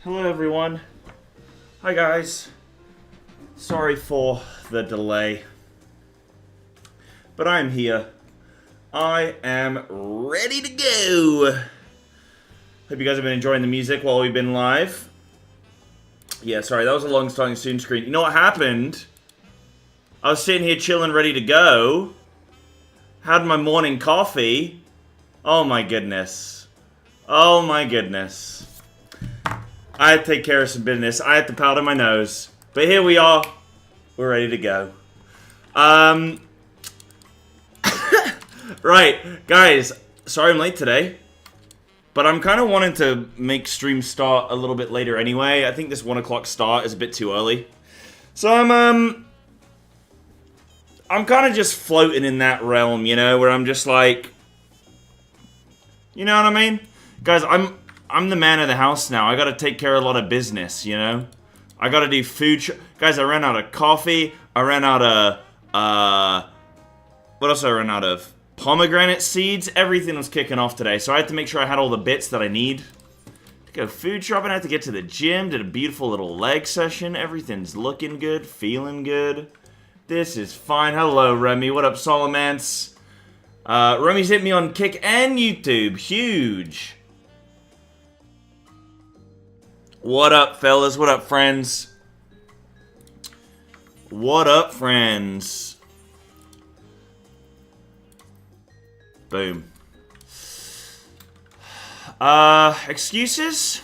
Hello everyone. Hi guys. Sorry for the delay. But I'm here. I am ready to go. Hope you guys have been enjoying the music while we've been live. Yeah, sorry, that was a long starting soon screen. You know what happened? I was sitting here chilling, ready to go. Had my morning coffee. Oh my goodness. Oh my goodness. I had to take care of some business. I had to powder my nose. But here we are. We're ready to go. Right, guys. Sorry I'm late today. But I'm kind of wanting to make stream start a little bit later anyway. I think this 1 o'clock start is a bit too early. So I'm kind of just floating in that realm, you know, where I'm just like... You know what I mean? Guys, I'm the man of the house now. I gotta take care of a lot of business, you know? I gotta do food... Guys, I ran out of coffee. I ran out of... What else I ran out of? Pomegranate seeds. Everything was kicking off today. So I had to make sure I had all the bits that I need. To go food shopping. I had to get to the gym. Did a beautiful little leg session. Everything's looking good. Feeling good. This is fine. Hello, Remy. What up, Solomance? Remy's hit me on Kick and YouTube. Huge. What up, fellas? What up, friends? What up, friends? Boom. Excuses?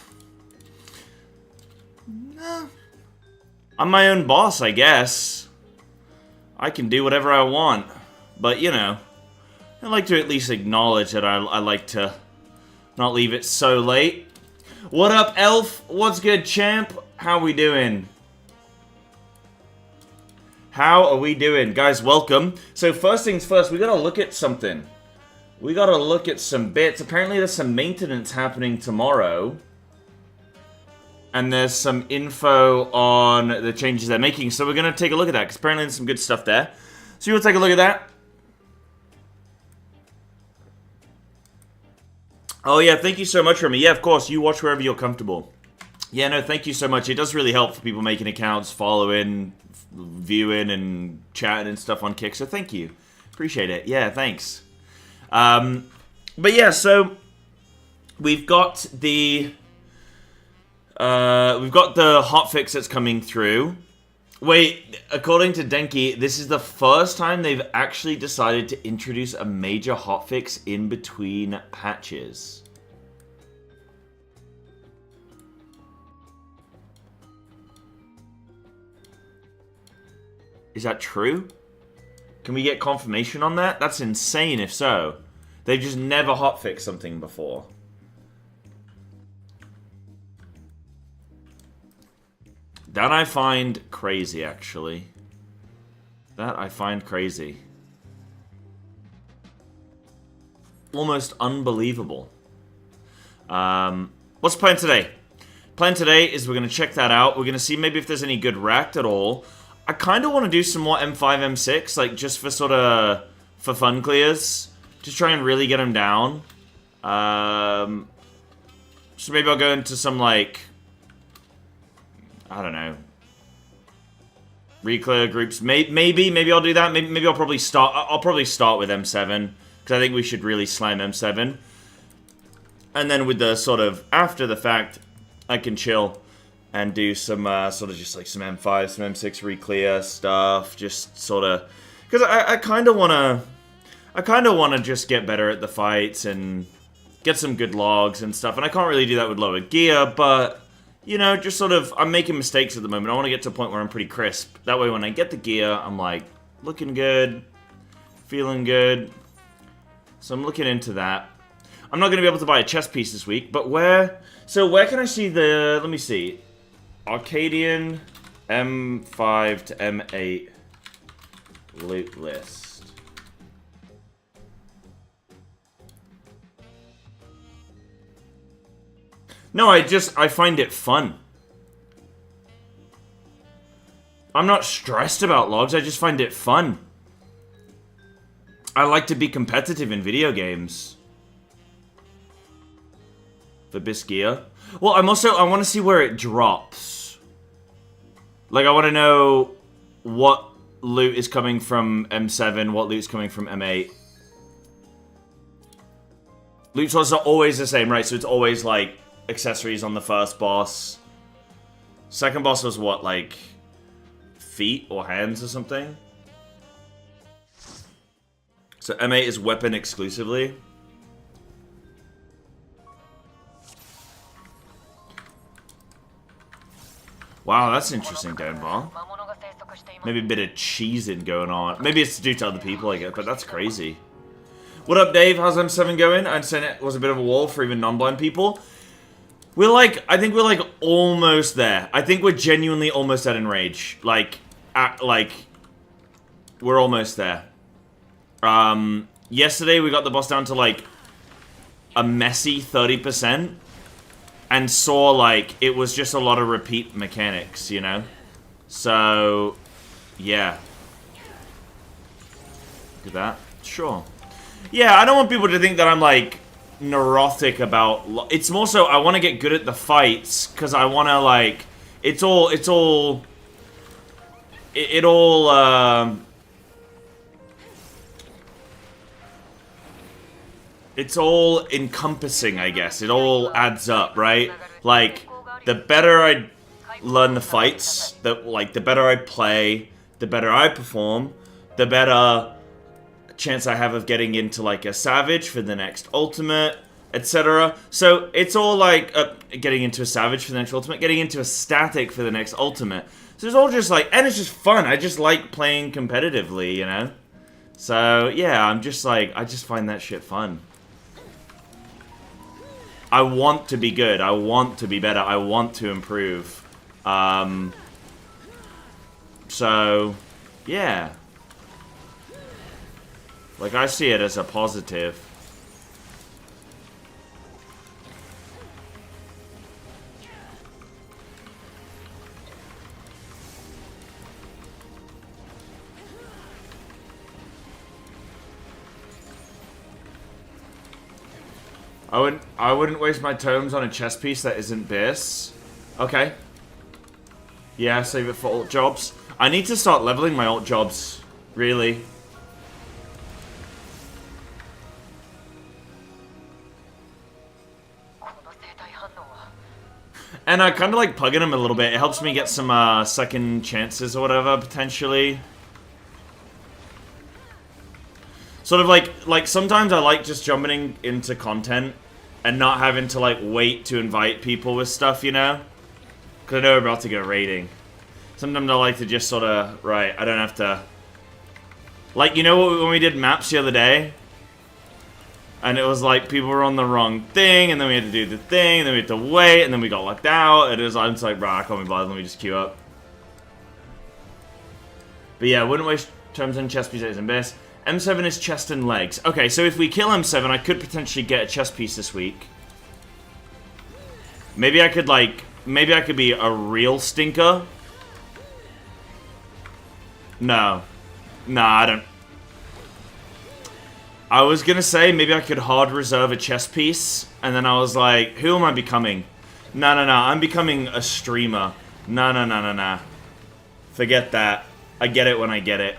No. I'm my own boss, I guess. I can do whatever I want. But, you know, I like to at least acknowledge that I like to not leave it so late. What up, Elf? What's good, champ? How we doing? How are we doing? Guys, welcome. So first things first, we gotta look at something. We gotta look at some bits. Apparently there's some maintenance happening tomorrow. And there's some info on the changes they're making. So we're gonna take a look at that, because apparently there's some good stuff there. So you'll take a look at that. Oh yeah, thank you so much, Remy. Yeah, of course, you watch wherever you're comfortable. Yeah, no, thank you so much. It does really help for people making accounts, following, viewing, and chatting and stuff on Kick, so thank you. Appreciate it. Yeah, thanks. But yeah, so we've got the hotfix that's coming through. Wait, according to Denki, this is the first time they've actually decided to introduce a major hotfix in between patches. Is that true? Can we get confirmation on that? That's insane if so. They've just never hotfixed something before. That I find crazy, actually. That I find crazy. Almost unbelievable. What's the plan today? Plan today is we're going to check that out. We're going to see maybe if there's any good racked at all. I kind of want to do some more M5, M6, like just for sort of, for fun clears. Just try and really get them down. So maybe I'll go into some like, I don't know, reclear groups. Maybe I'll do that. Maybe I'll probably start. I'll probably start with M7 because I think we should really slam M7, and then with the sort of after the fact, I can chill and do some sort of just like some M5, some M6 reclear stuff. Just sort of because I kind of wanna just get better at the fights and get some good logs and stuff. And I can't really do that with lower gear, but. You know, just sort of, I'm making mistakes at the moment. I want to get to a point where I'm pretty crisp. That way when I get the gear, I'm like, looking good, feeling good. So I'm looking into that. I'm not going to be able to buy a chest piece this week, but where can I see the, let me see. Arcadian M5 to M8 loot list. No, I find it fun. I'm not stressed about logs, I just find it fun. I like to be competitive in video games. For Biskia. Well, I want to see where it drops. Like, I want to know what loot is coming from M7, what loot is coming from M8. Loot sources are always the same, right? So it's always, like, accessories on the first boss. Second boss was what, like, feet or hands or something? So M8 is weapon exclusively. Wow, that's interesting, Downbar. Maybe a bit of cheesing going on. Maybe it's due to other people, I guess, but that's crazy. What up, Dave? How's M7 going? I understand it was a bit of a wall for even non-blind people. We're like, I think we're like almost there. I think we're genuinely almost at Enrage. Like, we're almost there. Yesterday we got the boss down to like a messy 30%. And saw, like, it was just a lot of repeat mechanics, you know? So, yeah. Look at that. Sure. Yeah, I don't want people to think that I'm, like, neurotic about... It's more so, I want to get good at the fights, because I want to, like... It all it's all encompassing, I guess. It all adds up, right? Like, the better I learn the fights, the better I play, the better I perform, the better chance I have of getting into, like, a Savage for the next Ultimate, etc. So, it's all, like, getting into a Savage for the next Ultimate, getting into a Static for the next Ultimate. So, it's all just, like, and it's just fun. I just like playing competitively, you know? So, yeah, I'm just, like, I just find that shit fun. I want to be good. I want to be better. I want to improve. So, yeah. Like, I see it as a positive. I wouldn't waste my tomes on a chess piece that isn't Biss. Okay. Yeah, save it for alt jobs. I need to start leveling my alt jobs, really. And I kind of like pugging them a little bit. It helps me get some second chances or whatever, potentially. Sort of like sometimes I like just jumping into content and not having to like wait to invite people with stuff, you know? Because I know we're about to go raiding. Sometimes I like to just sort of, right, I don't have to... Like, you know when we did maps the other day? And it was like people were on the wrong thing, and then we had to do the thing, and then we had to wait, and then we got locked out, and I'm just like, bro, I can't be bothered, let me just queue up. But yeah, wouldn't waste terms on chest pieces and best. M7 is chest and legs. Okay, so if we kill M7, I could potentially get a chest piece this week. Maybe I could, like... Maybe I could be a real stinker. No. Nah, I don't... I was gonna say maybe I could hard reserve a chest piece. And then I was like, who am I becoming? No, I'm becoming a streamer. No. Forget that. I get it when I get it.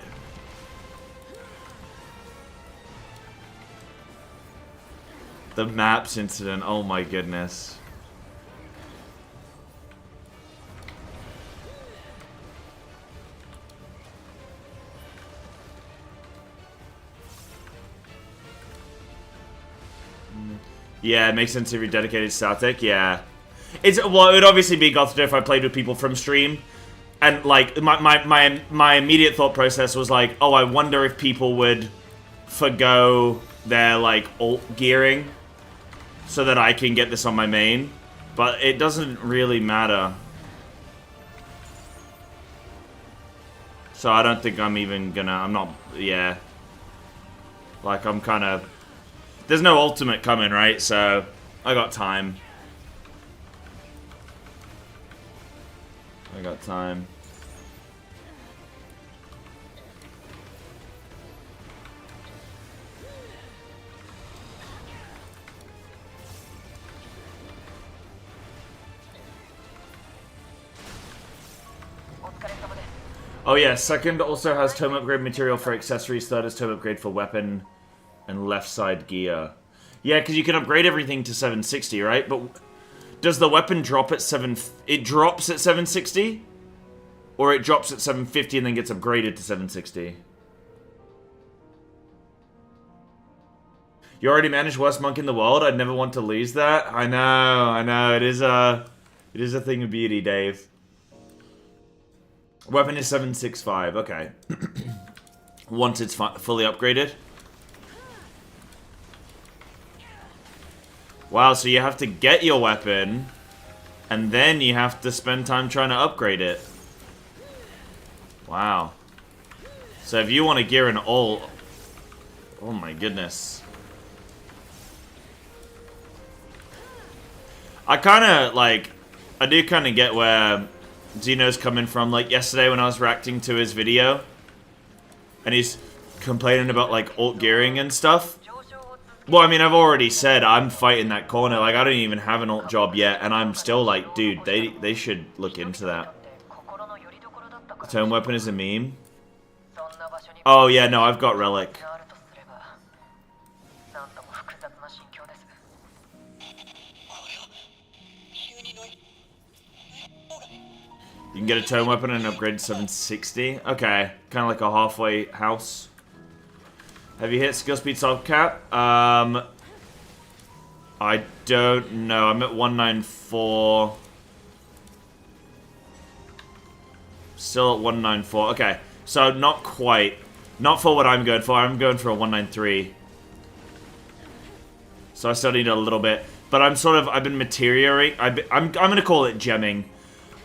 The maps incident, oh my goodness. Yeah, it makes sense if you're dedicated static, yeah. Well, it would obviously be Gothard if I played with people from stream. And, like, my immediate thought process was like, oh, I wonder if people would forgo their, like, alt gearing so that I can get this on my main. But it doesn't really matter. So I don't think I'm even gonna... I'm not... Yeah. Like, I'm kind of... There's no ultimate coming, right? So, I got time. I got time. Oh yeah, second also has tome upgrade material for accessories. Third is tome upgrade for weapon and left side gear. Yeah, because you can upgrade everything to 760, right? But does the weapon drop at 7... It drops at 760? Or it drops at 750 and then gets upgraded to 760? You already managed worst monk in the world? I'd never want to lose that. I know. It is a thing of beauty, Dave. Weapon is 765. Okay. Once it's fully upgraded. Wow, so you have to get your weapon, and then you have to spend time trying to upgrade it. Wow. So if you want to gear an ult... Oh my goodness. I kind of, like... I do kind of get where Xeno's coming from. Like, yesterday when I was reacting to his video, and he's complaining about, like, ult gearing and stuff. Well, I mean, I've already said I'm fighting that corner. Like, I don't even have an ult job yet, and I'm still like, dude, they should look into that. The tome weapon is a meme. Oh, yeah, no, I've got Relic. You can get a tome weapon and upgrade to 760. Okay, kind of like a halfway house. Have you hit skill speed soft cap? I don't know. I'm at 194. Still at 194. Okay, so not quite. Not for what I'm going for. I'm going for a 193. So I still need a little bit. But I'm sort of... I've been materiating. I'm going to call it gemming.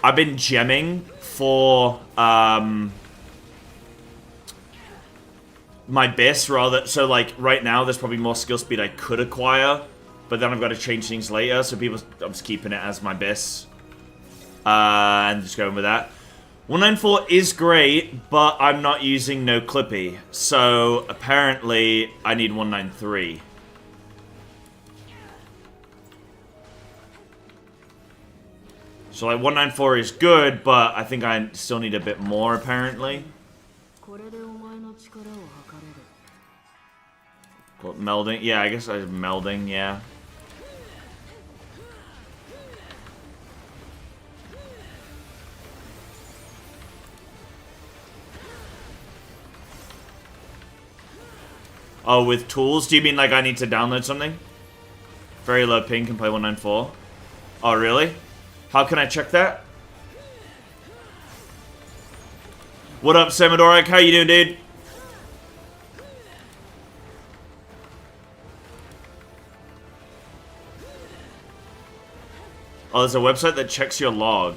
I've been gemming for... my BIS rather, so like right now there's probably more skill speed I could acquire, but then I've got to change things later, so I'm just keeping it as my BIS. And just going with that. 194 is great, but I'm not using no clippy, so apparently I need 193. So like 194 is good, but I think I still need a bit more apparently. What, melding? Yeah, I guess I'm melding, yeah. Oh, with tools? Do you mean like I need to download something? Very low ping, can play 194. Oh, really? How can I check that? What up, Samadoric? How you doing, dude? Oh, there's a website that checks your log.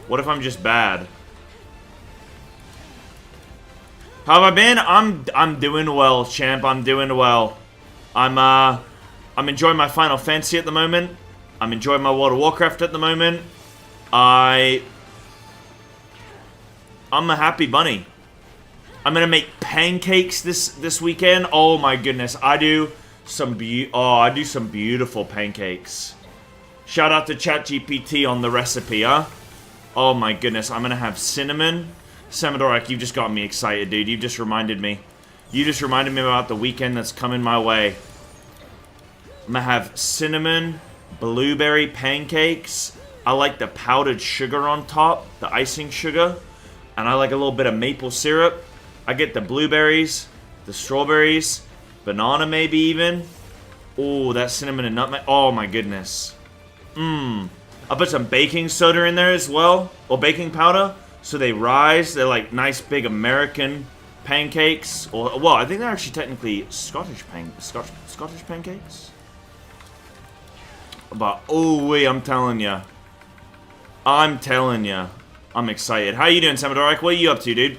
What if I'm just bad? How have I been? I'm doing well, champ. I'm doing well. I'm enjoying my Final Fantasy at the moment. I'm enjoying my World of Warcraft at the moment. I'm a happy bunny. I'm gonna make pancakes this weekend. Oh my goodness, I do some beautiful pancakes. Shout out to ChatGPT on the recipe, huh? Oh my goodness, I'm gonna have cinnamon. Samadoric, you've just got me excited, dude. You just reminded me. You just reminded me about the weekend that's coming my way. I'm gonna have cinnamon, blueberry pancakes. I like the powdered sugar on top, the icing sugar. And I like a little bit of maple syrup. I get the blueberries, the strawberries, banana maybe even. Oh, that cinnamon and nutmeg. Oh my goodness. I put some baking soda in there as well, or baking powder, so they rise. They're like nice big American pancakes, or well, I think they're actually technically Scottish pancakes. But oh wait, I'm telling ya, I'm excited. How you doing, Samadoric? What are you up to, dude?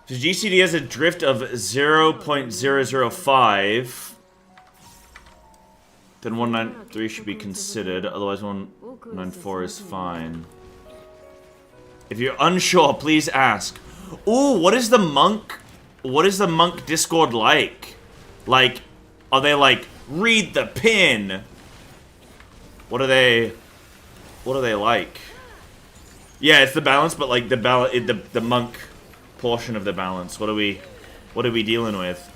So GCD has a drift of 0.005. Then 193 should be considered, otherwise 194 is fine. If you're unsure, please ask. Ooh, what is the monk Discord like? Like, are they like, read the pin? What are they? What are they like? Yeah, it's the balance, but like the monk portion of the balance. What are we dealing with?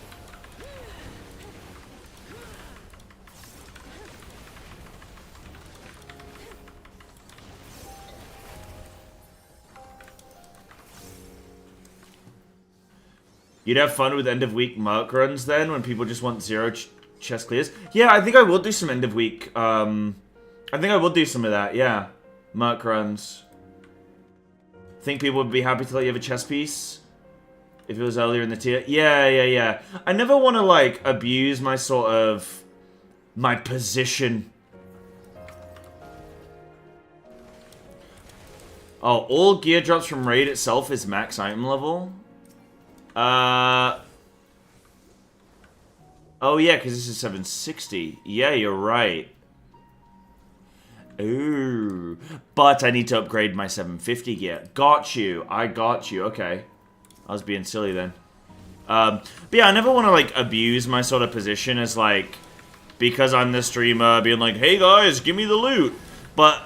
You'd have fun with end of week merc runs then, when people just want 0 chest clears. Yeah, I think I will do some end of week. I think I will do some of that. Yeah, merc runs. Think people would be happy to let you have a chess piece if it was earlier in the tier. Yeah. I never want to like abuse my my position. Oh, all gear drops from raid itself is max item level. Oh yeah, because this is 760. Yeah, you're right. Ooh, but I need to upgrade my 750 gear. Got you. I got you. Okay, I was being silly then. But yeah, I never want to like abuse my sort of position as like, because I'm the streamer, being like, hey guys, give me the loot. But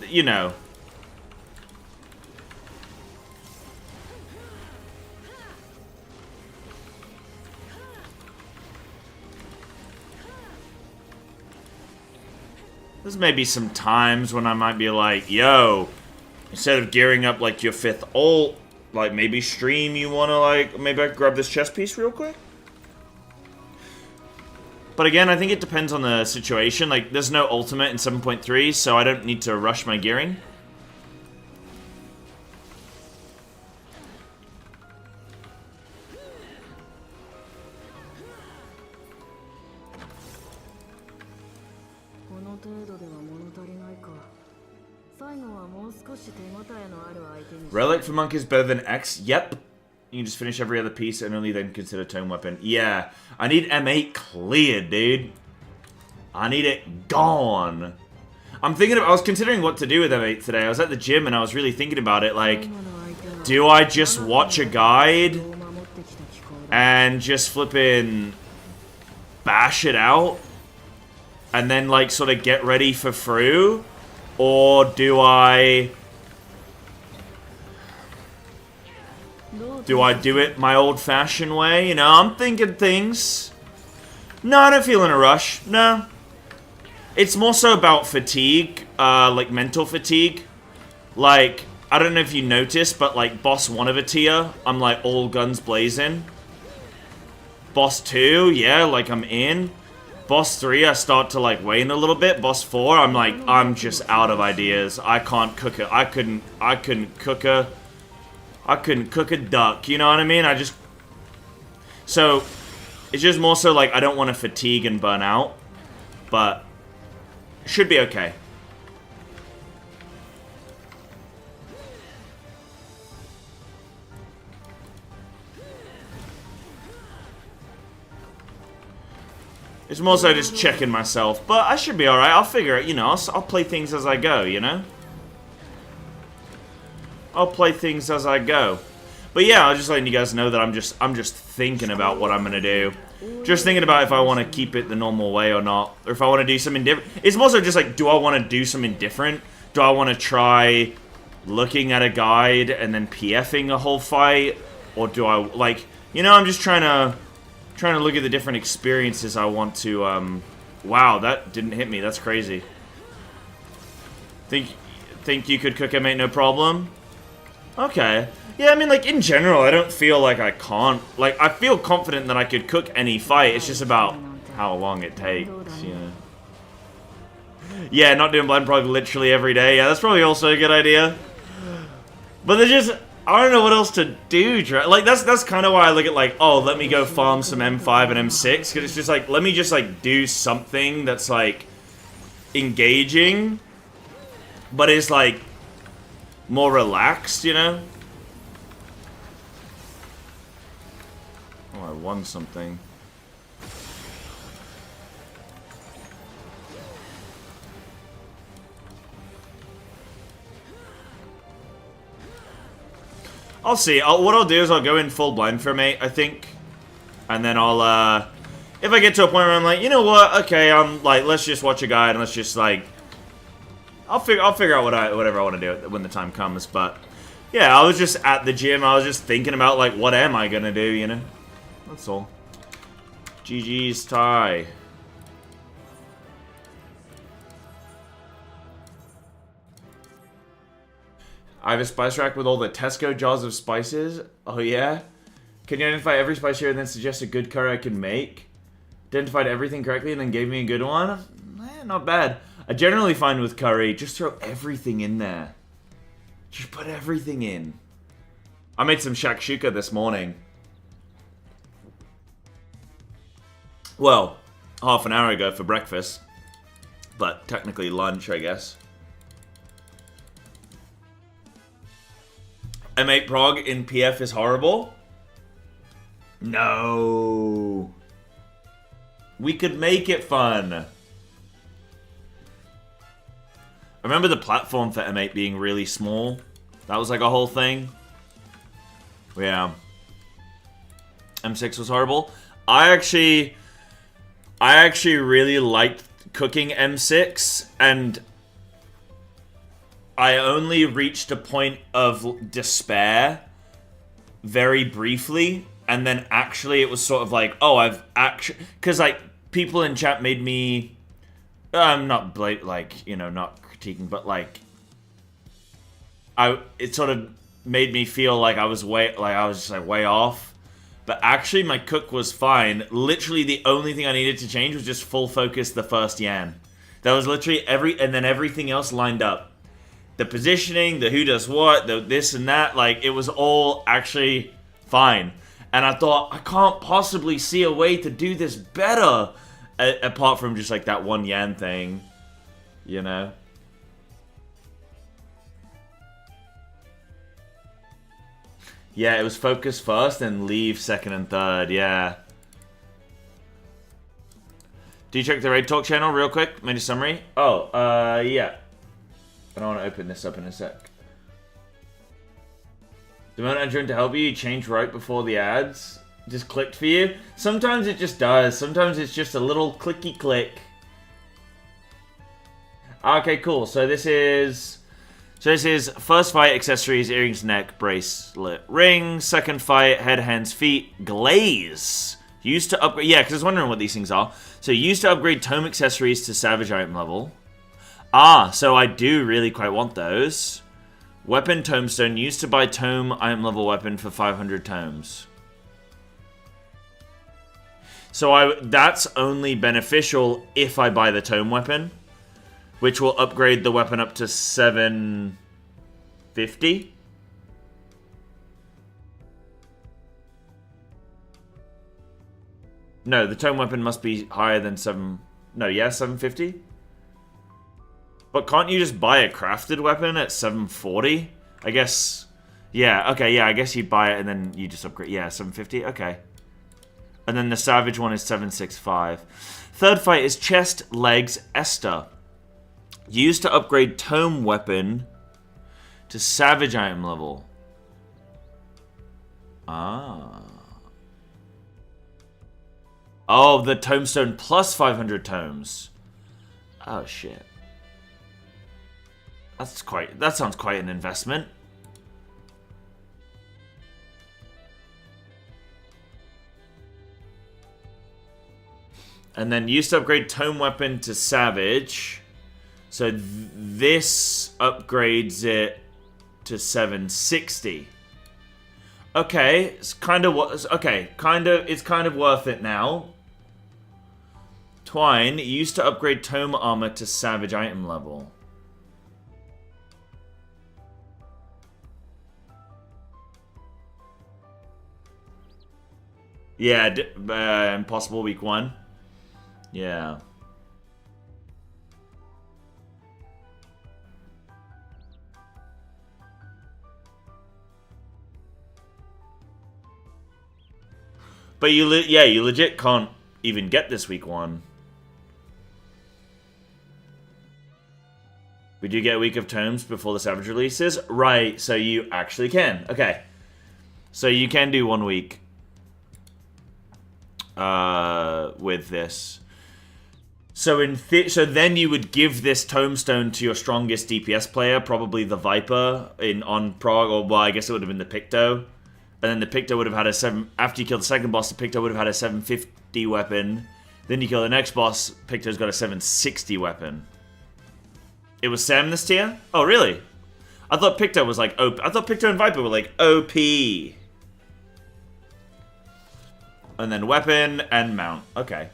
you know. There's maybe some times when I might be like, yo, instead of gearing up like your 5th ult, like maybe stream, you want to like, maybe I can grab this chest piece real quick? But again, I think it depends on the situation. Like, there's no ultimate in 7.3, so I don't need to rush my gearing. Relic for Monk is better than X? Yep. You can just finish every other piece and only then consider tome weapon. Yeah. I need M8 cleared, dude. I need it gone. I was considering what to do with M8 today. I was at the gym and I was really thinking about it. Like, do I just watch a guide and just flippin' bash it out? And then, like, sort of get ready for through? Or do I do it my old-fashioned way? You know, I'm thinking things. No, I don't feel in a rush. No. It's more so about fatigue, like mental fatigue. Like, I don't know if you noticed, but like boss 1 of a tier, I'm like all guns blazing. Boss 2, yeah, like I'm in. Boss 3, I start to like wane a little bit. Boss 4, I'm like, I'm just out of ideas. I can't cook it. I couldn't cook a duck, you know what I mean? So, it's just more so like I don't want to fatigue and burn out, but it should be okay. It's more so just checking myself, but I should be alright. I'll figure it, you know, I'll play things as I go, you know? I'll play things as I go. But yeah, I'm just letting you guys know that I'm just thinking about what I'm gonna do. Just thinking about if I want to keep it the normal way or not, or if I want to do something different. It's more so just like, do I want to do something different? Do I want to try looking at a guide and then PFing a whole fight, or do I like, you know? I'm just trying to look at the different experiences I want to. Wow, that didn't hit me. That's crazy. Think you could cook M8 no problem? Okay. Yeah, I mean, like, in general, I don't feel like I can't. Like, I feel confident that I could cook any fight. It's just about how long it takes, you know. Yeah, not doing blind prog literally every day. Yeah, that's probably also a good idea. But there's just, I don't know what else to do. Like, that's kind of why I look at, like, oh, let me go farm some M5 and M6. Because it's just like, let me just, like, do something that's, like, engaging. But is, like, more relaxed, you know? Oh, I won something. I'll see. What I'll do is I'll go in full blind for mate, I think. And then I'll, if I get to a point where I'm like, you know what, okay, I'm like, let's just watch a guide and let's just, like, I'll figure out whatever I want to do when the time comes. But yeah, I was just at the gym. I was just thinking about like, what am I gonna do? You know, that's all. GG's tie. I have a spice rack with all the Tesco jars of spices. Oh yeah? Can you identify every spice here and then suggest a good curry I can make? Identified everything correctly and then gave me a good one? Not bad. I generally find with curry, just throw everything in there. Just put everything in. I made some shakshuka this morning. Well, half an hour ago for breakfast. But technically lunch, I guess. M8 Prog in PF is horrible? No. We could make it fun. I remember the platform for M8 being really small. That was like a whole thing. Yeah. M6 was horrible. I actually really liked cooking M6, and I only reached a point of despair very briefly, and then actually it was sort of like, oh, I've actually... Because, like, people in chat made me... not, like, you know, not critiquing, but, like... It sort of made me feel like I was just, like, way off. But actually, my cook was fine. Literally, the only thing I needed to change was just full focus the first Yan. That was literally and then everything else lined up. The positioning, the who does what, the this and that, like, it was all actually fine. And I thought, I can't possibly see a way to do this better, apart from just, like, that one Yan thing, you know? Yeah, it was focus first and leave second and third, yeah. Do you check the Raid Talk channel real quick? Made a summary? Oh, yeah. I don't want to open this up in a sec. The moment I joined to help you change right before the ads just clicked for you. Sometimes it just does. Sometimes it's just a little clicky click. Okay, cool. So this is first fight, accessories, earrings, neck, bracelet, ring. Second fight, head, hands, feet, glaze. Used to upgrade. Yeah, because I was wondering what these things are. So used to upgrade tome accessories to savage item level. Ah, so I do really quite want those. Weapon Tomestone. Used to buy tome item level weapon for 500 tomes. So that's only beneficial if I buy the tome weapon, which will upgrade the weapon up to 750. No, the tome weapon must be higher than 750? But can't you just buy a crafted weapon at 740? I guess... Yeah, okay, yeah, I guess you buy it and then you just upgrade. Yeah, 750, okay. And then the Savage one is 765. Third fight is Chest, Legs, Esther. Used to upgrade Tome weapon to Savage item level. Ah. Oh, the Tomestone plus 500 tomes. Oh, shit. That sounds quite an investment. And then used to upgrade Tome weapon to Savage. So this upgrades it to 760. Okay, it's kind of it's kind of worth it now. Twine used to upgrade Tome armor to Savage item level. Yeah, Impossible week 1. Yeah. But you legit can't even get this week 1. We do get a week of tomes before the Savage releases. Right, so you actually can. Okay. So you can do 1 week. With this. So so then you would give this Tombstone to your strongest DPS player, probably the Viper on Prog, or well, I guess it would have been the Picto. And then the Picto would have had a 7... After you killed the second boss, the Picto would have had a 750 weapon. Then you kill the next boss, Picto's got a 760 weapon. It was Sam this tier? Oh, really? I thought Picto was like OP. I thought Picto and Viper were like OP. And then weapon and mount. Okay.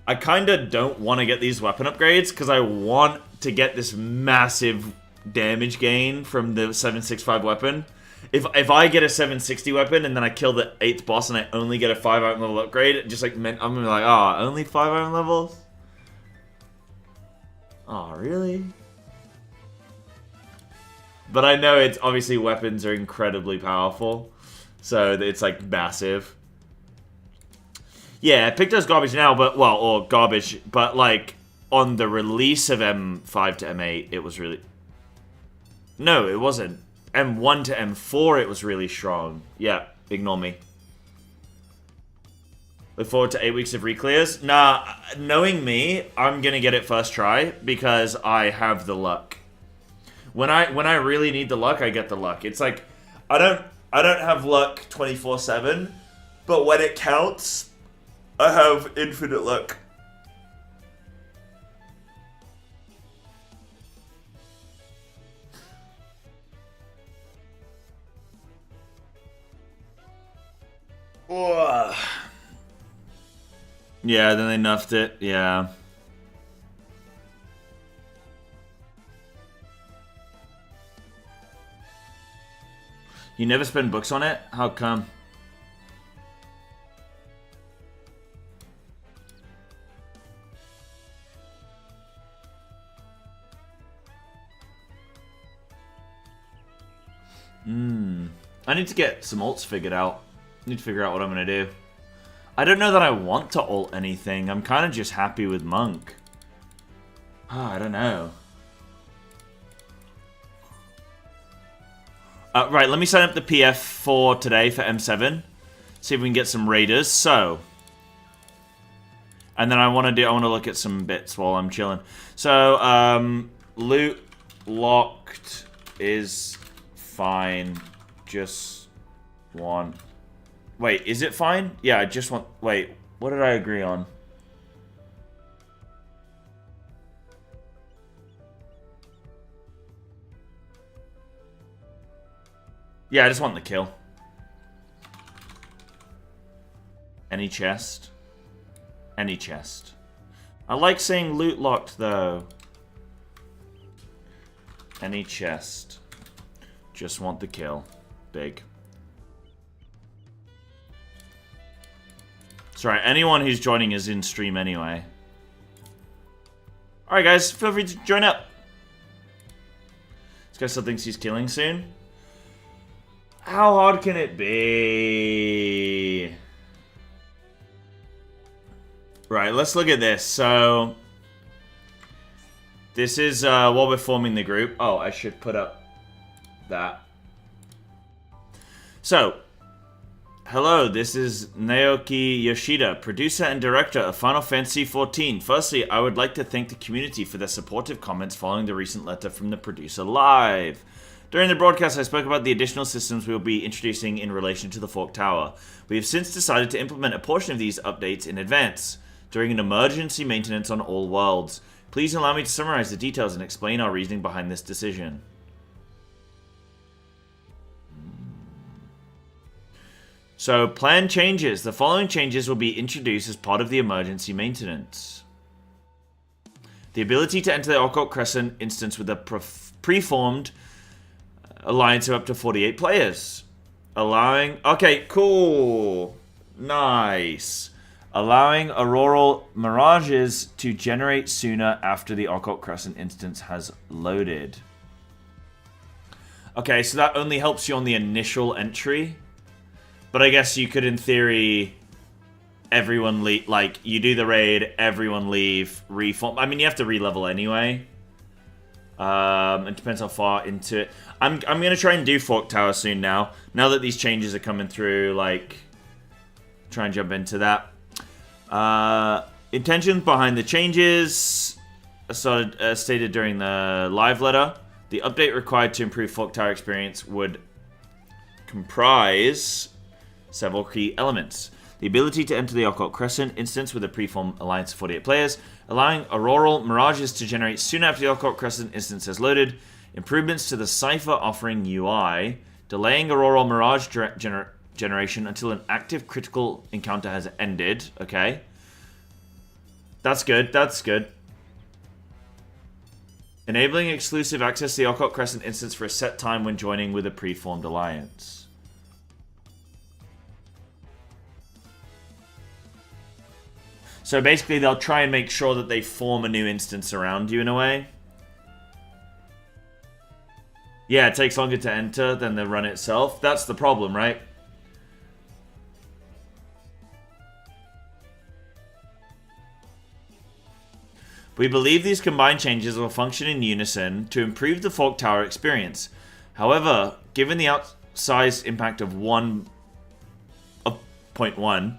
I kind of don't want to get these weapon upgrades because I want to get this massive damage gain from the 765 weapon. If I get a 760 weapon and then I kill the 8th boss and I only get a 5 item level upgrade, it just like I'm gonna be like, oh, only 5 item levels? Oh, really? But I know it's obviously weapons are incredibly powerful, so it's like massive. Yeah, Picto's garbage now, but, well, or garbage, but, like, on the release of M5 to M8, it was really... No, it wasn't. M1 to M4, it was really strong. Yeah, ignore me. Look forward to 8 weeks of reclears. Nah, knowing me, I'm gonna get it first try, because I have the luck. When I really need the luck, I get the luck. It's like, I don't have luck 24/7, but when it counts... I have infinite luck. Oh. Yeah, then they nuffed it. Yeah. You never spend books on it? How come? I need to get some ults figured out. I need to figure out what I'm going to do. I don't know that I want to ult anything. I'm kind of just happy with Monk. I don't know. Right, let me sign up the PF for today for M7. See if we can get some raiders. So, and then I want to look at some bits while I'm chilling. So, loot locked is fine. Just want... Wait, is it fine? Yeah, I just want... Wait, what did I agree on? Yeah, I just want the kill. Any chest? Any chest. I like saying loot locked, though. Any chest. Just want the kill. Big. Sorry, anyone who's joining is in stream anyway. Alright guys, feel free to join up. This guy still thinks he's killing soon. How hard can it be? Right, let's look at this. So, this is while we're forming the group. Oh, I should put up that. So, hello, this is Naoki Yoshida, producer and director of Final Fantasy XIV. Firstly, I would like to thank the community for their supportive comments following the recent letter from the producer live. During the broadcast, I spoke about the additional systems we will be introducing in relation to the Fork Tower. We have since decided to implement a portion of these updates in advance, during an emergency maintenance on all worlds. Please allow me to summarize the details and explain our reasoning behind this decision. So, plan changes. The following changes will be introduced as part of the emergency maintenance. The ability to enter the Occult Crescent instance with a preformed alliance of up to 48 players. Allowing... Okay, cool. Nice. Allowing auroral mirages to generate sooner after the Occult Crescent instance has loaded. Okay, so that only helps you on the initial entry. But I guess you could, in theory, everyone leave, like, you do the raid, everyone leave, reform. I mean, you have to re-level anyway. It depends how far into it. I'm gonna try and do Fork Tower soon now. Now that these changes are coming through, like, try and jump into that. Intentions behind the changes stated during the live letter. The update required to improve Fork Tower experience would comprise several key elements. The ability to enter the Occult Crescent instance with a preform alliance of 48 players, allowing auroral mirages to generate soon after the Occult Crescent instance has loaded, improvements to the Cypher offering UI, delaying auroral mirage generation until an active critical encounter has ended. Okay. That's good, that's good. Enabling exclusive access to the Occult Crescent instance for a set time when joining with a preformed alliance. So basically they'll try and make sure that they form a new instance around you in a way. Yeah, it takes longer to enter than the run itself. That's the problem, right? We believe these combined changes will function in unison to improve the Fork Tower experience. However, given the outsized impact of 1.1,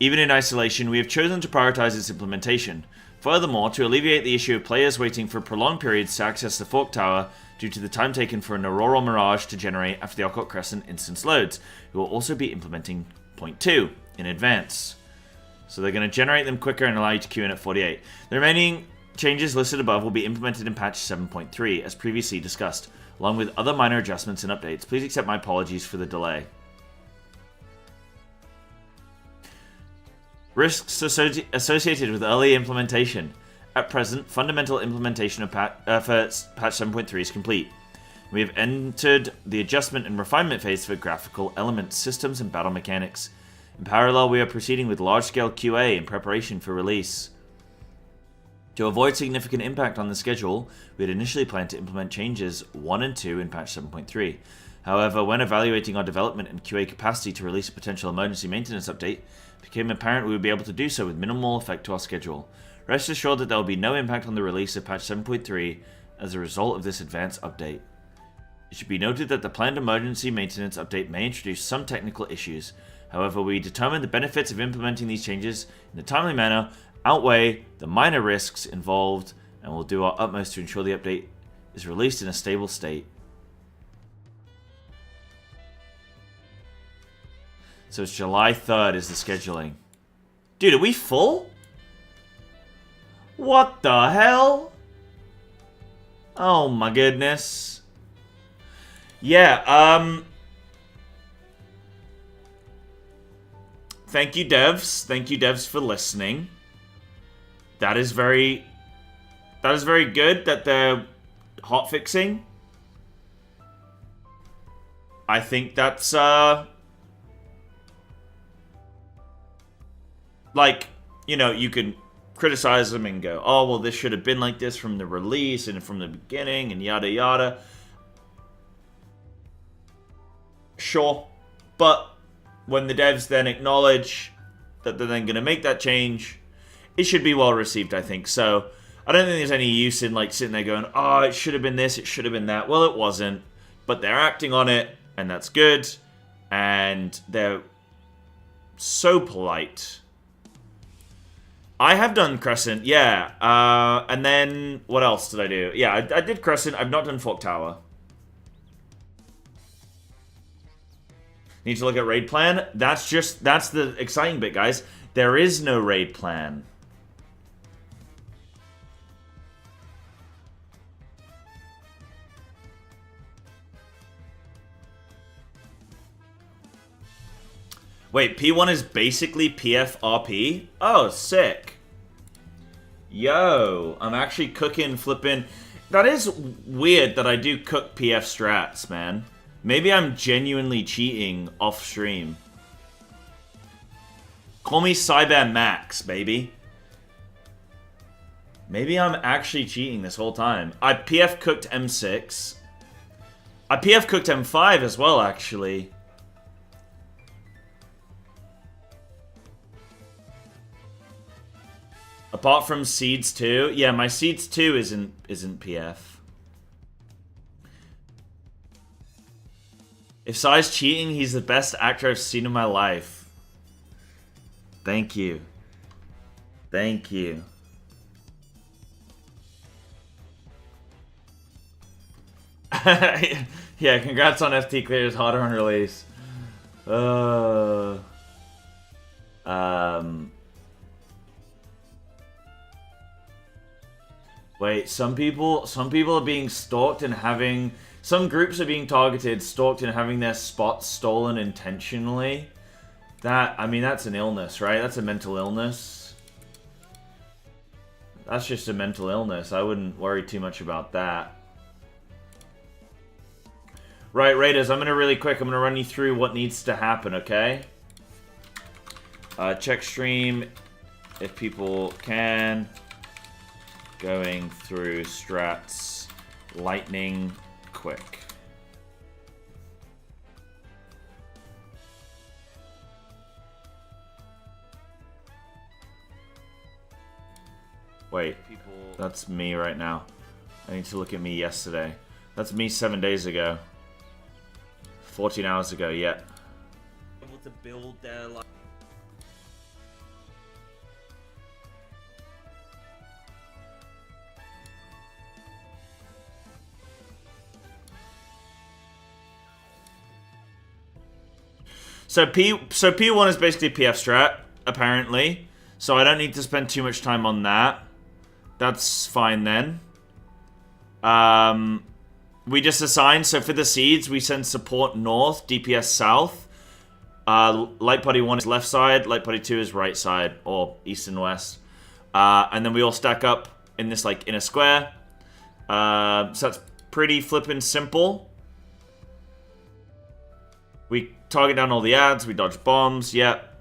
even in isolation, we have chosen to prioritize its implementation. Furthermore, to alleviate the issue of players waiting for prolonged periods to access the Fork Tower due to the time taken for an auroral mirage to generate after the Occult Crescent instance loads, we will also be implementing 0.2 in advance. So they're going to generate them quicker and allow you to queue in at 48. The remaining changes listed above will be implemented in patch 7.3, as previously discussed, along with other minor adjustments and updates. Please accept my apologies for the delay. Risks associated with early implementation. At present, fundamental implementation of patch 7.3 is complete. We have entered the adjustment and refinement phase for graphical elements, systems, and battle mechanics. In parallel, we are proceeding with large-scale QA in preparation for release. To avoid significant impact on the schedule, we had initially planned to implement changes 1 and 2 in patch 7.3. However, when evaluating our development and QA capacity to release a potential emergency maintenance update, it became apparent we would be able to do so with minimal effect to our schedule. Rest assured that there will be no impact on the release of patch 7.3 as a result of this advanced update. It should be noted that the planned emergency maintenance update may introduce some technical issues. However, we determined the benefits of implementing these changes in a timely manner outweigh the minor risks involved, and will do our utmost to ensure the update is released in a stable state. So it's July 3rd is the scheduling. Dude, are we full? What the hell? Oh my goodness. Yeah, thank you, devs. Thank you, devs, for listening. That is very good that they're hotfixing. I think that's, like, you know, you can criticize them and go, oh, well, this should have been like this from the release and from the beginning and yada yada. Sure. But when the devs then acknowledge that they're then going to make that change, it should be well received, I think. So I don't think there's any use in like sitting there going, oh, it should have been this, it should have been that. Well, it wasn't. But they're acting on it, and that's good. And they're so polite. I have done Crescent, yeah. And then, what else did I do? Yeah, I did Crescent. I've not done Fork Tower. Need to look at raid plan. That's the exciting bit, guys. There is no raid plan. Wait, P1 is basically PFRP? Oh, sick. Yo, I'm actually cooking, flipping. That is weird that I do cook PF strats, man. Maybe I'm genuinely cheating off stream. Call me Cyber Max, baby. Maybe I'm actually cheating this whole time. I PF cooked M6. I PF cooked M5 as well, actually. Apart from Seeds 2. Yeah, my Seeds 2 isn't PF. If Sai's cheating, he's the best actor I've seen in my life. Thank you. Thank you. Yeah, congrats on FT clears, harder on release. Wait, some people are being stalked and having, some groups are being targeted, stalked and having their spots stolen intentionally. That, I mean, that's an illness, right? That's a mental illness. That's just a mental illness. I wouldn't worry too much about that. Right, Raiders, I'm gonna really quick, I'm gonna run you through what needs to happen, okay? Check stream if people can. Going through strats lightning quick. Wait, that's me right now. I need to look at me yesterday. That's me 7 days ago. 14 hours ago, yeah. Able to build their life. So P1 is basically PF strat, apparently. So I don't need to spend too much time on that. That's fine then. We just assign, so for the seeds, we send support north, DPS south. Light Party 1 is left side, Light Party 2 is right side, or east and west. And then we all stack up in this, like, inner square. So that's pretty flippin' simple. We target down all the ads, we dodge bombs, yep.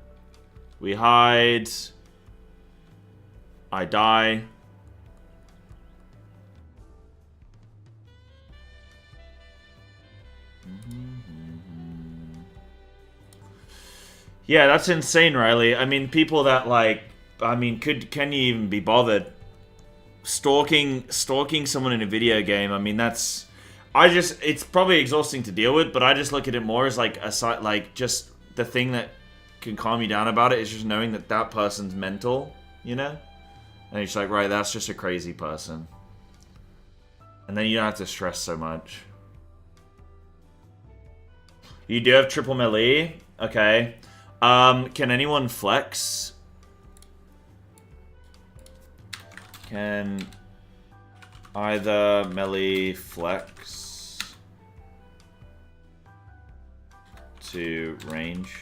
We hide. I die. Yeah, that's insane, Riley. I mean, people that, like, I mean, can you even be bothered? Stalking someone in a video game, I mean, that's... it's probably exhausting to deal with, but I just look at it more as, like, just the thing that can calm you down about it is just knowing that that person's mental, you know? And it's like, right, that's just a crazy person. And then you don't have to stress so much. You do have triple melee? Okay. Can anyone flex? Can either melee flex to range?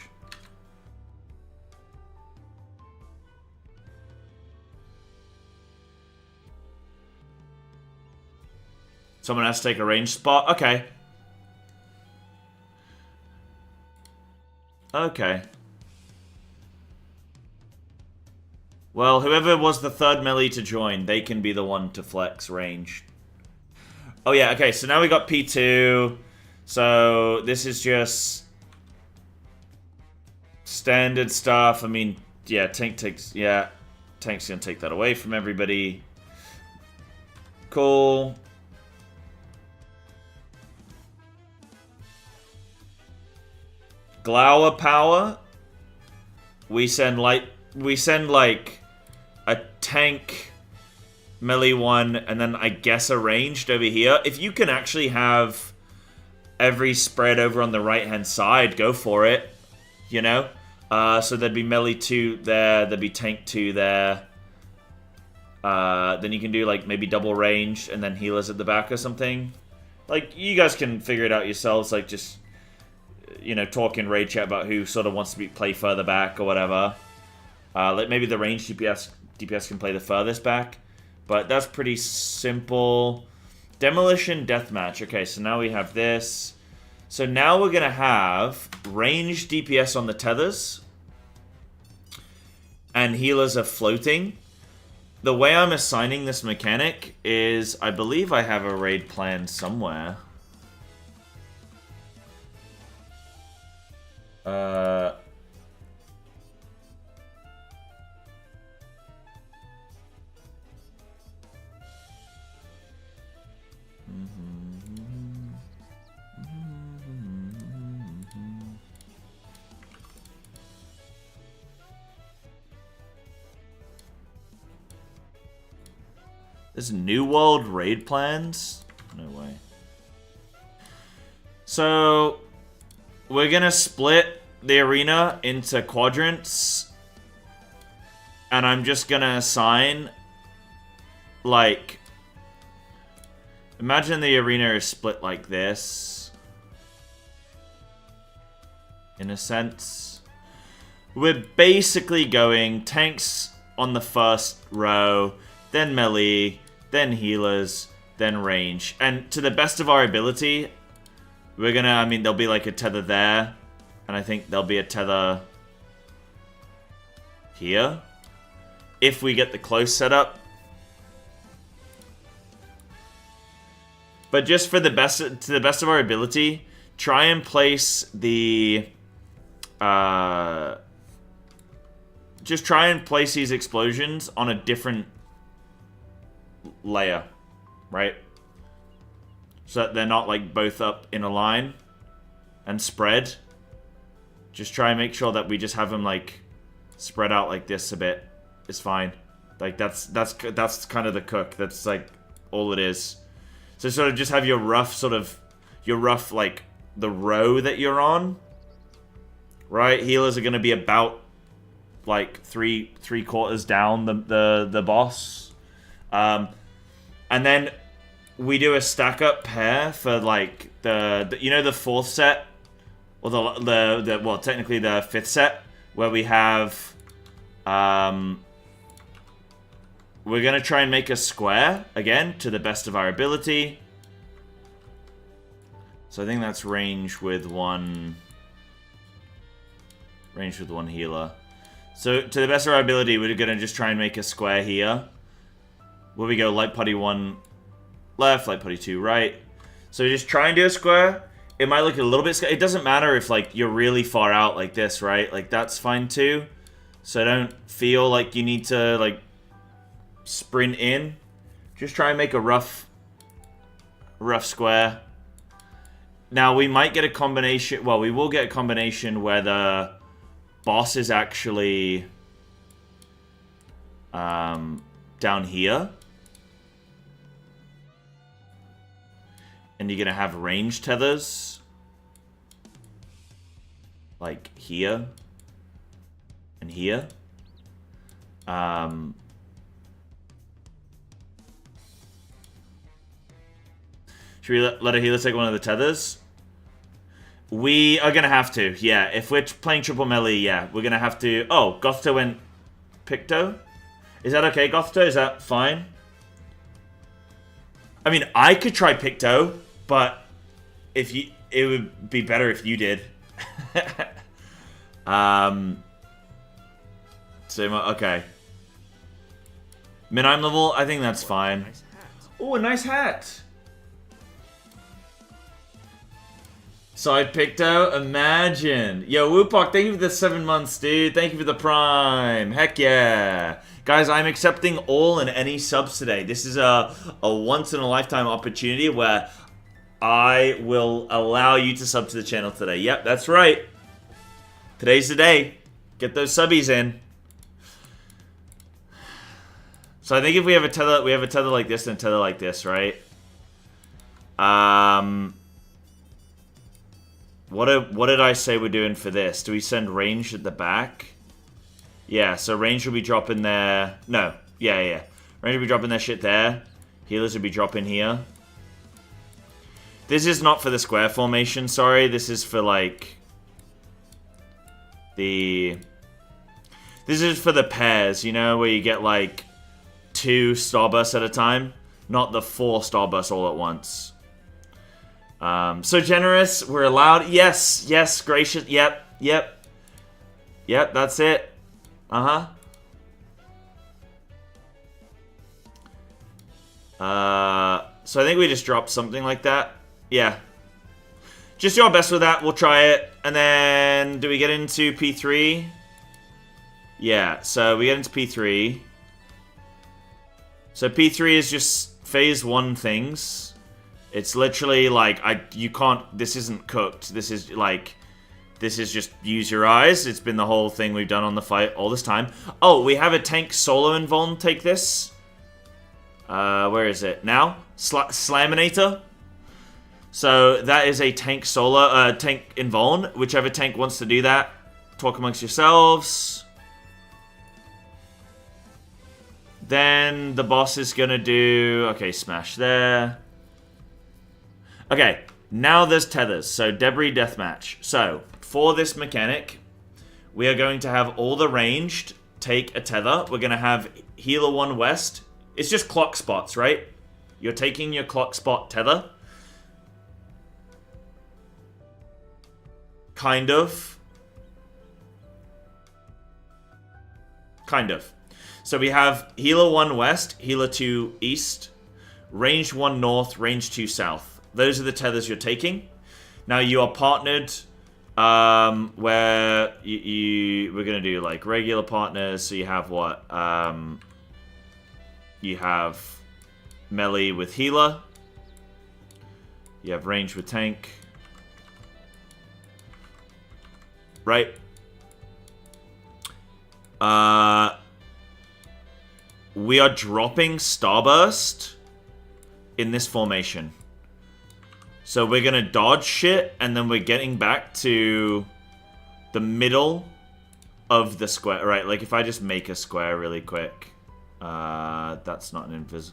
Someone has to take a range spot? Okay. Okay. Well, whoever was the third melee to join, they can be the one to flex range. Oh yeah, okay, so now we got P2. So this is just standard stuff. I mean, yeah, tank's gonna take that away from everybody. Cool. Glower power. We send like a tank melee one, and then I guess a ranged over here. If you can actually have every spread over on the right-hand side, go for it. You know? So there'd be melee 2 there, there'd be tank 2 there. Then you can do, like, maybe double ranged, and then healers at the back or something. Like, you guys can figure it out yourselves, like, just, you know, talk in raid chat about who sort of wants to play further back or whatever. Like maybe the range DPS can play the furthest back. But that's pretty simple. Demolition Deathmatch. Okay, so now we have this. So now we're going to have ranged DPS on the tethers. And healers are floating. The way I'm assigning this mechanic is, I believe I have a raid plan somewhere. There's New World raid plans? No way. So, we're gonna split the arena into quadrants. And I'm just gonna assign, like... Imagine the arena is split like this. In a sense. We're basically going tanks on the first row, then melee, then healers, then range. And to the best of our ability, we're gonna, I mean, there'll be like a tether there. And I think there'll be a tether here. If we get the close setup. But just for the best, to the best of our ability, try and place the, just try and place these explosions on a different layer, right? So that they're not like both up in a line and spread. Just try and make sure that we just have them like spread out like this a bit. It's fine. Like that's kind of the cook. That's like all it is. So sort of just have your rough like the row that you're on. Right? Healers are gonna be about like three quarters down the boss. And then we do a stack up pair for like the you know the fourth set? Or the well technically the fifth set where we have we're gonna try and make a square again to the best of our ability. So I think that's range with one healer. So to the best of our ability, we're gonna just try and make a square here. Where we go light putty 1 left, light putty 2 right. So just try and do a square. It might look a little bit. It doesn't matter if like you're really far out like this, right? Like that's fine too. So don't feel like you need to like sprint in. Just try and make a rough square. Now we might get a combination. Well, we will get a combination where the boss is actually down here. And you're going to have range tethers. Like here. And here. Should we let a healer take one of the tethers? We are going to have to, yeah. If we're playing triple melee, yeah. We're going to have to... Oh, Gothto went Picto? Is that okay, Gothto? Is that fine? I mean, I could try Picto, but if you... It would be better if you did. So, okay. Minime level, I think that's fine. Oh, a nice hat! Side Picto, imagine. Yo, Woopak, thank you for the 7 months, dude. Thank you for the Prime. Heck yeah. Guys, I'm accepting all and any subs today. This is a once-in-a-lifetime opportunity where I will allow you to sub to the channel today. Yep, that's right. Today's the day. Get those subbies in. So I think if we have a tether like this and a tether like this, right? What did I say we're doing for this? Do we send range at the back? Yeah, so range will be dropping there. No, yeah. Range will be dropping their shit there. Healers will be dropping here. This is not for the square formation, sorry. This is for, like, the... This is for the pairs, you know, where you get, like, 2 starbursts at a time. Not the 4 starbursts all at once. So generous, we're allowed. Yes, gracious. Yep, that's it. So I think we just dropped something like that. Yeah. Just do our best with that. We'll try it. And then, do we get into P3? Yeah, so we get into P3. So P3 is just phase 1 things. It's literally like, you can't, this isn't cooked. This is like, this is just use your eyes. It's been the whole thing we've done on the fight all this time. Oh, we have a tank solo invuln take this. Where is it? Now? Slaminator? So that is a tank solar, tank invuln. Whichever tank wants to do that, talk amongst yourselves. Then the boss is gonna do... Okay, smash there. Okay, now there's tethers. So debris deathmatch. So, for this mechanic, we are going to have all the ranged take a tether. We're gonna have healer 1 west. It's just clock spots, right? You're taking your clock spot tether. Kind of. Kind of. So we have healer 1 west, healer 2 east, range 1 north, range 2 south. Those are the tethers you're taking. Now you are partnered where we're going to do like regular partners. So you have what? You have melee with healer. You have range with tank. Right? We are dropping Starburst in this formation. So we're gonna dodge shit, and then we're getting back to the middle of the square. Right, like if I just make a square really quick. That's not an invis...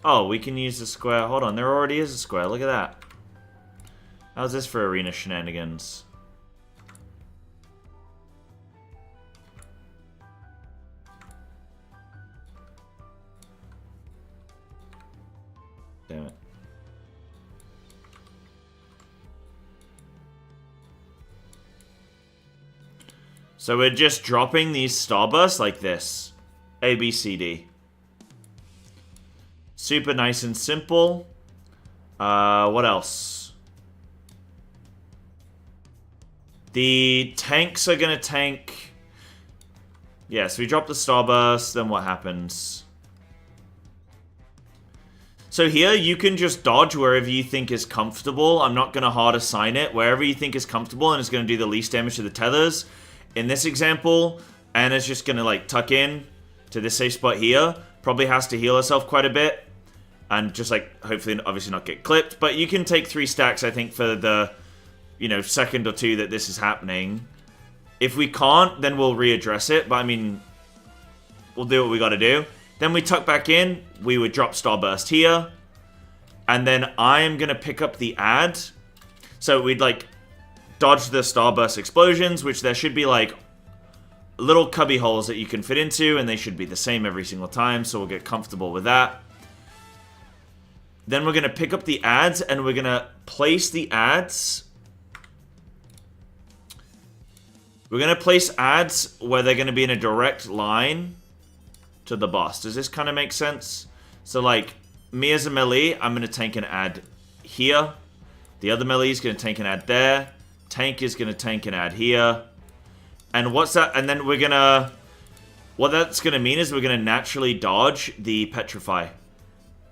Oh, we can use the square. Hold on, there already is a square. Look at that. How's this for arena shenanigans? Damn it. So we're just dropping these starbursts like this. A, B, C, D. Super nice and simple. What else? The tanks are gonna tank... Yeah, so we drop the starburst, then what happens? So here, you can just dodge wherever you think is comfortable. I'm not gonna hard assign it. Wherever you think is comfortable and is gonna do the least damage to the tethers. In this example, Anna's just gonna like tuck in to this safe spot here. Probably has to heal herself quite a bit. And just like, hopefully, obviously not get clipped. But you can take 3 stacks, I think, for the, you know, second or 2 that this is happening. If we can't, then we'll readdress it. But I mean, we'll do what we gotta do. Then we tuck back in. We would drop Starburst here. And then I am gonna pick up the add. So we'd like dodge the Starburst explosions, which there should be like little cubby holes that you can fit into, and they should be the same every single time. So we'll get comfortable with that. Then we're going to pick up the adds, and we're going to place the adds. We're going to place adds where they're going to be in a direct line to the boss. Does this kind of make sense? So, like, me as a melee, I'm going to tank an add here. The other melee is going to tank an add there. Tank is going to tank an add here. And what's that? And then we're going to... What that's going to mean is we're going to naturally dodge the Petrify.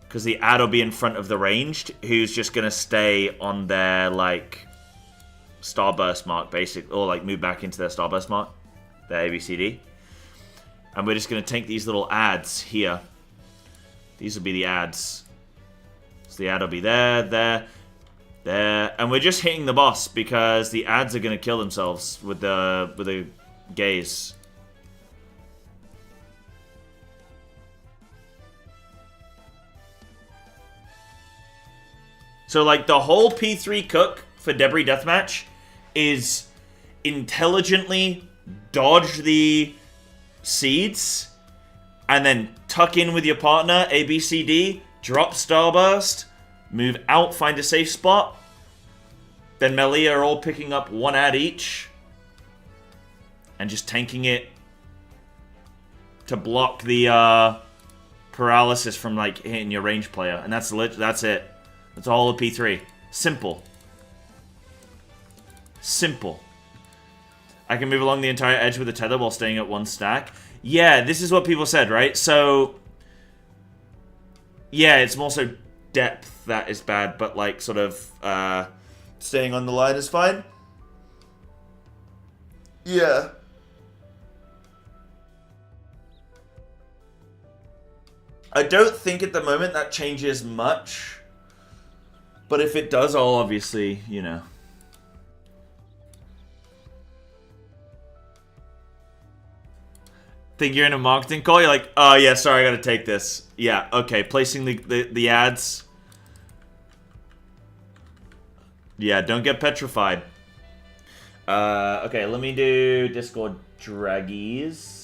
Because the add will be in front of the ranged, who's just going to stay on their, like, starburst mark, basically. Or, like, move back into their starburst mark. Their ABCD. And we're just going to take these little adds here. These will be the adds. So the add will be there, there, there. And we're just hitting the boss, because the adds are going to kill themselves with the gaze. So, like, the whole P3 cook for Debris Deathmatch is intelligently dodge the seeds and then tuck in with your partner, A, B, C, D, drop Starburst, move out, find a safe spot. Then melee are all picking up 1 ad each and just tanking it to block the paralysis from, like, hitting your range player. And that's it. That's all of P3. Simple. Simple. I can move along the entire edge with a tether while staying at 1 stack. Yeah, this is what people said, right? So, yeah, it's more so depth that is bad, but, like, sort of staying on the line is fine. Yeah. I don't think at the moment that changes much. But if it does, I'll obviously, you know. Think you're in a marketing call? You're like, oh yeah, sorry, I gotta take this. Yeah, okay, placing the ads. Yeah, don't get petrified. Okay, let me do Discord draggies.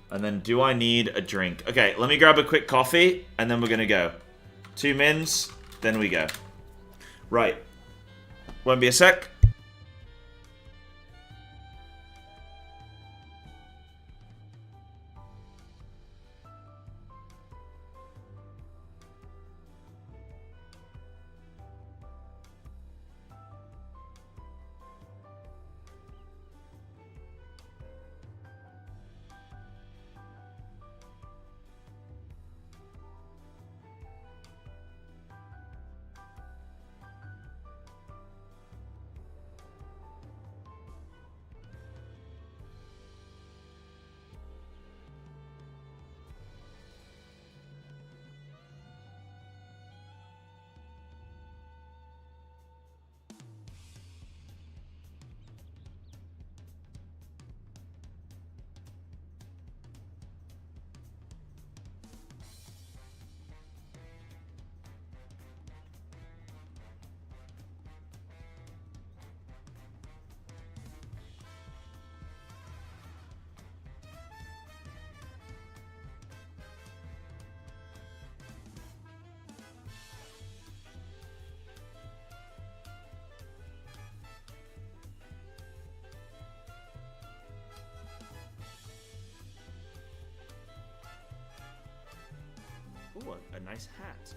And then do I need a drink? Okay, let me grab a quick coffee, and then we're gonna go. 2 mins, then we go. Right. Won't be a sec. Ooh, a nice hat.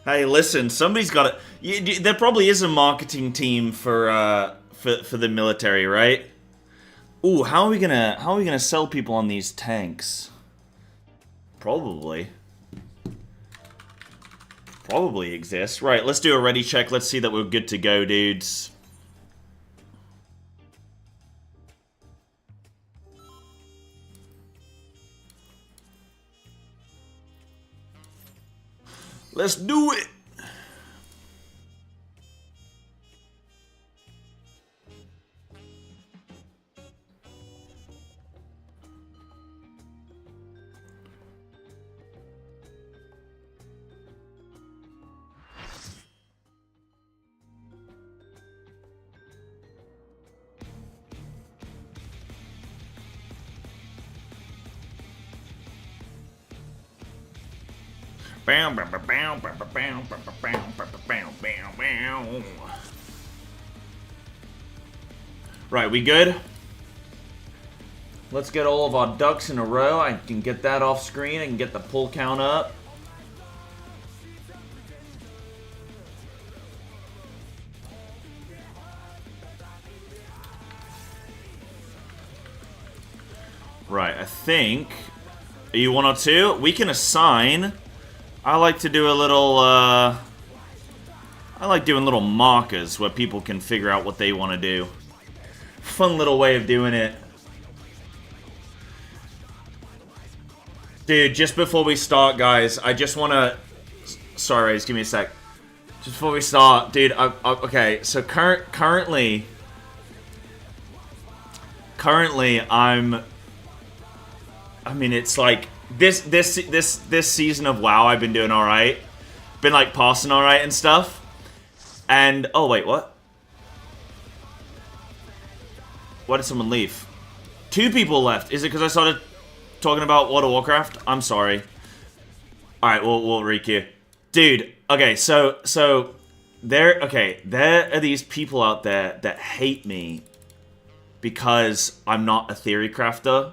Hey, listen, somebody's got it. There probably is a marketing team for the military, right? Ooh, how are we gonna sell people on these tanks? Probably exists. Right, let's do a ready check. Let's see that we're good to go, dudes. Let's do it! Right, we good? Let's get all of our ducks in a row. I can get that off screen. I can get the pull count up. Right, I think... Are you 1 or 2? We can assign... I like to do a little, I like doing little markers where people can figure out what they want to do. Fun little way of doing it. Dude, just before we start, guys, I just want to... Sorry, Raze, give me a sec. Just before we start, dude, okay, so currently, I mean, it's like... This season of WoW, I've been doing alright. Been, like, passing alright and stuff. And... Oh, wait, what? Why did someone leave? 2 people left. Is it because I started talking about World of Warcraft? I'm sorry. Alright, we'll requeue. Dude, okay, so... There are these people out there that hate me because I'm not a theory crafter.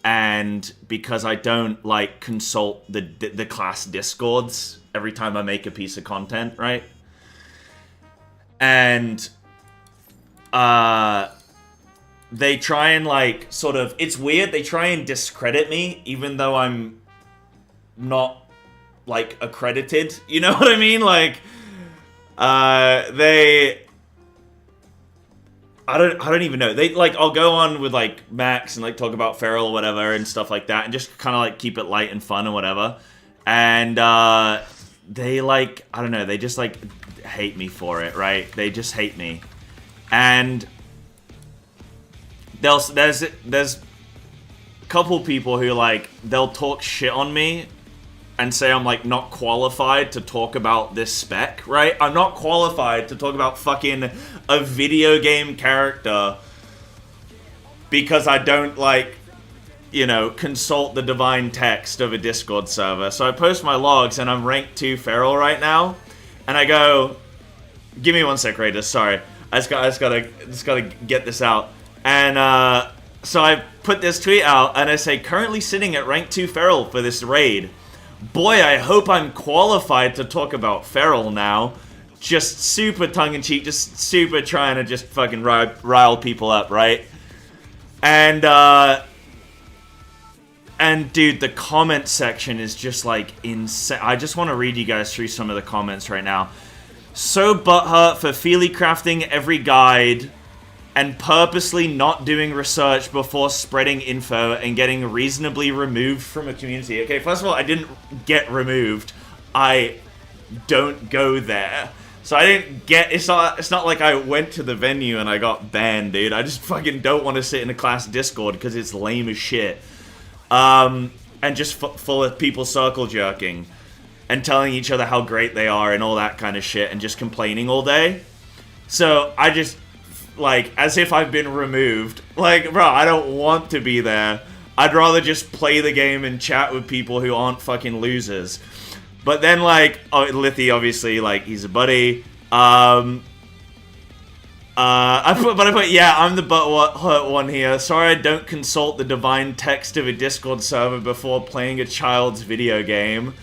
And because I don't, like, consult the class discords every time I make a piece of content, right? And, they try and, like, sort of... It's weird, they try and discredit me, even though I'm not, like, accredited. You know what I mean? Like, I don't even know. They, like, I'll go on with, like, Max and, like, talk about Feral or whatever and stuff like that and just kind of, like, keep it light and fun or whatever. And, they, like, I don't know, they just, like, hate me for it, right? They just hate me. And there's a couple people who, like, they'll talk shit on me and say I'm, like, not qualified to talk about this spec, right? I'm not qualified to talk about fucking a video game character because I don't, like, you know, consult the divine text of a Discord server. So I post my logs and I'm ranked 2 Feral right now. And I go... Give me 1 sec, Raiders, sorry. I just gotta get this out. And, so I put this tweet out and I say, currently sitting at rank 2 Feral for this raid. Boy, I hope I'm qualified to talk about Feral now. Just super tongue-in-cheek, just super trying to just fucking rile people up, right? And dude, the comment section is just, like, insane. I just want to read you guys through some of the comments right now. So butthurt for feely crafting every guide and purposely not doing research before spreading info and getting reasonably removed from a community. Okay, first of all, I didn't get removed. I don't go there. So I didn't get... It's not like I went to the venue and I got banned, dude. I just fucking don't want to sit in a class Discord because it's lame as shit. And just full of people circle jerking and telling each other how great they are and all that kind of shit and just complaining all day. So I just... Like, as if I've been removed. Like, bro, I don't want to be there. I'd rather just play the game and chat with people who aren't fucking losers. But then, like, oh, Lithy, obviously, like, he's a buddy. I put, yeah, I'm the butthurt one here. Sorry I don't consult the divine text of a Discord server before playing a child's video game.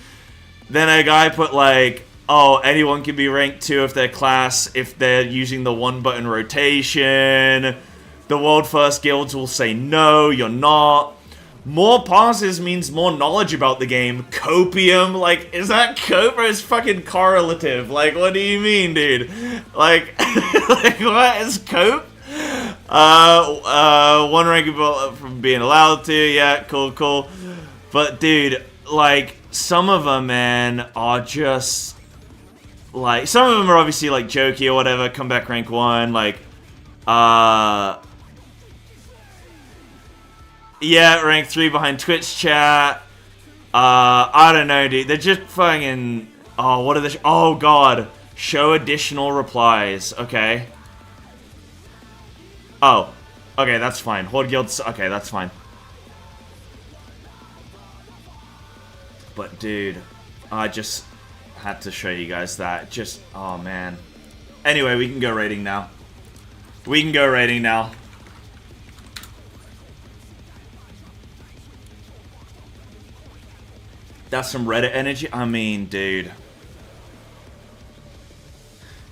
Then a guy put like, oh, anyone can be ranked 2 if they're class, if they're using the 1-button rotation. The world first guilds will say no, you're not. More passes means more knowledge about the game. Copium, like, is that cope or is fucking correlative? Like, what do you mean, dude? Like, like what is cope? One rank from being allowed to, yeah, cool. But, dude, like, some of them, man, are just, like, some of them are obviously, like, jokey or whatever, come back rank 1, like, yeah, rank 3 behind Twitch chat, I don't know, dude, they're just fucking, oh, what are the, oh, God, show additional replies, okay. Oh, okay, that's fine, Horde Guilds, okay, that's fine. But dude, I just had to show you guys that. Just, oh man. Anyway, we can go raiding now. That's some Reddit energy. I mean, dude.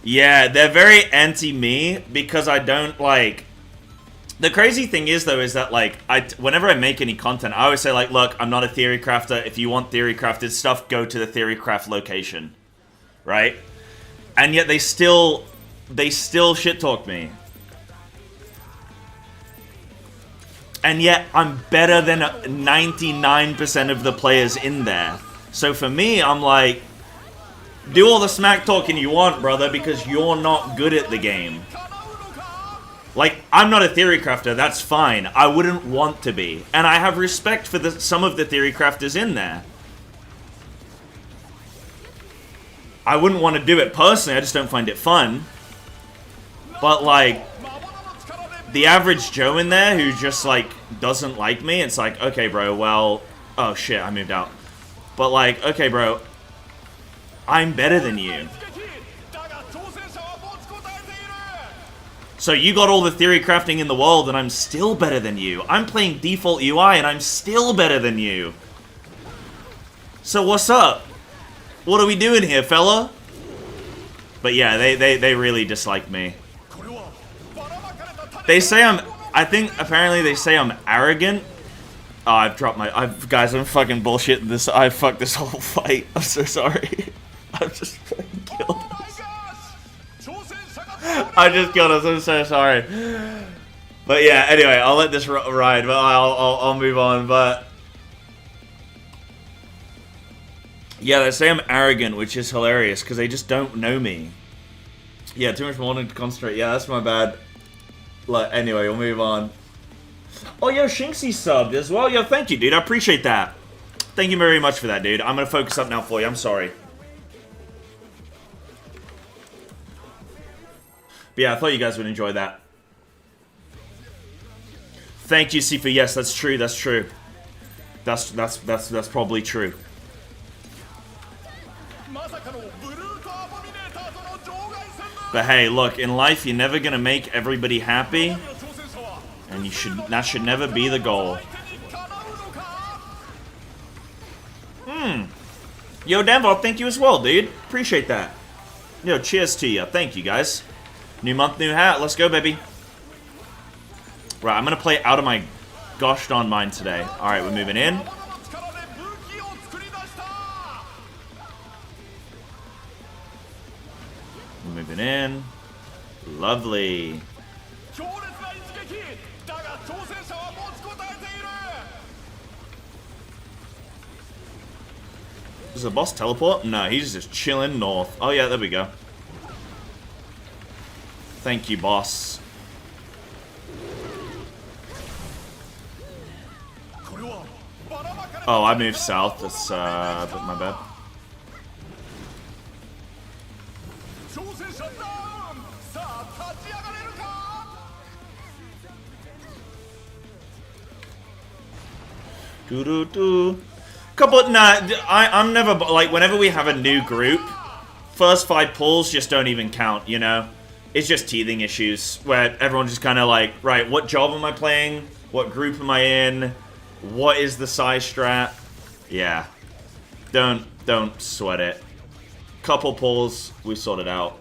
Yeah, they're very anti-me because I don't like... The crazy thing is, though, is that, like, whenever I make any content, I always say, like, look, I'm not a theory crafter. If you want theory crafted stuff, go to the theory craft location. Right? And yet they still shit talk me. And yet I'm better than 99% of the players in there. So for me, I'm like, do all the smack talking you want, brother, because you're not good at the game. Like, I'm not a theory crafter, that's fine. I wouldn't want to be. And I have respect for some of the theory crafters in there. I wouldn't want to do it personally, I just don't find it fun. But, like, the average Joe in there who just, like, doesn't like me, it's like, okay, bro, well... Oh, shit, I moved out. But, like, okay, bro, I'm better than you. So you got all the theory crafting in the world and I'm still better than you. I'm playing default UI and I'm still better than you. So what's up? What are we doing here, fella? But yeah, they really dislike me. They say I think apparently they say I'm arrogant. Oh, I've dropped my, guys, I'm fucking bullshitting this. I fucked this whole fight. I'm so sorry. I've just fucking killed him. I just killed us. I'm so sorry. But yeah, anyway, I'll let this ride. But I'll move on. But yeah, they say I'm arrogant, which is hilarious because they just don't know me. Yeah, too much morning to concentrate. Yeah, that's my bad. Like, anyway, we'll move on. Oh, yo, Shinxie subbed as well. Yo, thank you, dude. I appreciate that. Thank you very much for that, dude. I'm gonna focus up now for you. I'm sorry. But yeah, I thought you guys would enjoy that. Thank you, Sifa. Yes, that's true. That's true. That's probably true. But hey, look, in life, you're never gonna make everybody happy, and that should never be the goal. Yo, Denver, thank you as well, dude. Appreciate that. Yo, cheers to you. Thank you, guys. New month, new hat. Let's go, baby. Right, I'm gonna play out of my gosh darn mind today. Alright, we're moving in. We're moving in. Lovely. Does the boss teleport? No, he's just chilling north. Oh yeah, there we go. Thank you, boss. Oh, I moved south. That's my bad. I'm never, like, whenever we have a new group, first 5 pulls just don't even count, you know? It's just teething issues, where everyone's just kind of like, right, what job am I playing? What group am I in? What is the size strat? Yeah. Don't sweat it. Couple pulls, we sort it out.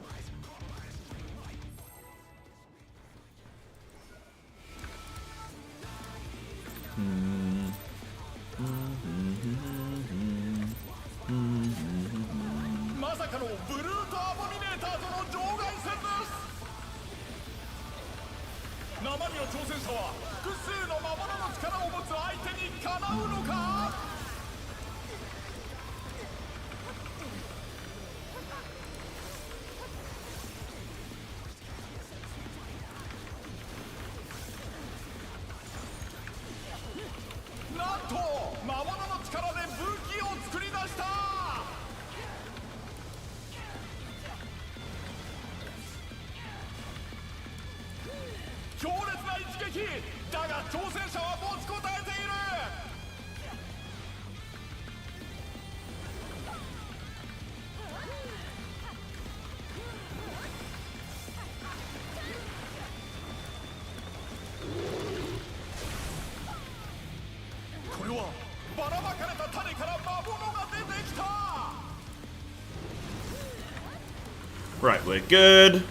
Right, we're good.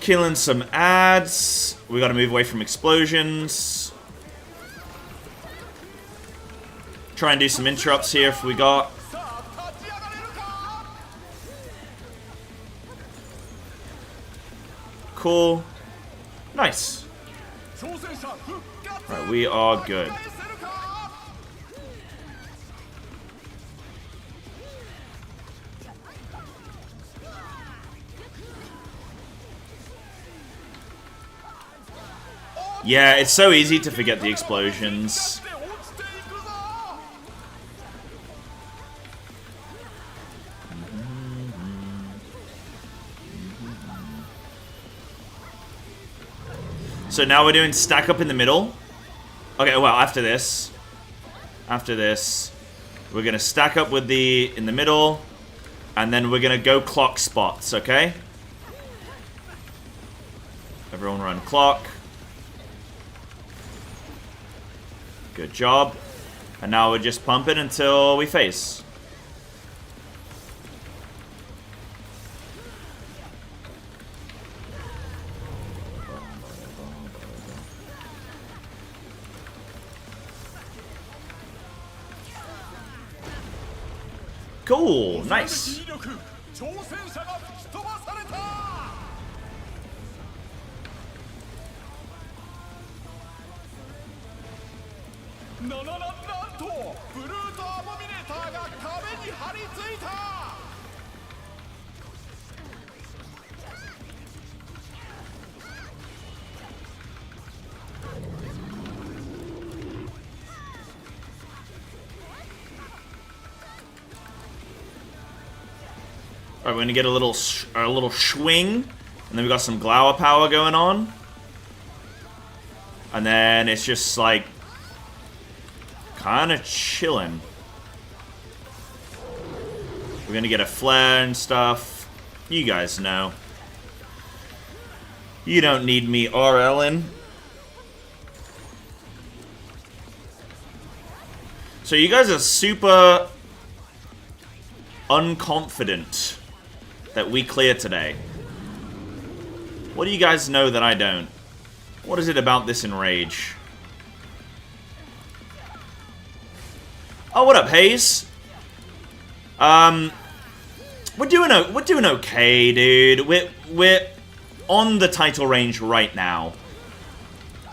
Killing some ads. We gotta move away from explosions. Try and do some interrupts here if we got. Cool. Nice. Right, we are good. Yeah, it's so easy to forget the explosions. So now we're doing stack up in the middle. Okay, well, after this, we're gonna stack up with in the middle, and then we're gonna go clock spots, okay? Everyone run clock. Good job. And now we're just pumping until we face. Cool, nice. Alright, we're gonna get a little swing, and then we got some Glower power going on. And then it's just like kinda chilling. We're gonna get a flare and stuff. You guys know. You don't need me RLing. So you guys are super unconfident that we clear today. What do you guys know that I don't? What is it about this enrage? Oh, what up, Hayes? We're doing okay, dude. We're on the title range right now.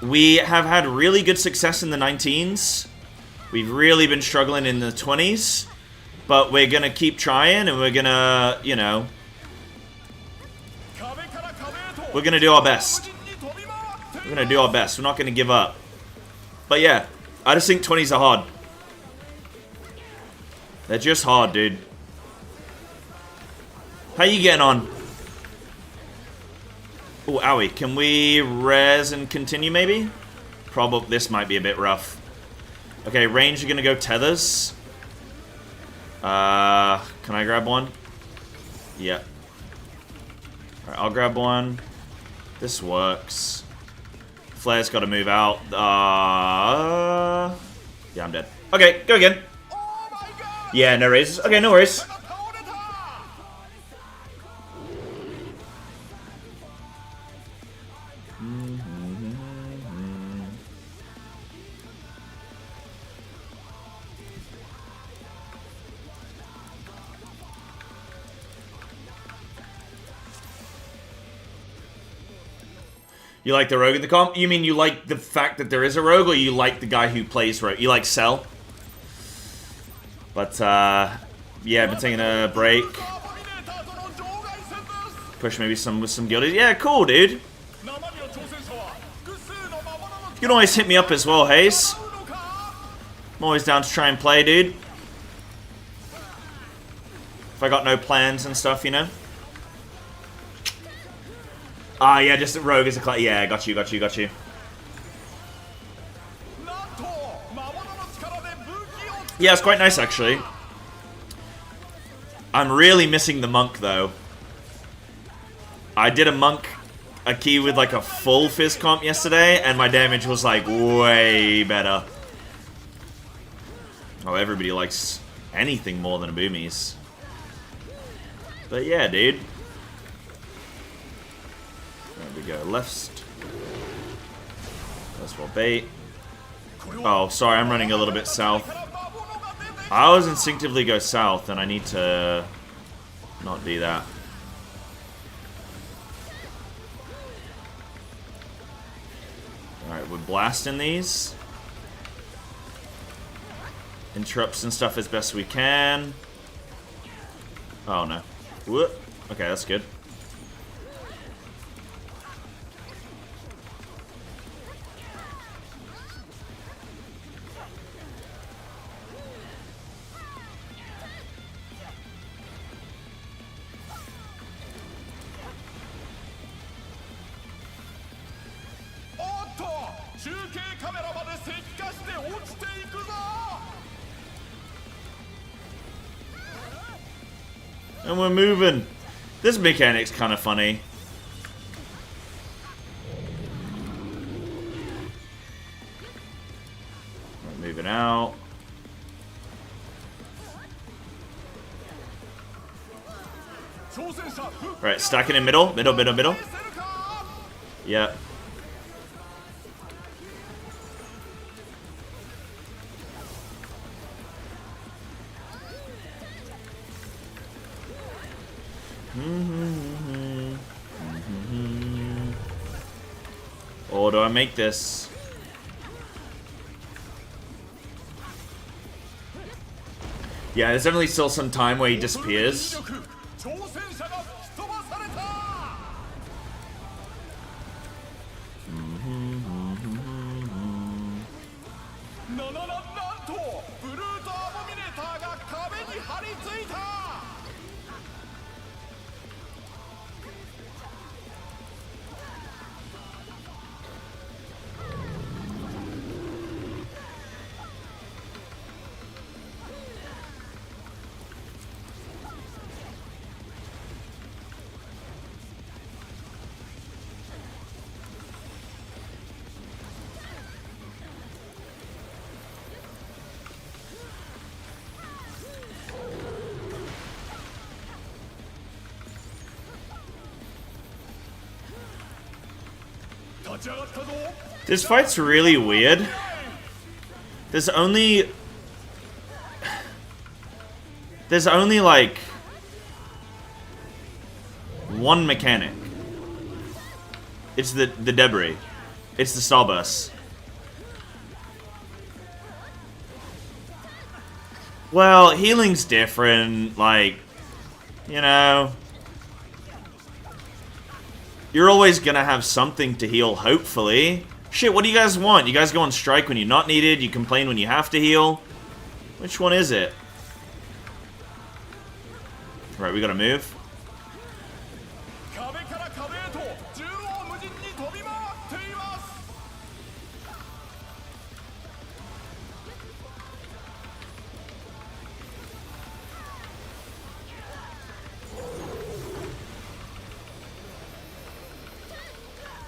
We have had really good success in the 19s. We've really been struggling in the 20s. But we're gonna keep trying, and we're gonna, you know, we're gonna do our best. We're gonna do our best. We're not gonna give up. But yeah, I just think 20s are hard. They're just hard, dude. How you getting on? Oh, owie. Can we res and continue, maybe? Probably. This might be a bit rough. Okay, range, you're gonna go tethers. Can I grab one? Yeah. Alright, I'll grab one. This works. Flare's gotta move out. Yeah, I'm dead. Okay, go again. Yeah, no raises. Okay, no worries. You like the rogue in the comp? You mean you like the fact that there is a rogue, or you like the guy who plays rogue? You like Cell? But, yeah, I've been taking a break. Push maybe with some guildies. Yeah, cool, dude. You can always hit me up as well, Hayes. I'm always down to try and play, dude. If I got no plans and stuff, you know? Ah, yeah, just rogue as a class. Yeah, got you. Yeah, it's quite nice, actually. I'm really missing the monk, though. I did a key with, like, a full fizz comp yesterday, and my damage was, like, way better. Oh, everybody likes anything more than a boomies. But yeah, dude. There we go, left. That's for bait. Oh, sorry, I'm running a little bit south. I always instinctively go south, and I need to not do that. Alright, we're blasting these. Interrupts and stuff as best we can. Oh, no. Whoop. Okay, that's good. And we're moving. This mechanic's kind of funny. We're moving out. Right, stacking in middle. Middle. Yep. Or do I make this? Yeah, there's definitely still some time where he disappears. This fight's really weird. There's only like one mechanic. It's the debris. It's the starburst. Well, healing's different, like, you know. You're always gonna have something to heal, hopefully. Shit, what do you guys want? You guys go on strike when you're not needed, you complain when you have to heal. Which one is it? Right, we gotta move.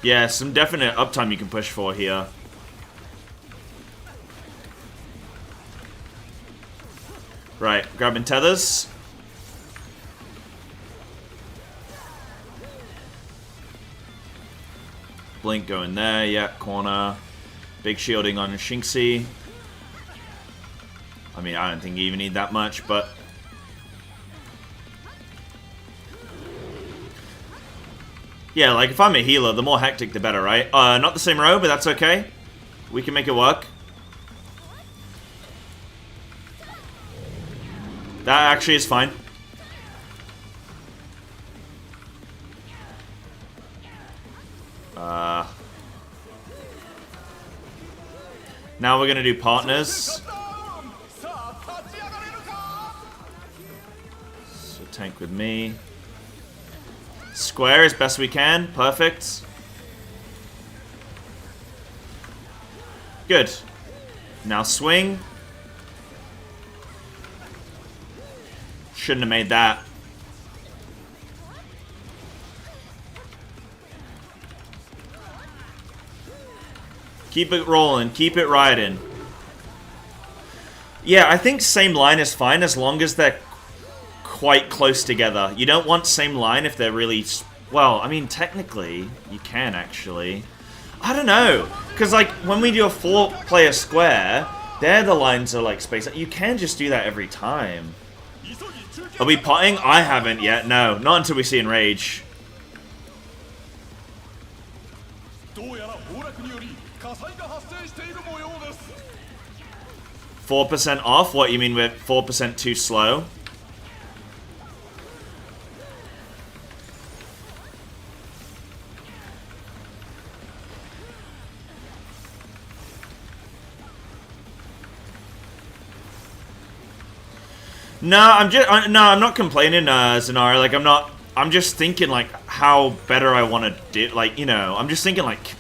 Yeah, some definite uptime you can push for here. Right, grabbing tethers. Blink going there, yeah, corner. Big shielding on Shinxi. I mean, I don't think you even need that much, but... Yeah, like, if I'm a healer, the more hectic, the better, right? Not the same row, but that's okay. We can make it work. That actually is fine. Now we're gonna do partners. So tank with me. Square as best we can. Perfect. Good. Now swing. Shouldn't have made that. Keep it rolling. Keep it riding. Yeah, I think same line is fine as long as they're quite close together. You don't want same line if they're really... Well, I mean, technically, you can actually. I don't know. Because, like, when we do a 4-player square, there the lines are, like, spaced. You can just do that every time. Are we potting? I haven't yet. No, not until we see Enrage. 4% off? What, you mean we're 4% too slow? No, I'm not complaining, Zanara. Like, I'm just thinking, like, how better I want to do, like, you know, I'm just thinking, like,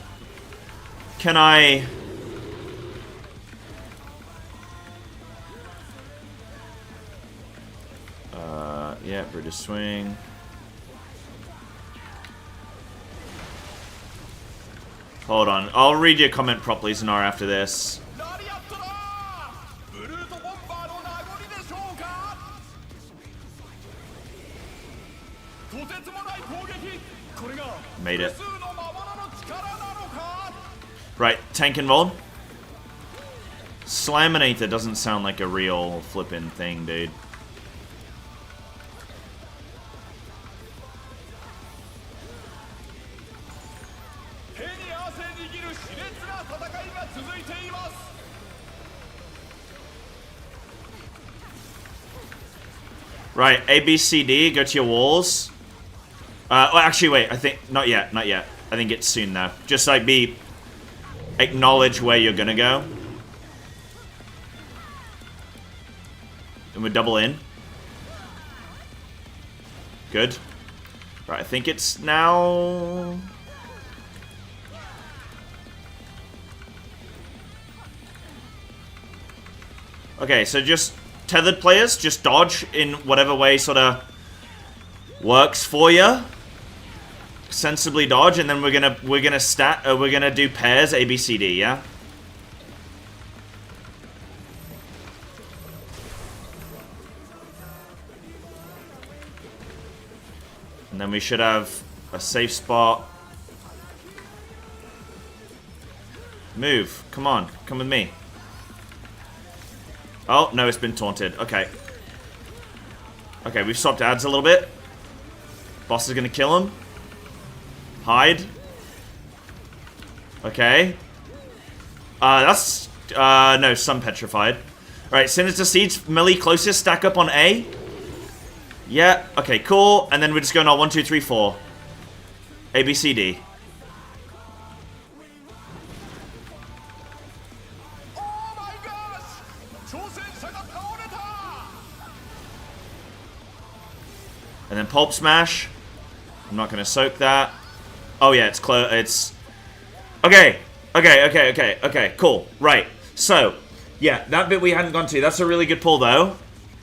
can I... Yeah, British swing. Hold on, I'll read your comment properly, Zanara, after this. Made it. Right, tank involved. Slaminator doesn't sound like a real flippin' thing, dude. Right, A, B, C, D, go to your walls. Well, actually, wait, I think... Not yet, not yet. I think it's soon, though. Just, like, acknowledge where you're gonna go. And we're double in. Good. Right, I think it's now... Okay, so just... Tethered players, just dodge in whatever way sort of works for you. Sensibly dodge, and then we're gonna do pairs A, B, C, D, yeah? And then we should have a safe spot. Move, come on, come with me. Oh, no, it's been taunted. Okay. Okay, we've swapped ads a little bit. Boss is gonna kill him. Hide. Okay. That's... no, some petrified. Alright, Sinister Seeds, melee closest, stack up on A. Yeah, okay, cool. And then we're just going on 1, 2, 3, 4. A, B, C, D. And then Pulp Smash. I'm not going to soak that. Oh, yeah, it's close. It's... Okay. Okay, cool. Right. So, yeah, that bit we hadn't gone to. That's a really good pull, though.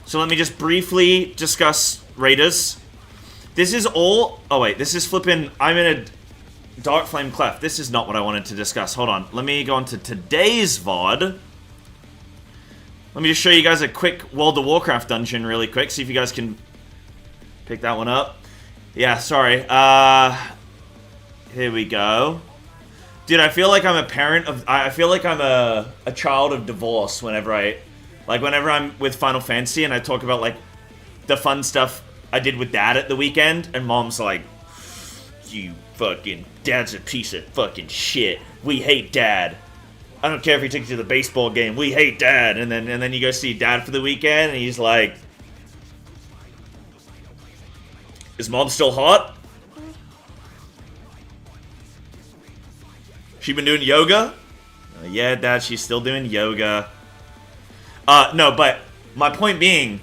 So let me just briefly discuss Raiders. This is all... Oh, wait. This is flipping... I'm in a Dark Flame Cleft. This is not what I wanted to discuss. Hold on. Let me go on to today's VOD. Let me just show you guys a quick World of Warcraft dungeon really quick. See if you guys can pick that one up. Yeah, sorry. Here we go. Dude, I feel like I'm a parent of... I feel like I'm a child of divorce whenever whenever I'm with Final Fantasy and I talk about, like, the fun stuff I did with Dad at the weekend, and Mom's like, you fucking... Dad's a piece of fucking shit. We hate Dad. I don't care if he takes you to the baseball game. We hate Dad. And then you go see Dad for the weekend, and he's like, is Mom still hot? She been doing yoga? Yeah, Dad, she's still doing yoga. No, but my point being,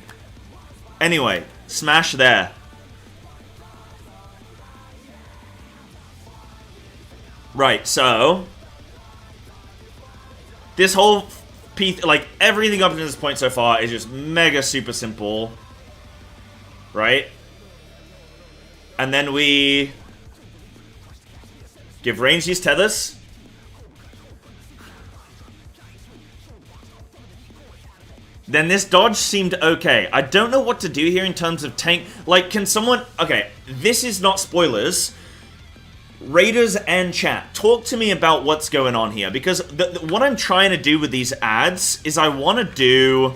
anyway, smash there. Right, so this whole piece, like, everything up to this point so far is just mega super simple. Right? And then we give range these tethers. Then this dodge seemed okay. I don't know what to do here in terms of tank. Like, can someone... Okay, this is not spoilers. Raiders and chat, talk to me about what's going on here, because what I'm trying to do with these ads is I want to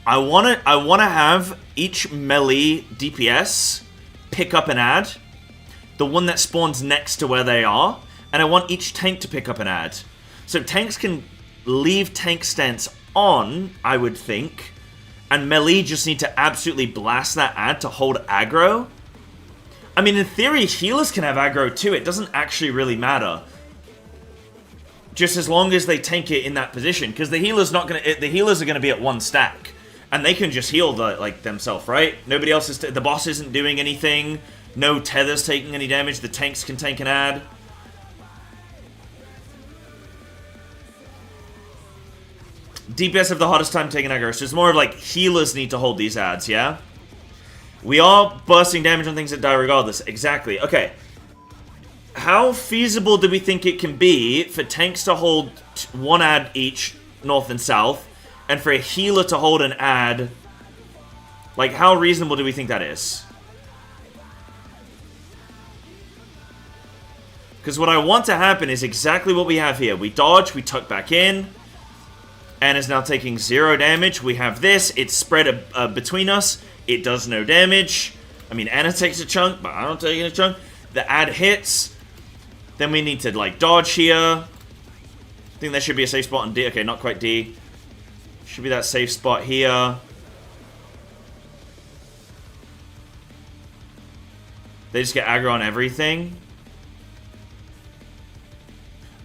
have each melee DPS pick up an ad, the one that spawns next to where they are, and I want each tank to pick up an ad. So tanks can leave tank stance on, I would think, and melee just need to absolutely blast that ad to hold aggro. I mean, in theory, healers can have aggro too. It doesn't actually really matter. Just as long as they tank it in that position, because the healers are gonna be at one stack, and they can just heal themselves, right? Nobody else is. The boss isn't doing anything. No tethers taking any damage. The tanks can tank an ad. DPS have the hardest time taking aggro, so it's more of like healers need to hold these ads, yeah? We are bursting damage on things that die regardless. Exactly. Okay. How feasible do we think it can be for tanks to hold one ad each, north and south, and for a healer to hold an ad? Like, how reasonable do we think that is? Because what I want to happen is exactly what we have here. We dodge, we tuck back in. Anna's now taking 0 damage. We have this. It's spread between us. It does no damage. I mean, Anna takes a chunk, but I don't take a chunk. The ad hits. Then we need to, like, dodge here. I think there should be a safe spot on D. Okay, not quite D. Should be that safe spot here. They just get aggro on everything.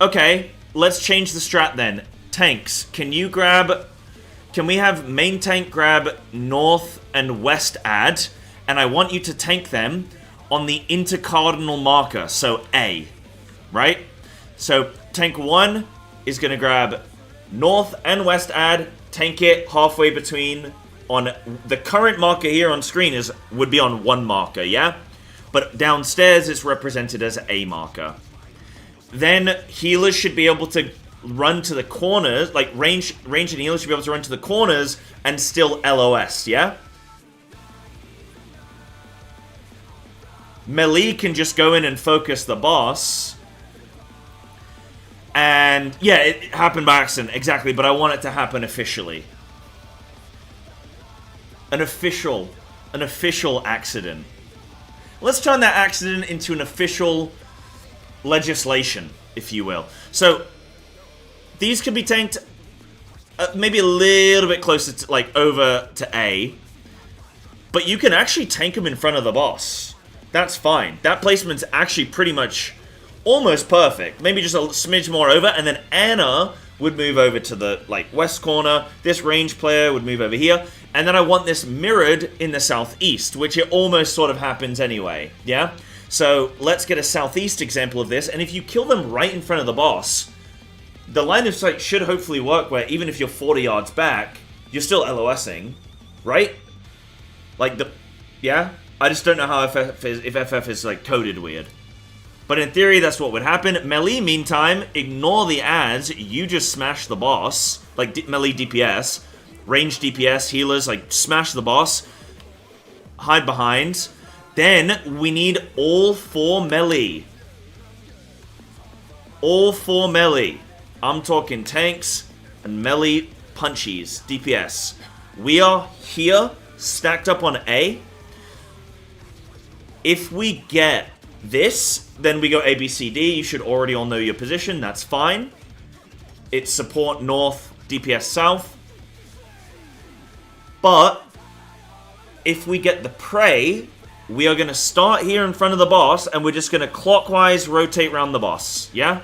Okay, let's change the strat then. Tanks, can you grab... Can we have main tank grab north and west ad, and I want you to tank them on the intercardinal marker, so A, right? So tank 1 is going to grab north and west ad, tank it halfway between. On the current marker here on screen would be on 1 marker, yeah? But downstairs it's represented as A marker. Then healers should be able to run to the corners, like range and healers should be able to run to the corners and still LOS, yeah? Melee can just go in and focus the boss. And yeah, it happened by accident, exactly, but I want it to happen officially. An official accident. Let's turn that accident into an official legislation, if you will. So these can be tanked maybe a little bit closer to, like, over to A. But you can actually tank them in front of the boss. That's fine. That placement's actually pretty much almost perfect. Maybe just a smidge more over, and then Anna would move over to the, like, west corner. This range player would move over here. And then I want this mirrored in the southeast, which it almost sort of happens anyway, yeah? So let's get a southeast example of this, and if you kill them right in front of the boss, the line of sight should hopefully work where even if you're 40 yards back, you're still LOSing, right? Like, yeah? I just don't know how FF is like, coded weird. But in theory, that's what would happen. Melee, meantime, ignore the ads. You just smash the boss. Like, melee DPS. Range DPS, healers, like, smash the boss. Hide behind. Then, we need all 4 melee. All 4 melee. I'm talking tanks and melee punchies. DPS. We are here, stacked up on A. If we get this, then we go A, B, C, D. You should already all know your position. That's fine. It's support north, DPS south. But if we get the prey, we are going to start here in front of the boss, and we're just going to clockwise rotate around the boss. Yeah?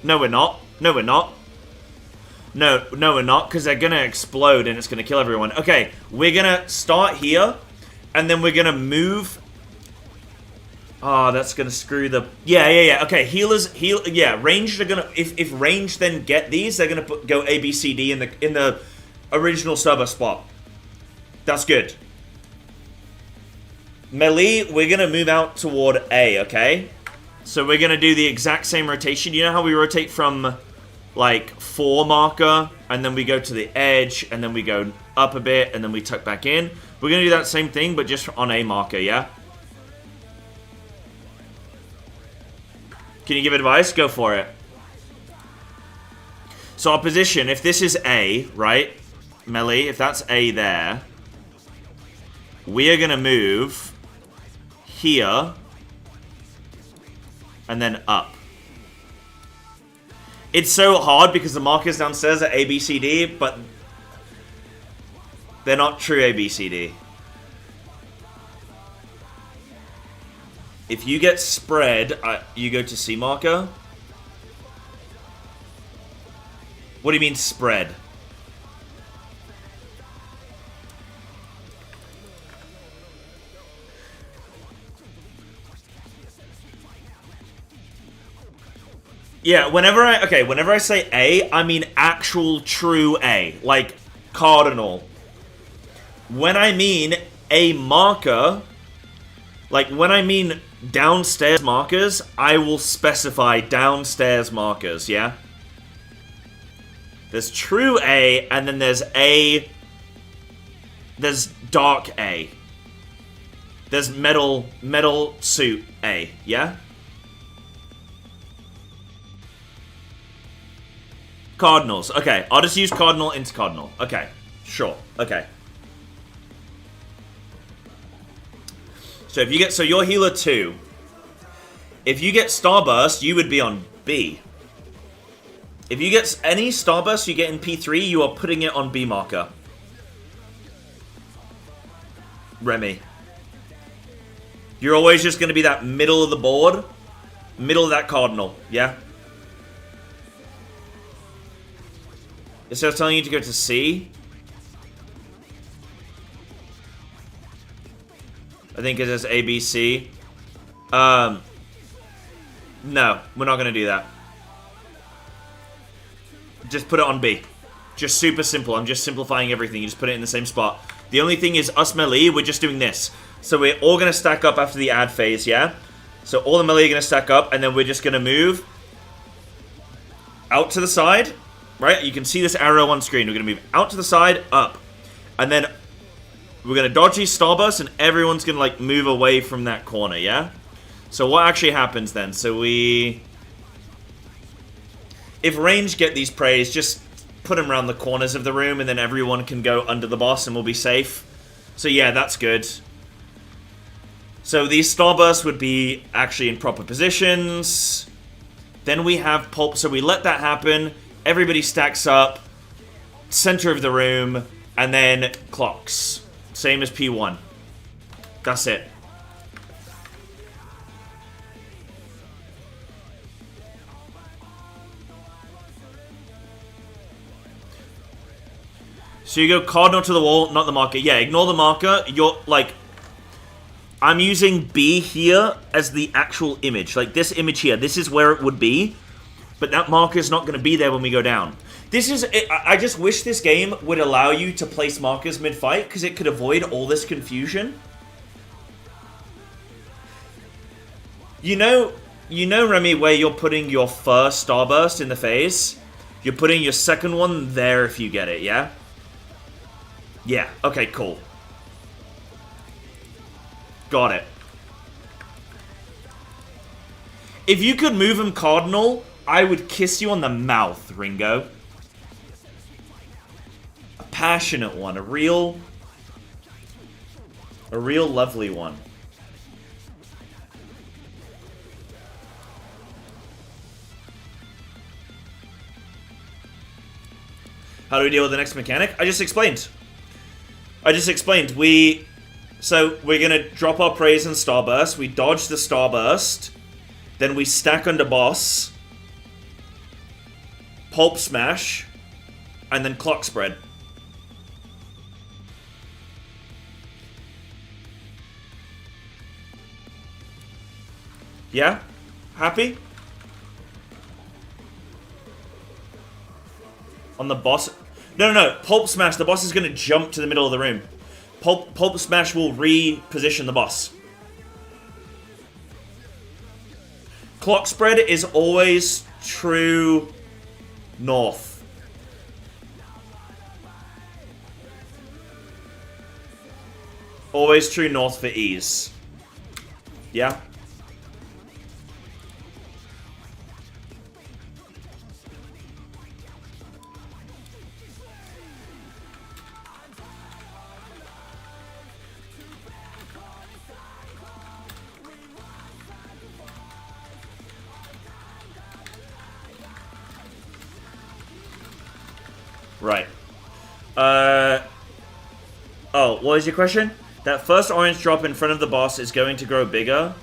No, we're not. No, we're not. No, we're not, because they're going to explode and it's going to kill everyone. Okay, we're going to start here, and then we're going to move. Oh, that's going to screw the... Yeah. Okay, healers... Yeah, ranged are going to... If ranged then get these, they're going to go A, B, C, D in the original server spot. That's good. Melee, we're going to move out toward A, okay? So we're going to do the exact same rotation. You know how we rotate from, like, 4 marker, and then we go to the edge, and then we go up a bit, and then we tuck back in? We're going to do that same thing, but just on A marker, yeah? Can you give advice? Go for it. So our position, if this is A, right? Melee, if that's A there, we are going to move here, and then up. It's so hard because the markers downstairs are A, B, C, D, but they're not true A, B, C, D. If you get spread, you go to C marker. What do you mean spread? Yeah, whenever I say A, I mean actual true A, like cardinal. When I mean A marker, like when I mean downstairs markers, I will specify downstairs markers, yeah? There's true A, and then there's dark A. There's metal suit A, yeah? Cardinals. Okay, I'll just use cardinal into cardinal. Okay, sure. Okay. So if you get, so you're healer 2. If you get starburst, you would be on B. If you get any starburst you get in P3, you are putting it on B marker. Remy. You're always just going to be that middle of the board. Middle of that cardinal, yeah? Instead of telling you to go to C, I think it says A, B, C. No, we're not going to do that. Just put it on B. Just super simple. I'm just simplifying everything. You just put it in the same spot. The only thing is, us melee, we're just doing this. So we're all going to stack up after the ad phase, yeah? So all the melee are going to stack up, and then we're just going to move out to the side. Right? You can see this arrow on screen. We're going to move out to the side, up. And then we're going to dodge these starbursts, and everyone's going to, like, move away from that corner, yeah? So what actually happens then? So we... If range get these prays, just put them around the corners of the room, and then everyone can go under the boss, and we'll be safe. So yeah, that's good. So these starbursts would be actually in proper positions. Then we have pulp, so we let that happen. Everybody stacks up, center of the room, and then clocks. Same as P1. That's it. So you go cardinal to the wall, not the marker. Yeah, ignore the marker. You're, like... I'm using B here as the actual image. Like this image here. This is where it would be. But that marker's not going to be there when we go down. This is... I just wish this game would allow you to place markers mid-fight, because it could avoid all this confusion. You know, Remy, where you're putting your first starburst in the phase? You're putting your second one there if you get it, yeah? Yeah, okay, cool. Got it. If you could move him cardinal, I would kiss you on the mouth, Ringo. A passionate one, a real lovely one. How do we deal with the next mechanic? I just explained. So we're gonna drop our praise and starburst. We dodge the starburst. Then we stack under boss. Pulp smash. And then clock spread. Yeah? Happy? On the boss... No. Pulp Smash. The boss is going to jump to the middle of the room. Pulp Smash will reposition the boss. Clock Spread is always true north. Always true north for ease. Yeah? Right. Oh, what was your question? That first orange drop in front of the boss is going to grow bigger.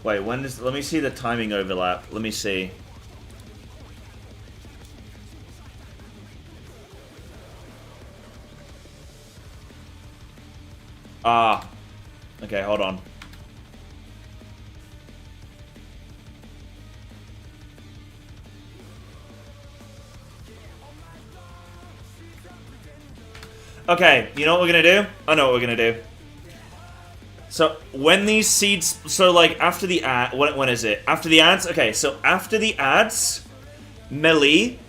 Wait, when is... Let me see the timing overlap. Let me see. Ah. Okay, hold on. Okay, you know what we're gonna do? I know what we're gonna do. So, when these seeds... So, like, after the ad... When is it? After the ads? Okay, so after the ads, melee,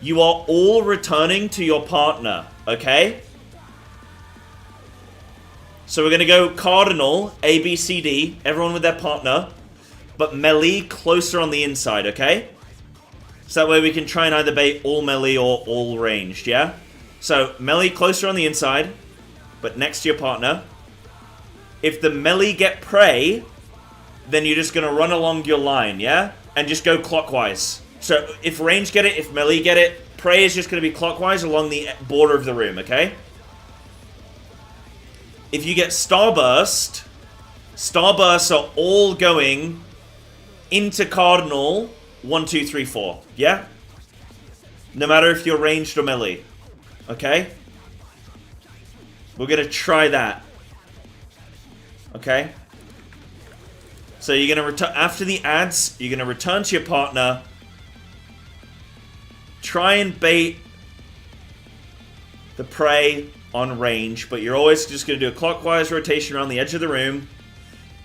you are all returning to your partner, okay? So we're gonna go cardinal, A, B, C, D, everyone with their partner, but melee closer on the inside, okay? So that way we can try and either bait all melee or all ranged, yeah? So, melee closer on the inside, but next to your partner. If the melee get prey, then you're just going to run along your line, yeah? And just go clockwise. So, if range get it, if melee get it, prey is just going to be clockwise along the border of the room, okay? If you get starburst, starbursts are all going into cardinal 1, 2, 3, 4, yeah? No matter if you're ranged or melee. Okay? We're gonna try that. Okay? So you're gonna return after the ads, you're gonna return to your partner. Try and bait the prey on range, but you're always just gonna do a clockwise rotation around the edge of the room,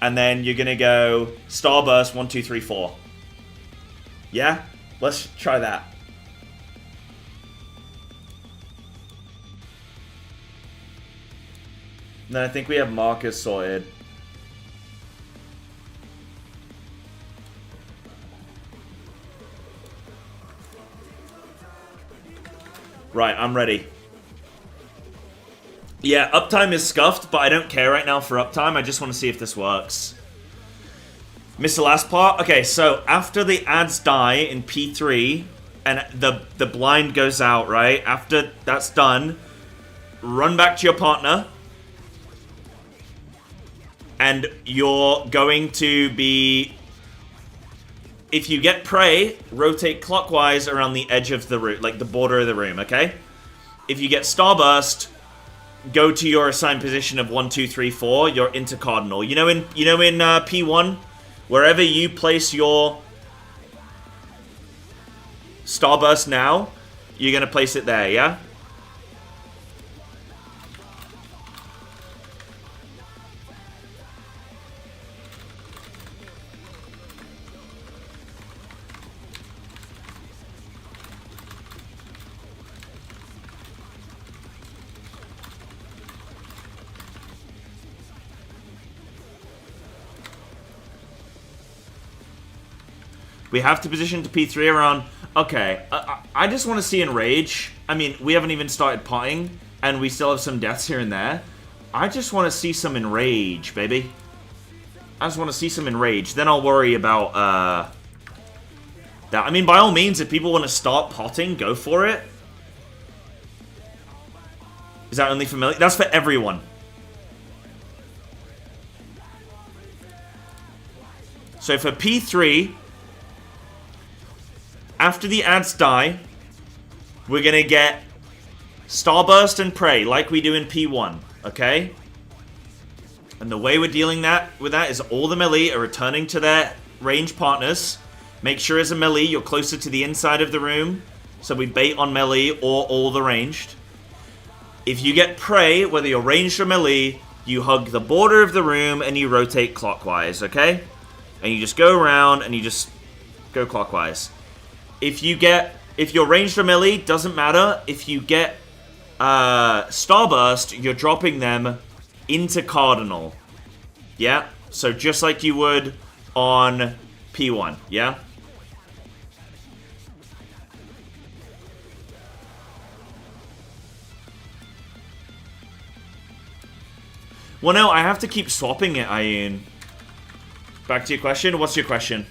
and then you're gonna go starburst 1, 2, 3, 4. Yeah? Let's try that. And then I think we have markers sorted. Right, I'm ready. Yeah, uptime is scuffed, but I don't care right now for uptime. I just want to see if this works. Missed the last part? Okay, so after the ads die in P3, and the blind goes out, right? After that's done, run back to your partner. And you're going to be If you get prey, rotate clockwise around the edge of the room, like the border of the room, okay? If you get starburst, go to your assigned position of 1, 2, 3, 4. You're into cardinal. You know in P1, wherever you place your starburst now, you're gonna place it there, yeah? We have to position to P3 around... Okay, I just want to see Enrage. I mean, we haven't even started potting, and we still have some deaths here and there. I just want to see some Enrage, baby. I just want to see some Enrage. Then I'll worry about, that. I mean, by all means, if people want to start potting, go for it. Is that only for melee? That's for everyone. So for P3... After the ads die, we're gonna get Starburst and Prey, like we do in P1, okay? And the way we're dealing with that is all the melee are returning to their range partners. Make sure as a melee, you're closer to the inside of the room, so we bait on melee or all the ranged. If you get Prey, whether you're ranged or melee, you hug the border of the room and you rotate clockwise, okay? And you just go around and you just go clockwise. If you're ranged or melee, doesn't matter. If you get Starburst, you're dropping them into Cardinal. Yeah? So just like you would on P1, yeah? Well, no, I have to keep swapping it, Ayun. Back to your question. What's your question?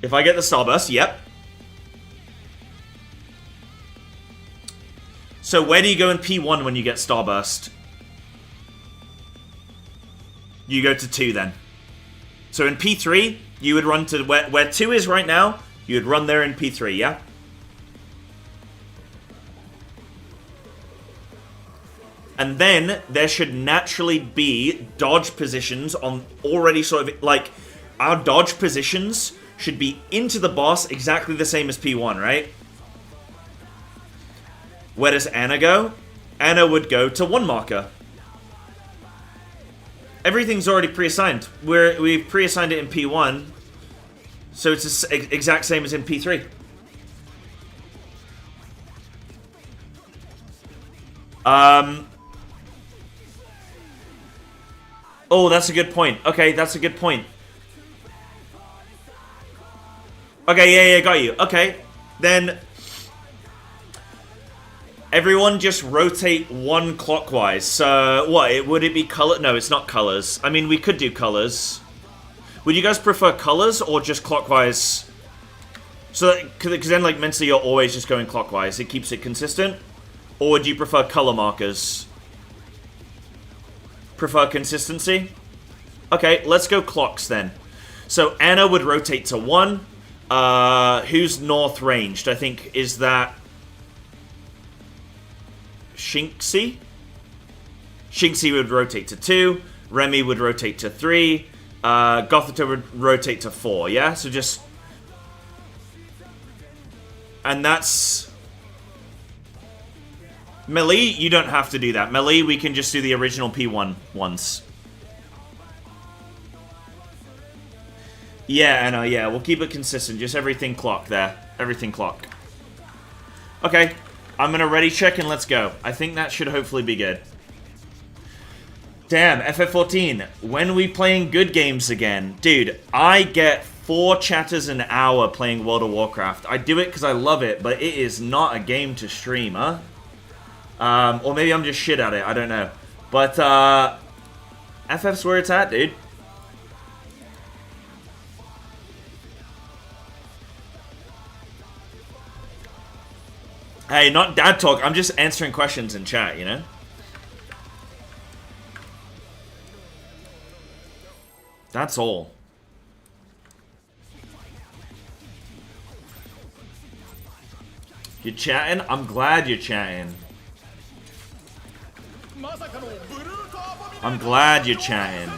If I get the Starburst, yep. So where do you go in P1 when you get Starburst? You go to 2 then. So in P3, you would run to where 2 is right now, you would run there in P3, yeah? And then there should naturally be dodge positions on already sort of, like, our dodge positions should be into the boss exactly the same as P1, right? Where does Anna go? Anna would go to 1 marker. Everything's already pre-assigned. We've pre-assigned it in P1, so it's the exact same as in P3. Oh, that's a good point. Okay, that's a good point. Okay, yeah, got you. Okay, then everyone just rotate 1 clockwise. So, what, would it be color? No, it's not colors. I mean, we could do colors. Would you guys prefer colors or just clockwise? So, because then, like, mentally you're always just going clockwise. It keeps it consistent. Or would you prefer color markers? Prefer consistency? Okay, let's go clocks then. So, Anna would rotate to 1. Who's north ranged? I think, is that Shinxi? Shinxi would rotate to 2. Remy would rotate to 3. Gothita would rotate to 4, yeah? So just... And that's... Melee, you don't have to do that. Melee, we can just do the original P1 ones. Yeah, I know, yeah. We'll keep it consistent. Just everything clock there. Everything clock. Okay. I'm gonna ready check and let's go. I think that should hopefully be good. Damn, FF14. When we playing good games again? Dude, I get 4 chatters an hour playing World of Warcraft. I do it because I love it, but it is not a game to stream, huh? Or maybe I'm just shit at it. I don't know. But, FF's where it's at, dude. Hey, not dad talk. I'm just answering questions in chat, you know? That's all. You chatting? I'm glad you're chatting. I'm glad you're chatting.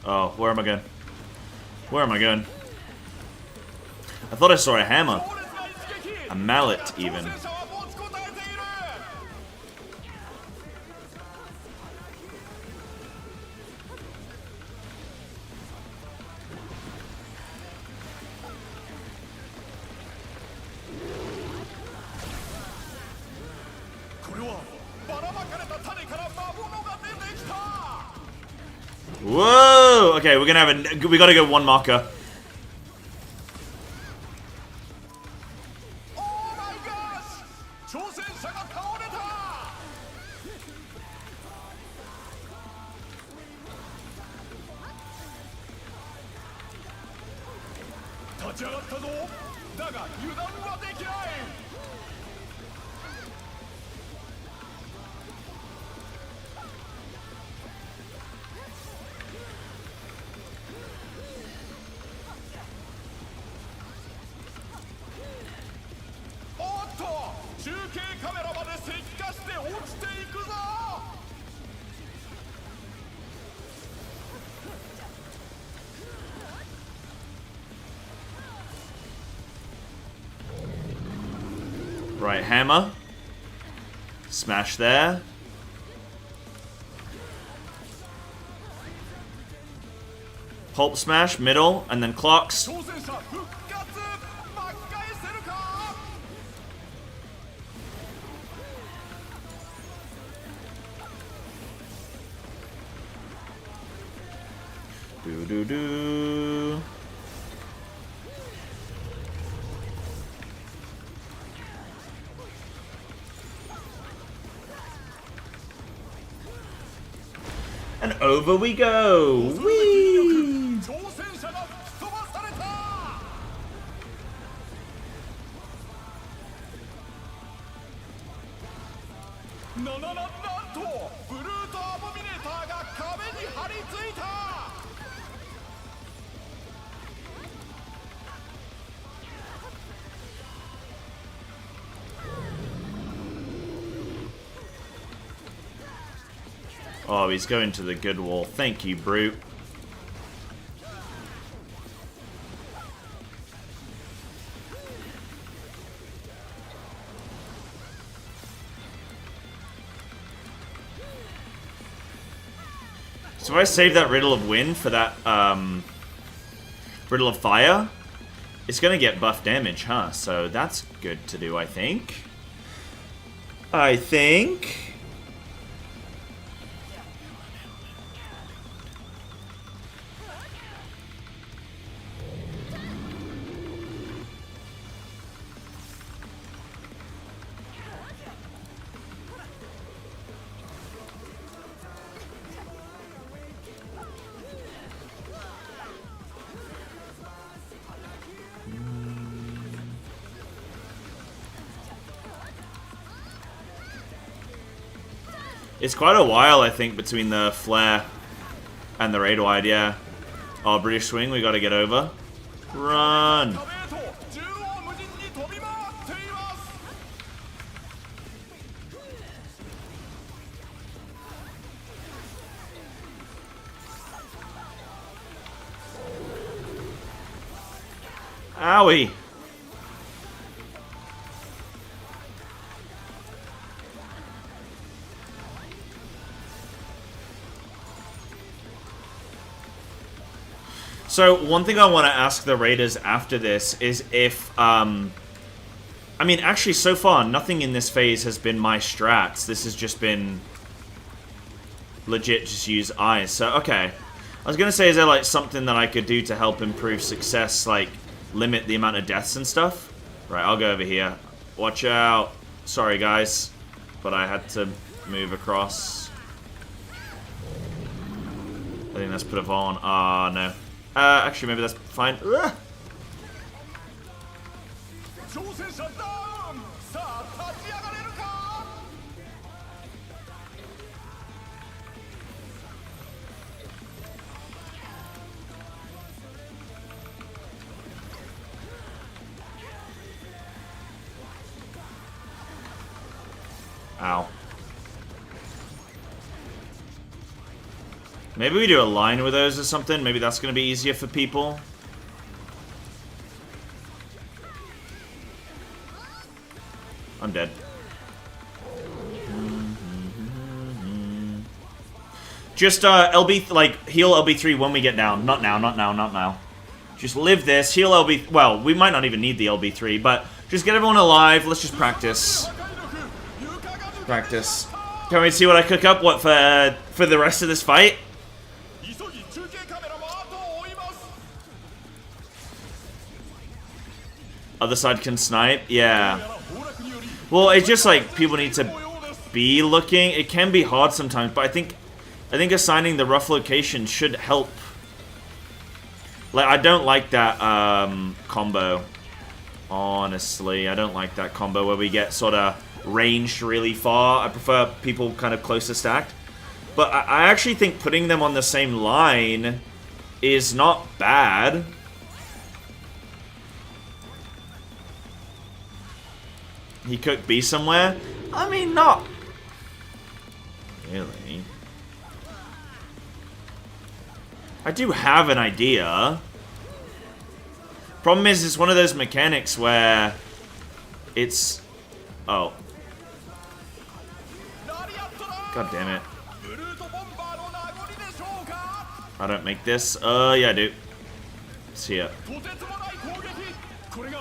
Oh, where am I going? Where am I going? I thought I saw a hammer. A mallet, even. Whoa! Okay, we're gonna have we gotta go one marker. Oh my gosh! Right, hammer. Smash there. Pulp smash, middle, and then clocks. Do. And over we go. Whee! Oh, he's going to the good wall. Thank you, Brute. So if I save that Riddle of Wind for that Riddle of Fire, it's going to get buff damage, huh? So that's good to do, I think. It's quite a while, I think, between the flare and the raid wide, yeah. Oh, British swing, we gotta get over. Run! Owie! So, one thing I want to ask the raiders after this is if, I mean, actually, so far, nothing in this phase has been my strats. This has just been legit just use eyes. So, okay. I was going to say, is there, like, something that I could do to help improve success, like, limit the amount of deaths and stuff? Right, I'll go over here. Watch out. Sorry, guys. But I had to move across. I think that's put a on. Ah, no. Actually, maybe that's fine. Ugh. Ow. Maybe we do a line with those or something. Maybe that's going to be easier for people. I'm dead. Just LB, like, heal LB3 when we get down. Not now, not now, not now. Just live this, heal LB... Well, we might not even need the LB3, but just get everyone alive. Let's just practice. Practice. Can we see what I cook up? What, for the rest of this fight? Other side can snipe? Yeah. Well, it's just like people need to be looking. It can be hard sometimes, but I think assigning the rough location should help. Like, I don't like that combo. Honestly, I don't like that combo where we get sort of ranged really far. I prefer people kind of closer stacked. But I actually think putting them on the same line is not bad. He could be somewhere. I mean, not really. I do have an idea. Problem is, it's one of those mechanics where it's... Oh. God damn it. I don't make this. Yeah, I do. See ya.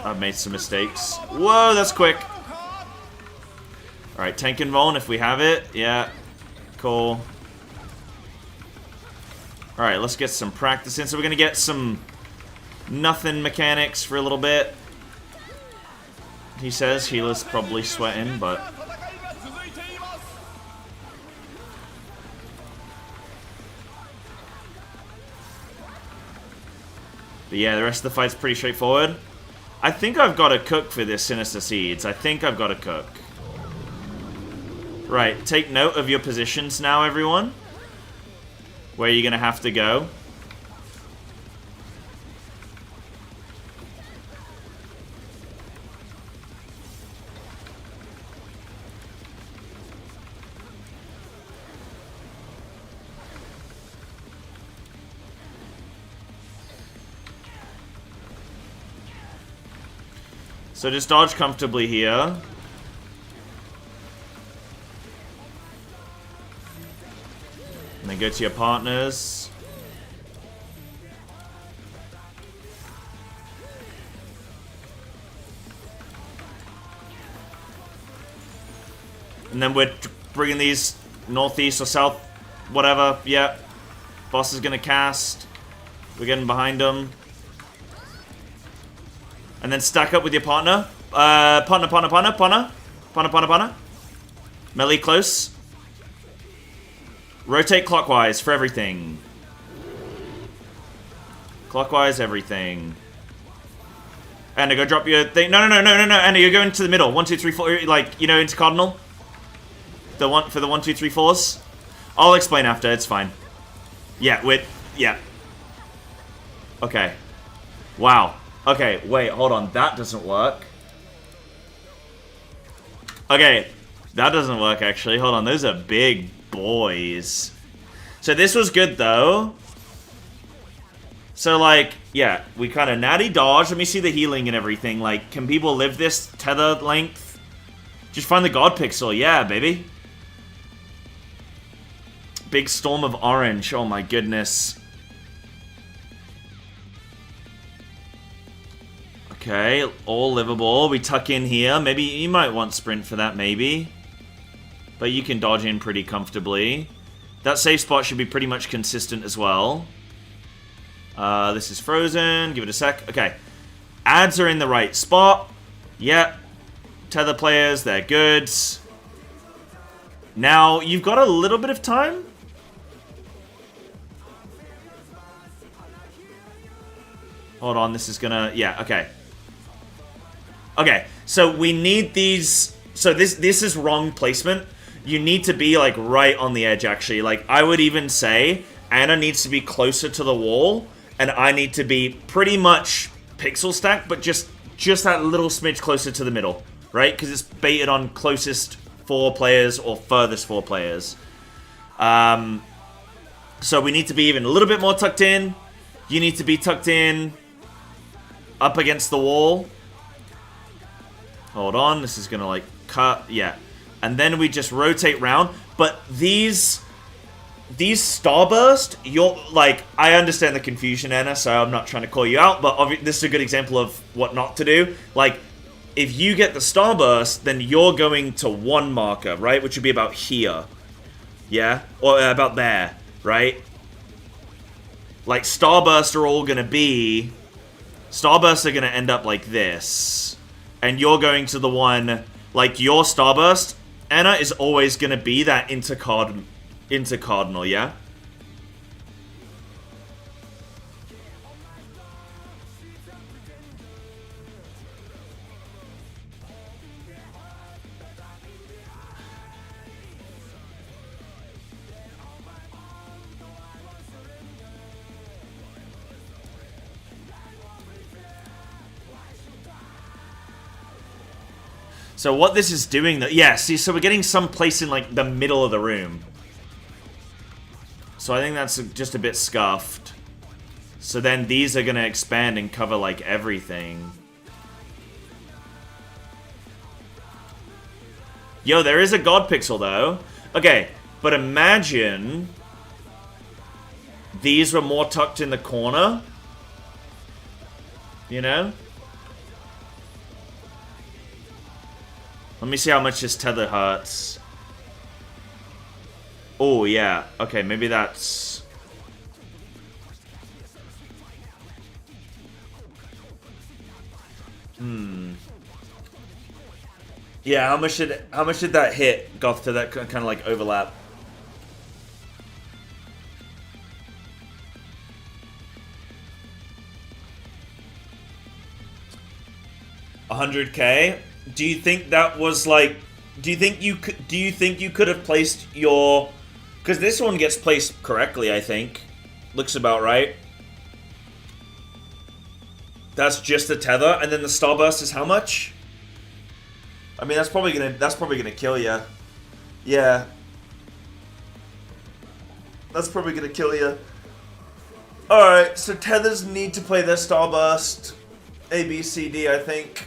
I've made some mistakes. Whoa, that's quick. Alright, tank and Vuln if we have it. Yeah. Cool. Alright, let's get some practice in. So we're going to get some nothing mechanics for a little bit. He says healer's probably sweating, but... But yeah, the rest of the fight's pretty straightforward. I think I've got a cook for this Sinister Seeds. I think I've got a cook. Right, take note of your positions now, everyone. Where you're going to have to go. So just dodge comfortably here. And then go to your partners. And then we're bringing these northeast or south, whatever. Yeah. Boss is going to cast. We're getting behind him. And then stack up with your partner. Partner. Melee close. Rotate clockwise for everything. Clockwise, everything. Anna, go drop your thing. No. Anna, you're going to the middle. 1, 2, 3, 4. Like, you know, into cardinal. The one for the 1, 2, 3, 4s. I'll explain after. It's fine. Yeah, yeah. Okay. Wow. Okay, wait, hold on. That doesn't work. Okay, that doesn't work, actually. Hold on, those are big boys. So this was good, though. So, like, yeah, we kind of natty dodge. Let me see the healing and everything. Like, can people live this tether length? Just find the God Pixel. Yeah, baby. Big storm of orange. Oh, my goodness. Okay, all livable. We tuck in here. Maybe you might want sprint for that, maybe. But you can dodge in pretty comfortably. That safe spot should be pretty much consistent as well. This is frozen. Give it a sec. Okay. Ads are in the right spot. Yep. Tether players, they're good. Now, you've got a little bit of time. Hold on, this is gonna... Yeah, okay. Okay, so we need these... So this is wrong placement. You need to be, like, right on the edge, actually. Like, I would even say Anna needs to be closer to the wall, and I need to be pretty much pixel stacked, but just that little smidge closer to the middle, right? Because it's baited on closest 4 players or furthest 4 players. So we need to be even a little bit more tucked in. You need to be tucked in up against the wall. Hold on, this is gonna like cut, yeah. And then we just rotate round. But these starburst, you're like, I understand the confusion, Anna, so I'm not trying to call you out, but this is a good example of what not to do. Like, if you get the starburst, then you're going to 1 marker, right? Which would be about here. Yeah? Or about there, right? Like, starbursts are all gonna be... Starbursts are gonna end up like this. And you're going to the one... Like, your starburst, Anna, is always gonna be that intercardinal, yeah? So what this is doing, yeah, see, so we're getting some place in, like, the middle of the room. So I think that's just a bit scuffed. So then these are gonna expand and cover, like, everything. Yo, there is a god pixel, though. Okay, but imagine these were more tucked in the corner. You know? Let me see how much this tether hurts. Oh, yeah. Okay, maybe that's... Yeah, how much did that hit, Goth, to that kind of like overlap? $100K? Do you think that was like... Do you think you could have placed your... Because this one gets placed correctly, I think. Looks about right. That's just the tether, and then the starburst is how much? I mean, that's probably gonna kill you. Yeah. That's probably gonna kill you. Alright, so tethers need to play their starburst. A, B, C, D, I think.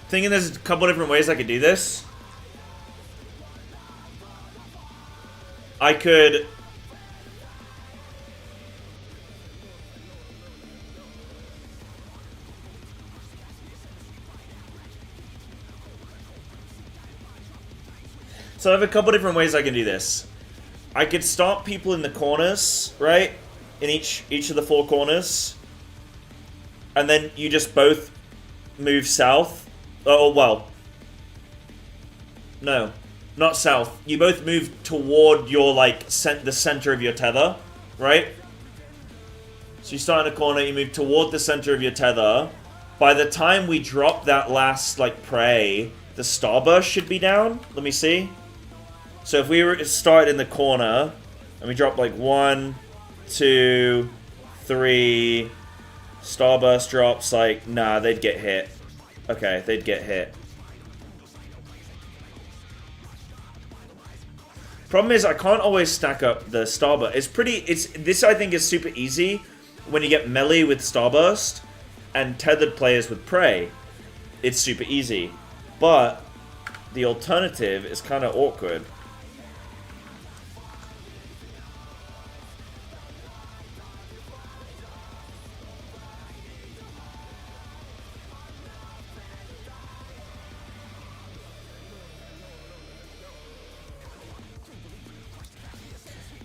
Thinking there's a couple different ways I could do this. I could... So I have a couple different ways I can do this. I could start people in the corners, right? In each of the 4 corners. And then you just both move south. Oh, well. No. Not south. You both move toward your, like, the center of your tether, right? So you start in a corner, you move toward the center of your tether. By the time we drop that last, like, prey, the starburst should be down. Let me see. So if we were to start in the corner, and we drop, like, 1, 2, 3... Starburst drops, like, nah, they'd get hit. Okay, they'd get hit. Problem is, I can't always stack up the starburst. This I think is super easy when you get melee with Starburst and tethered players with Prey, it's super easy. But the alternative is kind of awkward.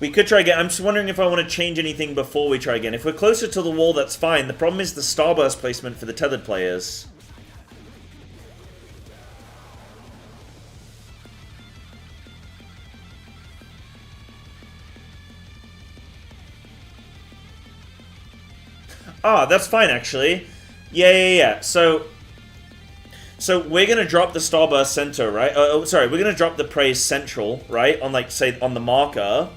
We could try again. I'm just wondering if I want to change anything before we try again. If we're closer to the wall, that's fine. The problem is the Starburst placement for the tethered players. Ah, that's fine, actually. Yeah. So we're gonna drop the Starburst center, right? Sorry, we're gonna drop the Praise central, right? On, like, say, on the marker.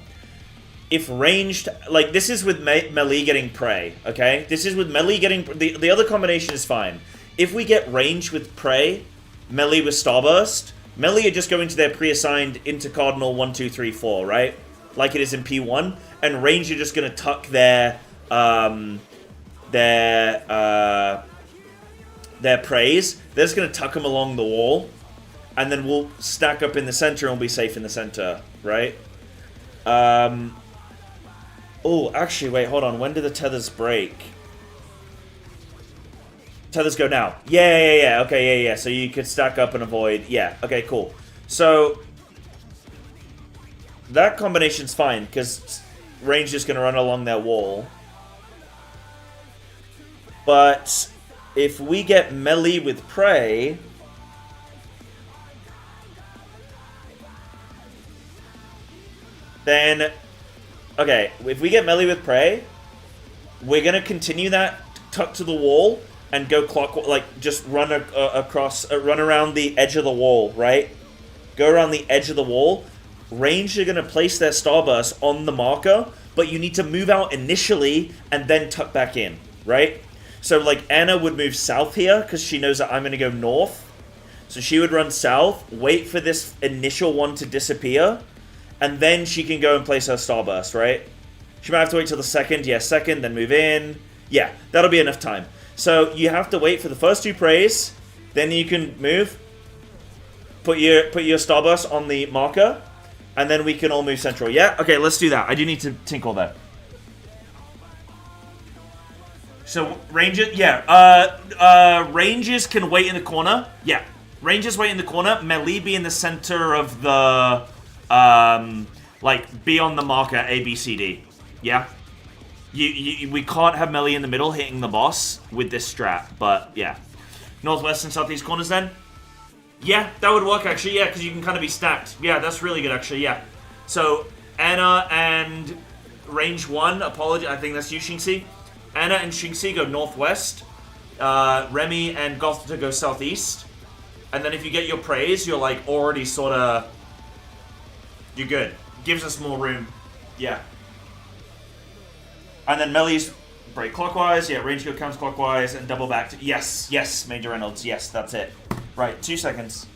If ranged, like, this is with melee getting Prey, okay? This is with melee getting... The other combination is fine. If we get ranged with Prey, melee with Starburst, melee are just going to their pre-assigned intercardinal 1, 2, 3, 4, right? Like it is in P1. And ranged are just going to tuck their Preys. They're just going to tuck them along the wall. And then we'll stack up in the center and we'll be safe in the center, right? Oh, actually, wait, hold on. When do the tethers break? Tethers go now. Yeah. Okay, yeah. So you could stack up and avoid. Yeah, okay, cool. So that combination's fine, because range is going to run along that wall. But if we get melee with Prey... then... Okay, if we get melee with Prey, we're going to continue that tuck to the wall and go clockwise, like, just run run around the edge of the wall, right? Go around the edge of the wall. Ranged are going to place their Starburst on the marker, but you need to move out initially and then tuck back in, right? So, like, Anna would move south here because she knows that I'm going to go north. So she would run south, wait for this initial one to disappear, and then she can go and place her Starburst, right? She might have to wait till the second. Yeah, second, then move in. Yeah, that'll be enough time. So you have to wait for the first two Preys, then you can move, put your Starburst on the marker, and then we can all move central. Yeah? Okay, let's do that. I do need to tinkle that. So, ranges, yeah. Ranges can wait in the corner. Yeah. Ranges wait in the corner. Melee be in the center of the... like, be on the marker A, B, C, D. Yeah? We can't have melee in the middle hitting the boss with this strat, but yeah. Northwest and southeast corners then? Yeah, that would work actually, yeah, because you can kind of be stacked. Yeah, that's really good actually, yeah. So, Anna and range 1, I think that's you, Xingxi. Anna and Xingxi go northwest. Remy and Gothita go southeast. And then if you get your praise, you're like already sort of... You're good. Gives us more room. Yeah. And then melee's break clockwise. Yeah, range go counterclockwise and double back to... Yes, Major Reynolds. Yes, that's it. Right, 2 seconds.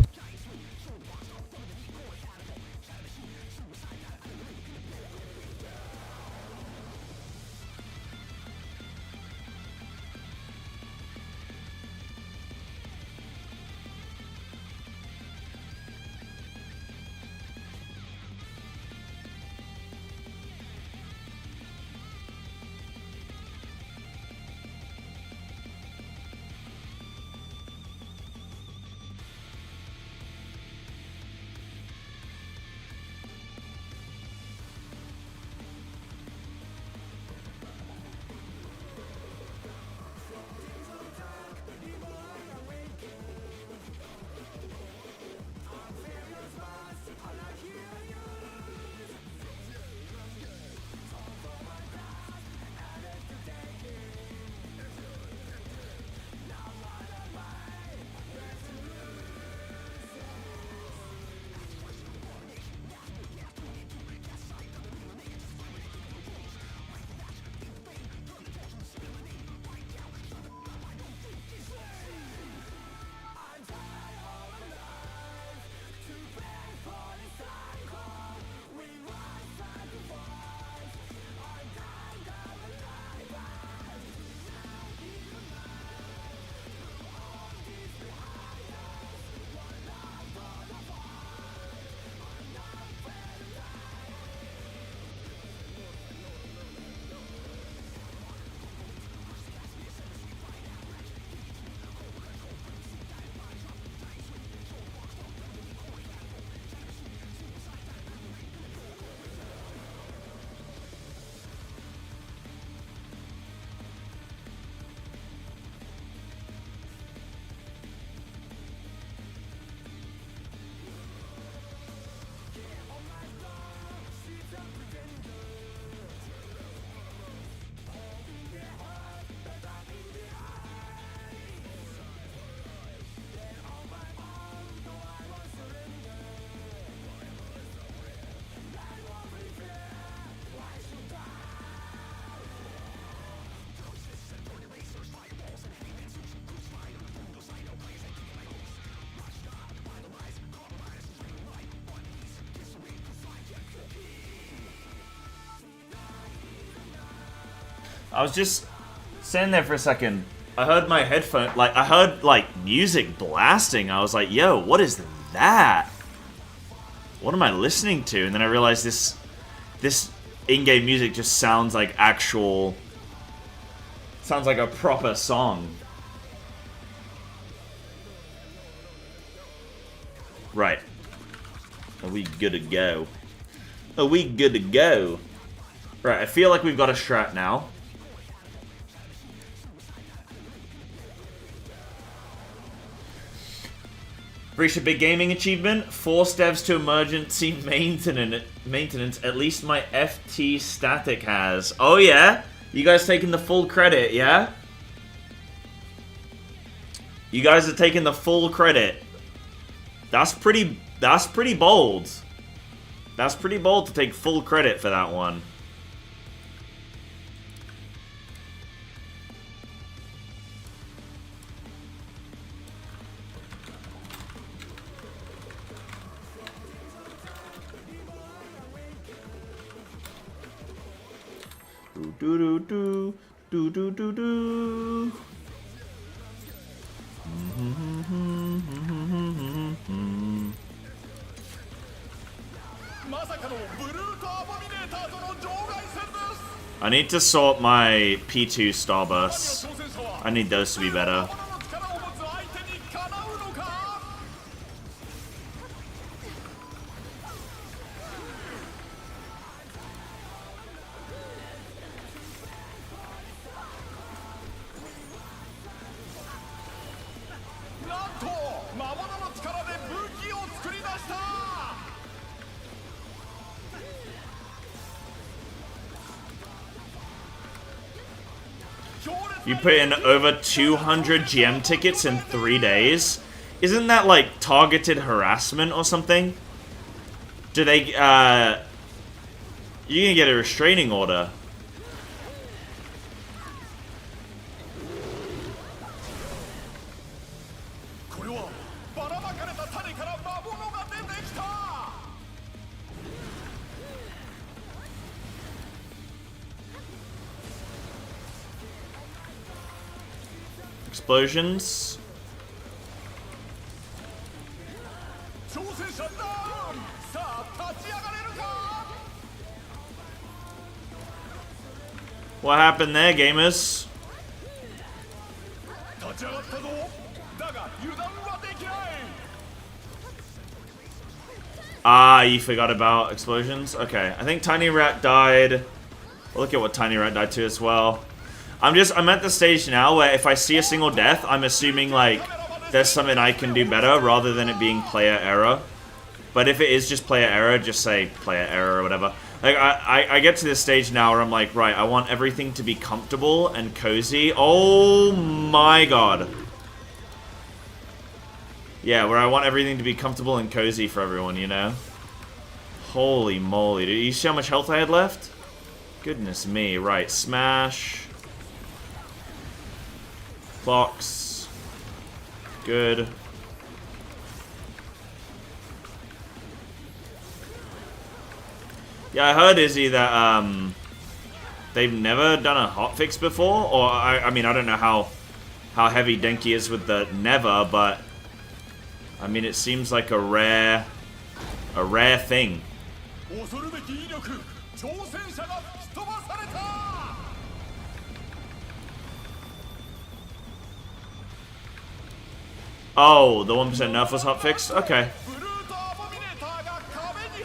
I was just standing there for a second. I heard my headphone, I heard, music blasting. I was like, yo, what is that? What am I listening to? And then I realized this in-game music just sounds like sounds like a proper song. Right. Are we good to go? Are we good to go? Right, I feel like we've got a strat now. Reached a big gaming achievement. Forced devs to emergency maintenance. At least my FT static has. Oh yeah? You guys taking the full credit, yeah? You guys are taking the full credit. That's pretty bold. That's pretty bold to take full credit for that one. Do do do do do do do. I need to sort my P2 starbursts. I need those to be better. You put in over 200 GM tickets in 3 days? Isn't that like targeted harassment or something? Do they, you're gonna get a restraining order. Explosions. What happened there, gamers? Ah, you forgot about explosions? Okay, I think Tiny Rat died. Well, look at what Tiny Rat died to as well. I'm at the stage now where if I see a single death, I'm assuming, like, there's something I can do better rather than it being player error. But if it is just player error, just say player error or whatever. Like, I get to this stage now where I'm like, right, I want everything to be comfortable and cozy. Oh my god. Yeah, where I want everything to be comfortable and cozy for everyone, you know? Holy moly. Did you see how much health I had left? Goodness me. Right, smash. Box. Good. Yeah, I heard, Izzy, that they've never done a hotfix before, or I mean, I don't know how heavy Denki is with the never, but I mean, it seems like a rare thing. Oh, the 1% nerf was hotfixed? Okay.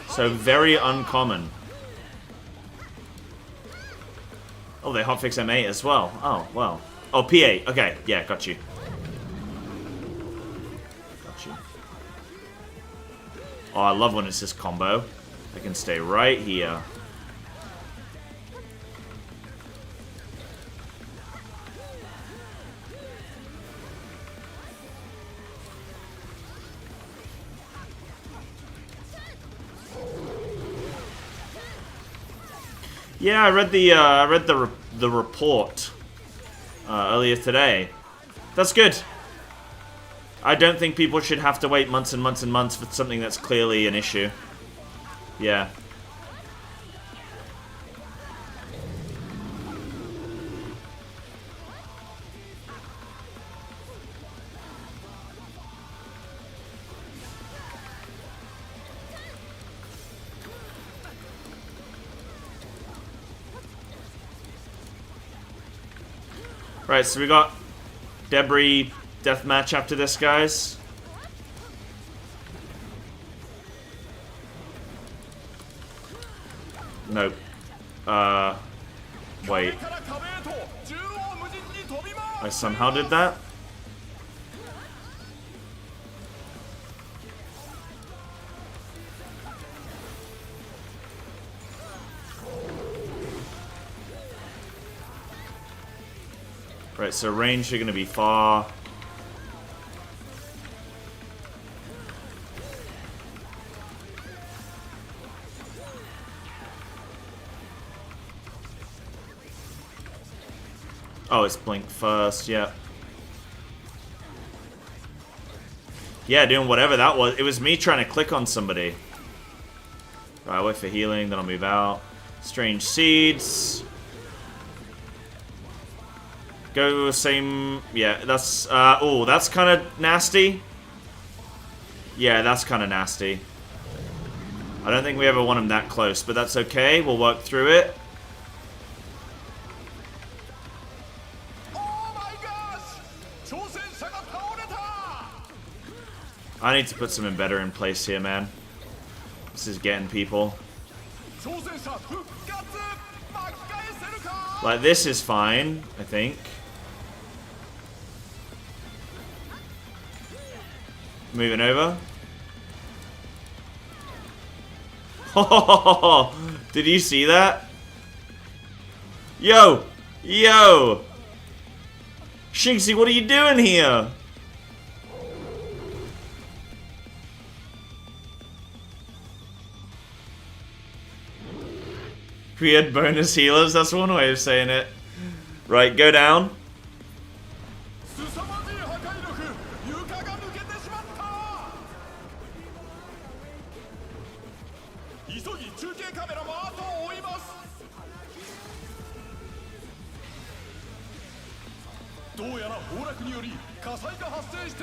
So very uncommon. Oh, they hotfix M8 as well. Oh, well. Oh, P8. Okay, yeah, got you. Got you. Oh, I love when it's this combo. I can stay right here. Yeah, I read the report earlier today. That's good. I don't think people should have to wait months and months and months for something that's clearly an issue. Yeah. Right, so we got debris deathmatch after this, guys. Nope. Wait. I somehow did that? Right, so range are gonna be far. Oh, it's blink first, yeah. Yeah, doing whatever that was. It was me trying to click on somebody. Right, wait for healing, then I'll move out. Strange seeds. Go same... Yeah, that's... oh, that's kind of nasty. Yeah, that's kind of nasty. I don't think we ever want him that close, but that's okay. We'll work through it. I need to put some embedder in place here, man. This is getting people. Like, this is fine, I think. Moving over. Oh, did you see that? Yo! Yo! Shinxie, what are you doing here? We had bonus healers, that's one way of saying it. Right, go down.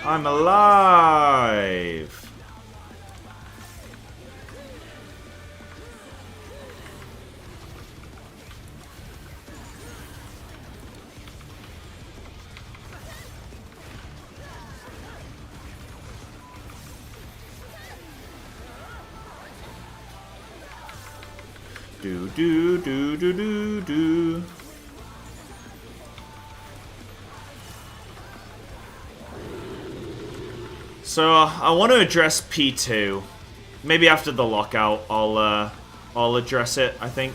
I'm alive. Do do do do do do. So I want to address P2. Maybe after the lockout, I'll address it. I think.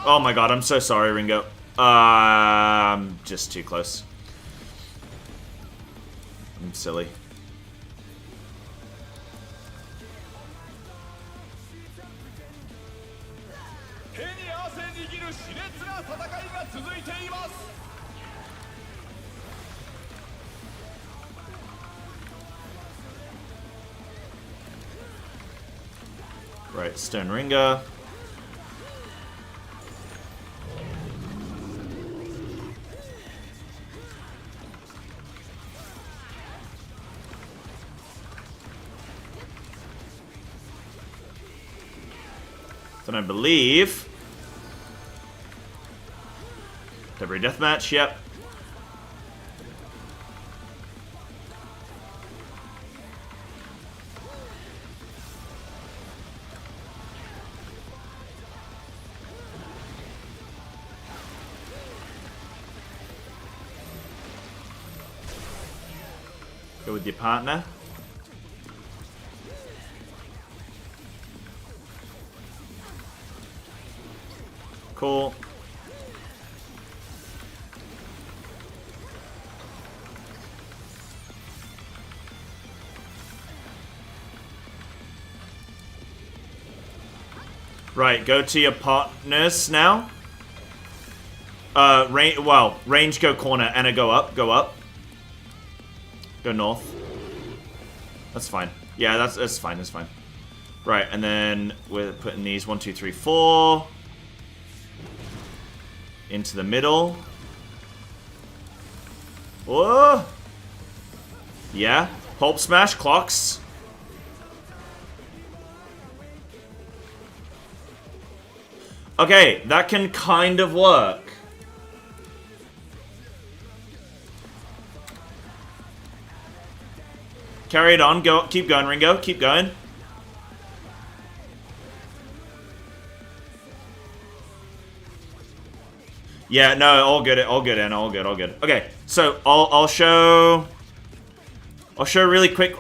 Oh my god, I'm so sorry, Ringo. I'm just too close. I'm silly. Right, Stone Ringer. Then I believe... Debris Deathmatch, yep. Go with your partner. Cool. Right, go to your partners now. Range go corner, Anna go up, go up. Go north. That's fine. Yeah, that's fine, that's fine. Right, and then we're putting these 1, 2, 3, 4 into the middle. Whoa! Yeah. Pulp smash, clocks. Okay, that can kind of work. Carry it on. Go. Keep going, Ringo. Keep going. Yeah, no, all good, Anna, all good. Okay, so I'll show really quick.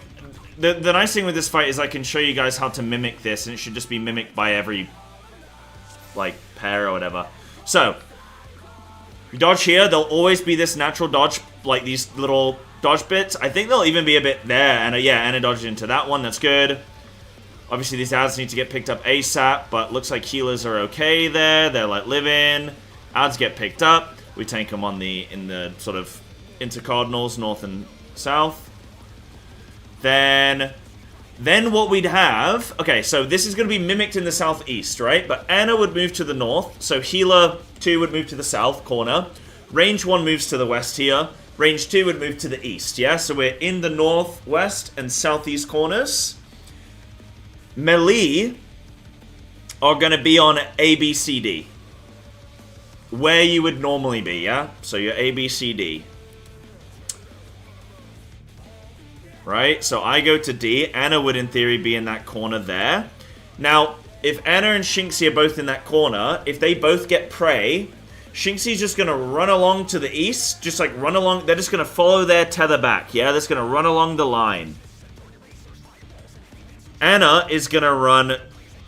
The nice thing with this fight is I can show you guys how to mimic this, and it should just be mimicked by every, like, pair or whatever. So, you dodge here, there'll always be this natural dodge, like these little dodge bits. I think there'll even be a bit there, and yeah, Anna dodged into that one, that's good. Obviously, these ads need to get picked up ASAP, but looks like healers are okay there. They're, like, living. Ads get picked up. We tank them on in the sort of intercardinals, north and south. Then what we'd have... Okay, so this is going to be mimicked in the southeast, right? But Anna would move to the north. So healer 2 would move to the south corner. Range 1 moves to the west here. Range 2 would move to the east, yeah? So we're in the northwest and southeast corners. Melee are going to be on A, B, C, D. Where you would normally be, yeah? So you're A, B, C, D. Right? So I go to D. Anna would, in theory, be in that corner there. Now, if Anna and Shinxie are both in that corner, if they both get prey, Shinxie's just going to run along to the east. Just, like, run along. They're just going to follow their tether back, yeah? They're just going to run along the line. Anna is going to run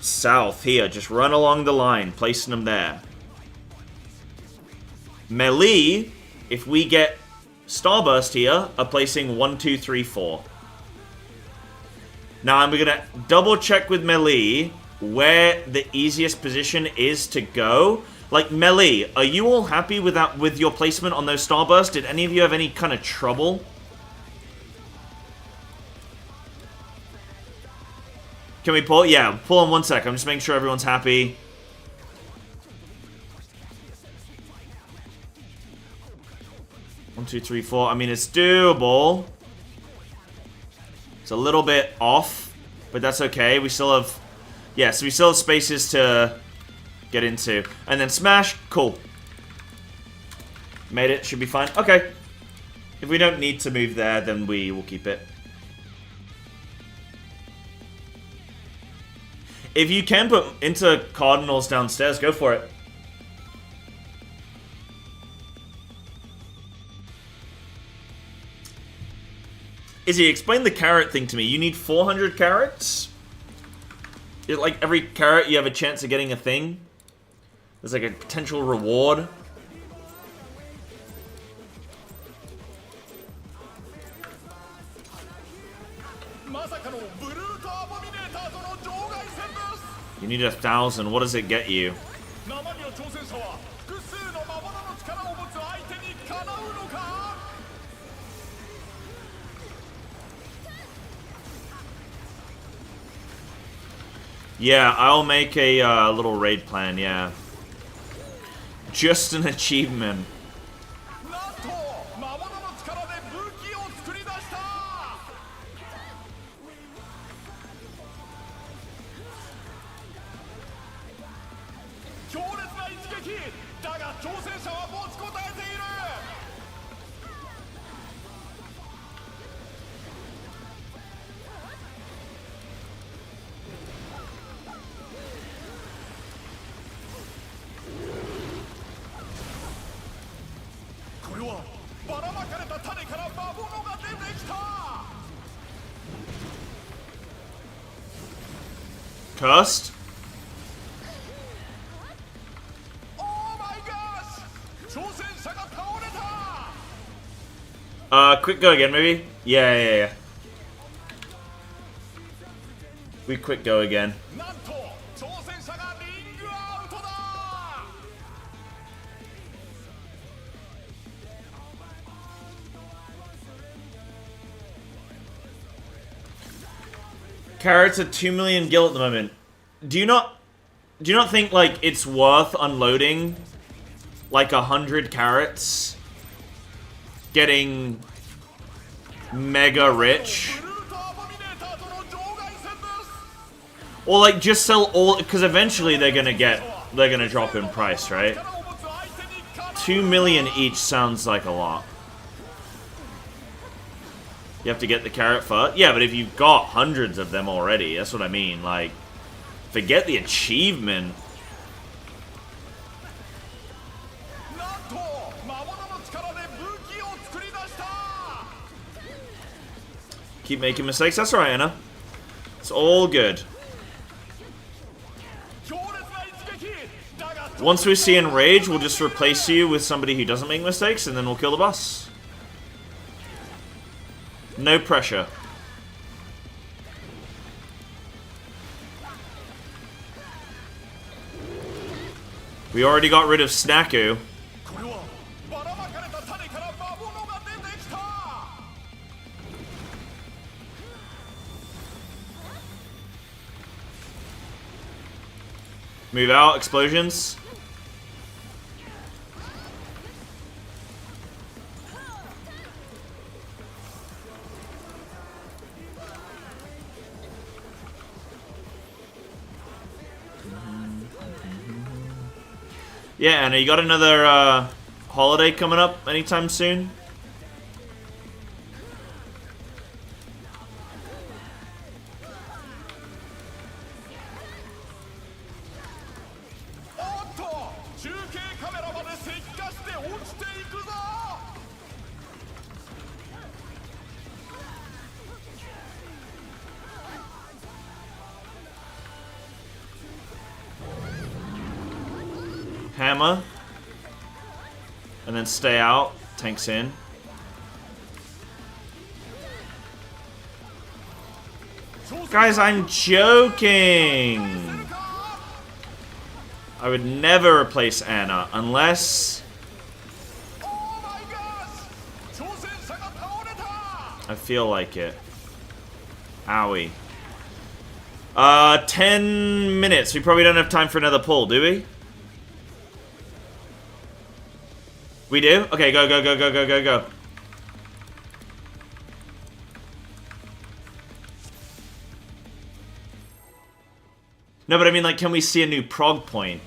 south here. Just run along the line, placing them there. Melee, if we get Starburst here, are placing 1, 2, 3, 4. Now I'm going to double check with Melee where the easiest position is to go. Like, Melee, are you all happy with that, with your placement on those Starbursts? Did any of you have any kind of trouble? Can we pull? Yeah, pull on 1 sec. I'm just making sure everyone's happy. One, two, three, four. I mean, it's doable. It's a little bit off, but that's okay. We still have... Yeah, so we still have spaces to get into. And then smash. Cool. Made it. Should be fine. Okay. If we don't need to move there, then we will keep it. If you can put into Cardinals downstairs, go for it. Izzy, explain the carrot thing to me. You need 400 carrots? Like, every carrot you have a chance of getting a thing? There's like a potential reward. You need 1,000. What does it get you? Yeah, I'll make a little raid plan, yeah. Just an achievement. Cursed? Quick go again, maybe? Yeah. We quick go again. Carrots are 2 million gil at the moment. Do you not think like it's worth unloading like 100 carrots, getting mega rich, or like just sell all, because eventually they're gonna drop in price, right? 2 million each sounds like a lot. You have to get the carrot first? Yeah, but if you've got hundreds of them already, that's what I mean. Like, forget the achievement. Keep making mistakes. That's alright, Anna. It's all good. Once we see Enrage, we'll just replace you with somebody who doesn't make mistakes, and then we'll kill the boss. No pressure. We already got rid of Snacku. Move out, explosions. Yeah, Anna, you got another holiday coming up anytime soon? Hammer. And then stay out. Tanks in. Guys, I'm joking. I would never replace Anna unless I feel like it. Owie. 10 minutes. We probably don't have time for another pull, do we? We do? Okay, go, go, go, go, go, go, go. No, but I mean, like, can we see a new prog point?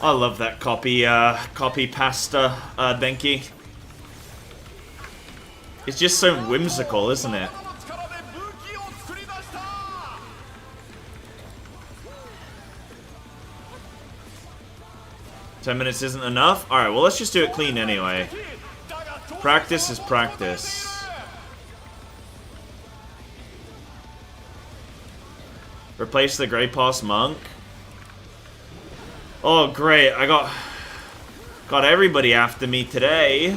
I love that copy pasta, Denki. It's just so whimsical, isn't it? "10 minutes isn't enough? Alright, well let's just do it clean anyway. Practice is practice. Replace the Grey Pass Monk. Oh great, I got everybody after me today.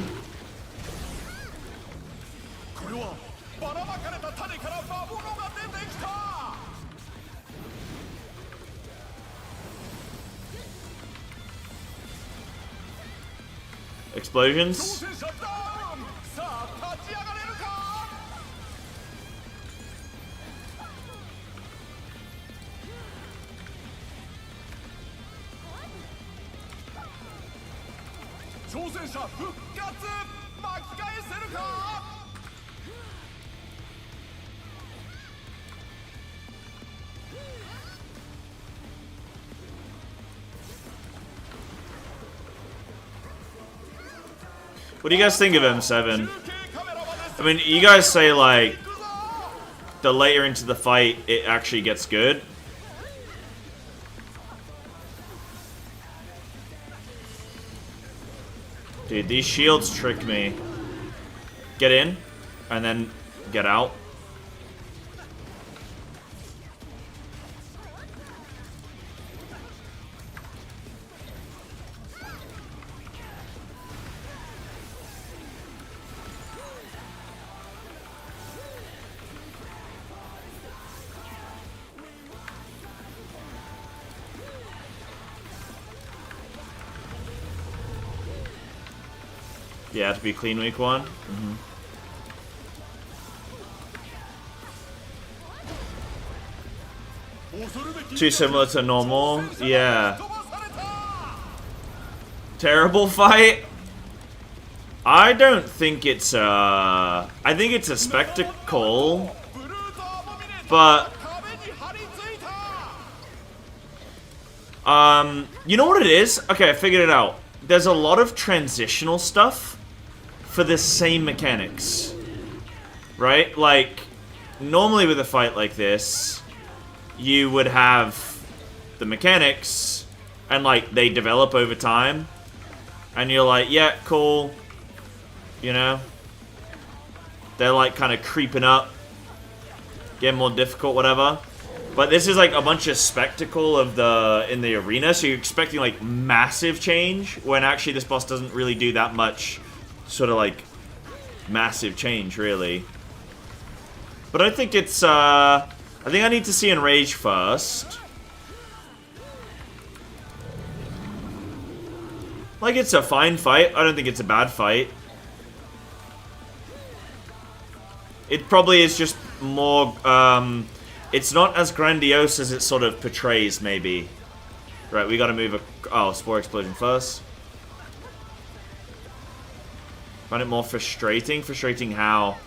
Explosions. What do you guys think of M7? I mean, you guys say, like, the later into the fight, it actually gets good. Dude, these shields trick me. Get in, and then get out. Yeah, to be clean week 1. Too similar to normal. Yeah. Terrible fight. I don't think it's I think it's a spectacle, but you know what it is? Okay, I figured it out. There's a lot of transitional stuff for the same mechanics, right? Like, normally with a fight like this, you would have the mechanics, and like they develop over time, and you're like, yeah, cool. You know, they're like kind of creeping up, getting more difficult, whatever. But this is like a bunch of spectacle of in the arena, so you're expecting like massive change when actually this boss doesn't really do that much, sort of like massive change, really. But I think it's I think I need to see Enrage first. Like, it's a fine fight. I don't think it's a bad fight. It probably is just more, it's not as grandiose as it sort of portrays, maybe. Right, we gotta move Spore Explosion first. Find it more frustrating? Frustrating how?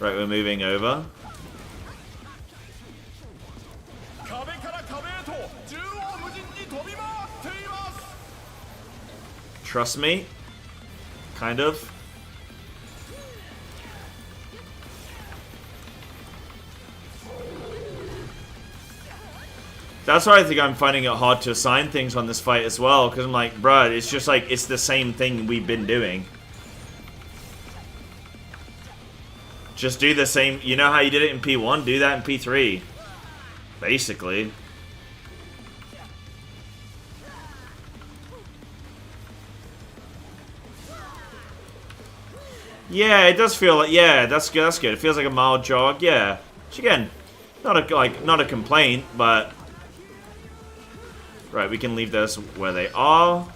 Right, we're moving over. Trust me. Kind of. That's why I think I'm finding it hard to assign things on this fight as well, because I'm like, bruh, it's just like, it's the same thing we've been doing. Just do the same, you know how you did it in P1? Do that in P3. Basically. Yeah, it does feel like, yeah, that's good, that's good. It feels like a mild jog, yeah. Which again, not a complaint, but right, we can leave those where they are.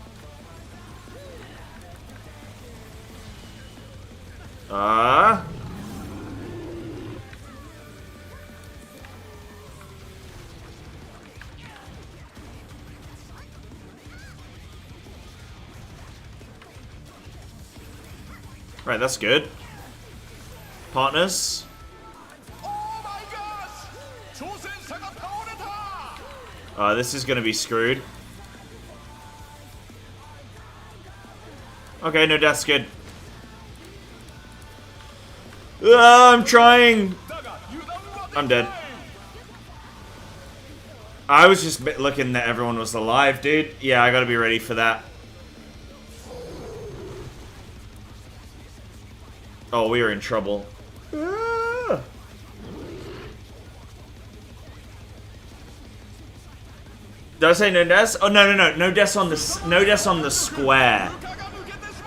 Right, that's good. Partners. This is gonna be screwed. Okay, no death's good. I'm trying. I'm dead. I was just looking that everyone was alive, dude. Yeah, I gotta be ready for that. Oh, we are in trouble. Ah. Did I say no deaths? Oh no, no deaths on the square.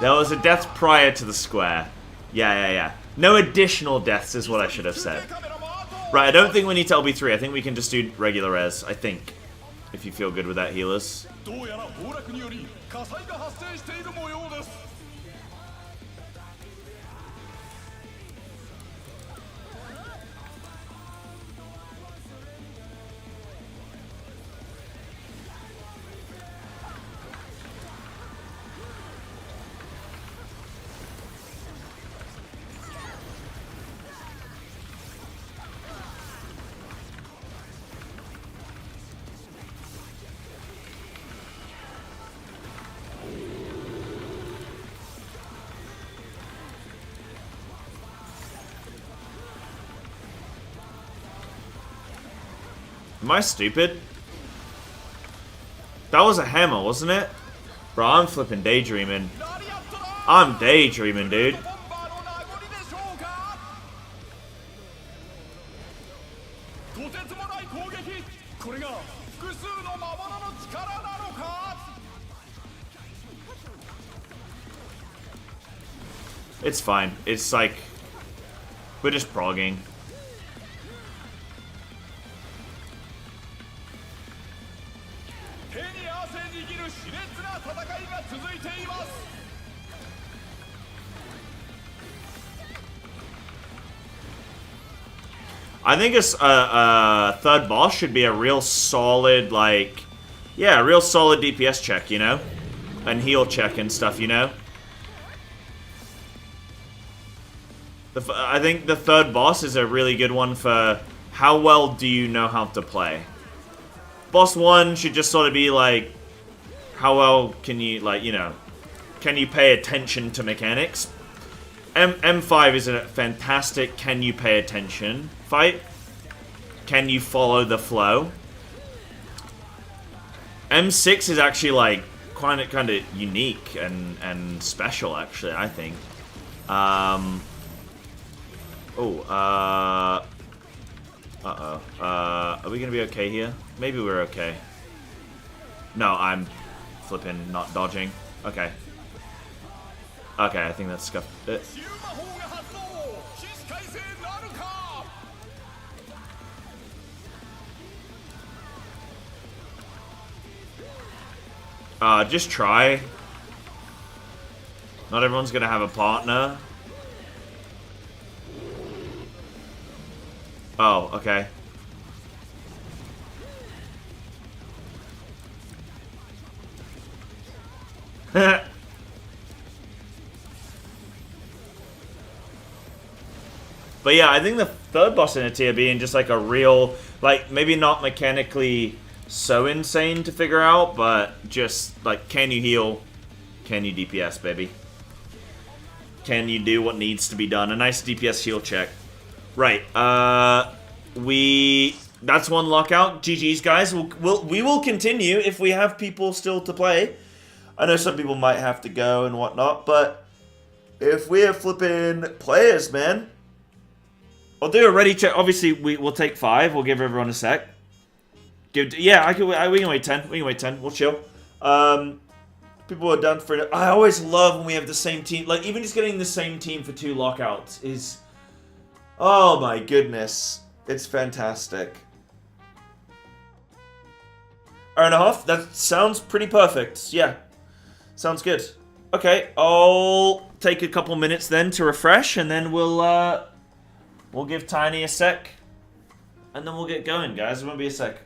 There was a death prior to the square. Yeah. No additional deaths is what I should have said. Right, I don't think we need to LB3. I think we can just do regular res. I think, if you feel good with that, healers. Am I stupid? That was a hammer, wasn't it? Bro, I'm flipping daydreaming. I'm daydreaming, dude. It's fine. It's like, we're just progging. I think a third boss should be a real solid, like, yeah, a real solid DPS check, you know? And heal check and stuff, you know? I think the third boss is a really good one for how well do you know how to play. Boss 1 should just sort of be like, how well can you, like, you know, can you pay attention to mechanics? M5 is a fantastic can you pay attention fight. Can you follow the flow? M6 is actually like kind of unique and special, actually, I think. Uh-oh. Are we gonna be okay here? Maybe we're okay. No, I'm flipping, not dodging. Okay. Okay, I think that's scuffed it. Just try. Not everyone's gonna have a partner. Oh, okay. But yeah, I think the third boss in a tier being just like a real, like, maybe not mechanically so insane to figure out, but just like, can you heal? Can you DPS, baby? Can you do what needs to be done? A nice DPS heal check. Right, that's one lockout. GG's, guys. We will continue if we have people still to play. I know some people might have to go and whatnot, but if we have flipping players, man, I'll do a ready check. Obviously, we'll take 5. We'll give everyone a sec. Yeah, we can wait 10. We can wait 10. We'll chill. People are done for it. I always love when we have the same team. Like, even just getting the same team for 2 lockouts is... Oh my goodness. It's fantastic. Hour and a half? That sounds pretty perfect. Yeah. Sounds good. Okay, I'll take a couple minutes then to refresh, and then we'll give Tiny a sec. And then we'll get going, guys. It won't be a sec.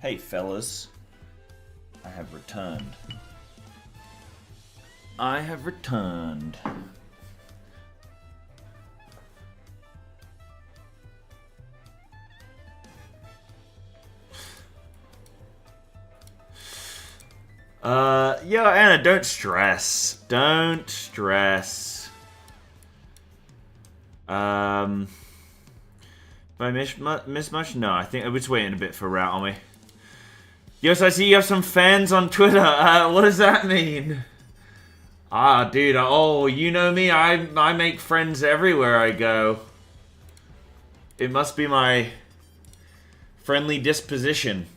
Hey, fellas. I have returned. I have returned. Yeah, Anna, don't stress. Don't stress. Did I miss much? No, I think we're just waiting a bit for Route, aren't we? Yes, I see you have some fans on Twitter. What does that mean? Ah, dude, oh, you know me. I make friends everywhere I go. It must be my friendly disposition.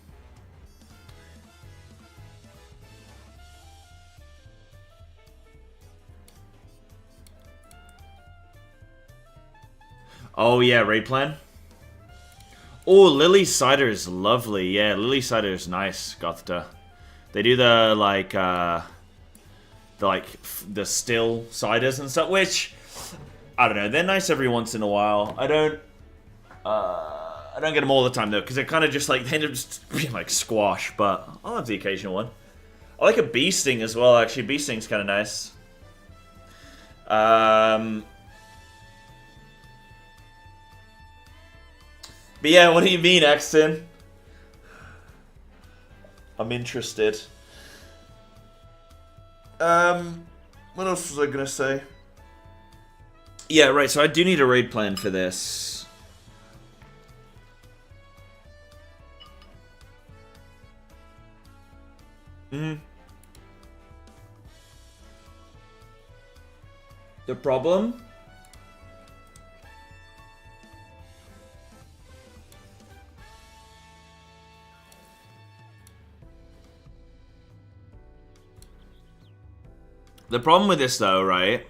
Oh, yeah, raid plan? Oh, Lily Cider is lovely. Yeah, Lily Cider is nice, Gothta. They do the, like, the still ciders and stuff, which, I don't know, they're nice every once in a while. I don't get them all the time, though, because they're kind of just, like, they end up just being, like, squash, but I'll have the occasional one. I like a bee sting as well, actually. Bee sting's kind of nice. But yeah, what do you mean, Exton? I'm interested. What else was I gonna say? Yeah, right, so I do need a raid plan for this. The problem? The problem with this, though, right,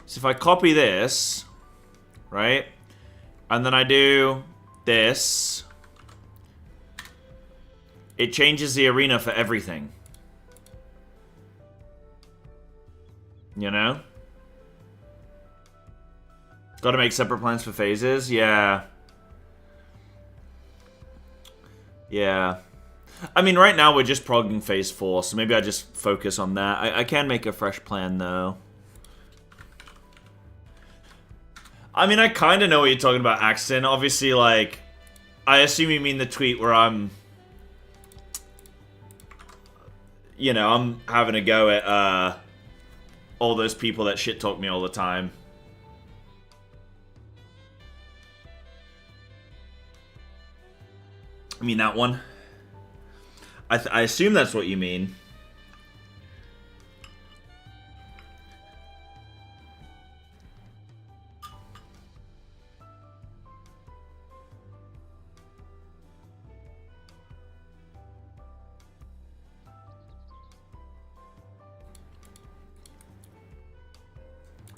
is if I copy this, right, and then I do this, it changes the arena for everything. You know? Gotta make separate plans for phases? Yeah. Yeah. I mean, right now we're just progging phase 4, so maybe I just focus on that. I can make a fresh plan, though. I mean, I kind of know what you're talking about, Axton. Obviously, like, I assume you mean the tweet where I'm, you know, I'm having a go at, all those people that shit-talk me all the time. I mean, that one. I assume that's what you mean.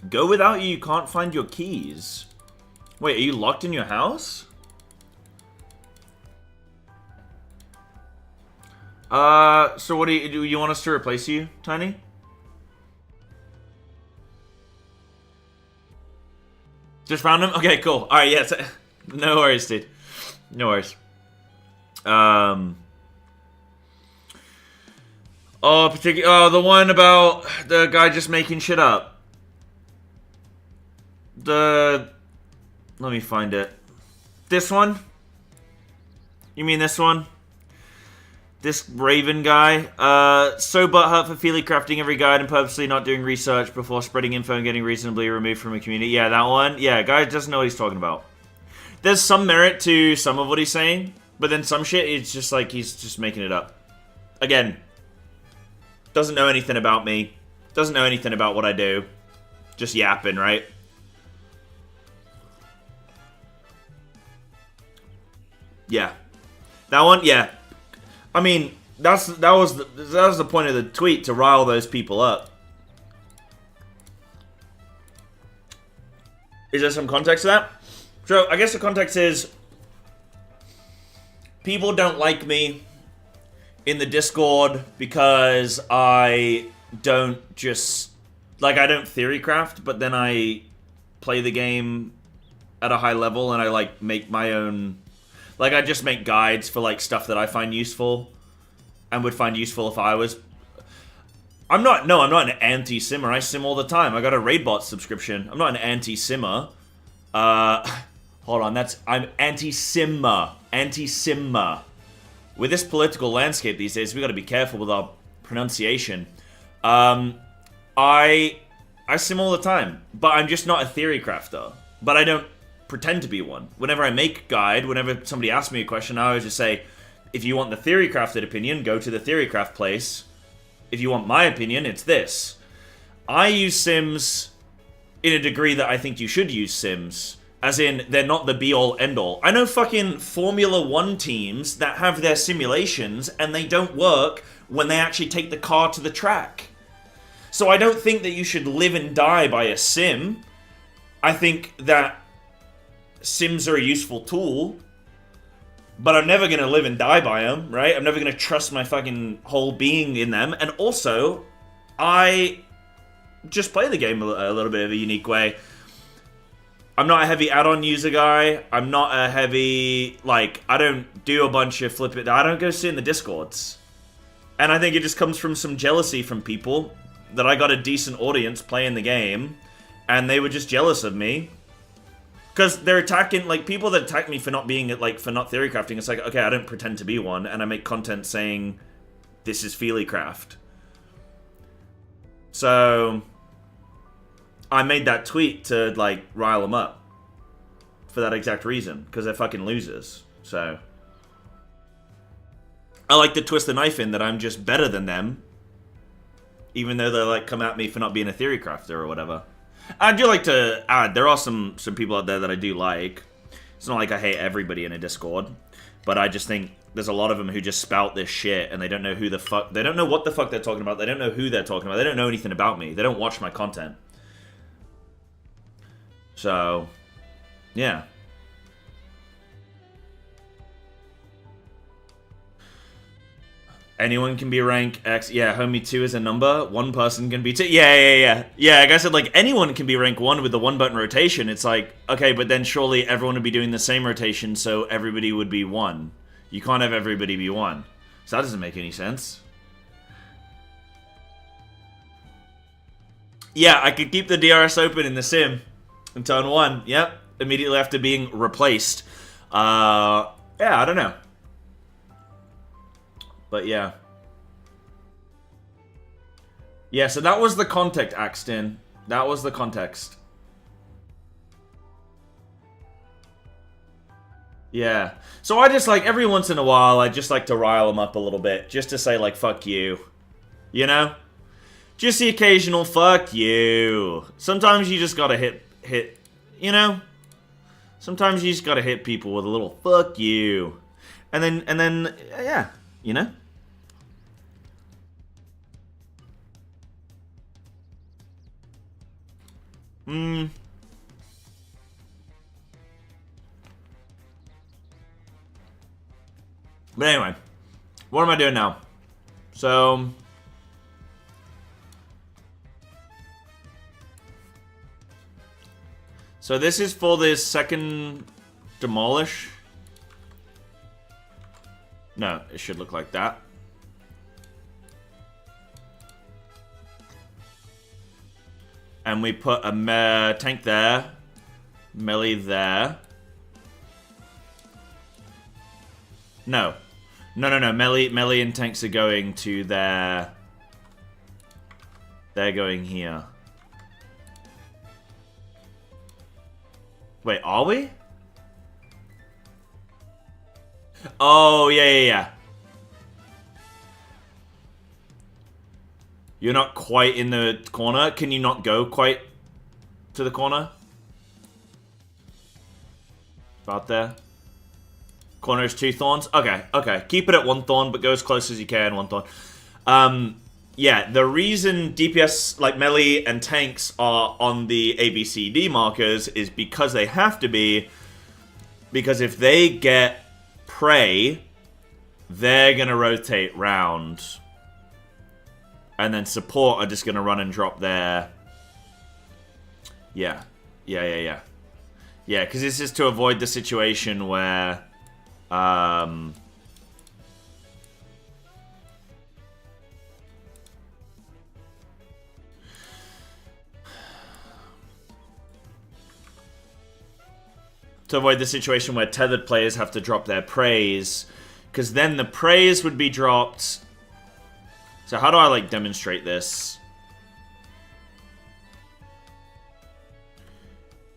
Go without you can't find your keys. Wait, are you locked in your house? So what do you want us to replace you, Tiny? Just found him? Okay, cool. Alright, yes. No worries, dude. No worries. Oh, the one about the guy just making shit up. Let me find it. This one? You mean this one? This Raven guy, so butthurt for feely crafting every guide and purposely not doing research before spreading info and getting reasonably removed from a community. Yeah, that one. Yeah, guy doesn't know what he's talking about. There's some merit to some of what he's saying, but then some shit, it's just like he's just making it up. Again, doesn't know anything about me, doesn't know anything about what I do, just yapping, right? Yeah, that one. Yeah. I mean, that was the point of the tweet, to rile those people up. Is there some context to that? So, I guess the context is, people don't like me in the Discord because I don't just, like, I don't theory craft, but then I play the game at a high level and I, like, make my own, Like, I just make guides for, like, stuff that I find useful. And would find useful if I was... I'm not an anti-simmer. I sim all the time. I got a Raidbot subscription. I'm not an anti-simmer. Hold on, I'm anti-simmer. Anti-simmer. With this political landscape these days, we gotta be careful with our pronunciation. I sim all the time, but I'm just not a theory crafter. But I don't pretend to be one. Whenever I make a guide, whenever somebody asks me a question, I always just say, if you want the theory crafted opinion, go to the theory craft place. If you want my opinion, it's this. I use sims in a degree that I think you should use sims. As in, they're not the be-all, end-all. I know fucking Formula 1 teams that have their simulations and they don't work when they actually take the car to the track. So I don't think that you should live and die by a sim. I think that sims are a useful tool, but I'm never going to live and die by them, right? I'm never going to trust my fucking whole being in them. And also, I just play the game a little bit of a unique way. I'm not a heavy add-on user guy. I'm not a heavy, like, I don't do a bunch of flip it. I don't go sit in the Discords. And I think it just comes from some jealousy from people that I got a decent audience playing the game, and they were just jealous of me. Because they're attacking, like, people that attack me for not being, like, for not theory crafting, it's like, okay, I don't pretend to be one, and I make content saying, this is Feelycraft. So, I made that tweet to, like, rile them up. For that exact reason. Because they're fucking losers. So, I like to twist the knife in that I'm just better than them. Even though they, like, come at me for not being a theory crafter or whatever. I do like to add, there are some people out there that I do like. It's not like I hate everybody in a Discord, but I just think there's a lot of them who just spout this shit and they don't know who the fuck, they don't know what the fuck they're talking about, they don't know who they're talking about, they don't know anything about me, they don't watch my content. So, yeah. Anyone can be rank X. Yeah, homie 2 is a number. One person can be 2. Yeah. Like I said, like, anyone can be rank 1 with the 1-button rotation. It's like, okay, but then surely everyone would be doing the same rotation, so everybody would be 1. You can't have everybody be 1. So that doesn't make any sense. Yeah, I could keep the DRS open in the sim in turn 1. Yep. Immediately after being replaced. Yeah, I don't know. But yeah. Yeah, so that was the context, Axton. That was the context. Yeah. So I just, like, every once in a while, I just like to rile them up a little bit. Just to say, like, fuck you. You know? Just the occasional fuck you. Sometimes you just gotta hit, you know? Sometimes you just gotta hit people with a little fuck you. And then, yeah, you know? But anyway, what am I doing now? So, this is for this second demolish. No, it should look like that. And we put a tank there, melee there. No. Melee and tanks are going to their... They're going here. Wait, are we? Oh, yeah. You're not quite in the corner. Can you not go quite to the corner? About there. Corner is 2 thorns. Okay. Keep it at 1 thorn, but go as close as you can, 1 thorn. Yeah, the reason DPS, like melee and tanks, are on the ABCD markers is because they have to be. Because if they get prey, they're going to rotate round. And then support are just going to run and drop there. Yeah, because this is to avoid the situation where To avoid the situation where tethered players have to drop their praise. Because then the praise would be dropped. So how do I, like, demonstrate this?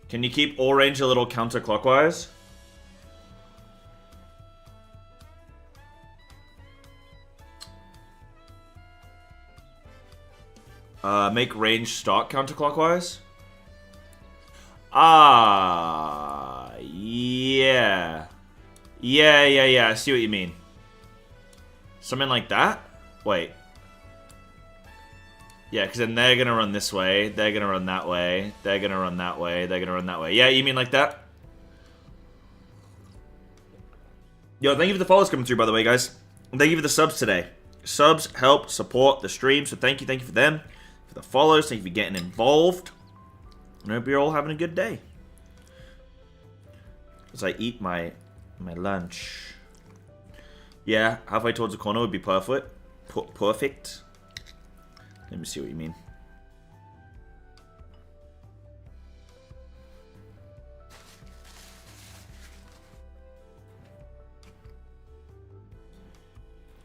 Can you keep all range a little counterclockwise? Make range start counterclockwise? Ah, yeah. Yeah, I see what you mean. Something like that? Wait. Yeah, because then they're going to run this way, they're going to run that way, they're going to run that way, they're going to run that way. Yeah, you mean like that? Yo, thank you for the follows coming through, by the way, guys. And thank you for the subs today. Subs help support the stream, so thank you for them. For the follows, thank you for getting involved. I hope you're all having a good day. As I eat my lunch. Yeah, halfway towards the corner would be perfect. Perfect. Let me see what you mean.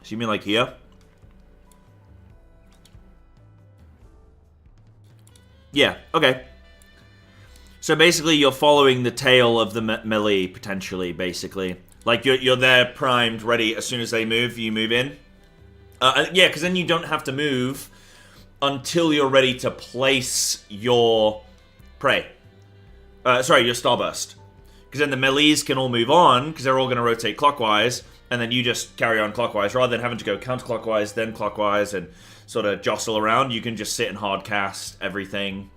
So you mean like here? Yeah, okay. So basically you're following the tail of the melee, potentially, basically. Like, you're there primed, ready, as soon as they move, you move in. Yeah, because then you don't have to move until you're ready to place your prey. Sorry, your starburst. Because then the melees can all move on, because they're all going to rotate clockwise, and then you just carry on clockwise. Rather than having to go counterclockwise, then clockwise, and sort of jostle around, you can just sit and hard cast everything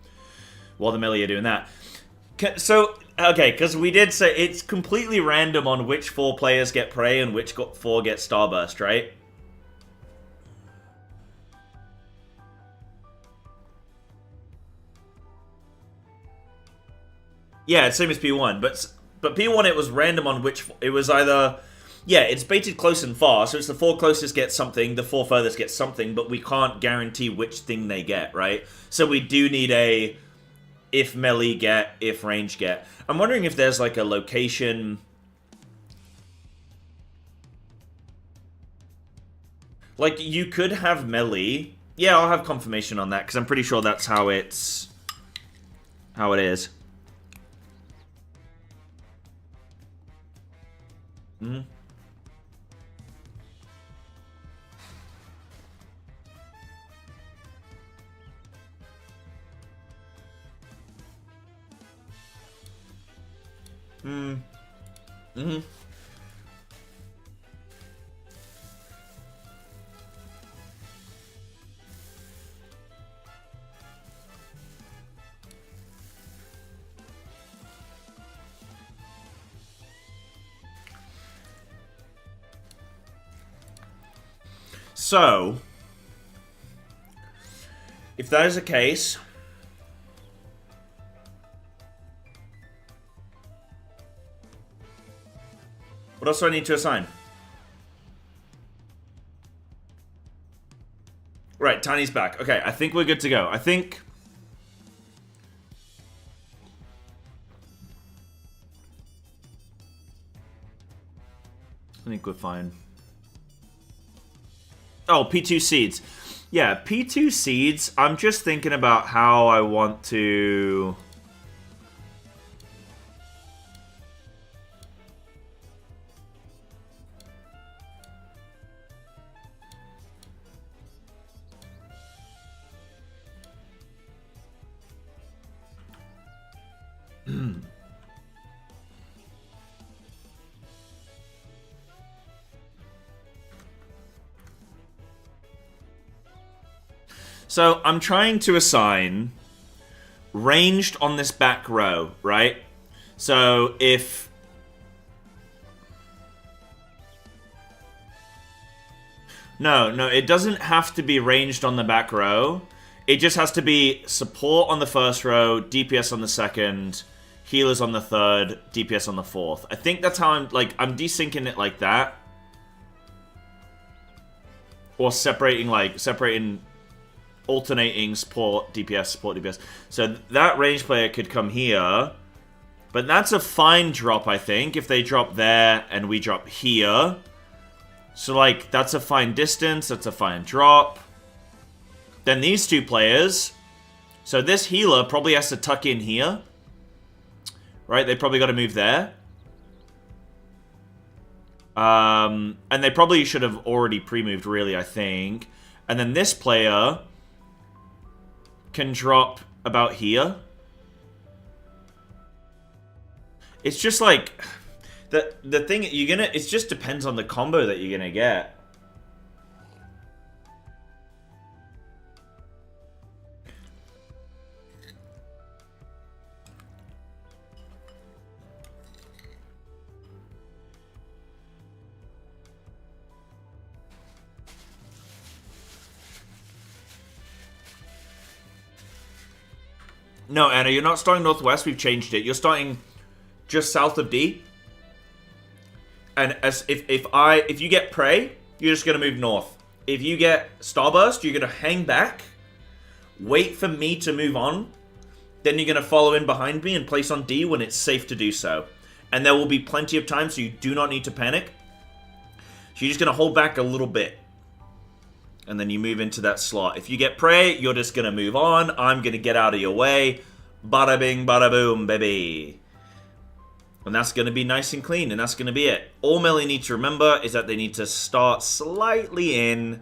while the melee are doing that. So, okay, because we did say it's completely random on which 4 players get prey and which 4 get starburst, right? Yeah, it's same as P1, but P1 it was random on which it was either. Yeah, it's baited close and far, so it's the 4 closest get something, the 4 furthest get something, but we can't guarantee which thing they get, right? So we do need a if melee get, if range get. I'm wondering if there's like a location. Like, you could have melee. Yeah, I'll have confirmation on that, because I'm pretty sure that's how it is. Mm-hmm. Mm-hmm. So, if that is the case, what else do I need to assign? Right, Tiny's back. Okay, I think we're good to go. I think we're fine. Oh, P2 seeds. Yeah, P2 seeds. I'm just thinking about how I want to. So, I'm trying to assign ranged on this back row, right? So, if... No, it doesn't have to be ranged on the back row. It just has to be support on the first row, DPS on the second, healers on the 3rd, DPS on the 4th. I think that's how I'm desyncing it like that. Or separating, alternating support, DPS. So that range player could come here. But that's a fine drop, I think, if they drop there and we drop here. So, like, that's a fine distance, that's a fine drop. Then these two players. So this healer probably has to tuck in here. Right, they probably got to move there. And they probably should have already pre-moved, really, I think. And then this player can drop about here. It's just like the thing it just depends on the combo that you're gonna get. No, Anna, you're not starting northwest. We've changed it. You're starting just south of D. And as if you get prey, you're just gonna move north. If you get starburst, you're gonna hang back, wait for me to move on, then you're gonna follow in behind me and place on D when it's safe to do so. And there will be plenty of time, so you do not need to panic. So you're just gonna hold back a little bit. And then you move into that slot. If you get prey, you're just gonna move on. I'm gonna get out of your way. Bada bing, bada boom, baby. And that's going to be nice and clean, and that's going to be it. All melee need to remember is that they need to start slightly in.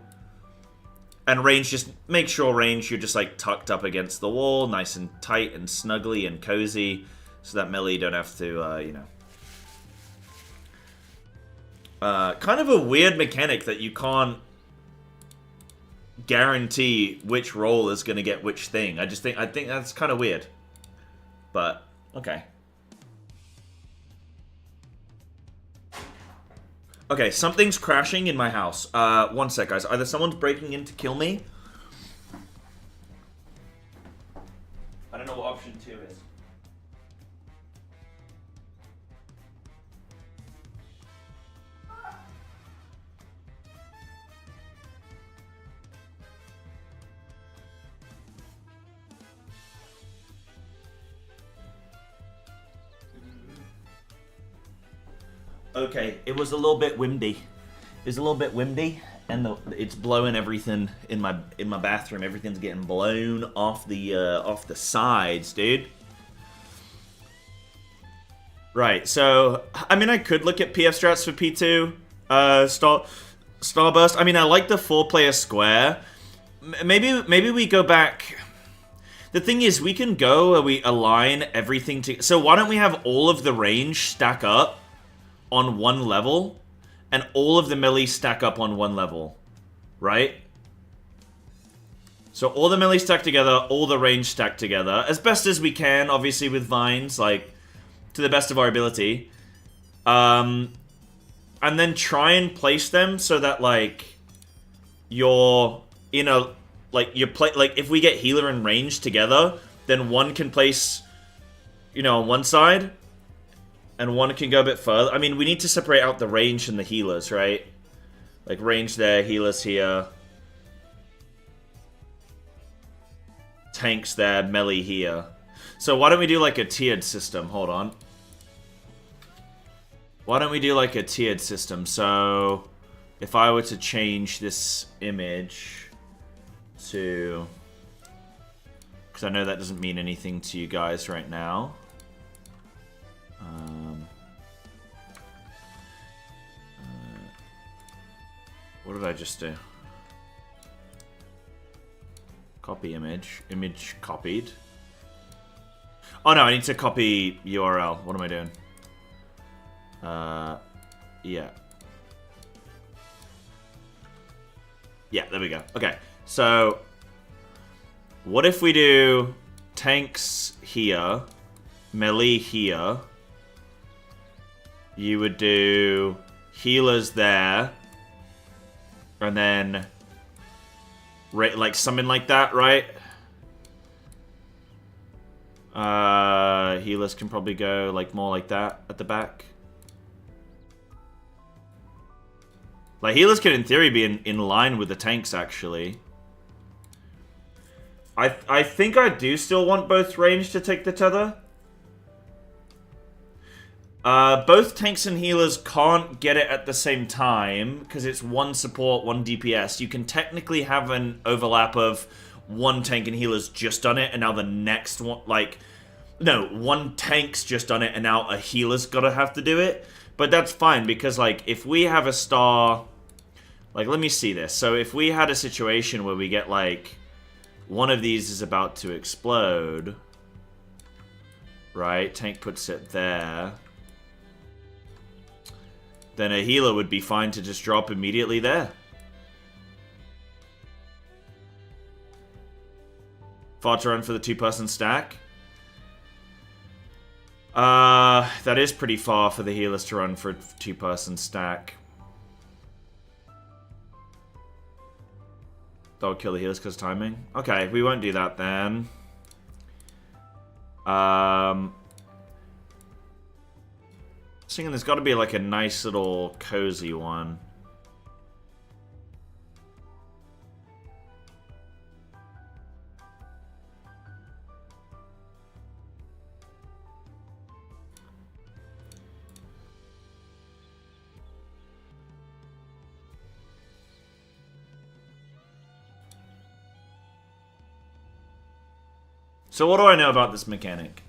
And range, just make sure range, you're just like tucked up against the wall, nice and tight and snuggly and cozy, so that melee don't have to, you know. Kind of a weird mechanic that you can't guarantee which role is going to get which thing. I think that's kind of weird. But, okay. Okay, something's crashing in my house. One sec, guys. Either someone's breaking in to kill me. I don't know what option 2 is. Okay, it was a little bit windy. It was a little bit windy, and it's blowing everything in my bathroom. Everything's getting blown off the sides, dude. Right. So, I mean, I could look at PF strats for P2. Starburst. I mean, I like the 4-player square. Maybe we go back. The thing is, we can go where we align everything to. So why don't we have all of the range stack up on one level, and all of the melee stack up on one level, right? So all the melee stack together, all the range stack together, as best as we can, obviously with vines, like, to the best of our ability. And then try and place them so that, like, you're in a, like, if we get healer and range together, then one can place, you know, on one side, and one can go a bit further. I mean, we need to separate out the range and the healers, right? Like, range there, healers here. Tanks there, melee here. So why don't we do, like, a tiered system? Hold on. Why don't we do, like, a tiered system? So, if I were to change this image to... Because I know that doesn't mean anything to you guys right now. What did I just do? Copy image. Image copied. Oh no, I need to copy URL. What am I doing? Yeah. Yeah, there we go. Okay, so what if we do tanks here, melee here? You would do healers there, and then like something like that, right? healers can probably go like more like that at the back. Like, healers can, in theory, be in line with the tanks, actually. I think I do still want both range to take the tether. Both tanks and healers can't get it at the same time, because it's one support, one DPS. You can technically have an overlap of one tank and healer's just done it, and now the next one, like... No, one tank's just done it, and now a healer's gotta have to do it. But that's fine, because, like, if we have a star... Like, let me see this. So if we had a situation where we get, like... One of these is about to explode. Right? Tank puts it there. Then a healer would be fine to just drop immediately there. Far to run for the two-person stack. That is pretty far for the healers to run for a two-person stack. That would kill the healers because of timing. Okay, we won't do that then. Thinking there's got to be like a nice little cozy one. So what do I know about this mechanic?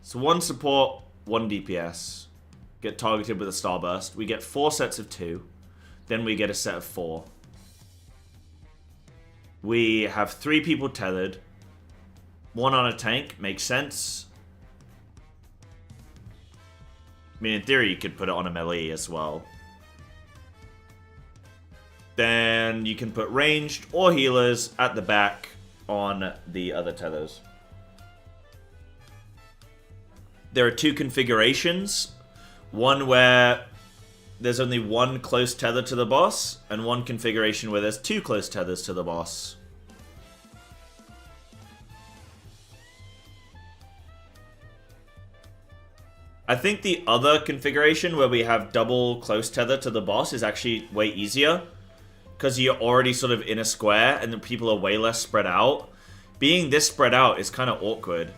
So one support, one DPS. Get targeted with a starburst. We get 4 sets of 2. Then we get a set of 4. We have 3 people tethered. 1 on a tank. Makes sense. I mean, in theory, you could put it on a melee as well. Then you can put ranged or healers at the back on the other tethers. There are 2 configurations. One where there's only 1 close tether to the boss, and 1 configuration where there's 2 close tethers to the boss. I think the other configuration where we have double close tether to the boss is actually way easier, because you're already sort of in a square and the people are way less spread out. Being this spread out is kind of awkward.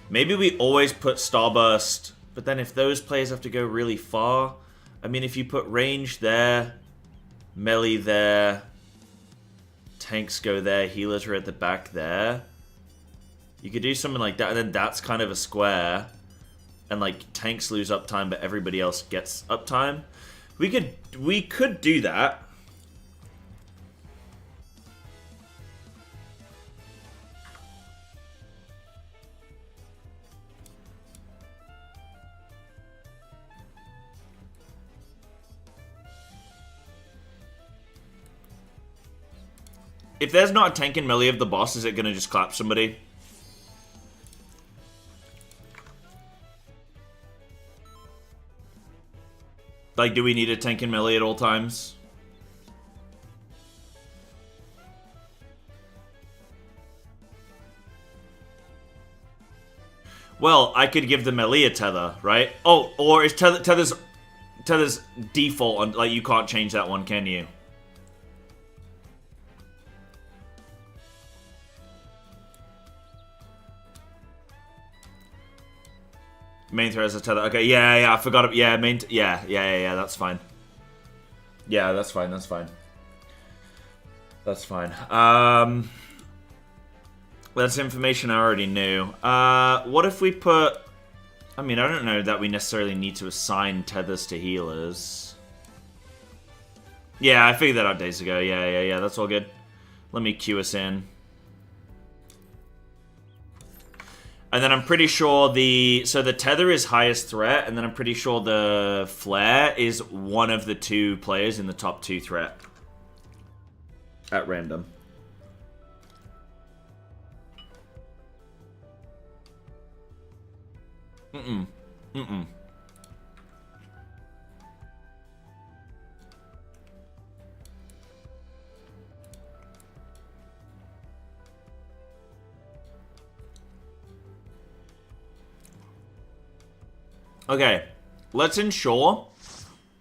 Maybe we always put Starburst, but then if those players have to go really far... I mean, if you put range there, melee there, tanks go there, healers are at the back there. You could do something like that, and then that's kind of a square. And, like, tanks lose uptime, but everybody else gets uptime. We could do that. If there's not a tank in melee of the boss, is it going to just clap somebody? Like, do we need a tank in melee at all times? Well, I could give the melee a tether, right? Oh, or is tether's default on, like, you can't change that one, can you? Main thread has a tether. Okay, yeah, I forgot it. Yeah, yeah, that's fine. Yeah, that's fine, that's fine. That's fine. That's information I already knew. What if we put... I mean, I don't know that we necessarily need to assign tethers to healers. Yeah, I figured that out days ago. Yeah, that's all good. Let me queue us in. And then I'm pretty sure so the tether is highest threat, and then I'm pretty sure the flare is one of the 2 players in the top 2 threat. At random. Mm-mm. Okay, let's ensure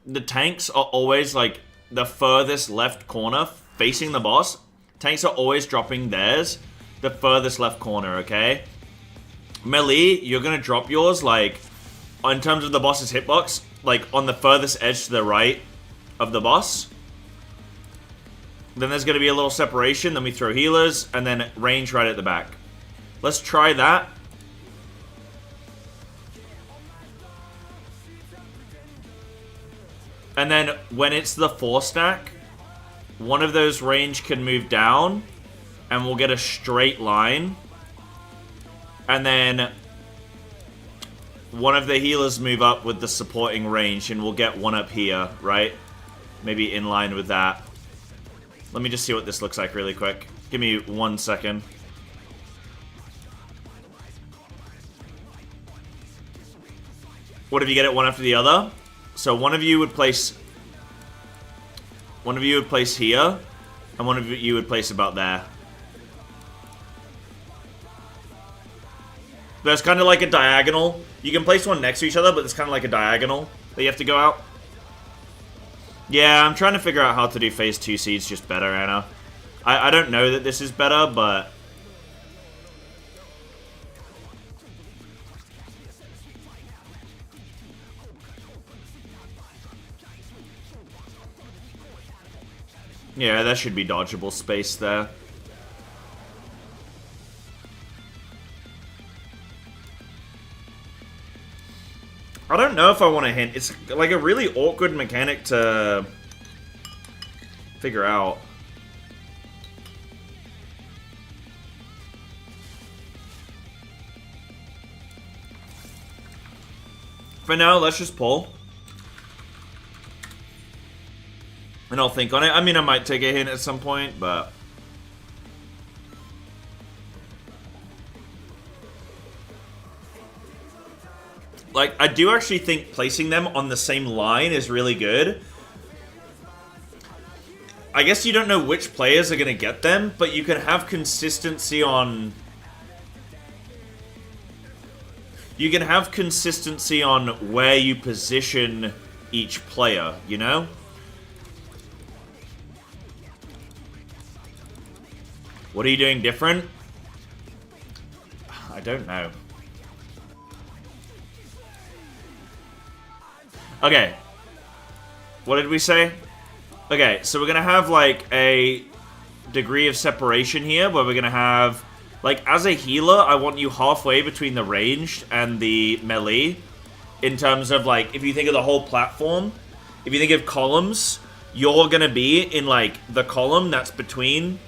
the tanks are always, like, the furthest left corner facing the boss. Tanks are always dropping theirs the furthest left corner, okay? Melee, you're gonna drop yours, like, in terms of the boss's hitbox, like, on the furthest edge to the right of the boss. Then there's gonna be a little separation, then we throw healers, and then range right at the back. Let's try that. And then when it's the 4 stack, one of those range can move down, and we'll get a straight line. And then one of the healers move up with the supporting range, and we'll get one up here, right? Maybe in line with that. Let me just see what this looks like really quick. Give me 1 second. What if you get it one after the other? So one of you would place here, and one of you would place about there. There's kind of like a diagonal. You can place one next to each other, but it's kind of like a diagonal that you have to go out. Yeah, I'm trying to figure out how to do phase 2 seeds just better, Anna. I don't know that this is better, but... yeah, that should be dodgeable space there. I don't know if I want to hint. It's like a really awkward mechanic to figure out. For now, let's just pull. And I'll think on it. I mean, I might take a hint at some point, but... like, I do actually think placing them on the same line is really good. I guess you don't know which players are going to get them, but you can have consistency on... you can have consistency on where you position each player, you know? What are you doing different? I don't know. Okay. What did we say? Okay, so we're gonna have, like, a degree of separation here, where we're gonna have... like, as a healer, I want you halfway between the ranged and the melee. In terms of, like, if you think of the whole platform, if you think of columns, you're gonna be in, like, the column that's between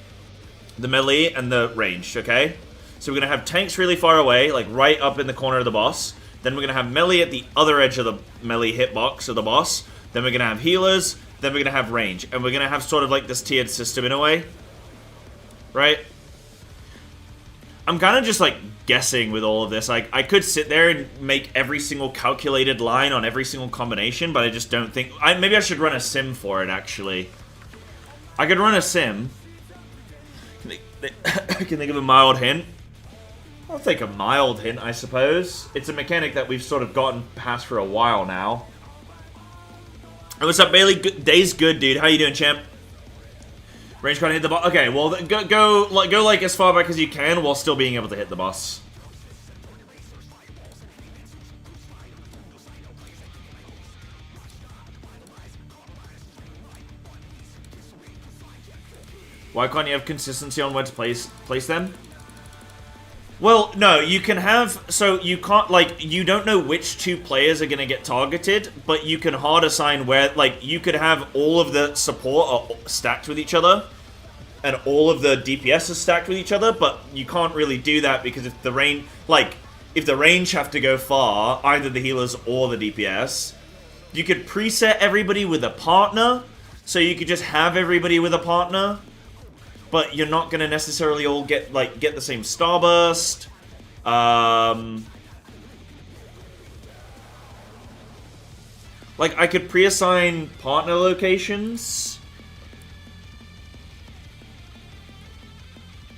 the melee and the ranged, okay? So we're gonna have tanks really far away, like, right up in the corner of the boss. Then we're gonna have melee at the other edge of the melee hitbox of the boss. Then we're gonna have healers. Then we're gonna have range. And we're gonna have sort of like this tiered system in a way. Right? I'm kind of just like guessing with all of this. Like, I could sit there and make every single calculated line on every single combination, but I just don't think... maybe I should run a sim for it, actually. I could run a sim. I can think of a mild hint. I'll take a mild hint, I suppose. It's a mechanic that we've sort of gotten past for a while now. Hey, what's up, Bailey? Day's good, dude. How you doing, champ? Range can't hit the boss. Okay, well, go like as far back as you can while still being able to hit the boss. Why can't you have consistency on where to place them? Well, no, you can have... so you can't, like, you don't know which two players are going to get targeted, but you can hard assign where, like, you could have all of the support stacked with each other, and all of the DPS is stacked with each other, but you can't really do that because if the range... like, if the range have to go far, either the healers or the DPS, you could preset everybody with a partner, so you could just have everybody with a partner... but you're not going to necessarily all get the same starburst. Like, I could pre-assign partner locations.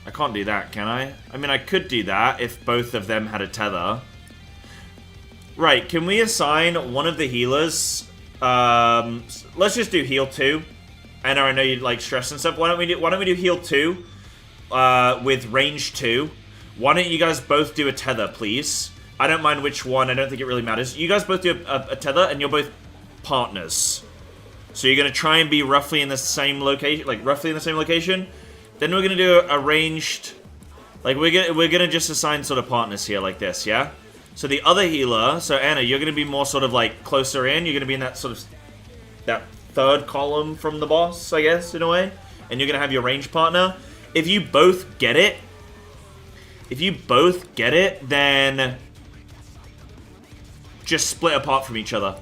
I can't do that, can I? I mean, I could do that if both of them had a tether. Right, can we assign one of the healers? Let's just do heal 2. I know you like stress and stuff. Why don't we do heal 2 with range 2? Why don't you guys both do a tether, please? I don't mind which one. I don't think it really matters. You guys both do a tether, and you're both partners. So you're gonna try and be roughly in the same location, Then we're gonna do a ranged, like we're gonna just assign sort of partners here, like this, yeah. So the other healer, so Anna, you're gonna be more sort of like closer in. You're gonna be in that sort of that third column from the boss, I guess, in a way. And you're gonna have your range partner. If you both get it, then just split apart from each other.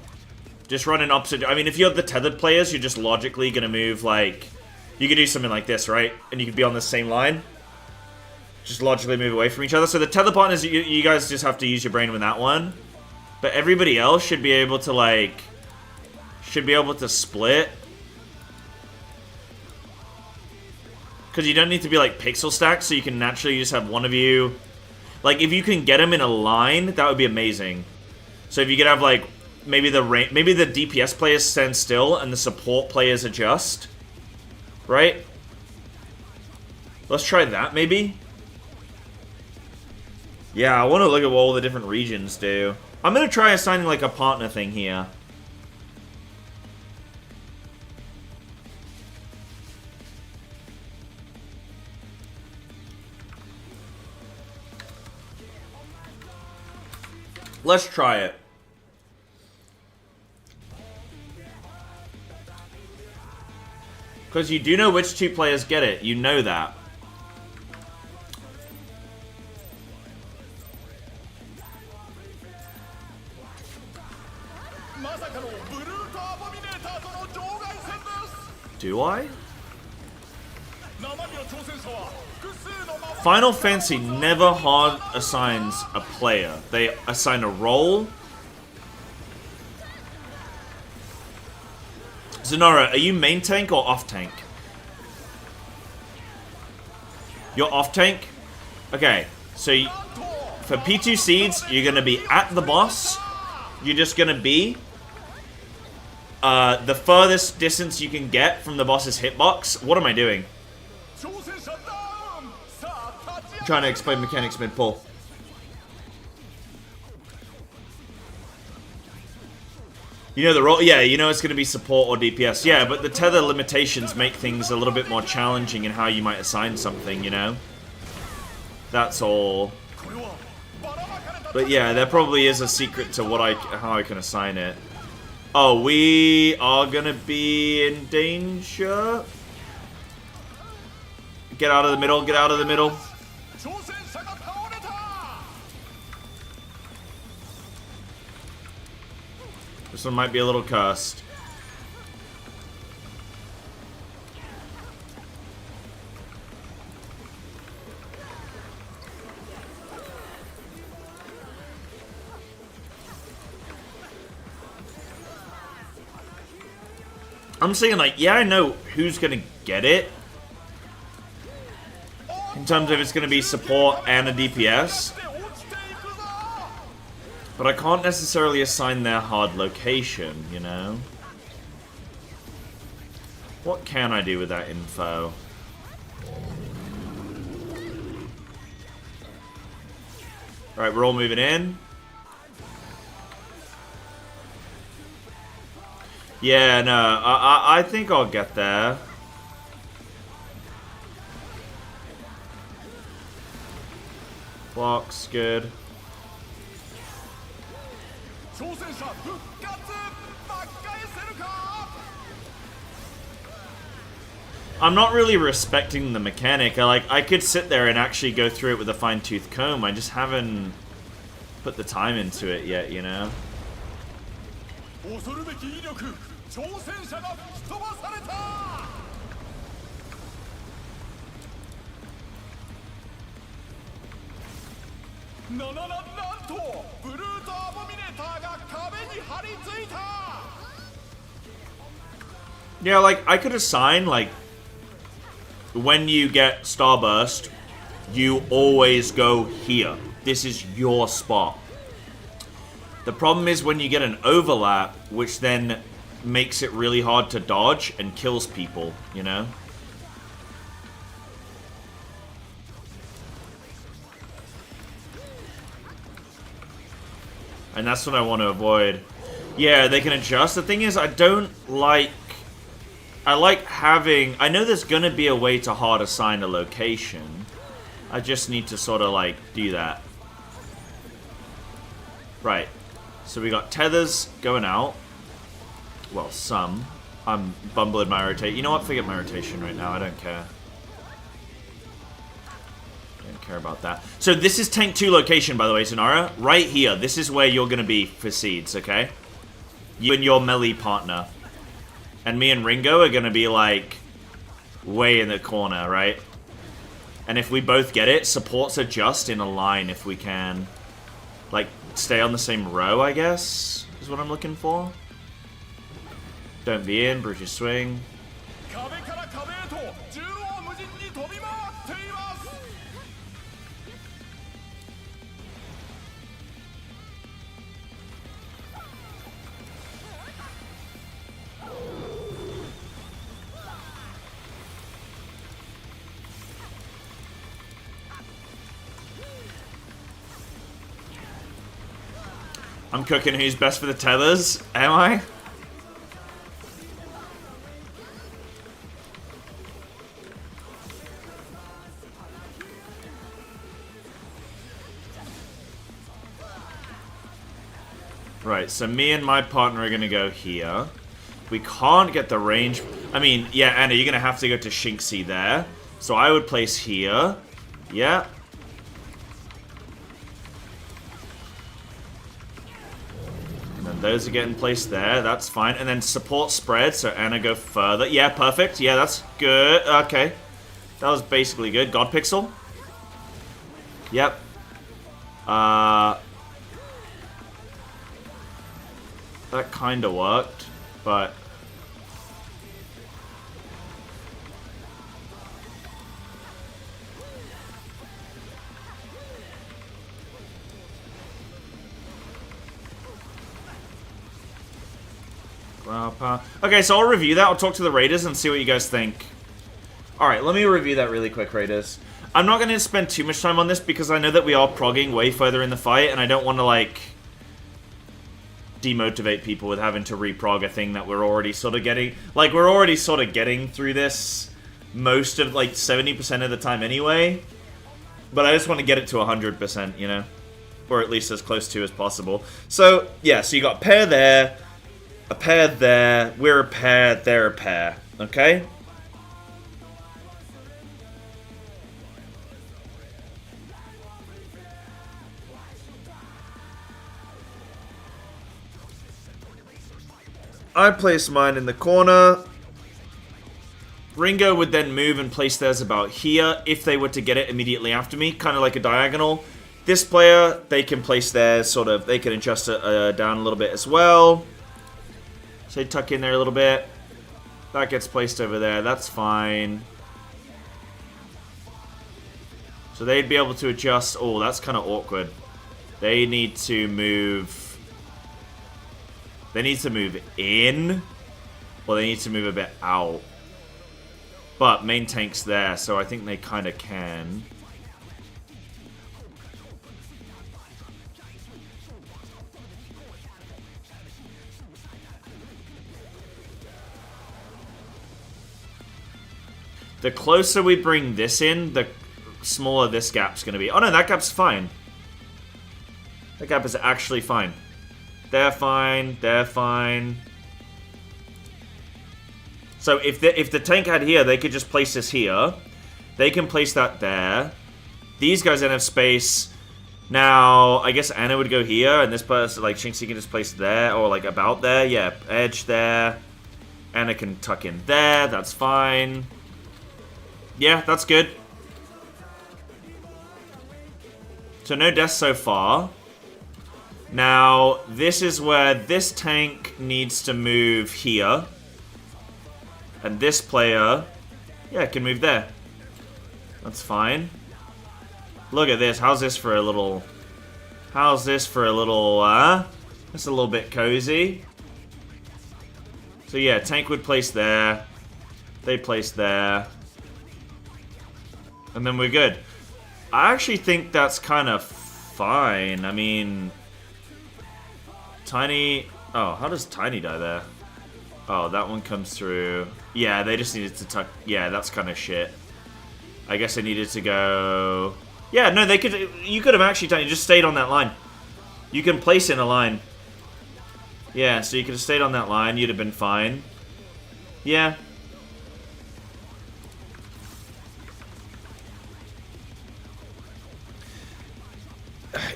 Just run in opposite. I mean, if you're the tethered players, you're just logically gonna move like, you could do something like this, right? And you could be on the same line. Just logically move away from each other. So the tether partners, you guys just have to use your brain with that one. But everybody else should be able to like, split. Because you don't need to be like pixel stacked, so you can naturally just have one of you. Like if you can get them in a line, that would be amazing. So if you could have like, maybe the DPS players stand still and the support players adjust. Right? Let's try that, maybe? Yeah, I want to look at what all the different regions do. I'm going to try assigning, like, a partner thing here. Let's try it. Because you do know which two players get it. You know that. Do I? Final Fantasy never hard assigns a player. They assign a role. Zenora, are you main tank or off tank? You're off tank? Okay, so for P2 seeds, you're gonna be at the boss. You're just gonna be the furthest distance you can get from the boss's hitbox. What am I doing? I'm trying to explain mechanics mid-pull. You know the role? Yeah, you know it's going to be support or DPS. Yeah, but the tether limitations make things a little bit more challenging in how you might assign something, you know? That's all. But yeah, there probably is a secret to how I can assign it. Oh, we are going to be in danger. Get out of the middle, get out of the middle. This one might be a little cursed. I'm saying, like, yeah, I know who's gonna get it. In terms of it's gonna be support and a DPS. But I can't necessarily assign their hard location, you know? What can I do with that info? Alright, we're all moving in. Yeah, no, I think I'll get there. Blocks, good. I'm not really respecting the mechanic. I could sit there and actually go through it with a fine-tooth comb. I just haven't put the time into it yet, you know? Yeah, like, I could assign, like, when you get Starburst, you always go here. This is your spot. The problem is when you get an overlap, which then makes it really hard to dodge and kills people, you know? And that's what I want to avoid. Yeah, they can adjust. The thing is, I don't like... I like having... I know there's going to be a way to hard assign a location. I just need to sort of, like, do that. Right. So we got tethers going out. Well, some. I'm bumbling my rotation. You know what? Forget my rotation right now. I don't care. Don't care about that. So this is tank 2 location, by the way, Sonara. Right here. This is where you're going to be for seeds, okay? You and your melee partner. And me and Ringo are going to be, like, way in the corner, right? And if we both get it, supports adjust in a line if we can. Like, stay on the same row, I guess, is what I'm looking for. Don't be in, Brutus swing. I'm cooking who's best for the tethers, am I? Right, so me and my partner are gonna go here. We can't get the range. I mean, yeah, Anna, you're gonna have to go to Shinxi there. So I would place here. Yeah. And then those are getting placed there. That's fine. And then support spread, so Anna go further. Yeah, perfect. Yeah, that's good. Okay. That was basically good. God Pixel. Yep. That kind of worked, but... Okay, so I'll review that. I'll talk to the Raiders and see what you guys think. Alright, let me review that really quick, Raiders. I'm not going to spend too much time on this because I know that we are progging way further in the fight, and I don't want to, like... demotivate people with having to reprog a thing that we're already sort of getting... Like, we're already sort of getting through this most of, like, 70% of the time anyway. But I just want to get it to 100%, you know? Or at least as close to as possible. So, yeah, so you got a pair there, a pair there, we're a pair, they're a pair, okay? I place mine in the corner. Ringo would then move and place theirs about here if they were to get it immediately after me, kind of like a diagonal. This player, they can place theirs sort of, they can adjust it down a little bit as well. So tuck in there a little bit. That gets placed over there, that's fine. So they'd be able to adjust, oh, that's kind of awkward. They need to move... They need to move in, or they need to move a bit out. But main tank's there, so I think they kind of can. The closer we bring this in, the smaller this gap's going to be. Oh no, that gap's fine. That gap is actually fine. They're fine. They're fine. So if the tank had here, they could just place this here. They can place that there. These guys don't have space. Now, I guess Anna would go here, and this person, like Shinxi, can just place there, or like about there. Yeah, edge there. Anna can tuck in there. That's fine. Yeah, that's good. So no deaths so far. Now, this is where this tank needs to move here. And this player, yeah, can move there. That's fine. Look at this. How's this for a little... How's this for a little, That's a little bit cozy. So yeah, tank would place there. They place there. And then we're good. I actually think that's kind of fine. I mean... Tiny... Oh, how does Tiny die there? Oh, that one comes through. Yeah, they just needed to tuck... Yeah, that's kind of shit. I guess I needed to go... Yeah, no, they could... You could have actually done... You just stayed on that line. You can place in a line. Yeah, so you could have stayed on that line. You'd have been fine. Yeah.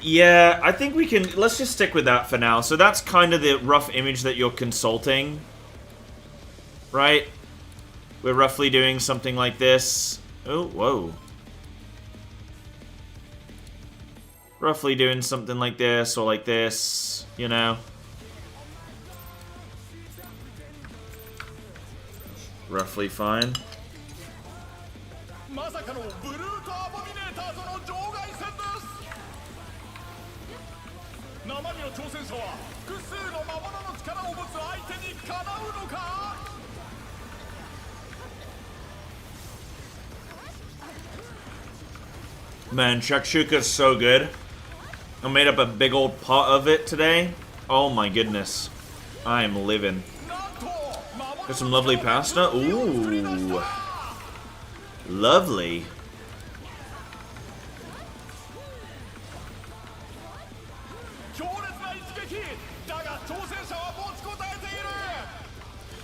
Yeah, I think we can... Let's just stick with that for now. So that's kind of the rough image that you're consulting. Right? We're roughly doing something like this. Oh, whoa. Roughly doing something like this or like this, you know? Roughly fine. Man, shakshuka's so good. I made up a big old pot of it today. Oh my goodness. I am living. Got some lovely pasta. Ooh. Lovely.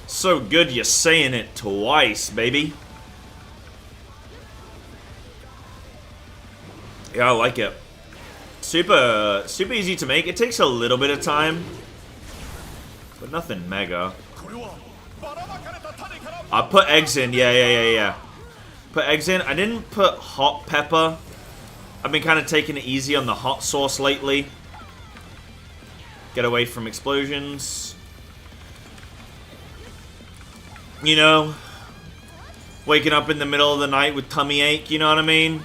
So good you're saying it twice, baby. Yeah, I like it. Super easy to make. It takes a little bit of time, but nothing mega. I put eggs in. Yeah. Put eggs in. I didn't put hot pepper. I've been kind of taking it easy on the hot sauce lately. Get away from explosions. You know, waking up in the middle of the night with tummy ache, you know what I mean?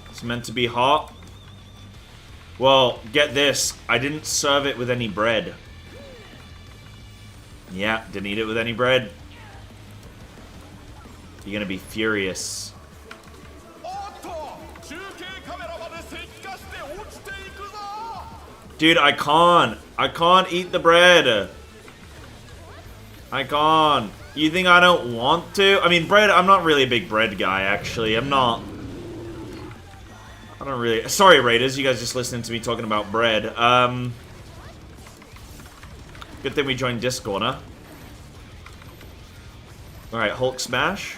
It's meant to be hot. Well, get this. I didn't serve it with any bread. Yeah, didn't eat it with any bread. You're gonna be furious. Dude, I can't eat the bread. I can't. You think I don't want to? I mean, bread, I'm not really a big bread guy, actually. I don't really... Sorry, Raiders, you guys just listening to me talking about bread. Good thing we joined Discord, huh? Alright, Hulk smash.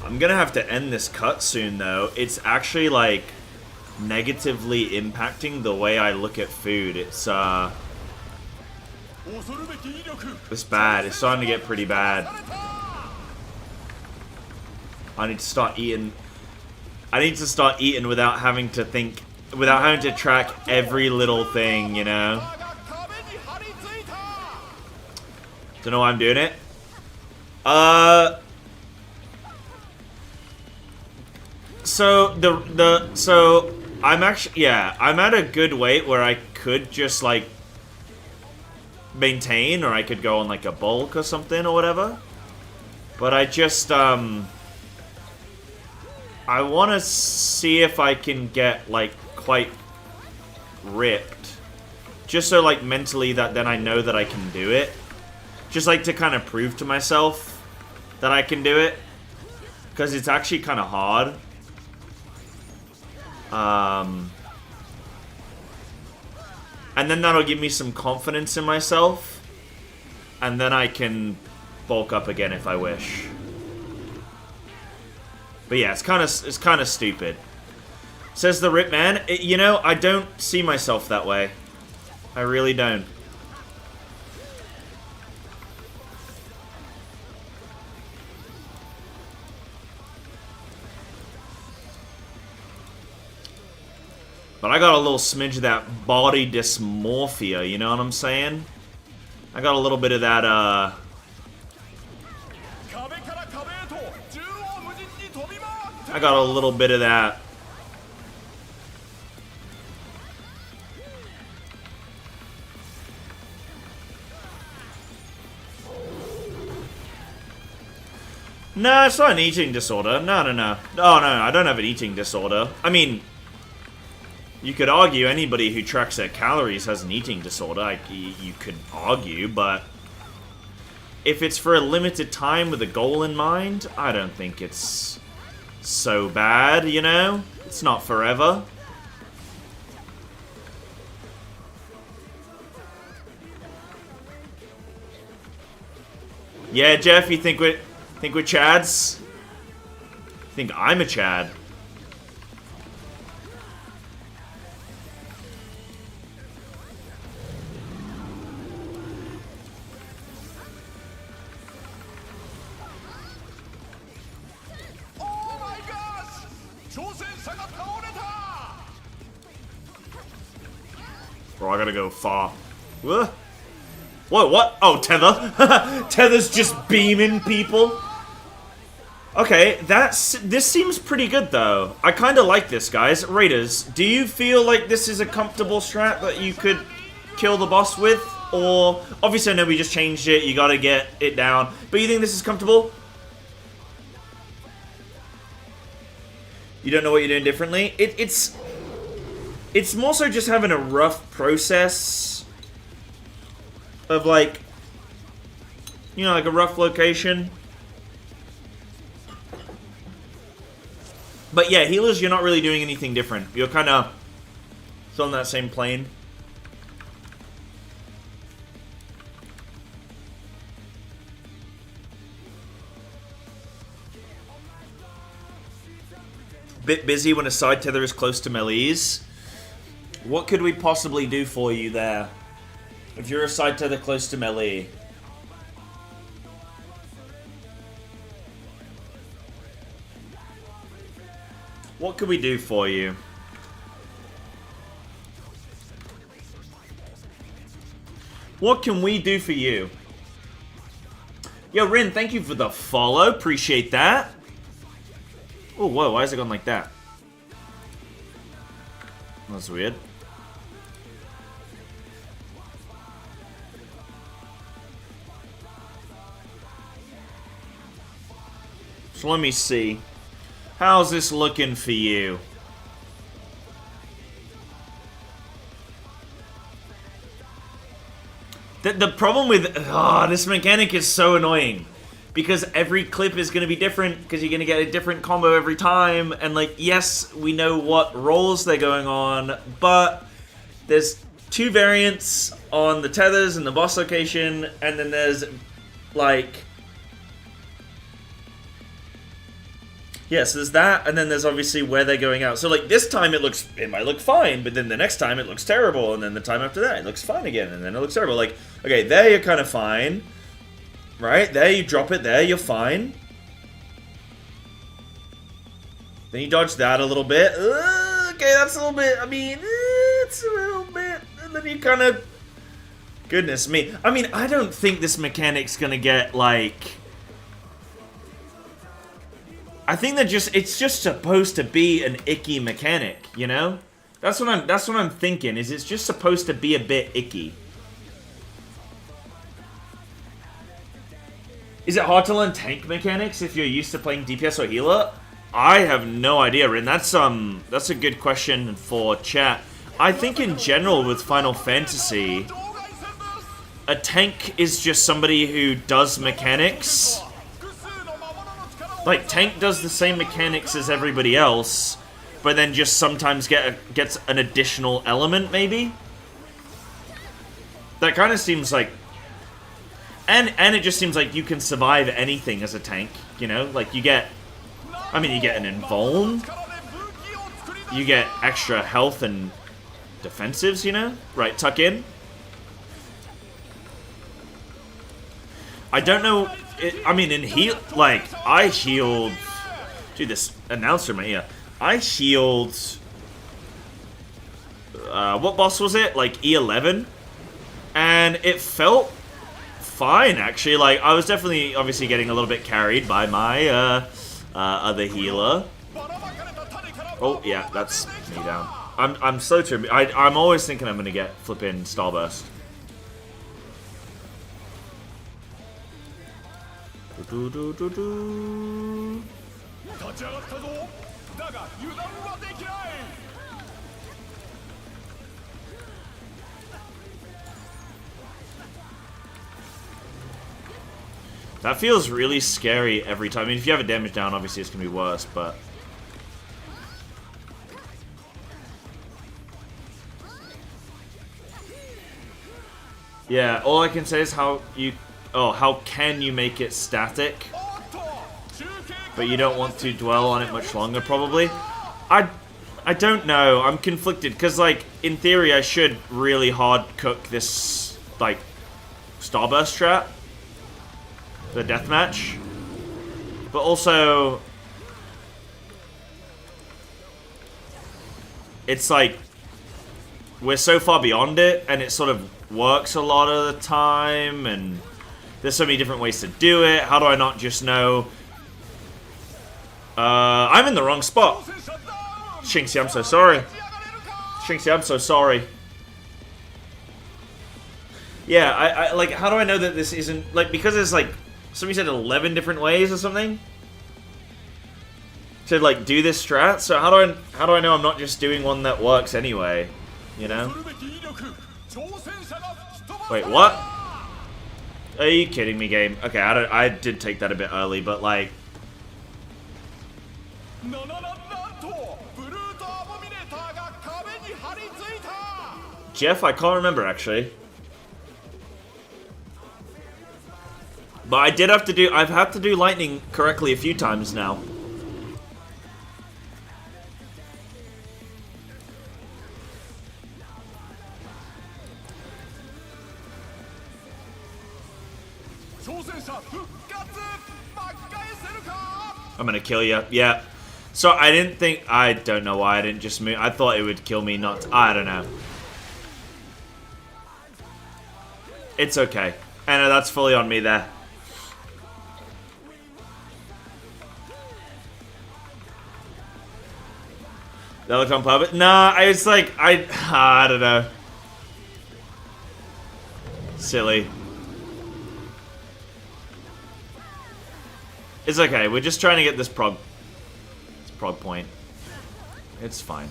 I'm gonna have to end this cut soon, though. It's actually, like, negatively impacting the way I look at food. It's bad. It's starting to get pretty bad. I need to start eating. I need to start eating without having to think, without having to track every little thing, you know? Don't know why I'm doing it. So I'm actually, yeah, I'm at a good weight where I could just, like, maintain, or I could go on, like, a bulk or something or whatever. But I just, I want to see if I can get, like, quite ripped. Just so, like, mentally that then I know that I can do it. Just, like, to kind of prove to myself that I can do it. Because it's actually kind of hard. And then that'll give me some confidence in myself. And then I can bulk up again if I wish. But yeah, it's kind of stupid. Says the Rip Man. You know, I don't see myself that way. I really don't. But I got a little smidge of that body dysmorphia, you know what I'm saying? I got a little bit of that, I got a little bit of that. No, it's not an eating disorder. No. Oh, no, I don't have an eating disorder. I mean, you could argue anybody who tracks their calories has an eating disorder. You could argue, but if it's for a limited time with a goal in mind, I don't think it's so bad, you know? It's not forever. Yeah, Jeff, you think we're Chads? I think I'm a Chad. Oh my gosh! Bro, I gotta go far. What? What? Oh, Tether. Tether's just beaming people. Okay, this seems pretty good, though. I kind of like this, guys. Raiders, do you feel like this is a comfortable strat that you could kill the boss with? Or, obviously I know we just changed it, you gotta get it down. But you think this is comfortable? You don't know what you're doing differently? It's more so just having a rough process of, like, you know, like a rough location. But yeah, healers, you're not really doing anything different. You're kind of still on that same plane. Bit busy when a side tether is close to melees. What could we possibly do for you there? If you're a side tether close to melee. What could we do for you? What can we do for you? Yo, Rin, thank you for the follow. Appreciate that. Oh, whoa, why is it going like that? That's weird. So let me see. How's this looking for you? The problem with this mechanic is so annoying. Because every clip is going to be different, because you're going to get a different combo every time, and like, yes, we know what roles they're going on, but there's two variants on the tethers and the boss location, and then there's, like... Yeah, so there's that, and then there's obviously where they're going out. So, like, this time it might look fine, but then the next time it looks terrible, and then the time after that it looks fine again, and then it looks terrible. Like, okay, there you're kind of fine. Right, there you drop it there, you're fine. Then you dodge that a little bit. Okay, that's a little bit, I mean, it's a little bit. And then you kind of... Goodness me. I mean, I don't think this mechanic's gonna get, like... I think that it's just supposed to be an icky mechanic, you know? That's what I'm thinking, is it's just supposed to be a bit icky. Is it hard to learn tank mechanics if you're used to playing DPS or healer? I have no idea, Rin. That's a good question for chat. I think in general with Final Fantasy, a tank is just somebody who does mechanics. Like, tank does the same mechanics as everybody else, but then just sometimes gets an additional element, maybe? That kind of seems like... And it just seems like you can survive anything as a tank, you know? Like, you get... I mean, you get an invuln. You get extra health and defensives, you know? Right, tuck in. I don't know... I mean, in heal... Like, I healed... Dude, this announcer in my ear. I healed... what boss was it? Like E11? And it felt fine, actually. Like, I was definitely, obviously, getting a little bit carried by my other healer. Oh, yeah, that's me down. I'm so true. I'm always thinking I'm going to get flipping Starburst. That feels really scary every time. I mean, if you have a damage down, obviously it's going to be worse, but... Yeah, all I can say is how can you make it static? But you don't want to dwell on it much longer, probably. I don't know. I'm conflicted, because, like, in theory, I should really hard cook this, like, Starburst trap. The deathmatch. But also... It's like... We're so far beyond it, and it sort of works a lot of the time, and... There's so many different ways to do it. How do I not just know... I'm in the wrong spot. Shinxie, I'm so sorry. Shinxie, I'm so sorry. Yeah, I like, how do I know that this isn't... Like, because there's, like... Somebody said 11 different ways or something? To, like, do this strat? So how do I know I'm not just doing one that works anyway? You know? Wait, what? Are you kidding me, game? Okay, I did take that a bit early, but, like... Jeff, I can't remember, actually. But I did have to do... I've had to do lightning correctly a few times now. I'm gonna kill you. Yeah. So I didn't think... I don't know why I didn't just move. I thought it would kill me, not... I don't know. It's okay. I know that's fully on me there. That looked on purpose? Nah, it's like... I don't know. Silly. It's okay. We're just trying to get this prog point. It's fine.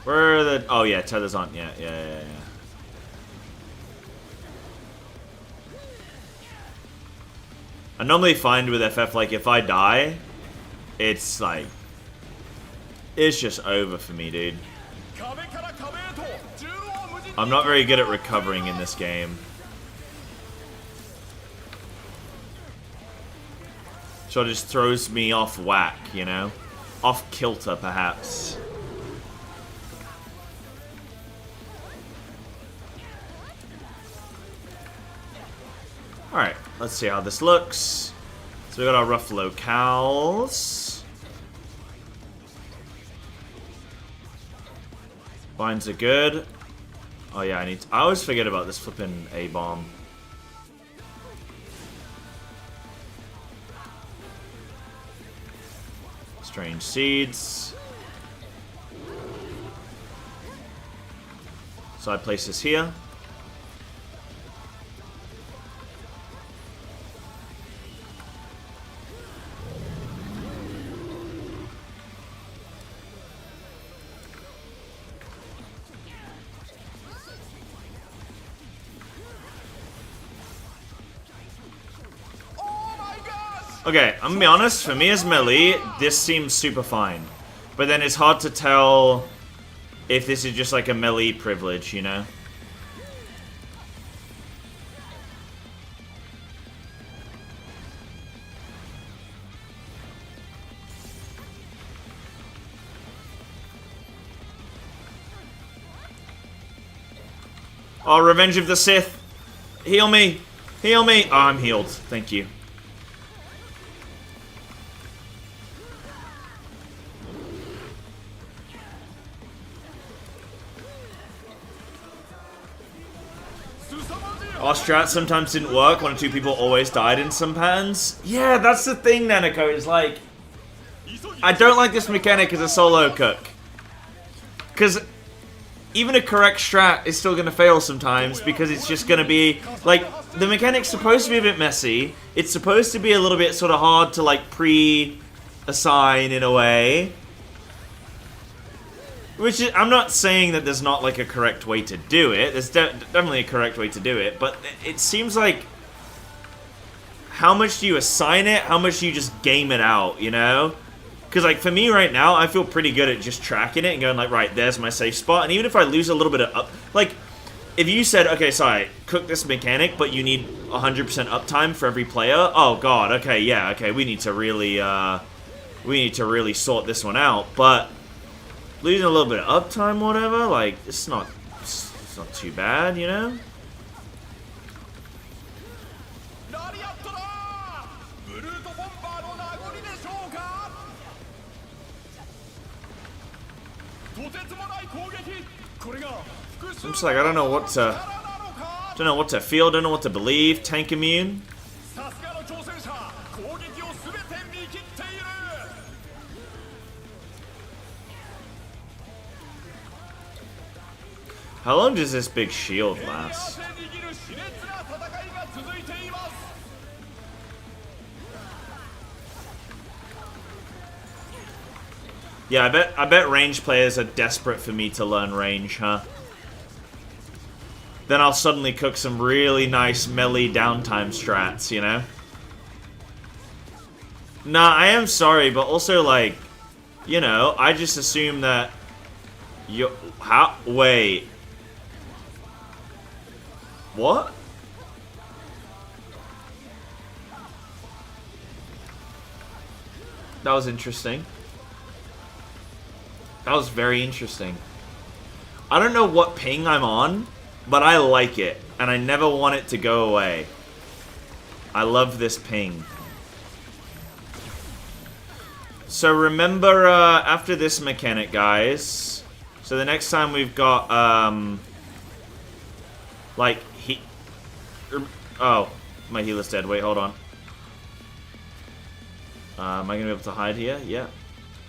Where are the... Oh, yeah, tethers on. Yeah. I normally find with FF, like, if I die, it's like... It's just over for me, dude. I'm not very good at recovering in this game. So it just throws me off whack, you know? Off kilter, perhaps. Alright, let's see how this looks. So we got our rough locales. Binds are good. Oh yeah, I always forget about this flipping A-bomb. Strange seeds. So I place this here. Okay, I'm gonna be honest, for me as melee, this seems super fine. But then it's hard to tell if this is just like a melee privilege, you know? Oh, Revenge of the Sith! Heal me! Heal me! Oh, I'm healed. Thank you. Our strat sometimes didn't work. 1 or 2 people always died in some patterns. Yeah, that's the thing, Nanako, is like... I don't like this mechanic as a solo cook. Because even a correct strat is still going to fail sometimes because it's just going to be... Like, the mechanic's supposed to be a bit messy. It's supposed to be a little bit sort of hard to, like, pre-assign in a way. Which is, I'm not saying that there's not, like, a correct way to do it. There's definitely a correct way to do it. But it seems like... How much do you assign it? How much do you just game it out, you know? Because, like, for me right now, I feel pretty good at just tracking it and going, like, right, there's my safe spot. And even if I lose a little bit of like, if you said, okay, sorry, cook this mechanic, but you need 100% uptime for every player. Oh, God, okay, yeah, okay, we need to really sort this one out. But losing a little bit of uptime, whatever, like, it's not too bad, you know? I'm just like, I don't know what to feel, don't know what to believe. Tank immune. How long does this big shield last? Yeah, I bet range players are desperate for me to learn range, huh? Then I'll suddenly cook some really nice melee downtime strats, you know? Nah, I am sorry, but also, like, you know, I just assume that you... How? Wait. What? That was interesting. That was very interesting. I don't know what ping I'm on, but I like it, and I never want it to go away. I love this ping. So remember, after this mechanic, guys, so the next time we've got, like, oh, my healer's dead. Wait, hold on. Am I going to be able to hide here? Yeah.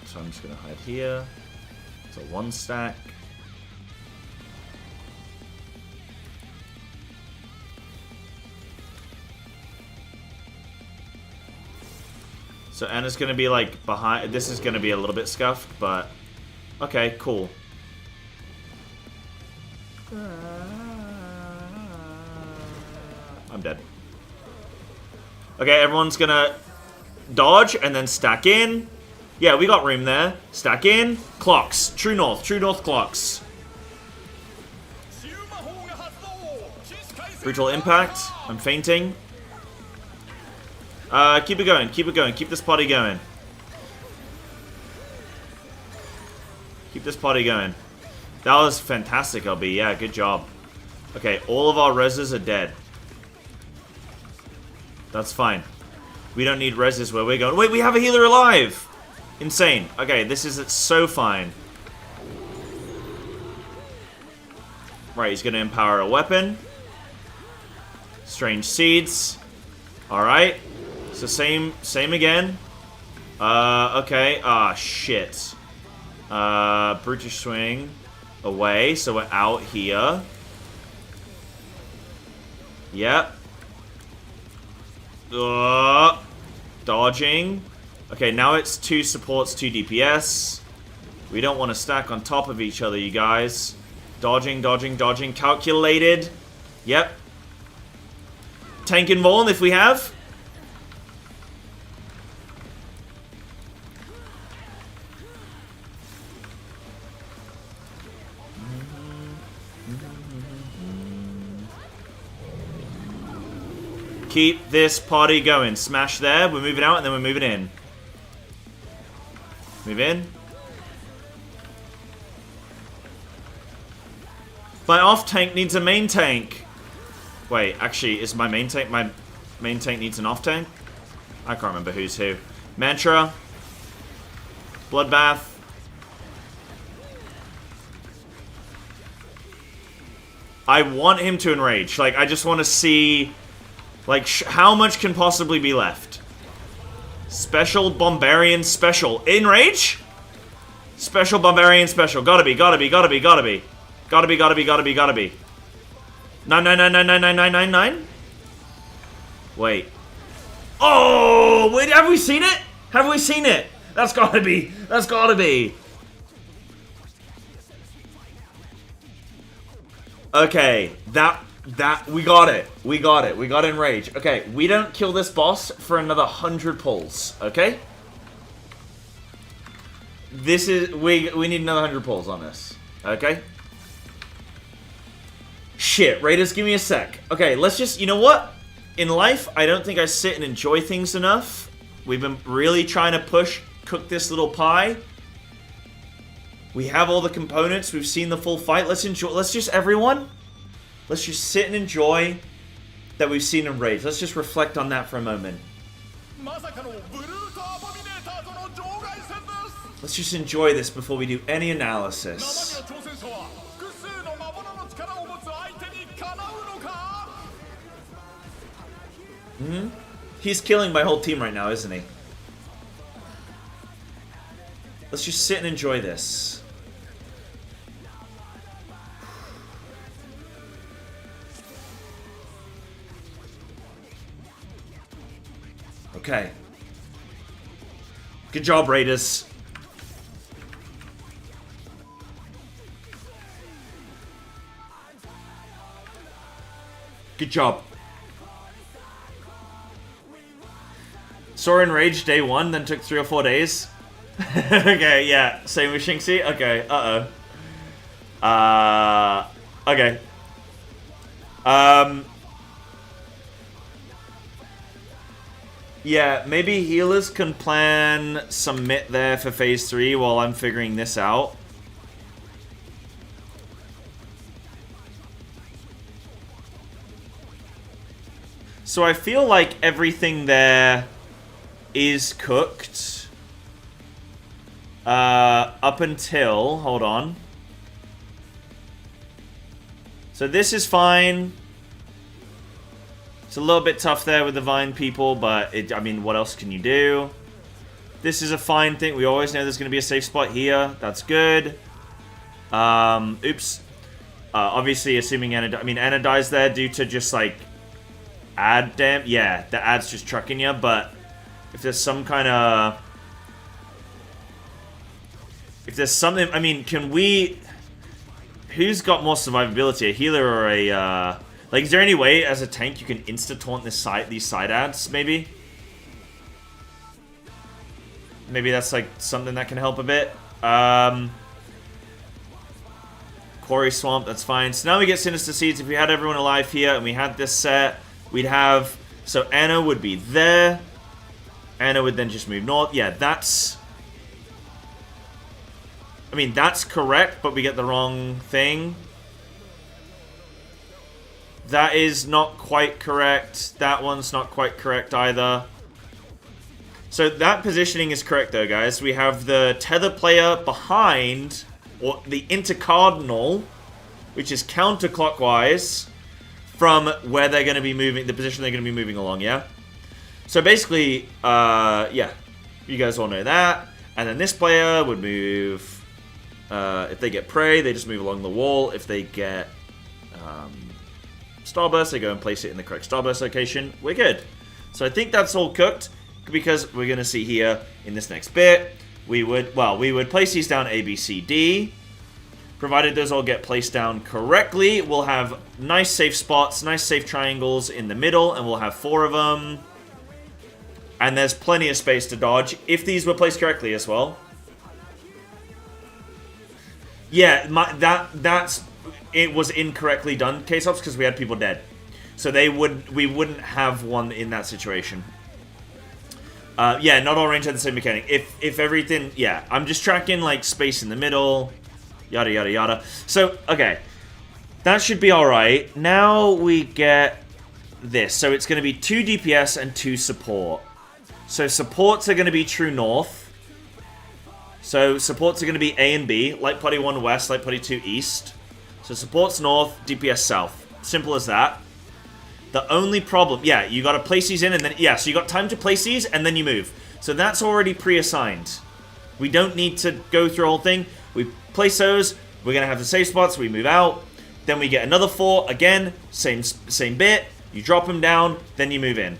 So I'm just going to hide here. It's a 1 stack. So Anna's going to be, like, behind... This is going to be a little bit scuffed, but... Okay, cool. I'm dead. Okay, everyone's going to dodge and then stack in. Yeah, we got room there. Stack in. Clocks. True north clocks. Brutal impact. I'm fainting. Keep it going, keep it going. Keep this party going. Keep this party going. That was fantastic, LB. Yeah, good job. Okay, all of our reses are dead. That's fine. We don't need reses where we're going. Wait, we have a healer alive! Insane. Okay, this is so fine. Right, he's going to empower a weapon. Strange seeds. Alright. So same again. Okay. Ah, shit. Brutish swing. Away. So we're out here. Yep. Dodging. Okay, now it's 2 supports, 2 DPS. We don't want to stack on top of each other, you guys. Dodging, dodging, dodging. Calculated. Yep. Tank and Vaughn if we have. Keep this party going. Smash there. We're moving out and then we're moving in. Move in. My off tank needs a main tank. Wait, actually, is my main tank... My main tank needs an off tank? I can't remember who's who. Mantra. Bloodbath. I want him to enrage. Like, I just want to see, like, how much can possibly be left. Special Bombarian Special. Enrage? Special Bombarian Special. Gotta be, gotta be, gotta be, gotta be. Gotta be, gotta be, gotta be, gotta be. 999999999? Wait. Oh, wait, have we seen it? Have we seen it? That's gotta be. That's gotta be. Okay, we got it. We got it. We got enrage. Okay, we don't kill this boss for another 100 pulls, okay? This is, we need another 100 pulls on this, okay? Shit, Raiders, give me a sec. Okay, let's just, you know what? In life, I don't think I sit and enjoy things enough. We've been really trying to cook this little pie. We have all the components. We've seen the full fight. Let's just, everyone, let's just sit and enjoy that we've seen enrage. Let's just reflect on that for a moment. Let's just enjoy this before we do any analysis. He's killing my whole team right now, isn't he? Let's just sit and enjoy this. Okay. Good job, Raiders. Good job. Saw enraged day 1, then took 3 or 4 days. Okay, yeah. Same with Shinxi? Okay, okay. Yeah, maybe healers can plan some mitt there for phase 3 while I'm figuring this out. So I feel like everything there is cooked. Up until... Hold on. So this is fine. It's a little bit tough there with the Vine people, but I mean, what else can you do? This is a fine thing. We always know there's going to be a safe spot here. That's good. Oops. Obviously, assuming Anna... I mean, Anna dies there due to just, like... Ad damn... Yeah, the ad's just trucking you, but... If there's some kind of... If there's something... I mean, can we... Who's got more survivability? A healer or a... Like, is there any way, as a tank, you can insta-taunt these side ads, maybe? Maybe that's, like, something that can help a bit. Quarry Swamp, that's fine. So now we get Sinister Seeds. If we had everyone alive here and we had this set, we'd have... So Anna would be there. Anna would then just move north. Yeah, that's... I mean, that's correct, but we get the wrong thing. That is not quite correct. That one's not quite correct either. So that positioning is correct though, guys. We have the tether player behind, or the intercardinal, which is counterclockwise from where they're going to be moving, the position they're going to be moving along, yeah? So basically, yeah, you guys all know that. And then this player would move, if they get prey, they just move along the wall. If they get Starburst, they go and place it in the correct Starburst location. We're good. So I think that's all cooked, because we're going to see here in this next bit, we would place these down A, B, C, D. Provided those all get placed down correctly, we'll have nice safe spots, nice safe triangles in the middle, and we'll have 4 of them. And there's plenty of space to dodge, if these were placed correctly as well. Yeah, it was incorrectly done, K-Sops, because we had people dead. So we wouldn't have one in that situation. Yeah, not all range had the same mechanic. If everything, yeah, I'm just tracking like space in the middle, yada yada yada. So, okay, that should be alright. Now we get this. So it's going to be 2 DPS and 2 support. So supports are going to be true north. So supports are going to be A and B, Light Party 1 west, Light Party 2 east. So supports north, DPS south. Simple as that. The only problem... Yeah, you got to place these in and then... Yeah, so you got time to place these and then you move. So that's already pre-assigned. We don't need to go through the whole thing. We place those. We're going to have the safe spots. We move out. Then we get another 4. Again, same bit. You drop them down. Then you move in.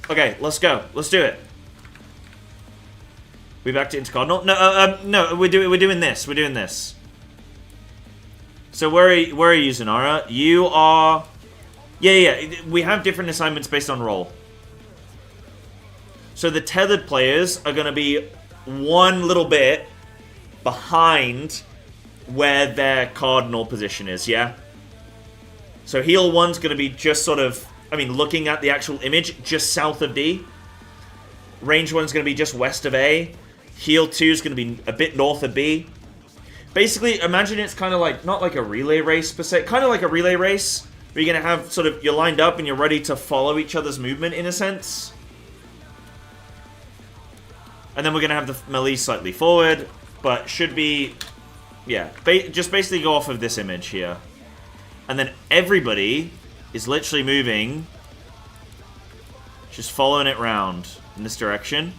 Okay, let's go. Let's do it. We back to intercardinal? No, no, we're doing this. We're doing this. So where are you, Zanara? You are... Yeah. We have different assignments based on role. So the tethered players are going to be one little bit behind where their cardinal position is, yeah? So heal 1's going to be just sort of... I mean, looking at the actual image, just south of D. Range 1's going to be just west of A. Heal 2 is going to be a bit north of B. Basically, imagine it's kind of like, not like a relay race per se, kind of like a relay race, where you're going to have sort of, you're lined up and you're ready to follow each other's movement in a sense. And then we're going to have the melee slightly forward, but should be, yeah, just basically go off of this image here. And then everybody is literally moving, just following it round in this direction.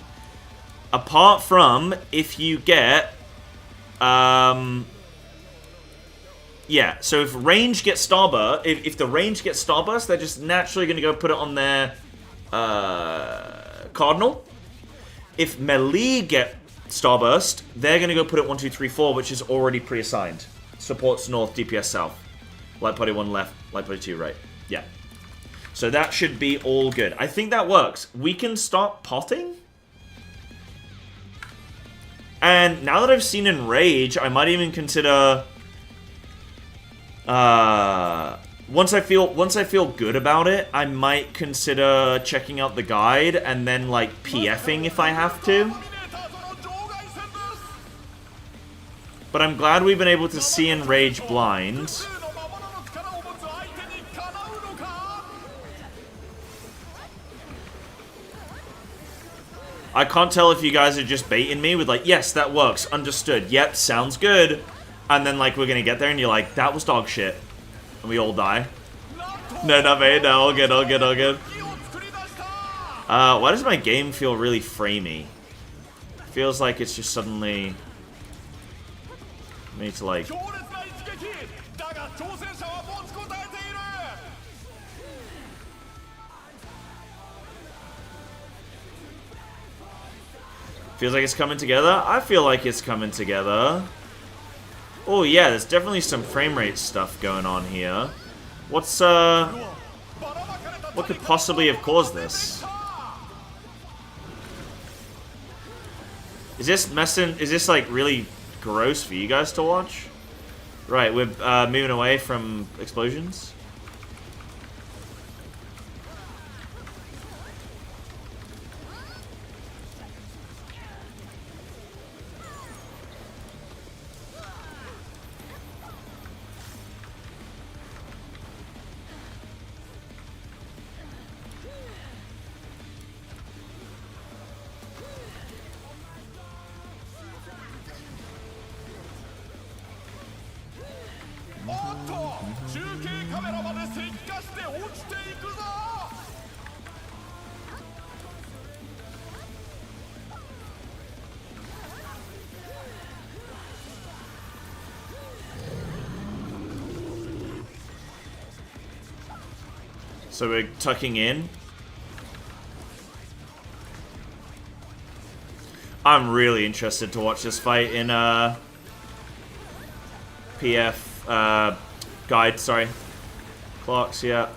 Apart from if you get, yeah, so if range gets starburst, if the range gets starburst, they're just naturally going to go put it on their cardinal. If melee get starburst, they're going to go put it 1, 2, 3, 4, which is already pre-assigned. Supports north, DPS south. Light party 1 left, light party 2 right. Yeah. So that should be all good. I think that works. We can start potting. And now that I've seen Enrage, I might even consider... once I feel good about it, I might consider checking out the guide and then, like, PFing if I have to. But I'm glad we've been able to see Enrage blind. I can't tell if you guys are just baiting me with like, yes, that works, understood, yep, sounds good. And then like we're gonna get there and you're like, that was dog shit. And we all die. No, not me, no, all good, all good, all good. Why does my game feel really framey? Feels like it's just suddenly... I need to like... Feels like it's coming together. I feel like it's coming together. Oh yeah, there's definitely some frame rate stuff going on here. What's what could possibly have caused this? Is this like really gross for you guys to watch? Right, we're moving away from explosions. So we're tucking in. I'm really interested to watch this fight in PF guide, sorry. Clocks, yeah.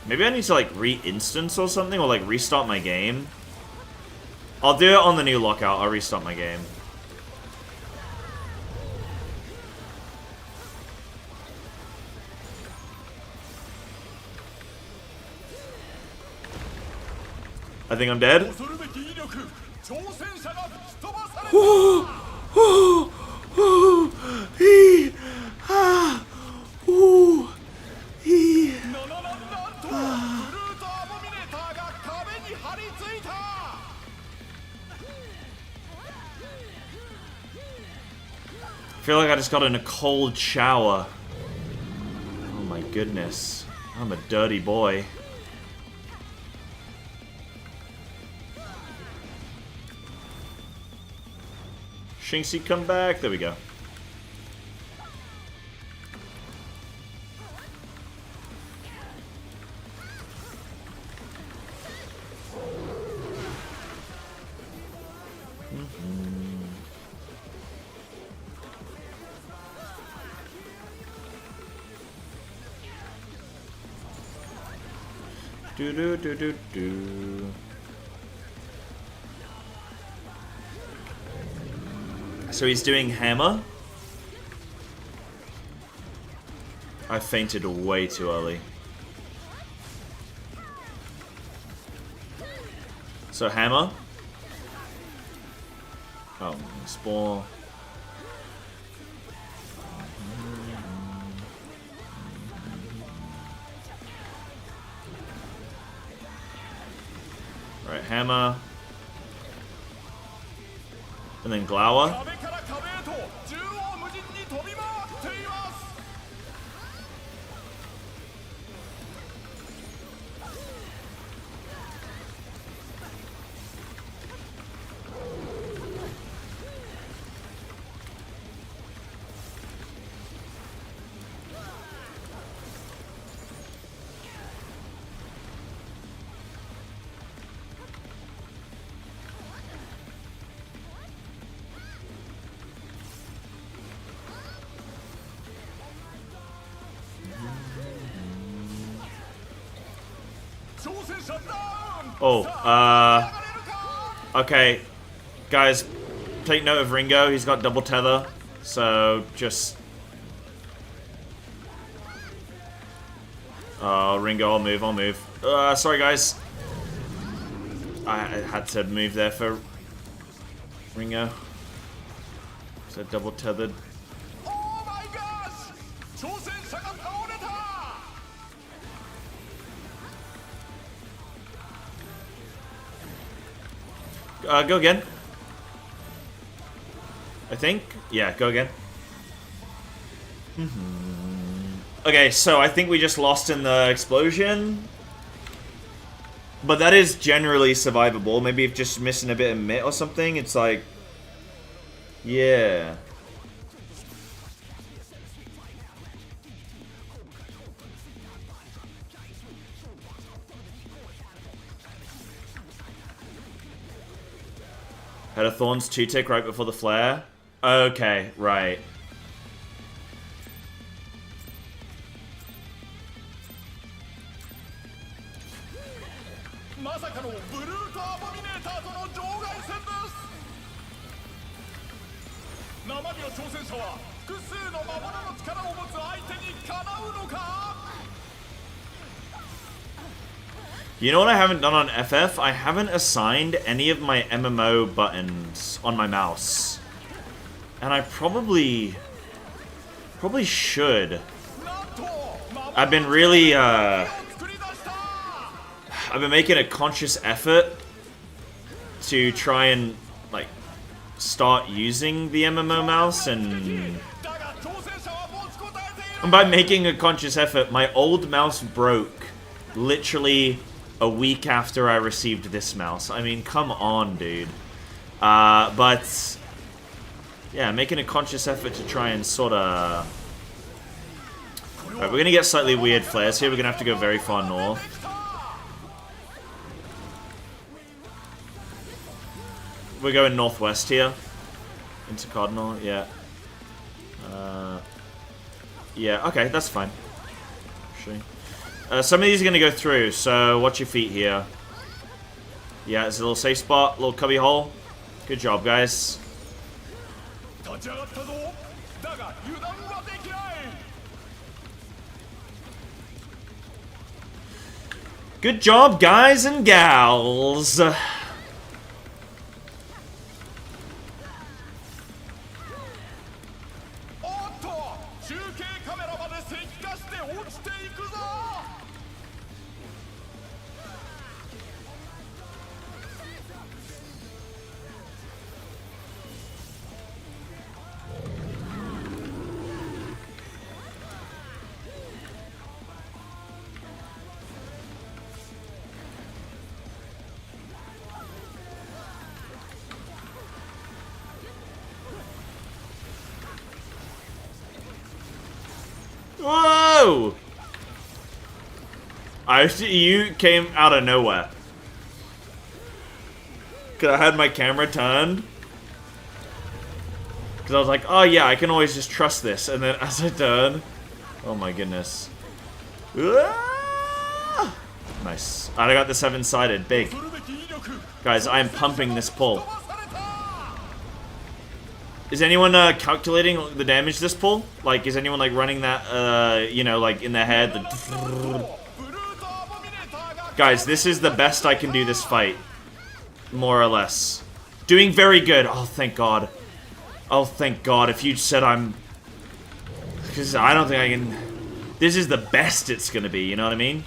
Maybe I need to like re-instance or something, or like restart my game. I'll do it on the new lockout, I'll restart my game. I think I'm dead. feel like I just got in a cold shower. Oh my goodness. I'm a dirty boy. Shinxie, come back. There we go. Do do do do do. So he's doing hammer. I fainted way too early. So hammer. Oh, spore. Right, hammer. And then glower. Oh, okay. Guys, take note of Ringo. He's got double tether. So, just... Oh, Ringo, I'll move, I'll move. Sorry, guys. I had to move there for Ringo. So, double tethered. Oh my gosh! Go again. I think. Yeah, go again. Okay, so I think we just lost in the explosion. But that is generally survivable. Maybe if just missing a bit of mitt or something, it's like... Yeah. Had a Thorns 2-tick right before the flare? Okay, right. You know what I haven't done on FF? I haven't assigned any of my MMO buttons on my mouse. And I probably should. I've been really, I've been making a conscious effort to try and, like, start using the MMO mouse, and by making a conscious effort, my old mouse broke literally a week after I received this mouse. I mean, come on, dude. But yeah, making a conscious effort to try and sort of... Alright, we're gonna get slightly weird flares here. We're gonna have to go very far north. We're going northwest here. Into Cardinal, yeah. Yeah, okay, that's fine. Actually. Some of these are going to go through, so watch your feet here. Yeah, it's a little safe spot, little cubby hole. Good job, guys. Good job, guys and gals. Whoa! You came out of nowhere. Cause I had my camera turned. Cause I was like, oh yeah, I can always just trust this. And then as I turn, oh my goodness. Ah! Nice. I got the 7-sided, big. Guys, I am pumping this pull. Is anyone calculating the damage this pull? Like, is anyone like running that, you know, like in their head? Guys, this is the best I can do this fight. More or less. Doing very good. Oh, thank God. Oh, thank God. If you said I'm... Because I don't think I can... This is the best it's gonna be, you know what I mean?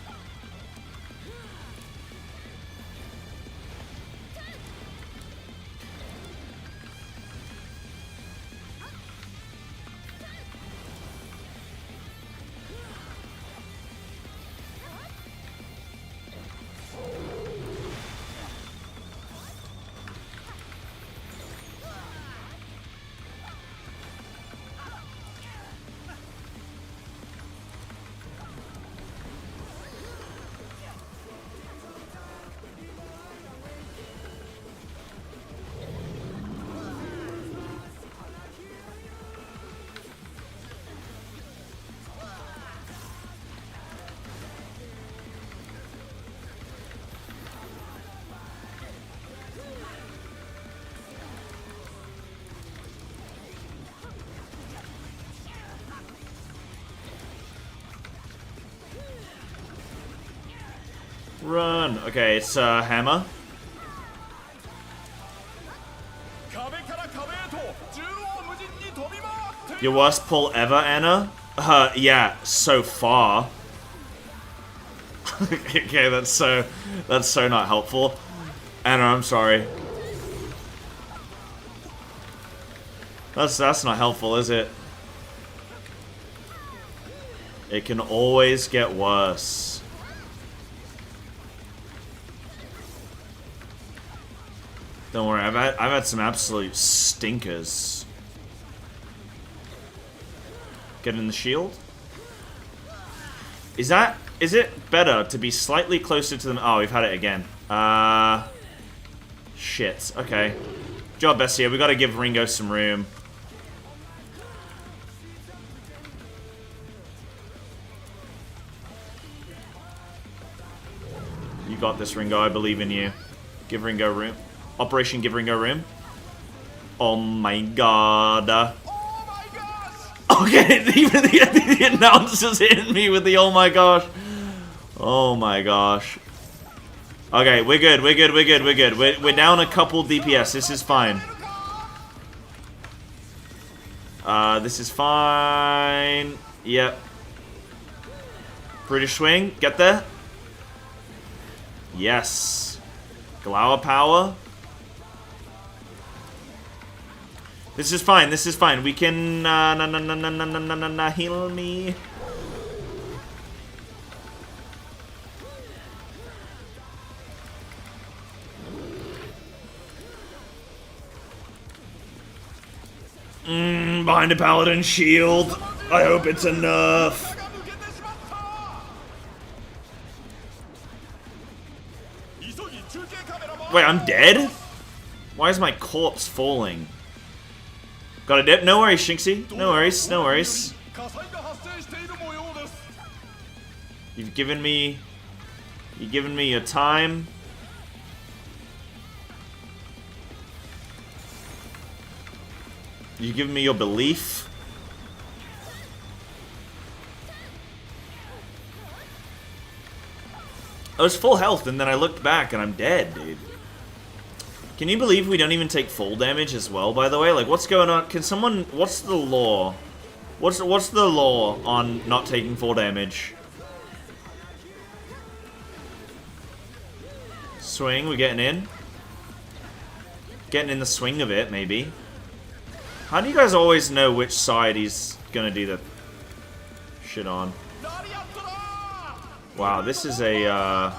Run. Okay, it's hammer. Your worst pull ever, Anna? Yeah, so far. Okay, that's so not helpful. Anna, I'm sorry. That's not helpful, is it? It can always get worse. Don't worry, I've had some absolute stinkers. Get in the shield. Is it better to be slightly closer to them? Oh, we've had it again. Shit. Okay. Good job, Bessie. We gotta give Ringo some room. You got this, Ringo. I believe in you. Give Ringo room. Operation Give Ringo room. Oh my God. Oh my gosh! Okay, even the announcers hitting me with the oh my gosh. Oh my gosh. Okay, we're good. We're down a couple DPS. This is fine. This is fine. Yep. British swing. Get there. Yes. Glower power. This is fine. This is fine. We can heal me. Behind a paladin shield. I hope it's enough. Wait, I'm dead? Why is my corpse falling? Got a dip? No worries, Shinxie. No worries, no worries. You've given me your time. You've given me your belief. I was full health and then I looked back and I'm dead, dude. Can you believe we don't even take full damage as well, by the way? Like, what's going on? Can someone... What's the law? What's the law on not taking full damage? Swing, we're getting in. Getting in the swing of it, maybe. How do you guys always know which side he's gonna do the shit on? Wow, this is a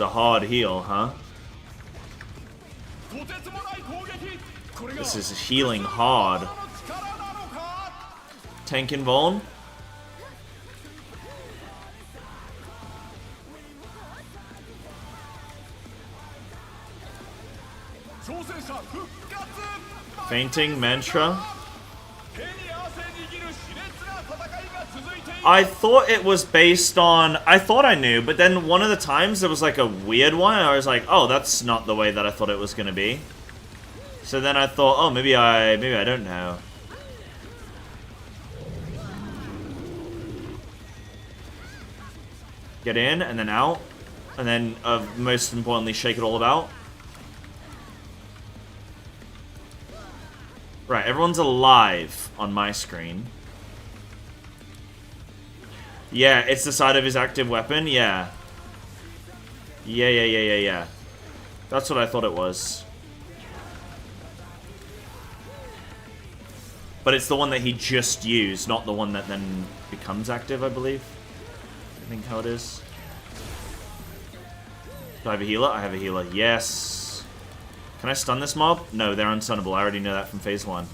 hard heal, huh? This is healing hard. Tank invuln. Fainting mantra. I thought it was based on... I thought I knew, but then one of the times there was like a weird one. I was like, oh, that's not the way that I thought it was going to be. So then I thought, oh, maybe I don't know. Get in, and then out. And then, most importantly, shake it all about. Right, everyone's alive on my screen. Yeah, it's the side of his active weapon, yeah. Yeah. That's what I thought it was. But it's the one that he just used, not the one that then becomes active, I believe. I think how it is. Do I have a healer? I have a healer. Yes. Can I stun this mob? No, they're unstunnable. I already know that from phase 1.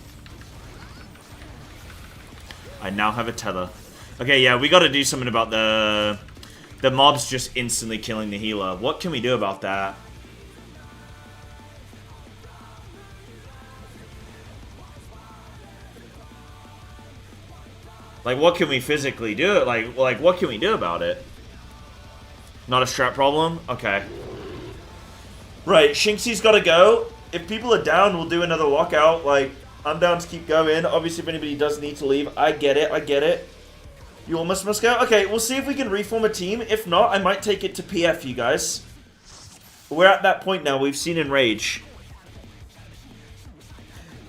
I now have a tether. Okay, yeah, we gotta do something about the mobs just instantly killing the healer. What can we do about that? Like, what can we physically do? Like, what can we do about it? Not a strat problem? Okay. Right, Shinksy's gotta go. If people are down, we'll do another walkout. Like, I'm down to keep going. Obviously, if anybody does need to leave, I get it. You almost must go? Okay, we'll see if we can reform a team. If not, I might take it to PF, you guys. We're at that point now. We've seen Enrage.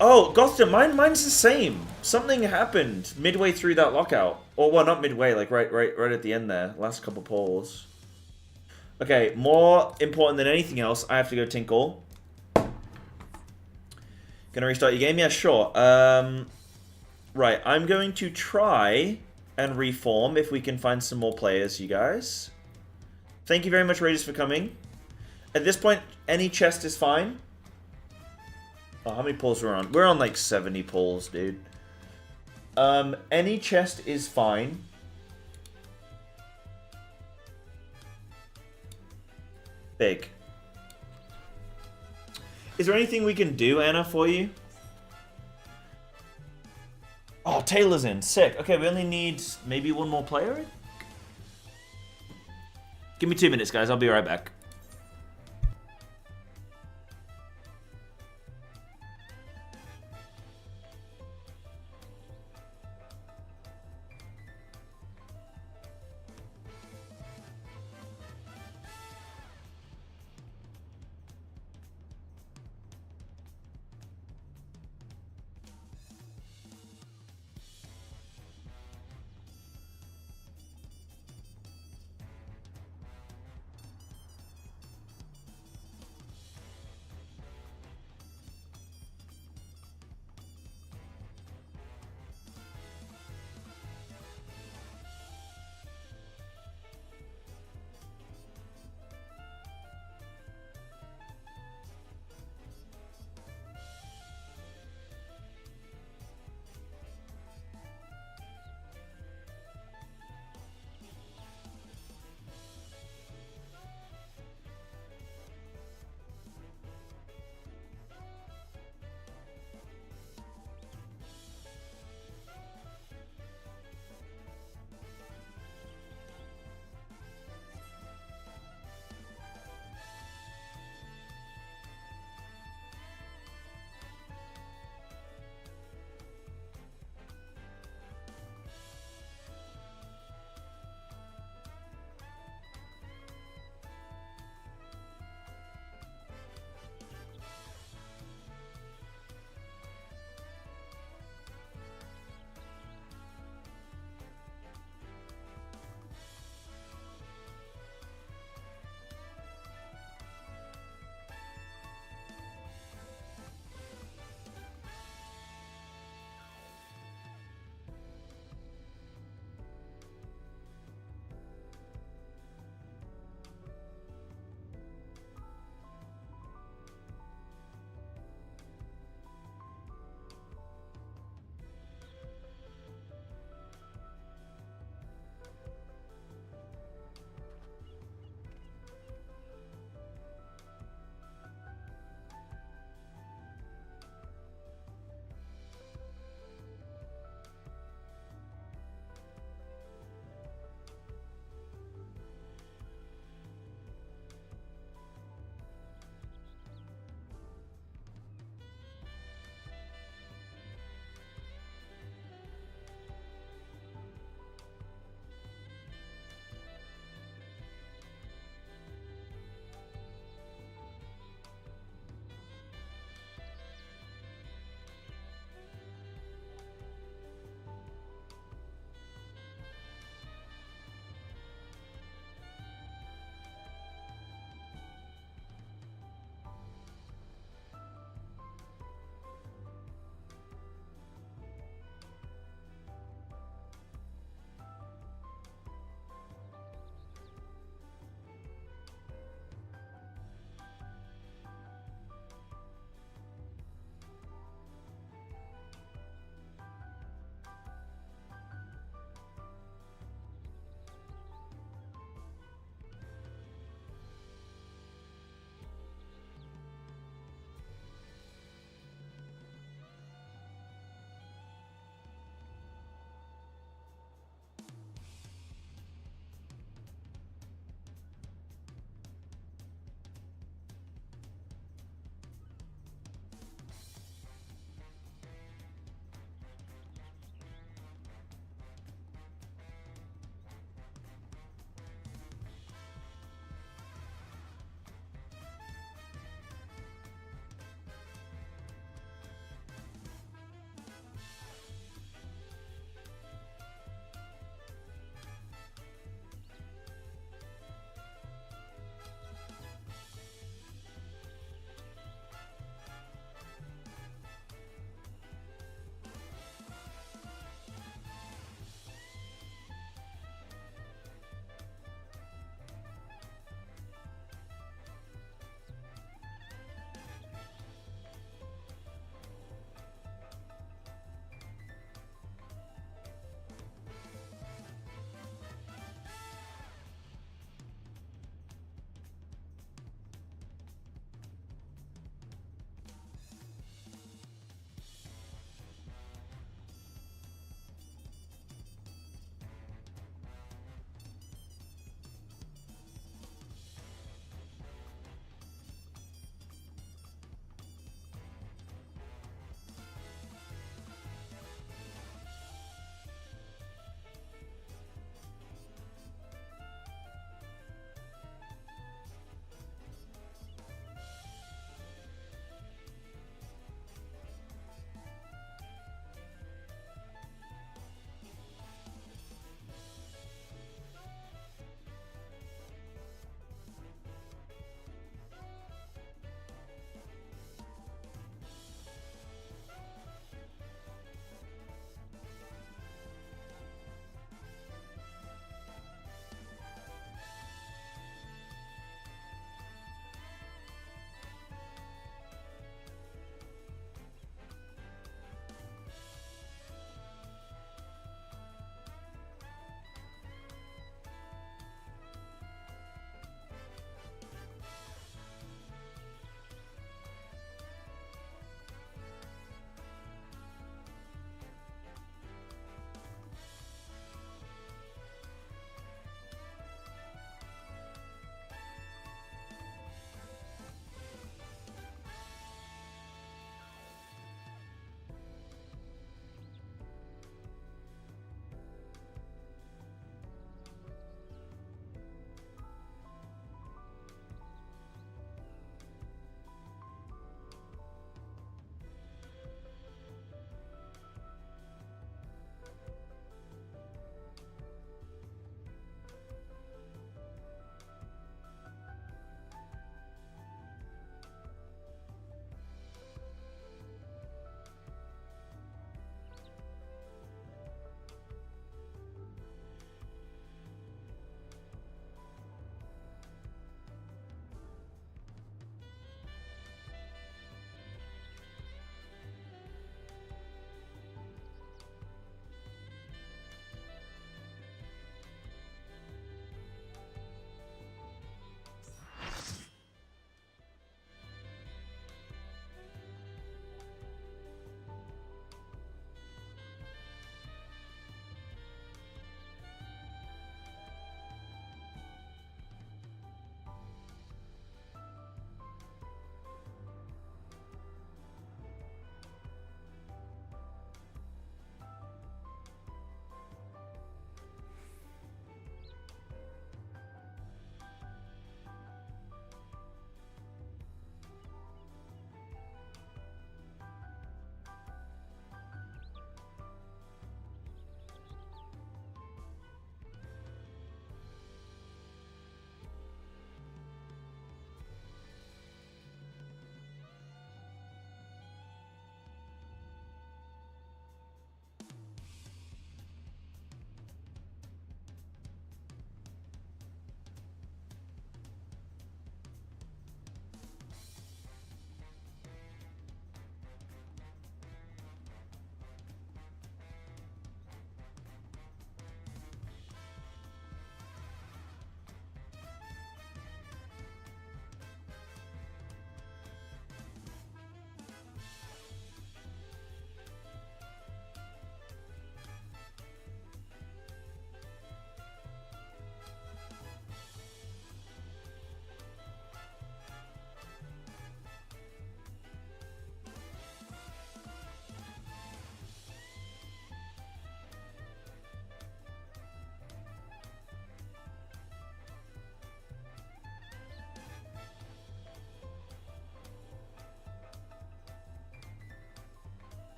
Oh, Gotham, mine's the same. Something happened midway through that lockout. Or, well, not midway, like right at the end there. Last couple polls. Okay, more important than anything else, I have to go tinkle. Gonna restart your game? Yeah, sure. Right, I'm going to try and reform if we can find some more players, you guys. Thank you very much, Raiders, for coming. At this point, any chest is fine. Oh, how many pulls we're on? We're on like 70 pulls, dude. Any chest is fine. Big. Is there anything we can do, Anna, for you? Oh, Taylor's in. Sick. Okay, we only need maybe one more player? Give me 2 minutes, guys. I'll be right back.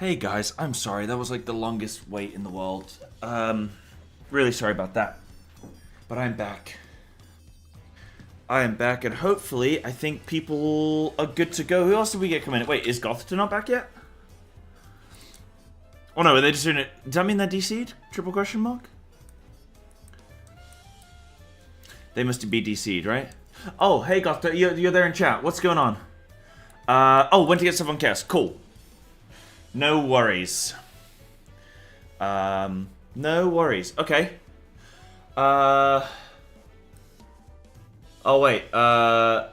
Hey guys, I'm sorry. That was like the longest wait in the world. Really sorry about that. But I'm back. I am back, and hopefully, I think people are good to go. Who else did we get coming in? Wait, is Gotherton not back yet? Oh no, are they just doing it? Does that mean they're DC'd? Triple question mark? They must be DC'd, right? Oh, hey Gotherton, you're there in chat. What's going on? Oh, went to get stuff on Chaos. Cool. No worries. No worries. Okay. Oh, wait. Can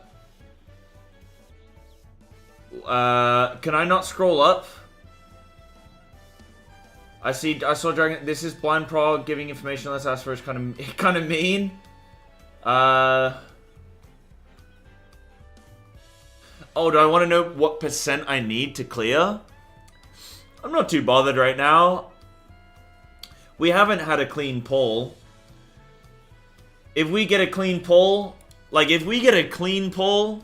I not scroll up? I saw Dragon. This is Blind Prog giving information. Let's ask for is kind of mean. Oh, do I want to know what % I need to clear? I'm not too bothered right now. We haven't had a clean pull. If we get a clean pull, like if we get a clean pull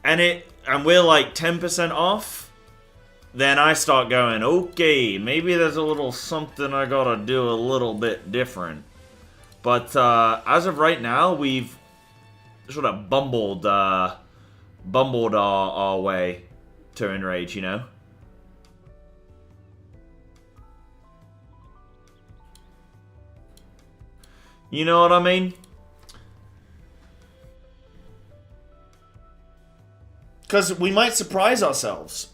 and we're like 10% off, then I start going, okay, maybe there's a little something I gotta do a little bit different. But as of right now, we've sort of bumbled our way to Enrage, you know? You know what I mean? Because we might surprise ourselves.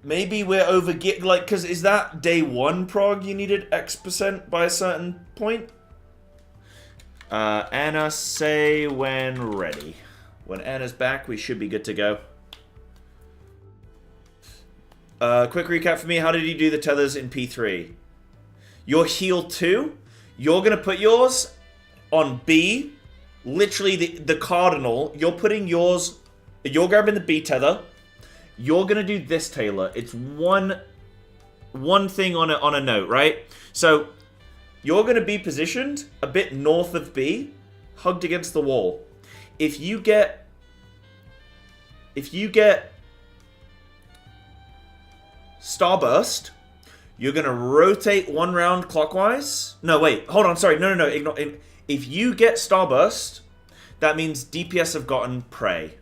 Maybe we're over like, because is that day one prog you needed X% by a certain point? Anna, say when ready. When Anna's back, we should be good to go. Quick recap for me. How did you do the tethers in P3? Your heal 2? You're going to put yours on B. Literally the cardinal. You're putting yours... You're grabbing the B tether. You're going to do this, Taylor. It's one thing on a note, right? So, you're going to be positioned a bit north of B, hugged against the wall. If you get Starburst, you're going to rotate one round clockwise. No, wait. Hold on. Sorry. No. Ignore. If you get Starburst, that means DPS have gotten Prey.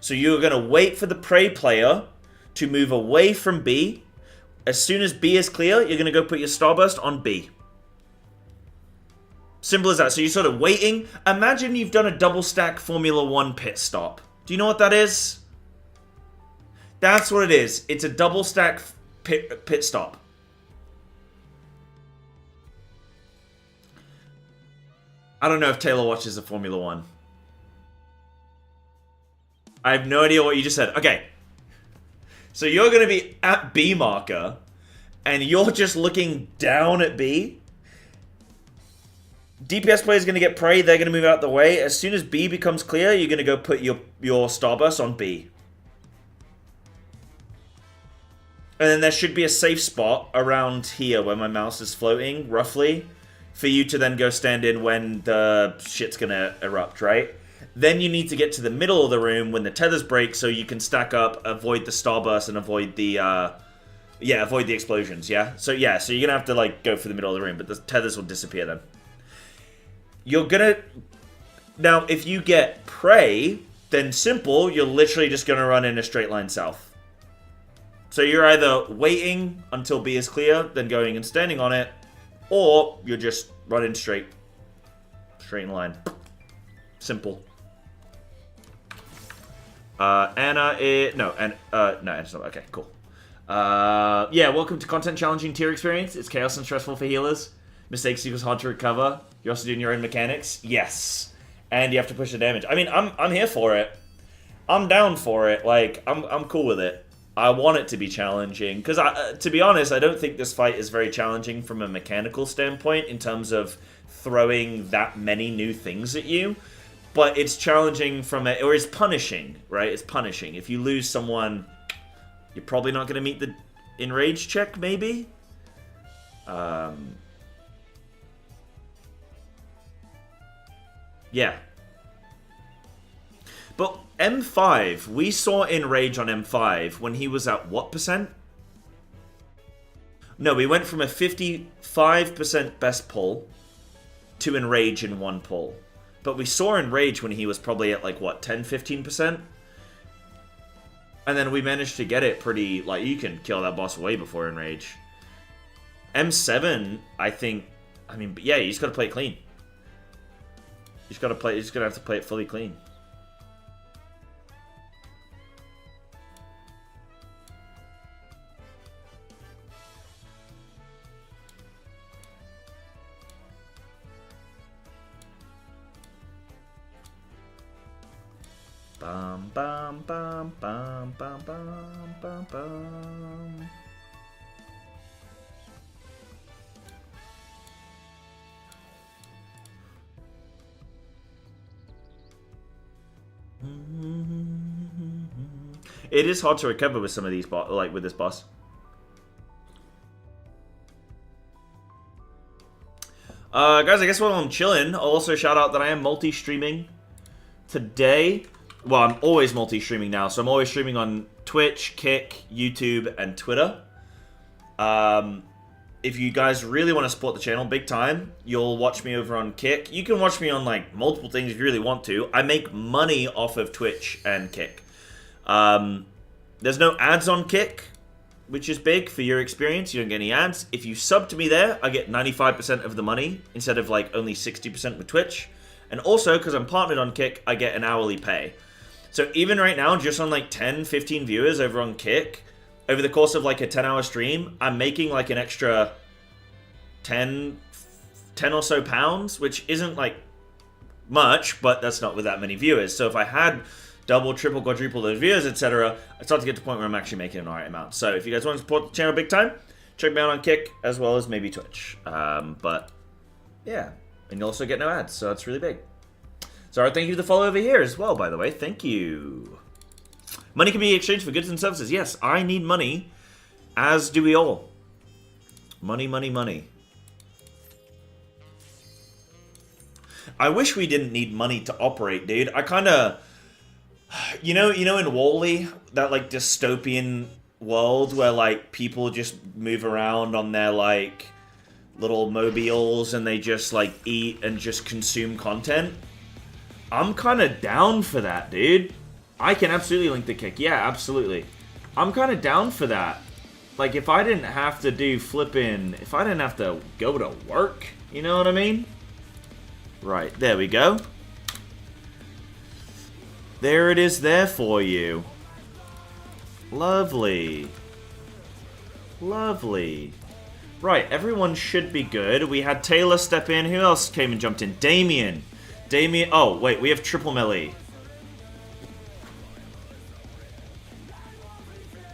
So you're going to wait for the Prey player to move away from B. As soon as B is clear, you're going to go put your Starburst on B. Simple as that. So you're sort of waiting. Imagine you've done a double stack Formula 1 pit stop. Do you know what that is? That's what it is. It's a double stack pit stop. I don't know if Taylor watches the Formula 1. I have no idea what you just said. Okay. So you're going to be at B marker, and you're just looking down at B. DPS player is going to get Prey. They're going to move out the way. As soon as B becomes clear, you're going to go put your Starburst on B. And then there should be a safe spot around here where my mouse is floating, roughly, for you to then go stand in when the shit's going to erupt, right? Then you need to get to the middle of the room when the tethers break so you can stack up, avoid the Starburst, and avoid the, avoid the explosions, yeah? So you're going to have to, like, go for the middle of the room, but the tethers will disappear then. You're going to... Now, if you get Prey, then simple, you're literally just going to run in a straight line south. So you're either waiting until B is clear, then going and standing on it, or you're just running straight in line. Simple. Anna is... No, Anna's not... Okay, cool. Welcome to Content Challenging Tier Experience. It's chaos and stressful for healers. Mistakes equals hard to recover. You're also doing your own mechanics. Yes. And you have to push the damage. I mean, I'm here for it. I'm down for it. Like, I'm cool with it. I want it to be challenging. Because, to be honest, I don't think this fight is very challenging from a mechanical standpoint in terms of throwing that many new things at you. But it's challenging or it's punishing, right? It's punishing. If you lose someone, you're probably not going to meet the enrage check, maybe? Yeah. But M5, we saw Enrage on M5 when he was at what percent? No, we went from a 55% best pull to Enrage in one pull. But we saw Enrage when he was probably at like, what, 10-15%? And then we managed to get it pretty, like, you can kill that boss way before Enrage. M7, I think, I mean, yeah, you just gotta play it clean. You just gotta have to play it fully clean. Bum bum bum bum bum bum bum bum. It is hard to recover with some of these, like with this boss. Guys, I guess while I'm chilling, I'll also shout out that I am multi-streaming today. Well, I'm always multi-streaming now, so I'm always streaming on Twitch, Kick, YouTube, and Twitter. If you guys really want to support the channel big time, you'll watch me over on Kick. You can watch me on, like, multiple things if you really want to. I make money off of Twitch and Kick. There's no ads on Kick, which is big for your experience. You don't get any ads. If you sub to me there, I get 95% of the money instead of, like, only 60% with Twitch. And also, because I'm partnered on Kick, I get an hourly pay. So even right now, just on like 10, 15 viewers over on Kick, over the course of like a 10-hour stream, I'm making like an extra 10 or so pounds, which isn't like much, but that's not with that many viewers. So if I had double, triple, quadruple those viewers, etc., I start to get to the point where I'm actually making an alright amount. So if you guys want to support the channel big time, check me out on Kick as well as maybe Twitch. But yeah, and you also get no ads, so that's really big. Zara, thank you for the follow over here as well, by the way. Thank you. Money can be exchanged for goods and services. Yes, I need money, as do we all. Money, money, money. I wish we didn't need money to operate, dude. I kind of... You know in WALL-E, that, like, dystopian world where, like, people just move around on their, like, little mobiles and they just, like, eat and just consume content? I'm kind of down for that, dude. I can absolutely link the Kick. Yeah, absolutely. I'm kind of down for that. Like, if I didn't have to do flipping... If I didn't have to go to work, you know what I mean? Right, there we go. There it is there for you. Lovely. Lovely. Right, everyone should be good. We had Taylor step in. Who else came and jumped in? Damien. Damien. Oh, wait, we have triple melee.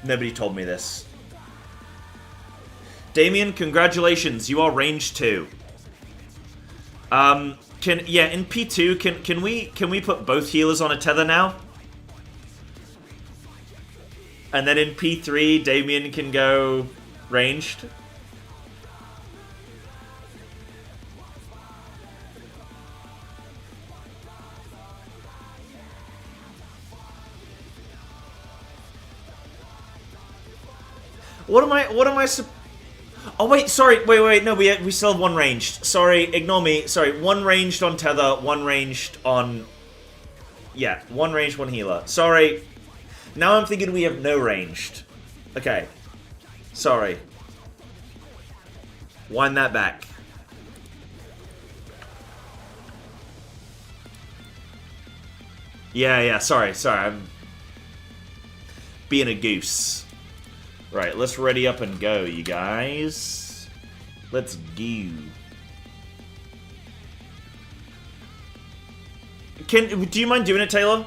Nobody told me this. Damien, congratulations. You are range 2. In P2, can we put both healers on a tether now? And then in P3, Damien can go ranged. What am I oh wait, sorry, wait, no, we still have one ranged. Sorry, ignore me. Sorry, one ranged on tether, one ranged on... Yeah, one ranged, one healer. Sorry. Now I'm thinking we have no ranged. Okay. Sorry. Wind that back. Yeah, sorry, I'm being a goose. Right, let's ready up and go, you guys. Let's go. Do you mind doing it, Taylor?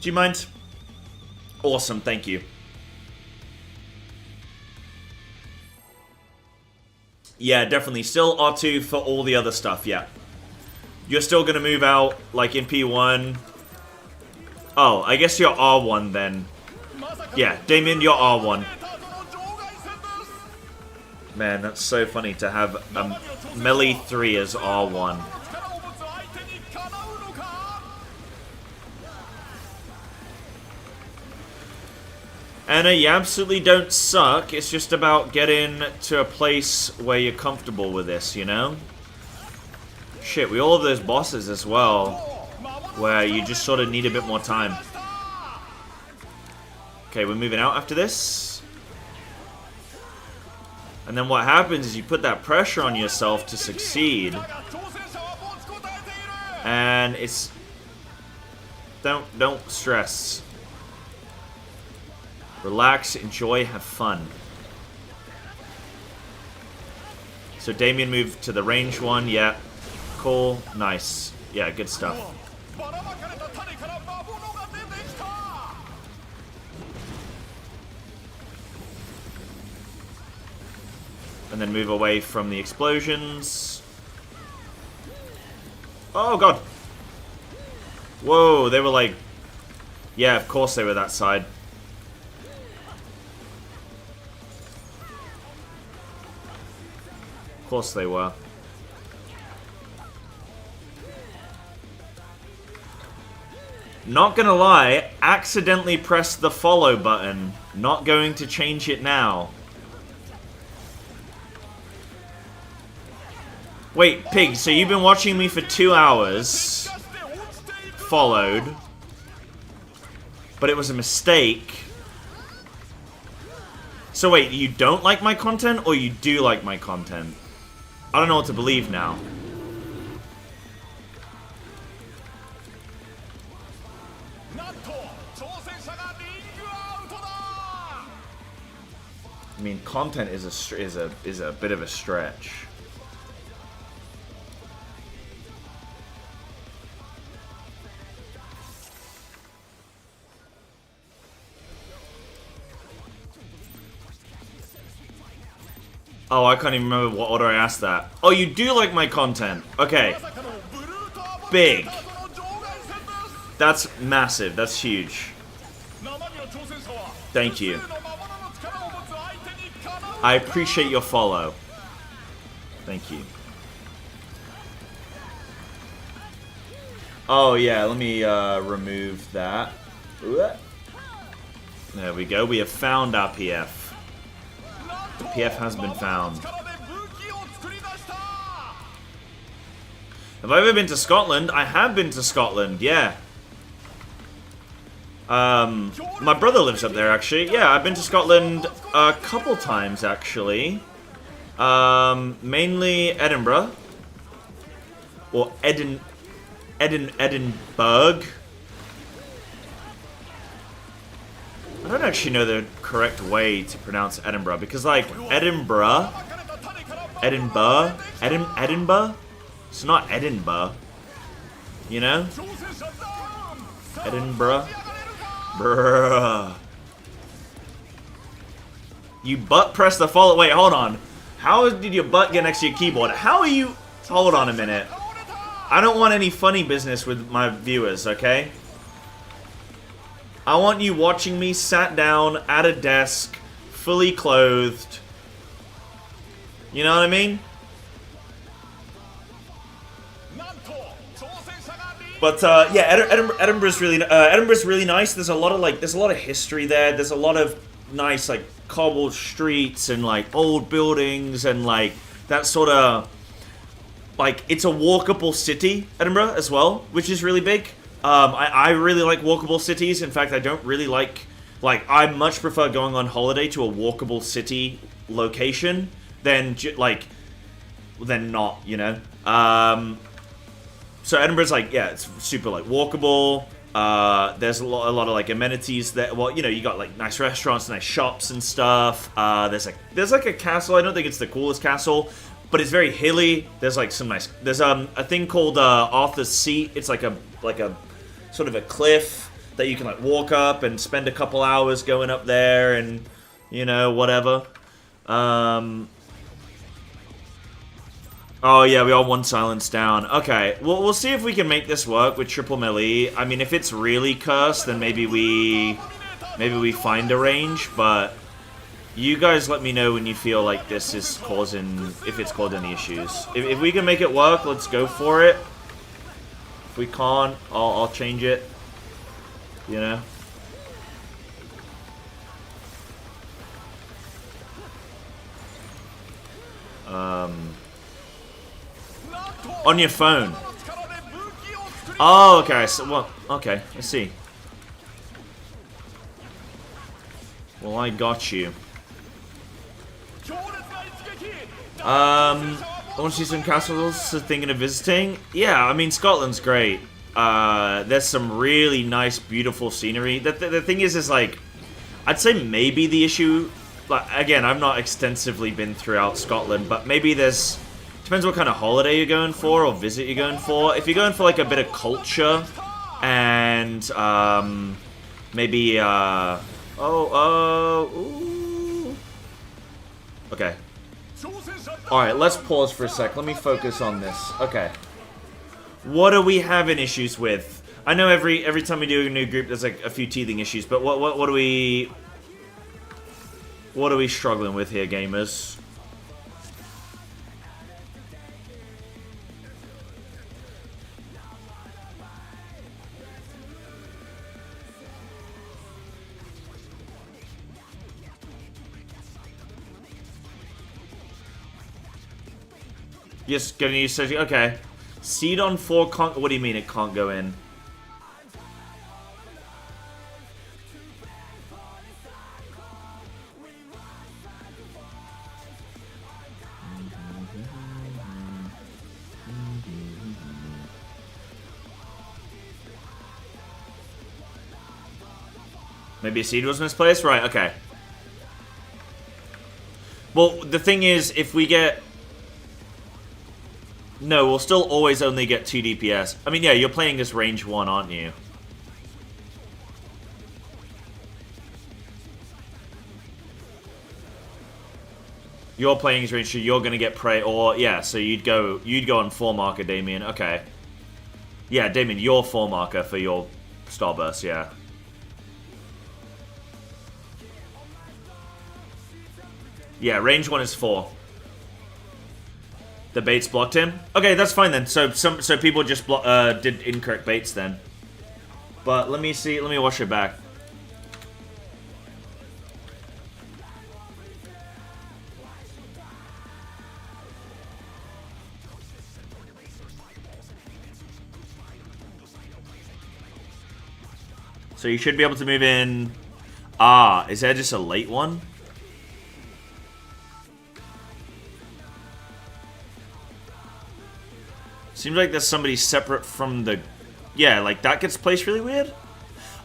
Do you mind? Awesome, thank you. Yeah, definitely. Still R2 for all the other stuff, yeah. You're still gonna move out, like, in P1. Oh, I guess you're R1 then. Yeah, Damien, you're R1. Man, that's so funny to have melee 3 as R1. Anna, you absolutely don't suck. It's just about getting to a place where you're comfortable with this, you know? Shit, we all have those bosses as well, where you just sort of need a bit more time. Okay, we're moving out after this. And then what happens is you put that pressure on yourself to succeed. And it's... Don't stress. Relax, enjoy, have fun. So Damien moved to the range one, yeah. Cool, nice. Yeah, good stuff. And then move away from the explosions. Oh god! Whoa, they were like... Yeah, of course they were that side. Of course they were. Not gonna lie, accidentally pressed the follow button. Not going to change it now. Wait, Pig, so you've been watching me for 2 hours. Followed. But it was a mistake. So wait, you don't like my content, or you do like my content? I don't know what to believe now. I mean, content is a bit of a stretch. Oh, I can't even remember what order I asked that. Oh, you do like my content. Okay. Big. That's massive. That's huge. Thank you. I appreciate your follow. Thank you. Oh, yeah. Let me remove that. There we go. We have found our PF. The PF has been found. Have I ever been to Scotland? I have been to Scotland, yeah. My brother lives up there, actually. Yeah, I've been to Scotland a couple times, actually. Mainly Edinburgh. Or Edinburgh. I don't actually know the correct way to pronounce Edinburgh, because, like, Edinburgh, it's not Edinburgh, you know? Edinburgh, bruh. You butt press the follow, wait, hold on. How did your butt get next to your keyboard? How are you, hold on a minute. I don't want any funny business with my viewers, okay? I want you watching me sat down at a desk, fully clothed. You know what I mean? But yeah, Edinburgh's really nice. There's a lot of history there. There's a lot of nice like cobbled streets and like old buildings and like that sort of like it's a walkable city, Edinburgh as well, which is really big. I really like walkable cities. In fact, I don't really like I much prefer going on holiday to a walkable city location than not, you know. So Edinburgh's like, yeah, it's super like walkable. There's a lot of like amenities there. Well, you know, you got like nice restaurants, nice shops and stuff. There's like a castle. I don't think it's the coolest castle, but it's very hilly. There's like some nice. There's a thing called Arthur's Seat. It's like a sort of a cliff that you can like walk up and spend a couple hours going up there and, you know, whatever. Oh yeah, we are one silence down. Okay, well, we'll see if we can make this work with triple melee. I mean, if it's really cursed, then maybe we find a range, but you guys let me know when you feel like this is causing, if it's caused any issues. If we can make it work, let's go for it. If we can't, I'll change it, you know? On your phone. Oh, okay. So, well, okay. I see. Well, I got you. I want to see some castles. So thinking of visiting. Yeah, I mean Scotland's great. There's some really nice, beautiful scenery. The thing is like, I'd say maybe the issue. Like again, I've not extensively been throughout Scotland, but maybe there's. Depends what kind of holiday you're going for or visit you're going for. If you're going for like a bit of culture and maybe ooh. Okay. Alright, let's pause for a sec. Let me focus on this. Okay. What are we having issues with? I know every time we do a new group there's like a few teething issues, but what are we struggling with here, gamers? Just gonna use searching. Okay. Seed on 4 can't. What do you mean it can't go in? Maybe a seed was misplaced? Right, okay. Well, the thing is, if we get... No, we'll still always only get 2 DPS. I mean, yeah, you're playing as range 1, aren't you? You're playing as range 2, you're gonna get prey, or... Yeah, so you'd go on 4 marker, Damien. Okay. Yeah, Damien, you're 4 marker for your Starburst, yeah. Yeah, range 1 is 4. The baits blocked him? Okay, that's fine then. So people just did incorrect baits then. But let me see, let me wash it back. So you should be able to move in... Ah, is that just a late one? Seems like there's somebody separate from the... Yeah, like that gets placed really weird.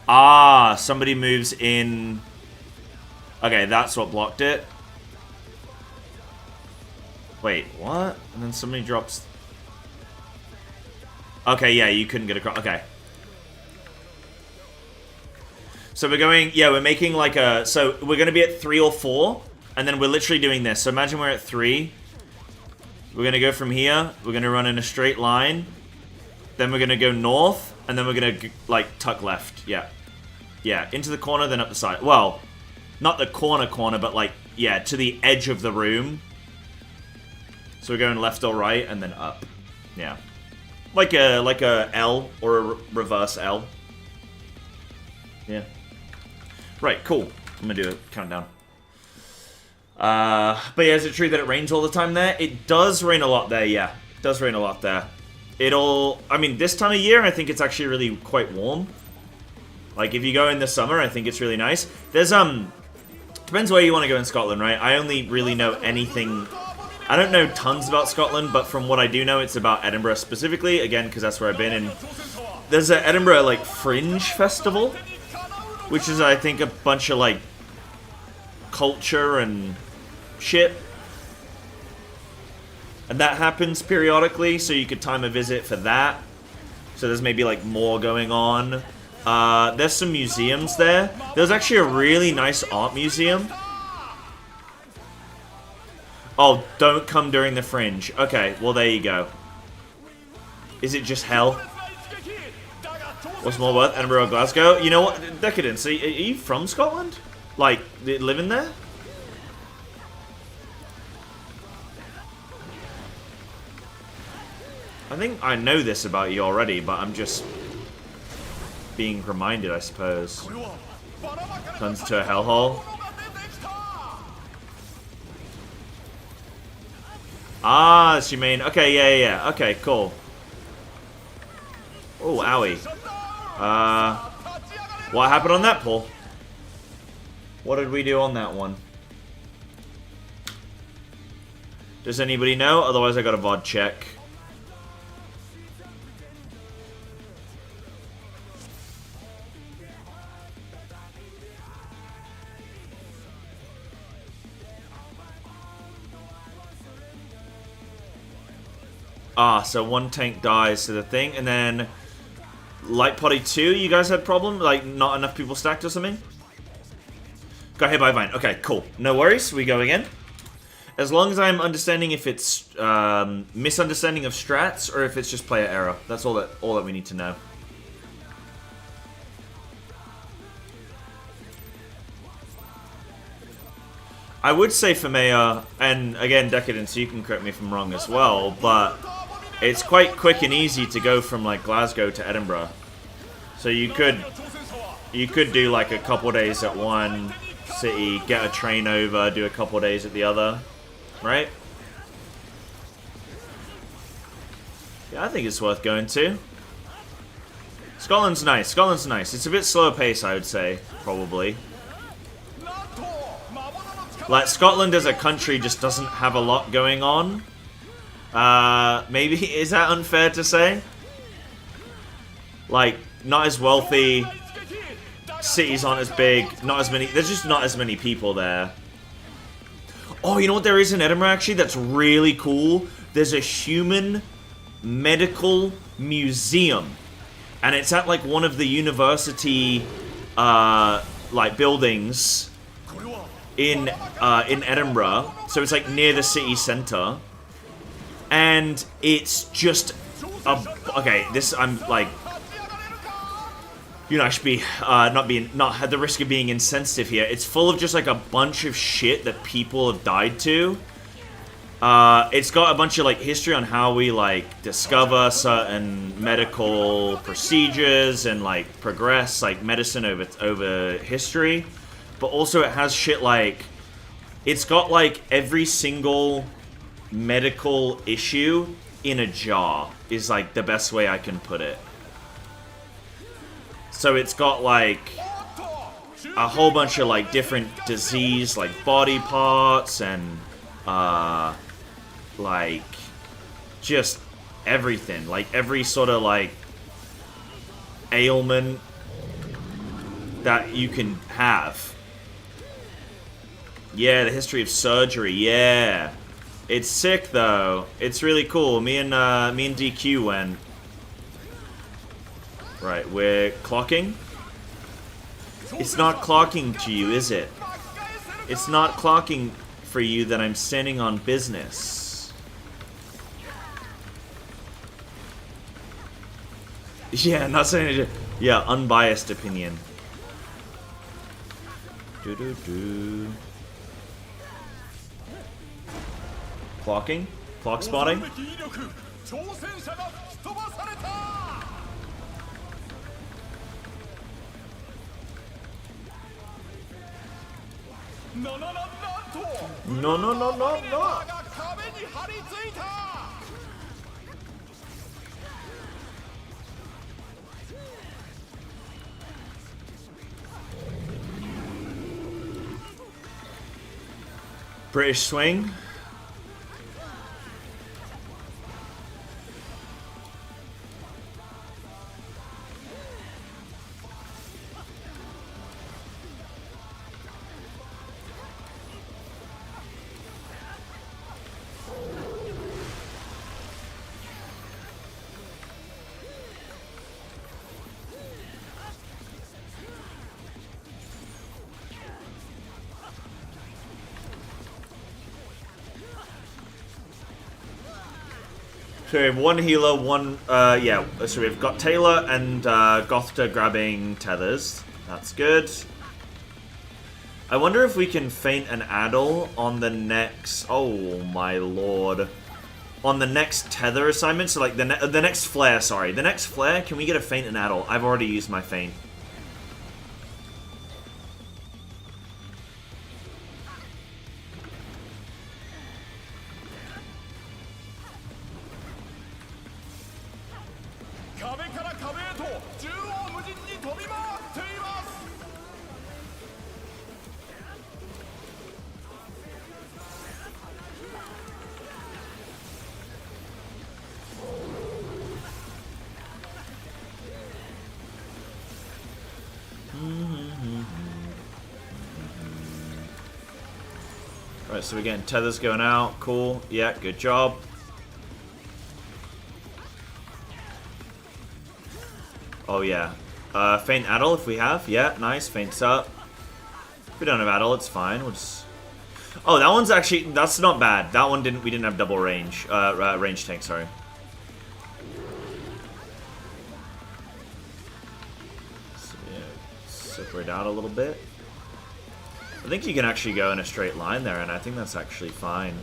Ah, somebody moves in... Okay, that's what blocked it. Wait, what? And then somebody drops... Okay, yeah, you couldn't get across. Okay. So we're going... Yeah, we're making like a... So we're going to be at 3 or 4. And then we're literally doing this. So imagine we're at 3. We're going to go from here. We're going to run in a straight line. Then we're going to go north. And then we're going to, like, tuck left. Yeah. Yeah, into the corner, then up the side. Well, not the corner, but, like, yeah, to the edge of the room. So we're going left or right, and then up. Yeah. Like a L or a reverse L. Yeah. Right, cool. I'm going to do a countdown. But yeah, is it true that it rains all the time there? It does rain a lot there, yeah. It does rain a lot there. I mean, this time of year, I think it's actually really quite warm. Like, if you go in the summer, I think it's really nice. There's, depends where you want to go in Scotland, right? I only really know anything... I don't know tons about Scotland, but from what I do know, it's about Edinburgh specifically. Again, because that's where I've been. And there's an Edinburgh, like, Fringe Festival, which is, I think, a bunch of, like, culture and shit. And that happens periodically, so you could time a visit for that. So there's maybe, like, more going on. There's some museums there. There's actually a really nice art museum. Oh, don't come during the Fringe. Okay, well, there you go. Is it just hell? What's more worth, Edinburgh or Glasgow? You know what? Decadence, are you from Scotland? Like, living there? I think I know this about you already, but I'm just being reminded, I suppose. Turns to a hellhole. Ah, that's you mean. Okay, yeah. Okay, cool. Oh, owie. What happened on that pull? What did we do on that one? Does anybody know? Otherwise I got a VOD check. Ah, so one tank dies to the thing, and then Light Potty 2, you guys had problem? Like, not enough people stacked or something? Got hit by a vine. Okay, cool. No worries, we go again. As long as I'm understanding if it's misunderstanding of strats or if it's just player error. That's all that we need to know. I would say for Maya, and again, Decadence, you can correct me if I'm wrong as well, but it's quite quick and easy to go from like Glasgow to Edinburgh. So you could do like a couple days at one city, get a train over, do a couple days at the other, right? Yeah, I think it's worth going to. Scotland's nice. Scotland's nice. It's a bit slower pace, I would say, probably. Like, Scotland as a country just doesn't have a lot going on. Maybe, is that unfair to say? Like, not as wealthy, cities aren't as big, not as many, there's just not as many people there. Oh, you know what there is in Edinburgh, actually, that's really cool? There's a human medical museum. And it's at, like, one of the university, like, buildings in Edinburgh, so it's like near the city centre, and it's just okay. This I'm like, you know, I should be not at the risk of being insensitive here. It's full of just like a bunch of shit that people have died to. It's got a bunch of like history on how we like discover certain medical procedures and like progress like medicine over history. But also it has shit like, it's got like every single medical issue in a jar, is like the best way I can put it. So it's got like a whole bunch of like different disease, like body parts and like just everything. Like every sort of like ailment that you can have. Yeah, the history of surgery, yeah. It's sick though. It's really cool. Me and DQ went. Right, we're clocking. It's not clocking to you, is it? It's not clocking for you that I'm standing on business. Yeah, not saying it. Yeah, unbiased opinion. Do. Clocking? Clock spotting? No. British swing. So we have one healer, yeah, so we've got Taylor and Gothta grabbing tethers. That's good. I wonder if we can feint an Addle on the next, oh my lord. On the next tether assignment, so like the next flare, sorry. The next flare, can we get a feint and Addle? I've already used my feint. Alright, so we're getting tethers going out. Cool. Yeah, good job. Oh, yeah. Feint Addle if we have. Yeah, nice. Feints up. If we don't have Addle, it's fine. We'll just... Oh, that one's actually... That's not bad. That one didn't... We didn't have double range. Range tank, sorry. So, yeah, separate out a little bit. I think you can actually go in a straight line there, and I think that's actually fine.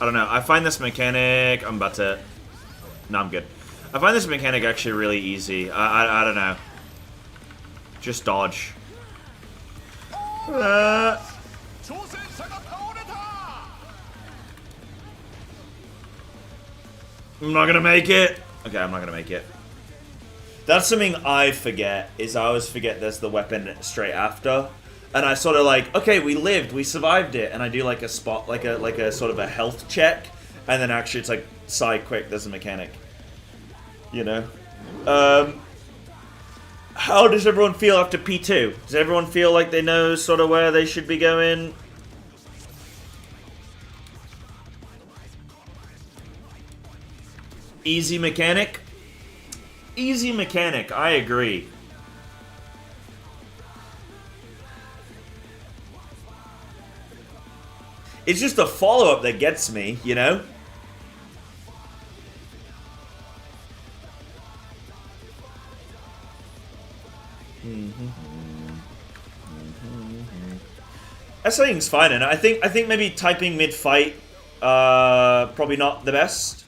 I don't know. I find this mechanic... I'm about to... No, I'm good. I find this mechanic actually really easy. I don't know. Just dodge. I'm not gonna make it. Okay, I'm not gonna make it. That's something I forget, is I always forget there's the weapon straight after. And I sort of like, okay, we lived, we survived it, and I do like a spot, like a sort of a health check, and then actually it's like, side quick, there's a mechanic. You know? How does everyone feel after P2? Does everyone feel like they know sort of where they should be going? Easy mechanic? Easy mechanic, I agree. It's just the follow-up that gets me, you know? SAing's fine, and I think maybe typing mid-fight, probably not the best.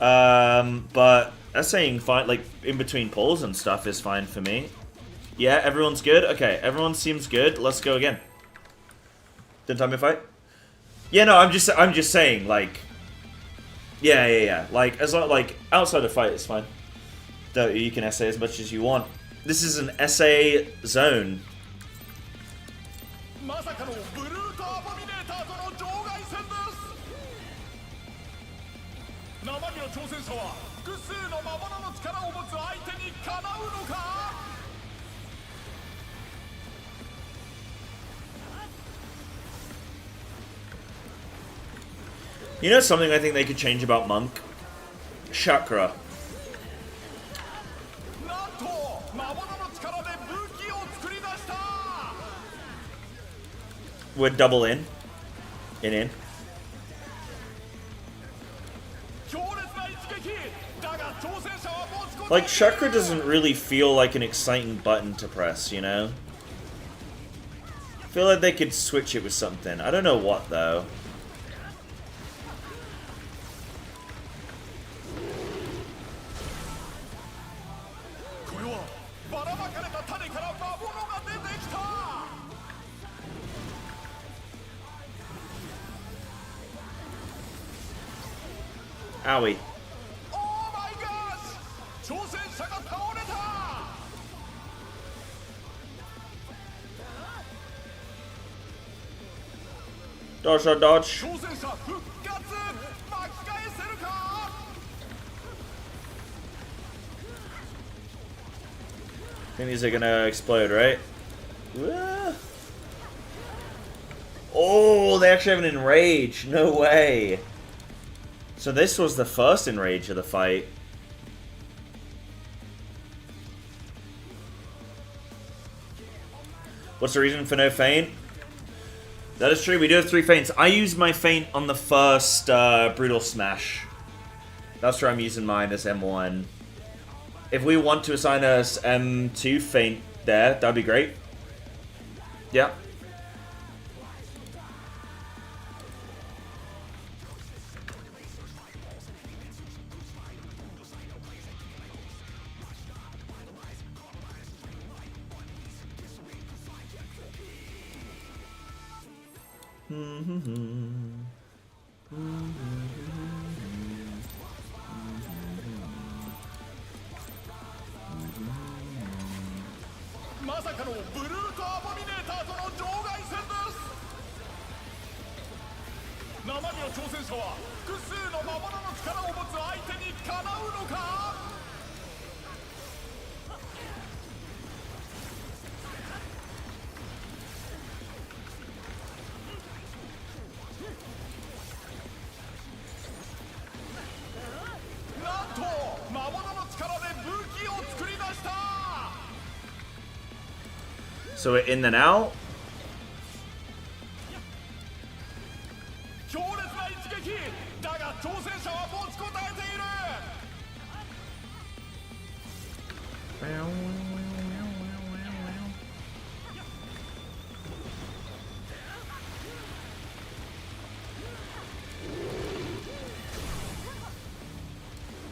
But SAing fine, like in between pulls and stuff is fine for me. Yeah, everyone's good. Okay, everyone seems good. Let's go again. Didn't time mid-fight? Yeah, no, I'm just saying, like, yeah. Like, as long, like, outside of fight, it's fine. Though you can SA as much as you want. This is an SA zone. You know something I think they could change about Monk? Chakra. We're double in. In. Like, Chakra doesn't really feel like an exciting button to press, you know? I feel like they could switch it with something. I don't know what, though. Owie. Oh my gosh! Dodge, dodge. I think these are gonna explode, right? Oh, they actually have an enrage. No way. So this was the first enrage of the fight. What's the reason for no feint? That is true, we do have 3 feints. I use my feint on the first Brutal Smash. That's where I'm using mine as M1. If we want to assign us M2 feint there, that'd be great. Yeah. の挑戦者は複数の魔物の力を持つ相手にかなうのか。なんと魔物の力で武器を作り出した。 So we're in and out. 強烈な一撃だが挑戦者は持ちこたえている。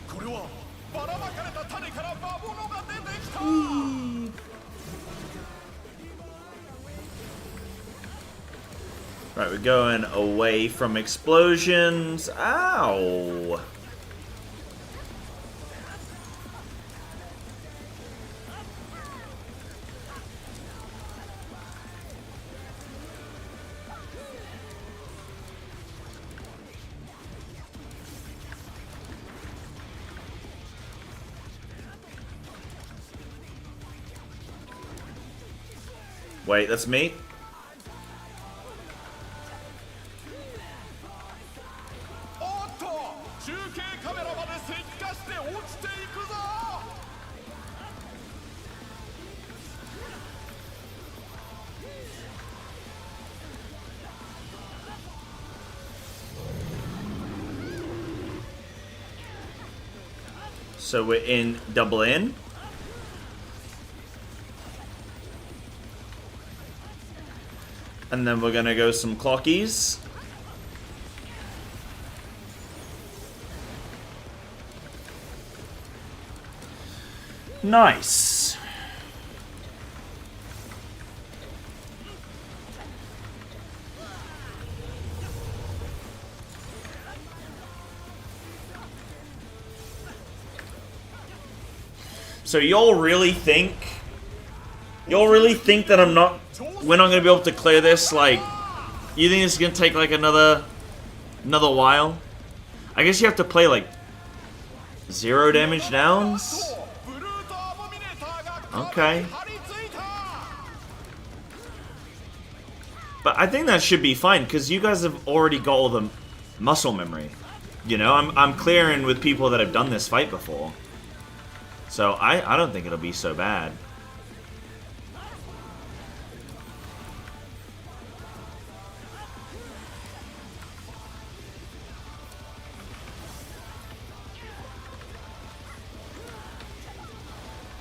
これはばらまかれた種から魔物が出てきた。 Right, we're going away from explosions. Ow! Wait, that's me? おっと中継カメラまで石化して落ちていくぞ。 So we're in double in. And then we're gonna go some clockies. Nice. So y'all really think that we're not gonna be able to clear this? Like, you think it's gonna take like another while? I guess you have to play like 0 damage downs. Okay. But I think that should be fine because you guys have already got all the muscle memory. You know, I'm clearing with people that have done this fight before. So I don't think it'll be so bad.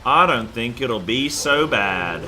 I don't think it'll be so bad.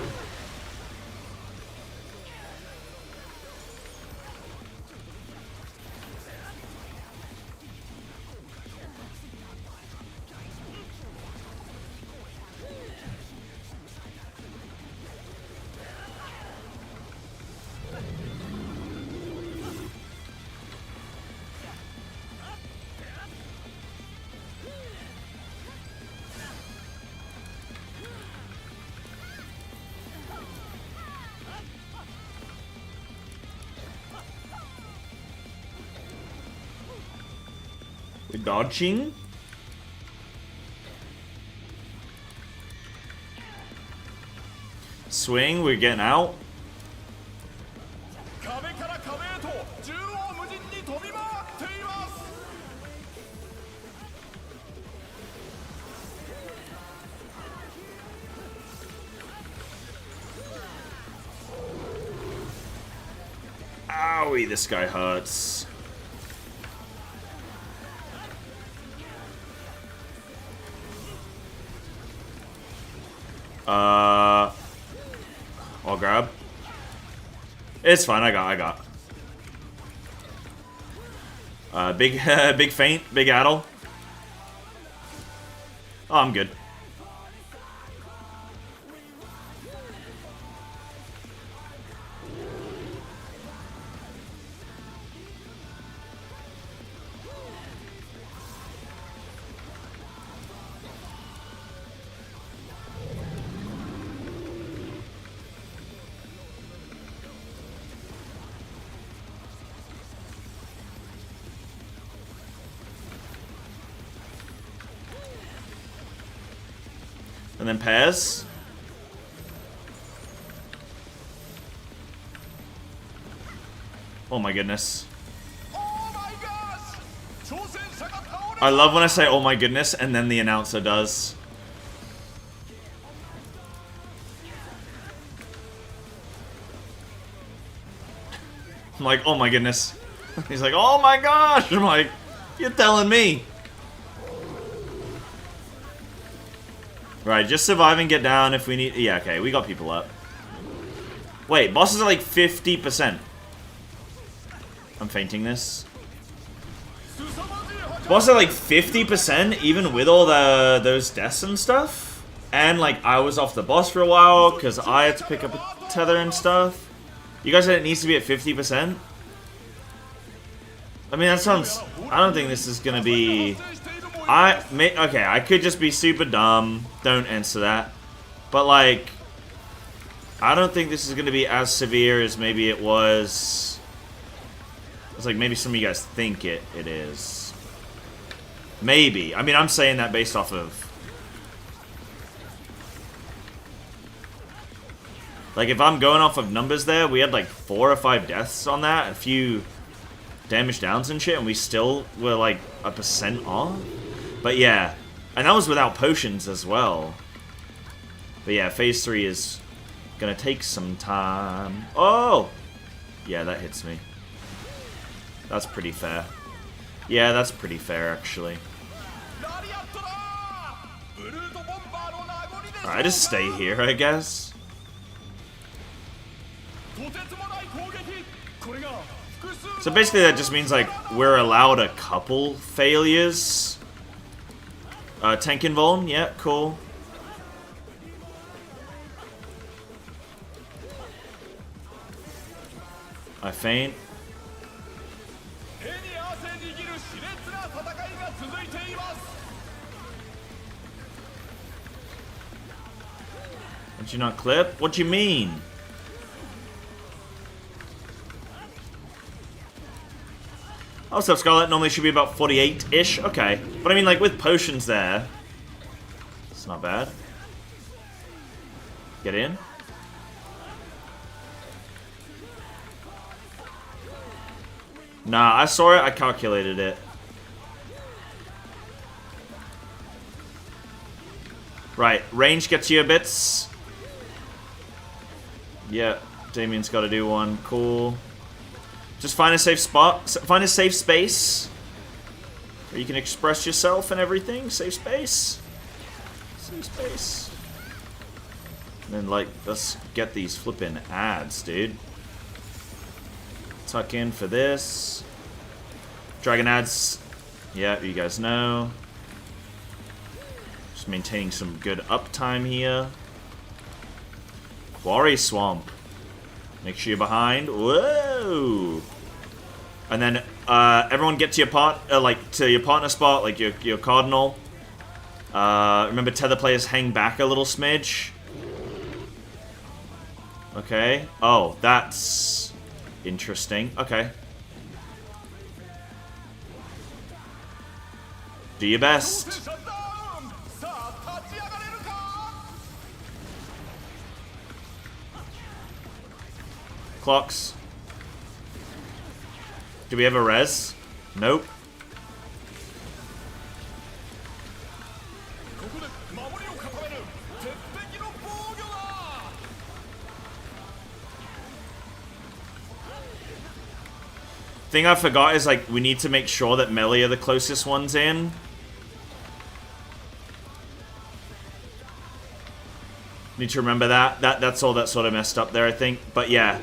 We're dodging. Swing, we're getting out. 壁から壁へと縦横無尽に飛び回っています。 Owie, this guy hurts. I'll grab. It's fine, I got. Big big feint, big addle. Oh, I'm good. And then pairs. Oh my goodness. I love when I say oh my goodness and then the announcer does. I'm like, oh my goodness. He's like, oh my gosh! I'm like, you're telling me. Right, just survive and get down if we need... Yeah, okay, we got people up. Wait, bosses are like 50%. I'm fainting this. Bosses are like 50% even with all those deaths and stuff. And like, I was off the boss for a while because I had to pick up a tether and stuff. You guys said it needs to be at 50%? I mean, that sounds... I don't think this is gonna be... Okay, I could just be super dumb. Don't answer that. But, like... I don't think this is gonna be as severe as maybe it was... It's like maybe some of you guys think it is. Maybe. I mean, I'm saying that based off of... Like, if I'm going off of numbers there, we had like 4 or 5 deaths on that. A few damage downs and shit, and we still were like a % off. But yeah, and that was without potions as well. But yeah, phase 3 is gonna take some time. Oh! Yeah, that hits me. That's pretty fair. Yeah, that's pretty fair, actually. Alright, I just stay here, I guess. So basically that just means, like, we're allowed a couple failures. Tank invuln, yeah, cool. I faint. Did you not clip? What do you mean? Oh, so Scarlet normally should be about 48-ish. Okay. But I mean, like, with potions there, it's not bad. Get in. Nah, I saw it. I calculated it. Right. Range gets you a bits. Yeah. Damien's got to do one. Cool. Just find a safe spot. Find a safe space where you can express yourself and everything. Safe space. Safe space. And then, like, let's get these flipping ads, dude. Tuck in for this. Dragon ads. Yeah, you guys know. Just maintaining some good uptime here. Quarry Swamp. Make sure you're behind. Whoa! And then everyone get to your partner spot, like your cardinal. Remember, tether players hang back a little smidge. Okay. Oh, that's interesting. Okay. Do your best. Clocks. Do we have a res? Nope. Thing I forgot is, like, we need to make sure that melee are the closest ones in. Need to remember that. That's all that sort of messed up there, I think. But yeah.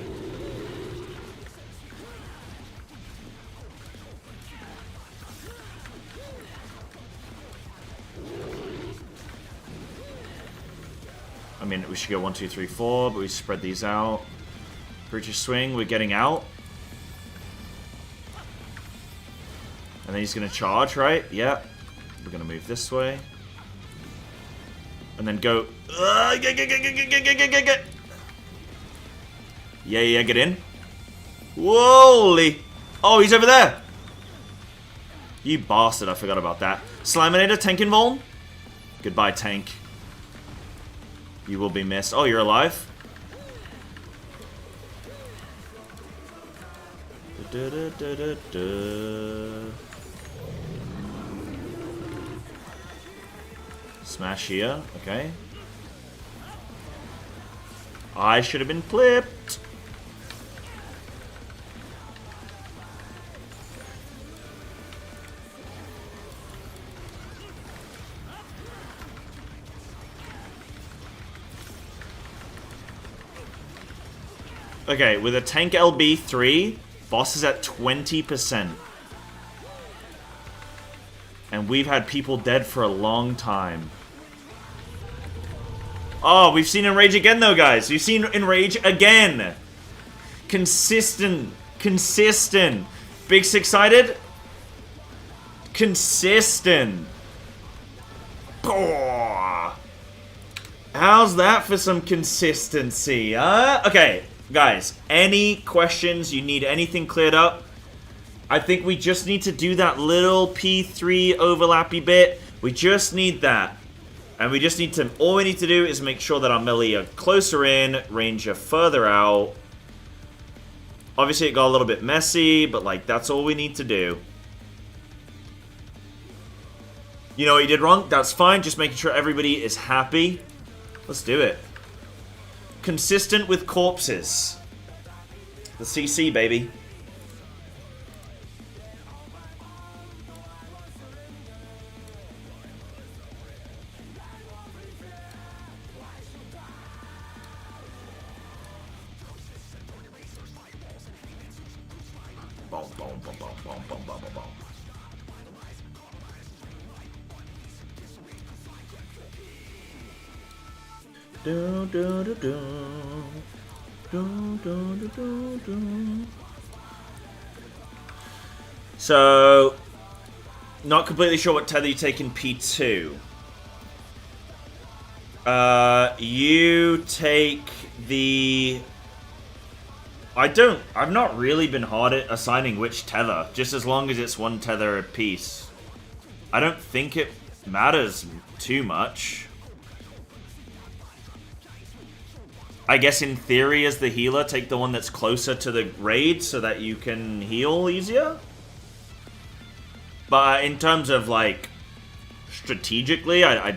I mean, we should go 1, 2, 3, 4, but we spread these out. Creature swing, we're getting out. And then he's going to charge, right? Yeah. We're going to move this way. And then go... Yeah, get in. Whoa! Oh, he's over there! You bastard, I forgot about that. Slaminator, tank invuln? Goodbye, tank. You will be missed. Oh, you're alive? Smash here. Okay. I should have been clipped. Okay, with a tank LB3, boss is at 20%. And we've had people dead for a long time. Oh, we've seen Enrage again though, guys. We've seen Enrage again. Consistent. Consistent. Big excited? Consistent. Oh. How's that for some consistency, huh? Okay, guys, any questions? You need anything cleared up? I think we just need to do that little P3 overlappy bit. We just need that. And we just need to, all we need to do is make sure that our melee are closer in, range are further out. Obviously it got a little bit messy, but like, that's all we need to do. You know what you did wrong? That's fine, just making sure everybody is happy. Let's do it. Consistent with corpses. The CC, baby. Boom, boom, boom, boom, boom, boom, boom, boom, boom. Do, do, do, do. Do, do, do, do, do. So, not completely sure what tether you take in P2. You take the... I've not really been hard at assigning which tether, just as long as it's one tether a piece. I don't think it matters too much. I guess in theory, as the healer, take the one that's closer to the raid so that you can heal easier. But in terms of, like, strategically, I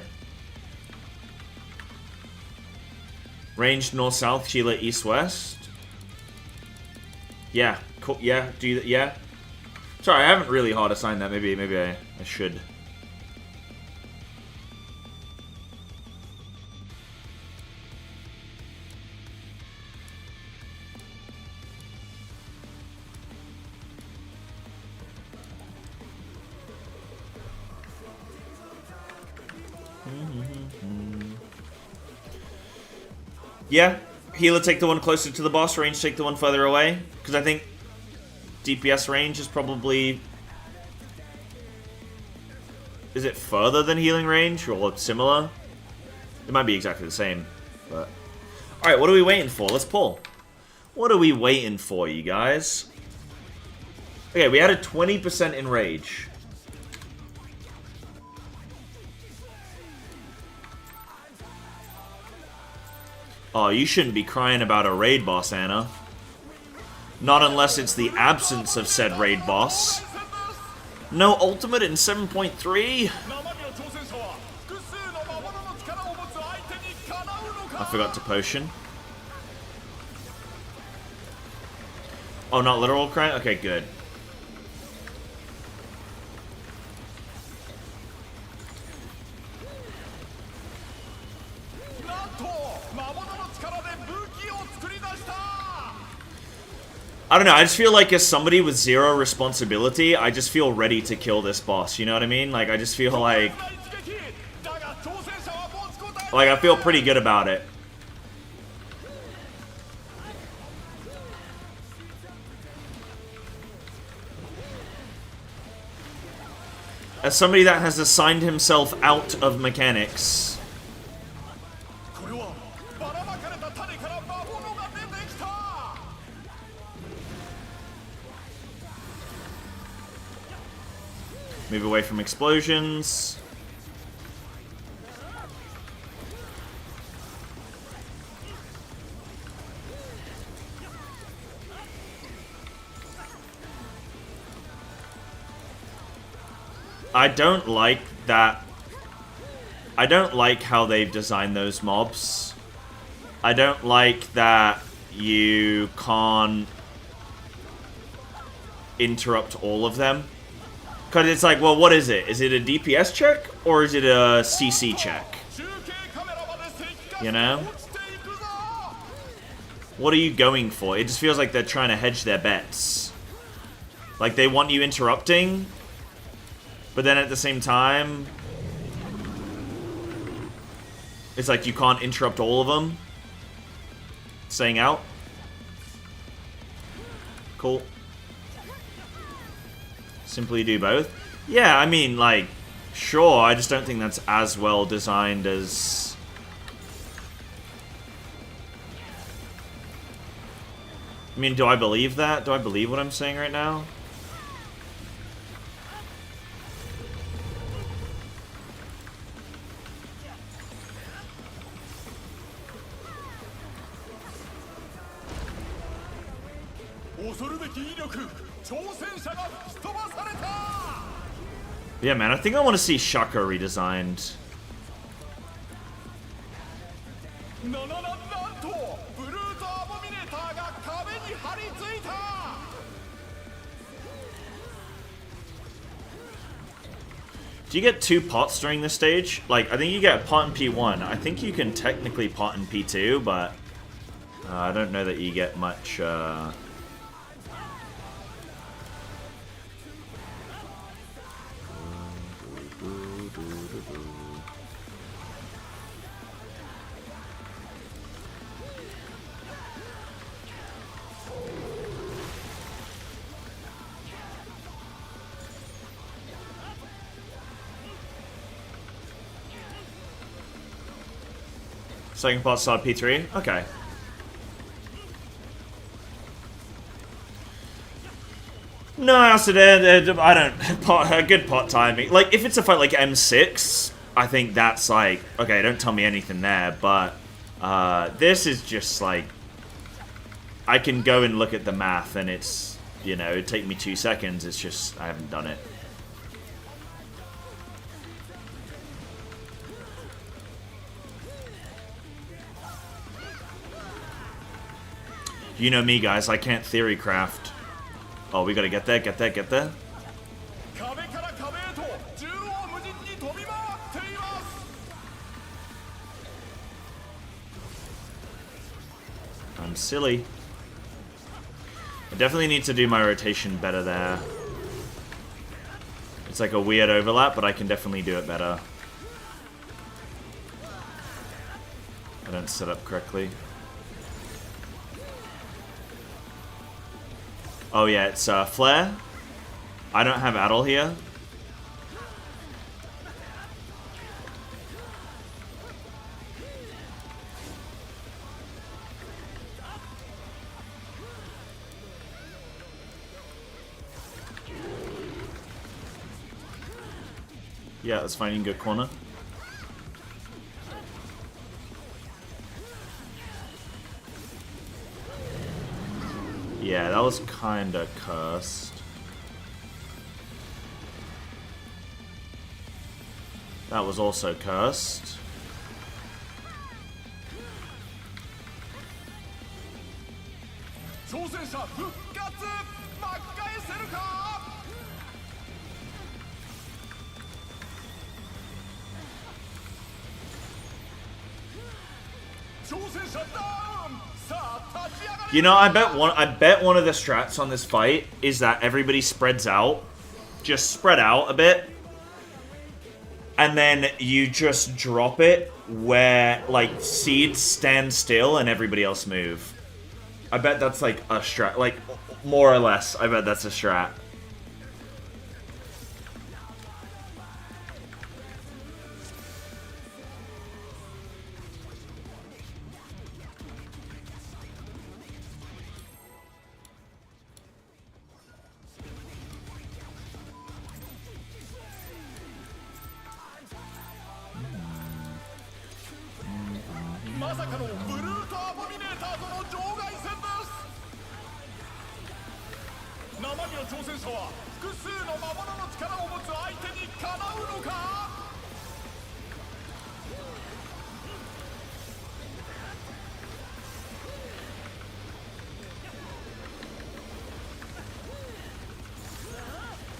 ranged north-south, healer east-west. Yeah, cool. Yeah, do that. Yeah. Sorry, I haven't really hard assigned that. Maybe I should. Yeah, healer take the one closer to the boss, range take the one further away. Because I think DPS range is probably... Is it further than healing range? Or similar? It might be exactly the same. But alright, what are we waiting for? Let's pull. What are we waiting for, you guys? Okay, we added 20% in rage. Oh, you shouldn't be crying about a raid boss, Anna. Not unless it's the absence of said raid boss. No ultimate in 7.3? I forgot to potion. Oh, not literal crying? Okay, good. I don't know, I just feel like as somebody with zero responsibility, I just feel ready to kill this boss, you know what I mean? Like, I just feel like I feel pretty good about it. As somebody that has assigned himself out of mechanics... Move away from explosions. I don't like that. I don't like how they've designed those mobs. I don't like that you can't interrupt all of them. Because it's like, well, what is it? Is it a DPS check or is it a CC check? You know? What are you going for? It just feels like they're trying to hedge their bets. Like, they want you interrupting, but then at the same time, it's like you can't interrupt all of them. Staying out. Cool. Simply do both. Yeah, I mean, like, sure, I just don't think that's as well designed as... I mean, do I believe that? Do I believe what I'm saying right now? Yeah, man, I think I want to see Shaka redesigned. Do you get 2 pots during this stage? Like, I think you get a pot in P1. I think you can technically pot in P2, but I don't know that you get much... Second pot start P3? Okay. No, Acid, I don't... good pot timing. Like, if it's a fight like M6, I think that's like... Okay, don't tell me anything there, but... this is just like... I can go and look at the math and it's... You know, it'd take me 2 seconds, it's just... I haven't done it. You know me, guys. I can't theory craft. Oh, we gotta get there, get there, get there. I'm silly. I definitely need to do my rotation better there. It's like a weird overlap, but I can definitely do it better. I don't set up correctly. Oh yeah, it's Flare. I don't have Addle here. Yeah, that's fine, you can go corner. Yeah, that was kinda cursed. That was also cursed. You know, I bet one of the strats on this fight is that everybody spreads out. Just spread out a bit. And then you just drop it where, like, seeds stand still and everybody else move. I bet that's, like, a strat. Like, more or less, I bet that's a strat.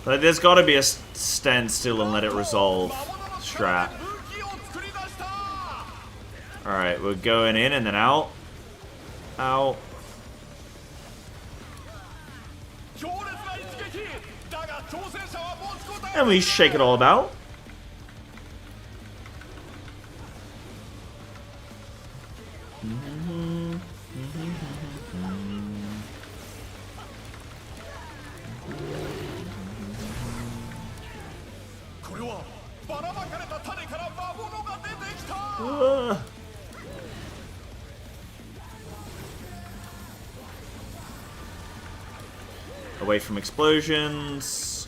Like, there's got to be a stand still and let it resolve strat. Alright, we're going in and then out. Out. And we shake it all about. Away from explosions.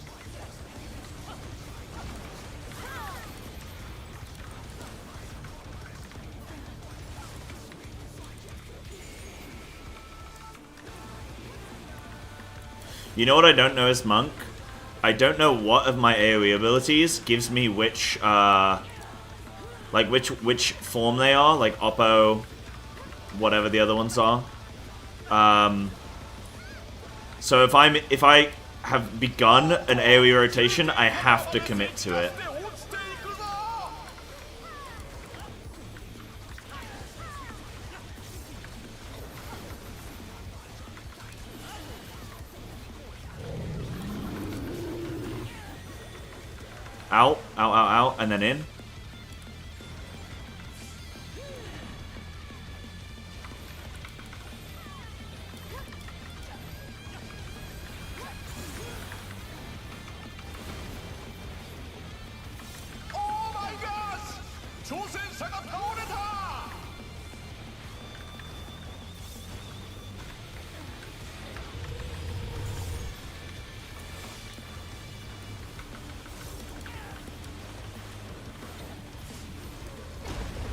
You know what I don't know as Monk? I don't know what of my AoE abilities gives me which, like which form they are, like Oppo, whatever the other ones are. So if I have begun an AoE rotation, I have to commit to it. Out, out, out, out, and then in.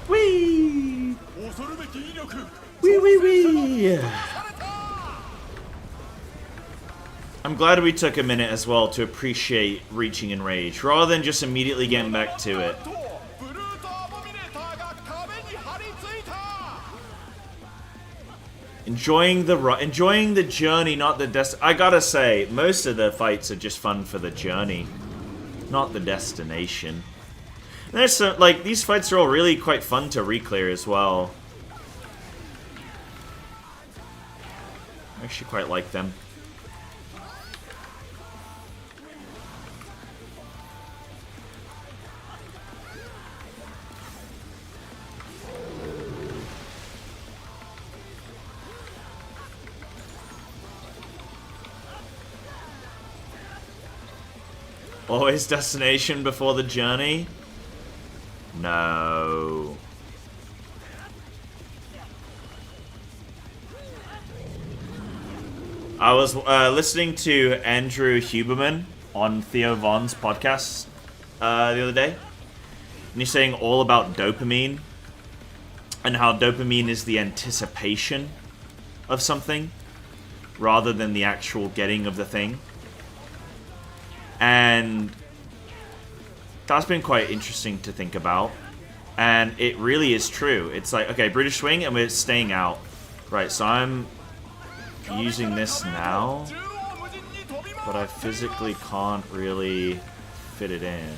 Wee! Wee wee wee! I'm glad we took a minute as well to appreciate reaching in rage, rather than just immediately getting back to it. Enjoying the journey, not the I gotta say, most of the fights are just fun for the journey, not the destination. And there's some, like, these fights are all really quite fun to re-clear as well. I actually quite like them. Always destination before the journey? No. I was listening to Andrew Huberman on Theo Von's podcast the other day, and he's saying all about dopamine and how dopamine is the anticipation of something rather than the actual getting of the thing. And that's been quite interesting to think about. And it really is true. It's like, okay, British swing, and we're staying out. Right, so I'm using this now, but I physically can't really fit it in.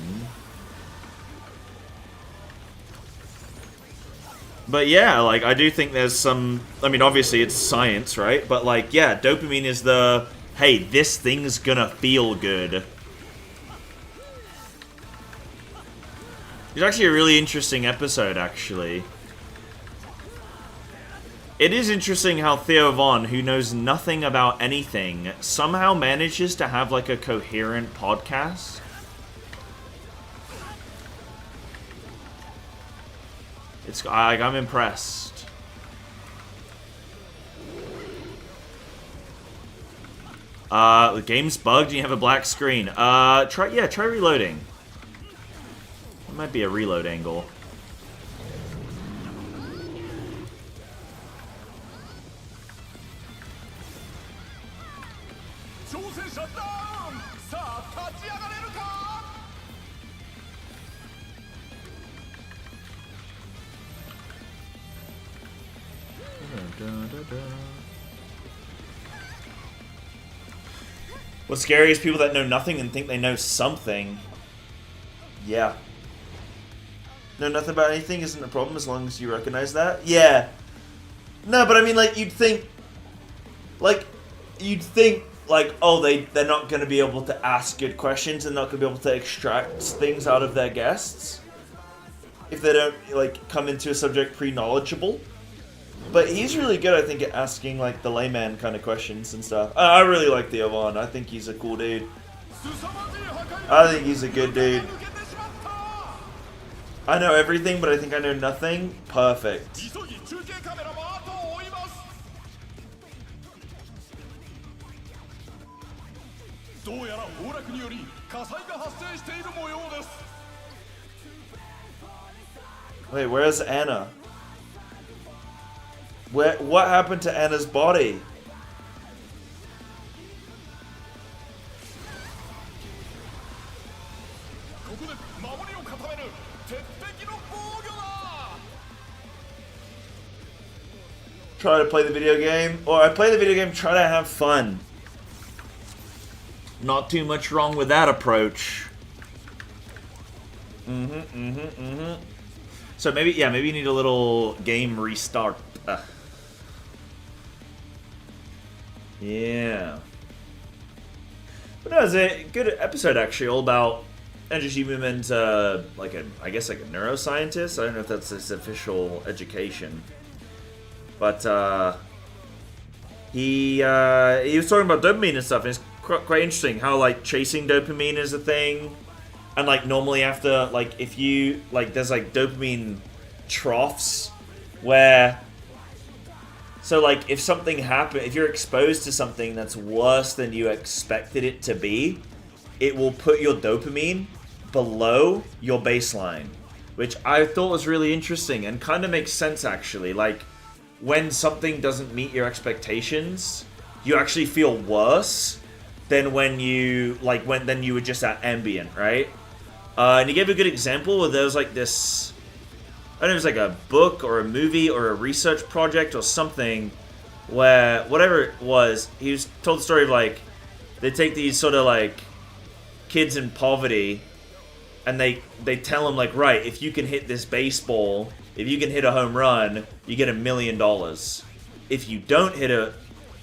But yeah, like, I do think there's some, I mean, obviously it's science, right? But like, yeah, dopamine is the, hey, this thing's gonna feel good. It's actually a really interesting episode, actually. It is interesting how Theo Von, who knows nothing about anything, somehow manages to have, like, a coherent podcast. It's, like, I'm impressed. The game's bugged and you have a black screen. Try reloading. It might be a reload angle. What's scary is people that know nothing and think they know something. Yeah. Know nothing about anything isn't a problem as long as you recognize that. Yeah. No, but I mean, like, you'd think, like, oh, they're not going to be able to ask good questions and not going to be able to extract things out of their guests if they don't, like, come into a subject pre-knowledgeable. But he's really good, I think, at asking, like, the layman kind of questions and stuff. I really like the Ovan. I think he's a cool dude. I think he's a good dude. I know everything, but I think I know nothing. Perfect. どうやら崩落により火災が発生している模様です。 Wait, where's Anna? What happened to Anna's body? Try to play the video game, or I play the video game, try to have fun. Not too much wrong with that approach. So maybe, yeah, maybe you need a little game restart. Yeah. But no, it was a good episode actually, all about Andrew Huberman's, I guess like a neuroscientist. I don't know if that's his official education. But he was talking about dopamine and stuff, and it's quite interesting how like chasing dopamine is a thing, and like normally after like if you like there's like dopamine troughs where so like if something happen, if you're exposed to something that's worse than you expected it to be, it will put your dopamine below your baseline, which I thought was really interesting and kind of makes sense actually. Like when something doesn't meet your expectations, you actually feel worse than when you then you were just at ambient, right? And he gave a good example where there was like this, I don't know if it was like a book or a movie or a research project or something where whatever it was, he was told the story of like they take these sort of like kids in poverty and they tell them like, right, if you can hit this baseball, if you can hit a home run, you get $1 million. If you don't hit a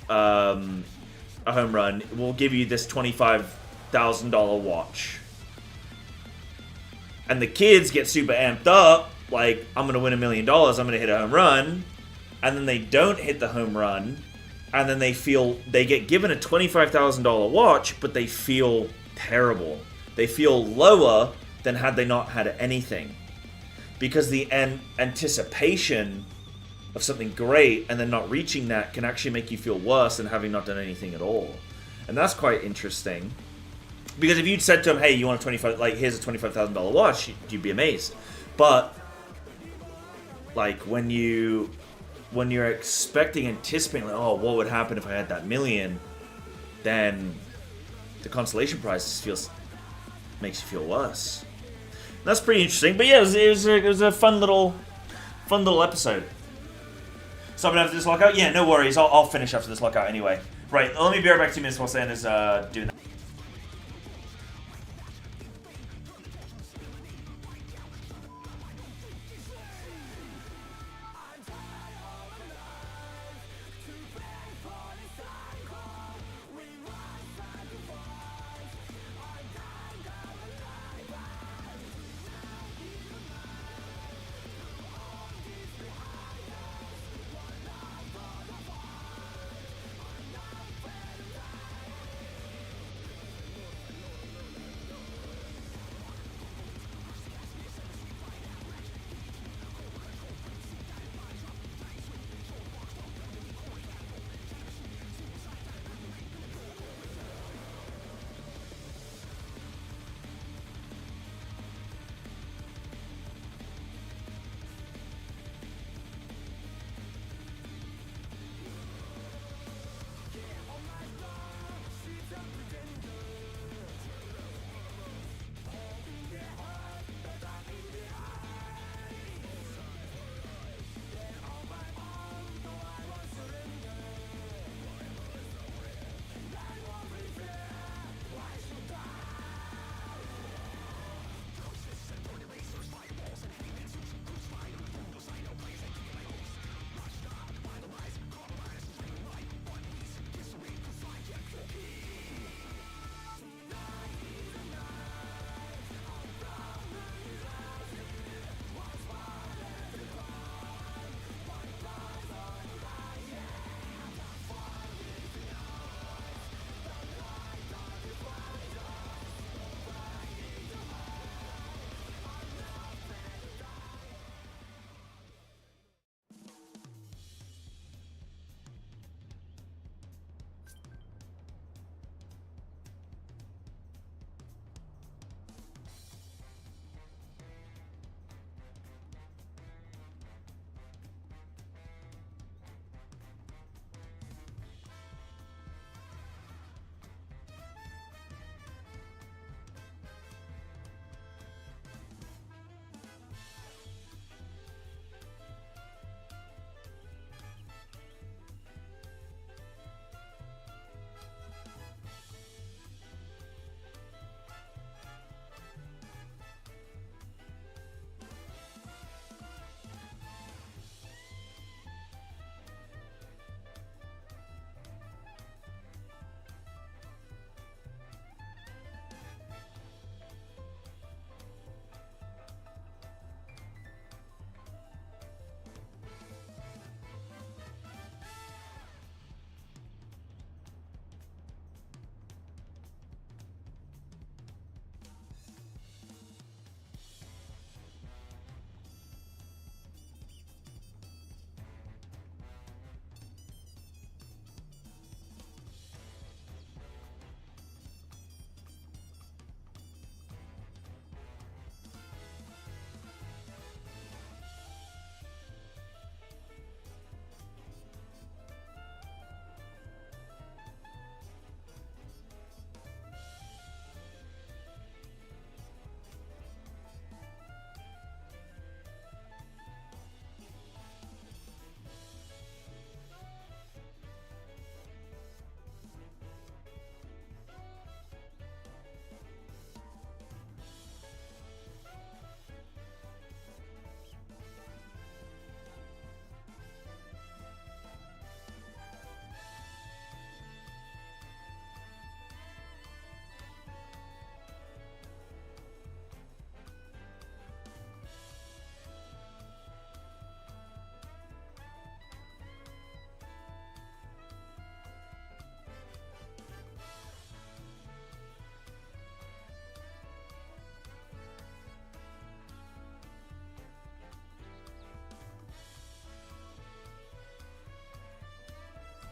home run, we'll give you this $25,000 watch. And the kids get super amped up, like, I'm going to win $1 million, I'm going to hit a home run. And then they don't hit the home run. And then they get given a $25,000 watch, but they feel terrible. They feel lower than had they not had anything. Because the anticipation of something great and then not reaching that can actually make you feel worse than having not done anything at all. And that's quite interesting. Because if you'd said to him, hey, you want here's a $25,000 watch, you'd be amazed. But like when you're anticipating, like, oh, what would happen if I had that million, then the consolation prize makes you feel worse. And that's pretty interesting. But yeah, it was a fun little episode. So I'm gonna have to just lock out. Yeah, no worries. I'll finish after this lockout anyway. Right, let me be right back 2 minutes while Sam is doing that.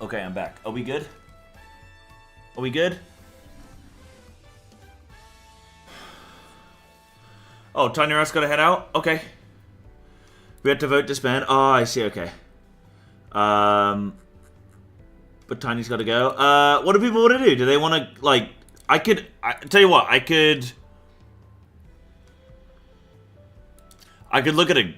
Okay, I'm back. Are we good? Are we good? Oh, Tiny Rat's gotta head out? Okay. We had to vote disband. Oh, I see, okay. But Tiny's gotta go. What do people want to do? Do they want to, like... I tell you what, I could look at a...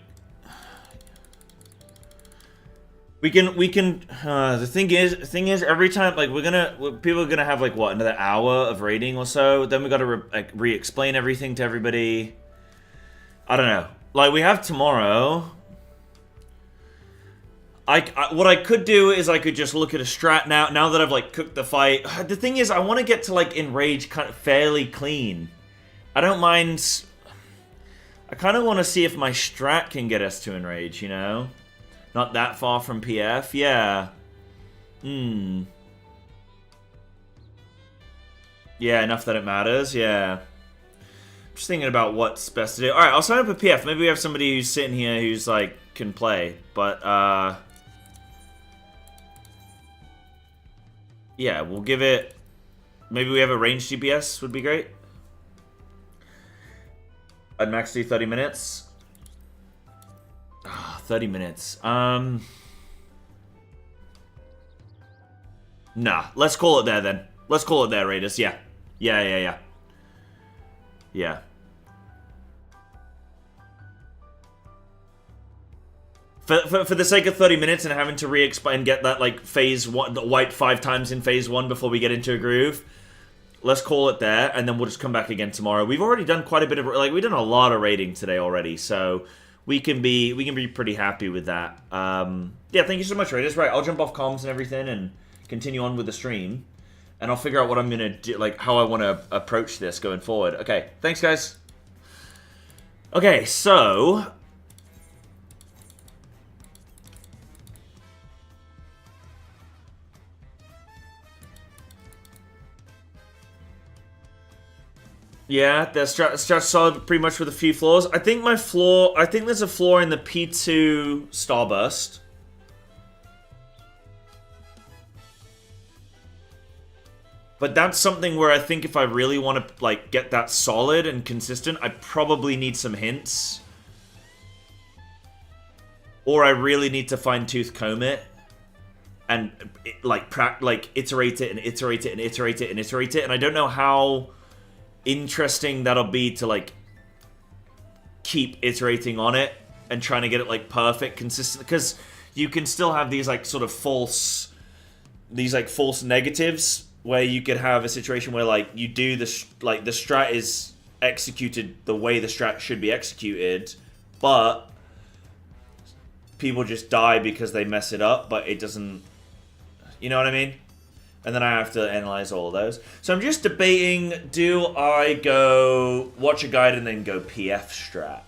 We can. The thing is, every time, like, people are gonna have, like, what, another hour of raiding or so. Then we gotta re-explain everything to everybody. I don't know. Like, we have tomorrow. What I could do is I could just look at a strat now that I've, like, cooked the fight. The thing is, I want to get to, like, Enrage kind of fairly clean. I don't mind. I kind of want to see if my strat can get us to Enrage, you know? Not that far from PF, yeah. Yeah, enough that it matters, yeah. Just thinking about what's best to do. Alright, I'll sign up a PF. Maybe we have somebody who's sitting here who's, like, can play. But, yeah, we'll give it... Maybe we have a ranged GPS would be great. I'd max do 30 minutes. 30 minutes. Nah, let's call it there then. Let's call it there, Raiders. Yeah. Yeah. For the sake of 30 minutes and having to re-explain, get that, like, phase 1, wipe 5 times in phase 1 before we get into a groove, let's call it there, and then we'll just come back again tomorrow. We've already done quite a bit of, like, we've done a lot of raiding today already, so... We can be pretty happy with that. Yeah, thank you so much, Raiders. Right, I'll jump off comms and everything and continue on with the stream. And I'll figure out what I'm going to do, like, how I want to approach this going forward. Okay, thanks, guys. Okay, so... Yeah, the strat's solid pretty much with a few flaws. I think there's a flaw in the P2 Starburst. But that's something where I think if I really want to, like, get that solid and consistent, I probably need some hints. Or I really need to fine-tooth comb it. And, iterate it and iterate it and iterate it and iterate it. And I don't know how... interesting that'll be to, like, keep iterating on it and trying to get it, like, perfect, consistent, because you can still have these, like, sort of false negatives where you could have a situation where, like, you do the strat is executed the way the strat should be executed, but people just die because they mess it up, but it doesn't, you know what I mean? And then I have to analyze all of those. So I'm just debating, do I go watch a guide and then go PF strat?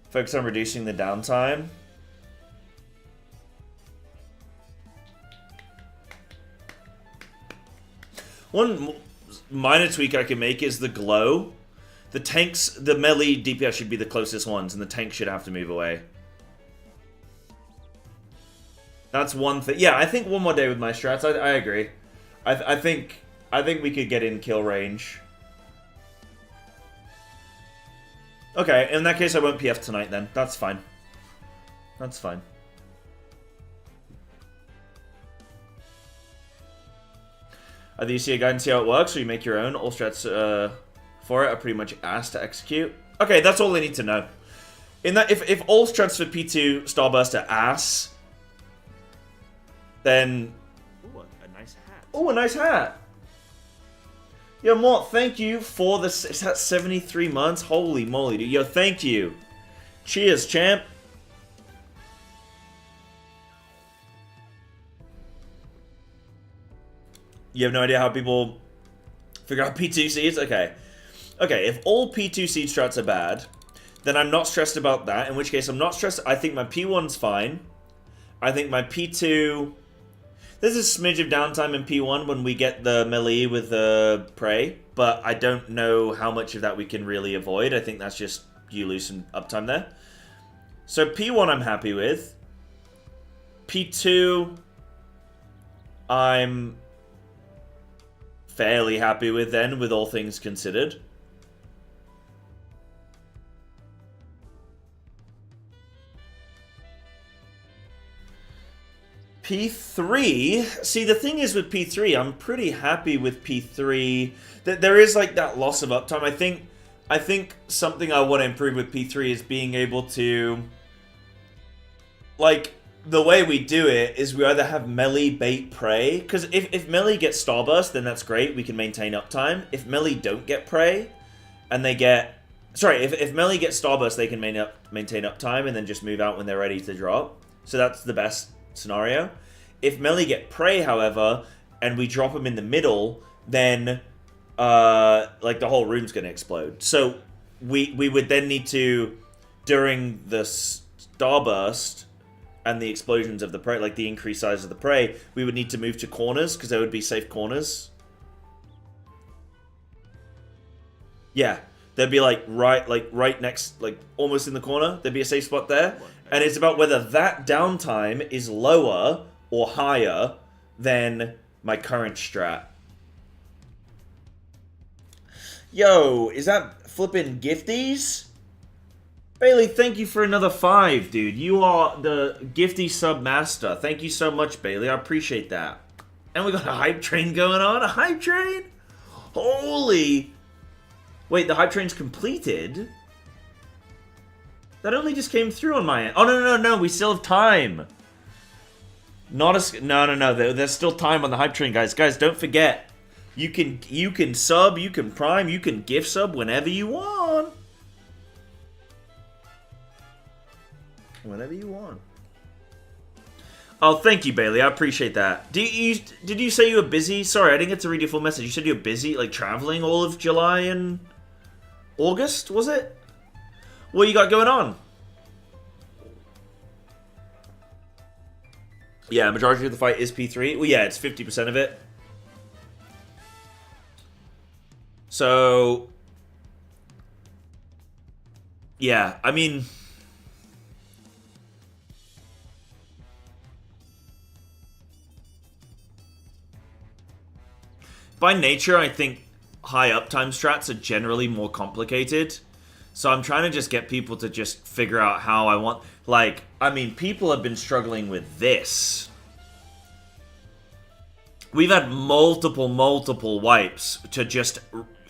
Focus on reducing the downtime. One minor tweak I can make is the glow. The tanks, the melee DPS should be the closest ones, and the tank should have to move away. That's one thing. Yeah, I think one more day with my strats. I agree. I think we could get in kill range. Okay, in that case, I won't PF tonight then. That's fine. That's fine. Either you see a guide and see how it works, or you make your own. All strats for it are pretty much ass to execute. Okay, that's all I need to know. In that, if all strats for P2 Starburst are ass, then... Ooh, a nice hat. Oh, a nice hat! Yo, Mort, thank you for this. Is that 73 months? Holy moly, dude. Yo, thank you. Cheers, champ. You have no idea how people figure out P2 seeds? Okay. Okay, if all P2 seed strats are bad, then I'm not stressed about that. In which case, I'm not stressed. I think my P1's fine. I think my P2... There's a smidge of downtime in P1 when we get the melee with the prey, but I don't know how much of that we can really avoid. I think that's just you lose some uptime there. So P1 I'm happy with. P2 I'm fairly happy with then, with all things considered. P3, see the thing is with P3, I'm pretty happy with P3. There is like that loss of uptime. I think something I want to improve with P3 is being able to, like, the way we do it is we either have melee bait prey, because if melee gets starburst, then that's great, we can maintain uptime. If melee don't get prey, and they get, sorry, if melee gets starburst, they can maintain uptime and then just move out when they're ready to drop. So that's the best scenario. If melee get prey, however, and we drop them in the middle, then like the whole room's gonna explode. So we would then need to, during the starburst and the explosions of the prey, like the increased size of the prey, we would need to move to corners because there would be safe corners. Yeah, there'd be like right next, like almost in the corner. There'd be a safe spot there. And it's about whether that downtime is lower or higher than my current strat. Yo, is that flippin' Gifties? Bailey, thank you for another 5, dude. You are the Gifty sub master. Thank you so much, Bailey. I appreciate that. And we got a hype train going on. A hype train? Holy... Wait, the hype train's completed? That only just came through on my end. Oh, no. We still have time. No. There's still time on the hype train, guys. Guys, don't forget. You can sub, you can prime, you can gift sub whenever you want. Whenever you want. Oh, thank you, Bailey. I appreciate that. Did you say you were busy? Sorry, I didn't get to read your full message. You said you were busy, like, traveling all of July and August, was it? What you got going on? Yeah, majority of the fight is P3. Well, yeah, it's 50% of it. So... yeah, I mean... by nature, I think high uptime strats are generally more complicated. So I'm trying to just get people to just figure out how I want... like, I mean, people have been struggling with this. We've had multiple wipes to just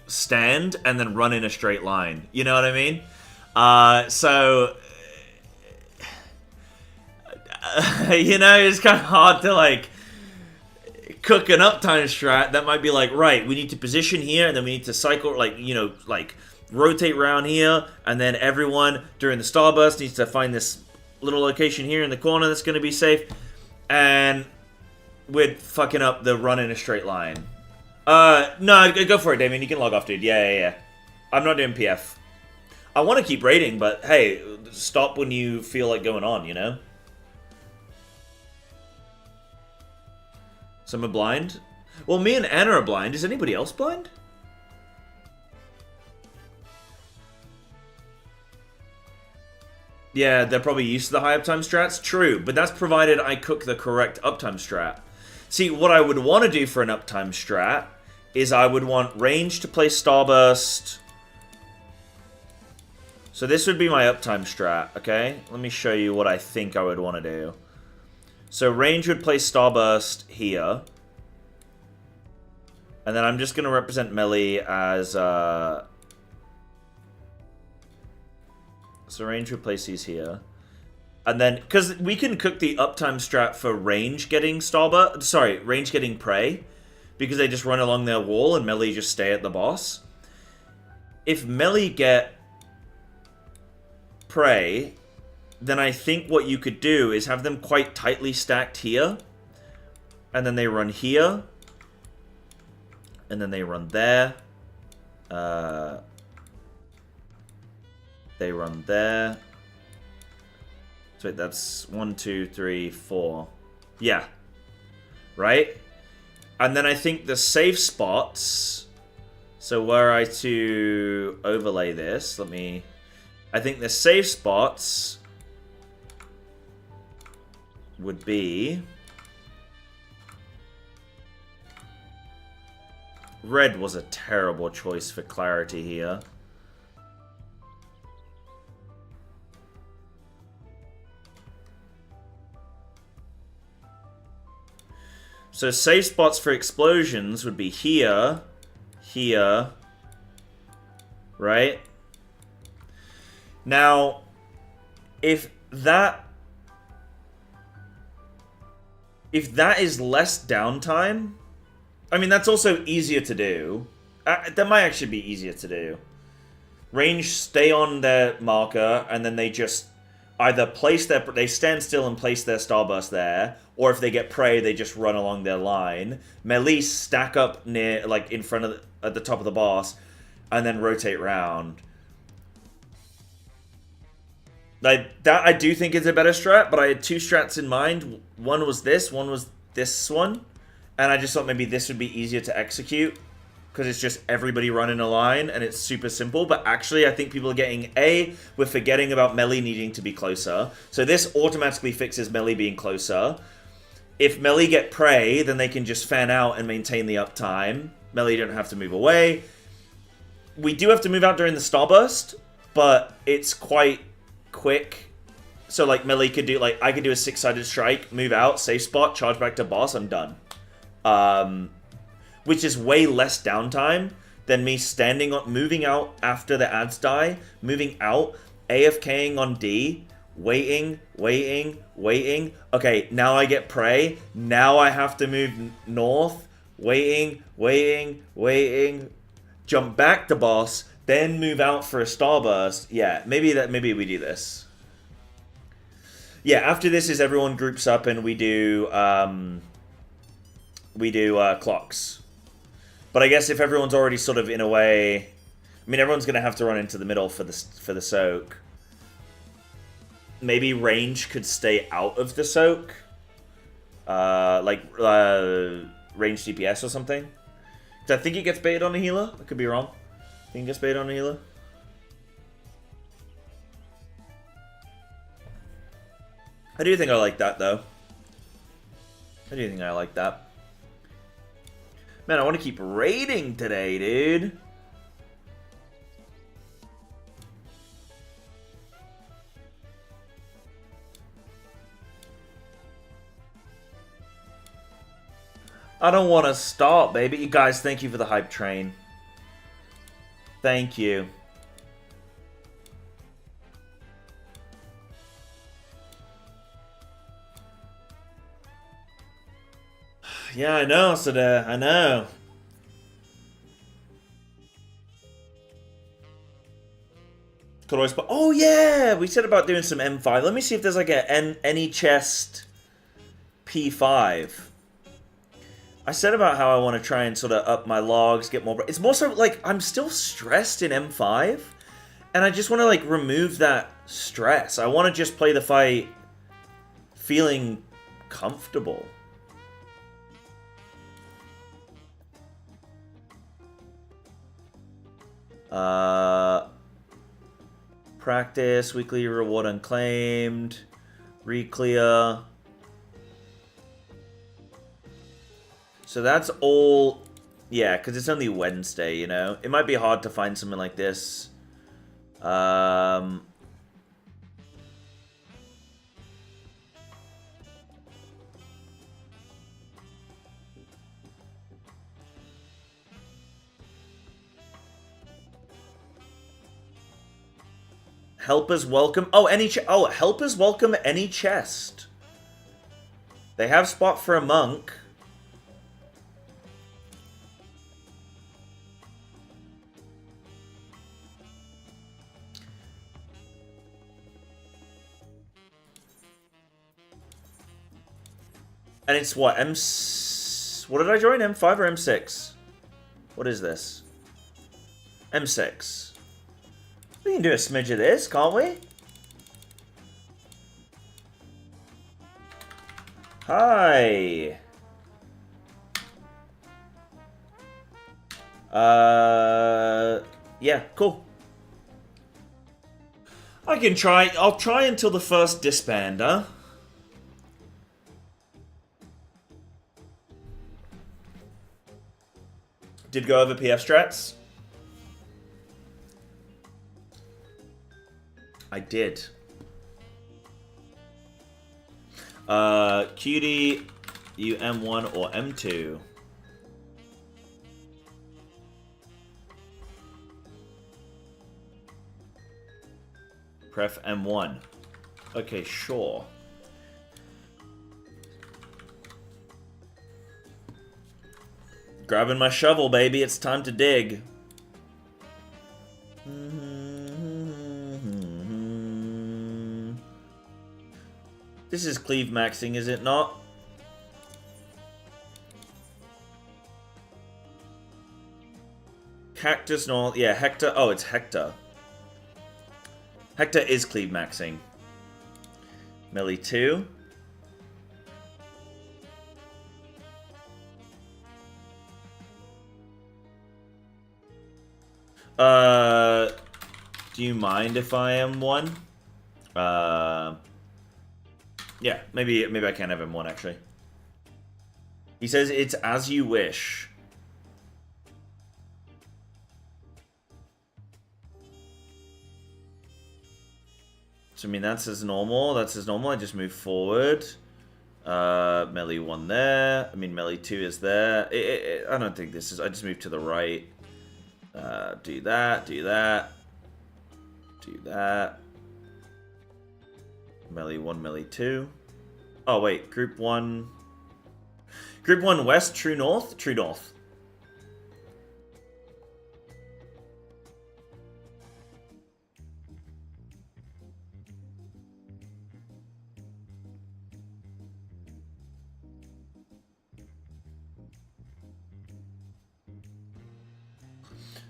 stand and then run in a straight line. You know what I mean? You know, it's kind of hard to, like... cook an uptime strat that might be like, right, we need to position here, and then we need to cycle, like, you know, like, rotate around here, and then everyone during the starburst needs to find this little location here in the corner that's going to be safe, and we're fucking up the run in a straight line. No, go for it, Damien, you can log off, dude. Yeah. I'm not doing PF. I want to keep raiding, but hey, stop when you feel like going on, you know? Some are blind? Well, me and Anna are blind. Is anybody else blind? Yeah, they're probably used to the high uptime strats. True, but that's provided I cook the correct uptime strat. See, what I would want to do for an uptime strat is I would want range to play starburst. So this would be my uptime strat, okay? Let me show you what I think I would want to do. So range would play starburst here. And then I'm just going to represent melee as... so range would place these here. And then, because we can cook the uptime strat for range getting starburst... sorry, range getting prey. Because they just run along their wall and melee just stay at the boss. If melee get prey... then I think what you could do is have them quite tightly stacked here. And then they run here. And then they run there. They run there. So wait, that's 1, 2, 3, 4. Yeah. Right? And then I think the safe spots... so were I to overlay this, let me... I think the safe spots would be... Red was a terrible choice for clarity here. So safe spots for explosions would be here, here, right? Now, if that is less downtime, I mean, that's also easier to do. That might actually be easier to do. Range stay on their marker, and then they just either they stand still and place their starburst there, or if they get prey, they just run along their line. Melee stack up near, like, in front of at the top of the boss, and then rotate round. Like, that I do think is a better strat, but I had two strats in mind. One was this one. And I just thought maybe this would be easier to execute, because it's just everybody running a line, and it's super simple. But actually, I think people are getting we're forgetting about melee needing to be closer. So this automatically fixes melee being closer. If melee get prey, then they can just fan out and maintain the uptime. Melee don't have to move away. We do have to move out during the starburst, but it's quite quick. So like melee could do, like, I could do a 6-sided strike, move out, safe spot, charge back to boss, I'm done. Which is way less downtime than me moving out after the ads die, moving out, AFKing on D, waiting. Okay, now I get prey. Now I have to move north, waiting, jump back to boss, then move out for a starburst. Yeah, maybe we do this. Yeah, after this is everyone groups up and we do clocks. But I guess if everyone's already sort of in a way... I mean, everyone's going to have to run into the middle for the soak. Maybe range could stay out of the soak. Range DPS or something. I think he gets baited on a healer. I could be wrong. I think he gets baited on a healer. I do think I like that, though. I do think I like that. Man, I want to keep raiding today, dude. I don't want to stop, baby. You guys, thank you for the hype train. Thank you. Yeah, I know, Sada. I know. Could always put... Oh, yeah! We said about doing some M5. Let me see if there's like any chest P5. I said about how I want to try and sort of up my logs, get more... It's more so, like, I'm still stressed in M5. And I just want to, like, remove that stress. I want to just play the fight feeling comfortable. Practice, weekly reward unclaimed, reclear. So that's all, yeah, because it's only Wednesday, you know? It might be hard to find something like this. Helpers welcome. Oh, helpers welcome any chest. They have spot for a monk. And it's what? What did I join? M5 or M6? What is this? M6. We can do a smidge of this, can't we? Hi. Yeah, cool. I can try. I'll try until the first disbander. Did go over PF strats. I did. Cutie, you M1 or M2? Pref M1. Okay, sure. Grabbing my shovel, baby. It's time to dig. This is cleave maxing, is it not? Cactus North. Yeah, Hector. Oh, it's Hector. Hector is cleave maxing. Melee 2. Do you mind if I am one? Yeah, maybe I can have him one actually. He says it's as you wish. So I mean that's as normal. That's as normal. I just move forward. Melee 1 there. I mean melee 2 is there. I don't think this is. I just move to the right. Do that. Do that. Do that. Melee 1, melee 2. Oh wait, group 1. Group 1 west, true north, true north.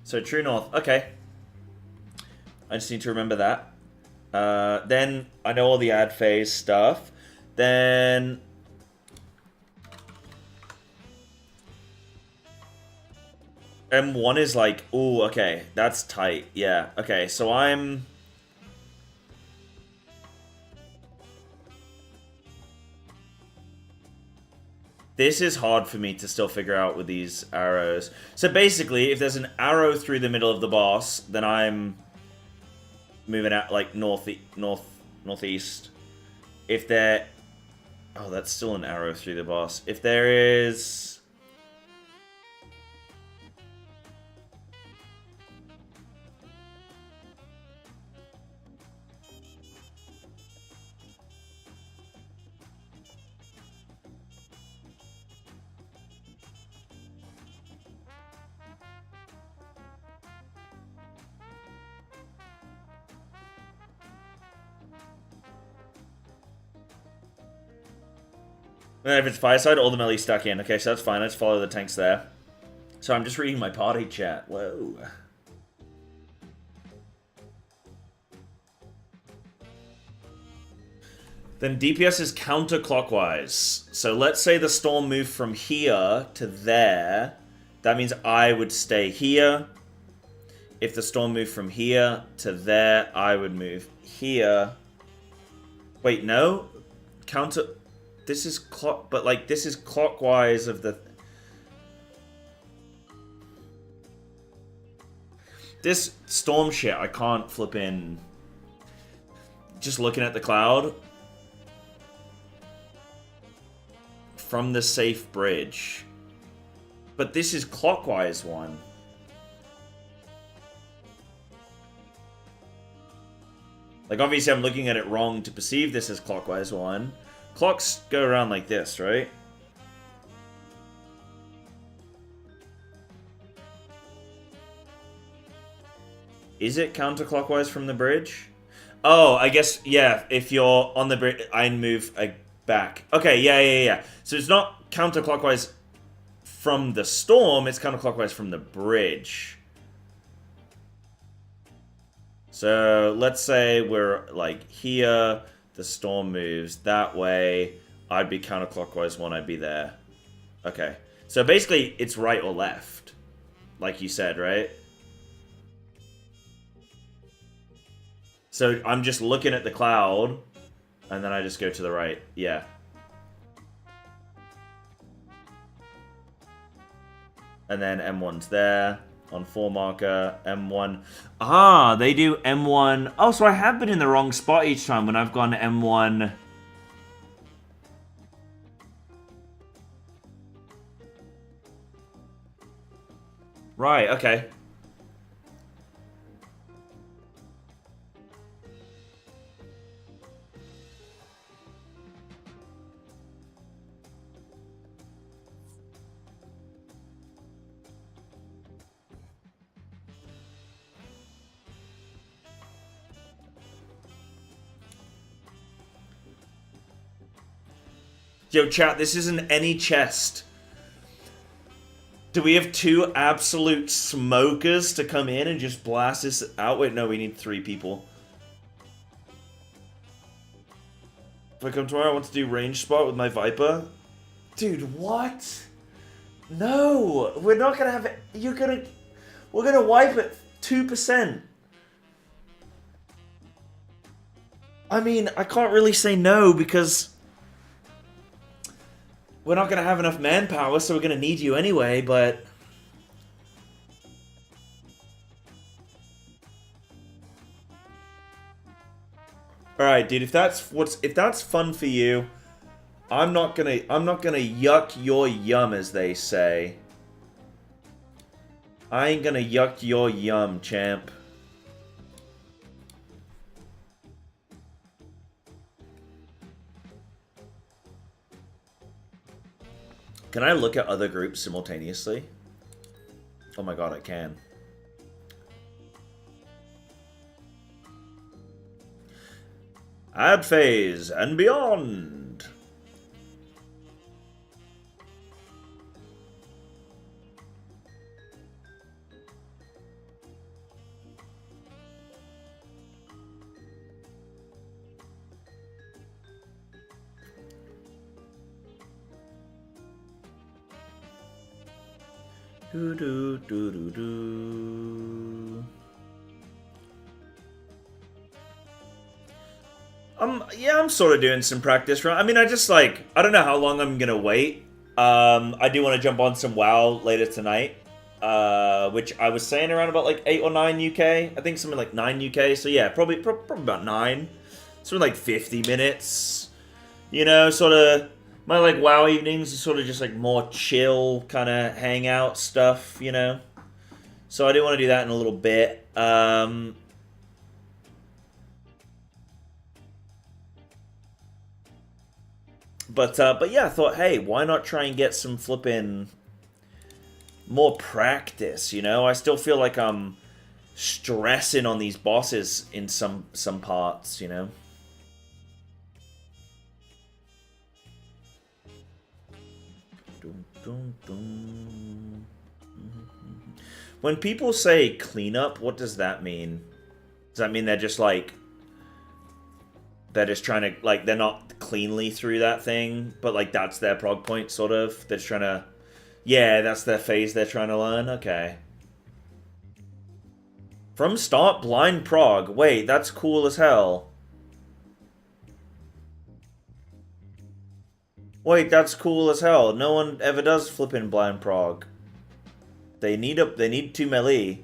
So true north. Okay. I just need to remember that. Then I know all the ad phase stuff. Then M1 is like, ooh, okay, that's tight. Yeah. Okay, so I'm this is hard for me to still figure out with these arrows. So basically, if there's an arrow through the middle of the boss, then I'm moving out like northeast. If there, oh, that's still an arrow through the boss. If there is, and then if it's fireside, all the melee stuck in. Okay, so that's fine. I just follow the tanks there. So I'm just reading my party chat. Whoa. Then DPS is counterclockwise. So let's say the storm moved from here to there. That means I would stay here. If the storm moved from here to there, I would move here. Wait, no? Counter... This is clock, but like this is clockwise of the. This storm shit, I can't flip in. Just looking at the cloud from the safe bridge, but this is clockwise one. Like obviously, I'm looking at it wrong to perceive this as clockwise one. Clocks go around like this, right? Is it counterclockwise from the bridge? Oh, I guess, yeah, if you're on the bridge, I move back. Okay, yeah. So it's not counterclockwise from the storm, it's counterclockwise from the bridge. So let's say we're like here. The storm moves that way. I'd be counterclockwise when I'd be there. Okay. So basically, it's right or left. Like you said, right? So I'm just looking at the cloud, and then I just go to the right. Yeah. And then M1's there on 4 marker. M1. Ah, they do M1. Oh, so I have been in the wrong spot each time when I've gone M1. Right, okay. Yo, chat, this isn't any chest. Do we have 2 absolute smokers to come in and just blast this out? Wait, no, we need 3 people. If I come tomorrow, I want to do range spot with my Viper. Dude, what? No, we're not gonna have it. We're gonna wipe it 2%. I mean, I can't really say no because we're not going to have enough manpower, so we're going to need you anyway, but... Alright, dude, if that's fun for you, I'm not gonna yuck your yum, as they say. I ain't gonna yuck your yum, champ. Can I look at other groups simultaneously? Oh my god, I can. Ad phase and beyond. Do do do do do. Yeah, I'm sort of doing some practice run. I mean, I don't know how long I'm gonna wait. I do want to jump on some WoW later tonight, which I was saying around about like 8 or 9 UK. I think something like 9 UK. So yeah, probably about 9. Sort of like 50 minutes. You know, sort of. My, like, WoW evenings are sort of just, like, more chill kind of hangout stuff, you know? So I do want to do that in a little bit. But yeah, I thought, hey, why not try and get some flipping more practice, you know? I still feel like I'm stressing on these bosses in some parts, you know? When people say cleanup, what does that mean? Does that mean they're just like... They're just trying to... Like, they're not cleanly through that thing, but like that's their prog point, sort of? They're just trying to... Yeah, that's their phase they're trying to learn? Okay. From start, blind prog. Wait, that's cool as hell. Wait, that's cool as hell. No one ever does flipping blind prog. They need 2 melee.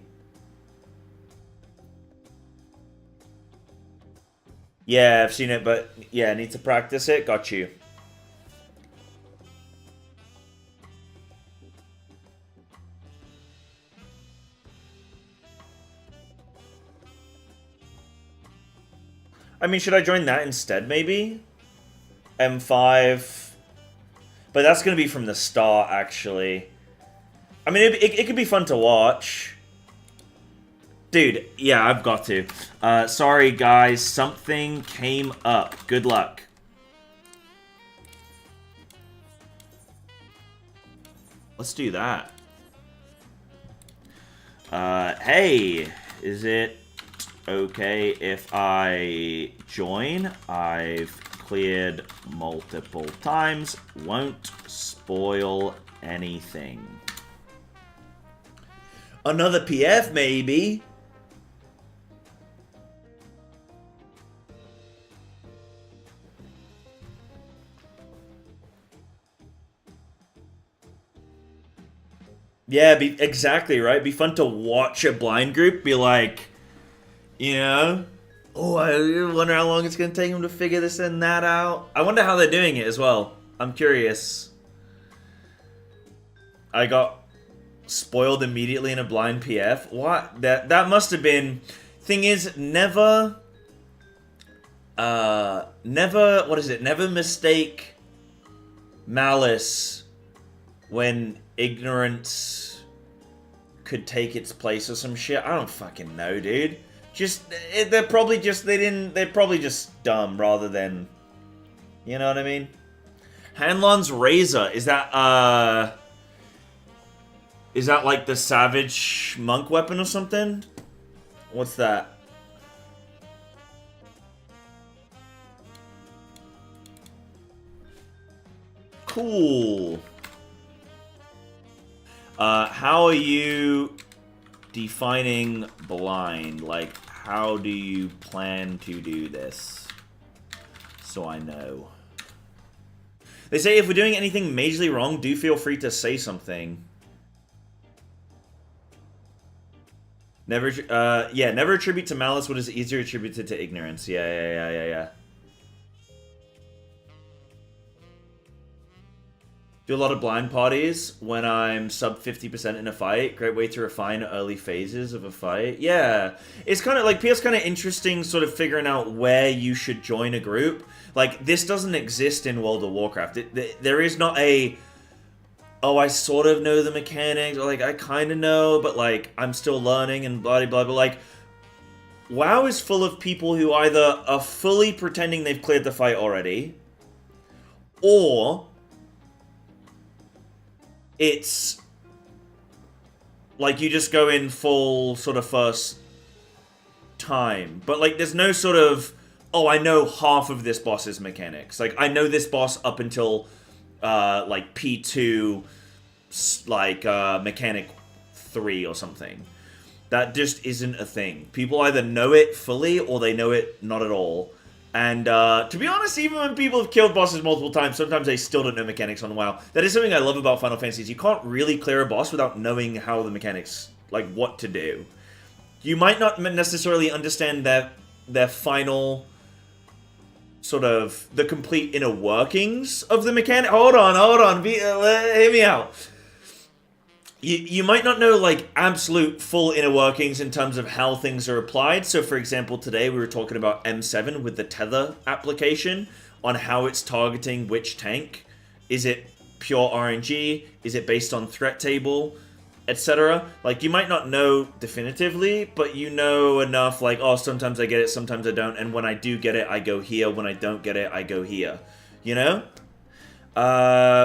Yeah, I've seen it, but yeah, I need to practice it. Got you. I mean, should I join that instead, maybe? M5... But that's going to be from the start, actually. I mean, it could be fun to watch. Dude, yeah, I've got to. Sorry, guys. Something came up. Good luck. Let's do that. Hey, is it okay if I join? I've cleared multiple times. Won't spoil anything. Another PF, maybe. Yeah, exactly, right? Be fun to watch a blind group be like, you know, oh, I wonder how long it's going to take them to figure this and that out. I wonder how they're doing it as well. I'm curious. I got spoiled immediately in a blind PF. What? That must have been... Thing is, never... never... What is it? Never mistake malice when ignorance could take its place or some shit. I don't fucking know, dude. They're probably just dumb rather than, you know what I mean? Hanlon's Razor, is that like the savage monk weapon or something? What's that? Cool. How are you defining blind? Like, how do you plan to do this? So I know. They say if we're doing anything majorly wrong, do feel free to say something. Never, never attribute to malice what is easier attributed to ignorance. Yeah. Do a lot of blind parties when I'm sub 50% in a fight. Great way to refine early phases of a fight. Yeah. It's kind of like, PS kind of interesting sort of figuring out where you should join a group. Like, this doesn't exist in World of Warcraft. There is not a, oh, I sort of know the mechanics, or like, I kind of know, but like, I'm still learning and blah, blah, blah. Like, WoW is full of people who either are fully pretending they've cleared the fight already, or it's like you just go in full sort of first time. But like there's no sort of, oh, I know half of this boss's mechanics. Like I know this boss up until like P2 like mechanic 3 or something. That just isn't a thing. People either know it fully or they know it not at all. And to be honest, even when people have killed bosses multiple times, sometimes they still don't know mechanics on WoW. That is something I love about Final Fantasy. Is you can't really clear a boss without knowing how the mechanics, like what to do. You might not necessarily understand their final sort of the complete inner workings of the mechanic. Hold on, hear me out. You might not know, like, absolute full inner workings in terms of how things are applied. So, for example, today we were talking about M7 with the tether application on how it's targeting which tank. Is it pure RNG? Is it based on threat table? Etc. Like, you might not know definitively, but you know enough, like, oh, sometimes I get it, sometimes I don't. And when I do get it, I go here. When I don't get it, I go here. You know? What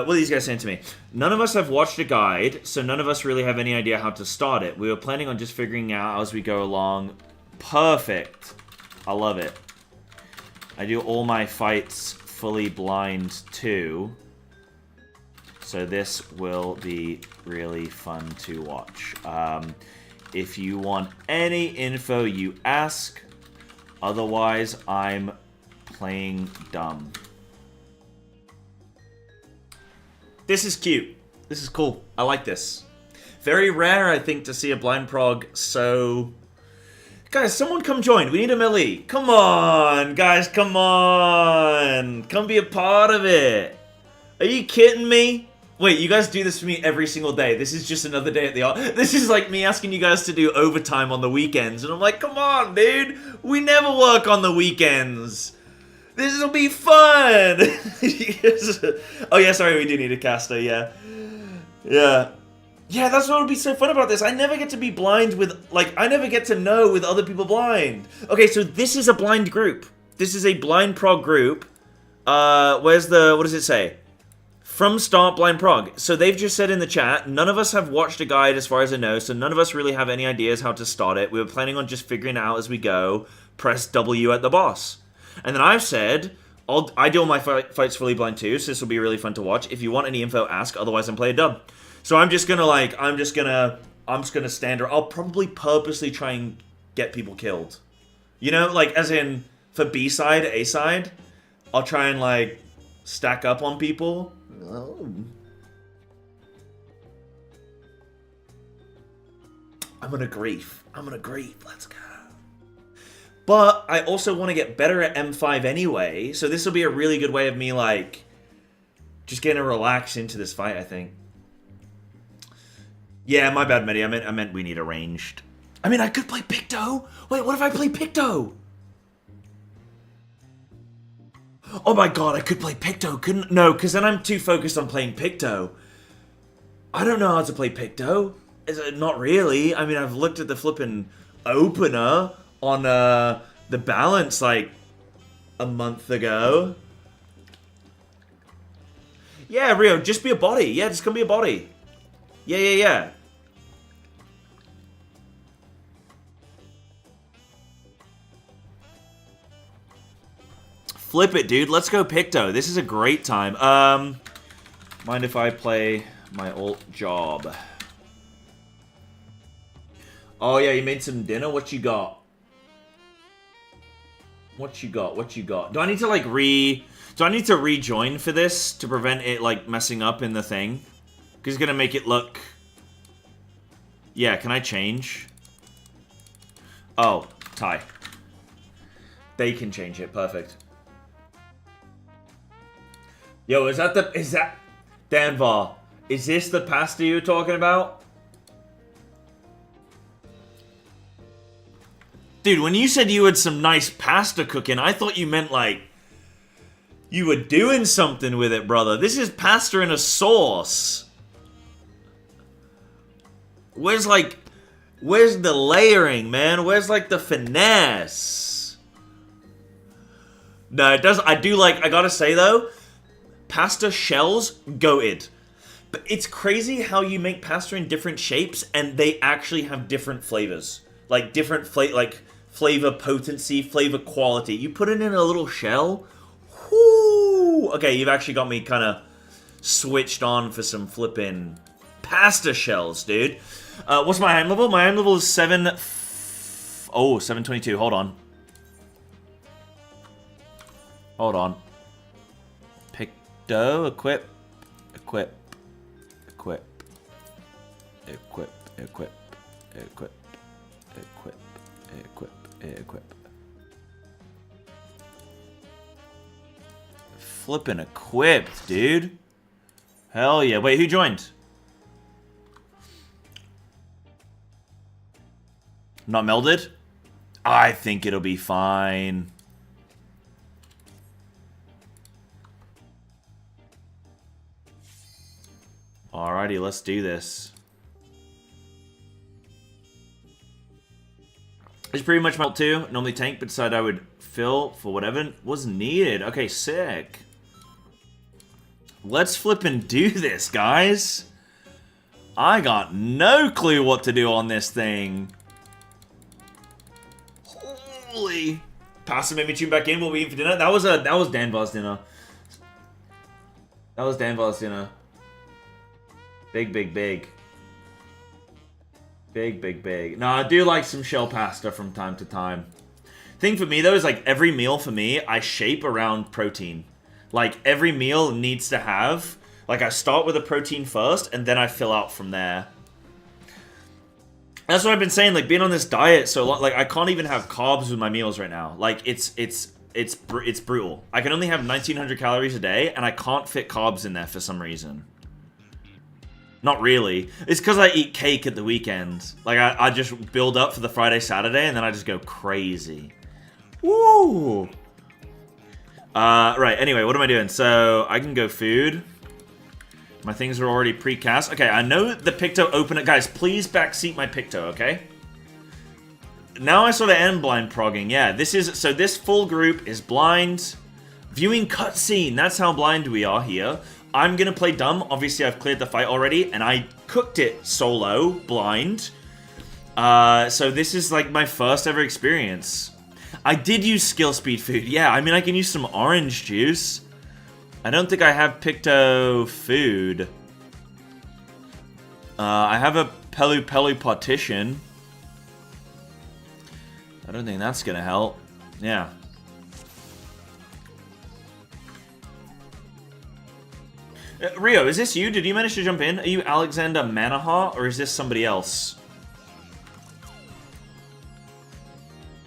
are these guys saying to me? None of us have watched a guide, so none of us really have any idea how to start it. We were planning on just figuring out as we go along. Perfect. I love it. I do all my fights fully blind too. So this will be really fun to watch. If you want any info, you ask. Otherwise, I'm playing dumb. This is cute. This is cool. I like this. Very rare, I think, to see a blind prog so... Guys, someone come join. We need a melee. Come on, guys, come on. Come be a part of it. Are you kidding me? Wait, you guys do this for me every single day. This is just another day at the office. This is like me asking you guys to do overtime on the weekends. And I'm like, come on, dude. We never work on the weekends. This will be fun! Oh yeah, sorry, we do need a caster, yeah. Yeah. Yeah, that's what would be so fun about this. I never get to be blind with, like, I never get to know with other people blind. Okay, so this is a blind group. This is a blind prog group. Where's the, what does it say? From start, blind prog. So they've just said in the chat, none of us have watched a guide as far as I know, so none of us really have any ideas how to start it. We were planning on just figuring it out as we go. Press W at the boss. And then I've said, I do all my fights fully blind too, so this will be really fun to watch. If you want any info, ask, otherwise I'm playing dub. So I'm just gonna stand, or I'll probably purposely try and get people killed. You know, like, as in, for B side, A side, I'll try and, like, stack up on people. Oh. I'm gonna grief. Let's go. But I also want to get better at M5 anyway, so this will be a really good way of me, like, just getting to relax into this fight, I think. Yeah, my bad, Medi. I meant we need a ranged. I mean, I could play Picto. Wait, what if I play Picto? Oh my god, I could play Picto, couldn't? No, because then I'm too focused on playing Picto. I don't know how to play Picto. Not really. I mean, I've looked at the flippin' opener on the balance, like, a month ago. Yeah, Rio, just be a body. Yeah, just come be a body. Yeah. Flip it, dude. Let's go Picto. This is a great time. Mind if I play my alt job? Oh, yeah, you made some dinner? What you got? What you got? Do I need to, like, Do I need to rejoin for this to prevent it, like, messing up in the thing? Because it's gonna make it look... Yeah, can I change? Oh, tie. They can change it. Perfect. Yo, is that Danvar, is this the pasta you were talking about? Dude, when you said you had some nice pasta cooking, I thought you meant, like, you were doing something with it, brother. This is pasta in a sauce. Where's the layering, man? Where's, like, the finesse? No, it does. I gotta say, though, pasta shells, goated. But it's crazy how you make pasta in different shapes and they actually have different flavors. Like, different flavor potency, flavor quality. You put it in a little shell. Whoo! Okay, you've actually got me kind of switched on for some flippin' pasta shells, dude. What's my iron level? My iron level is 722. Hold on. Picto, equip. Flippin' equipped, dude. Hell yeah. Wait, who joined? Not melded? I think it'll be fine. Alrighty, let's do this. It's pretty much melt too. Normally tank, but decided I would fill for whatever was needed. Okay, sick. Let's flippin' do this, guys. I got no clue what to do on this thing. Holy. Pasta made me tune back in. What we eating for dinner? That was Danvar's dinner. That was Danvar's dinner. Big. Big. No, I do like some shell pasta from time to time. Thing for me, though, is like every meal for me, I shape around protein. Like, every meal needs to have... Like, I start with a protein first, and then I fill out from there. That's what I've been saying, like, being on this diet so long, like, I can't even have carbs with my meals right now. Like, it's brutal. I can only have 1,900 calories a day, and I can't fit carbs in there for some reason. Not really. It's because I eat cake at the weekend. Like, I just build up for the Friday, Saturday, and then I just go crazy. Woo! Right, anyway, what am I doing? So, I can go food. My things are already pre-cast. Okay, I know the Picto opener. Guys, please backseat my Picto, okay? Now I sort of am blind progging. Yeah, so this full group is blind. Viewing cutscene. That's how blind we are here. I'm gonna play dumb. Obviously, I've cleared the fight already, and I cooked it solo, blind. So this is like my first ever experience. I did use skill speed food. Yeah, I mean, I can use some orange juice. I don't think I have Picto food. I have a Pelu partition. I don't think that's gonna help. Yeah. Rio, is this you? Did you manage to jump in? Are you Alexander Manaha, or is this somebody else?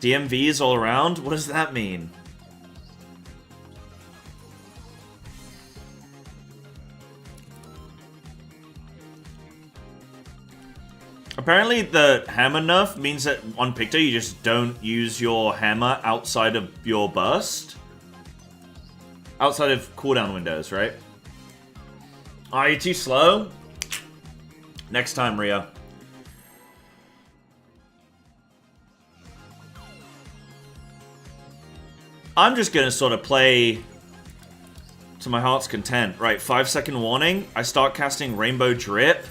DMVs all around? What does that mean? Apparently the hammer nerf means that on Picto you just don't use your hammer outside of your burst. Outside of cooldown windows, right? Are you too slow? Next time, Ria. I'm just gonna sort of play to my heart's content. Right, 5-second warning. I start casting Rainbow Drip.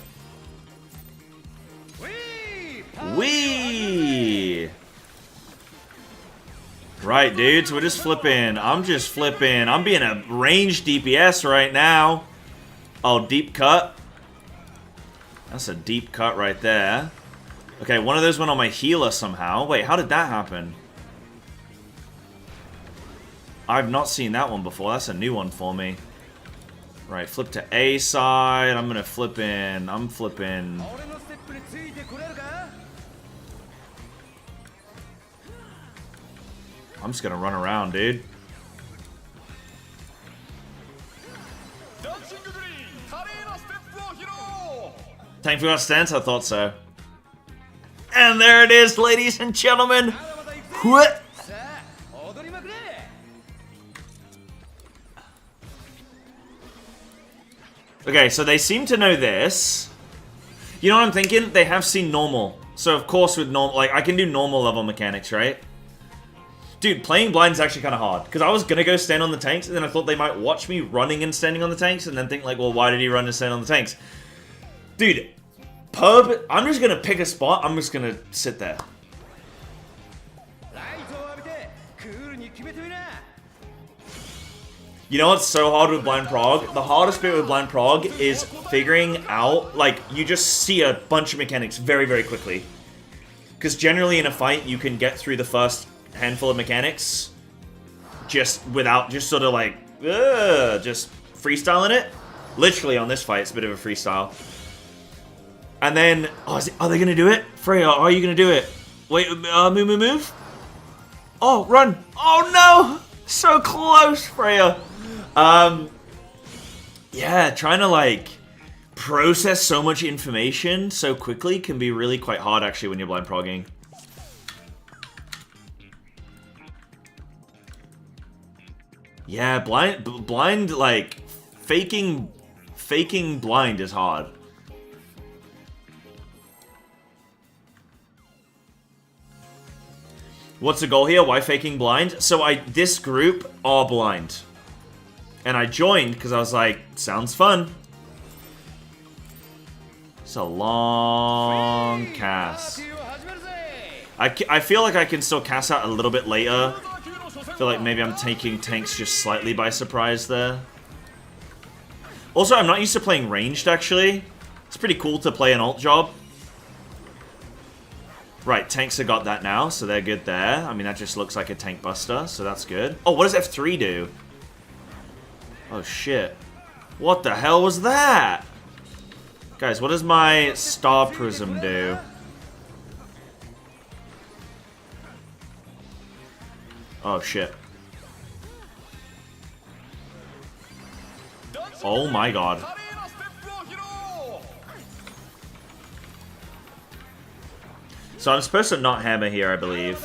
Wee! Right, dudes, we're just flipping. I'm just flipping. I'm being a ranged DPS right now. Oh, deep cut. That's a deep cut right there. Okay, one of those went on my healer somehow. Wait, how did that happen? I've not seen that one before. That's a new one for me. Right, flip to A side. I'm gonna flip in. I'm flipping. I'm just gonna run around, dude. Tank forgot stance? I thought so. And there it is, ladies and gentlemen. What? Okay, so they seem to know this. You know what I'm thinking? They have seen normal. So of course with normal, like I can do normal level mechanics, right? Dude, playing blind is actually kind of hard. Because I was going to go stand on the tanks, and then I thought they might watch me running and standing on the tanks, and then think like, well, why did he run and stand on the tanks? Dude, pub, I'm just going to pick a spot. I'm just going to sit there. You know what's so hard with blind prog? The hardest bit with blind prog is figuring out, like, you just see a bunch of mechanics very, very quickly. Because generally in a fight, you can get through the first handful of mechanics just without, just sort of like, just freestyling it. Literally on this fight, it's a bit of a freestyle. And then, oh, are they going to do it? Freya, are you going to do it? Wait, move. Oh, run. Oh, no. So close, Freya. Yeah, trying to, like, process so much information so quickly can be really quite hard, actually, when you're blind progging. Yeah, blind, like, faking blind is hard. What's the goal here? Why faking blind? So this group are blind. And I joined because I was like, sounds fun. It's a long cast. I feel like I can still cast out a little bit later. I feel like maybe I'm taking tanks just slightly by surprise there. Also, I'm not used to playing ranged, actually. It's pretty cool to play an alt job. Right, tanks have got that now, so they're good there. I mean, that just looks like a tank buster, so that's good. Oh, what does F3 do? Oh, shit. What the hell was that? Guys, what does my Star Prism do? Oh, shit. Oh my god. So I'm supposed to not hammer here, I believe.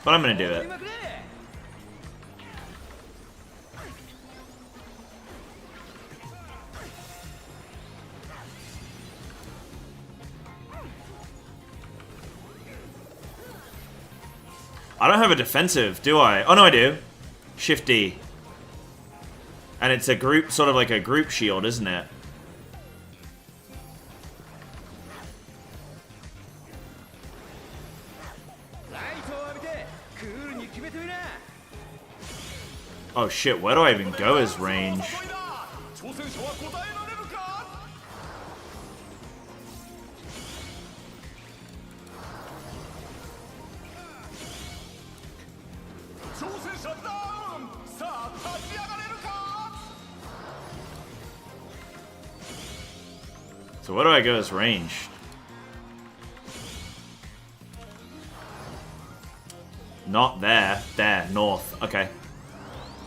But I'm gonna do it. I don't have a defensive, do I? Oh no, I do. Shift D. And it's a group, sort of like a group shield, isn't it? Oh shit, where do I even go as range? So where do I go as ranged? Not there. There. North. Okay.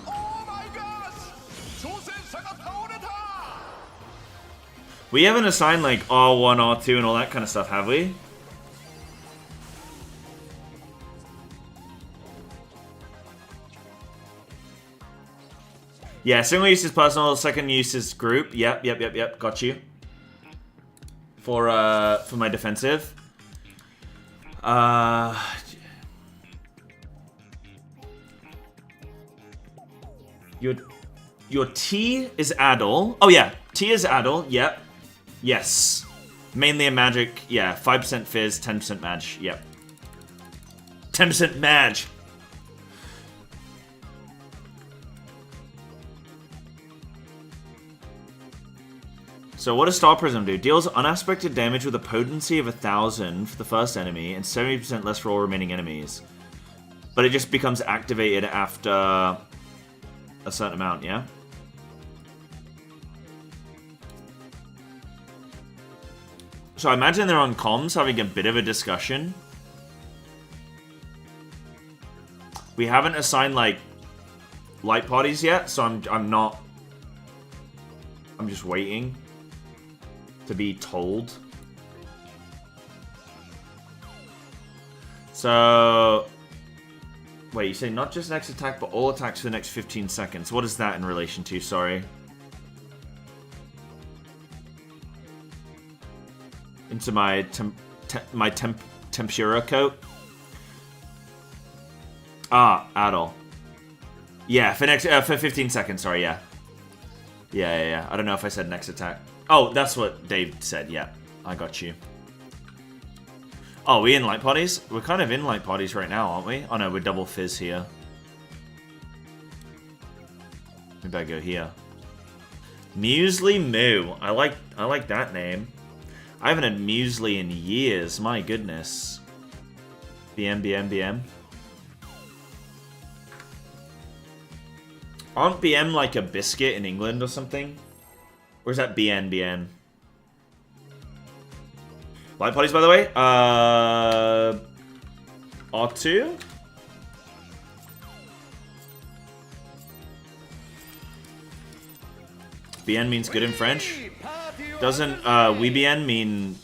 Oh my gosh! 挑戦者が倒れた! We haven't assigned like R1, R2 and all that kind of stuff, have we? Yeah, single use is personal, second use is group. Yep. Got you. For my defensive. Your T is Addle. Oh yeah, T is Addle. Yep. Yes. Mainly a magic. Yeah, 5% fizz, 10% mag. Yep. 10% mag. So what does Star Prism do? Deals unaspected damage with a potency of 1000 for the first enemy and 70% less for all remaining enemies. But it just becomes activated after a certain amount, yeah? So I imagine they're on comms having a bit of a discussion. We haven't assigned like light parties yet, so I'm just waiting to be told. So wait, you say not just next attack, but all attacks for the next 15 seconds. What is that in relation to? Sorry. Into my tempura coat. Ah, Addle. Yeah, for 15 seconds. Sorry, yeah. Yeah. I don't know if I said next attack. Oh, that's what Dave said. Yeah, I got you. Oh, we in light parties? We're kind of in light parties right now, aren't we? Oh no, we're double fizz here. Maybe I go here. Muesli Moo. I like that name. I haven't had muesli in years. My goodness. BM. Aren't BM like a biscuit in England or something? Or is that BN? Light parties, by the way. R2? BN means good in French. Doesn't oui bien mean...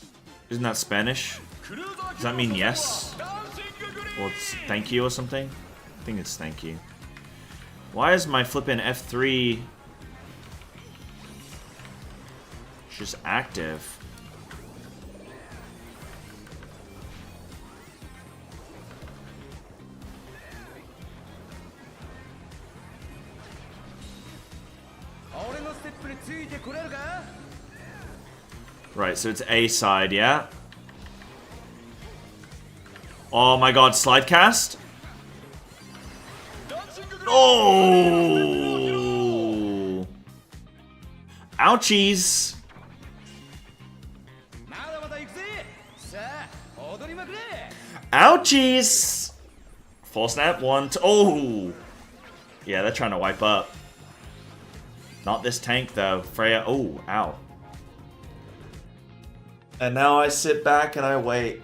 Isn't that Spanish? Does that mean yes? Or it's thank you or something? I think it's thank you. Why is my flippin' F3 just active? Right, so it's A side, yeah? Oh my god, slide cast? Oh! Ouchies! Ouchies! Full snap, 1, 2. Oh! Yeah, they're trying to wipe up. Not this tank, though. Freya. Oh, ow. And now I sit back and I wait.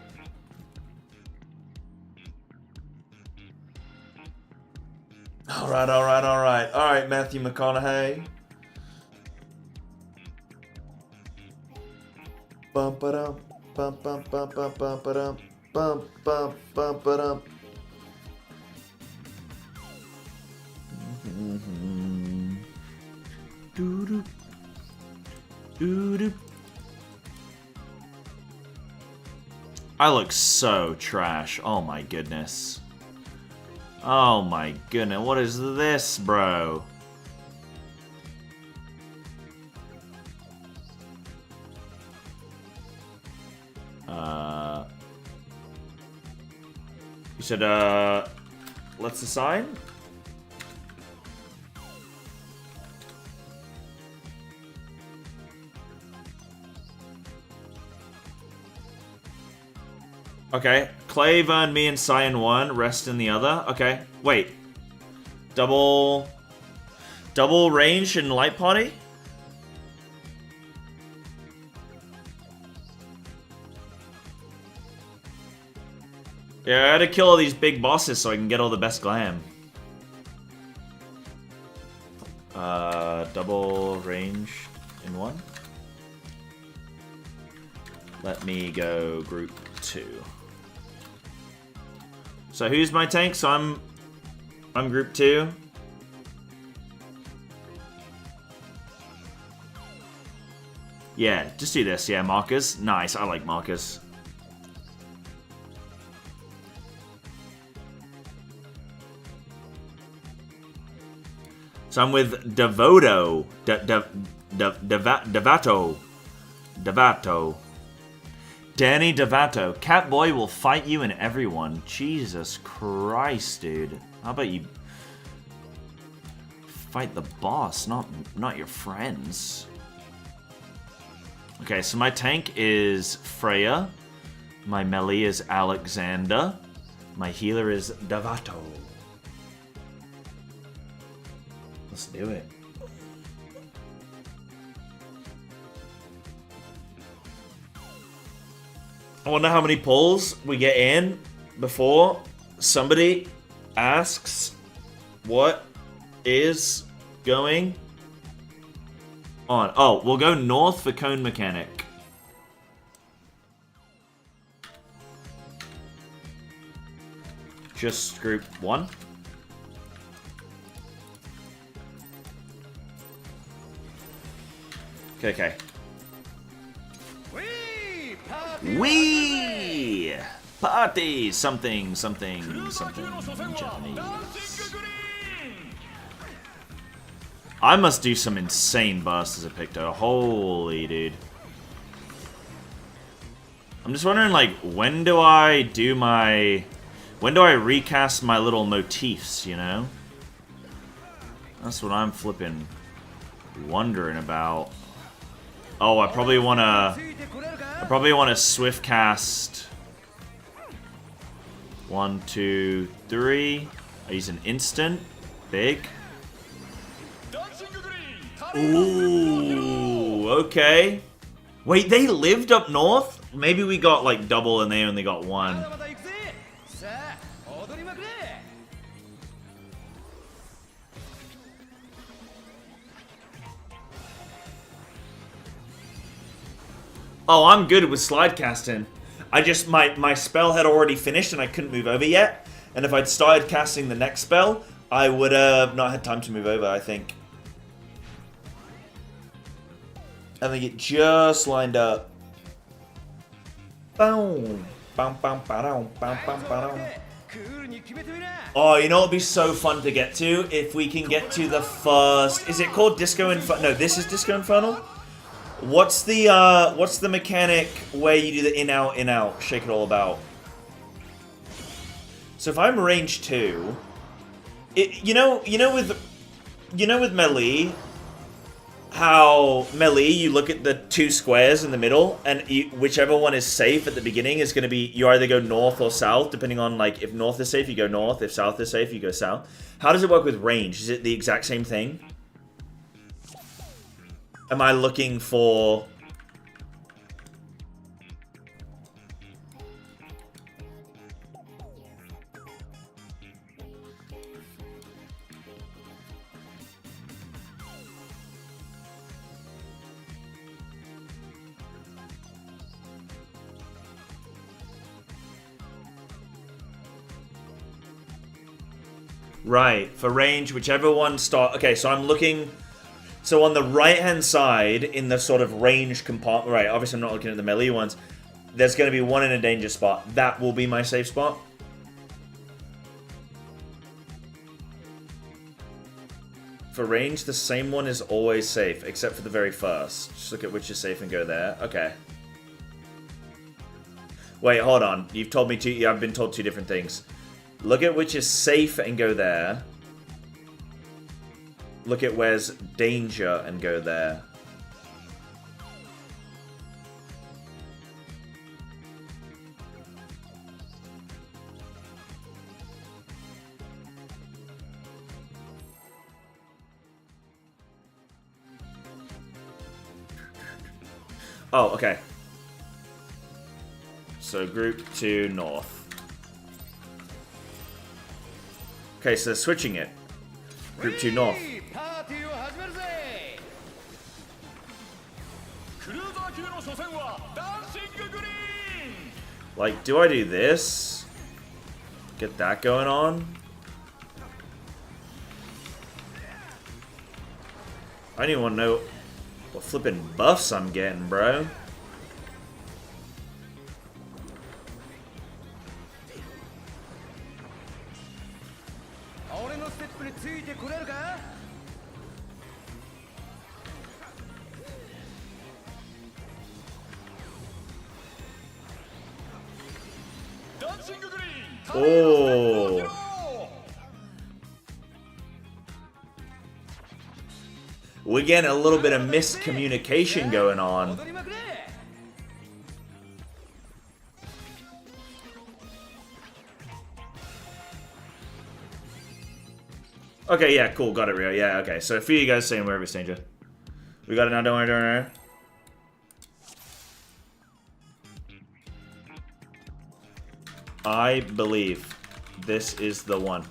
Alright. Alright, Matthew McConaughey. Bum ba dum bum bum bum bum bum ba dum bum bum bum ba dum. Doo doo. I look so trash. Oh my goodness. Oh my goodness. What is this, bro? You said, let's assign? Okay. Clave earned me and Cyan 1, rest in the other. Okay. Wait. Double range in light party? Yeah, I gotta kill all these big bosses so I can get all the best glam. Double range in one. Let me go group 2. So who's my tank? So I'm group 2. Yeah, just do this. Yeah, Marcus. Nice, I like Marcus. So I'm with Devoto. Devato. Danny Devato. Catboy will fight you and everyone. Jesus Christ, dude. How about you fight the boss, not your friends? Okay, so my tank is Freya. My melee is Alexander. My healer is Devato. Let's do it. I wonder how many pulls we get in before somebody asks what is going on. Oh, we'll go north for Cone Mechanic. Just group 1. Okay. Wee! Party! Something Japanese. I must do some insane bursts as a Picto. Holy dude. I'm just wondering, like, when do I recast my little motifs, you know? That's what I'm flipping wondering about. Oh, I probably wanna swift cast 1, 2, 3. I use an instant. Big. Ooh, okay. Wait, they lived up north? Maybe we got like double and they only got 1. Oh, I'm good with slide casting. I just, my spell had already finished and I couldn't move over yet. And if I'd started casting the next spell, I would have not had time to move over, I think. I think it just lined up. Boom. Oh, you know what would be so fun to get to? If we can get to the first... Is it called Disco Inferno? No, this is Disco Infernal? What's the mechanic where you do the in out, shake it all about? So if I'm range 2, you know with melee, how melee you look at the 2 squares in the middle, and whichever one is safe at the beginning is going to be, you either go north or south, depending on, like, if north is safe, you go north, if south is safe, you go south. How does it work with range? Is it the exact same thing? Am I looking for... Right, for range, whichever one start... Okay, so I'm looking... So on the right-hand side, in the sort of range compartment... Right, obviously I'm not looking at the melee ones. There's going to be one in a danger spot. That will be my safe spot. For range, the same one is always safe, except for the very first. Just look at which is safe and go there. Okay. Wait, hold on. You've told me two... Yeah, I've been told 2 different things. Look at which is safe and go there. Look at where's danger and go there. Oh, okay. So group 2 north. Okay, so they're switching it. Group 2 North. パーティーを始めるぜ。クルーザー級の初戦はダンシンググリーン。 Like, do I do this? Get that going on? I don't even want to know what flipping buffs I'm getting, bro. Oh. We're getting a little bit of miscommunication going on. Okay, yeah, cool, got it, Rio. Yeah, okay. So a few of you guys saying wherever stranger. We got it now, don't worry, don't worry. I believe this is the one.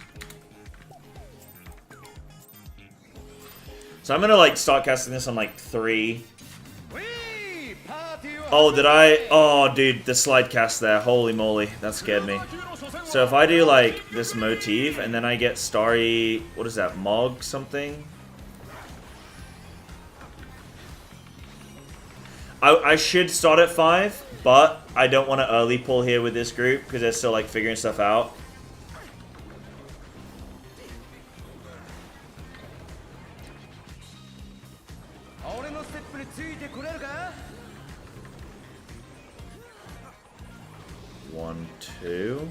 So I'm gonna like start casting this on like 3. Oh, did I? Oh, dude, the slide cast there. Holy moly, that scared me. So if I do like this motif and then I get Starry, what is that, Mog something? I should start at 5, but I don't want to early pull here with this group because they're still like figuring stuff out. One, two.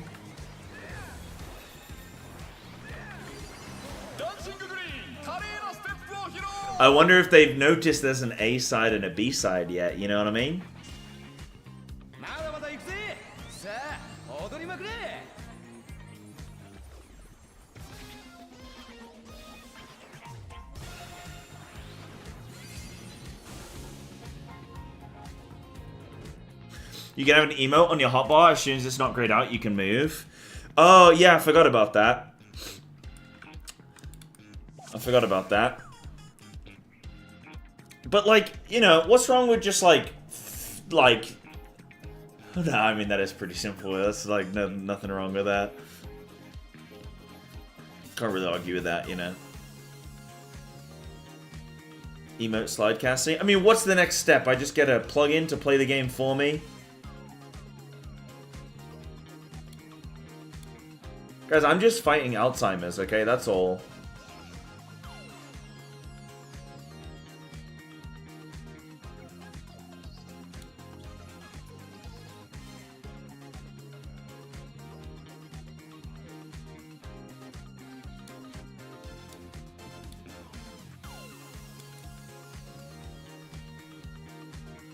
I wonder if they've noticed there's an A side and a B side yet, you know what I mean? You can have an emote on your hotbar as soon as it's not grayed out, you can move. Oh, yeah, I forgot about that. But, like, you know, what's wrong with just, like... No, I mean, that is pretty simple. That's, like, nothing wrong with that. Can't really argue with that, you know. Emote slide casting. I mean, what's the next step? I just get a plug-in to play the game for me? Guys, I'm just fighting Alzheimer's, okay? That's all.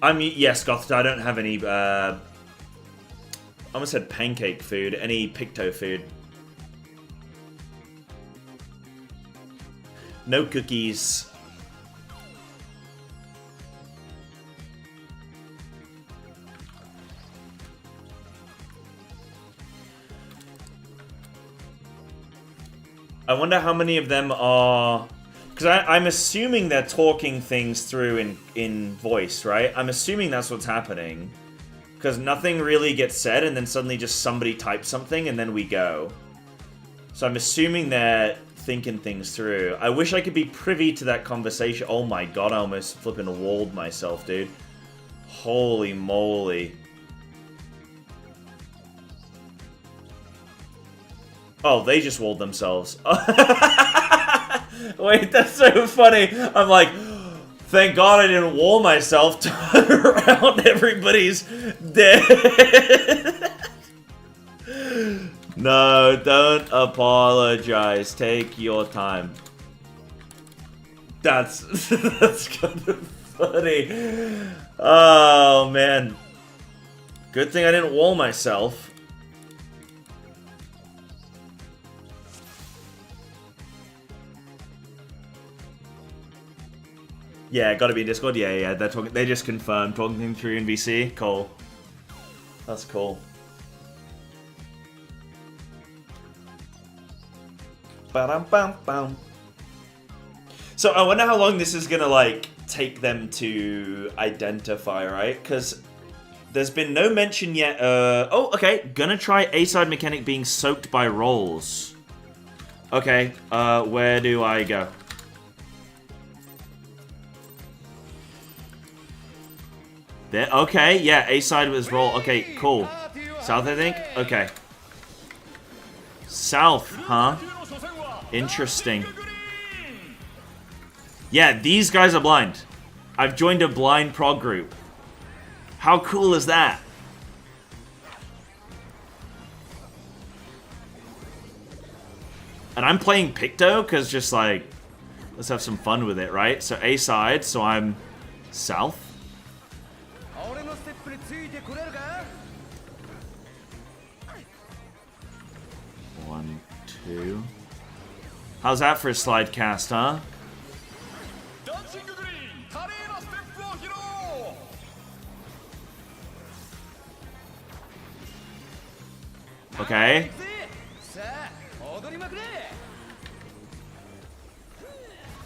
I mean, yes, Gothard, I don't have any, I almost said pancake food, any Picto food. No cookies. I wonder how many of them are... Because I'm assuming they're talking things through in voice, right? I'm assuming that's what's happening. Because nothing really gets said, and then suddenly just somebody types something, and then we go. So I'm assuming they're thinking things through. I wish I could be privy to that conversation. Oh my god, I almost flipping walled myself, dude. Holy moly. Oh, they just walled themselves. Wait, that's so funny. I'm like, thank god I didn't wall myself. Turn around, everybody's dead. No, don't apologize. Take your time. That's kind of funny. Oh, man. Good thing I didn't wall myself. Yeah, gotta be Discord. Yeah, they're talking. They just confirmed talking through in VC. Cool. That's cool. Ba-dum-bum-bum. So I wonder how long this is gonna like take them to identify, right? Because there's been no mention yet. Oh, okay. Gonna try A-side mechanic being soaked by rolls. Okay. Where do I go? There. Okay. Yeah. A-side was roll. Okay. Cool. South, I think. Okay. South, huh? Interesting. Yeah, these guys are blind. I've joined a blind prog group. How cool is that? And I'm playing Picto because just like, let's have some fun with it, right? So A side, so I'm south. 1, 2. How's that for a slide cast, huh? Okay.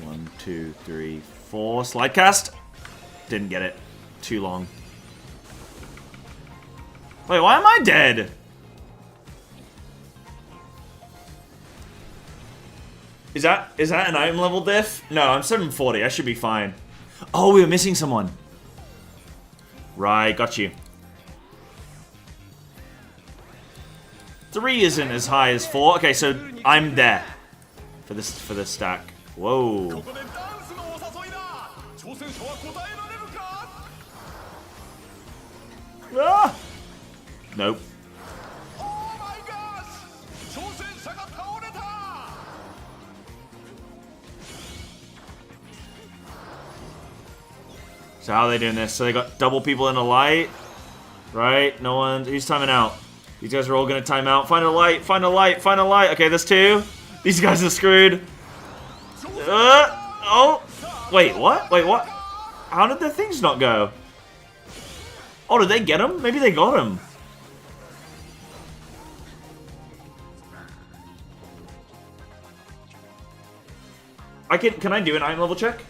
1, 2, 3, 4. Slide cast. Didn't get it. Too long. Wait, why am I dead? Is that an item level diff? No, I'm 740. I should be fine. Oh, we were missing someone. Right, got you. 3 isn't as high as 4. Okay, so I'm there for this stack. Whoa. Ah! Nope. So how are they doing this? So they got double people in a light, right? No one. Who's timing out? These guys are all gonna time out. Find a light. Find a light. Find a light. Okay, there's 2. These guys are screwed. Oh. Wait, what? Wait, what? How did their things not go? Oh, did they get him? Maybe they got him. Can I do an item level check?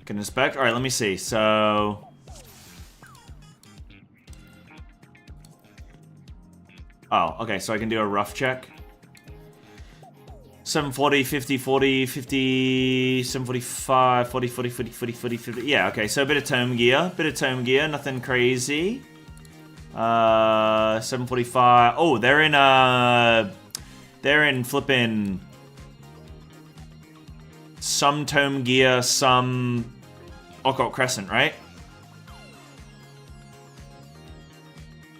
Can inspect? Alright, let me see. So... Oh, okay, so I can do a rough check. 740, 50, 40, 50, 745, 40, 40, 40, 40, 40, 50. Yeah, okay, so a bit of tome gear. Bit of tome gear, nothing crazy. 745. Oh, they're in flipping... Some tome gear, some occult crescent, right?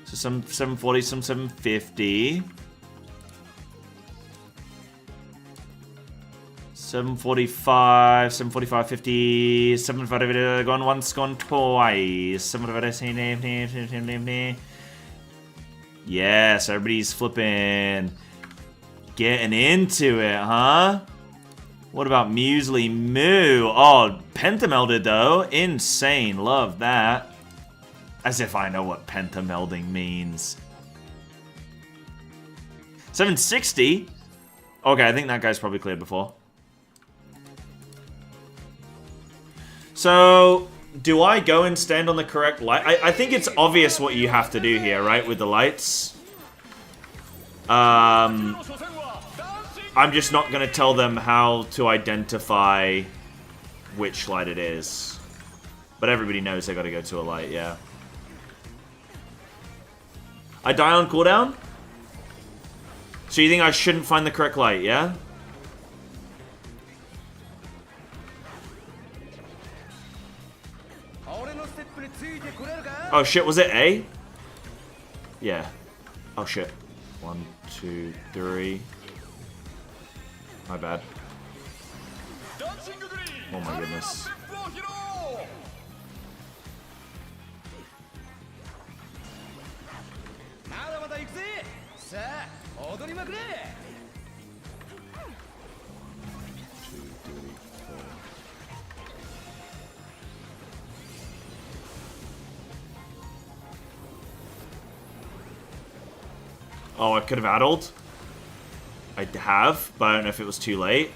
So some 740, some 750. 745, 745, 50, 745, gone once, gone twice. 745, yes, everybody's flipping. Getting into it, huh? What about Muesli Moo? Oh, pentamelded though. Insane. Love that. As if I know what pentamelding means. 760? Okay, I think that guy's probably cleared before. So, do I go and stand on the correct light? I think it's obvious what you have to do here, right? With the lights. I'm just not going to tell them how to identify which light it is. But everybody knows they got to go to a light, yeah. I die on cooldown? So you think I shouldn't find the correct light, yeah? Oh shit, was it A? Yeah. Oh shit. 1, 2, 3... My bad. Oh my goodness. Oh, I could have addled. I have, but I don't know if it was too late.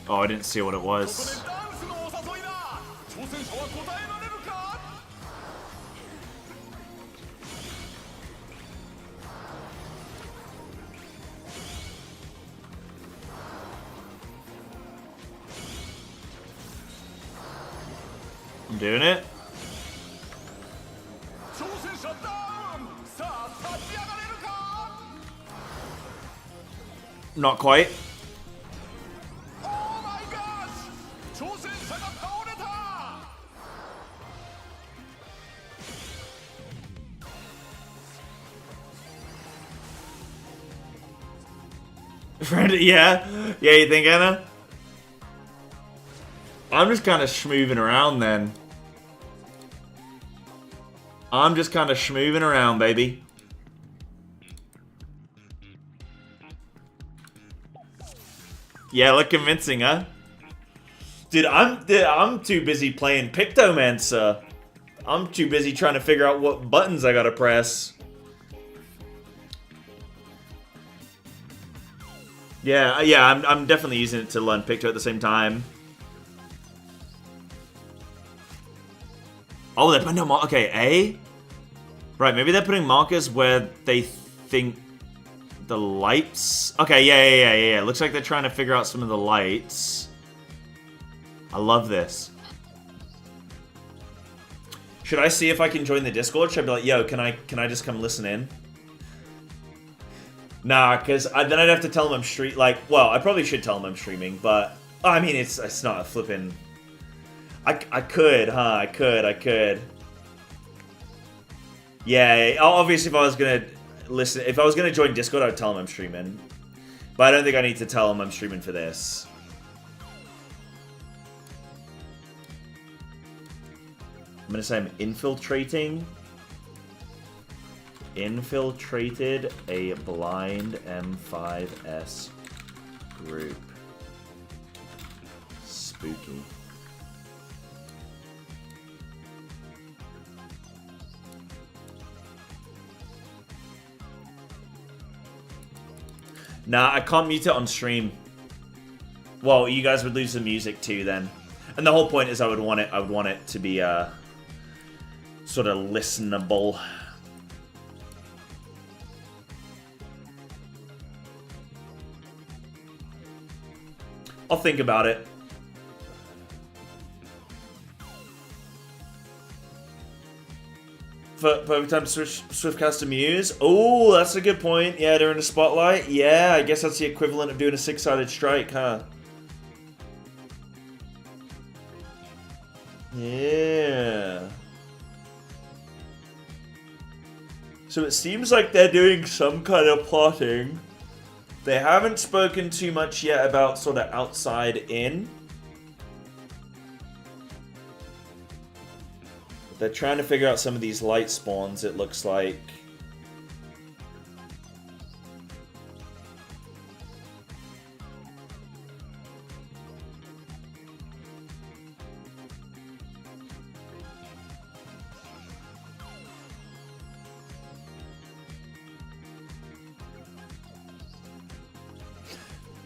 Oh, I didn't see what it was. ダンスのお誘いだ。挑戦者は答えられるか。 I'm doing it. 挑戦者ダウン。さあ立ち上がれるか。 Not quite. Oh my gosh！ 挑戦者が倒れた。 Yeah, you think, Anna? I'm just kind of schmooving around then. I'm just kind of schmooving around, baby. Yeah, look convincing, huh? Dude, I'm too busy playing Pictomancer. I'm too busy trying to figure out what buttons I gotta press. Yeah, I'm definitely using it to learn Picto at the same time. Oh, they're putting no okay, A? Right, maybe they're putting markers where they think the lights... Okay, yeah. Looks like they're trying to figure out some of the lights. I love this. Should I see if I can join the Discord? Should I be like, yo, can I just come listen in? Nah, because then I'd have to tell them I'm streaming. Like, well, I probably should tell them I'm streaming, but I mean, it's not a flipping. I could, huh? I could. Yeah, obviously, if I was gonna listen, if I was gonna join Discord, I'd tell them I'm streaming. But I don't think I need to tell them I'm streaming for this. I'm gonna say I'm infiltrating. Infiltrated a blind M7S group. Spooky. Nah, I can't mute it on stream. Well, you guys would lose the music too then. And the whole point is I would want it to be sort of listenable. I'll think about it. Perfect time to switch Swiftcast to Muse. Oh, that's a good point. Yeah, during the spotlight. Yeah, I guess that's the equivalent of doing a 6-sided strike, huh? Yeah. So it seems like they're doing some kind of plotting. They haven't spoken too much yet about sort of outside in. They're trying to figure out some of these light spawns, it looks like.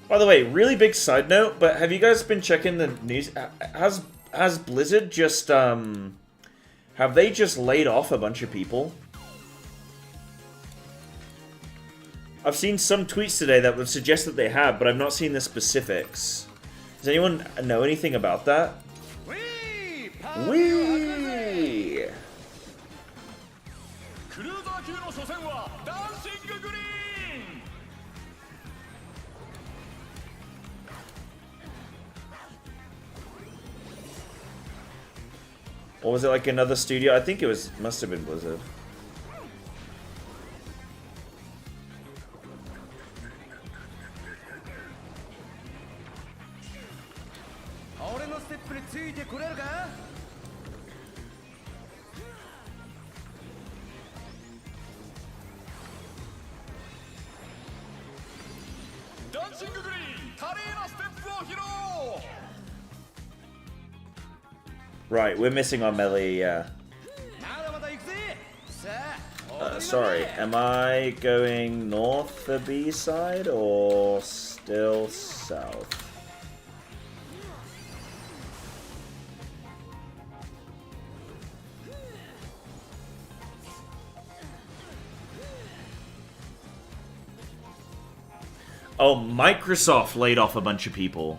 By the way, really big side note, but have you guys been checking the news? Has Blizzard just, have they just laid off a bunch of people? I've seen some tweets today that would suggest that they have, but I've not seen the specifics. Does anyone know anything about that? Whee! Or was it like another studio? I think it was, must have been Blizzard. シンググリーン華麗なステップを披露 Right, we're missing our melee, yeah. まだまだ行くぜさあ Sorry, am I going north for B side or still south? Oh, Microsoft laid off a bunch of people.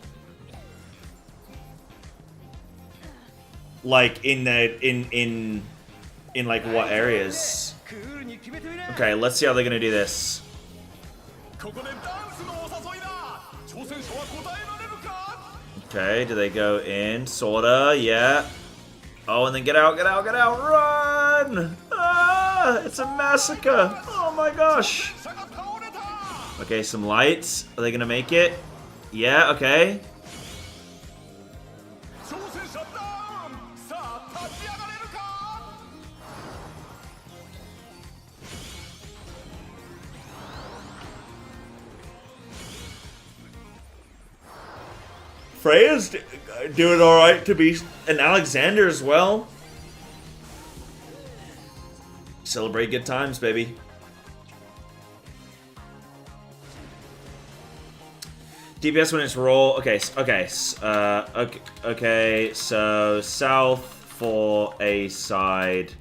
Like in like what areas? Okay, let's see how they're gonna do this. ここでダンスのお誘いだ挑戦者は答えられるか Okay, do they go in? Sorta, yeah. Oh, and then get out, get out, get out, run! Ah, it's a massacre! Oh my gosh! 者が倒れた Okay, some lights. Are they gonna make it? Yeah, okay. 挑戦者ダウンさあ立ち上がれるか Freya's doing alright to be... And Alexander as well. Celebrate good times, baby. DPS when it's roll. Okay, okay, so south for A side,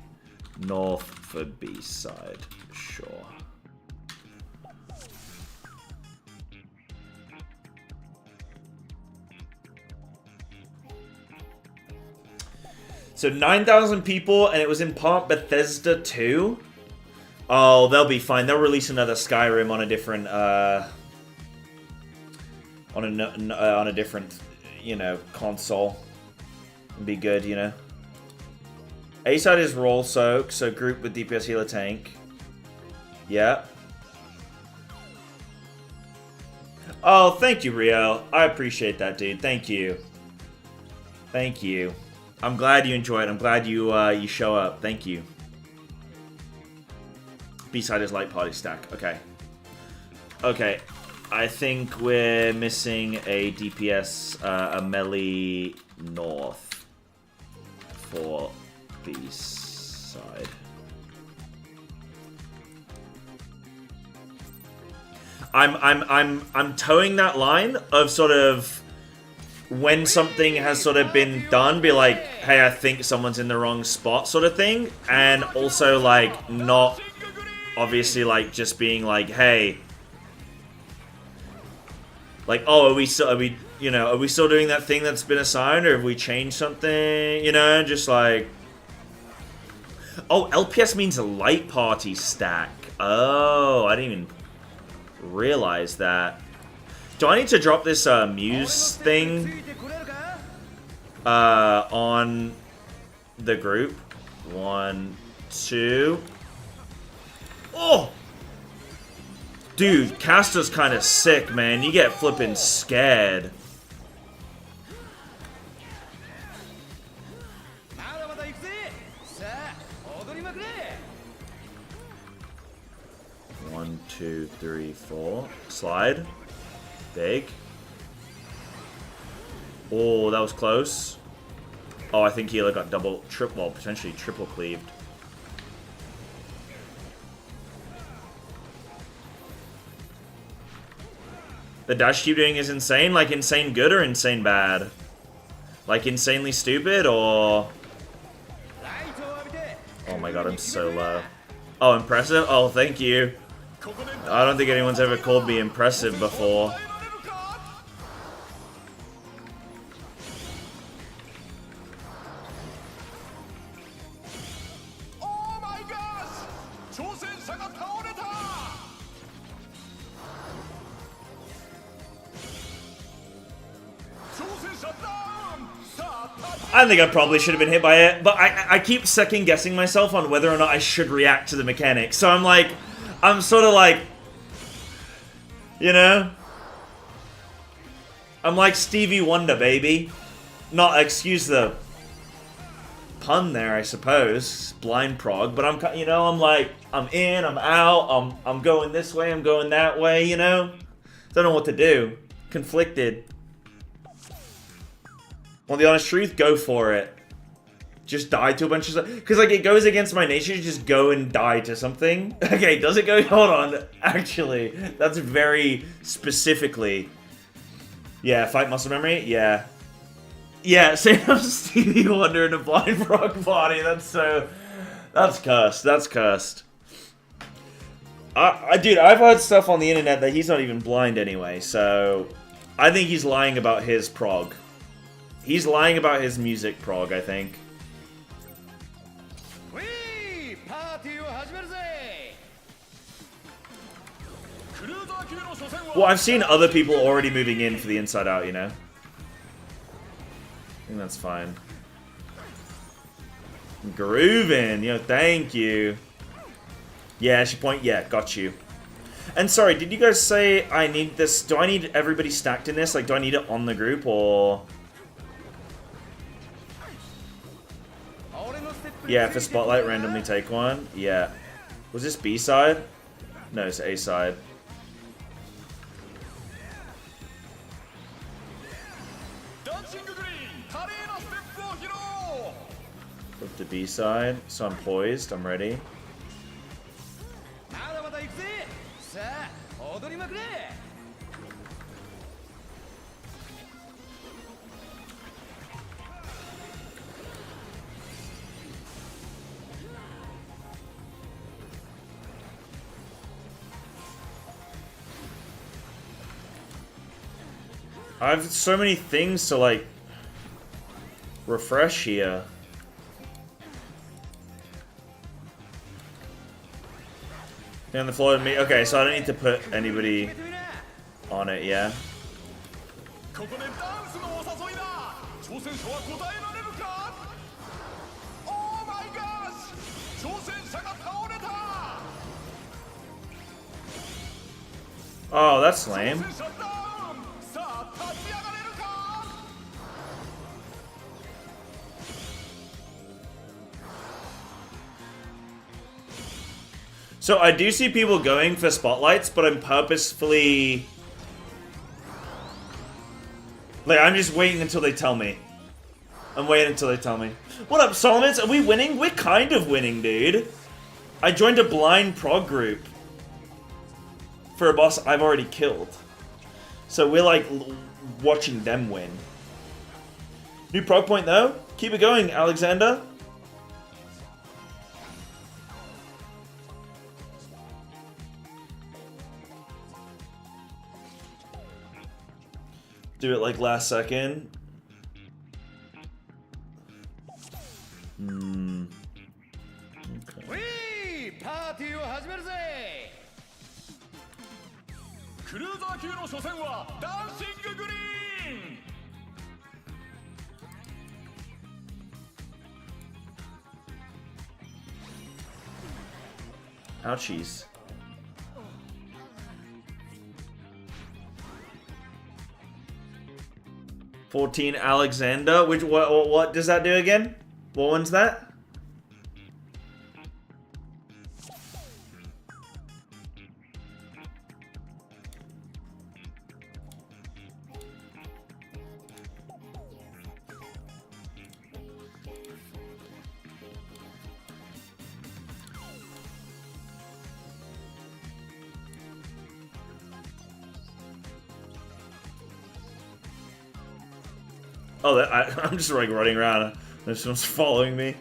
north for B side. Sure. So 9,000 people, and it was in part Bethesda too. Oh, they'll be fine. They'll release another Skyrim on a different, on a different, you know, console. It'd be good, you know. A side is roll soak, so group with DPS healer tank. Yeah. Oh, thank you, Rio. I appreciate that, dude. Thank you. Thank you. I'm glad you enjoy it. I'm glad you you show up. Thank you. B-side is light party stack. Okay. Okay. I think we're missing a DPS, a melee north for B-side. I'm towing that line of sort of when something has sort of been done, be like, hey, I think someone's in the wrong spot sort of thing, and also like not obviously like just being like, hey, like, oh, are we still doing that thing that's been assigned, or have we changed something, you know, just like, oh, LPS means a light party stack. Oh, I didn't even realize that. Do I need to drop this Muse thing on the group? 1, 2. Oh! Dude, Caster's kind of sick, man. You get flipping scared. One, 2, 3, 4. Slide. Big. Oh, that was close. Oh, I think healer got well, potentially triple cleaved. The dash keep doing is insane? Like insane good or insane bad? Like insanely stupid or... Oh my god, I'm so low. Oh, impressive? Oh, thank you. I don't think anyone's ever called me impressive before. Oh my gosh! 挑戦者が倒れた I think I probably should have been hit by it, but I keep second guessing myself on whether or not I should react to the mechanic. So I'm like, I'm sort of like, you know? I'm like Stevie Wonder, baby. Not, excuse the pun there, I suppose. Blind Prog, but I'm, you know, I'm like, I'm in, I'm out, I'm going this way, I'm going that way, you know? Don't know what to do. Conflicted. Well, the honest truth, go for it. Just die to a bunch of stuff. Because, like, it goes against my nature to just go and die to something. Okay, does it go? Hold on. Actually, that's very specifically. Yeah, fight muscle memory? Yeah. Yeah, Sam Stevie Wonder in a blind frog body. That's cursed. That's cursed. Dude, I've heard stuff on the internet that he's not even blind anyway, so I think he's lying about his prog. He's lying about his music prog, I think. Well, I've seen other people already moving in for the inside out, you know? I think that's fine. Groovin', yo, thank you. Yeah, she point. Yeah, got you. And sorry, did you guys say I need this? Do I need everybody stacked in this? Like, do I need it on the group or? Yeah, for Spotlight, randomly take one. Yeah. Was this B side? No, it's A side. Flip to B side. So I'm poised. I'm ready. I have so many things to, like, refresh here. On the floor with me. Okay, so I don't need to put anybody on it, yeah? Oh, that's lame. So I do see people going for spotlights, but I'm purposefully... Like, I'm just waiting until they tell me. I'm waiting until they tell me. What up, Solomons? Are we winning? We're kind of winning, dude. I joined a blind prog group for a boss I've already killed. So we're, like, watching them win. New prog point, though. Keep it going, Alexander. Do it like last second. Okay. Ouchies. $14 Alexander. Which what does that do again? What one's that? Oh, I'm just like running around. This one's following me.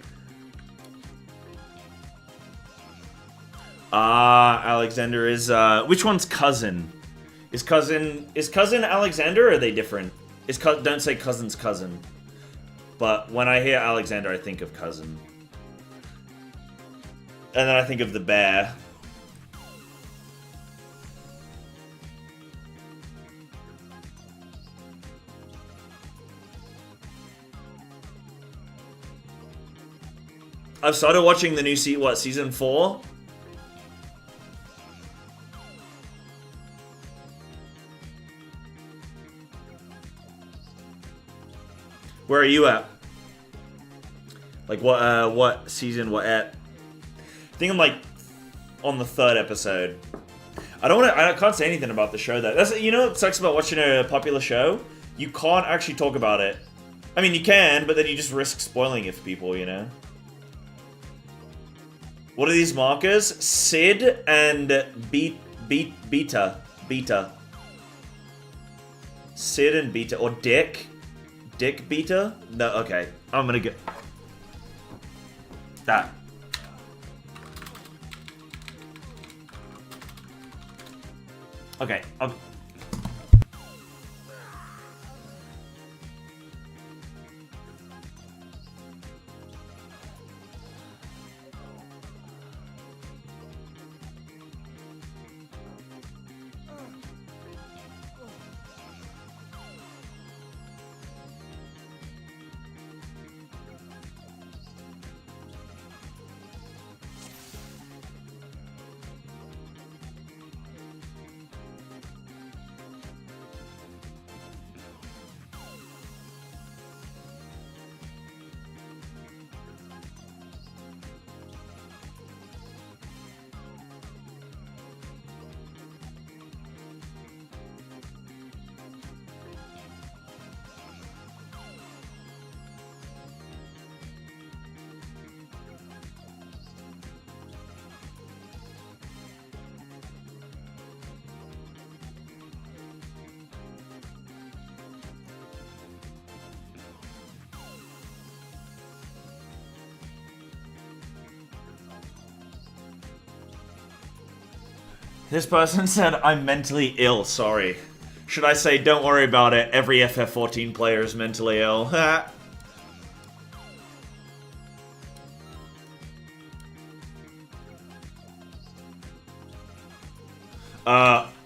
Ah, Alexander is which one's cousin? Is cousin Alexander, or are they different? Don't say cousin's cousin. But when I hear Alexander, I think of cousin. And then I think of the bear. I've started watching the new season 4? Where are you at? Like what season, what ep? I think I'm like on the 3rd episode. I can't say anything about the show though. That's, you know what sucks about watching a popular show? You can't actually talk about it. I mean, you can, but then you just risk spoiling it for people, you know? What are these markers? Sid and Beta. Sid and Beta. Or Dick. Dick Beta? No, okay. I'm gonna get... that. Okay. This person said, I'm mentally ill, sorry. Should I say, don't worry about it, every FF14 player is mentally ill.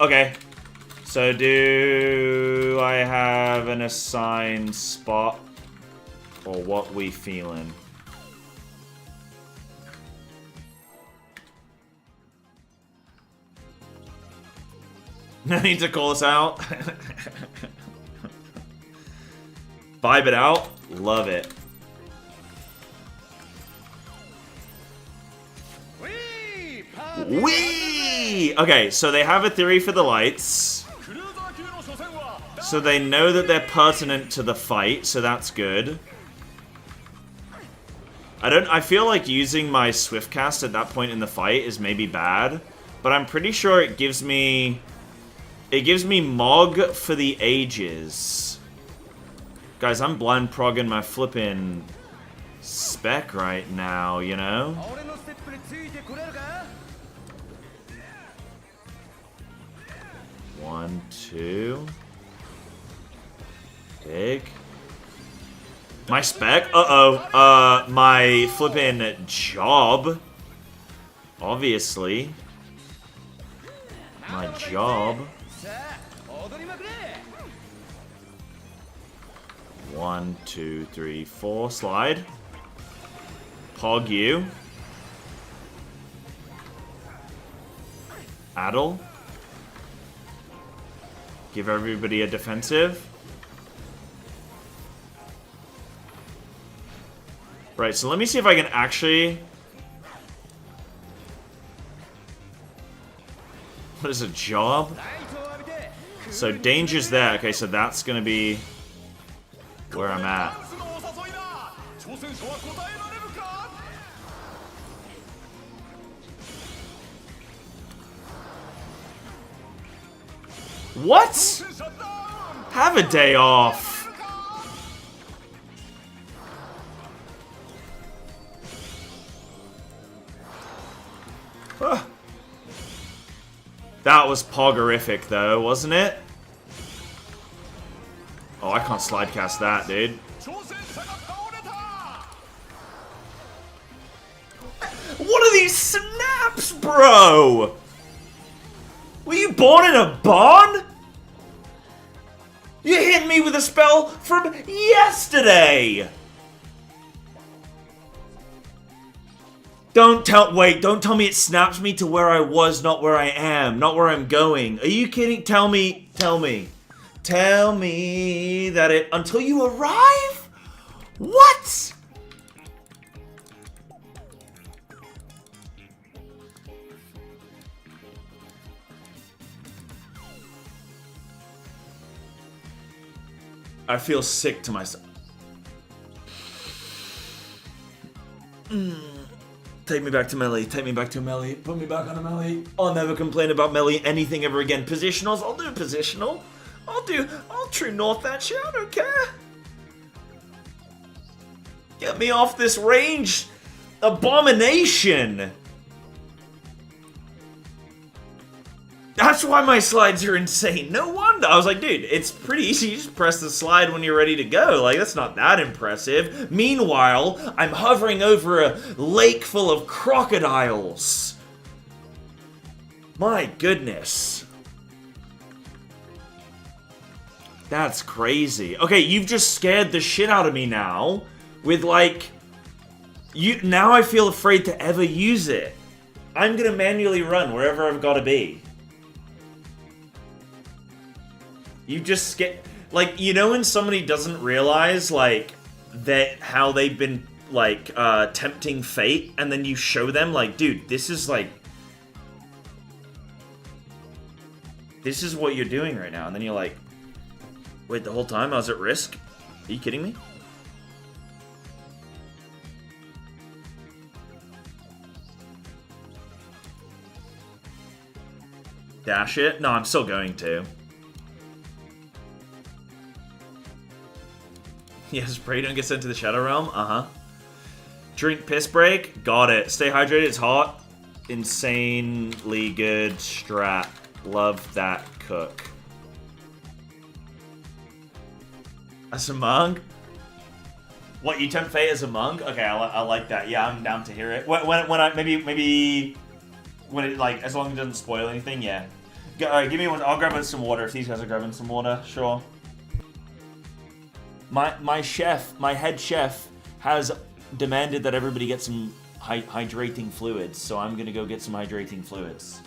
Okay. So do I have an assigned spot? Or what we feeling? No need to call us out. Vibe it out. Love it. Whee! Okay, so they have a theory for the lights. So they know that they're pertinent to the fight, so that's good. I feel like using my Swiftcast at that point in the fight is maybe bad, but I'm pretty sure it gives me Mog for the ages. Guys, I'm blind progging my flippin' spec right now, you know? One, two. Big. My spec? Uh-oh. My flippin' job. Obviously. My job. 1, 2, 3, 4. Slide. Pog you. Addle. Give everybody a defensive. Right, so let me see if I can actually... What is a job? So danger's there. Okay, so that's gonna be where I'm at. What? Have a day off. That was poggerific, though, wasn't it? Oh, I can't slide cast that, dude. What are these snaps, bro? Were you born in a barn? You hit me with a spell from yesterday! Don't tell me it snaps me to where I was, not where I am, not where I'm going. Are you kidding? Tell me. Tell me that it, until you arrive? What? I feel sick to myself. Take me back to melee. Take me back to melee. Put me back on a melee. I'll never complain about melee anything ever again. Positionals, I'll do positional. I'll true north that shit. I don't care. Get me off this range abomination. That's why my slides are insane. No wonder. I was like, dude, it's pretty easy. You just press the slide when you're ready to go. Like, that's not that impressive. Meanwhile, I'm hovering over a lake full of crocodiles. My goodness. That's crazy. Okay, you've just scared the shit out of me now. With, like... Now I feel afraid to ever use it. I'm gonna manually run wherever I've gotta be. You just get, like, you know when somebody doesn't realize, like, that how they've been, like, tempting fate, and then you show them, like, dude, this is, like, this is what you're doing right now, and then you're like, wait, the whole time I was at risk? Are you kidding me? Dash it? No, I'm still going to. Yes, pray don't get sent to the Shadow Realm. Uh-huh. Drink piss break. Got it. Stay hydrated. It's hot. Insanely good strat. Love that cook. As a monk? What, you tempt fate as a monk? Okay, I like that. Yeah, I'm down to hear it. When I maybe when it, like, as long as it doesn't spoil anything, yeah. Alright, give me one. I'll grab some water if these guys are grabbing some water. Sure. My chef, my head chef, has demanded that everybody get some hydrating fluids, so I'm gonna go get some hydrating fluids.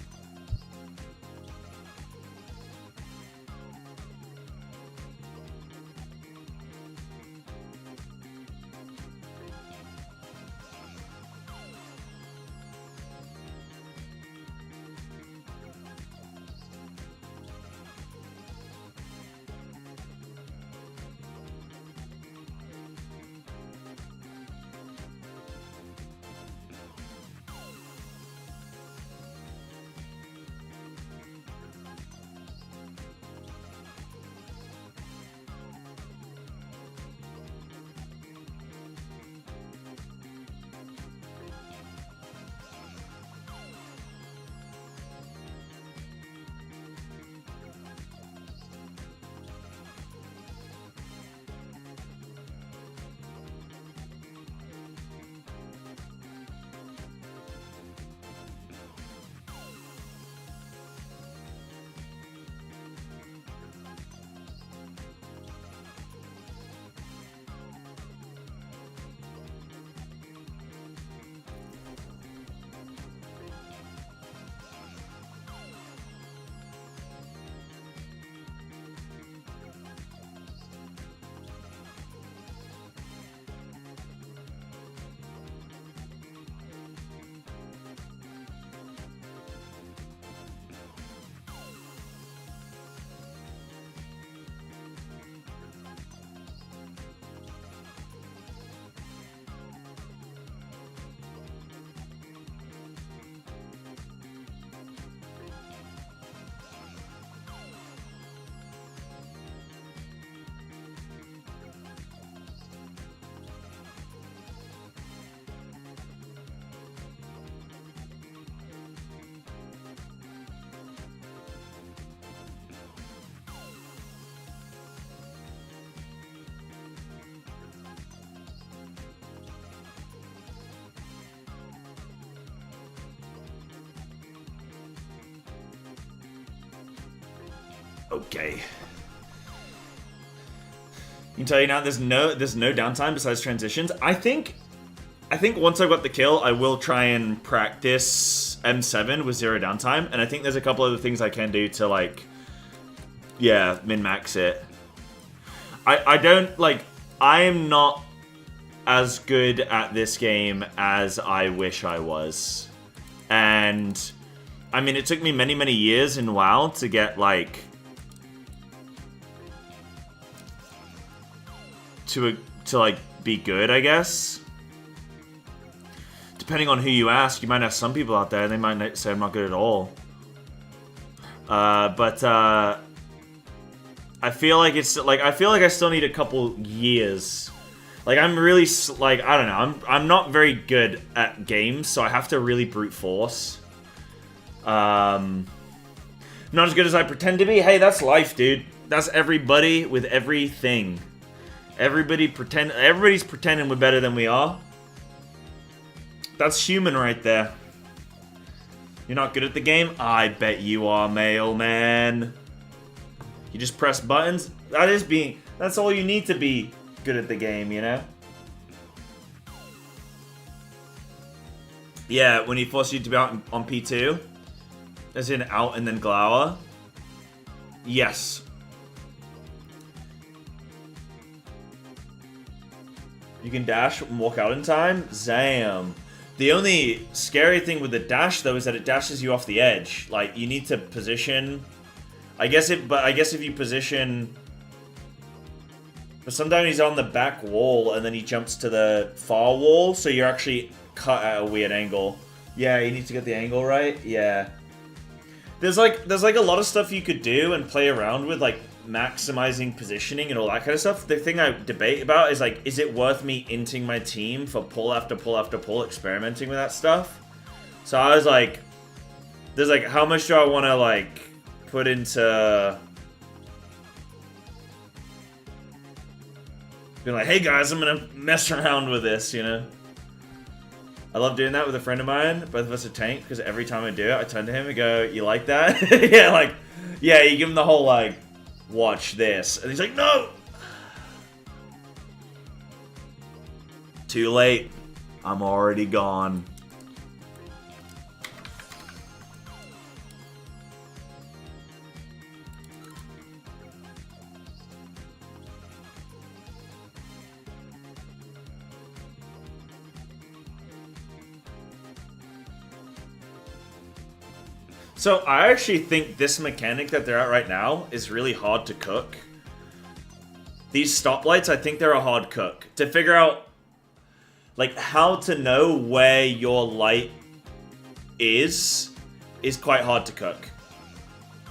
Okay. I can tell you now, there's no downtime besides transitions. I think once I've got the kill, I will try and practice M7 with zero downtime, and I think there's a couple other things I can do to, like, yeah, min-max it. I don't, like, I am not as good at this game as I wish I was. And, I mean, it took me many, many years in WoW to get, like, to like be good, I guess. Depending on who you ask, you might have some people out there, they might say I'm not good at all. But I feel like it's like I still need a couple years. Like I'm really like I don't know. I'm not very good at games, so I have to really brute force. Not as good as I pretend to be. Hey, that's life, dude. That's everybody with everything. Everybody's pretending we're better than we are. That's human right there. You're not good at the game? I bet you are, mailman. You just press buttons? That's all you need to be good at the game, you know? Yeah, when he forced you to be out on P2. As in out and then glower. Yes. You can dash and walk out in time? Zam. The only scary thing with the dash, though, is that it dashes you off the edge. Like, you need to position... I guess if you position... But sometimes he's on the back wall, and then he jumps to the far wall, so you're actually cut at a weird angle. Yeah, you need to get the angle right? Yeah. There's like a lot of stuff you could do and play around with, like, maximizing positioning and all that kind of stuff. The thing I debate about is like, is it worth me inting my team for pull after pull after pull, experimenting with that stuff? So I was like, there's like, how much do I want to like put into being like, hey guys, I'm gonna mess around with this, you know? I love doing that with a friend of mine. Both of us are tanked because every time I do it, I turn to him and go, you like that? Yeah, like, yeah, you give him the whole like, watch this. And he's like, no! Too late. I'm already gone. So I actually think this mechanic that they're at right now is really hard to cook. These stoplights, I think they're a hard cook. To figure out, like, how to know where your light is quite hard to cook.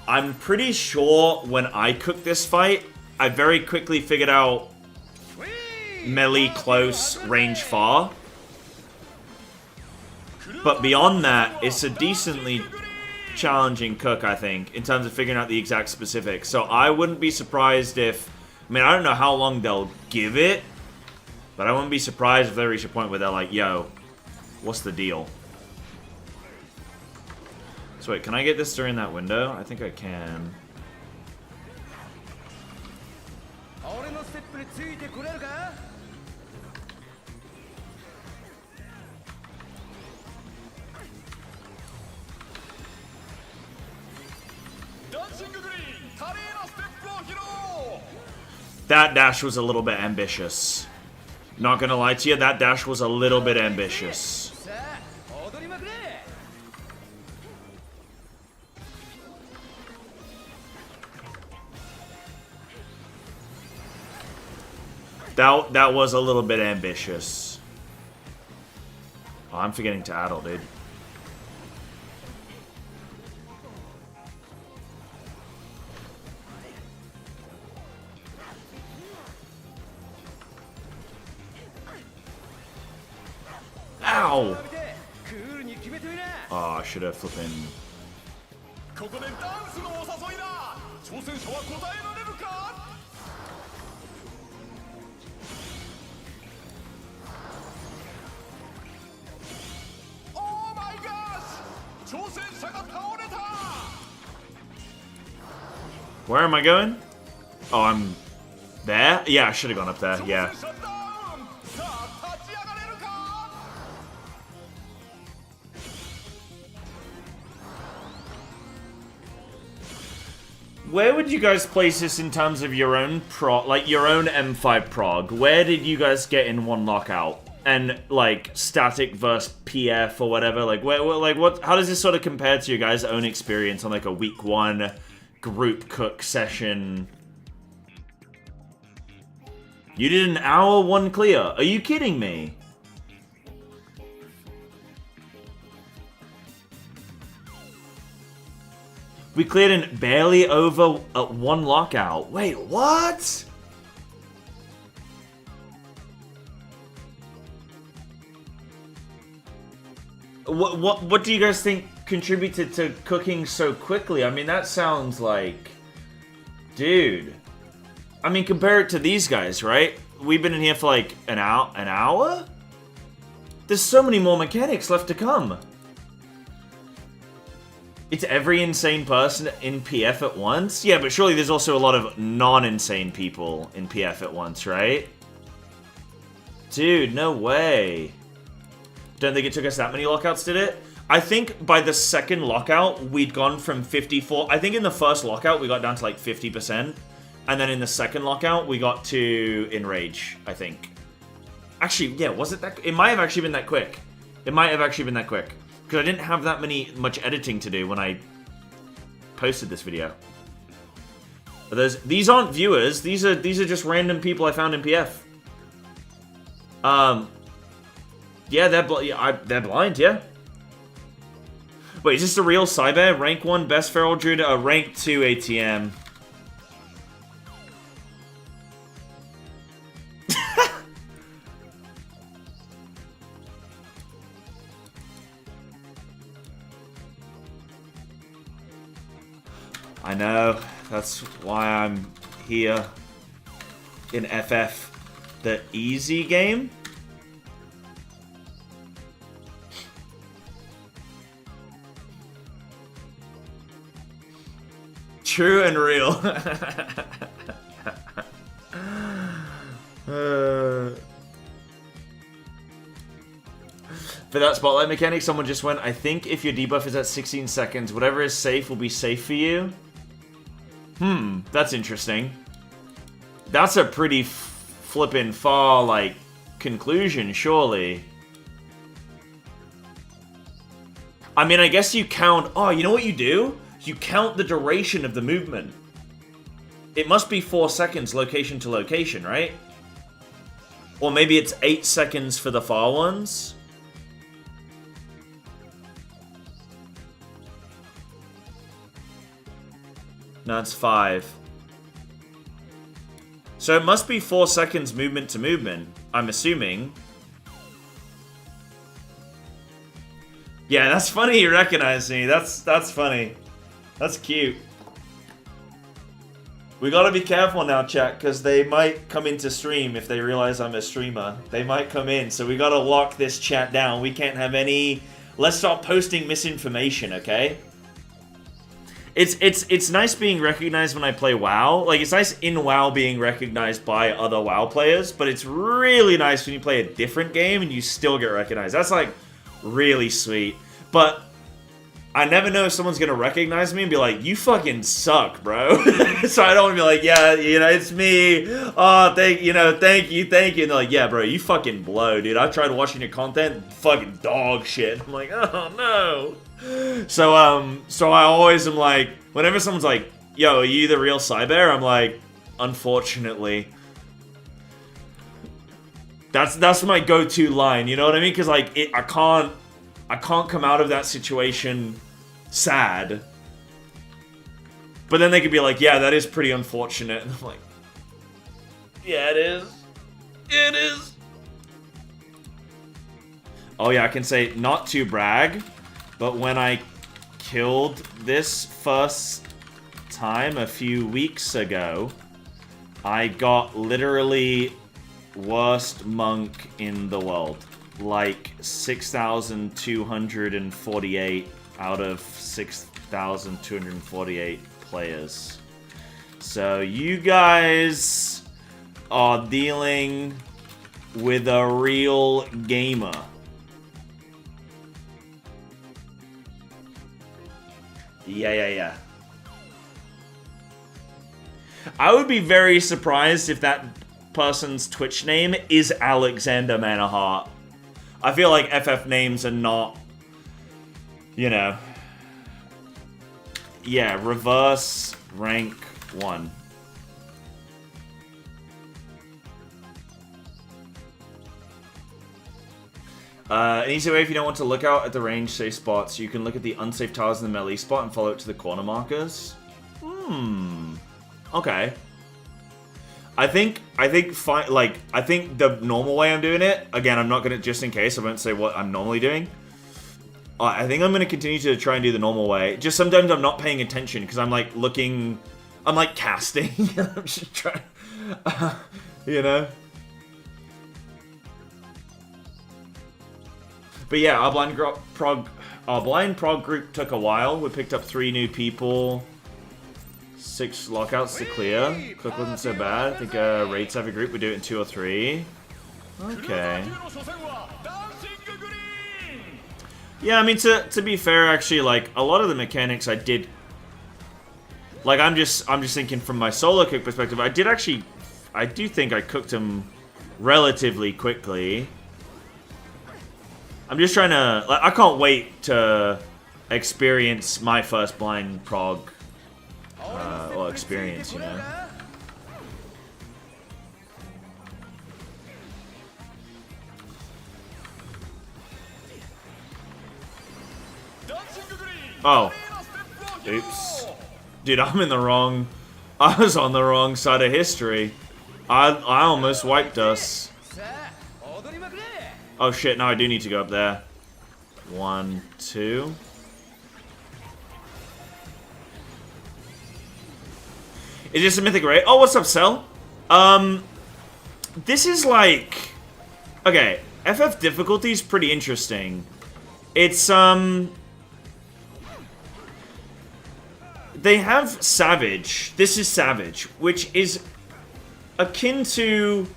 I'm pretty sure when I cooked this fight, I very quickly figured out melee close, range far. But beyond that, it's a decently challenging cook, I think, in terms of figuring out the exact specifics. So I wouldn't be surprised if... I mean, I don't know how long they'll give it, but I wouldn't be surprised if they reach a point where they're like, yo, what's the deal? So wait, can I get this during that window? I think I can. That dash was a little bit ambitious. Not gonna lie to you, that dash was a little bit ambitious. That was a little bit ambitious. Oh, I'm forgetting to addle, dude. Ow! Oh, I should have flipping. Oh my gosh! Where am I going? Oh, I'm there? Yeah, I should have gone up there, yeah. Where would you guys place this in terms of your own prog, like your own M5 prog? Where did you guys get in one lockout? And like static versus PF or whatever, like what? How does this sort of compare to your guys' own experience on like a week one group cook session? You did an hour 1 clear. Are you kidding me? We cleared in barely over 1 lockout. Wait, what? What do you guys think contributed to cooking so quickly? I mean, that sounds like... Dude. I mean, compare it to these guys, right? We've been in here for like an hour? There's so many more mechanics left to come. It's every insane person in PF at once? Yeah, but surely there's also a lot of non-insane people in PF at once, right? Dude, no way. Don't think it took us that many lockouts, did it? I think by the second lockout, we'd gone from 54... I think in the first lockout, we got down to like 50%. And then in the second lockout, we got to Enrage, I think. Actually, yeah, was it that... It might have actually been that quick. It might have actually been that quick. Because I didn't have that much editing to do when I posted this video. But these aren't viewers. These are just random people I found in PF. Yeah, they're blind, yeah. Wait, is this the real Cyber? Rank 1 best feral druid, rank 2 ATM. I know, that's why I'm here in FF, the easy game. True and real. For that spotlight mechanic, someone just went, I think if your debuff is at 16 seconds, whatever is safe will be safe for you. That's interesting. That's a pretty flippin' far, like, conclusion, surely. I mean, I guess you count... Oh, you know what you do? You count the duration of the movement. It must be 4 seconds location to location, right? Or maybe it's 8 seconds for the far ones. No, it's 5. So it must be 4 seconds movement to movement, I'm assuming. Yeah, that's funny you recognize me. That's funny. That's cute. We gotta be careful now, chat, because they might come into stream if they realize I'm a streamer. They might come in, so we gotta lock this chat down. We can't have any... Let's stop posting misinformation, okay? It's nice being recognized when I play WoW. Like, it's nice in WoW being recognized by other WoW players, but it's really nice when you play a different game and you still get recognized. That's, like, really sweet. But I never know if someone's gonna recognize me and be like, you fucking suck, bro. So I don't want to be like, yeah, you know, it's me. Oh, thank you. And they're like, yeah, bro, you fucking blow, dude. I tried watching your content, fucking dog shit. I'm like, oh, no. So I always am like, whenever someone's like, yo, are you the real Cyber? I'm like, unfortunately. That's my go-to line, you know what I mean? Because, like, I can't come out of that situation sad. But then they could be like, yeah, that is pretty unfortunate. And I'm like, yeah, it is. It is. Oh, yeah, I can say, not to brag, but when I killed this first time a few weeks ago, I got literally worst monk in the world. Like 6,248 out of 6,248 players. So you guys are dealing with a real gamer. Yeah. I would be very surprised if that person's Twitch name is Alexander Manahart. I feel like FF names are not, you know. Yeah, reverse rank 1. An easy way if you don't want to look out at the range safe spots, you can look at the unsafe towers in the melee spot and follow it to the corner markers. Okay. I think the normal way I'm doing it, again, I'm not gonna, just in case, I won't say what I'm normally doing. I think I'm gonna continue to try and do the normal way. Just sometimes I'm not paying attention because I'm like looking, I'm like casting. I'm just trying, you know? But yeah, our blind prog group took a while. We picked up 3 new people, 6 lockouts to clear. Click wasn't so bad. I think raids have a group. We do it in 2 or 3. Okay. Yeah, I mean to be fair, actually, like a lot of the mechanics I did. Like I'm just thinking from my solo cook perspective. I do think I cooked them relatively quickly. I'm just trying to, like, I can't wait to experience my first blind prog, or experience, you know. Oh. Oops. Dude, I was on the wrong side of history. I almost wiped us. Oh shit, now I do need to go up there. 1, 2. Is this a mythic raid? Oh, what's up, Cell? This is like... Okay, FF difficulty is pretty interesting. It's, they have Savage. This is Savage, which is akin to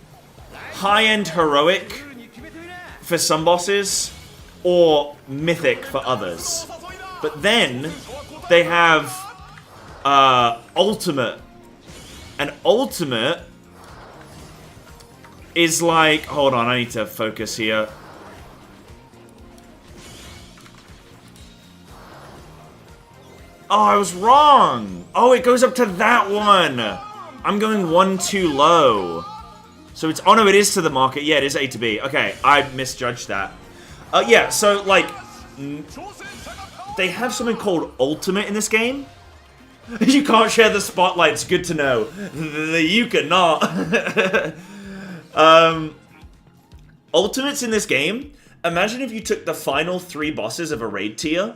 high-end Heroic for some bosses, or Mythic for others. But then, they have Ultimate. And Ultimate is like... Hold on, I need to focus here. Oh, I was wrong! Oh, it goes up to that one! I'm going 1 too low. So it's... Oh no, it is to the market. Yeah, it is A to B. Okay, I misjudged that. Yeah, so, like... They have something called Ultimate in this game. You can't share the spotlight, it's good to know. You cannot. Ultimates in this game, imagine if you took the final 3 bosses of a raid tier,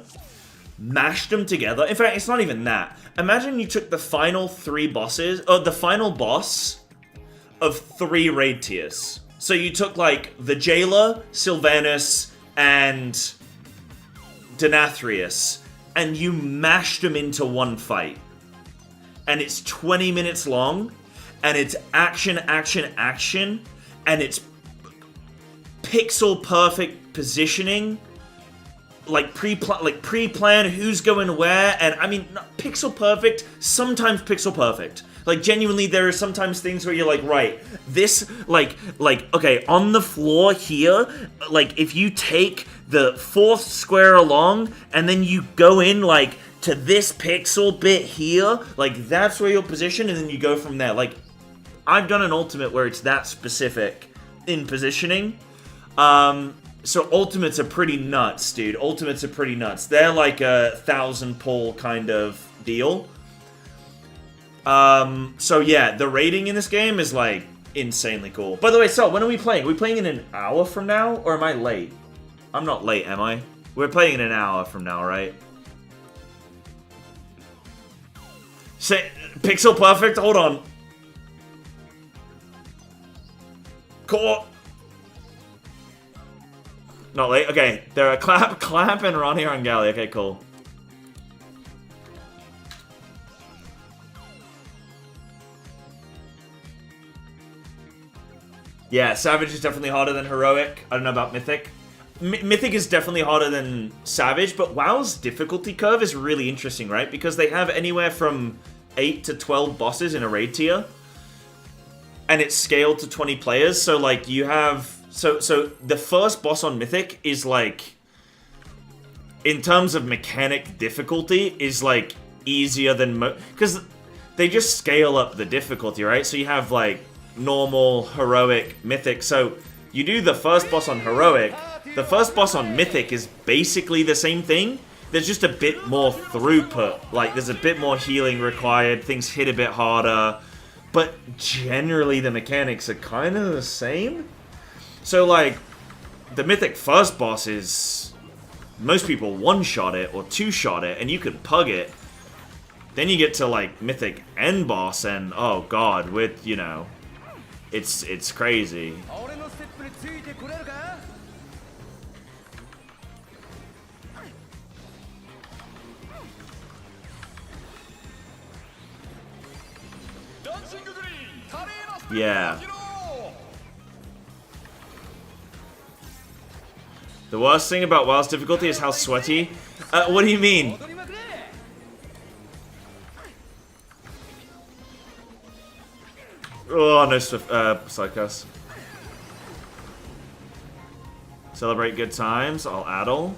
mashed them together. In fact, it's not even that. Imagine you took the final 3 bosses, or the final boss of 3 raid tiers. So you took, like, the Jailer, Sylvanus, and Denathrius, and you mashed them into one fight. And it's 20 minutes long, and it's action, action, action, and it's pixel perfect positioning, like pre-plan who's going where, and I mean, not pixel perfect, sometimes pixel perfect. Like, genuinely, there are sometimes things where you're like, right, this, like, okay, on the floor here, like, if you take the 4th square along, and then you go in, like, to this pixel bit here, like, that's where you're positioned, and then you go from there. Like, I've done an ultimate where it's that specific in positioning. So ultimates are pretty nuts, dude. Ultimates are pretty nuts. They're like a 1,000 pull kind of deal. So yeah, the rating in this game is, like, insanely cool. By the way, so, when are we playing? Are we playing in an hour from now, or am I late? I'm not late, am I? We're playing in an hour from now, right? Say, pixel perfect? Hold on. Cool. Not late? Okay, there are Clap, and Ronnie are on Galley. Okay, cool. Yeah, Savage is definitely harder than Heroic. I don't know about Mythic. Mythic is definitely harder than Savage, but WoW's difficulty curve is really interesting, right? Because they have anywhere from 8 to 12 bosses in a raid tier. And it's scaled to 20 players, so, like, you have... So the first boss on Mythic is, like... In terms of mechanic difficulty, is, like, easier than... Because they just scale up the difficulty, right? So you have, like, normal, heroic, mythic. So you do the first boss on heroic, The first boss on Mythic is basically the same thing. There's just a bit more throughput. Like, there's a bit more healing required. Things hit a bit harder. But generally, the mechanics are kind of the same. So, like, the Mythic first boss is... most people one-shot it or two-shot it, and you could pug it. Then you get to, like, Mythic end boss, and, oh god, with, you know... It's crazy. Yeah. The worst thing about WoW's difficulty is how sweaty. What do you mean? Oh, no Psychos. Celebrate good times. I'll addle.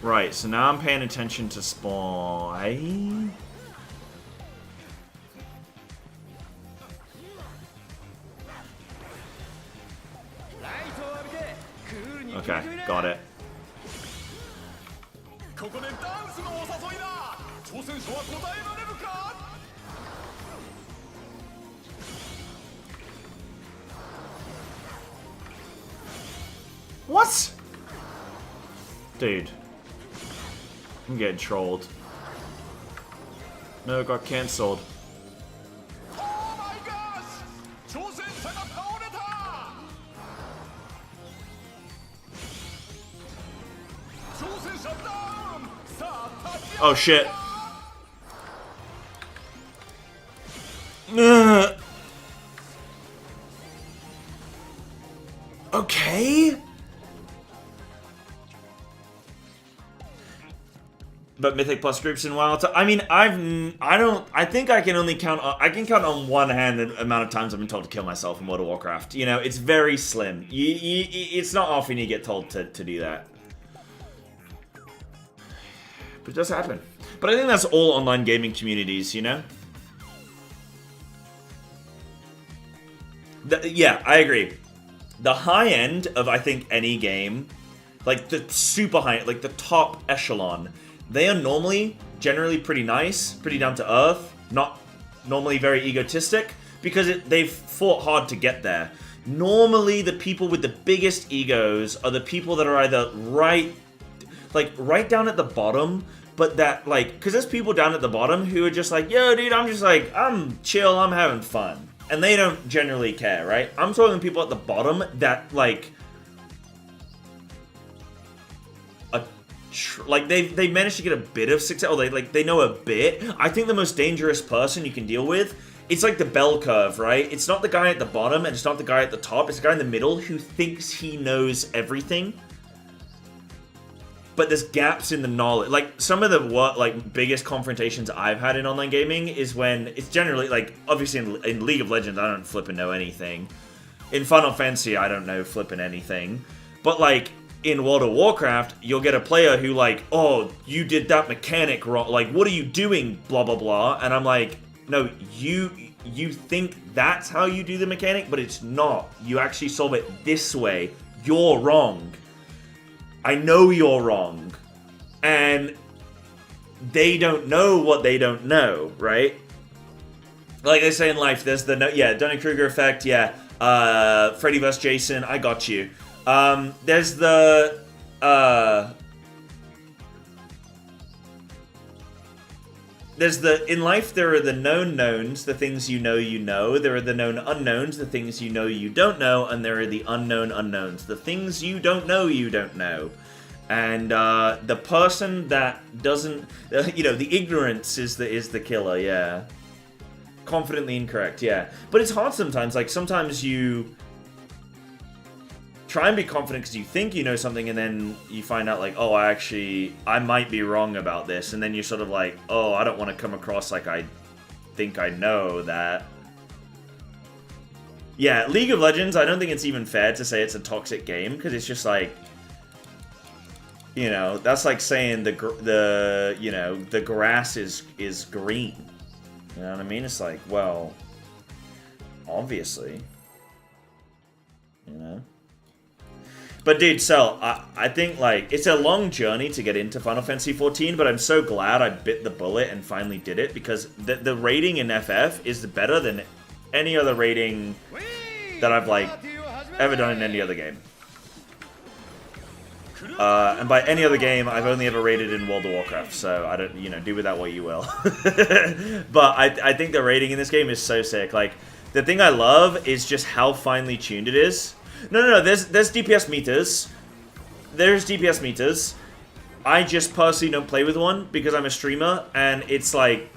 Right, so now I'm paying attention to spawn. Okay, got it. What? Dude. I'm getting trolled. No, it got cancelled. Oh shit. Okay. But Mythic plus groups in WoW. I mean, I think I can only count. I can count on one hand the amount of times I've been told to kill myself in World of Warcraft. You know, it's very slim. It's not often you get told to do that. But it does happen. But I think that's all online gaming communities, you know? Yeah, I agree. The high end of, I think, any game, like the super high, like the top echelon, they are normally, generally pretty nice, pretty down to earth, not normally very egotistic, because they've fought hard to get there. Normally, the people with the biggest egos are the people that are either right down at the bottom, but that, like, because there's people down at the bottom who are just like, yo, dude, I'm chill, I'm having fun. And they don't generally care, right? I'm talking to people at the bottom that, like, they managed to get a bit of success, or they know a bit. I think the most dangerous person you can deal with, it's like the bell curve, right? It's not the guy at the bottom, and it's not the guy at the top, it's the guy in the middle who thinks he knows everything. But there's gaps in the knowledge. Like, some of the biggest confrontations I've had in online gaming is when it's generally, like, obviously in League of Legends, I don't flippin' know anything. In Final Fantasy, I don't know flippin' anything. But, like, in World of Warcraft, you'll get a player who, like, oh, you did that mechanic wrong. Like, what are you doing? Blah, blah, blah. And I'm like, no, you think that's how you do the mechanic, but it's not. You actually solve it this way. You're wrong. I know you're wrong. And they don't know what they don't know, right? Like they say in life, there's the Dunning-Kruger effect, Freddy vs. Jason, I got you. There's the in life there are the known knowns, the things you know. There are the known unknowns, the things you don't know, and there are the unknown unknowns, the things you don't know. And the person that doesn't, the ignorance is the killer, yeah. Confidently incorrect, yeah. But it's hard sometimes. Like, sometimes you try and be confident because you think you know something, and then you find out, like, oh, I might be wrong about this. And then you're sort of like, oh, I don't want to come across like I think I know that. Yeah, League of Legends, I don't think it's even fair to say it's a toxic game, because it's just like, that's like saying the grass is green. You know what I mean? It's like, well, obviously. you know? But dude, Cell, I think, like, it's a long journey to get into Final Fantasy XIV, but I'm so glad I bit the bullet and finally did it, because the rating in FF is better than any other rating that I've, like, ever done in any other game. And by any other game, I've only ever rated in World of Warcraft, so I don't, you know, do with that what you will. But I think the rating in this game is so sick. Like, the thing I love is just how finely tuned it is. No, there's DPS meters. There's DPS meters. I just personally don't play with one because I'm a streamer, and it's, like,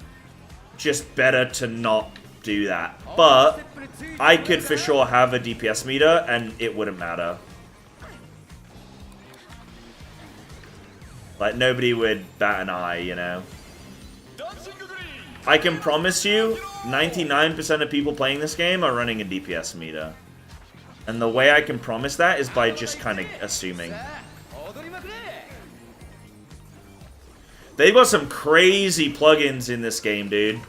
just better to not do that. But I could for sure have a DPS meter, and it wouldn't matter. Like, nobody would bat an eye, you know? I can promise you, 99% of people playing this game are running a DPS meter. And the way I can promise that is by just kind of assuming. They've got some crazy plugins in this game, dude.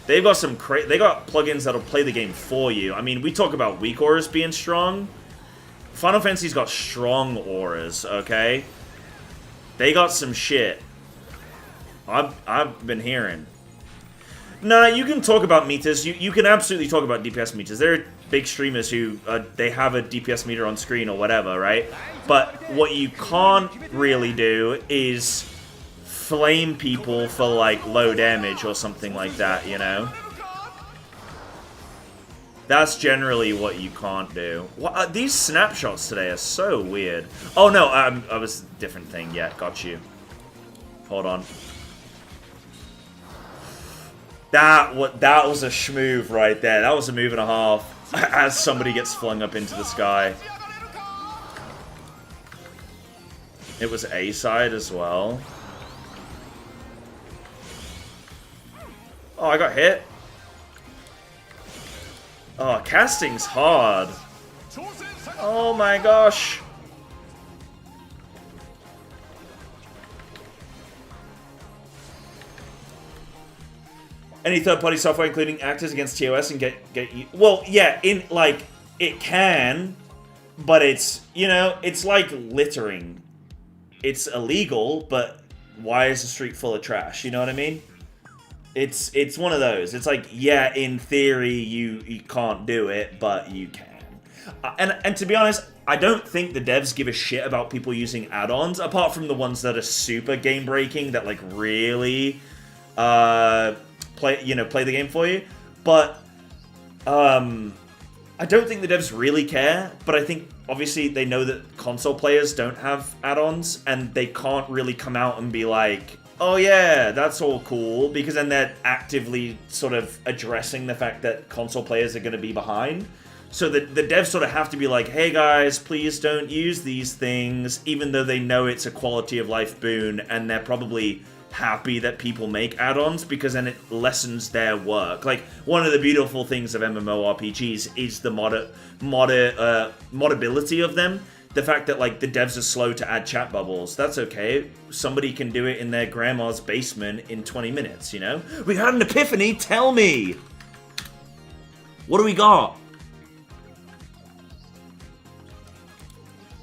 They've got some they got plugins that'll play the game for you. I mean, we talk about weak auras being strong. Final Fantasy's got strong auras, okay? They got some shit. I've been hearing. Nah, you can talk about meters. You can absolutely talk about DPS meters. There are big streamers who, they have a DPS meter on screen or whatever, right? But what you can't really do is flame people for, like, low damage or something like that, you know? That's generally what you can't do. What, these snapshots today are so weird. Oh, no, I was a different thing. Yeah, got you. Hold on. That was a schmoove right there. That was a move and a half. As somebody gets flung up into the sky. It was A-side as well. Oh, I got hit. Oh, casting's hard. Oh my gosh. Any third-party software, including actors, against TOS and get you... Well, yeah, like, it can, but it's, you know, it's like littering. It's illegal, but why is the street full of trash? You know what I mean? It's one of those. It's like, yeah, in theory, you can't do it, but you can. And to be honest, I don't think the devs give a shit about people using add-ons, apart from the ones that are super game-breaking, that, like, really... play the game for you, but I don't think the devs really care, but I think obviously they know that console players don't have add-ons, and they can't really come out and be like, oh yeah, that's all cool, because then they're actively sort of addressing the fact that console players are going to be behind. So the devs sort of have to be like, hey guys, please don't use these things, even though they know it's a quality of life boon, and they're probably happy that people make add-ons, because then it lessens their work. Like, one of the beautiful things of MMORPGs is the modability of them. The fact that, like, the devs are slow to add chat bubbles. That's okay. Somebody can do it in their grandma's basement in 20 minutes, you know? We had an epiphany, tell me! What do we got?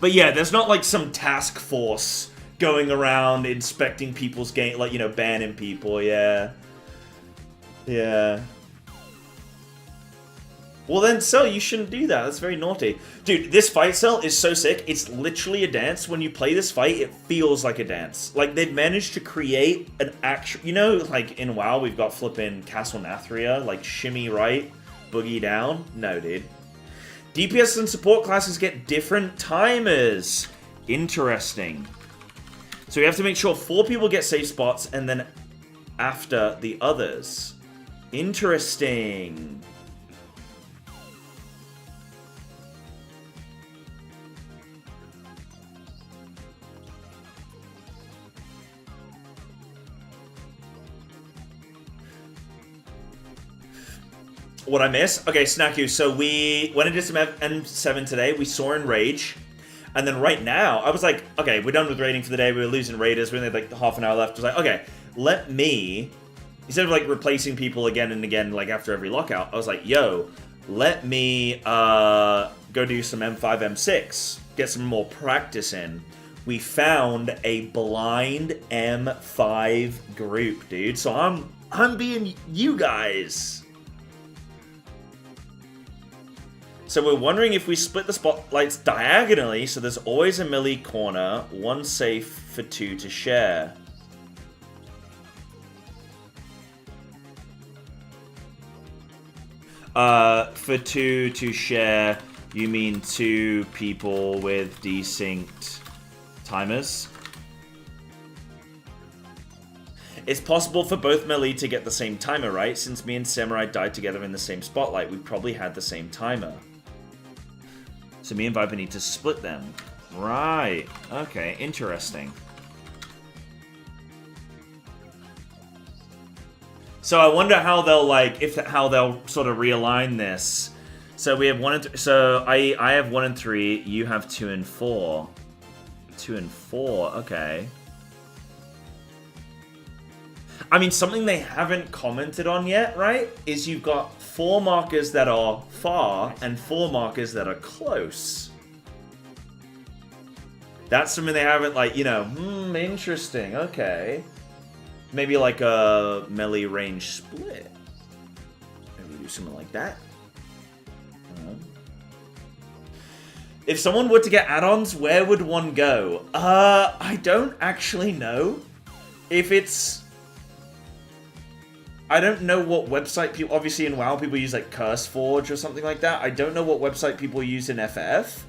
But yeah, there's not, like, some task force going around inspecting people's game, like, you know, banning people, yeah. Yeah. Well then, Cell, you shouldn't do that. That's very naughty. Dude, this fight, Cell, is so sick. It's literally a dance. When you play this fight, it feels like a dance. Like, they've managed to create an actual... You know, like, in WoW, we've got flipping Castle Nathria, like, shimmy right, boogie down. No, dude. DPS and support classes get different timers. Interesting. So we have to make sure 4 people get safe spots, and then after the others. Interesting. What I miss? Okay, Snaku, so we went into some M7 today. We saw in Rage. And then right now, I was like, okay, we're done with raiding for the day. We were losing raiders. We only had, like, half an hour left. I was like, okay, let me... Instead of, like, replacing people again and again, like, after every lockout, I was like, yo, let me go do some M5, M6, get some more practice in. We found a blind M5 group, dude. So I'm being you guys. So we're wondering if we split the spotlights diagonally, so there's always a melee corner, one safe for two to share. For two to share, you mean two people with desynced timers? It's possible for both melee to get the same timer, right? Since me and Samurai died together in the same spotlight, we probably had the same timer. So me and Viper need to split them. Right. Okay, interesting. So I wonder how they'll how they'll sort of realign this. So we have 1 and so I have 1 and 3. You have 2 and 4. 2 and 4. Okay. I mean, something they haven't commented on yet, right? Is you've got 4 markers that are far and 4 markers that are close. That's something they haven't, like, you know, interesting, okay. Maybe like a melee range split. Maybe do something like that. If someone were to get add-ons, where would one go? I don't actually know. If it's... I don't know what website people... Obviously in WoW people use like CurseForge or something like that. I don't know what website people use in FF.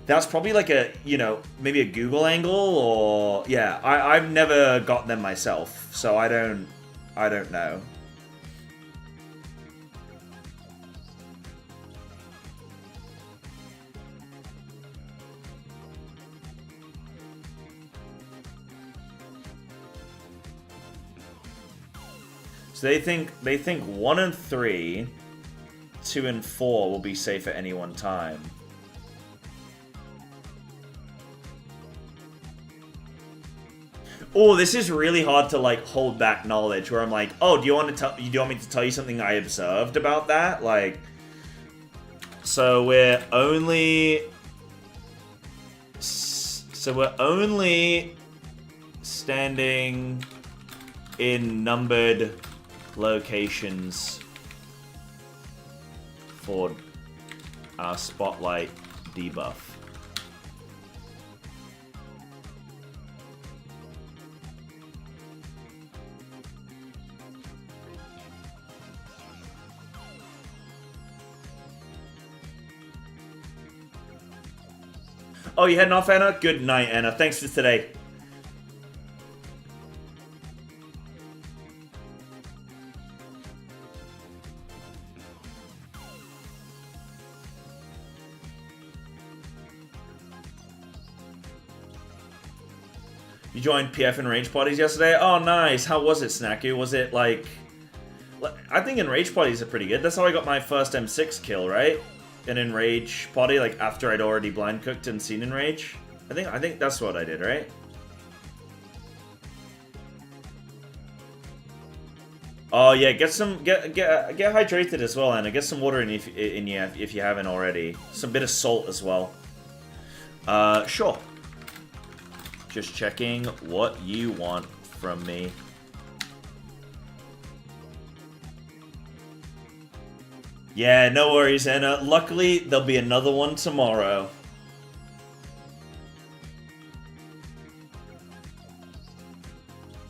That's probably like a, you know, maybe a Google angle or... Yeah, I've never got them myself, so I don't know. So they think 1 and 3, 2 and 4 will be safe at any one time. Oh, this is really hard to like hold back knowledge. Where I'm like, oh, do you want me to tell you something I observed about that? Like, so we're only standing in numbered locations for our spotlight debuff. Oh, you heading off, Anna? Good night, Anna. Thanks for today. You joined PF and Rage Parties yesterday? Oh, nice. How was it, Snaku? Was it like... I think Enrage Parties are pretty good. That's how I got my first M6 kill, right? An Enrage Party, like after I'd already blind cooked and seen Enrage. I think that's what I did, right? Oh yeah, get hydrated as well, Anna. Get some water in you if you haven't already. Some bit of salt as well. Sure. Just checking what you want from me. Yeah, no worries, Anna. Luckily, there'll be another one tomorrow.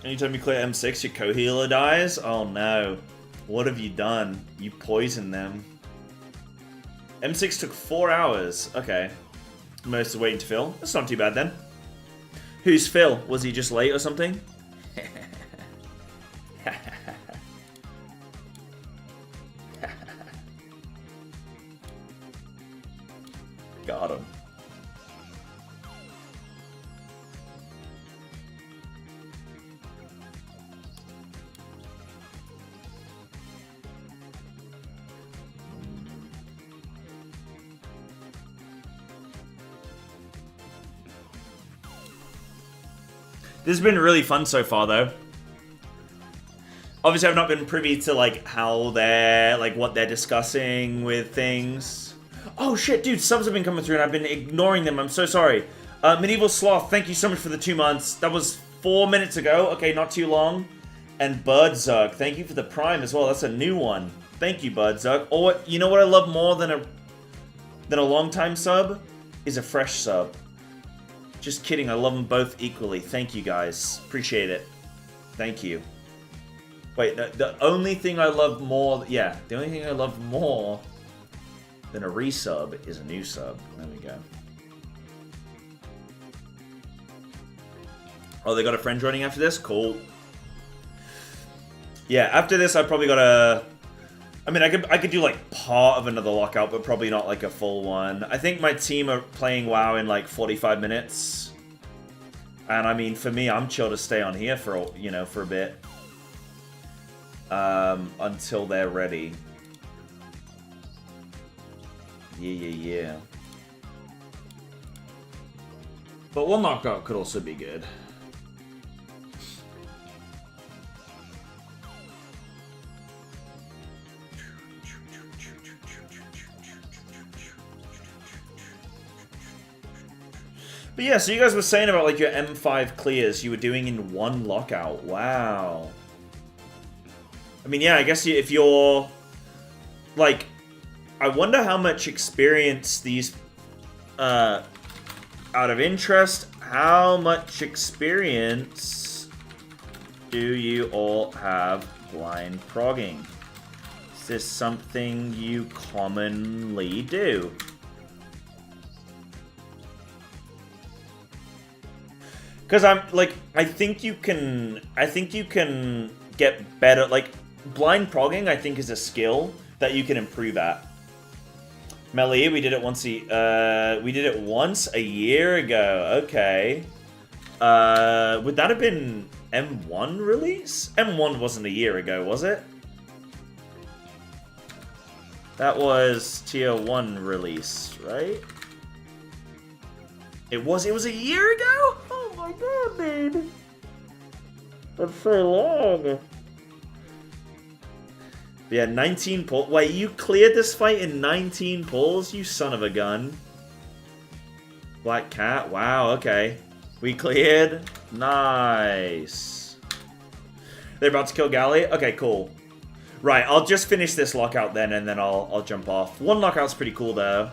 Anytime you clear M6, your co-healer dies? Oh no. What have you done? You poisoned them. M6 took 4 hours. Okay. Most are waiting to fill. That's not too bad then. Who's Phil? Was he just late or something? Got him. This has been really fun so far, though. Obviously, I've not been privy to, like, how they're, like, what they're discussing with things. Oh, shit, dude, subs have been coming through, and I've been ignoring them. I'm so sorry. Medieval Sloth, thank you so much for the 2 months. That was 4 minutes ago. Okay, not too long. And Birdzug, thank you for the Prime as well. That's a new one. Thank you, Birdzug. Or, you know what I love more than a long-time sub? Is a fresh sub. Just kidding, I love them both equally. Thank you, guys. Appreciate it. Thank you. Wait, the only thing I love more... Yeah, the only thing I love more than a resub is a new sub. There we go. Oh, they got a friend joining after this? Cool. Yeah, after this I probably gotta... I mean, I could do, like, part of another lockout, but probably not, like, a full one. I think my team are playing WoW in, like, 45 minutes. And, I mean, for me, I'm chill to stay on here for, you know, for a bit. Until they're ready. Yeah. But one lockout could also be good. But yeah, so you guys were saying about, like, your M5 clears you were doing in one lockout. Wow. I mean, yeah, I guess if you're... Like, I wonder how much experience these... out of interest, how much experience do you all have blind progging? Is this something you commonly do? Because I'm, like, I think you can get better, like, blind progging, I think, is a skill that you can improve at. Melee, we did it once a year ago, okay. Would that have been M1 release? M1 wasn't a year ago, was it? That was tier 1 release, right? It was a year ago? Oh my god, dude. That's so long. Yeah, 19 pulls. Wait, you cleared this fight in 19 pulls? You son of a gun. Black Cat? Wow, okay. We cleared. Nice. They're about to kill Galley? Okay, cool. Right, I'll just finish this lockout then, and then I'll jump off. One lockout's pretty cool, though.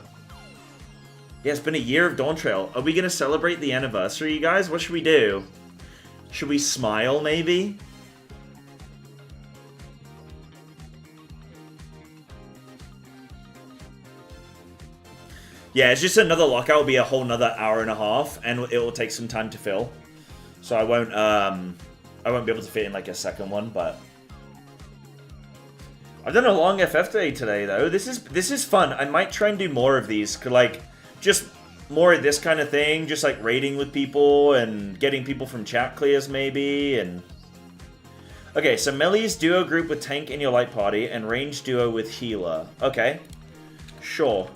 Yeah, it's been a year of Dawn Trail. Are we going to celebrate the anniversary, you guys? What should we do? Should we smile, maybe? Yeah, it's just another lockout. Will be a whole nother hour and a half, and it will take some time to fill. So I won't be able to fit in like a second one, but I've done a long FF day today though. This is fun. I might try and do more of these. Like, just more of this kind of thing. Just like raiding with people and getting people from chat clears maybe. And okay, so melee's duo group with tank in your light party and range duo with healer. Okay, sure.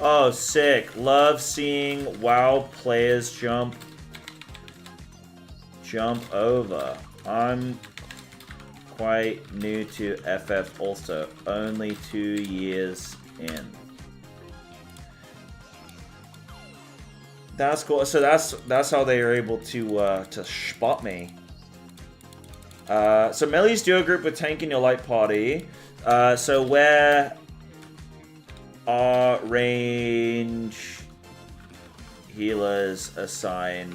Oh, sick. Love seeing WoW players jump over. I'm quite new to FF also. Only 2 years in. That's cool. So that's how they are able to spot me. So melee's duo group with tank in your light party. So where are range healers assigned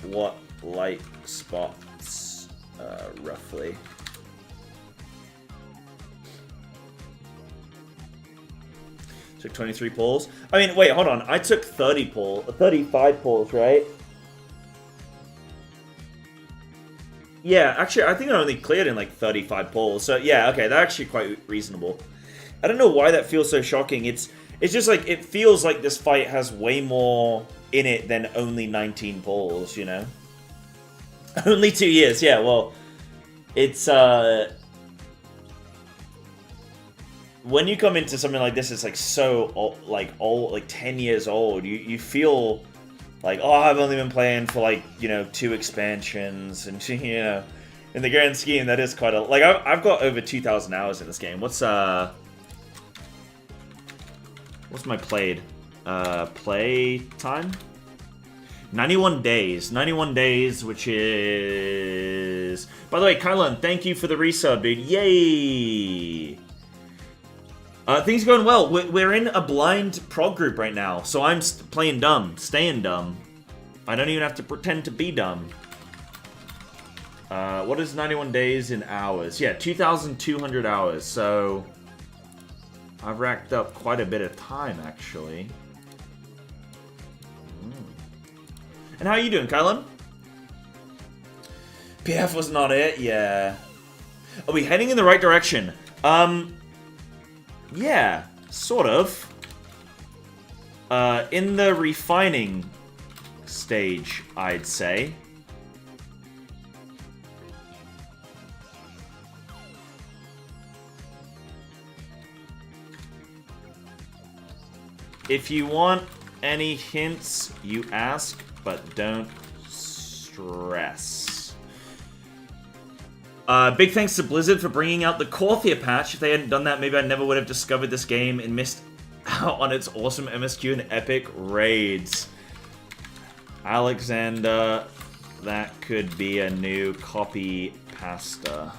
what light spots roughly? Took 23 pulls. I mean, wait, hold on. I took 35 pulls, right? Yeah, actually, I think I only cleared in like 35 pulls. So yeah, okay, that's actually quite reasonable. I don't know why that feels so shocking. It's just like, it feels like this fight has way more in it than only 19 pulls, you know? Only 2 years, yeah, well, it's, when you come into something like this, it's like so old, like 10 years old. You feel Like, oh, I've only been playing for like, you know, 2 expansions, and you know, in the grand scheme, that is quite a like. I've got over 2,000 hours in this game. What's my play time? 91 days. 91 days, which is... By the way, Kylan, thank you for the resub, dude. Yay! Things are going well. We're in a blind prog group right now, so I'm playing dumb, staying dumb. I don't even have to pretend to be dumb. What is 91 days in hours? Yeah, 2,200 hours, so... I've racked up quite a bit of time, actually. And how are you doing, Kylan? PF was not it? Yeah. Are we heading in the right direction? Yeah, sort of. In the refining stage, I'd say. If you want any hints, you ask, but don't stress. Big thanks to Blizzard for bringing out the Corthia patch. If they hadn't done that, maybe I never would have discovered this game and missed out on its awesome MSQ and epic raids. Alexander, that could be a new copy pasta.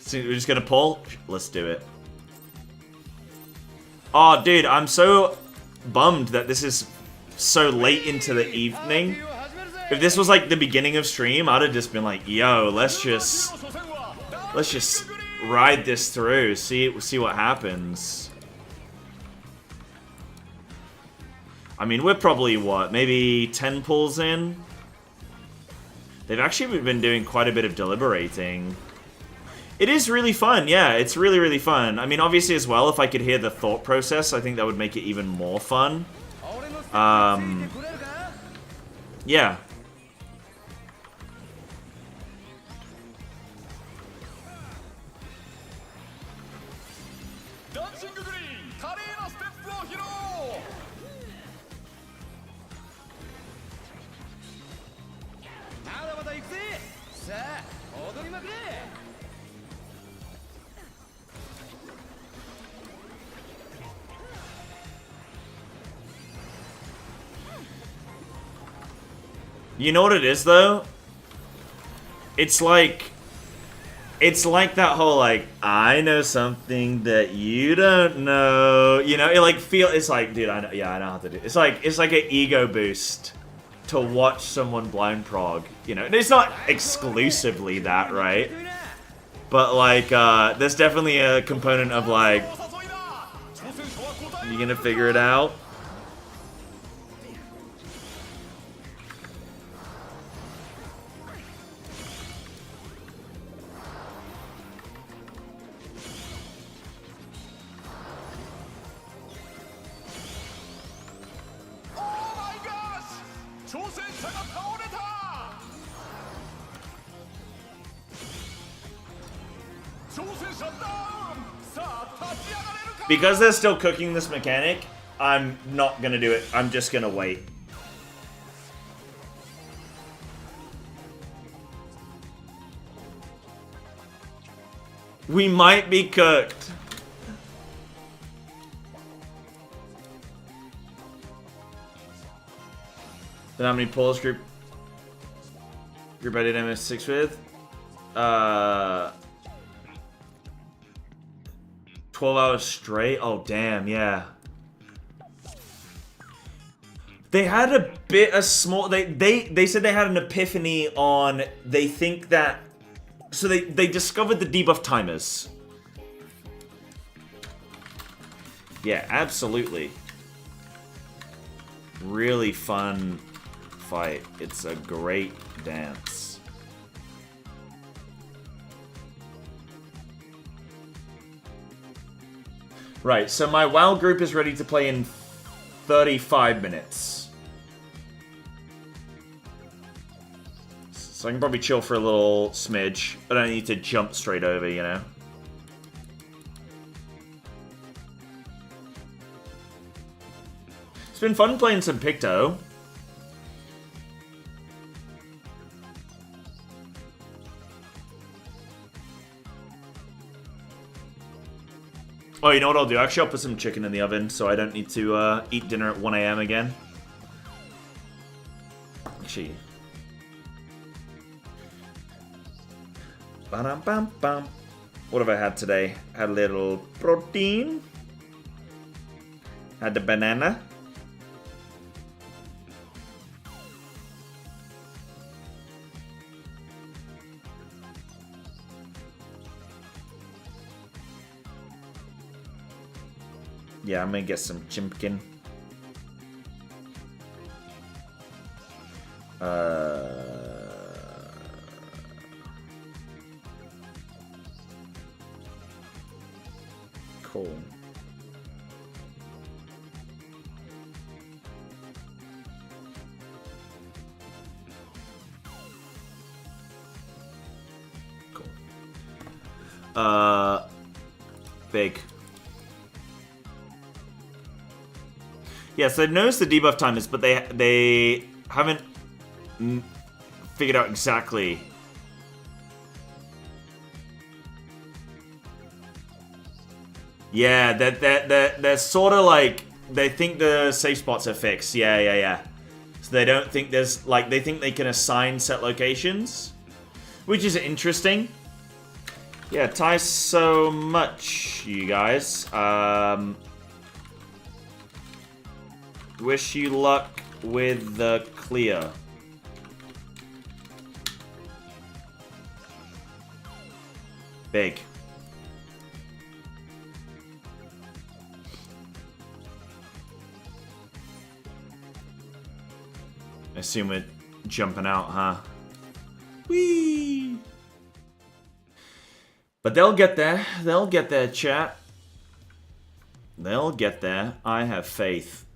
So we're just gonna pull? Let's do it. Oh, dude, I'm so bummed that this is so late into the evening. If this was like the beginning of stream, I'd have just been like, yo, let's just ride this through, see what happens. I mean, we're probably, what, maybe 10 pulls in? They've actually been doing quite a bit of deliberating. It is really fun, yeah, it's really, really fun. I mean, obviously as well, if I could hear the thought process, I think that would make it even more fun. Yeah. You know what it is, though? It's like that whole, like, I know something that you don't know. You know, it's like, dude, I know how to do it. It's like an ego boost to watch someone blind prog. You know, and it's not exclusively that, right? But, like, there's definitely a component of, like, you gonna figure it out? Because they're still cooking this mechanic, I'm not gonna do it. I'm just gonna wait. We might be cooked. Then how many pulls group I did MS6 with? 12 hours straight? Oh, damn, yeah. They had a bit of small... They said they had an epiphany on... They think that... So they discovered the debuff timers. Yeah, absolutely. Really fun fight. It's a great dance. Right, so my WoW group is ready to play in 35 minutes. So I can probably chill for a little smidge. I don't need to jump straight over, you know? It's been fun playing some Picto. Oh, you know what I'll do? Actually, I'll put some chicken in the oven so I don't need to eat dinner at 1 AM again. Actually. Ba-dum-bum-bum. What have I had today? Had a little protein. Had the banana. Yeah, I'm gonna get some chimpkin. Cool. Cool. Big. Yes, they've noticed the debuff timers, but they haven't figured out exactly. Yeah, they're sort of like, they think the safe spots are fixed. Yeah. So they don't think there's, like, they think they can assign set locations, which is interesting. Yeah, ties so much, you guys. Wish you luck with the clear. Big. I assume we're jumping out, huh? Whee! But they'll get there. They'll get there, chat. They'll get there. I have faith.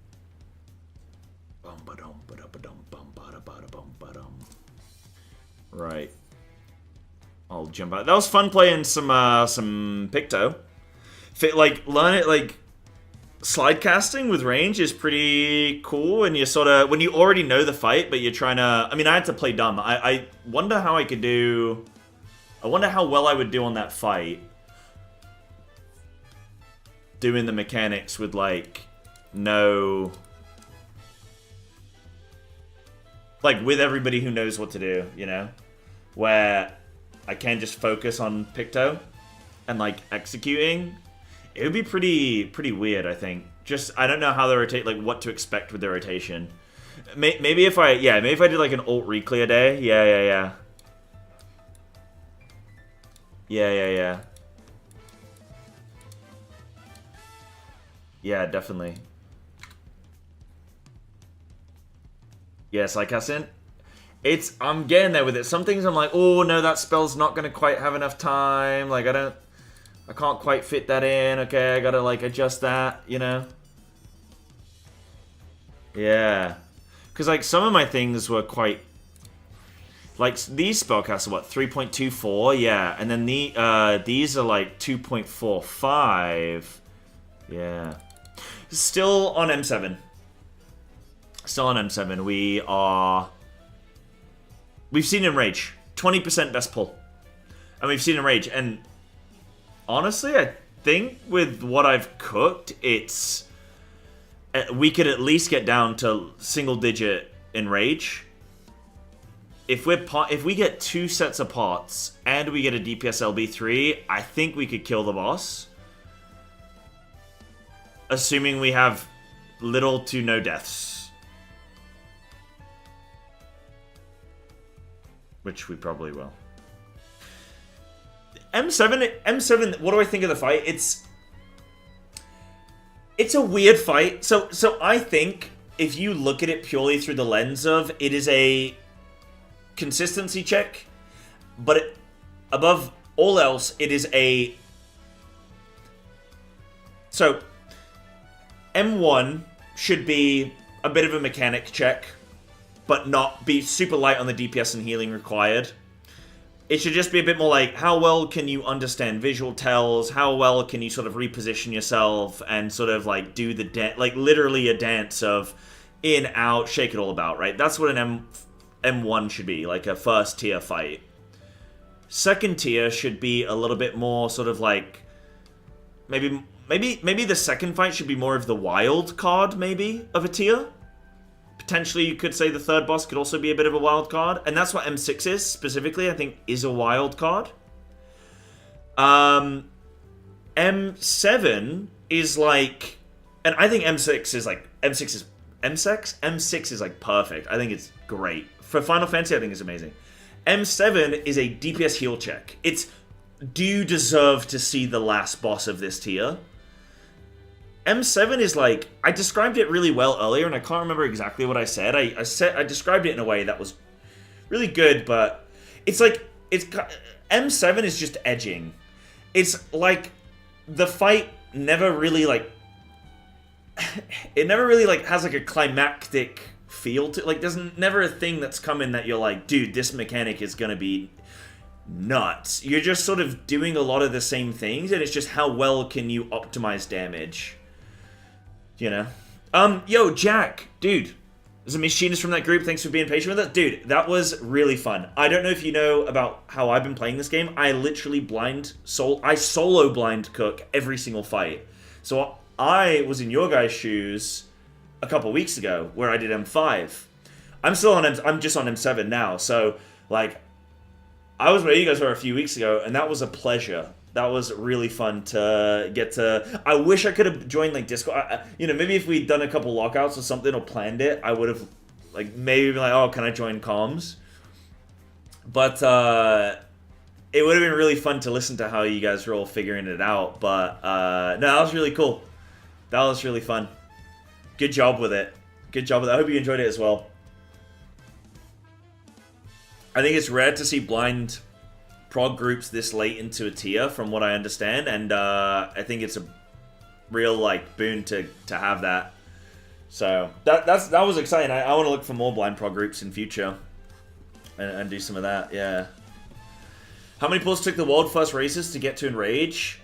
Right. I'll jump out. That was fun playing some Picto. Like, learn it, like, slide casting with range is pretty cool, and you sort of, when you already know the fight, but you're trying to, I mean, I had to play dumb. I wonder how I could do, I wonder how well I would do on that fight. Doing the mechanics with, like, no, like, with everybody who knows what to do, you know? Where I can just focus on Picto and, like, executing. It would be pretty weird, I think. Just, I don't know how they rotate, like, what to expect with their rotation. Maybe if I did, like, an alt reclear day. Yeah. Yeah, definitely. Yes, like I said, I'm getting there with it. Some things I'm like, oh no, that spell's not gonna quite have enough time. Like, I can't quite fit that in. Okay, I gotta, like, adjust that, you know? Yeah. Because, like, some of my things were quite, like, these spellcasts are, what, 3.24? Yeah. And then these are, like, 2.45. Yeah. Still on M7. Still on M7. We've seen Enrage. 20% best pull. And we've seen Enrage. And honestly, I think with what I've cooked, we could at least get down to single digit Enrage. If we get 2 sets of pots and we get a DPS LB3, I think we could kill the boss. Assuming we have little to no deaths. Which we probably will. M7, what do I think of the fight? It's a weird fight. So I think if you look at it purely through the lens of, it is a consistency check, but above all else, it is a... So, M1 should be a bit of a mechanic check. but not be super light on the DPS and healing required. It should just be a bit more like, how well can you understand visual tells? How well can you sort of reposition yourself and sort of like do the dance, like literally a dance of in, out, shake it all about, right? That's what an M1 should be, like a first tier fight. Second tier should be a little bit more sort of like, maybe the second fight should be more of the wild card, maybe, of a tier. Potentially, you could say the third boss could also be a bit of a wild card. And that's what M6 is, specifically, I think, is a wild card. M7 is like... And I think M6 is like... M6 is like perfect. I think it's great. For Final Fantasy, I think it's amazing. M7 is a DPS heal check. It's... Do you deserve to see the last boss of this tier? M7 is like, I described it really well earlier, and I can't remember exactly what I said. I described it in a way that was really good, but it's like, M7 is just edging. It's like, the fight never really like, it never really like has like a climactic feel to, like there's never a thing that's coming that you're like, dude, this mechanic is gonna be nuts. You're just sort of doing a lot of the same things, and it's just how well can you optimize damage. You know? Yo, Jack, dude. There's a machinist from that group. Thanks for being patient with us. Dude, that was really fun. I don't know if you know about how I've been playing this game. I literally solo blind cook every single fight. So I was in your guys' shoes a couple weeks ago where I did M5. I'm still on I'm just on M7 now. So, like, I was where you guys were a few weeks ago, and that was a pleasure. That was really fun to get to... I wish I could have joined, like, Discord. You know, maybe if we'd done a couple lockouts or something or planned it, I would have, like, maybe been like, oh, can I join comms? But, it would have been really fun to listen to how you guys were all figuring it out. But, no, that was really cool. That was really fun. Good job with it. Good job with it. I hope you enjoyed it as well. I think it's rare to see blind prog groups this late into a tier, from what I understand, and I think it's a real like boon to have that. So that was exciting. I want to look for more blind prog groups in future and do some of that. Yeah. How many pulls took the world first races to get to Enrage?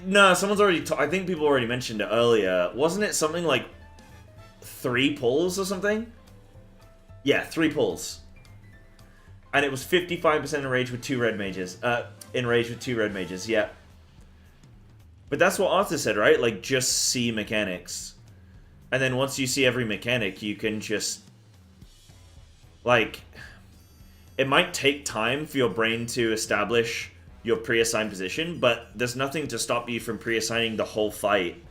No, someone's already. I think people already mentioned it earlier. Wasn't it something like 3 pulls or something? Yeah, 3 pulls. And it was 55% enraged with 2 red mages. Enraged with 2 red mages, yeah. But that's what Arthur said, right? Like, just see mechanics. And then once you see every mechanic, you can just... Like... It might take time for your brain to establish your pre-assigned position, but there's nothing to stop you from pre-assigning the whole fight.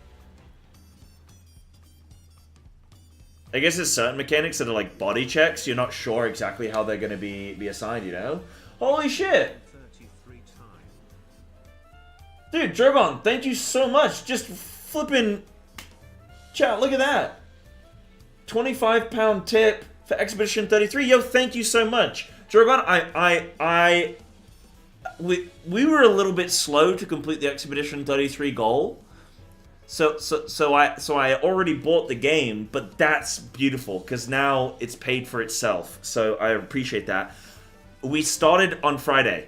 I guess there's certain mechanics that are like body checks. You're not sure exactly how they're going to be assigned, you know? Holy shit! Dude, Drogon, thank you so much. Just flipping... Chat, look at that. £25 tip for Expedition 33. Yo, thank you so much. Drogon, we were a little bit slow to complete the Expedition 33 goal. So I already bought the game, but that's beautiful because now it's paid for itself. So I appreciate that. We started on Friday,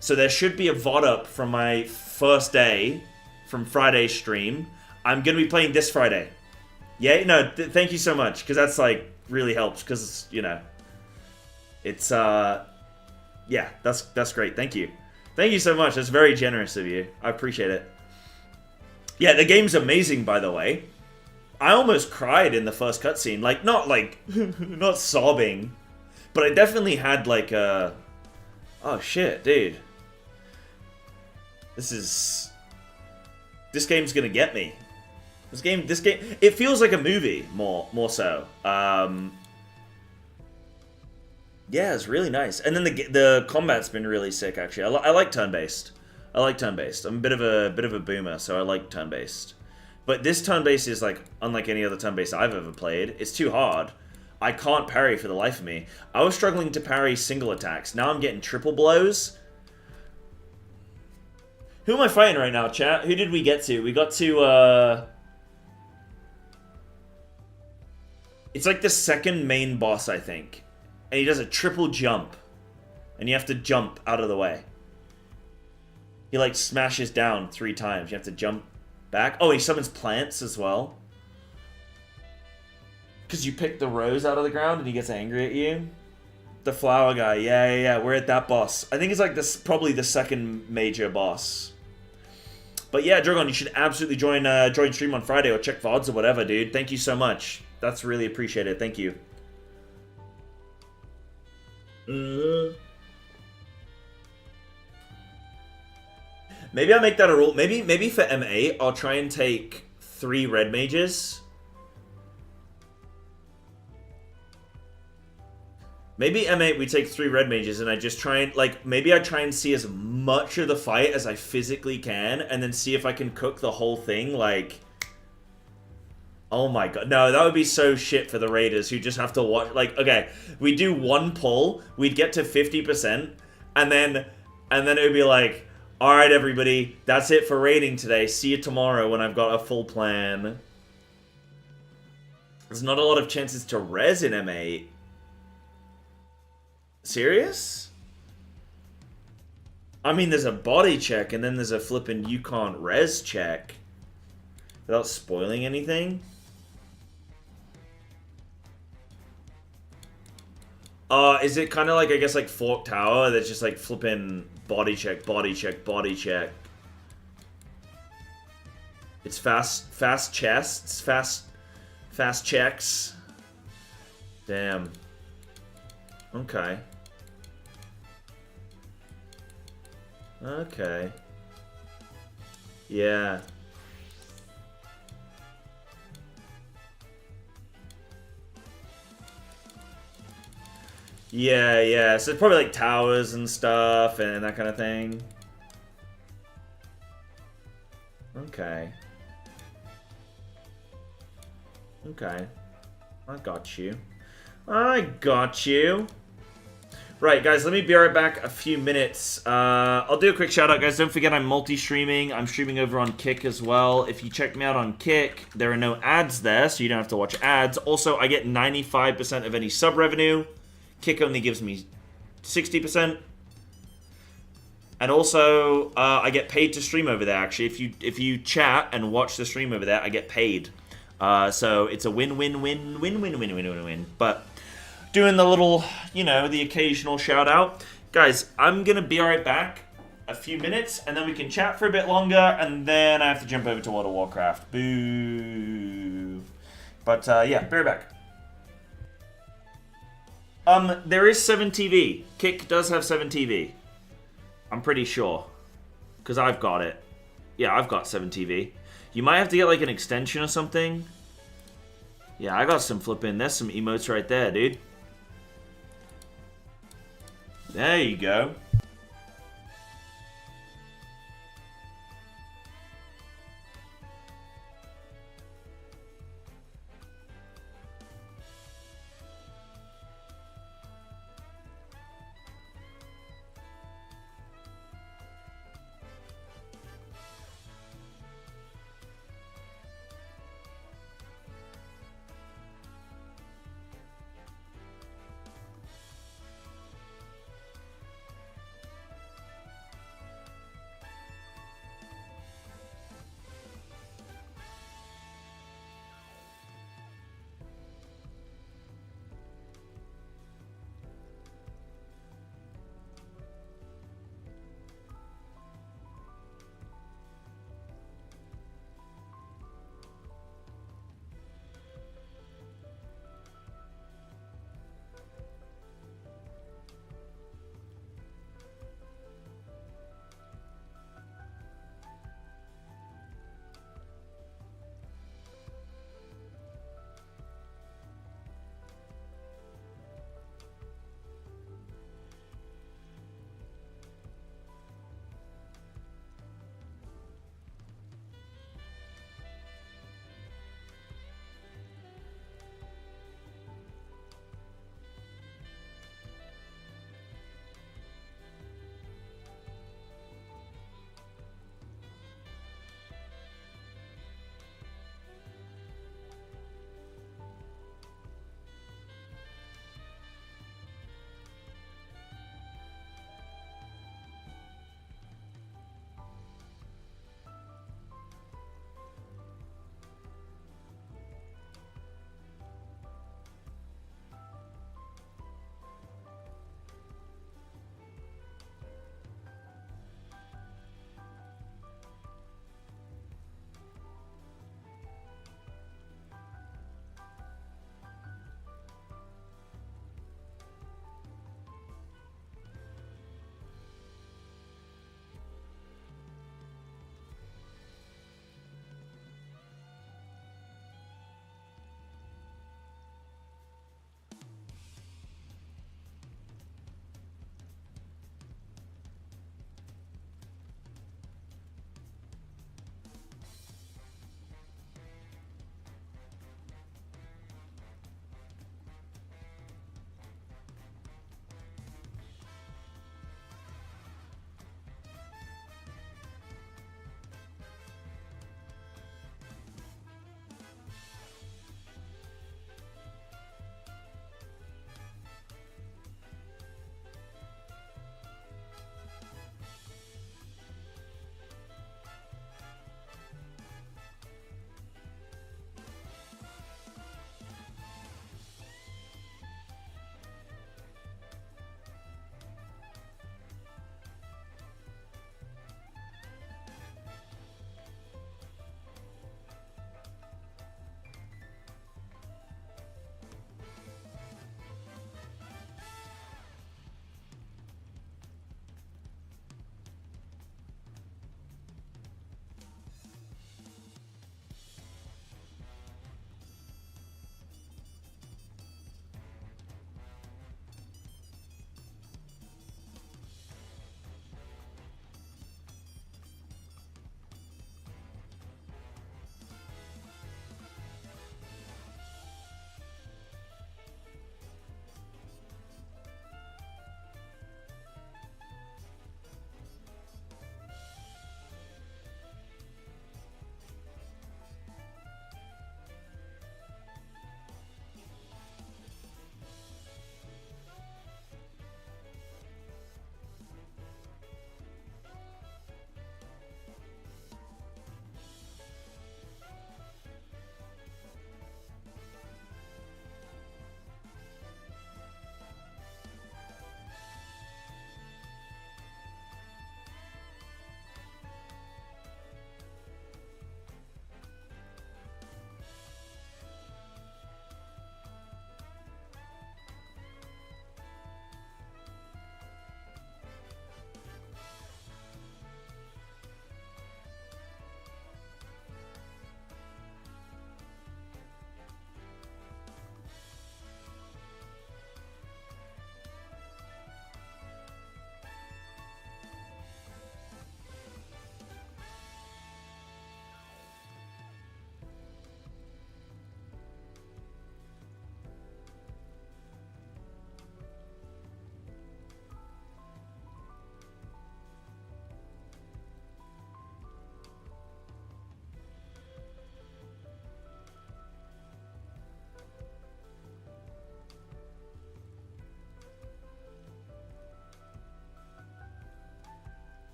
so there should be a VOD up from my first day from Friday's stream. I'm gonna be playing this Friday. Yeah, no, thank you so much because that's like really helps because you know, it's yeah, that's great. Thank you so much. That's very generous of you. I appreciate it. Yeah, the game's amazing, by the way. I almost cried in the first cutscene. Like, not sobbing. But I definitely had, like, a... Oh, shit, dude. This game's gonna get me. This game, it feels like a movie, more so. Yeah, it's really nice. And then the combat's been really sick, actually. I like turn-based. I like turn-based. I'm a bit of a boomer, so I like turn-based. But this turn-based is like unlike any other turn-based I've ever played. It's too hard. I can't parry for the life of me. I was struggling to parry single attacks. Now I'm getting triple blows. Who am I fighting right now, chat? Who did we get to? We got to It's like the second main boss, I think. And he does a triple jump. And you have to jump out of the way. He like smashes down 3 times. You have to jump back. Oh, he summons plants as well. Because you pick the rose out of the ground and he gets angry at you. The flower guy. Yeah. We're at that boss. I think it's like this, probably the second major boss. But yeah, Drogon, you should absolutely join stream on Friday or check VODs or whatever, dude. Thank you so much. That's really appreciated. Thank you. Maybe I'll make that a rule. Maybe for M8, I'll try and take 3 red mages. Maybe M8 we take 3 red mages and I just try and, like, maybe I try and see as much of the fight as I physically can and then see if I can cook the whole thing, like... Oh my god. No, that would be so shit for the raiders who just have to watch, like, okay, we do 1 pull, we'd get to 50%, and then it would be like, alright everybody, that's it for raiding today, see you tomorrow when I've got a full plan. There's not a lot of chances to res in M8. Serious? I mean, there's a body check, and then there's a flippin' you can't res check. Without spoiling anything. Is it kind of like, I guess, like Fork Tower? That's just like flippin' body check, body check, body check. It's fast chests, fast checks. Damn. Okay. Okay. Yeah. Yeah. So it's probably like towers and stuff and that kind of thing. Okay. Okay. I got you. I got you. Right, guys, let me be right back a few minutes. I'll do a quick shout out, guys. Don't forget I'm multi-streaming. I'm streaming over on Kick as well. If you check me out on Kick, there are no ads there, so you don't have to watch ads. Also, I get 95% of any sub revenue. Kick only gives me 60%. And also, I get paid to stream over there, actually. If you chat and watch the stream over there, I get paid. So it's a win-win-win-win-win-win-win-win-win. But doing the little, you know, the occasional shout out. Guys, I'm going to be right back a few minutes, and then we can chat for a bit longer, and then I have to jump over to World of Warcraft. Boo. But, yeah, be right back. There is 7TV. Kick does have 7TV. I'm pretty sure. Because I've got it. Yeah, I've got 7TV. You might have to get, like, an extension or something. Yeah, I got some flipping. There's some emotes right there, dude. There you go.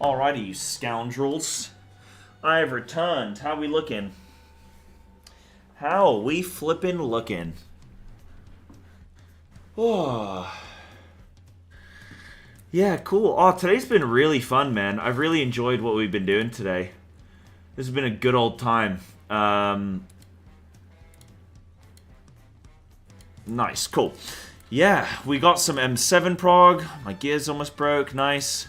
Alrighty, you scoundrels. I have returned. How we looking? How we flippin' looking? Oh. Yeah, cool. Oh, today's been really fun, man. I've really enjoyed what we've been doing today. This has been a good old time. Nice, cool. Yeah, we got some M7 Prog. My gear's almost broke. Nice.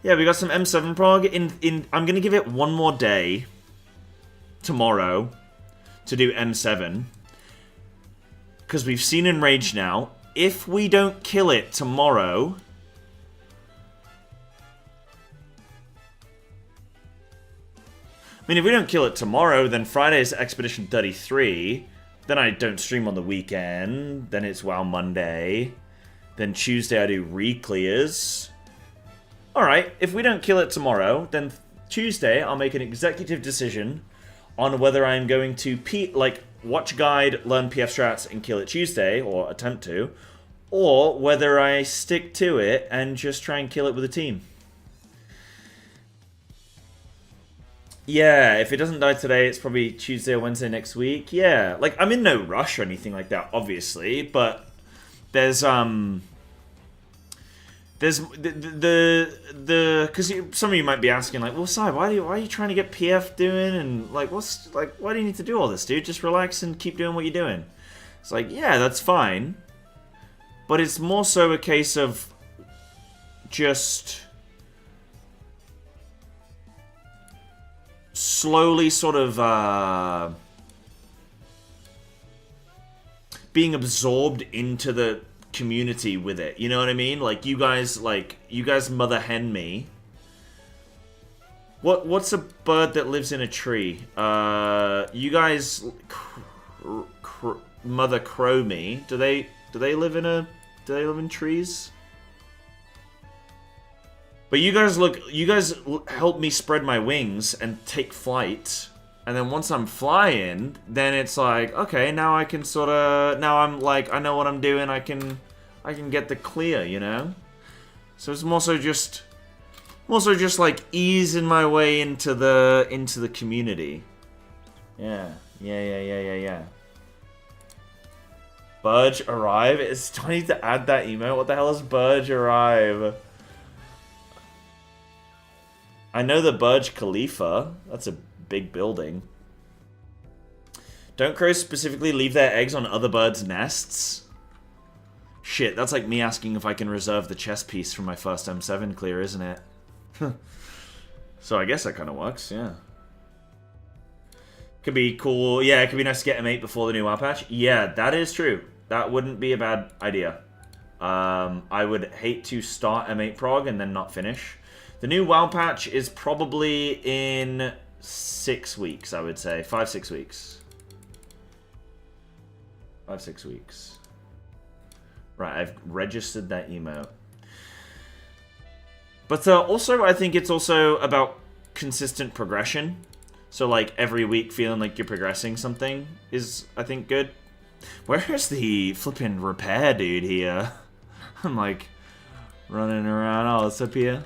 Yeah, we got some M7 Prog. I'm gonna give it one more day tomorrow to do M7 because we've seen Enraged now. If we don't kill it tomorrow, I mean, if we don't kill it tomorrow, then Friday's Expedition 33. Then I don't stream on the weekend. Then it's WoW Monday. Then Tuesday I do re-clears. Alright, if we don't kill it tomorrow, then Tuesday I'll make an executive decision on whether I'm going to watch guide, learn PF strats, and kill it Tuesday, or attempt to, or whether I stick to it and just try and kill it with a team. Yeah, if it doesn't die today, it's probably Tuesday or Wednesday next week. Yeah, like, I'm in no rush or anything like that, obviously, but there's some of you might be asking, like, well, Sai, why are you trying to get PF doing, and, like, why do you need to do all this, dude? Just relax and keep doing what you're doing. It's like, yeah, that's fine, but it's more so a case of just slowly sort of being absorbed into the community with it. You know what I mean? Like, you guys mother hen me. What's a bird that lives in a tree? You guys mother crow me. Do they live in trees? But you guys help me spread my wings and take flight. And then once I'm flying, then it's like, okay, now I can now I'm like, I know what I'm doing, I can get the clear, you know? So it's more so just like easing my way into the community. Yeah. Burge arrive? Do I need to add that email? What the hell is Burge arrive? I know the Burj Khalifa. That's a big building. Don't crows specifically leave their eggs on other birds' nests? Shit, that's like me asking if I can reserve the chess piece from my first M7 clear, isn't it? So I guess that kind of works, yeah. Could be cool. Yeah, it could be nice to get M8 before the new WoW patch. Yeah, that is true. That wouldn't be a bad idea. I would hate to start M8 Prog and then not finish. The new WoW patch is probably in 6 weeks, I would say. 5-6 weeks. 5-6 weeks. Right, I've registered that emote. But also, I think it's also about consistent progression. So, like, every week feeling like you're progressing something is, I think, good. Where's the flipping repair dude here? I'm, like, running around. Oh, it's up here.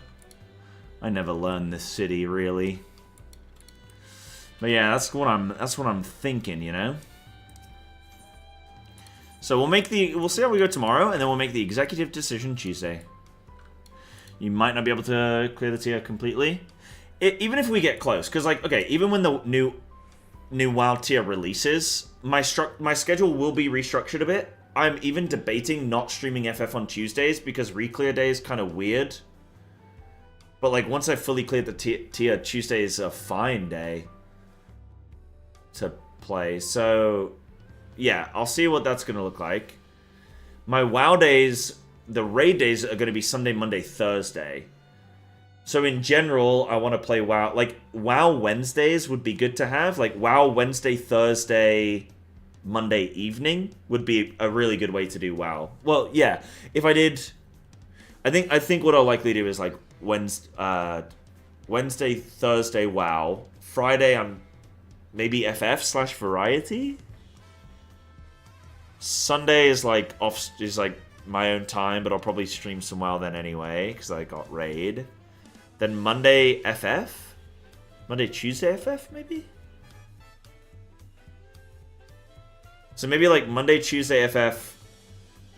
I never learned this city, really. But yeah, that's what I'm thinking, you know? So we'll see how we go tomorrow, and then we'll make the executive decision Tuesday. You might not be able to clear the tier completely. Even if we get close, because, like, okay, even when the new WoW tier releases, my schedule will be restructured a bit. I'm even debating not streaming FF on Tuesdays, because re-clear day is kind of weird. But, like, once I've fully cleared the tier, Tuesday is a fine day to play. So, yeah, I'll see what that's going to look like. My WoW days, the raid days are going to be Sunday, Monday, Thursday. So, in general, I want to play WoW. Like, WoW Wednesdays would be good to have. Like, WoW Wednesday, Thursday, Monday evening would be a really good way to do WoW. Well, yeah, if I did... I think what I'll likely do is, like, Wednesday, Thursday, WoW. Friday, I'm maybe FF/Variety. Sunday is like my own time, but I'll probably stream some WoW then anyway because I got raid. Then Monday FF? Monday, Tuesday FF, maybe? So maybe like Monday, Tuesday FF,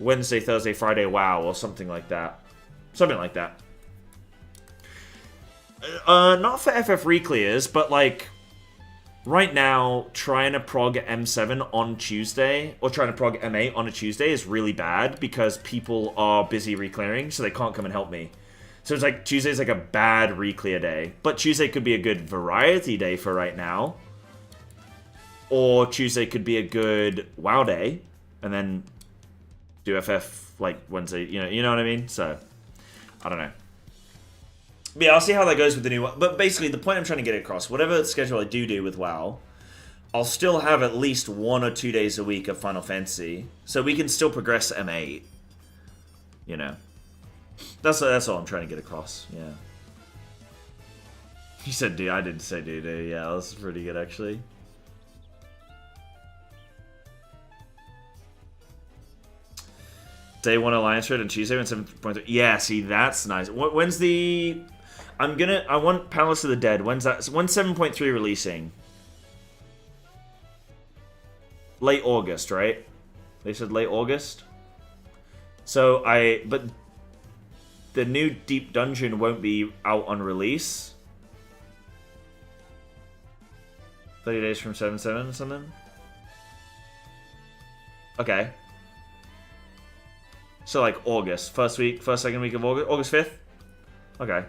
Wednesday, Thursday, Friday WoW, or something like that. Something like that. Not for FF reclears, but like right now, trying to prog M7 on Tuesday, or trying to prog M8 on a Tuesday is really bad because people are busy reclearing, so they can't come and help me. So it's like Tuesday's like a bad reclear day. But Tuesday could be a good variety day for right now. Or Tuesday could be a good WoW day, and then do FF like Wednesday, you know what I mean? So, I don't know. But yeah, I'll see how that goes with the new one. But basically, the point I'm trying to get across, whatever schedule I do with WoW, I'll still have at least 1 or 2 days a week of Final Fantasy, so we can still progress M8. You know, that's all I'm trying to get across. Yeah. You said dude, I didn't say dude. Yeah, that was pretty good actually. Day 1 Alliance Raid on Tuesday when 7.3. Yeah, see, that's nice. When's the... I want Palace of the Dead. When's 7.3 releasing? Late August, right? They said late August? So but the new Deep Dungeon won't be out on release. 30 days from 7.7 or something? Okay. So like August, second week of August, August 5th? Okay.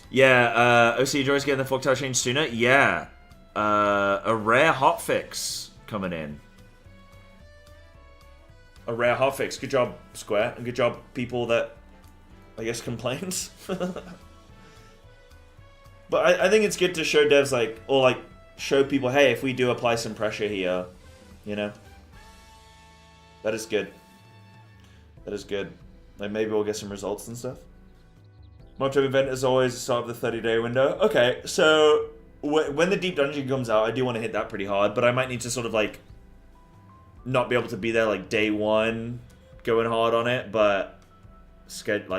Yeah, OC Joy's getting the Fork Tower change sooner? Yeah. A rare hotfix coming in. A rare hotfix. Good job, Square, and good job, people that, I guess, complains. But I think it's good to show devs, like, or like, show people, hey, if we do apply some pressure here, you know? That is good. That is good. Like, maybe we'll get some results and stuff. Mock-up event is always the start of the 30-day window. Okay, so when the Deep Dungeon comes out, I do want to hit that pretty hard, but I might need to sort of, like, not be able to be there, like, day one, going hard on it, but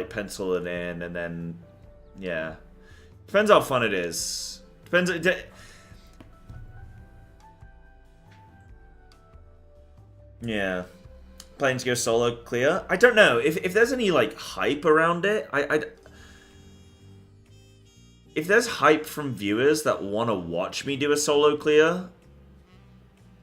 pencil it in, and then, yeah. Depends how fun it is. Depends... Yeah. Planes go solo clear? I don't know. If there's any, like, hype around it, if there's hype from viewers that want to watch me do a solo clear,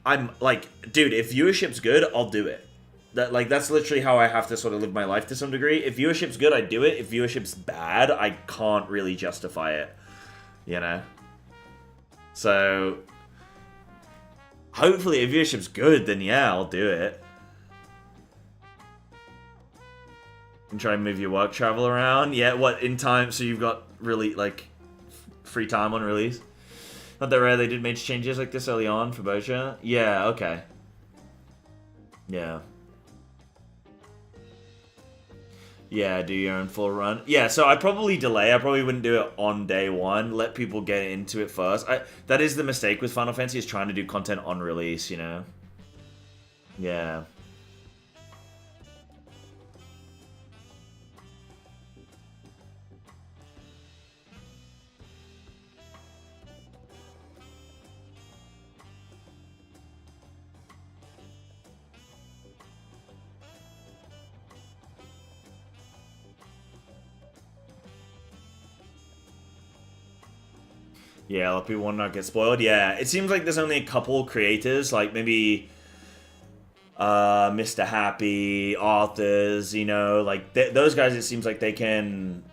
I'm, like, dude, if viewership's good, I'll do it. That's literally how I have to sort of live my life to some degree. If viewership's good, I do it. If viewership's bad, I can't really justify it. You know? So... hopefully, if viewership's good, then yeah, I'll do it. And try and move your work travel around. Yeah, what, in time, so you've got really, like, free time on release? Not that rare they did major changes like this early on for Boja. Yeah, okay. Yeah. Yeah, do your own full run. Yeah, so I'd probably delay. I probably wouldn't do it on day one. Let people get into it first. That is the mistake with Final Fantasy, is trying to do content on release, you know? Yeah. Yeah, a lot of people want to not get spoiled. Yeah, it seems like there's only a couple creators, like maybe Mr. Happy, authors, you know, like those guys, it seems like they can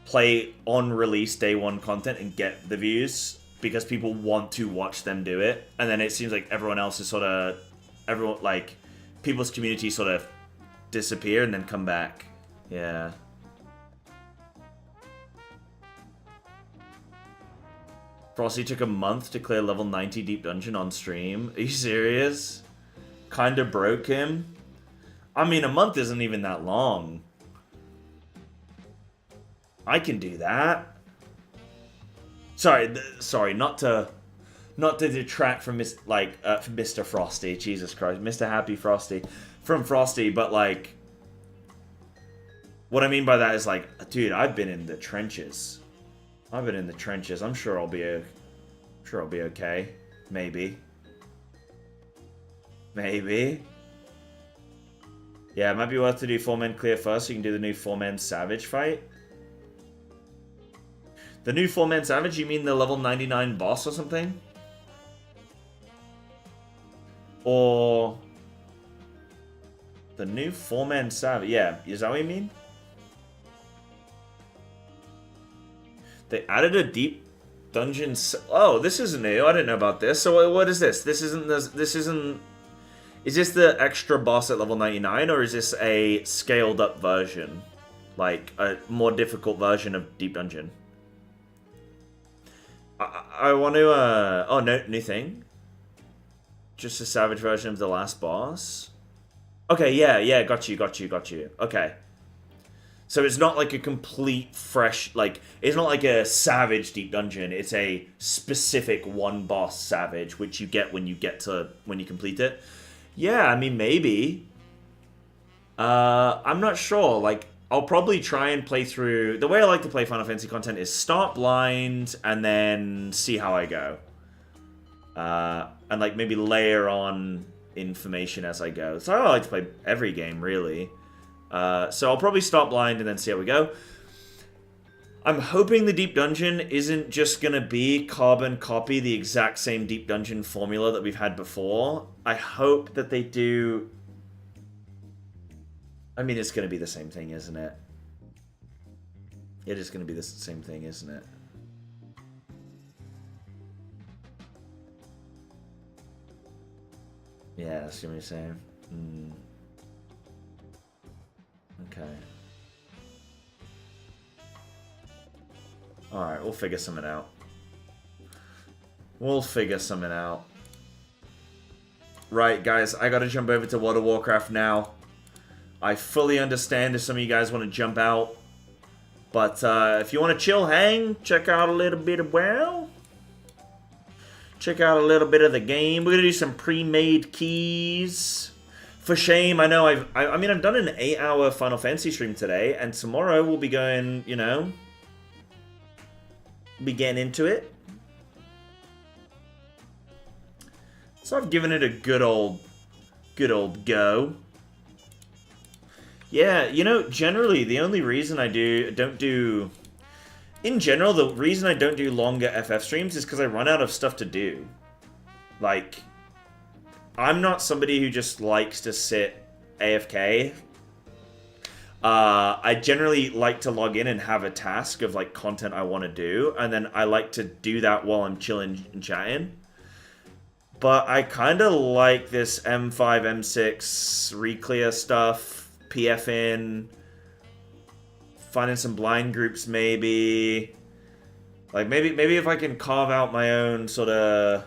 play on release day one content and get the views because people want to watch them do it. And then it seems like everyone else is like, people's community sort of disappear and then come back. Yeah. Frosty took a month to clear level 90 Deep Dungeon on stream. Are you serious? Kinda broke him? I mean, a month isn't even that long. I can do that. Sorry, not to detract from from Mr. Frosty. Jesus Christ, Mr. Happy Frosty from Frosty, but like, What I mean by that is like, dude, I've been in the trenches. I've been in the trenches. I'm sure I'll be okay. Maybe. Maybe. Yeah, it might be worth to do 4-man clear first so you can do the new 4-man Savage fight. The new 4-man Savage, you mean the level 99 boss or something? Or... the new 4-man Savage. Yeah, is that what you mean? They added a deep dungeon... oh, this is new. I didn't know about this. So what is this? This isn't... is this the extra boss at level 99, or is this a scaled up version? Like, a more difficult version of Deep Dungeon? I want to, oh, no, new thing? Just a savage version of the last boss? Okay, yeah, got you. Okay. So it's not like a complete fresh, like, it's not like a savage Deep Dungeon. It's a specific one boss savage, which you get when you complete it. Yeah, I mean, maybe. I'm not sure. Like, I'll probably try and play through... the way I like to play Final Fantasy content is start blind and then see how I go. And, like, maybe layer on information as I go. So I like to play every game, really. So I'll probably start blind and then see how we go. I'm hoping the Deep Dungeon isn't just going to be carbon copy the exact same Deep Dungeon formula that we've had before. I hope that they do... I mean, it's going to be the same thing, isn't it? It is going to be the same thing, isn't it? Yeah, that's what you're saying. Okay. Alright, we'll figure something out. Right, guys, I gotta jump over to World of Warcraft now. I fully understand if some of you guys want to jump out. But if you want to chill, hang, check out a little bit of WoW. Check out a little bit of the game. We're going to do some pre-made keys. For shame, I know I've done an 8-hour Final Fantasy stream today. And tomorrow we'll be going, you know... be getting into it. So I've given it a good old go. Yeah, you know, generally, the only reason I don't do... in general, the reason I don't do longer FF streams is because I run out of stuff to do. Like, I'm not somebody who just likes to sit AFK. I generally like to log in and have a task of, like, content I want to do, and then I like to do that while I'm chilling and chatting. But I kind of like this M5, M6 reclear stuff. PFN, finding some blind groups maybe. Like maybe if I can carve out my own sort of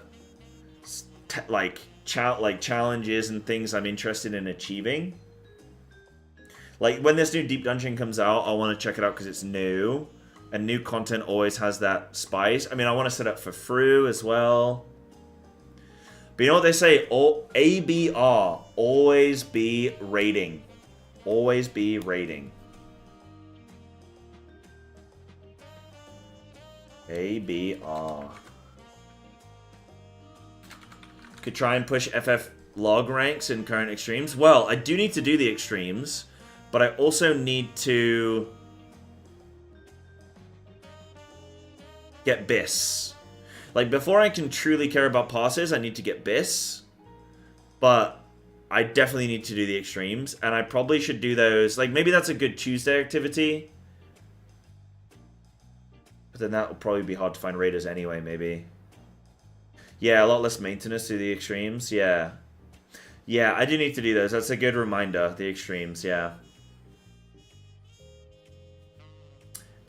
challenges and things I'm interested in achieving. Like when this new Deep Dungeon comes out, I want to check it out because it's new, and new content always has that spice. I mean, I want to set up for Fru as well. But you know what they say? ABR, always be rating. Always be rating. ABR. Could try and push FF log ranks in current extremes. Well, I do need to do the extremes, but I also need to get BIS. Like, before I can truly care about passes, I need to get BIS. But I definitely need to do the extremes, and I probably should do those. Like, maybe that's a good Tuesday activity. But then that will probably be hard to find raiders anyway, maybe. Yeah, a lot less maintenance to the extremes, yeah. Yeah, I do need to do those. That's a good reminder, the extremes, yeah.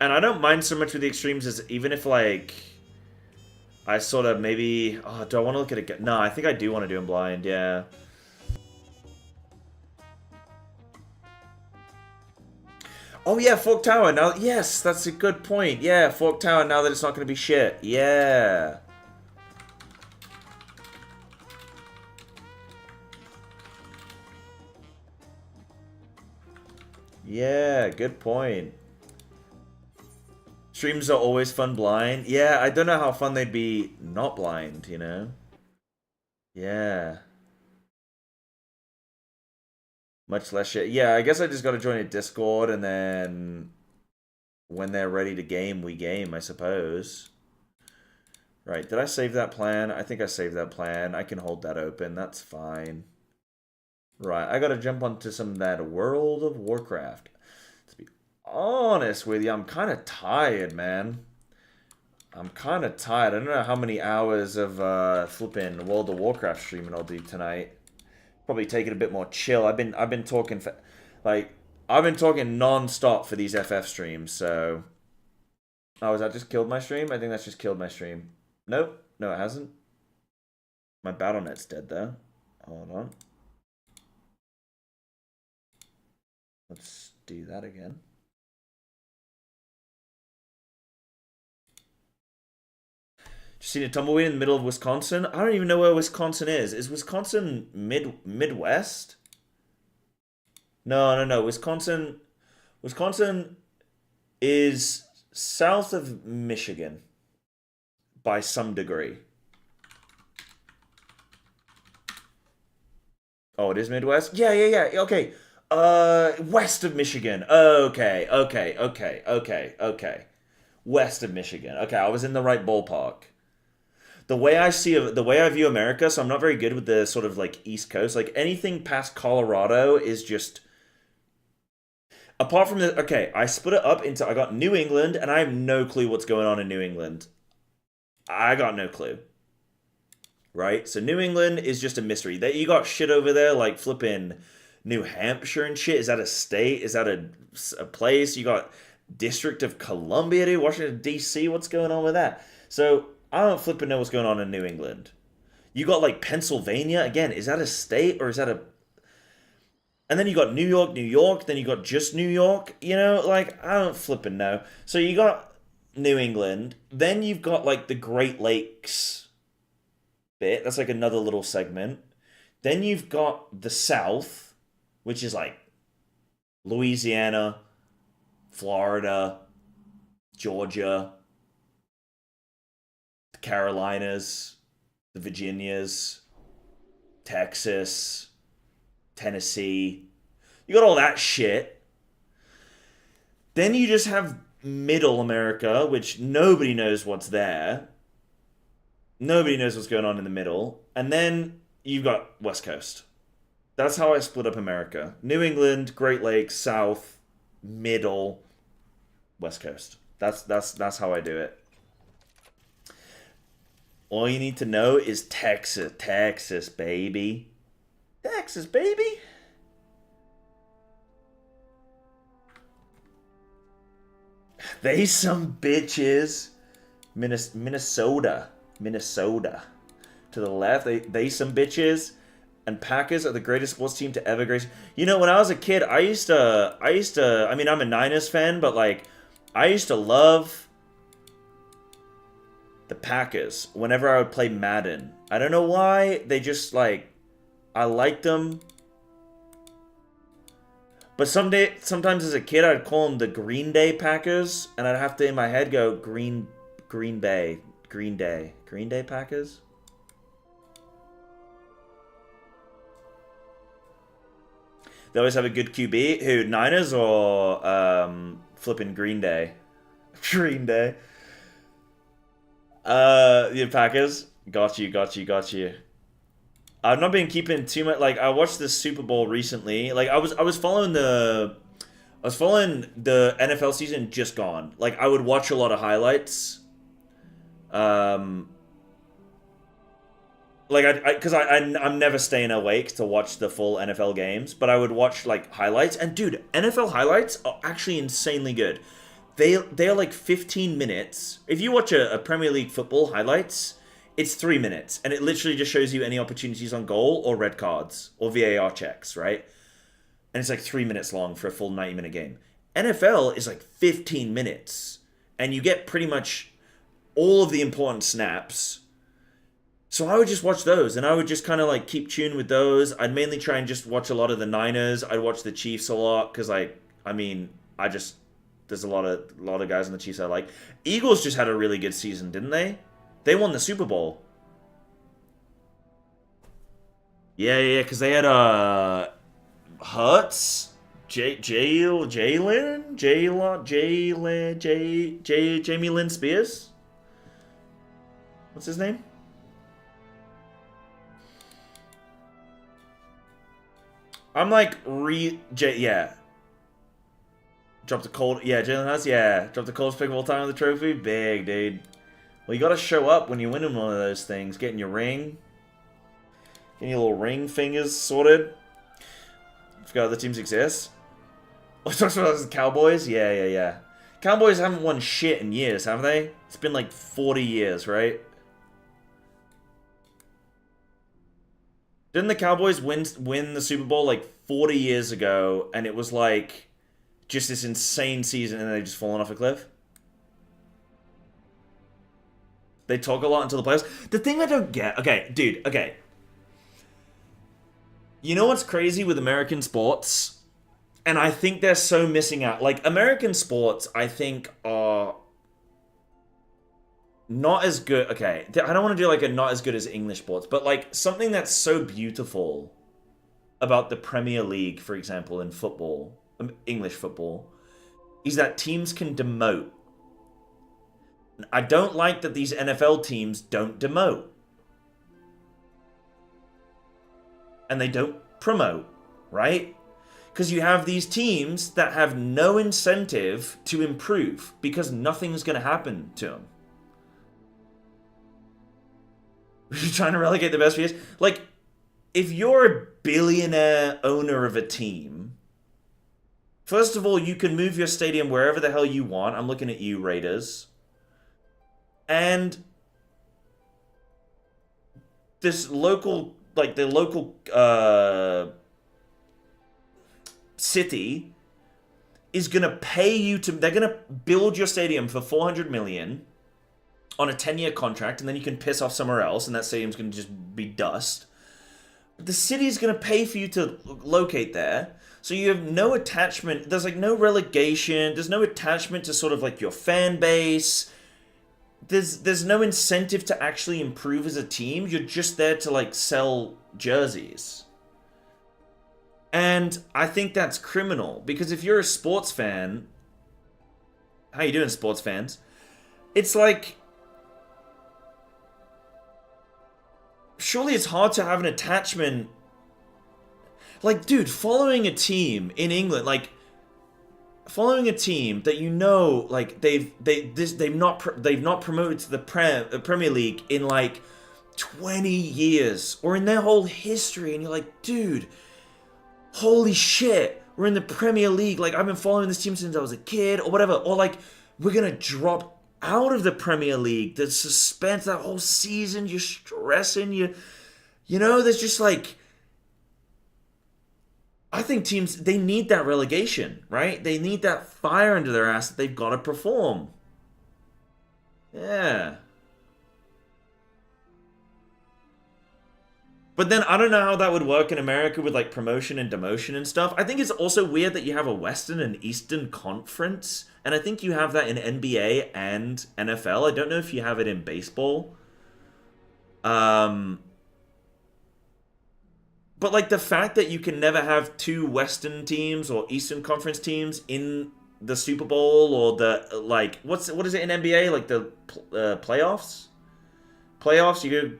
And I don't mind so much with the extremes as even if, like, I sort of maybe... oh, do I want to look at it? No, I think I do want to do them blind, yeah. Oh yeah, Fork Tower. Now, yes, that's a good point. Yeah, Fork Tower. Now that it's not going to be shit. Yeah. Yeah, good point. Streams are always fun blind. Yeah, I don't know how fun they'd be not blind, you know? Yeah. Much less shit. Yeah, I guess I just gotta join a Discord and then when they're ready to game, we game, I suppose. Right, did I save that plan? I think I saved that plan. I can hold that open, that's fine. Right, I gotta jump onto some of that World of Warcraft. To be honest with you, I'm kind of tired, man. I'm kind of tired. I don't know how many hours of flipping World of Warcraft streaming I'll do tonight. Probably take it a bit more chill. I've been talking for, like, I've been talking non-stop for these FF streams, so... Oh, has that just killed my stream? I think that's just killed my stream. Nope. No, it hasn't. My BattleNet's dead, though. Hold on. Let's do that again. Just seen a tumbleweed in the middle of Wisconsin? I don't even know where Wisconsin is. Is Wisconsin Midwest? No. Wisconsin is south of Michigan by some degree. Oh, it is Midwest? Yeah. Okay. West of Michigan. Okay. West of Michigan. Okay, I was in the right ballpark. The way I view America, so I'm not very good with the sort of like East Coast. Like anything past Colorado is just, apart from the, okay, I split it up into, I got New England, and I have no clue what's going on in New England. I got no clue. Right? So New England is just a mystery. That you got shit over there like flipping New Hampshire and shit. Is that a state? Is that a place? You got District of Columbia, dude. Washington, D.C. What's going on with that? So I don't flipping know what's going on in New England. You got like Pennsylvania. Again, is that a state or is that a... And then you got New York. Then you got just New York. You know, like, I don't flipping know. So you got New England. Then you've got like the Great Lakes bit. That's like another little segment. Then you've got the South, which is like Louisiana, Florida, Georgia, the Carolinas, the Virginias, Texas, Tennessee. You got all that shit. Then you just have Middle America, which nobody knows what's there. Nobody knows what's going on in the middle. And then you've got West Coast. That's how I split up America. New England, Great Lakes, South, Middle, West Coast. That's how I do it. All you need to know is Texas. Texas, baby. Texas, baby. They some bitches. Minnesota. To the left, they some bitches. And Packers are the greatest sports team to ever grace. You know, when I was a kid, I used to, I mean, I'm a Niners fan, but like, I used to love the Packers whenever I would play Madden. I don't know why, they just like, I liked them. But sometimes as a kid, I'd call them the Green Day Packers, and I'd have to in my head go Green Day Packers. They always have a good QB. Who, Niners or flipping Green Day? Green Day. The Packers. Got you. I've not been keeping too much. Like, I watched the Super Bowl recently. Like, I was following the NFL season just gone. Like, I would watch a lot of highlights. Like, because I'm never staying awake to watch the full NFL games, but I would watch, like, highlights. And, dude, NFL highlights are actually insanely good. They are, like, 15 minutes. If you watch a Premier League football highlights, it's 3 minutes. And it literally just shows you any opportunities on goal or red cards or VAR checks, right? And it's, like, 3 minutes long for a full 90-minute game. NFL is, like, 15 minutes. And you get pretty much all of the important snaps. So I would just watch those, and I would just kind of like keep tuned with those. I'd mainly try and just watch a lot of the Niners. I'd watch the Chiefs a lot, because like I mean, there's a lot of guys on the Chiefs I like. Eagles just had a really good season, didn't they? They won the Super Bowl. Yeah, because they had Hurts, Jamie Lynn Spears. What's his name? I'm like yeah. Dropped a cold, yeah, Jalen Hurts, yeah. Dropped the coldest pick of all time with the trophy. Big, dude. Well, you gotta show up when you win one of those things. Getting your ring. Getting your little ring fingers sorted. Forgot other teams exist. Oh, talks about the Cowboys? Yeah. Cowboys haven't won shit in years, have they? It's been like 40 years, right? Didn't the Cowboys win the Super Bowl like 40 years ago, and it was like just this insane season, and they've just fallen off a cliff? They talk a lot until the playoffs. The thing I don't get... Okay, dude, okay. You know what's crazy with American sports? And I think they're so missing out. Like, American sports, I think, are not as good. Okay, I don't want to do like a not as good as English sports, but like something that's so beautiful about the Premier League, for example, in football, English football, is that teams can demote. I don't like that these NFL teams don't demote. And they don't promote, right? Because you have these teams that have no incentive to improve because nothing's going to happen to them. You're trying to relegate the best players. Like, if you're a billionaire owner of a team, first of all, you can move your stadium wherever the hell you want. I'm looking at you, Raiders. And this local, like the local city is going to pay you to, they're going to build your stadium for $400 million on a 10-year contract, and then you can piss off somewhere else, and that stadium's going to just be dust. But the city's going to pay for you to locate there, so you have no attachment. There's like no relegation. There's no attachment to sort of like your fan base. There's no incentive to actually improve as a team. You're just there to like sell jerseys. And I think that's criminal, because if you're a sports fan, how you doing, sports fans? It's like, surely it's hard to have an attachment. Like, dude, following a team in England, like following a team that you know, like they've not promoted to the Premier League in like 20 years or in their whole history, and you're like, dude, holy shit, we're in the Premier League. Like, I've been following this team since I was a kid, or whatever. Or like, we're gonna drop out of the Premier League. The suspense, that whole season, you're stressing, you know, there's just like, I think teams, they need that relegation, right? They need that fire under their ass that they've got to perform. Yeah. But then I don't know how that would work in America with like promotion and demotion and stuff. I think it's also weird that you have a Western and Eastern Conference. And I think you have that in NBA and NFL. I don't know if you have it in baseball. But like the fact that you can never have two Western teams or Eastern Conference teams in the Super Bowl, or the like, what is it in NBA? Like the playoffs? Playoffs, you go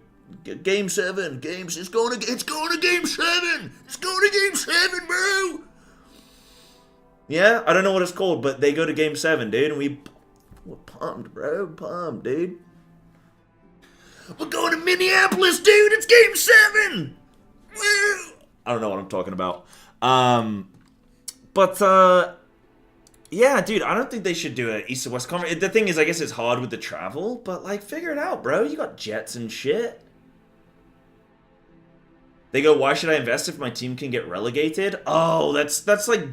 game 7. It's going to game 7. It's going to game 7, bro. Yeah, I don't know what it's called, but they go to game 7, dude, and we're pumped, bro. Pumped, dude. We're going to Minneapolis, dude. It's game 7. I don't know what I'm talking about. Yeah, dude, I don't think they should do an East or West Conference. The thing is, I guess it's hard with the travel, but like, figure it out, bro. You got jets and shit. They go, why should I invest if my team can get relegated? Oh, that's like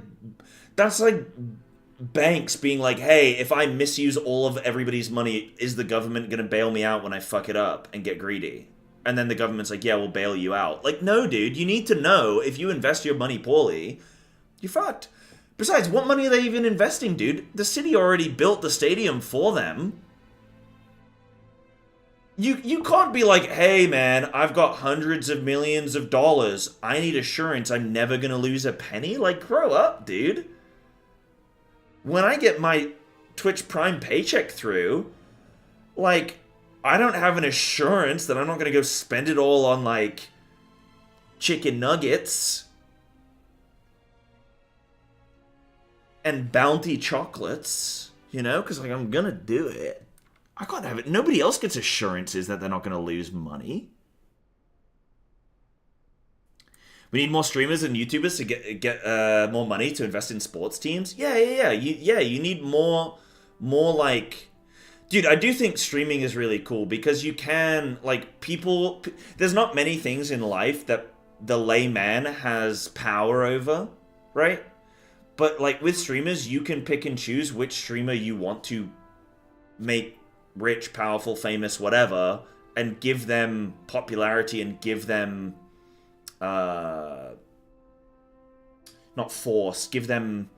banks being like, hey, if I misuse all of everybody's money, is the government gonna bail me out when I fuck it up and get greedy? And then the government's like, yeah, we'll bail you out. Like, no, dude, you need to know if you invest your money poorly, you're fucked. Besides, what money are they even investing, dude? The city already built the stadium for them. You can't be like, hey man, I've got hundreds of millions of dollars. I need assurance I'm never gonna lose a penny. Like, grow up, dude. When I get my Twitch Prime paycheck through, like, I don't have an assurance that I'm not gonna go spend it all on, like, chicken nuggets and Bounty chocolates, you know? Because, like, I'm gonna do it. I can't have it. Nobody else gets assurances that they're not going to lose money. We need more streamers and YouTubers to get more money to invest in sports teams. Yeah. You need more like... Dude, I do think streaming is really cool because you can, like, people... There's not many things in life that the layman has power over, right? But, like, with streamers, you can pick and choose which streamer you want to make rich, powerful, famous, whatever, and give them popularity and give them not force, give them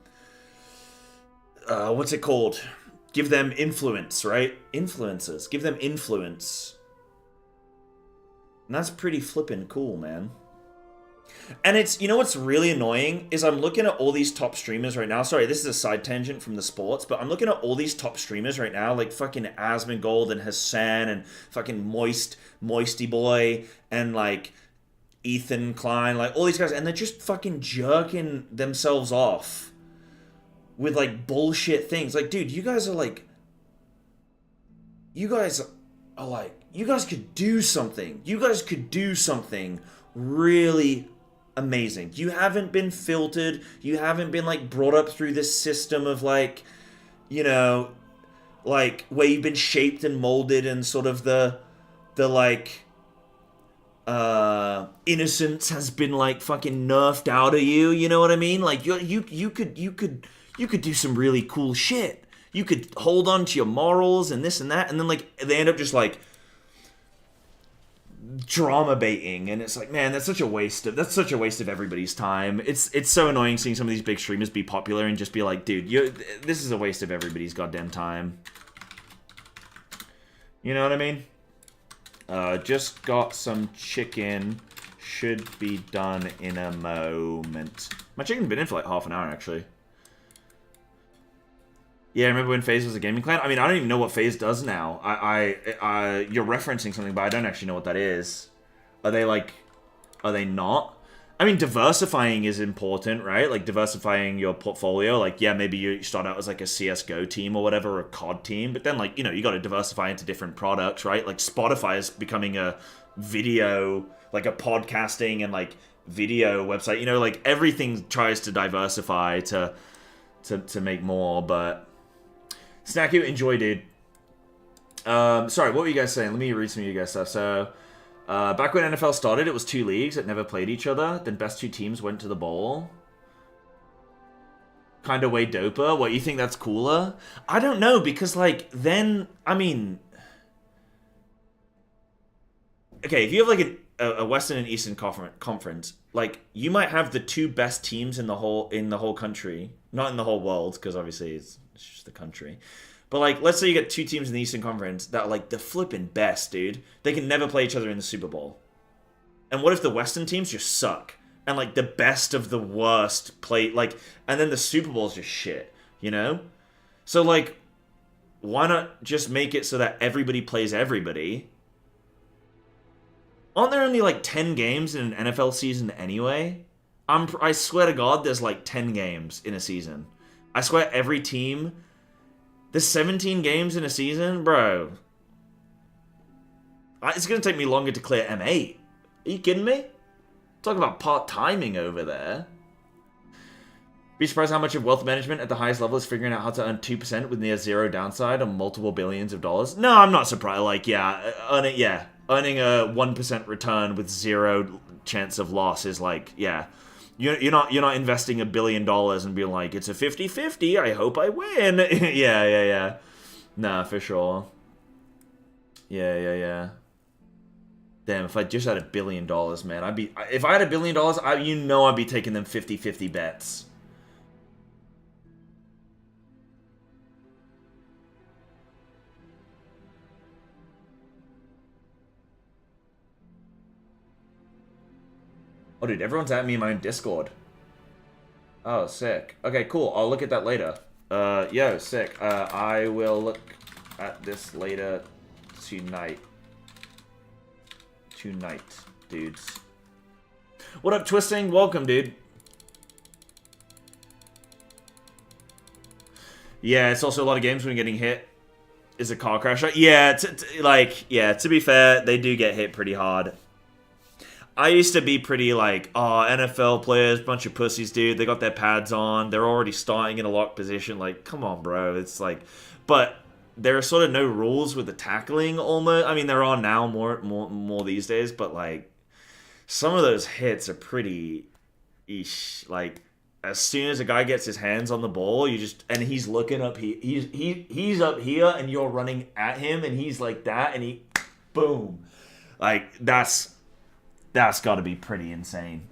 what's it called? Give them influence, right? Influencers. Give them influence. And that's pretty flippin' cool, man. And it's, you know what's really annoying is I'm looking at all these top streamers right now. Sorry, this is a side tangent from the sports, but I'm looking at all these top streamers right now, like fucking Asmongold and Hassan and fucking Moisty Boy and like Ethan Klein, like all these guys, and they're just fucking jerking themselves off with like bullshit things. Like, dude, you guys could do something. You guys could do something really amazing. You haven't been filtered. You haven't been like brought up through this system of like, you know, like where you've been shaped and molded and sort of the like innocence has been like fucking nerfed out of you. You know what I mean? Like you could do some really cool shit. You could hold on to your morals and this and that, and then like they end up just like drama baiting, and it's like, man, that's such a waste of everybody's time. It's so annoying seeing some of these big streamers be popular and just be like, dude, this is a waste of everybody's goddamn time. You know what I mean? Just got some chicken. Should be done in a moment. My chicken's been in for like half an hour, actually. Yeah, I remember when FaZe was a gaming clan? I mean, I don't even know what FaZe does now. You're referencing something, but I don't actually know what that is. Are they not? I mean, diversifying is important, right? Like, diversifying your portfolio. Like, yeah, maybe you start out as, like, a CSGO team or whatever, or a COD team. But then, like, you know, you got to diversify into different products, right? Like, Spotify is becoming a video, like, a podcasting and, like, video website. You know, like, everything tries to diversify to make more, but... Snacky, enjoy, dude. Sorry, what were you guys saying? Let me read some of you guys' stuff. So, back when NFL started, it was 2 leagues that never played each other. Then best 2 teams went to the bowl. Kinda way doper. What, you think that's cooler? I don't know, because, like, then, I mean... Okay, if you have, like, a Western and Eastern conference, like, you might have the 2 best teams in the whole country. Not in the whole world, because obviously it's just the country. But, like, let's say you get 2 teams in the Eastern Conference that are, like, the flippin' best, dude. They can never play each other in the Super Bowl. And what if the Western teams just suck? And, like, the best of the worst play, like, and then the Super Bowl's just shit, you know? So, like, why not just make it so that everybody plays everybody? Aren't there only, like, 10 games in an NFL season anyway? I swear to God, there's, like, 10 games in a season. I swear every team... There's 17 games in a season? Bro. It's going to take me longer to clear M8. Are you kidding me? Talk about part-timing over there. Be surprised how much of wealth management at the highest level is figuring out how to earn 2% with near zero downside on multiple billions of dollars. No, I'm not surprised. Like, earning a 1% return with zero chance of loss is like, yeah. You're not investing $1 billion and being like, it's a 50-50, I hope I win. yeah. Nah, for sure. Yeah. Damn, if I just had $1 billion, man, if I had $1 billion, I'd be taking them 50-50 bets. Oh, dude, everyone's at me in my own Discord. Oh, sick. Okay, cool. I'll look at that later. Yo, sick. I will look at this later tonight. Tonight, dudes. What up, Twisting? Welcome, dude. Yeah, it's also a lot of games when you're getting hit. Is a car crash. Yeah, to be fair, they do get hit pretty hard. I used to be pretty like, oh, NFL players, bunch of pussies, dude. They got their pads on. They're already starting in a locked position. Like, come on, bro. It's like, but there are sort of no rules with the tackling almost. I mean, there are now more these days, but like, some of those hits are pretty, eesh. Like, as soon as a guy gets his hands on the ball, and he's looking up. He's up here, and you're running at him, and he's like that, and boom, like that's got to be pretty insane.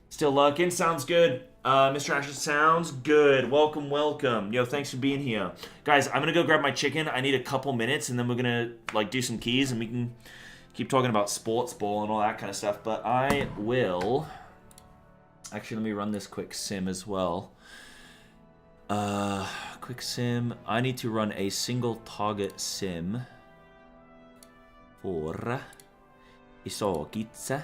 Still lurking? Sounds good. Mr. Asher, sounds good. Welcome, welcome. Yo, thanks for being here. Guys, I'm going to go grab my chicken. I need a couple minutes, and then we're going to, like, do some keys, and we can keep talking about sports ball and all that kind of stuff. But I will... Actually, let me run this quick sim as well. Quick sim. I need to run a single target sim for... Isogitsa.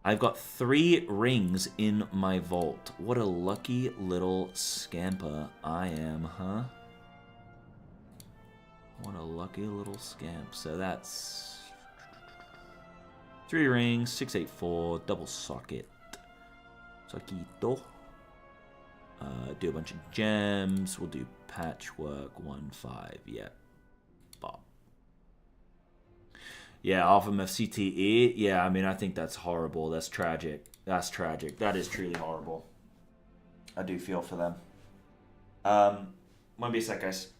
I've got 3 rings in my vault. What a lucky little scamper I am, huh? What a lucky little scamp. So that's 3 rings, 684, double socket. Soquito. Do a bunch of gems. We'll do patchwork 1-5. Yeah. Bob. Yeah, Alpha FCTE. Yeah, I mean, I think that's horrible. That's tragic. That's tragic. That is truly horrible. I do feel for them. Might be a sec, guys.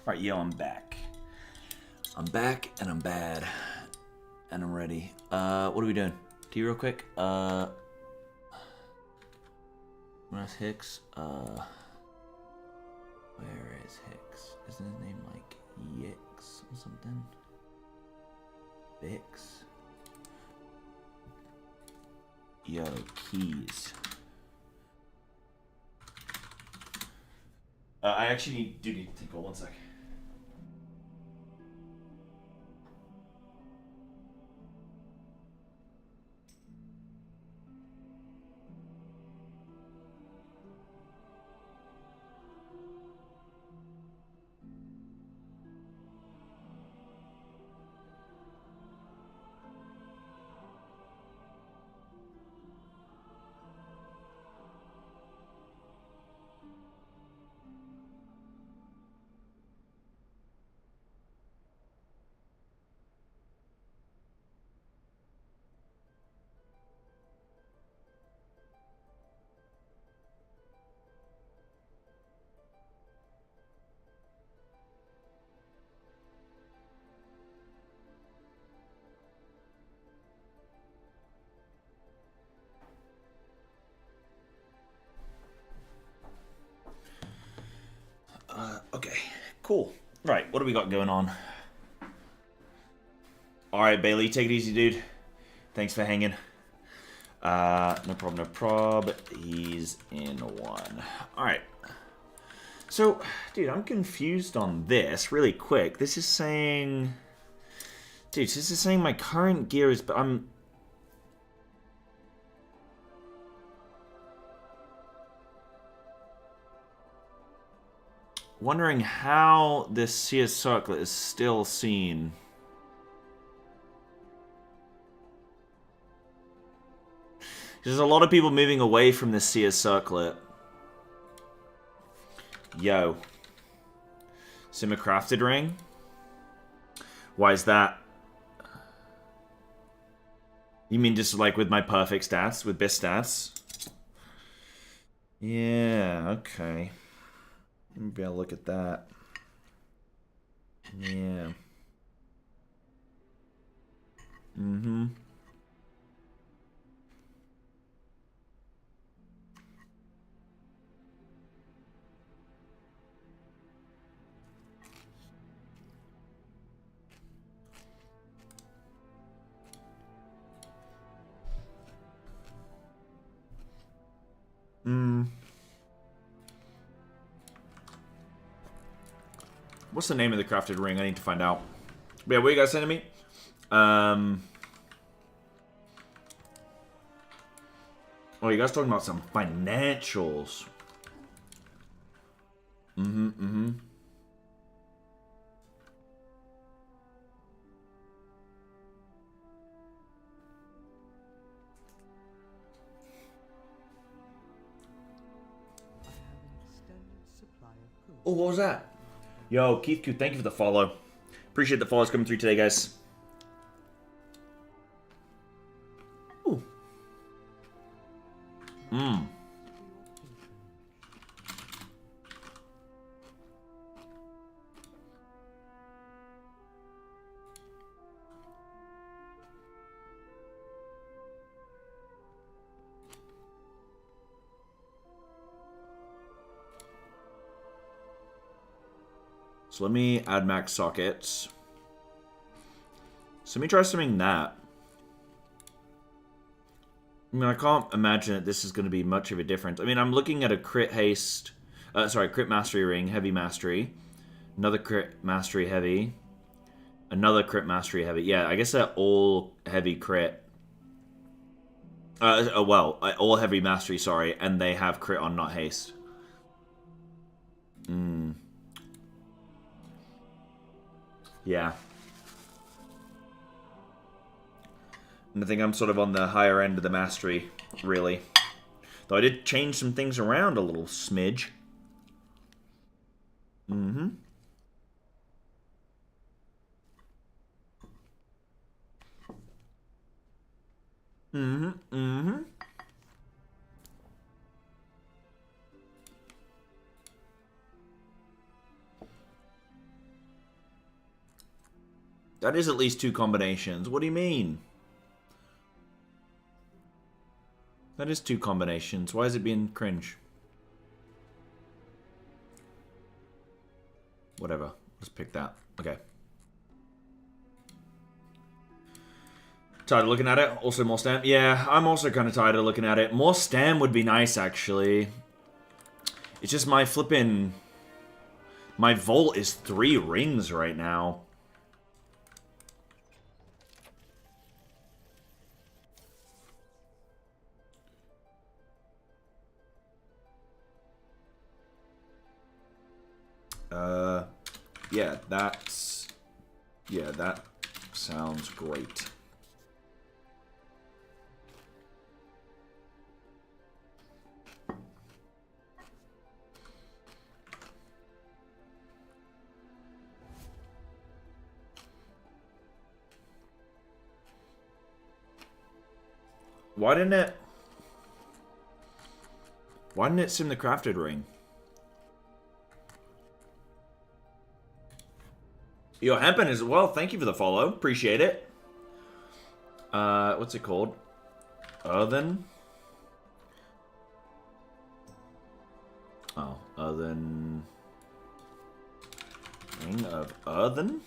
Alright, yo, I'm back. I'm back, and I'm bad. And I'm ready. What are we doing? T real quick. Where's Hicks? Where is Hicks? Isn't his name like Yix or something? Bix? Yo, keys. I actually do need to take 1 sec. Okay, cool. Right, what do we got going on? Alright, Bailey, take it easy, dude. Thanks for hanging. No problem, no prob. He's in 1. Alright. So, dude, I'm confused on this really quick. This is saying... Dude, this is saying my current gear is... But I'm... wondering how this CS circlet is still seen. There's a lot of people moving away from this CS circlet. Yo. Sim a crafted ring? Why is that? You mean just like with my perfect stats? With best stats? Yeah, okay. Maybe I'll look at that. Yeah. Mm-hmm. What's the name of the crafted ring? I need to find out. But yeah, what are you guys sending me? Oh, you guys talking about some financials. Oh, what was that? Yo, Keith Q, thank you for the follow. Appreciate the follows coming through today, guys. Ooh. So let me add max sockets. So let me try something that. I mean, I can't imagine that this is going to be much of a difference. I mean, I'm looking at a crit haste... crit mastery ring, heavy mastery. Another crit mastery heavy. Another crit mastery heavy. Yeah, I guess they're all heavy crit. All heavy mastery, sorry. And they have crit on, not haste. Yeah. And I think I'm sort of on the higher end of the mastery, really. Though I did change some things around a little smidge. That is at least 2 combinations. What do you mean? That is 2 combinations. Why is it being cringe? Whatever. Let's pick that. Okay. Tired of looking at it. Also more stam. Yeah, I'm also kind of tired of looking at it. More stam would be nice, actually. It's just my flippin'... My volt is 3 rings right now. Yeah, that's... Yeah, that sounds great. Why didn't it sim the crafted ring? Yo, Hempen as well. Thank you for the follow. Appreciate it. What's it called? Earthen? Oh, earthen. Ring of earthen.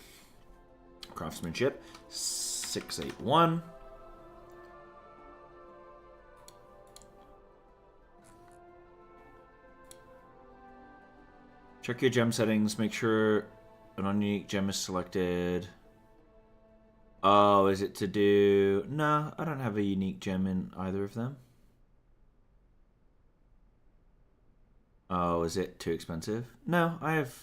Craftsmanship. 681. Check your gem settings. Make sure an ununique gem is selected. Oh, is it to do... No, I don't have a unique gem in either of them. Oh, is it too expensive? No, I have...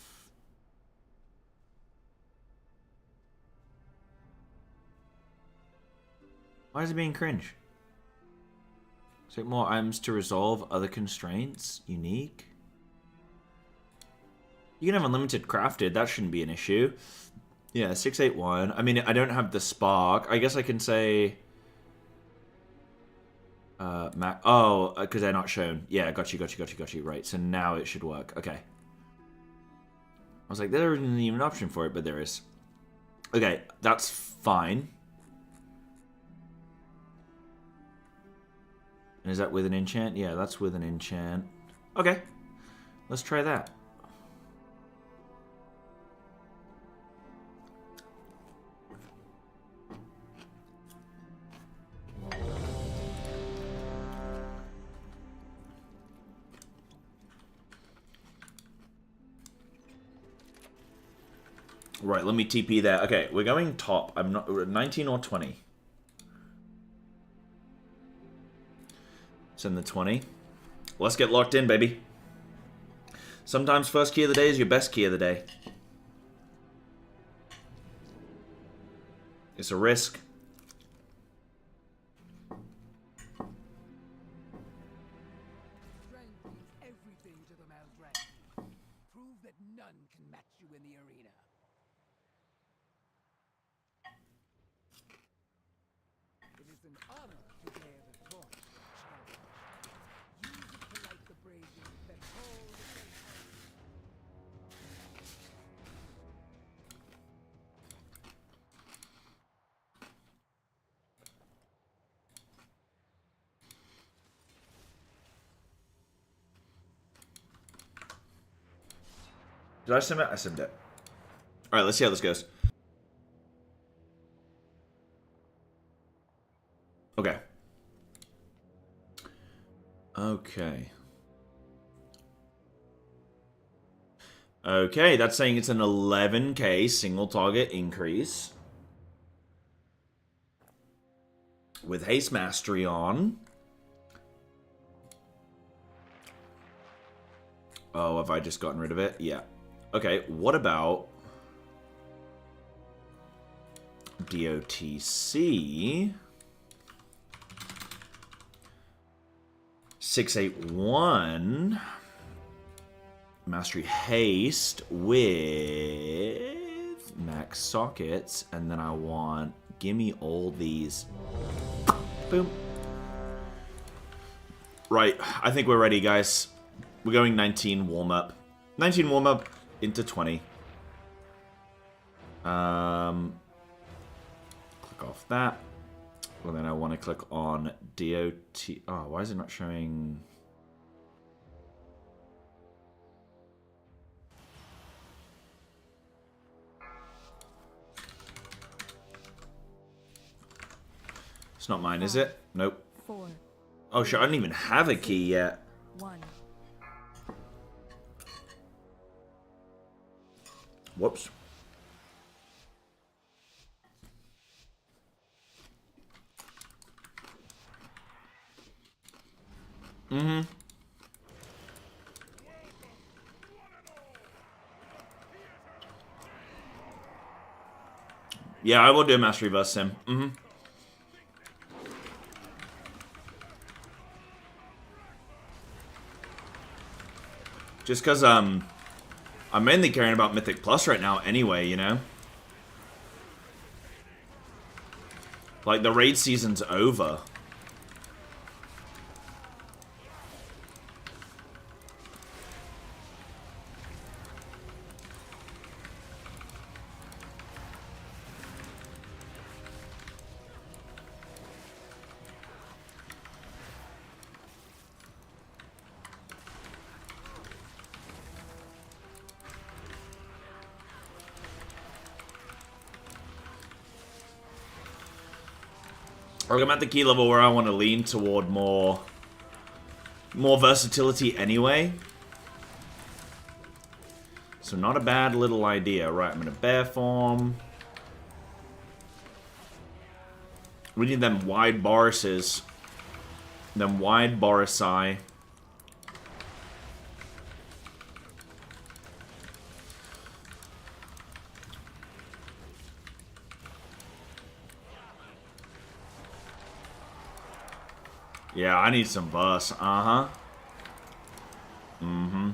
Why is it being cringe? Take more items to resolve other constraints. Unique. You can have unlimited crafted. That shouldn't be an issue. Yeah, 681. I mean, I don't have the spark. I guess I can say... Oh, because they're not shown. Yeah, got you. Right, so now it should work. Okay. I was like, there isn't even an option for it, but there is. Okay, that's fine. And is that with an enchant? Yeah, that's with an enchant. Okay, let's try that. Right, let me TP there. Okay, we're going top. I'm not 19 or 20. Send the 20. Let's get locked in, baby. Sometimes first key of the day is your best key of the day. It's a risk. Did I sim it? I simmed it. Alright, let's see how this goes. Okay. Okay. Okay, that's saying it's an 11k single target increase. With Haste Mastery on. Oh, have I just gotten rid of it? Yeah. Okay, what about DOTC 681 Mastery Haste with max sockets, and then I want gimme all these. Boom. Right, I think we're ready, guys. We're going 19 warm up. 19 warm up into 20. check off that. Well, then I want to click on DOT. Oh, why is it not showing? It's not mine, is it? Nope. 4. Oh, shit, I don't even have a key yet. 1. Whoops. Yeah, I will do a Mastery Bus Sim. Just because, I'm mainly caring about Mythic Plus right now anyway, you know? Like, the raid season's over. I'm at the key level where I want to lean toward more versatility anyway. So not a bad little idea. Right, I'm going to bear form. We need them wide Borises. Them wide Borisai. Yeah, I need some bus. Uh-huh. Mm-hmm.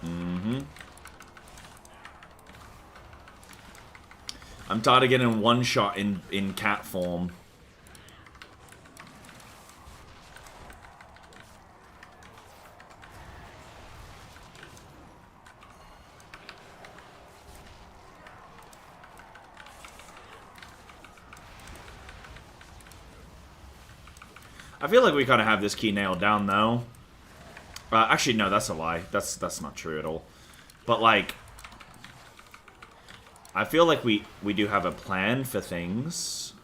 Mm-hmm. I'm tired of getting one shot in cat form. I feel like we kind of have this key nailed down, though. Actually, no, that's a lie. That's not true at all. But, like, I feel like we do have a plan for things.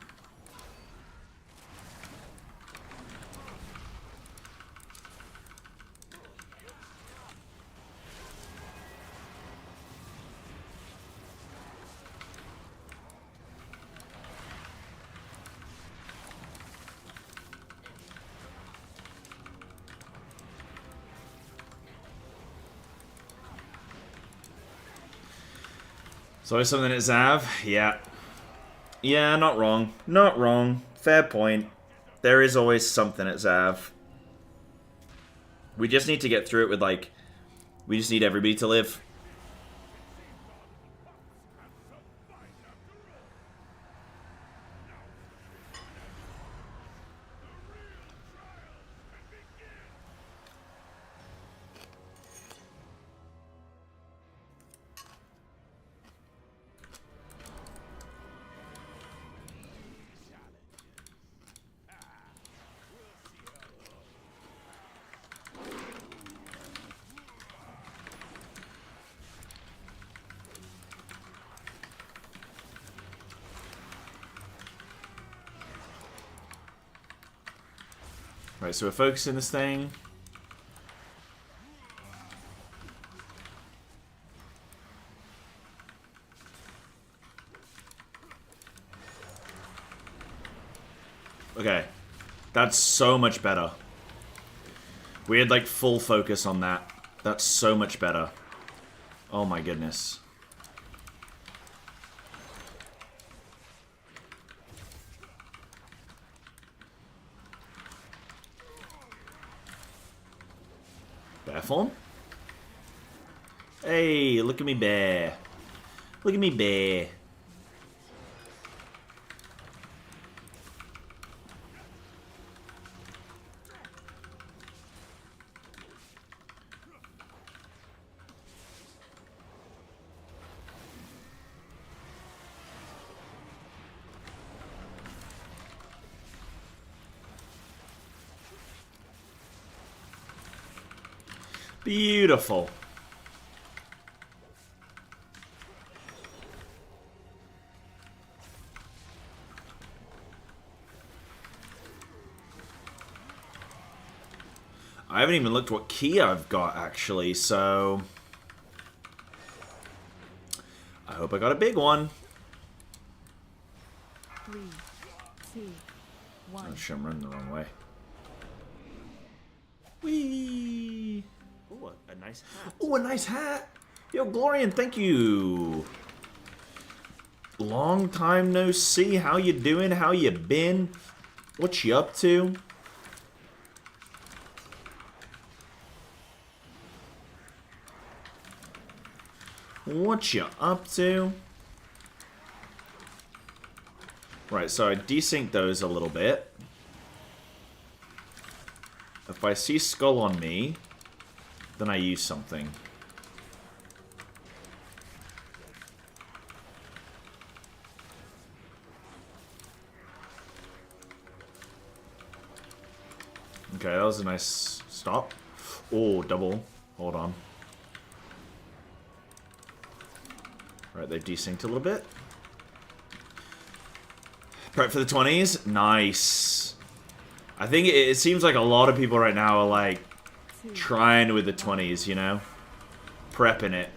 So is something at Zav? Yeah. Yeah, not wrong. Not wrong. Fair point. There is always something at Zav. We just need to get through it with, like... We just need everybody to live. Right, so we're focusing this thing. Okay. That's so much better. We had, like, full focus on that. That's so much better. Oh my goodness. Bear form? Hey, look at me bear. Look at me bear. Beautiful. I haven't even looked what key I've got, actually, so... I hope I got a big one. 3, 2, 1. Oh shit, I'm running the wrong way. Whee! Oh, a nice hat. Oh, a nice hat! Yo, Glorian, thank you! Long time no see. How you doing? How you been? What you up to? What you up to? Right, so I desynced those a little bit. If I see skull on me, then I use something. Okay, that was a nice stop. Oh, double. Hold on. Right, they've desynced a little bit. Prep for the 20s? Nice. I think it seems like a lot of people right now are like trying with the 20s, you know? Prepping it.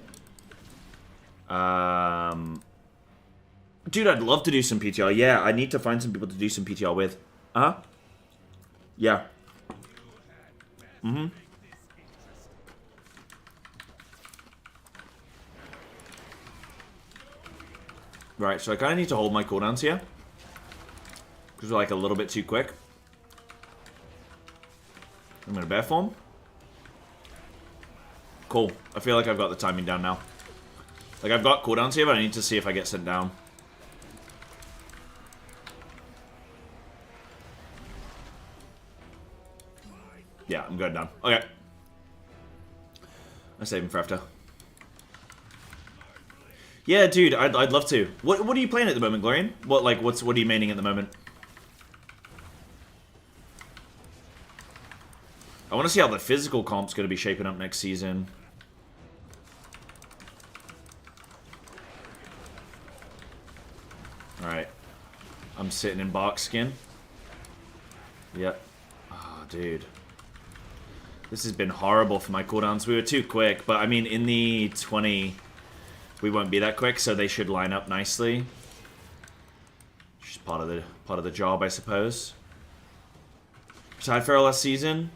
Dude, I'd love to do some PTR. Yeah, I need to find some people to do some PTR with. Uh-huh. Yeah. Mm-hmm. Right, so I kind of need to hold my cooldowns here. Because we're like a little bit too quick. I'm going to bear form. Cool. I feel like I've got the timing down now. Like, I've got cooldowns here, but I need to see if I get sent down. Yeah, I'm good now. Okay. I save him for after. Yeah, dude, I'd love to. What are you playing at the moment, Glorian? What are you maining at the moment? I want to see how the physical comp's going to be shaping up next season. Alright. I'm sitting in box skin. Yep. Oh, dude. This has been horrible for my cooldowns. We were too quick, but I mean, in the 20... we won't be that quick, so they should line up nicely. Just part of the job, I suppose. Retired Feral last season.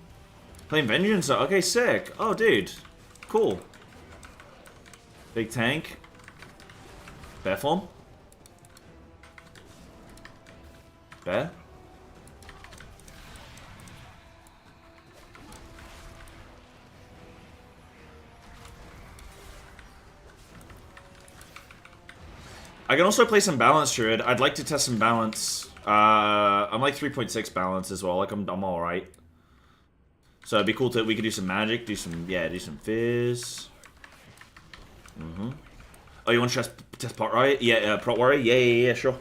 Playing Vengeance. Okay, sick. Oh, dude. Cool. Big tank. Bear form. Bear. I can also play some balance, Druid. I'd like to test some balance. I'm like 3.6 balance as well. Like I'm alright. So it'd be cool we could do some magic, do some fizz. Oh, you want to test Pot Warrior? Yeah, Prot Warrior? Yeah, sure.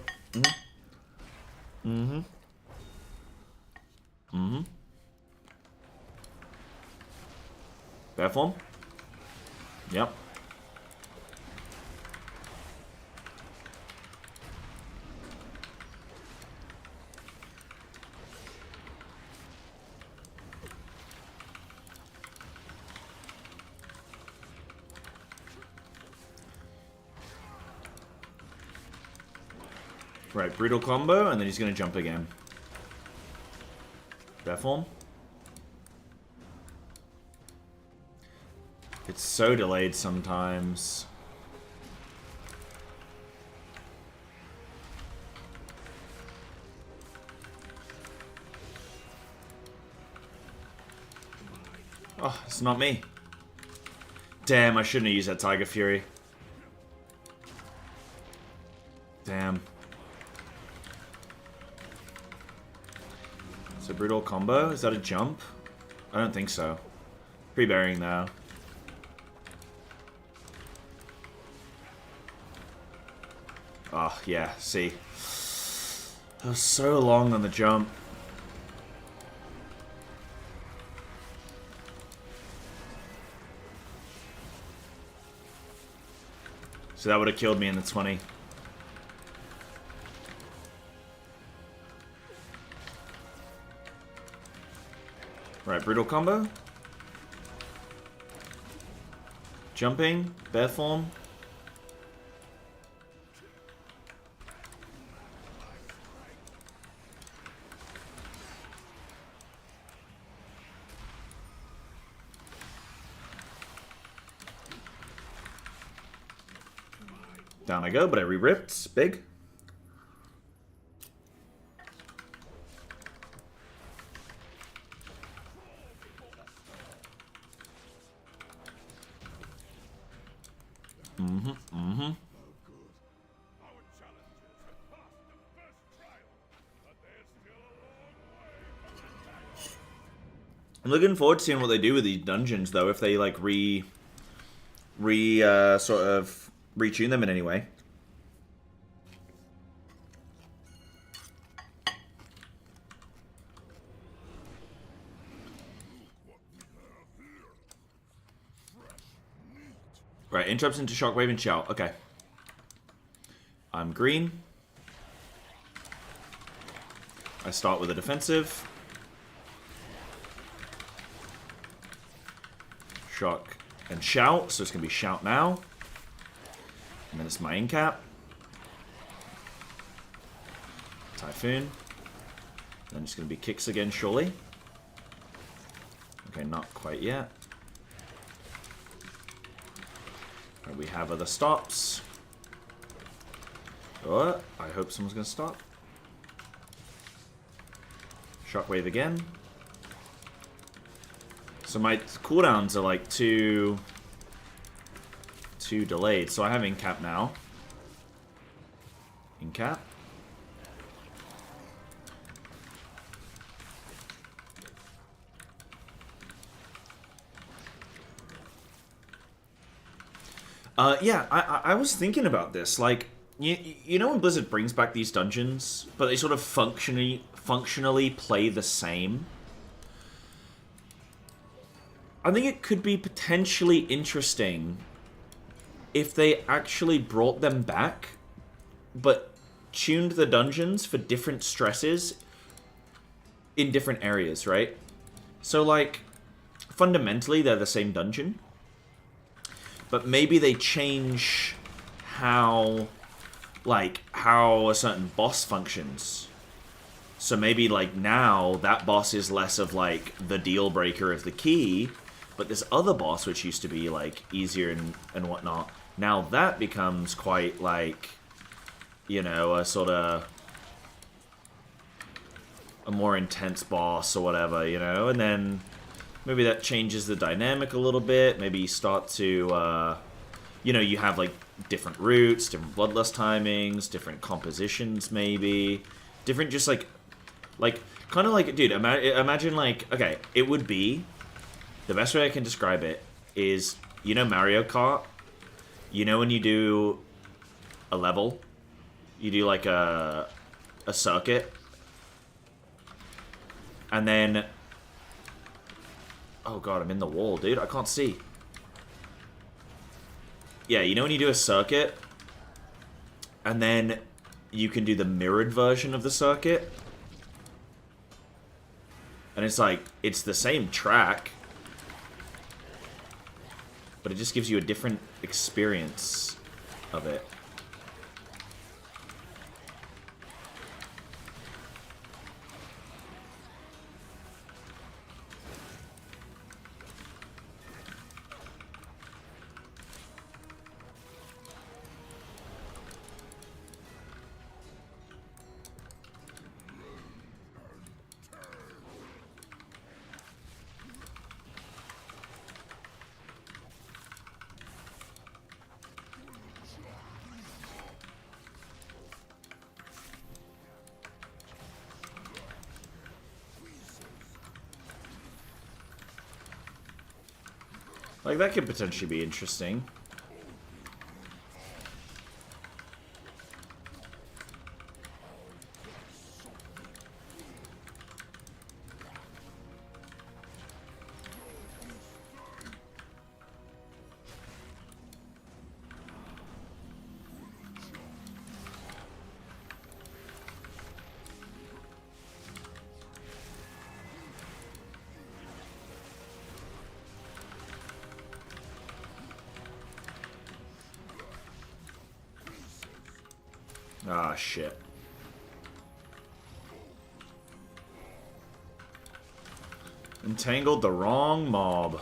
Bear form? Yep. Right, brutal combo, and then he's gonna jump again. Bear form. It's so delayed sometimes. Oh, it's not me. Damn, I shouldn't have used that Tiger Fury. Damn. So brutal combo? Is that a jump? I don't think so. Pre-burying though. Oh, yeah, see. That was so long on the jump. So that would have killed me in the 20. Right, brutal combo. Jumping, bear form. Down I go, but I re-ripped. Big. I'm looking forward to seeing what they do with these dungeons, though, if they, like, sort of retune them in any way. Right, interrupts into Shockwave and Shout. Okay. I'm green. I start with a defensive. Shock and Shout, so it's going to be Shout now. And then it's my incap. Typhoon. Then it's going to be Kicks again, surely. Okay, not quite yet. And we have other stops. Oh, I hope someone's going to stop. Shockwave again. So my cooldowns are like too delayed. So I have incap now. Incap. Yeah, I was thinking about this. Like, you know when Blizzard brings back these dungeons, but they sort of functionally play the same? I think it could be potentially interesting if they actually brought them back, but tuned the dungeons for different stresses in different areas, right? So, like, fundamentally, they're the same dungeon, but maybe they change how a certain boss functions. So maybe, like, now that boss is less of, like, the deal breaker of the key, but this other boss, which used to be, like, easier and whatnot, now that becomes quite, like, you know, a sort of a more intense boss or whatever, you know? And then maybe that changes the dynamic a little bit. Maybe you start to, you know, you have, like, different routes, different bloodlust timings, different compositions, maybe. Different just, like kind of like, dude, imagine, like, okay, it would be, the best way I can describe it is, you know Mario Kart? You know when you do a level? You do, like, a circuit? And then... Oh god, I'm in the wall, dude. I can't see. Yeah, you know when you do a circuit? And then you can do the mirrored version of the circuit? And it's like, it's the same track, but it just gives you a different experience of it. Like, that could potentially be interesting. Ah, shit. Entangled the wrong mob.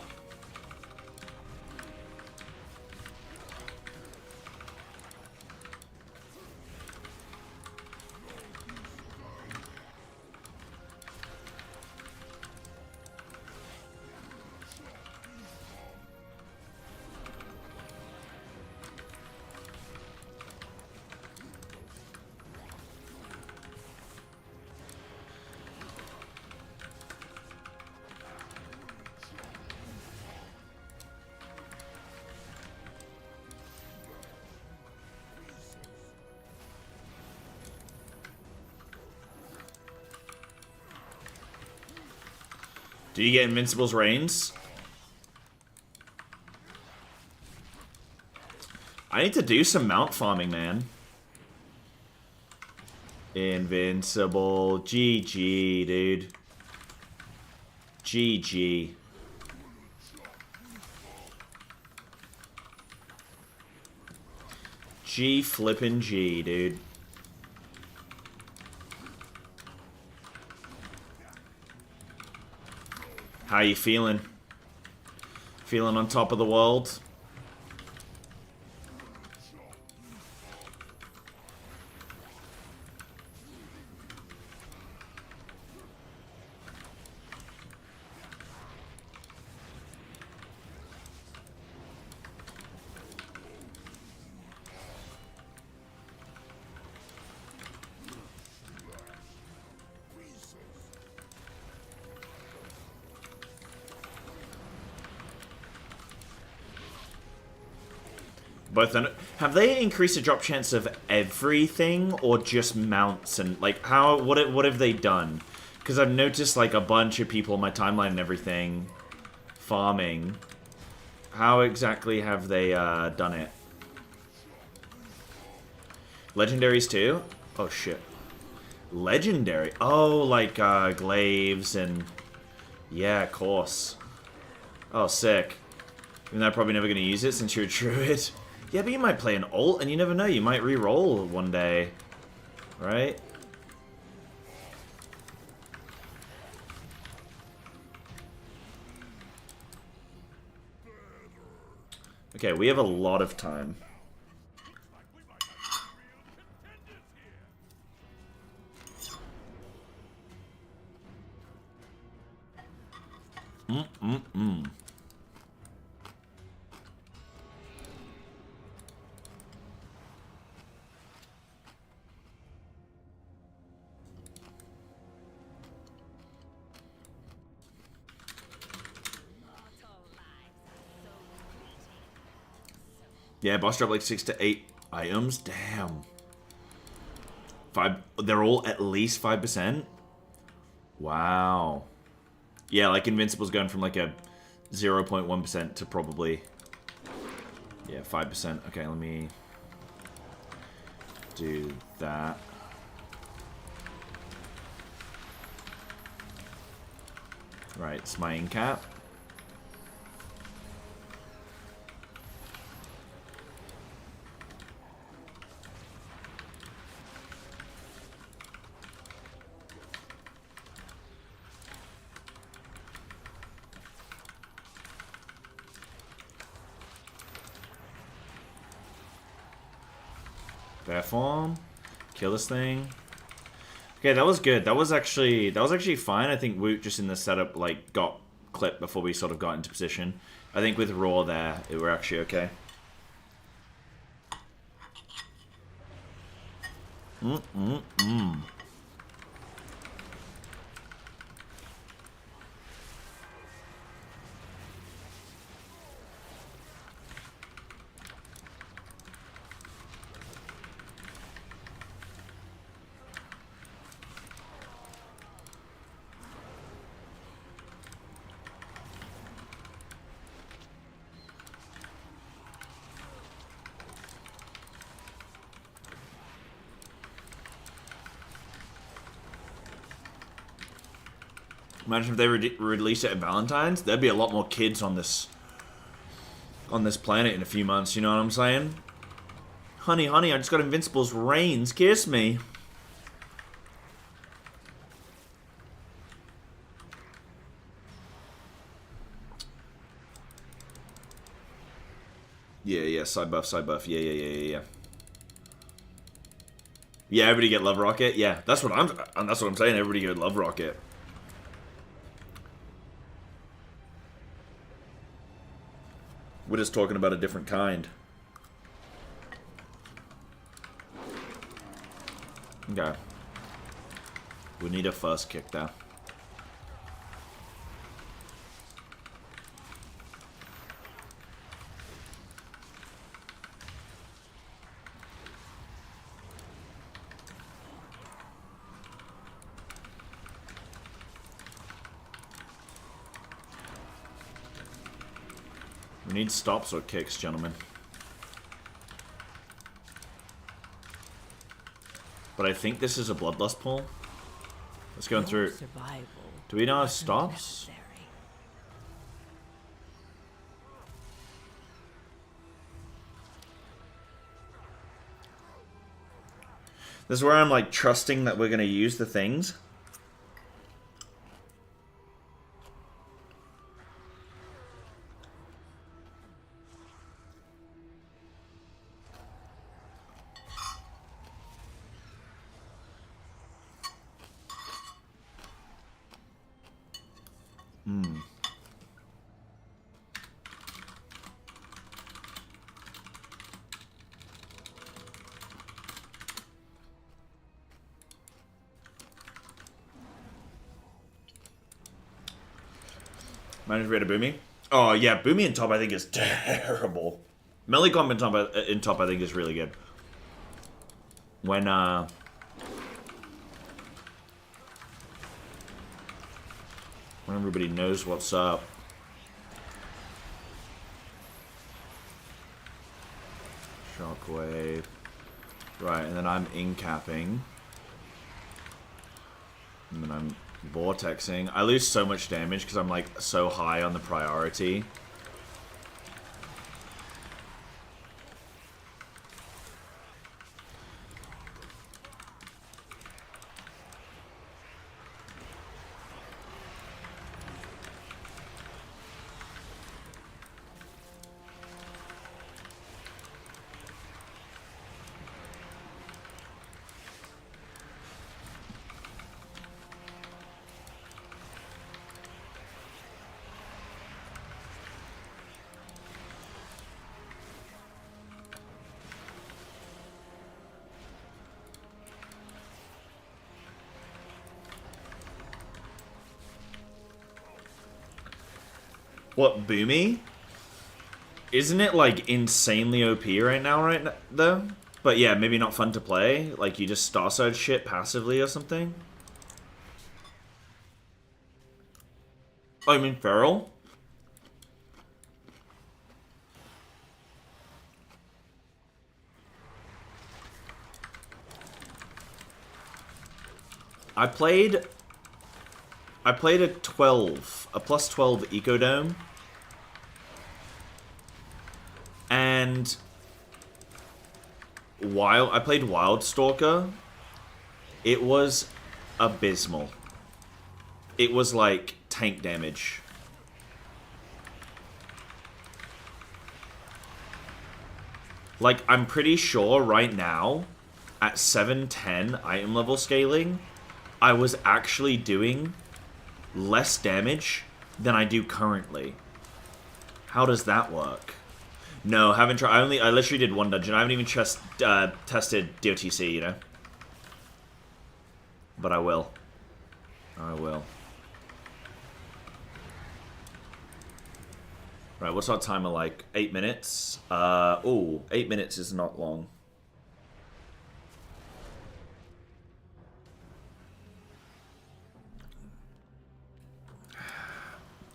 Do you get Invincible's reigns? I need to do some mount farming, man. Invincible. GG, dude. GG. G flippin' G, dude. How you feeling? Feeling on top of the world? Both have they increased the drop chance of everything or just mounts and like how what have they done? Because I've noticed like a bunch of people on my timeline and everything farming. How exactly have they done it? Legendaries too? Oh shit. Legendary. Oh, like glaives and yeah, of course. Oh, sick. Even though I'm probably never gonna use it since you're a druid. Yeah, but you might play an ult, and you never know. You might re-roll one day. Right? Okay, we have a lot of time. Yeah, boss drop like 6 to 8 items. Damn. 5. They're all at least 5%. Wow. Yeah, like Invincible's going from like a 0.1% to probably 5%. Okay, let me do that. Right, it's my in-cap. Bear form. Kill this thing. Okay, that was good. That was actually fine. I think Woot just in the setup like got clipped before we sort of got into position. I think with Raw there, it were actually okay. Imagine if they release it at Valentine's. There'd be a lot more kids on this planet in a few months. You know what I'm saying? Honey, honey, I just got Invincible's reigns. Kiss me. Yeah, side buff, yeah. Yeah, everybody get Love Rocket. Yeah, that's what I'm saying. Everybody get Love Rocket. We're just talking about a different kind. Okay. We need a first kick there. We need stops or kicks, gentlemen. But I think this is a Bloodlust pull. Let's go through. Do we know have stops? This is where I'm like trusting that we're going to use the things. Manage to get a Boomy. Oh yeah, Boomy in top I think is terrible. Melee comp in top I think is really good. When everybody knows what's up. Shockwave. Right, and then I'm incapping. And then I'm vortexing. I lose so much damage because I'm like so high on the priority. What, Boomy? Isn't it, like, insanely OP right now, though? But yeah, maybe not fun to play. Like, you just Star Surge shit passively or something? Oh, you mean Feral? I played a 12, a plus 12 Ecodome. And I played Wildstalker. It was abysmal. It was like tank damage. Like, I'm pretty sure right now, at 710 item level scaling, I was actually doing less damage than I do currently. How does that work? No, haven't tried. I literally did one dungeon. I haven't even tested DOTC, you know? But I will. I will. Right, what's our timer like? 8 minutes? Oh, 8 minutes is not long.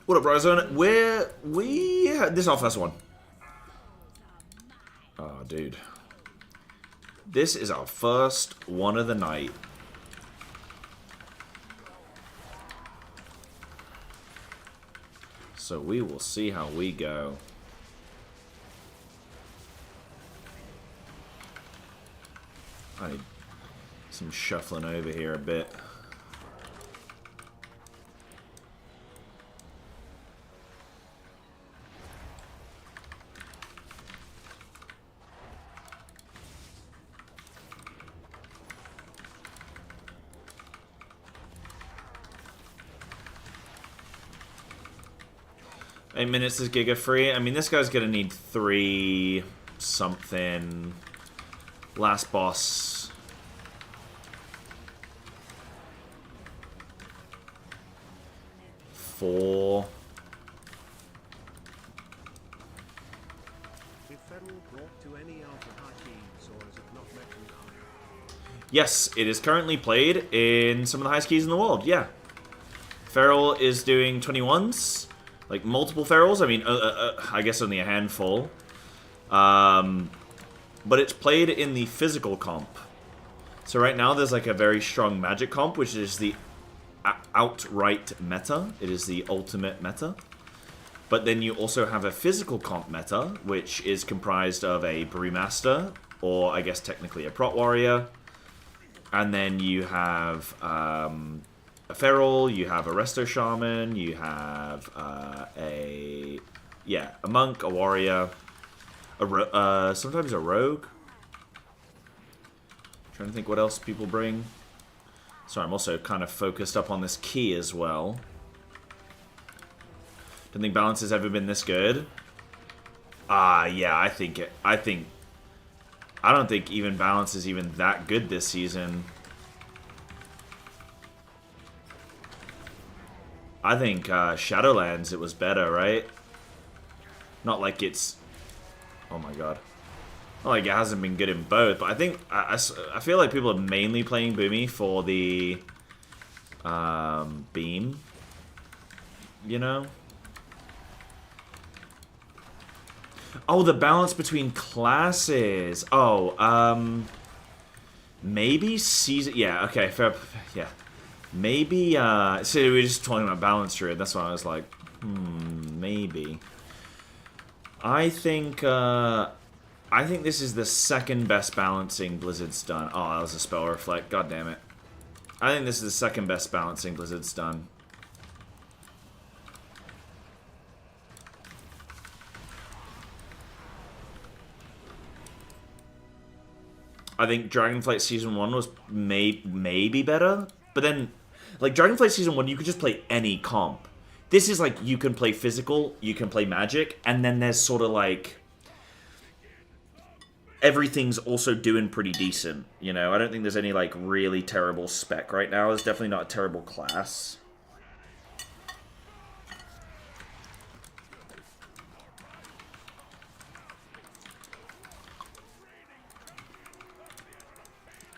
What up, Brozone? This is our first one. Oh, dude. This is our first one of the night. So we will see how we go. Some shuffling over here a bit. Eight minutes is Giga free. I mean, this guy's gonna need 3 something. Last boss. Four. Is Feral brought to any other high keys, or is it not mentioned? Yes, it is currently played in some of the highest keys in the world, yeah. Feral is doing 21s. Like, multiple ferals. I mean, I guess only a handful. But it's played in the physical comp. So right now there's like a very strong magic comp, which is the outright meta. It is the ultimate meta. But then you also have a physical comp meta, which is comprised of a Brewmaster, or I guess technically a Prot Warrior. And then you have a Feral, you have a Resto Shaman, you have a Monk, a Warrior, sometimes a Rogue. Trying to think what else people bring. Sorry, I'm also kind of focused up on this key as well. Don't think balance has ever been this good. Yeah, I don't think even balance is even that good this season. I think Shadowlands, it was better, right? Not like it's... Oh my god. Not like it hasn't been good in both, but I think... I feel like people are mainly playing Boomy for the... beam. You know? Oh, the balance between classes. Oh, maybe season... Yeah, okay, fair... Yeah. Maybe, so we were just talking about balance here. That's why I was like, maybe. I think this is the second best balancing Blizzard's done. Oh, that was a spell reflect. God damn it. I think this is the second best balancing Blizzard's done. I think Dragonflight Season 1 was maybe better, but then... Like, Dragonflight Season 1, you could just play any comp. This is like, you can play physical, you can play magic, and then there's sort of like... Everything's also doing pretty decent, you know? I don't think there's any, like, really terrible spec right now. It's definitely not a terrible class.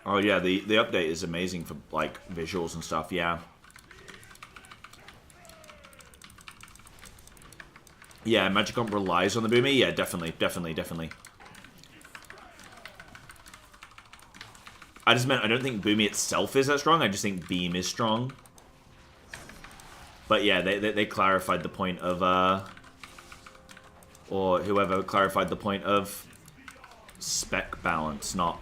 Oh yeah, the update is amazing for, like, visuals and stuff, yeah. Yeah, Magicomp relies on the Boomy? Yeah, definitely. I just meant, I don't think Boomy itself is that strong, I just think Beam is strong. But yeah, they clarified the point of, or whoever clarified the point of spec balance, not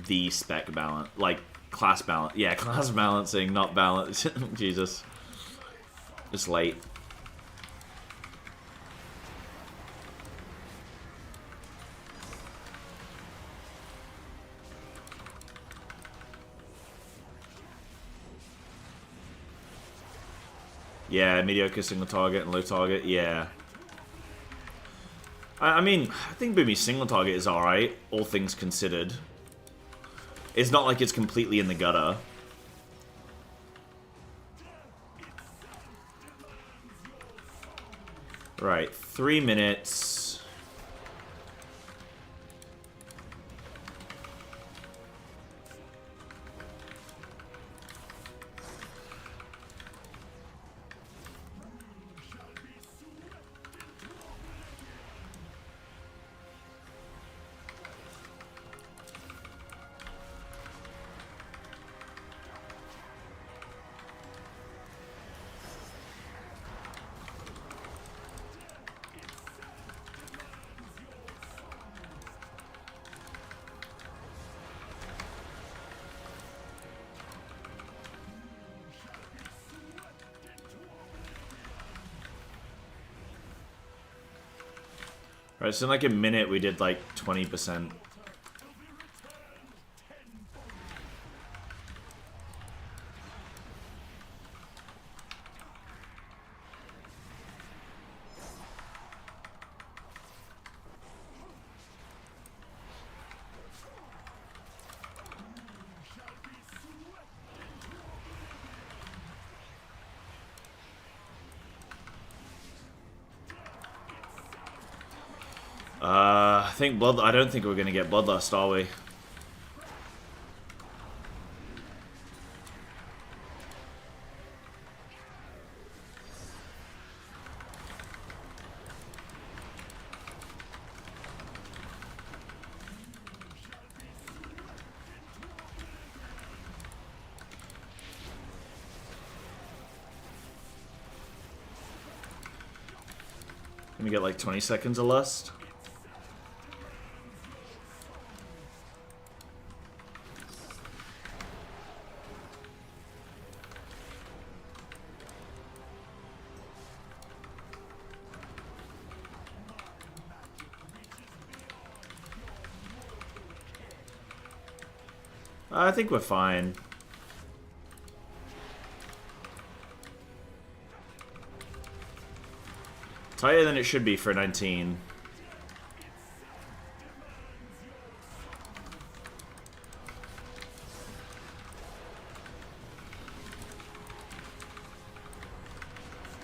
the spec balance, like class balance. Yeah, class balancing, not balance. Jesus. It's late. Yeah, mediocre single target and low target, yeah. I mean, I think Boomy's single target is alright, all things considered. It's not like it's completely in the gutter. Right, 3 minutes. Right, so in like a minute we did like 20%. I don't think we're gonna get Bloodlust, are we? Can we get like 20 seconds of Lust? I think we're fine. Tighter than it should be for 19.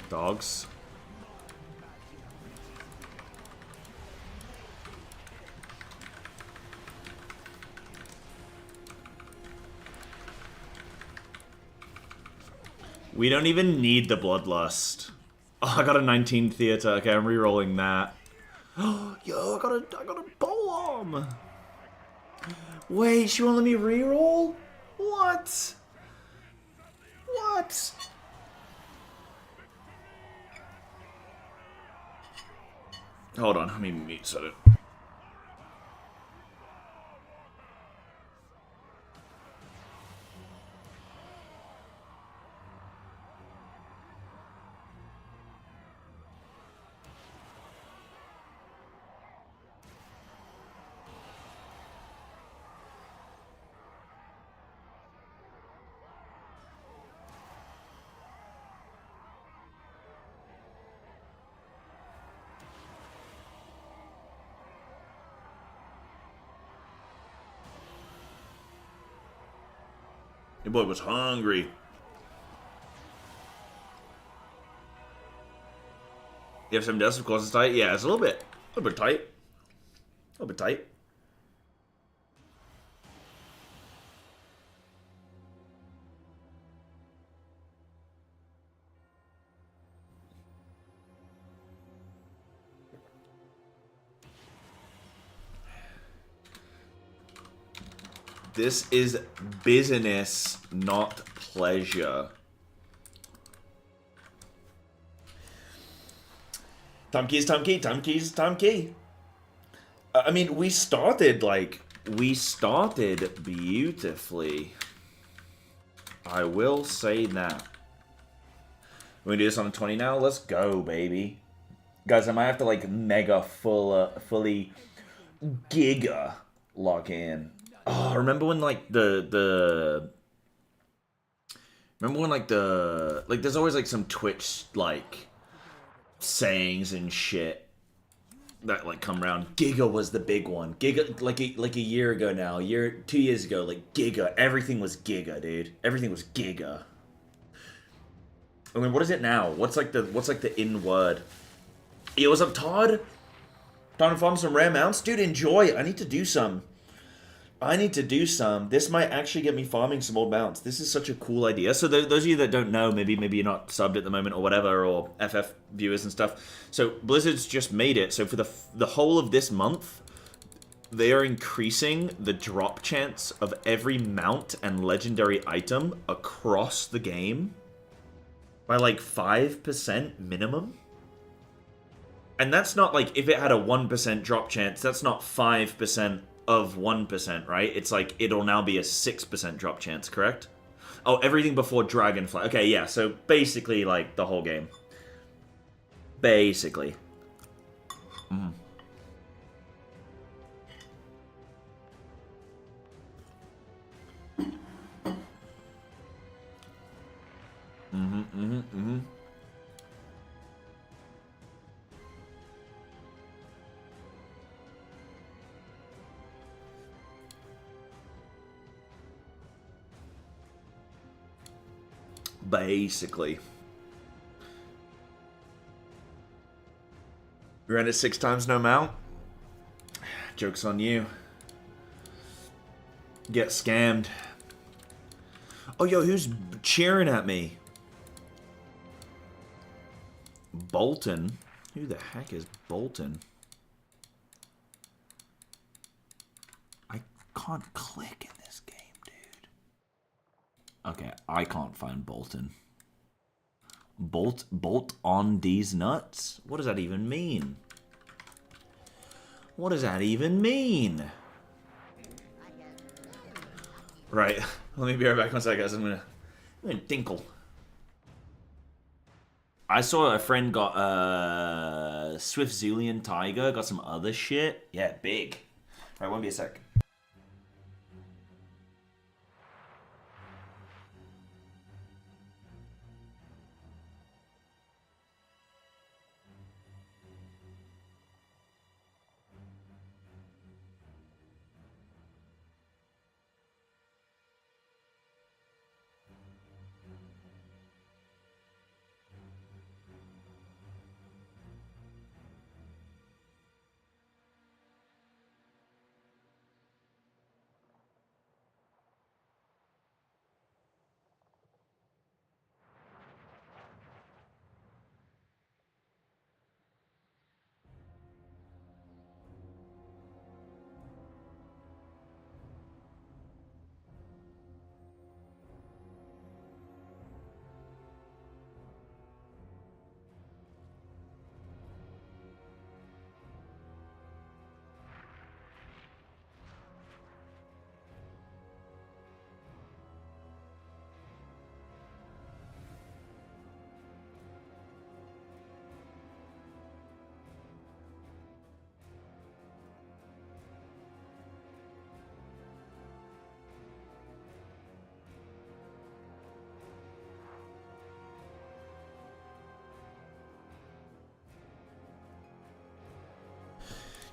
Dogs. We don't even need the Bloodlust. Oh, I got a 19 theater. Okay, I'm re-rolling that. Yo, I got a bomb. Wait, she won't let me re-roll? What? What? Hold on, let me mute set it. Your boy was hungry. You have M7S, of course it's tight. Yeah, it's a little bit tight. A little bit tight. This is business, not pleasure. Time keys, time key, time keys, time key. I mean, we started beautifully. I will say that. We're gonna do this on a 20 now? Let's go, baby. Guys, I might have to like mega fully giga log in. Oh, remember when like there's always like some Twitch like sayings and shit that like come around. Giga was the big one. Giga like a year ago now, 2 years ago, like Giga, everything was Giga, dude. Everything was Giga. I mean, what is it now? What's like the in word? Yo, what's up, Todd? Time to farm some rare mounts? Dude, enjoy. I need to do some. This might actually get me farming some old mounts. This is such a cool idea. So those of you that don't know, maybe you're not subbed at the moment or whatever, or FF viewers and stuff. So Blizzard's just made it. So for the whole of this month, they are increasing the drop chance of every mount and legendary item across the game by like 5% minimum. And that's not like if it had a 1% drop chance, that's not 5% of 1%, right? It's like it'll now be a 6% drop chance, correct? Oh, everything before Dragonfly. Okay, yeah, so basically like the whole game. Basically. Basically. You ran it 6 times, no mount? Joke's on you. Get scammed. Oh, yo, who's cheering at me? Bolton? Who the heck is Bolton? I can't click in this game, dude. Okay, I can't find Bolton. Bolt on these nuts? What does that even mean? What does that even mean? Right, let me be right back one second, guys. I'm gonna tinkle. I saw a friend got Swift Zulian Tiger, got some other shit. Yeah, big. Right, won't be a sec.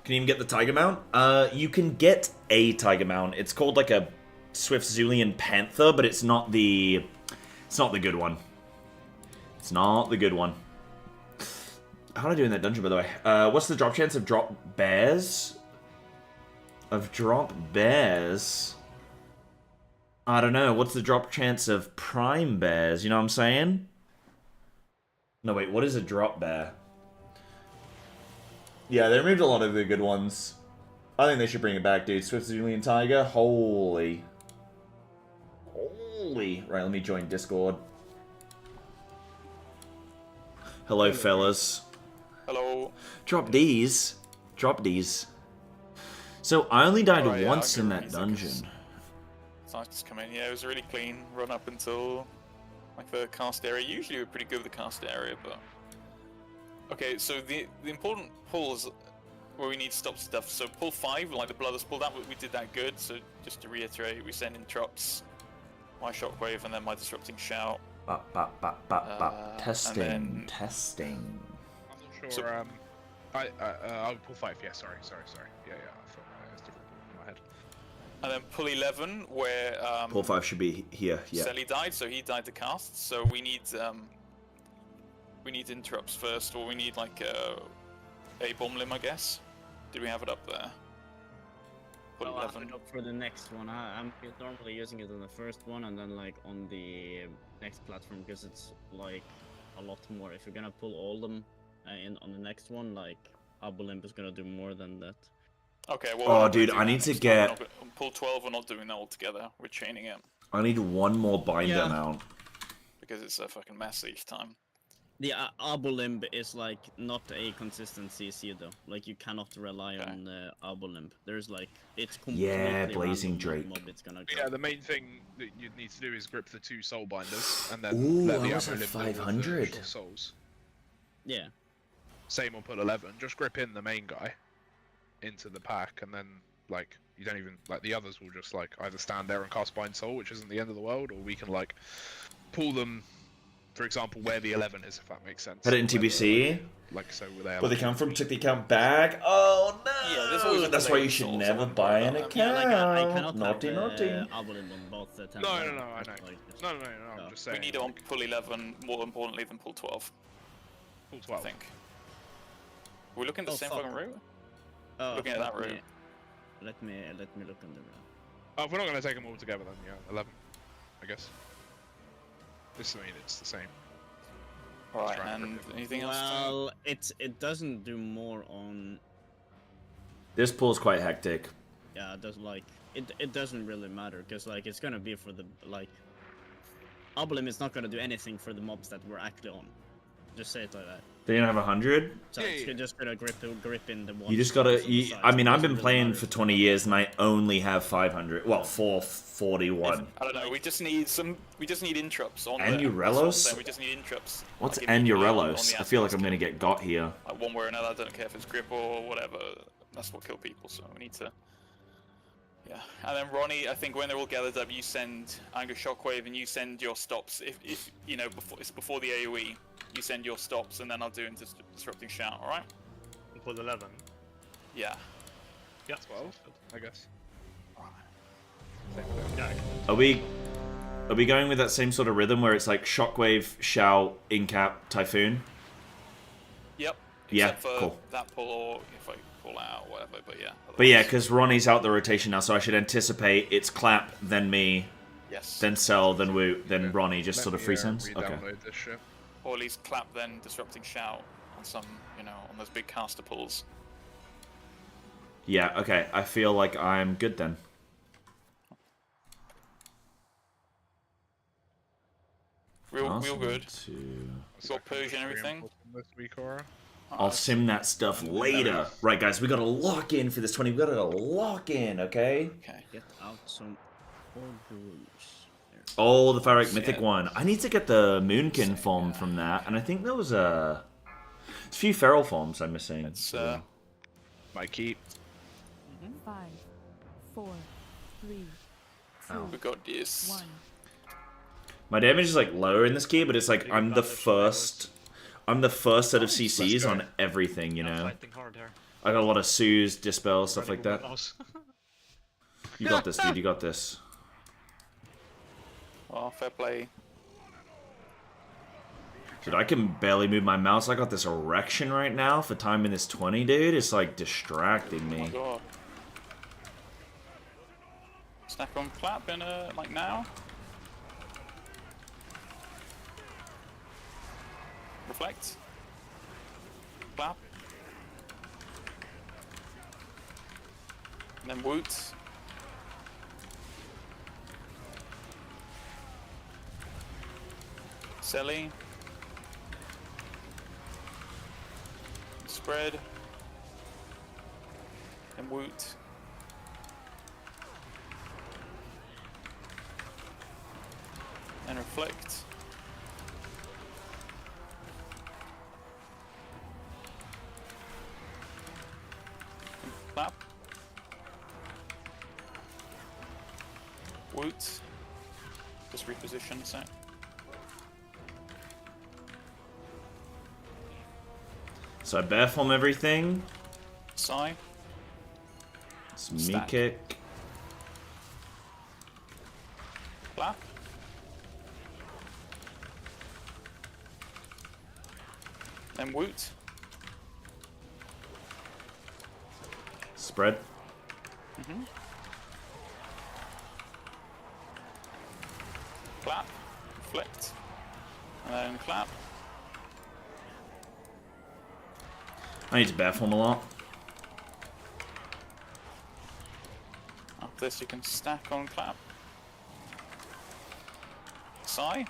Can you even get the Tiger mount? You can get a Tiger mount. It's called like a Swift Zulian Panther, but it's not the good one. It's not the good one. How did I do in that dungeon, by the way? What's the drop chance of drop bears? Of drop bears? I don't know. What's the drop chance of prime bears? You know what I'm saying? No, wait. What is a drop bear? Yeah, they removed a lot of the good ones. I think they should bring it back, dude. Swift Zulian Tiger? Holy. Holy. Right, let me join Discord. Hello, fellas. Hello. Drop these. Drop these. So, I only died Alright, yeah, once I'll in give that it dungeon. seconds. It's nice to come in. Yeah, it was a really clean run up until like the cast area. Usually we're pretty good with the cast area, but okay. So the important pulls where we need to stop stuff. So pull 5, like the Bloodless pull, that we did that good. So just to reiterate, we send interrupts, my shockwave, and then my disrupting shout. Testing, testing. I'm not sure. So- I would pull 5. Yeah, sorry. Yeah, I thought it was different in my head. And then pull 11, where Pull 5 should be here, yeah. Selly died, so he died to cast. So we need interrupts first, or we need like a bomb limb, I guess. Did we have it up there? Pull I have 11. it up for the next one. I'm normally using it on the first one and then like on the next platform because it's like a lot more. If you're gonna pull all them on the next one, like Abulimp is gonna do more than that. Okay, well. Oh, we're not dude, gonna I do need that to next time. We're get- not gonna- pull 12. We're not doing that all together. We're chaining it I need one more binder Yeah. mount. because it's a fucking mess each time. The Abulimp is like not a consistent CC though. Like you cannot rely Okay. on Abulimp. There's like it's completely Yeah, Blazing random Drake. what mob it's gonna go. Yeah, the main thing that you need to do is grip the 2 soul binders and then Ooh, let the I was ammo at limb deal with the 500. short souls. Yeah. Same on pull 11. Just grip in the main guy into the pack, and then like you don't even like the others will just like either stand there and cast bind soul, which isn't the end of the world, or we can like pull them for example, where the 11 is, if that makes sense. Put it in Where the, TBC. like so, where they are. Where they come from, took the account back. Oh no! Yeah, there's always a That's why delay you should source, I never wouldn't buy worry an about that. Yeah, account. like I cannot naughty, have naughty. Avalon on both the 10. No, I Like, know. just- No, I'm just saying. We need it on pull 11 more importantly than pull 12. Full I 12. think. We're looking at the Oh, same fuck. fucking route. Oh, Looking at that let me- route. Let me look on the route. Oh, if we're not going to take them all together, then yeah, 11, I guess. This I mean, it's the same. Alright, try and and rip it. anything else? Well, it doesn't do more on. This pool's quite hectic. Yeah, it does like it doesn't really matter because like it's gonna be for the like. Oblim is not gonna do anything for the mobs that we're actually on. Just say it like that. They don't have 100. So Yeah, it's yeah. just gonna grip in the one. You just gotta. I mean, I've been playing for 20 years and I only have 500. Well, 441. I don't know. We just need some. We just need interrupts on. Anurelos? We just need interrupts. What's like, immediately on Anurelos? the I feel like I'm outskirts. gonna get got here. Like one way or another. I don't care if it's grip or whatever. That's what kill people. So we need to. Yeah, and then Ronnie, I think when they're all gathered up, you send Anger Shockwave and you send your stops. If you know before the AOE, you send your stops, and then I'll do into disrupting shout. All right? Pull 11. Yeah. Yeah. 12, I guess. Yeah. Are we going with that same sort of rhythm where it's like shockwave, shout, incap, typhoon? Yep. Yeah, Except for cool. that pull, or if I pull out, or whatever. But yeah. But yeah, otherwise- because Ronnie's out the rotation now, so I should anticipate it's clap, then me, yes. then Cell, then Woo, then Yeah. Ronnie, just Let sort of me, free sense. Okay. re-download this shit. Or at least clap then disrupting shout on some, on those big caster pulls. Yeah, okay. I feel like I'm good then. Real Awesome. good. So Got Persian and everything? This week, Aura. I'll sim that stuff later. Right, guys, we gotta lock in for this 20. We gotta lock in, okay? Okay. Get out some Orgulus. Oh, the Pharaoh Mythic Yeah. one. I need to get the Moonkin form from that, and I think there was a few feral forms I'm missing. It's My keep. 5, 4, 3, 2, we got this. 1. My damage is like lower in this key, but it's like I'm the first set of CCs go. on everything, you I'm know. fighting hard here. I got a lot of Sues, Dispel, stuff like Running that. with You got this, dude. You got this. Well, fair play. Dude, I can barely move my mouse. I got this erection right now for timing this 20, dude. It's like distracting Oh my me. god. Snack on clap in like now. Reflect. Clap. And then woot. Selly. Spread. And woot. And reflect. And clap. Woot. Just reposition a sec. So I bear form everything. Sigh. It's me Stack. kick. Clap. Then woot. Spread. Clap. Reflect. And then clap. I need to bear form a lot. After this you can stack on clap. Sigh.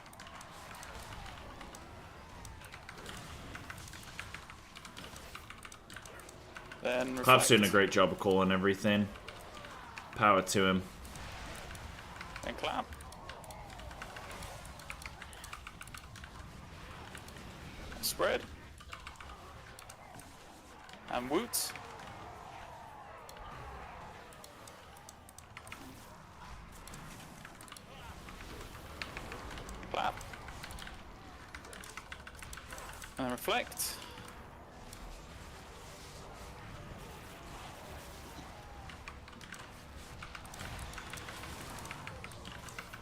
Then reflect. Clap's doing a great job of calling everything. Power to him. Then clap. Spread. And woot. Clap. And then reflect.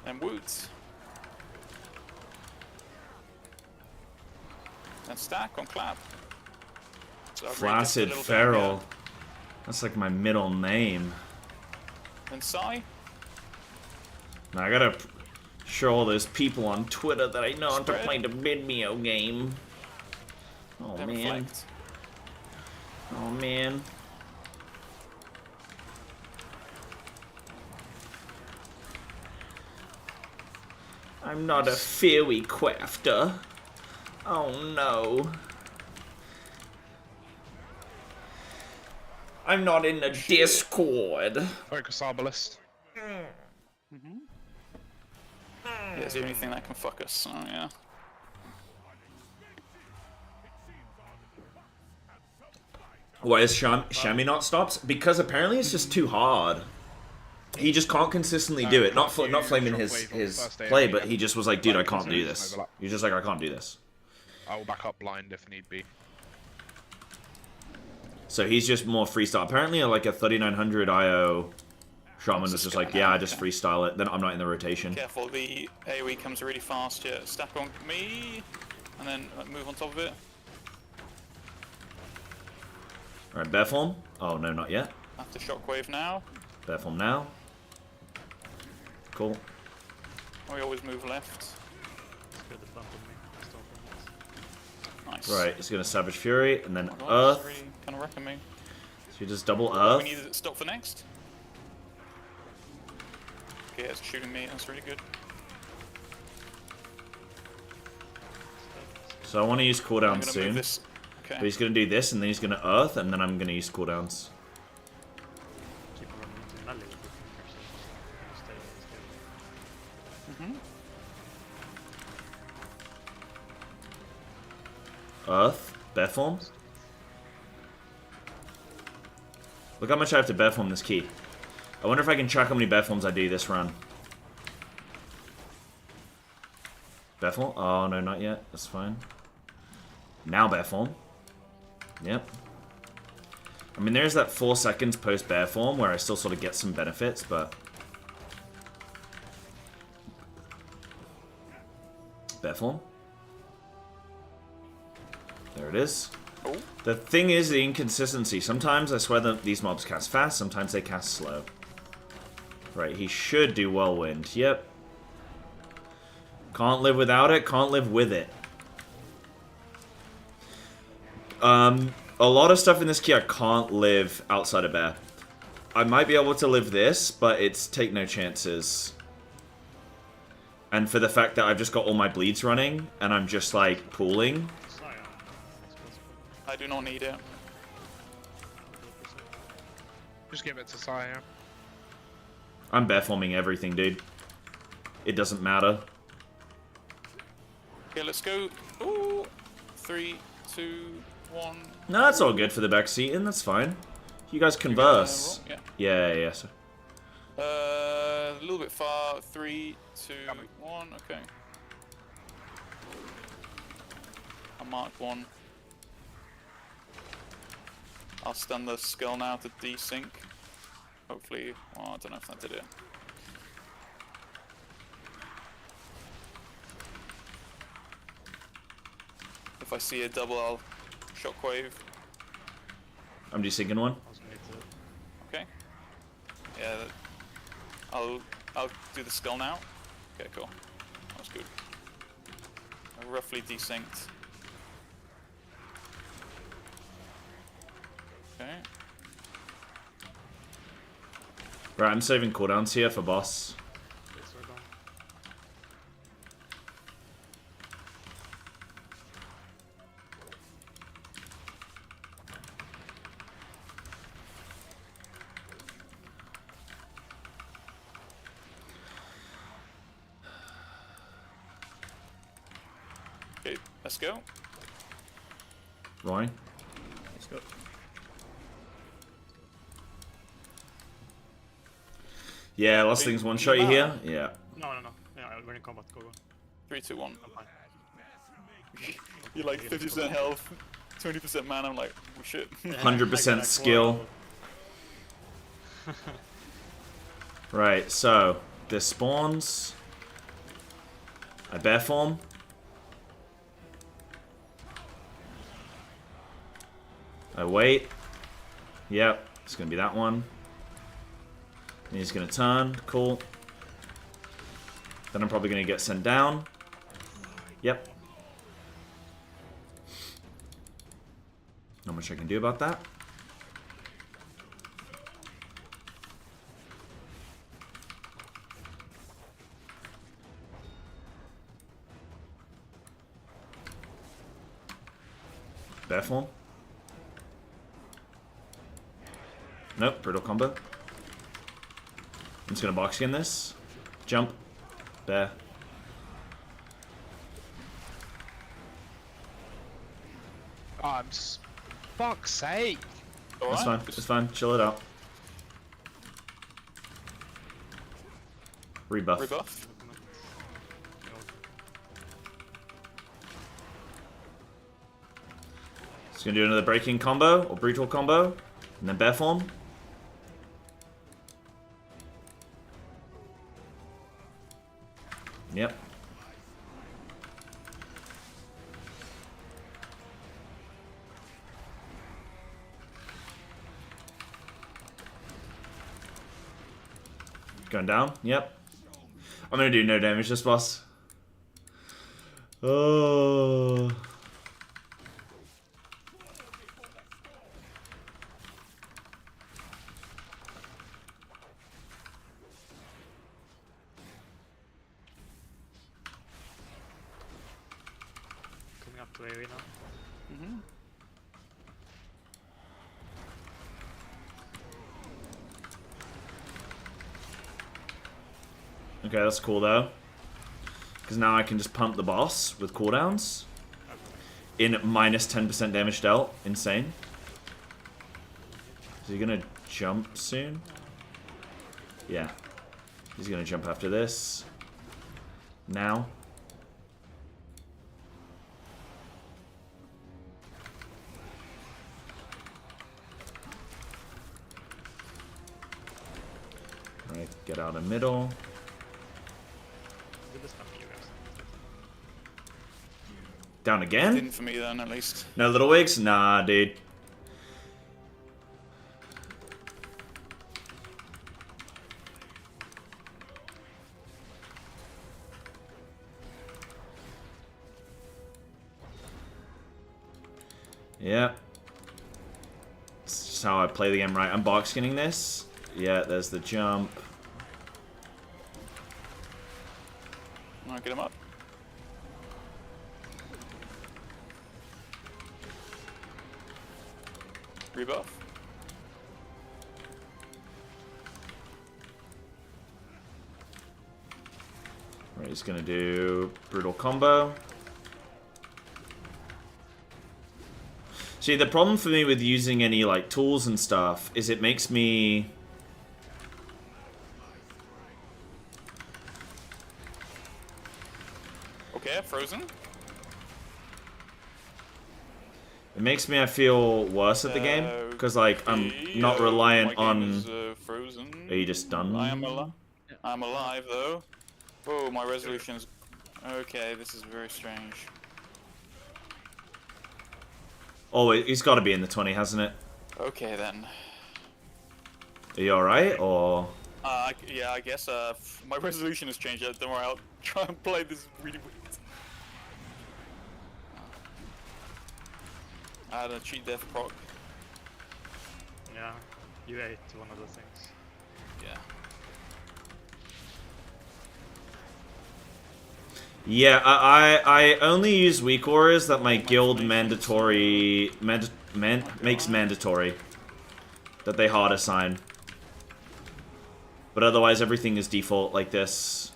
And woot. And stack on clap. So I've read just a Flaccid little bit, Feral. yeah. That's like my middle name. And sigh. Now I gotta show all those people on Twitter that I know how to Spread. play the Bidmeo game. Oh Then man. reflect. Oh man. I'm not a fairy crafter. Oh no. I'm not in the Discord. Focus Arbalist. Yeah, it's the only thing that can fuck us, so yeah. Why is Shami not stops? Because apparently it's just too hard. He just can't consistently do it. Not flaming his play, but he just was like, dude, I can't do this. He's just like, I can't do this. I will back up blind if need be. So he's just more freestyle. Apparently, like a 3900 IO Shaman is just like, yeah, I just freestyle it. Then I'm not in the rotation. Careful, the AoE comes really fast, yeah. Stack on me, and then move on top of it. Alright, bear form. Oh, no, not yet. After shockwave now. Bear form now. Cool. We always move left. Good in front of me. Stop on Nice. Right, he's gonna Savage Fury, and then Oh my God, Earth. Really kind of wrecking me. So you just double We Earth. need to stop for next. Okay, it's shooting me. That's really good. So I want to use I'm cooldown gonna soon. move this. Okay. But he's gonna do this, and then he's gonna Earth, and then I'm gonna use cooldowns. Keep on running into melee if you can actually stay in this game. Earth, bear form. Look how much I have to bear form this key. I wonder if I can track how many bear forms I do this run. Bear form? Oh no, not yet. That's fine. Now bear form. Yep. I mean, there's that 4 seconds post bear form where I still sort of get some benefits, but bear form. There it is. Oh. The thing is the inconsistency. Sometimes I swear that these mobs cast fast, sometimes they cast slow. Right, he should do Whirlwind. Yep. Can't live without it, can't live with it. A lot of stuff in this key I can't live outside of bear. I might be able to live this, but it's take no chances. And for the fact that I've just got all my bleeds running, and I'm just like pooling. Scion. It's possible. I do not need it. Just give it to Sire. I'm bear forming everything, dude. It doesn't matter. Okay, let's go. Ooh. 3, 2, 1. No, that's all good for the back seat, and that's fine. You guys converse. Yeah. Yeah. So. A little bit far. 3, 2, 1. Okay. I marked 1. I'll stun the skull now to desync. Hopefully, well, I don't know if that did it. If I see a double, I'll shockwave. I'm desyncing one. Also need to Okay. Yeah. I'll do the skull now. Okay, cool. That was good. I roughly desynced. Okay. Right, I'm saving cooldowns here for boss. place are done. Okay, let's go. Roy. Let's go. Yeah, last thing's one shot you here. Yeah. No. Yeah, we're in combat. Go. 3, 2, 1. I'm fine. You're like 50% health, 20% mana. I'm like, oh shit. 100% skill. Right, so this spawns. I bear form. I wait. Yep, it's gonna be that one. And he's gonna turn. Cool. Then I'm probably gonna get sent down. Yep. Not much I can do about that. Bear form. Nope, brutal combo. I'm just gonna box skin this. Jump. Bear. Oh, fuck's sake. It's fine, it's fine. Chill it out. Rebuff. Rebuff. Just gonna do another breaking combo, or brutal combo, and then bear form. Yep. Going down? Yep. I'm gonna do no damage this boss. Oh. Coming up to AoE now. Mm-hmm. Okay, that's cool though. Because now I can just pump the boss with cooldowns. In minus 10% damage dealt. Insane. Is he gonna jump soon? Yeah. He's gonna jump after this. Now. Right, get out of middle. Did this not for you guys? Down again? Didn't for me then, at least. No little wigs? Nah, dude. Yeah. It's just how I play the game, right? I'm box skinning this. Yeah, there's the jump. Alright, get him up. Rebuff. Right, he's gonna do brutal combo. See, the problem for me with using any like tools and stuff is it makes me Okay, frozen. It makes me I feel worse at the game because like I'm not reliant my game on. is, frozen. Are you just done? I'm alive though. Oh, my resolution is. Okay, this is very strange. Oh, he's got to be in the 20, hasn't it? Okay then. Are you all right or? Yeah, I guess. My resolution has changed. Don't worry, I'll try and play this really weird. I had a cheat death proc. Yeah, you ate one of the things. Yeah. Yeah, I only use weak auras that my guild mandatory makes mandatory that they hard assign. But otherwise everything is default like this.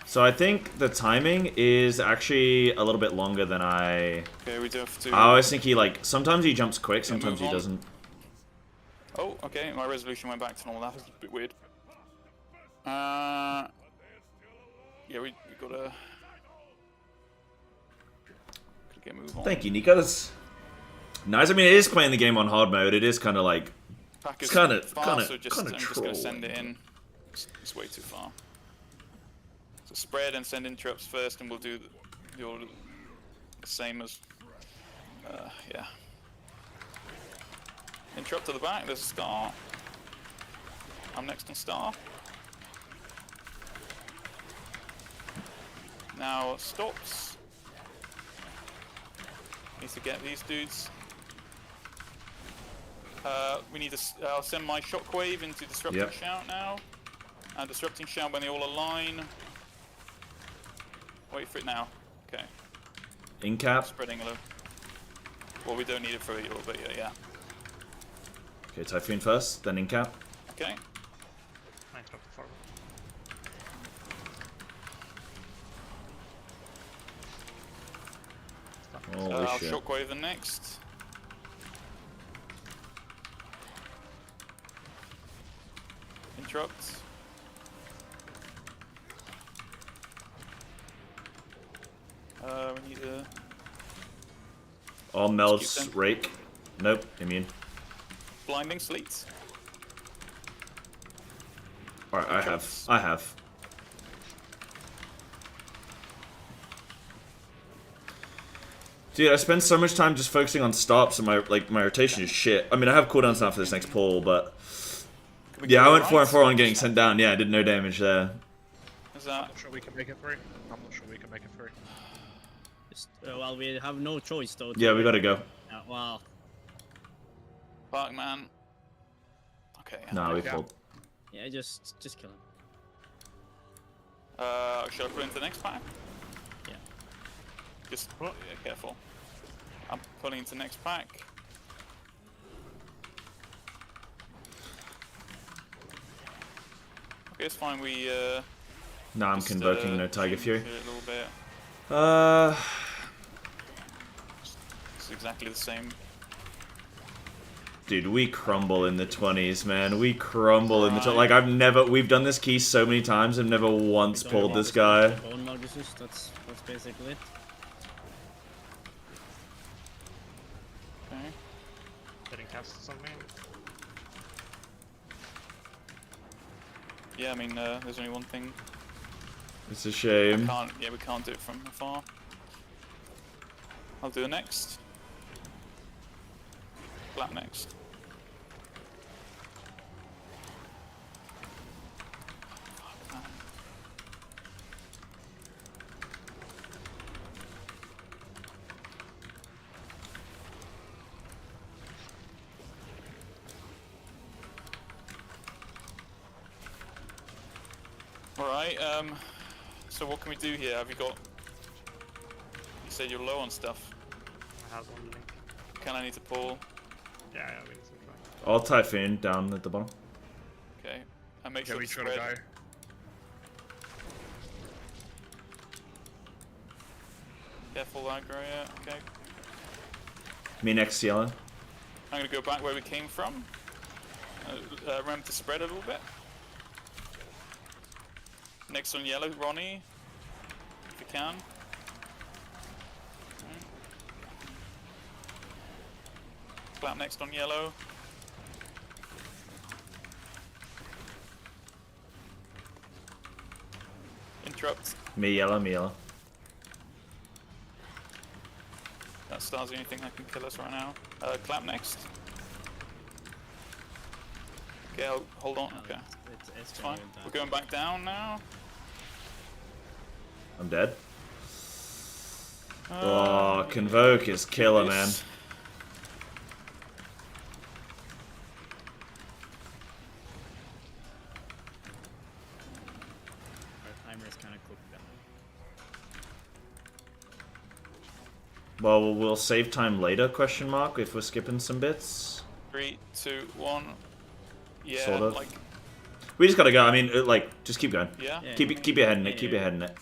So I think the timing is actually a little bit longer than I... Okay, we do have to... I always think he like... Sometimes he jumps quick, sometimes he doesn't. Oh, okay, my resolution went back to normal. That was a bit weird. yeah, we gotta get a move on. Thank you, Nico. That's nice. I mean, it is playing the game on hard mode. It is kind of like Pack it's is kind of far, so just, kind I'm of just gonna send it in. It's way too far. So spread and send interrupts first, and we'll do the order the same as yeah. Interrupt to the back. There's a star. I'm next on star. Now stops. Need to get these dudes. We need to. I'll send my shockwave into disrupting Yep. shout now. And disrupting shout when they all align. Wait for it now. Okay. in cap. Spreading a little. Well, we don't need it for a little bit yet. Yeah. Okay, Typhoon first, then in cap. Okay. I interrupt the forward. Holy I'll shit. shockwave the next. Interrupt. We need a All melts, them. rake. Nope, immune. blinding sleet. Alright, I have. Dude, I spend so much time just focusing on stops and my rotation is shit. I mean, I have cooldowns now for this next pull, but yeah, I went 4 and 4 on getting sent down. Yeah, I did no damage there. Is I'm that? not sure we can make it through. I'm not sure we can make it through. Well, we have no choice though. Yeah, we gotta go. Well, Fuck, man. Okay. Nah, we Yeah. pulled. yeah, just kill him. Should I put into the next pack? Yeah. Just yeah, careful. I'm putting into next pack. Okay, it's fine. We Nah, I'm just, convoking no Tiger change Fury. it a little bit. It's exactly the same. Dude, we crumble in the 20s, man. We crumble in the like we've done this key so many times. I've never once pulled this guy. Bone Magus, that's basically it. Okay. Getting casts on me. Yeah, I mean, there's only one thing. It's a shame. We can't do it from afar. I'll do the next. Flat next. Alright, so what can we do here? Have you got... You said you're low on stuff. I have one link. Can I need to pull? Yeah, we need to try. All Typhoon down at the bottom. Okay. And make Yeah, sure we the gotta spread... go. Careful aggro, yeah, okay. Me next, yellow. I'm gonna go back where we came from. Remember to spread a little bit. Next on yellow, Ronnie. If you can. Clap next on yellow. Interrupt. Me yellow, me yellow. That star's the only thing that can kill us right now. Clap next. Okay, hold on. Okay, It's fine. We're going back down now. I'm dead. Oh, Convoke is killer, man. Nice. Our timer is kind of cooked down. Well, we'll save time later, question mark, if we're skipping some bits. 3, 2, 1. Yeah, Sort of. like, We just gotta go, I mean, like, just keep going. yeah. Yeah. Keep your head in it, Yeah, keep yeah. your head in it.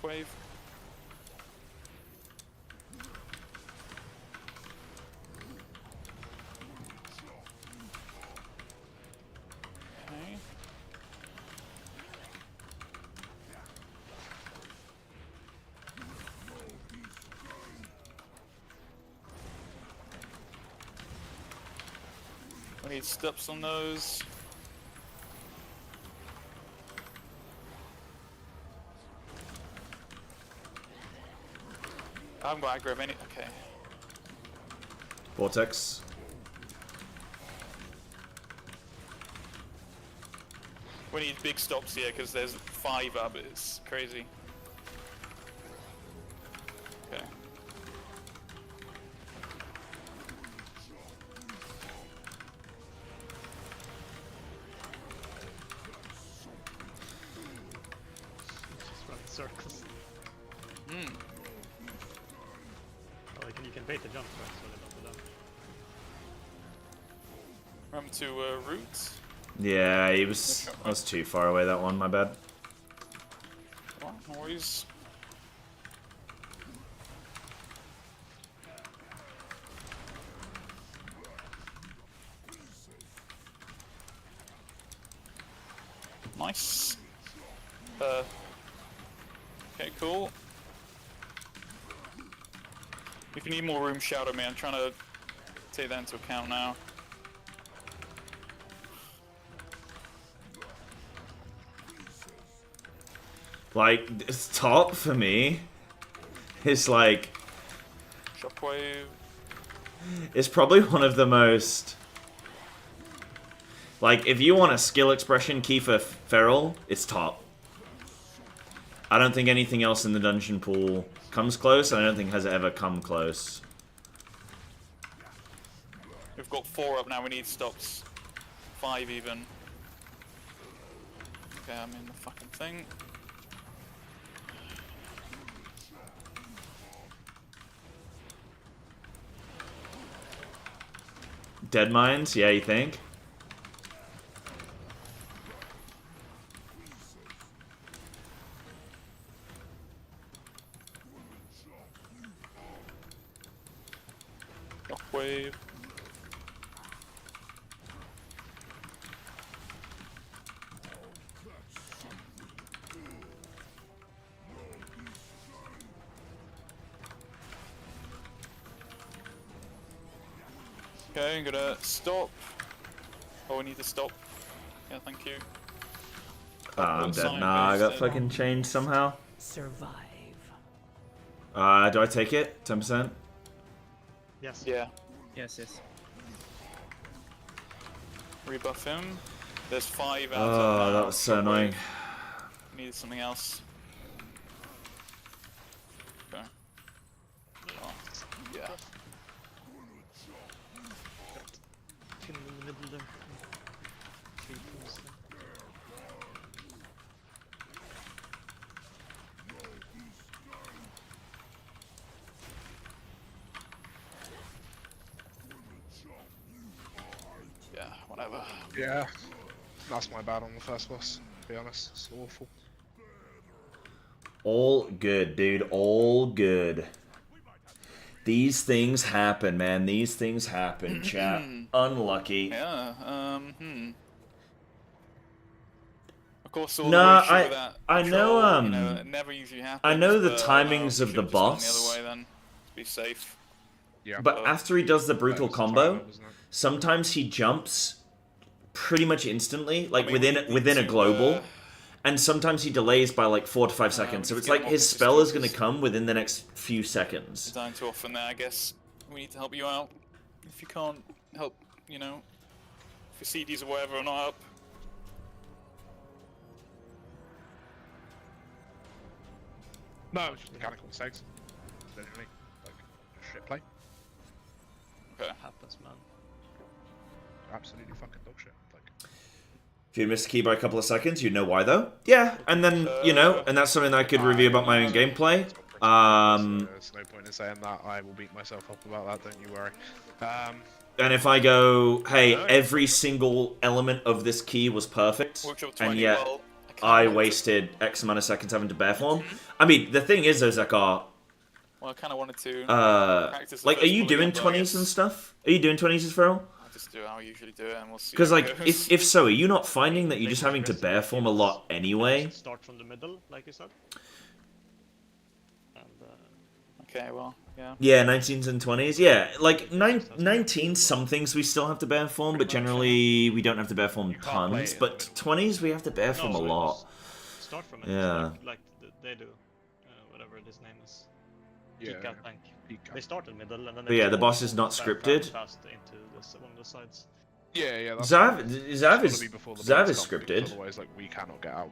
Shockwave. Okay. We need steps on those. I haven't got aggro any. Okay. Vortex. We need big stops here because there's 5 up. It's crazy. Okay. Just run in circles. Hmm. Oh, you can bait the jump right, so they don't go down. Run to root. Yeah, I was too far away that one, my bad. What? No worries. Nice. Okay, cool. If you need more room, shout at me. I'm trying to take that into account now. Like, this top for me is like, Shockwave. it's probably one of the most, like, if you want a skill expression key for Feral, it's top. I don't think anything else in the dungeon pool comes close, and I don't think has ever come close. We've got 4 up now. We need stops. 5 even. Okay, I'm in the fucking thing. Dead mines? Yeah, you think? Shockwave. Okay, I'm gonna stop. Oh, I need to stop. Yeah, thank you. I'm dead. Nah, I got fucking changed somehow. Survive. Do I take it? 10%? Yes. Yeah, Yes, yes. rebuff him. There's 5 out Oh, that was so annoying. Needed something else. Okay. Oh, yeah. Kill him in the middle there. 3 pools there. Yeah, whatever. Yeah, that's my bad on the first boss, to be honest. It's awful. All good, dude. All good. These things happen, man. These things happen, chat. Unlucky. Yeah, Of course, all Nah, the way through that I know, troll, you know, it never usually happens. I know the but, timings we of the should've just gone boss. The other way then, to be safe. Yeah. But after he does the brutal That was combo, trial, wasn't it? sometimes he jumps pretty much instantly, like I mean, we need within a to, global. And sometimes he delays by like 4 to 5 seconds. So we it's need to like get his more spell is consistent, going to come within the next few seconds. Dying too often there, I guess. We need to help you out. If you can't help, you know, if your CDs or whatever are not up. No, it's just mechanical mistakes. Literally, like, just shit play. Okay. Happens, man. Absolutely fucking dog shit. Like, If you miss a key by a couple of seconds, you'd know why though. Yeah, and then, you know, and that's something that I could review about my own gameplay. there's no point in saying that. I will beat myself up about that, don't you worry. And if I go, hey, every single element of this key was perfect, Workshop and 20, yet, well, I I wasted X amount of seconds having to bear form. I mean, the thing is, though, Zakar, Well, I kind of wanted to practice the like, are first you bully doing combo, I 20s guess. and stuff? Are you doing 20s as Feral? I'll just do how I usually do it, and we'll see. Because, how like, it goes. if so, are you not finding that you're just having to bear form a lot anyway? Start from the middle, like you said. And Okay, well, yeah. Yeah, 19s and 20s. Yeah, like 19, some things we still have to bear form, but generally we don't have to bear form can't play tons. it But 20s we have to bear form a lot. start from it. Yeah. Like they do. Whatever his name is. Yeah. Peak out tank. Peak They start in middle and then But they yeah, the just boss is not fast- fast- scripted. Fast into one of the sides. Yeah, that's Zav, fine. It's Zav gotta is be before the Zav blades is come, because scripted. Otherwise, like, we cannot get out.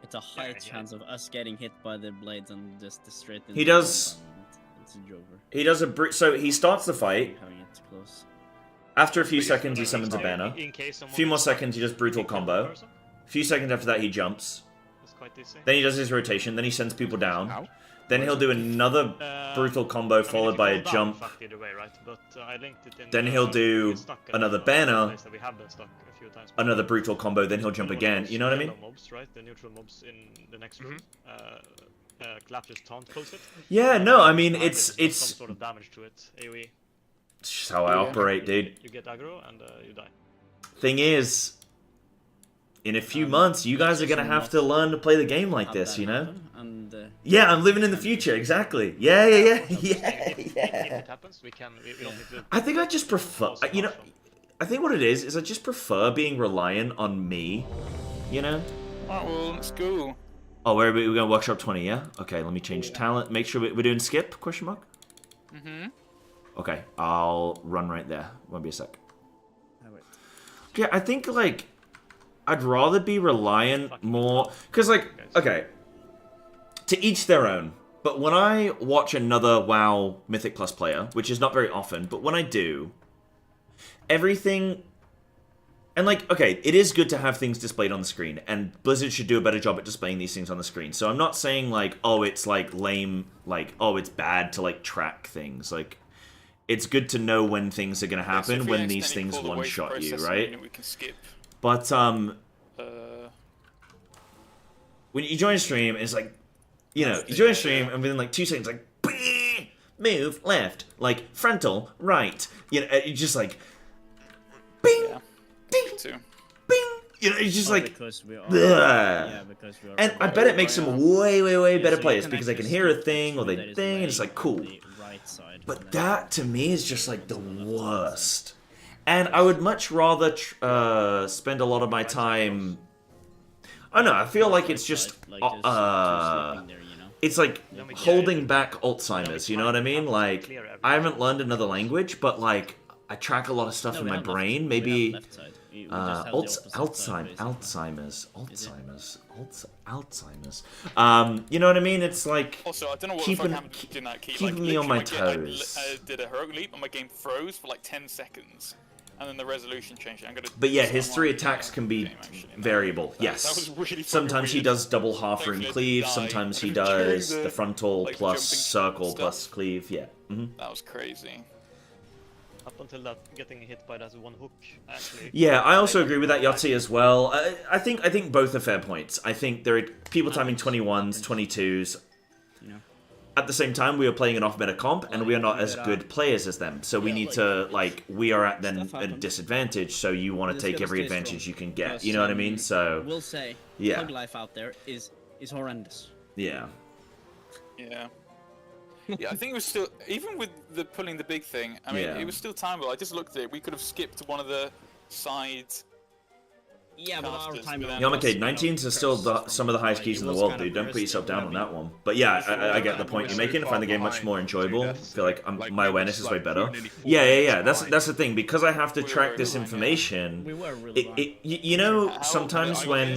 It's a high chance of us getting hit by the blades and just straight into He does- the combat, and it's a joker. He does so he starts the fight. Having it close. After a few But he's seconds, he gonna summons a retry. banner. In case A someone few more gets seconds, he does brutal kicked by the combo. person, A few seconds after that, he jumps. It's quite easy. Then he does his rotation. Then he sends people down. Ow. Then he'll do another brutal combo I mean, followed if by you a fall down, jump. fucked either way, right? But I linked it in Then the- he'll do we get stuck at another the banner, place that we have been stuck a few times. Another brutal combo. Then he'll jump One of again. those You know what I mean? yellow mobs, right? The neutral mobs in the next room. Clap just taunt pulls it. Yeah. No. I mean, There's it's some sort of damage to it. AoE. it's just how I operate, dude. You get aggro and you die. Thing is, in a few months, you guys are gonna have to learn to play the game like Have this. that You know? happen, and Yeah, I'm living in the future. Exactly. Yeah. If Yeah. it happens, we don't need to. I think I just prefer. You know, I think what it is I just prefer being reliant on me. You know? Alright, well, let's go. Oh, we're gonna workshop 20, yeah? Okay, let me change talent. Make sure we're doing skip? Question mark. Okay, I'll run right there. Won't be a sec. oh, wait. Yeah, I think like I'd rather be reliant more because like okay, to each their own. But when I watch another WoW Mythic Plus player, which is not very often, but when I do, everything. And, like, okay, it is good to have things displayed on the screen, and Blizzard should do a better job at displaying these things on the screen. So I'm not saying, like, oh, it's, like, lame, like, oh, it's bad to, like, track things. Like, it's good to know when things are going to So happen, if we when these accidentally things pull the wave one-shot you, processing right? unit, we can skip. But, Uh, when you join a stream, it's like, you know, you join a stream, and within, like, 2 seconds, like, move left, like, frontal, right. You know, it's just like, bing, yeah. ding, Too. bing. You know, it's just like, because we are. Ugh. Yeah, because we are. and I bet it makes them way, way, way Yeah, better so you players can because they actually can hear a skip thing or the they tree that is thing, and it's laying like, cool. on the right side, and But then that to me is just like the on the left side. worst. And I would much rather spend a lot of my time. I don't know. I feel like it's just Like just sleeping there, you know? it's like holding back Alzheimer's. You know what I mean? Like I haven't learned another language, but like I track a lot of stuff No, in we my have left- brain. we have Maybe left side. We just have the opposite side, basically. Alzheimer's. You know what I mean? It's like Also, I don't know what keeping- the fuck happened in that key. keeping like, me on my literally, toes. I did a heroic leap and my game froze for like 10 seconds. And then the resolution changed. I'm gonna. But yeah, his start 3 my attacks can be game, actually, now. variable. That Yes. was really fucking Sometimes he weird. does double half Thankfully rune I didn't cleave. die Sometimes he during does the, the frontal like, plus jumping circle stuff. plus cleave. Yeah. That was crazy. Up until that, getting hit by that one hook, actually. Yeah, I also agree with that, Yahtzee, as well. I think both are fair points. I think there are people timing 21s, 22s. You know? At the same time, we are playing an off-meta comp, and we are not as good players as them. So we Yeah, need like, to, like, we are at then stuff a happens. disadvantage, so you want to Just take gotta every stay advantage strong. you can get. Because, You know what I mean? So, We'll say, yeah. Pug life out there is horrendous. yeah. Yeah. Yeah, I think it was still, even with the pulling the big thing, I mean, Yeah. it was still timeable. I just looked at it. We could have skipped one of the side. Yeah, but our Casters, time. but then- Yeah, okay, 19s are still some of the highest keys in the world, dude. Don't put yourself down on that one. But yeah, I get the point you're making. I find the game much more enjoyable. I feel like my awareness is way better. Yeah. That's the thing. Because I have to track this information. We were really behind. You know, sometimes when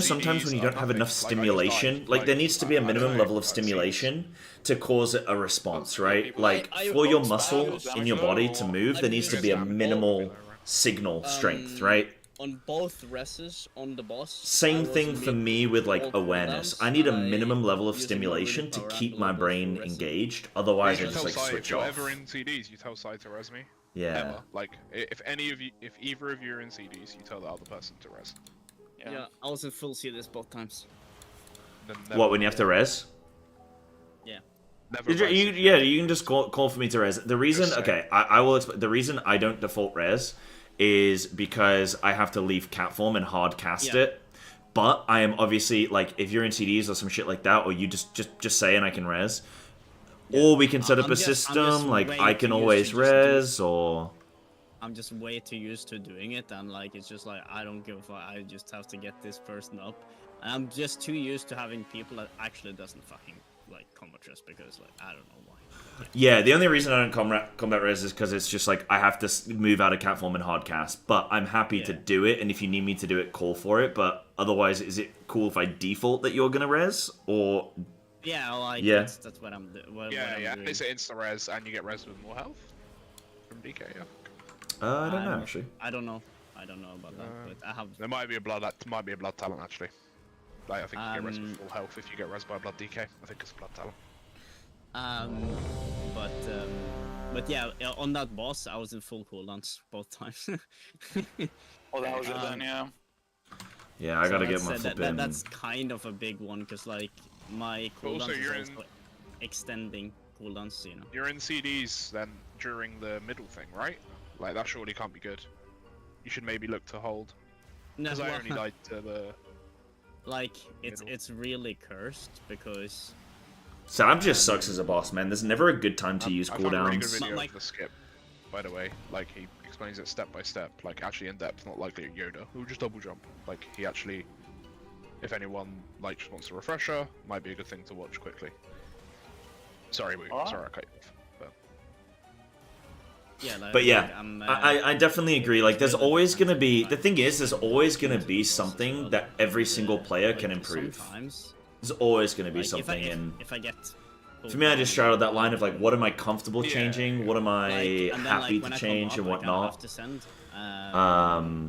sometimes when you don't have enough stimulation, like there needs to be a minimum level of stimulation to cause a response, right? Like for your muscle in your body to move, there needs to be a minimal signal strength, right? On both reses on the boss. Same thing for me with like awareness. I need a minimum level of stimulation to keep my brain engaged. Otherwise, I just like switch off. Whatever in CDs, you tell Sai to res me. Yeah. Ever. Like, if either of you are in CDs, you tell the other person to res. Yeah, I was in full CDs both times. Then What, when you have to res? Yeah. Never You, res if yeah, you can just call for me to res. The reason, Just say. okay, I will explain. The reason I don't default res is because I have to leave cat form and hard cast it. But I am obviously, like, if you're in CDs or some shit like that, or you just say and I can res. Or we can set up a system, like, I can always res, or... I'm just way too used to doing it, and, like, it's just like, I don't give a fuck, I just have to get this person up. And I'm just too used to having people that actually doesn't fucking, like, combat res, because, like, I don't know why. Yeah, the only reason I don't combat res is because it's just like I have to move out of cat form and hard cast. But I'm happy to do it, and if you need me to do it, call for it. But otherwise, is it cool if I default that you're gonna res, or? Yeah, like, Yeah. that's what I'm doing. Yeah. It's an insta res, and you get res with more health from DK. Yeah. I don't know actually. I don't know about that, but I have. There might be a blood talent actually. Like, I think you get res with full health if you get res by blood DK. I think it's a blood talent. But yeah, on that boss, I was in full cooldowns both times. Oh, that was it then, yeah. Yeah, I gotta get my that, flipping. that's kind of a big one, because, like, my cooldowns Also, you're is also extending cooldowns, you know. You're in CDs then during the middle thing, right? Like, that surely can't be good. You should maybe look to hold. No, Because I only died to the... like, middle. it's really cursed, because... Sam just sucks as a boss, man. There's never a good time to use I found a really good cooldowns. video Like- of the skip, by the way. Like, he explains it step by step, like, actually in depth, not like Yoda, who just double jump. Like, he actually, if anyone, like, just wants a refresher, might be a good thing to watch quickly. Sorry, sorry, I cut you off. But... Yeah, like, But yeah, like, I'm, I definitely agree. Like, there's always gonna be... The thing is, there's always gonna be something that every single player can improve. Sometimes, There's always gonna be like, something, and... if I get... For me, I just straddled that line of, like, what am I comfortable Yeah. changing? What am I Like, and then, happy like, when to I come change up, and I kind of whatnot? have to send.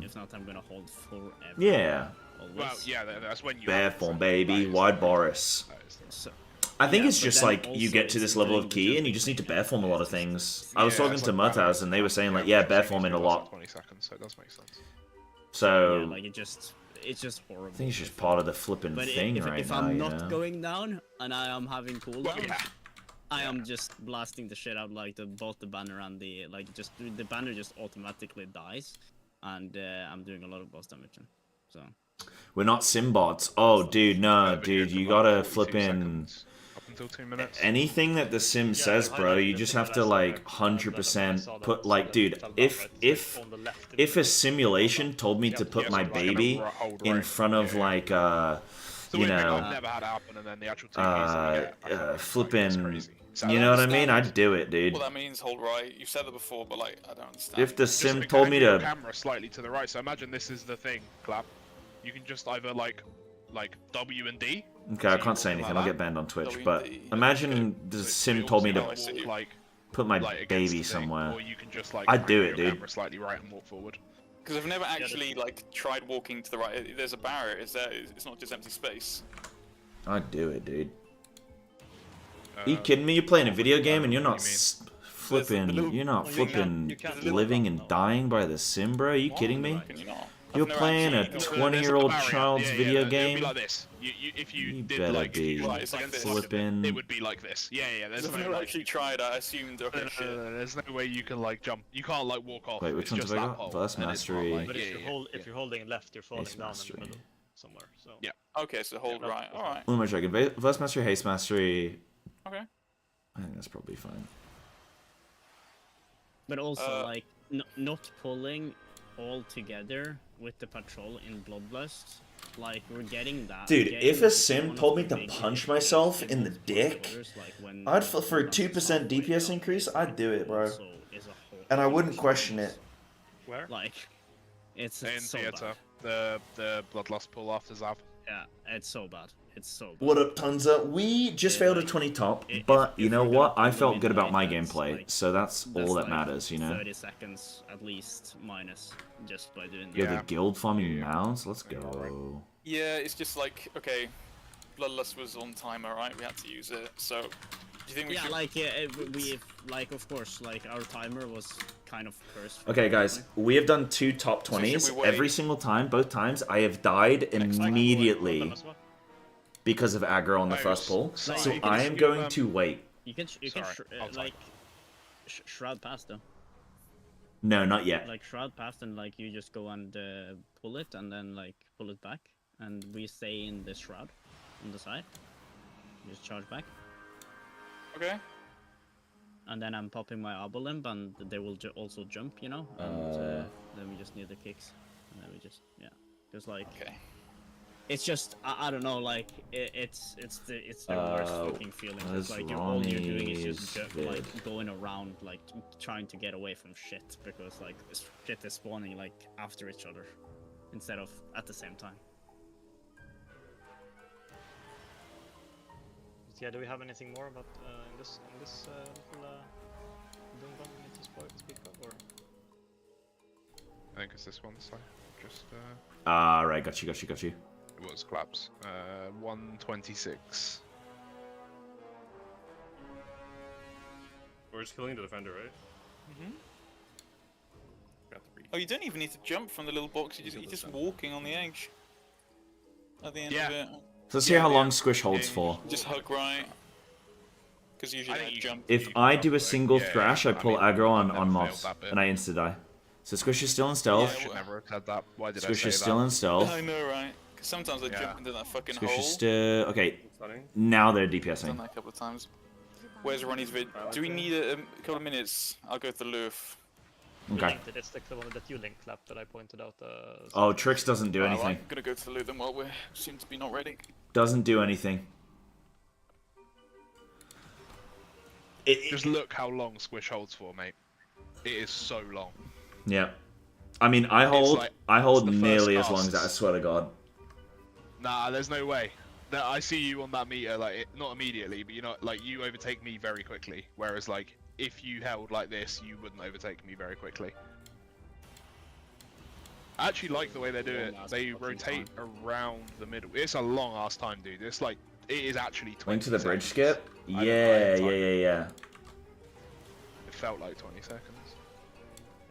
If not, I'm gonna hold forever. Yeah. Always. Well, yeah, that's when you... Bear have to form, send. baby. That is- Wide Boris. that is the- So, I think Yeah, it's but just then like you also get to it's this level of doing the key and jump you just need to bear form a lot of things. I Yeah, was talking it's to like Murtaz and they were saying like, yeah, bear forming a lot. 20 seconds, so it does make sense. So yeah, like, it's just horrible. I think it's just part of the flipping But thing if, right if now, I'm you not know? going down and I am having cooldowns, Well, yeah. I am just blasting the shit out, like, both the banner and the, like, just the banner just automatically dies, and I'm doing a lot of boss damage. So We're not simbots. Oh, dude, no, Yeah, but dude, you're you at gotta 42 flip in seconds, up until 2 minutes. anything that the sim says, bro. You just have to like 100% put like, dude. If a simulation told me to put Yeah, my so, like, a baby hold in right. front of Yeah, like So you I've know, never had it happen, and then the actual TVs flipping. So You I know what I understand mean? I'd do it, dude. What that means, hold right. You've said that before, but like, I don't understand. If the Just sim like, told me your to, camera slightly to the right. So imagine this is the thing, clap. You can just either like W and D. okay, I so can't you're say walking anything. like I'll that. get banned on Twitch. WD. But imagine the So sim you told me also to walk, to- like put my against baby the thing, somewhere. Or you can just like I'd do bring it, your dude. camera slightly right and walk forward. Because I've never actually like tried walking to the right. There's a barrier. Is there? It's not just empty space. I'd do it, dude. Are you kidding me? You're playing a video game and you're not flipping. You're not flipping living and dying by the sim, bro. Are you kidding me? Can you not? You're I've never playing a actually- 20-year-old There's a barrier. child's Yeah, video It would game. be like this. If you You did better like be Right, it's like this. flipping. it would be like this. Yeah. There's I've no never like, actually tried. I assumed. Okay, shit. there's no way you can like jump. You can't like walk off. Wait, which it's one's just have I that got? pole, Verse and it's not, mastery. like- But yeah, if you're holding left, you're falling Ace down mastery. in the middle somewhere. So Yeah. Okay, so hold Yeah, right. All right. What am I checking? Verse mastery, haste mastery. Okay. I think that's probably fine. But also, like, not pulling all together with the patrol in Bloodlust, like, we're getting that. Dude, getting if a sim one of told me the to big punch myself in the dick, orders, like, when I'd for a Bloodlust 2% is DPS halfway increase, down, I'd do it, bro. also is a whole And I wouldn't huge question difference. it. where? Like, it's In so theater, bad. the bloodlust pull after Zav. Yeah, it's so bad. It's so bad. What up, Tunza? We just Yeah, failed a like, 20 top, if- but if you know you're gonna what? I pull felt in good about my like that, gameplay, like, so that's all that like matters, you know? 30 seconds at least minus just by doing You're that. the guild farming Yeah. mounts? Let's go. Yeah, it's just like okay, Bloodlust was on timer, right? We had to use it. So, do you think we Yeah, should? like we like of course like our timer was kind of cursed. Okay, guys, we have done 2 top should 20s. we wait? Every single time, both times, I have died immediately because of aggro on the Oh, first pull. sorry, So you I can am do, going to wait. You can Sorry, I'll type. like shroud past though. No, not yet. Like shroud past and like you just go and pull it and then like pull it back and we stay in the shroud on the side. You just charge back. Okay. And then I'm popping my Arbor Limb and they will also jump, you know? And then we just need the kicks. And then we just, yeah. Just like, Okay. it's just, I don't know, like, it's the worst fucking feeling. It's like all you're doing is just like going around, like trying to get away from shit because like this shit is spawning like after each other instead of at the same time. Yeah, do we have anything more about in this little Doom bomb we need to speak of, or? I think it's this one, so just Right, got you. it was collapse. 126. We're just killing the defender, right? Mm-hmm. Oh, you don't even need to jump from the little box. You're just walking on the edge. At the end of it. So let's see how long Squish holds for. Just hug right. Because usually I jump. If I do a single Yeah, thrash, I pull mean, aggro I've never on failed Moss, that bit. and I insta-die. So Squish is still in stealth. I should never have said that. Why did Squish I is say still that? in stealth. I know, right? Because sometimes I Yeah. jump into that fucking Squish hole. is still... Okay, Stunning. now they're I've done DPSing. that a couple of times. Where's Ronnie's vid? Do we need a couple of minutes? I'll go to the Loof. Okay. Linked it. It's like the one that you linked, Clap, that I pointed out. Oh, Trix doesn't do Well, anything. I'm gonna go to the Loof then while we seem to be not ready. Doesn't do anything. Just look how long Squish holds for, mate. It is so long. Yeah. I mean, I hold like- I hold it's the first nearly as long as cast. that, I swear to God. Nah, there's no way. That I see you on that meter, like not immediately, but you know, like you overtake me very quickly. Whereas, like, if you held like this, you wouldn't overtake me very quickly. I actually like the way they do it. They rotate around the middle. It's a long ass time, dude. It's like it is actually 20 Link to the bridge seconds. skip? I don't know, Yeah. It felt like 20 seconds.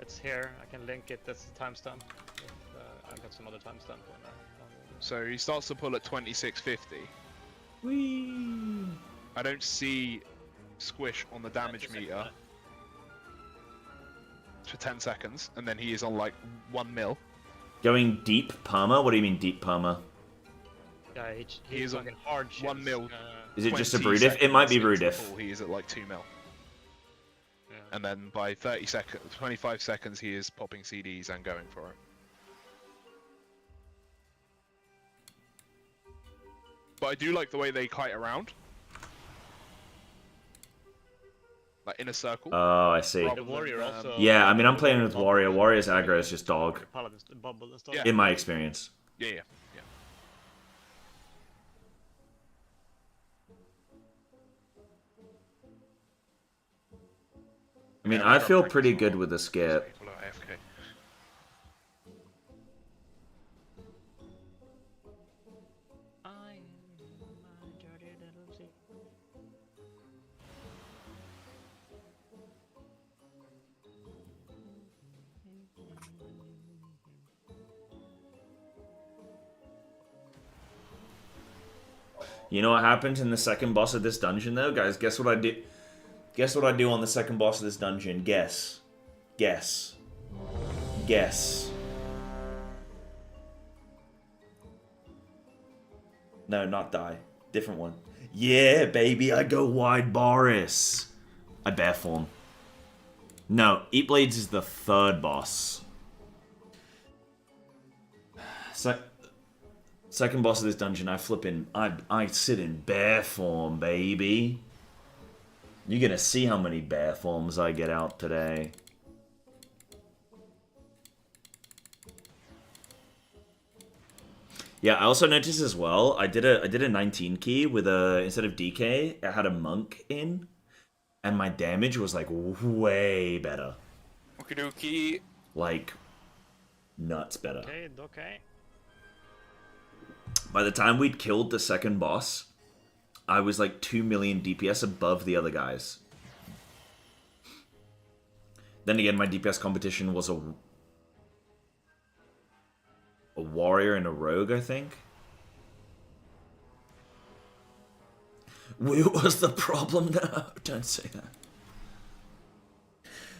It's here. I can link it. That's the timestamp. I've got some other timestamp on that. So he starts to pull at 2650. Whee! I don't see Squish on the damage meter for 10 seconds, and then he is on like 1 mil. Going deep perma? What do you mean deep perma? Yeah, He is on fucking hard 1 shifts, mil. Is it just a 20 brood diff? It might be brood seconds diff. into pull, he is at like 2 mil. Yeah. And then by 30 seconds, 25 seconds, he is popping CDs and going for it. But I do like the way they kite around. Like in a circle. Oh, I see. rather The warrior than, also. Yeah, I mean, I'm playing with Warrior. Warrior's aggro is just dog, Paladin's bubble and stuff. Yeah. in my experience. Yeah. I mean, Yeah, I we got feel Trix pretty as good well. with the skip. People are AFK. You know what happens in the second boss of this dungeon, though? Guys, guess what I do? Guess what I do on the second boss of this dungeon? Guess. Guess. Guess. No, not die. Different one. Yeah, baby, I go wide Boris. I bear form. No, Eat Blades is the third boss. Second boss of this dungeon, I sit in bear form, baby. You're gonna see how many bear forms I get out today. Yeah, I also noticed as well, I did a 19 key with instead of DK, it had a monk in, and my damage was like way better. Okie dokie. Like nuts better. Okay. By the time we'd killed the second boss, I was like 2 million DPS above the other guys. Then again, my DPS competition was a warrior and a rogue, I think. What was the problem? No, don't say that.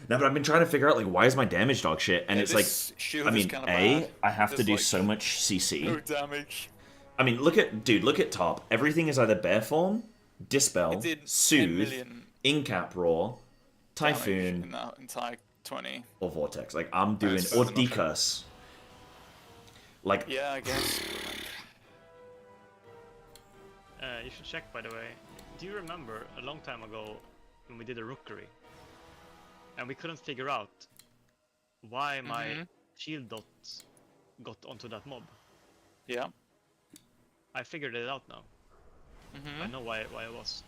No, but I've been trying to figure out, like, why is my damage dog shit? And Yeah, it's like, this shield I is mean, kinda A, bad. I have to There's, do like, so much CC. No damage. I mean, look at top. Everything is either Bear Form, Dispel, It did 10 Soothe, million Incap Roar, damage Typhoon, in that entire 20. or Vortex. Like, I'm doing... That's Or better than nothing. Decurse. Like, Yeah, I guess. You should check, by the way. Do you remember a long time ago when we did a rookery? And we couldn't figure out why my shield dots got onto that mob. Yeah. I figured it out now. I know why it was.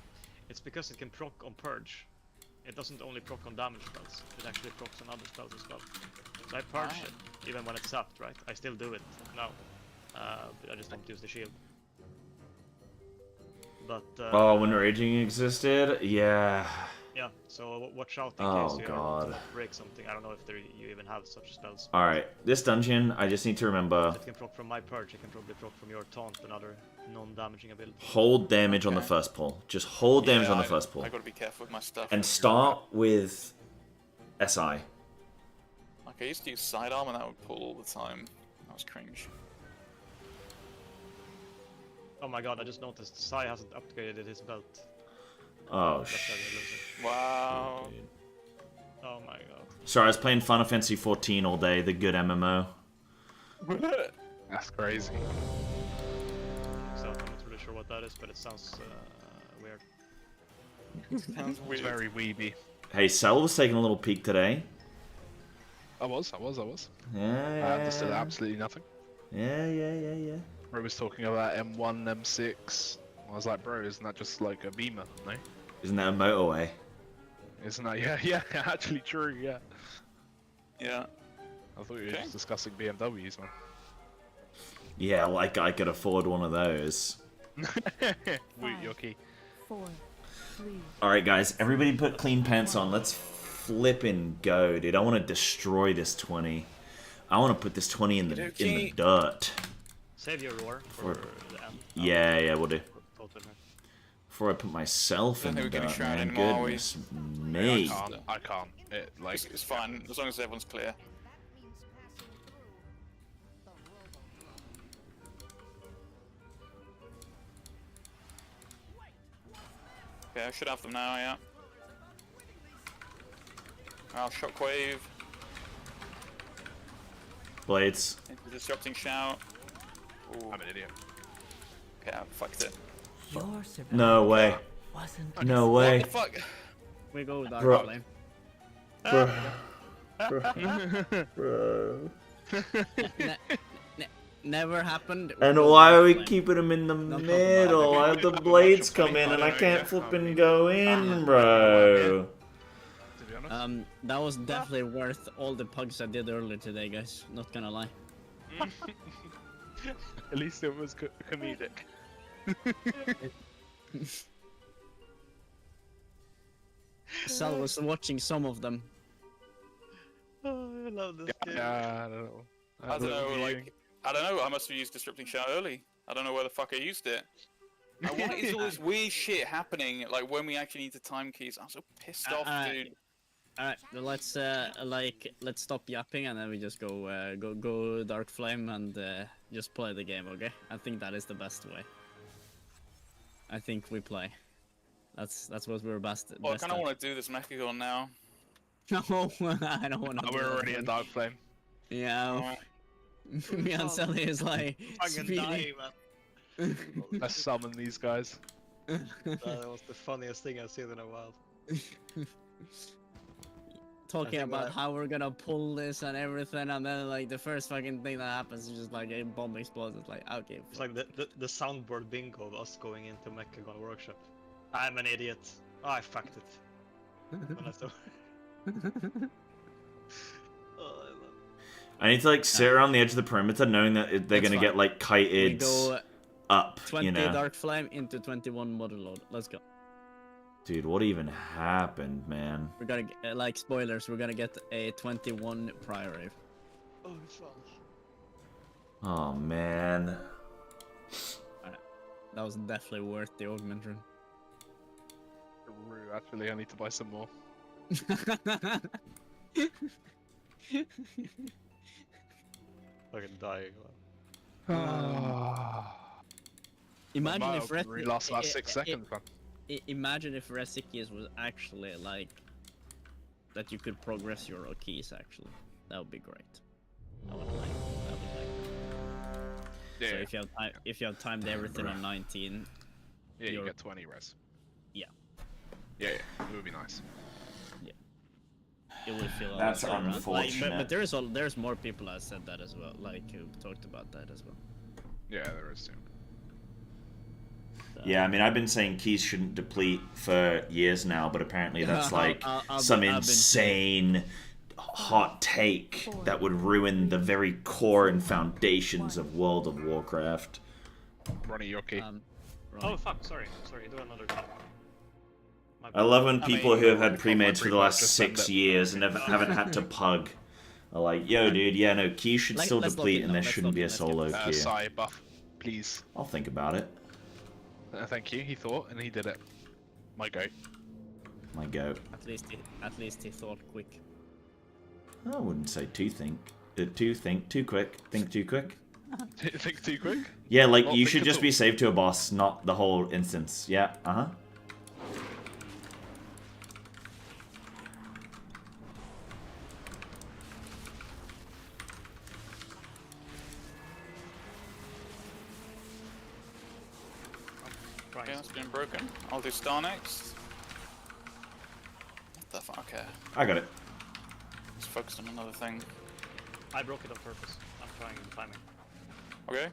It's because it can proc on purge. It doesn't only proc on damage spells, it actually procs on other spells as well. So I purge it, even when it's sapped, right? I still do it now. But I just don't use the shield. But oh, when Raging existed? Yeah. yeah, so watch out in Oh, case you God. break something. I don't know if you even have such spells. Alright, this dungeon, I just need to remember... It can proc from my purge, it can probably proc from your taunt and other non-damaging ability. Hold damage on the first pull. Just hold damage on the first pull. I gotta be careful with my stuff. And start with SI. Like, I used to use sidearm and that would pull all the time. That was cringe. Oh my god, I just noticed Sai hasn't upgraded his belt. Oh, That's how they're losing. Wow. Oh my god. Sorry, I was playing Final Fantasy 14 all day, the good MMO. That's crazy. So I'm not really sure what that is, but it sounds weird. Sounds It's weird. very weeby. Hey, Cell was taking a little peek today. I was. Yeah, I understood absolutely nothing. Yeah. Bro was talking about M1, M6. I was like, bro, isn't that just like a beamer? No? Isn't that a motorway? Isn't that? Yeah, actually true, yeah. Yeah. I thought you were Okay. just discussing BMWs, man. Yeah, like I could afford one of those. Woot, Yoki. 4, 3, Alright, guys, everybody put clean pants on. Let's flippin' go, dude. I want to destroy this 20. I want to put this 20 in the dirt. Save your roar for the end. Yeah, we'll do. Total. Before I put myself in Don't the think we're dirt, getting man. shrouded anymore, are we? Goodness me. I can't. It, like, It's fine, as long as everyone's clear. Okay, I should have them now, yeah. I'll shockwave Blades. into disrupting shout. Ooh, I'm an idiot. okay, I fucked it. your survival No way. wasn't No What way. the fuck? We go with Bro. Dark Flame. Bro. Never happened. And We'll go why Dark are we Flame. keeping them in the Not talking middle? about it. Why have the blades come in and I can't flippin' go in, bro? To be honest. That was definitely worth all the pugs I did earlier today, guys. Not gonna lie. At least it was comedic. Sal was watching some of them. Oh, I love this game. Yeah, I don't know. I don't know, like, I don't know, I must have used disrupting shout early. I don't know where the fuck I used it. Like, why is all this weird shit happening, like, when we actually need the time keys? I'm so pissed off, dude. Alright, let's let's stop yapping and then we just go Dark Flame and just play the game, okay? I think that is the best way. I think we play. That's what we're best. Well, I best kind of at. want to do this Mechagon now. No, I don't want to. We're already a Dark Flame. Yeah. Me and Sally is like Fucking speeding. die, man. Let's summon these guys. That was the funniest thing I've seen in a while. Talking I think about that- how we're gonna pull this and everything, and then like the first fucking thing that happens is just like a bomb explodes. It's like, okay. It's like the soundboard bingo of us going into Mechagon Workshop. I'm an idiot. Oh, I fucked it. When I saw- Oh, I love I need to like sit around the edge of the perimeter knowing that they're That's gonna fine. get like We kited go up, 20 you know. Dark Flame into 21 Mother Load. Let's go. Dude, what even happened, man? We're gonna get, like spoilers. We're gonna get a 21 priority. Oh, fuck. Oh, man. That was definitely worth the augment rune. Actually, I need to buy some more. Fucking dying. Imagine if Really lost about 6 seconds, man. Imagine if Resikis was actually like that. You could progress your keys. Actually, that would be great. I would like. Yeah, So if you have timed everything on 19, yeah, you you're- get 20 res. Yeah. Yeah, it would be nice. it would feel. a lot That's better. Like, unfortunate. but there's more people that said that as well. Like who talked about that as well. Yeah, there is too. So, Yeah, I mean, I've been saying keys shouldn't deplete for years now, but apparently that's like some insane hot take that would ruin the very core and foundations of World of Warcraft. Ronnie, your key. Oh, fuck, sorry. Sorry, do another card. My I love when I people mean, who have had pre-mades for the last just 6 send it. years and haven't had to pug are like, yo, dude, yeah, no, keys should still let's deplete lock and in, there let's shouldn't lock be a in, let's solo queue. Sai buff, please. I'll think about it. Thank you. He thought and he did it. My go. My go. At least he thought quick. I wouldn't say too quick. Think too quick. Think too quick. Yeah, like Not you think should at just all. be saved to a boss, not the whole instance. Yeah, uh-huh. Okay, that's been broken. I'll do star next. What the fuck? Okay. I got it. Just focused on another thing. I broke it on purpose. I'm trying the timing. Okay.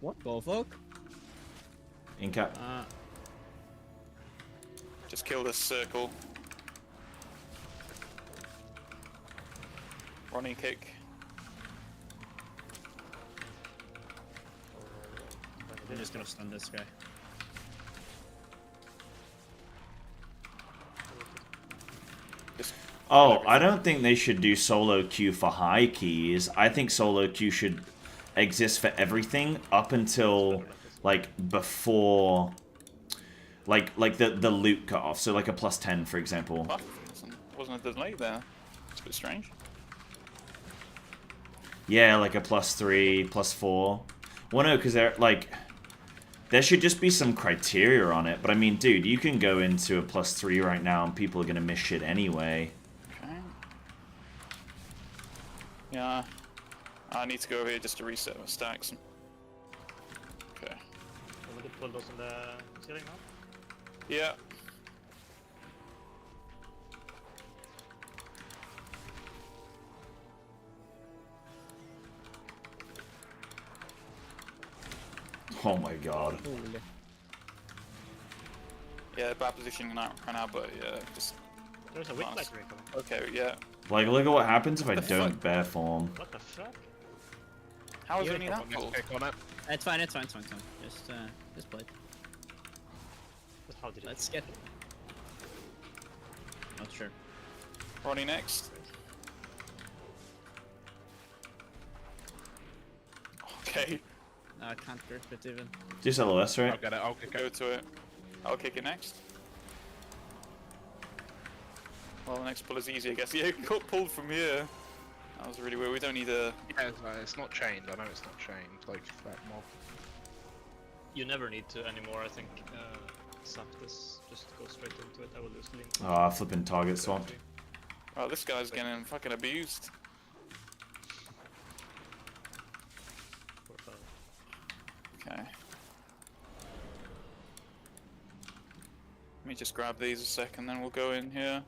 What the fuck? Incap. Just kill this circle. Ronnie kick. I'm just gonna stun this guy. Just Oh, I don't think they should do solo queue for high keys. I think solo queue should exist for everything up until like before like the loot cutoff. So like a +10, for example. fuck. Wasn't a delay there. It's a bit strange. Yeah, like a +3, +4. Well, no, because they're like there should just be some criteria on it. But I mean, dude, you can go into a +3 right now and people are gonna miss shit anyway. Okay. Yeah. I need to go over here just to reset my stacks. Okay. Can we put those in the ceiling now? Yeah. Oh my god. Yeah, bad positioning right now, but yeah, just There's a wind light coming. okay. Yeah. Like, look at what happens if I the don't fuck? bear form. What the fuck? How is Yeah, only that full? Kick on it. It's fine. Just play. But how did it? Let's get. Not sure. Ronnie next. Okay. No, I can't grip it even. Just LOS, right? I'll get it. I'll kick Go it. to it. I'll kick it next. Well, the next pull is easy, I guess. Yeah, it got pulled from here. That was really weird. We don't need a... Yeah, it's not chained. I know it's not chained. Like that mob. You never need to anymore, I think. Sap this. Just go straight into it. I will lose the link. Ah, flipping target swap. Oh, this guy's getting fucking abused. Poor fellow. Okay. Let me just grab these a second, then we'll go in here.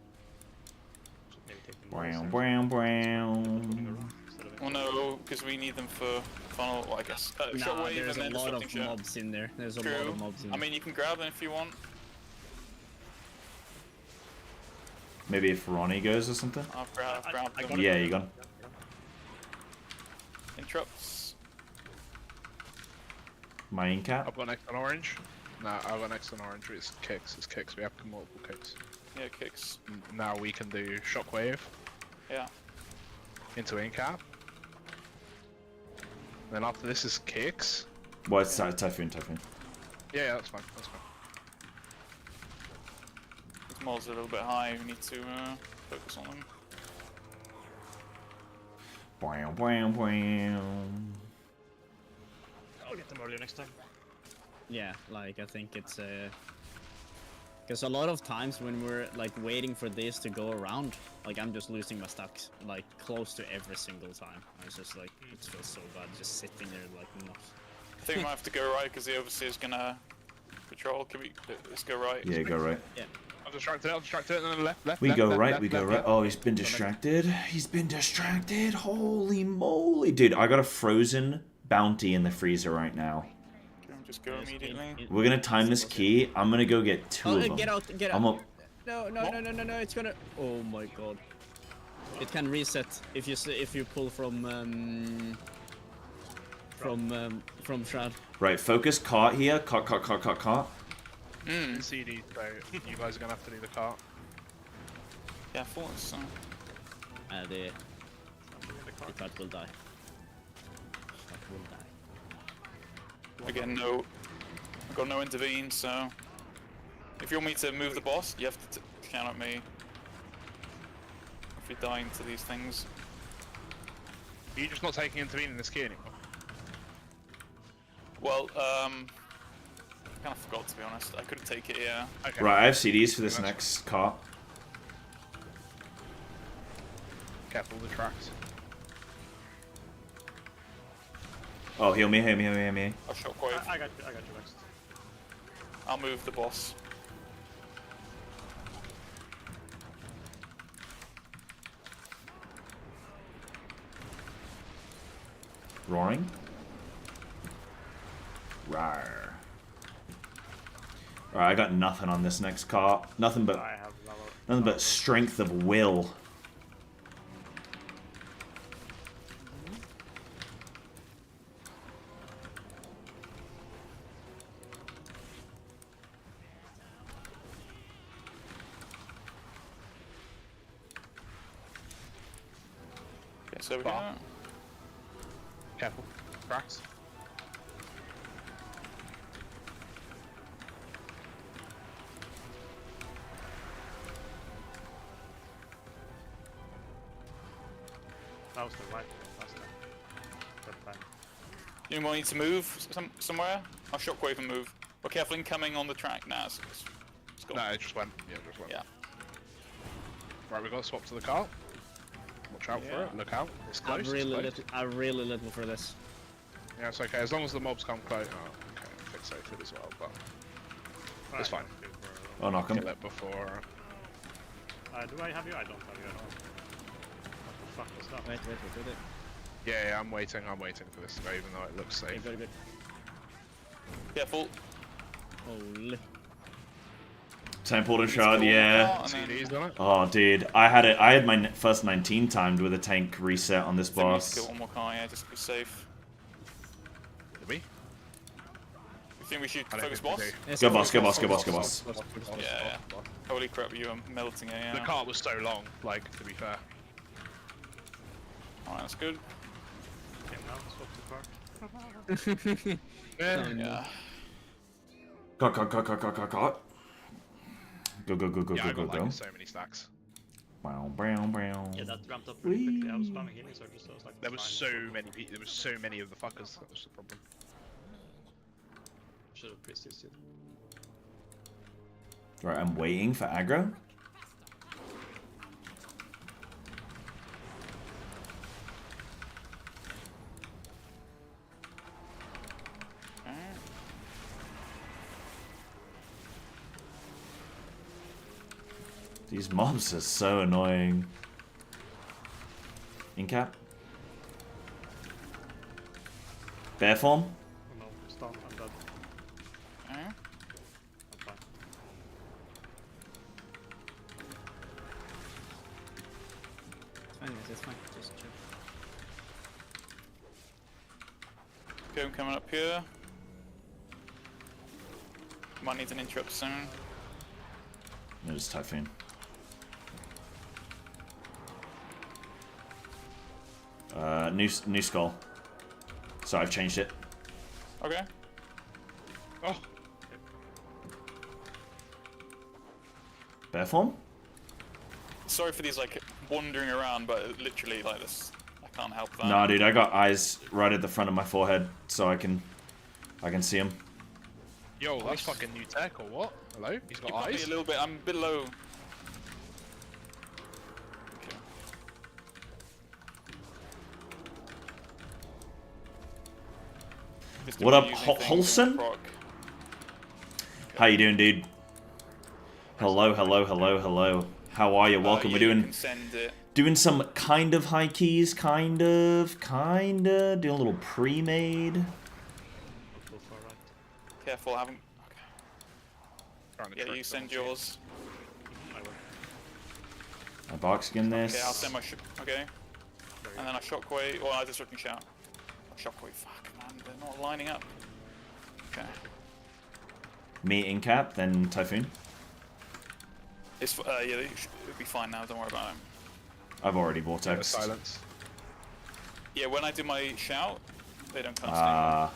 Should maybe take them Brown, more brown, moving brown. around instead of Well, no, because we need them for funnel, well, I guess. Nah, shockwave there's and a then lot disrupting of shot. mobs in there. There's a lot True. of mobs in I there. mean, you can grab them if you want. Maybe if Ronnie goes or something? I've grabbed I them. got Yeah, you got him. Interrupts. My incap? I've got next on orange. Nah, I got next on orange. It's kicks. It's kicks. We have multiple kicks. Yeah, kicks. Now we can do shockwave Yeah. into incap. Then after this is kicks. Well, it's Typhoon. Yeah, that's fine. That's fine. These mods are a little bit high. We need to focus on them. Bwam, bwam, bwam. I'll get them earlier next time. Yeah, like I think it's because a lot of times when we're like waiting for this to go around, like I'm just losing my stacks like close to every single time. I was just like, it feels so bad just sitting there like nothing. I think we might have to go right because the overseer's gonna patrol. Can we? Let's go right. Yeah, go right. Yeah. I'll distract it, and then left. We left, go left, right, left, we go left, right. left. Oh, he's been distracted. He's been distracted. Holy moly. Dude, I got a frozen bounty in the freezer right now. Can we just go immediately? We're gonna time this key. I'm gonna go get two of them. Get out, get out. I'm up. No, it's gonna... Oh my god. It can reset if you pull from Shroud. Right, focus cart here. Cart. CD, so you guys are gonna have to do the cart. Yeah, I thought so. The cart will die. Cart will die. Again, no. I've got no intervene, so if you want me to move the boss, you have to count at me. If we die into these things. Are you just not taking intervene in this key anymore? Well, I kind of forgot to be honest. I couldn't take it, yeah. Okay. Right, I have CDs for this next cart. Careful with the tracks. Oh, heal me. I'll shockwave. I got you next. I'll move the boss. Roaring. Rawr. Alright, I got nothing on this next cart. Nothing but I have nothing but strength of will. Okay, so we go. Careful. Tracks. That was the right one last time. That time. Anyone need to move somewhere? I'll shockwave and move. We're careful incoming on the track now. So let's go. No, it just went. Yeah, it just went. Yeah. Right, we've got to swap to the cart. Watch out for it. Look out. It's close. I'm really little for this. Yeah, it's okay. As long as the mobs come close. Oh, okay. I'm fixated as well, but it's fine. Oh, knock him. Kill it before. Do I have you? I don't have you at all. What the fuck was that? Wait. Yeah, I'm waiting for this to go, even though it looks Okay, safe. good. Careful. Holy. Temple to shard, yeah. CDs on it. Oh, dude, I had my first 19 timed with a tank reset on this I think we need to boss. kill one more car, yeah, just to be safe. Did we? You think we should I don't focus think we boss? do. Go boss. Yeah. Holy crap, you are melting it, yeah. The cart was so long, like, to be fair. Alright, that's good. Okay, now swap the card. Yeah. Cart. Go. Yeah, I got like so many stacks. Wow. Yeah, that ramped up pretty quickly. I was spamming healing surges, so I was like, There was fine. so many of the fuckers. That was the problem. Should have persisted. Right, I'm waiting for aggro. These mobs are so annoying. Incap. Bear form. Oh no, stop, I'm dead. I'm fine. It's fine. Just chill. Okay, I'm coming up here. Might need an interrupt soon. It is Typhoon. New skull. So I've changed it. Okay. Oh, Bear form? Sorry for these like wandering around, but literally like this, I can't help that. Nah, dude, I got eyes right at the front of my forehead, so I can see them. yo, that's fucking new tech or what? Hello? He's got You put me eyes. a little bit. I'm a bit low. Okay. Just What up, using things on Holson? Prog. How you doing, dude? Hello, hello, hello, hello. How are you? Welcome. Yeah, We're you doing can send it. some kind of high keys, kind of, doing a little pre-made. Go far right. Careful, I haven't. Okay. Trying to Yeah, trick you them. send yours. I will. I box again this. Okay, I'll send my okay. And then I shockwave. Well, I just fucking shout. Shockwave. Fuck, man, they're not lining up. Okay. Me in cap, then Typhoon. It's yeah, it'll be fine now. Don't worry about it. I've already Bit of vortex. silence. Yeah, when I do my shout, they don't cast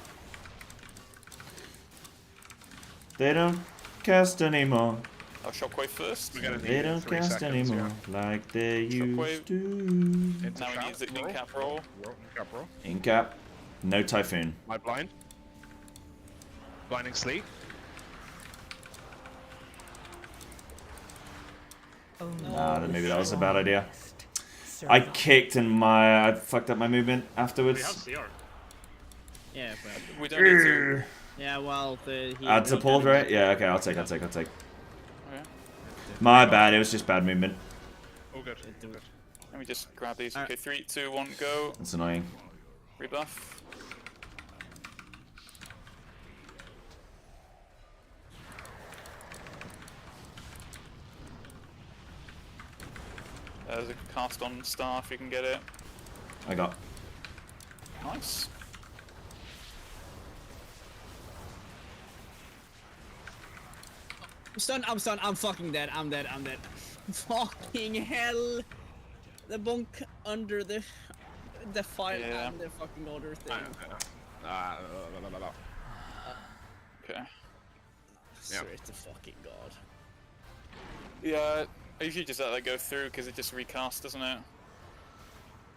They don't cast anymore. anymore. I'll shockwave first. We're gonna They need don't 3 cast seconds, anymore like they Shockwave. used to. Into Now we shout, need the roll, in-cap roll. In-cap roll. In cap, no Typhoon. My blind. Blinding sleep. Nah, then maybe that was a bad idea. Survive. I kicked and I fucked up my movement We have afterwards. CR. Yeah, but, We don't need to. yeah. Well, he Add he support, got him right? back. Yeah, okay, I'll take. Okay. My bad, it was just bad movement. All good. do- Good. Let me just grab these. Alright. Okay, 3, 2, 1, go. That's annoying. Rebuff. There's a cast on star if you can get it. I got. Nice. I'm stunned, I'm fucking dead, I'm dead. Fucking hell! The bonk under the file Yeah. and the fucking order thing. La, la, la, la. Okay. Yeah. Swear to fucking god. Yeah, I usually just let that go through because it just recasts, doesn't it?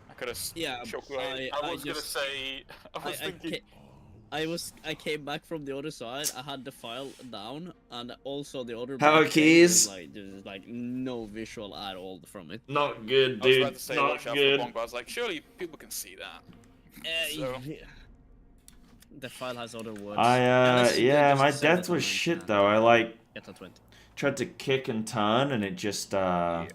I could have Yeah, shockwave. I was gonna just- say. I was thinking. I came back from the other side. I had the file down, and also the other. How back keys? there's like no visual at all from it. Not good, I was dude. about to say Not watch out for the good. bonk, but I was like, surely people can see that. So- Yeah. The file has other words. Yeah, my just send death it was to shit and though. I like Get a 20. tried to kick and turn and it just Yeah.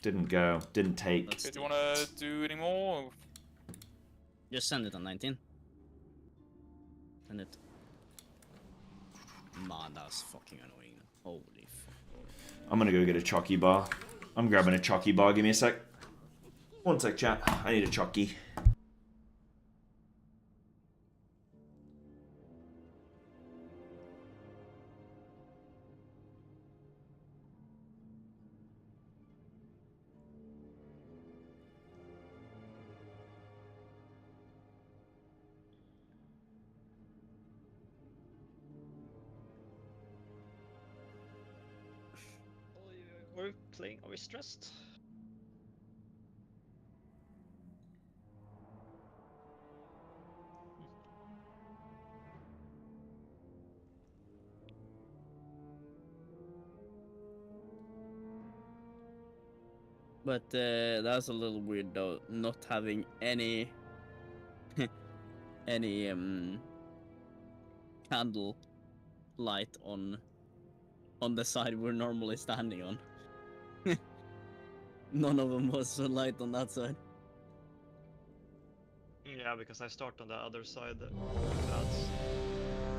didn't go. Didn't take. That's- Okay, do you wanna do any more? Just send it on 19. Send it. Man, that's fucking annoying. Holy fuck. I'm gonna go get a chalky bar. I'm grabbing a chalky bar. Give me a sec. One sec, chat. I need a chalky. Are we playing? Are we stressed? But that's a little weird though, not having any any candle light on the side we're normally standing on. None of them was a light on that side. Yeah, because I start on the other side that adds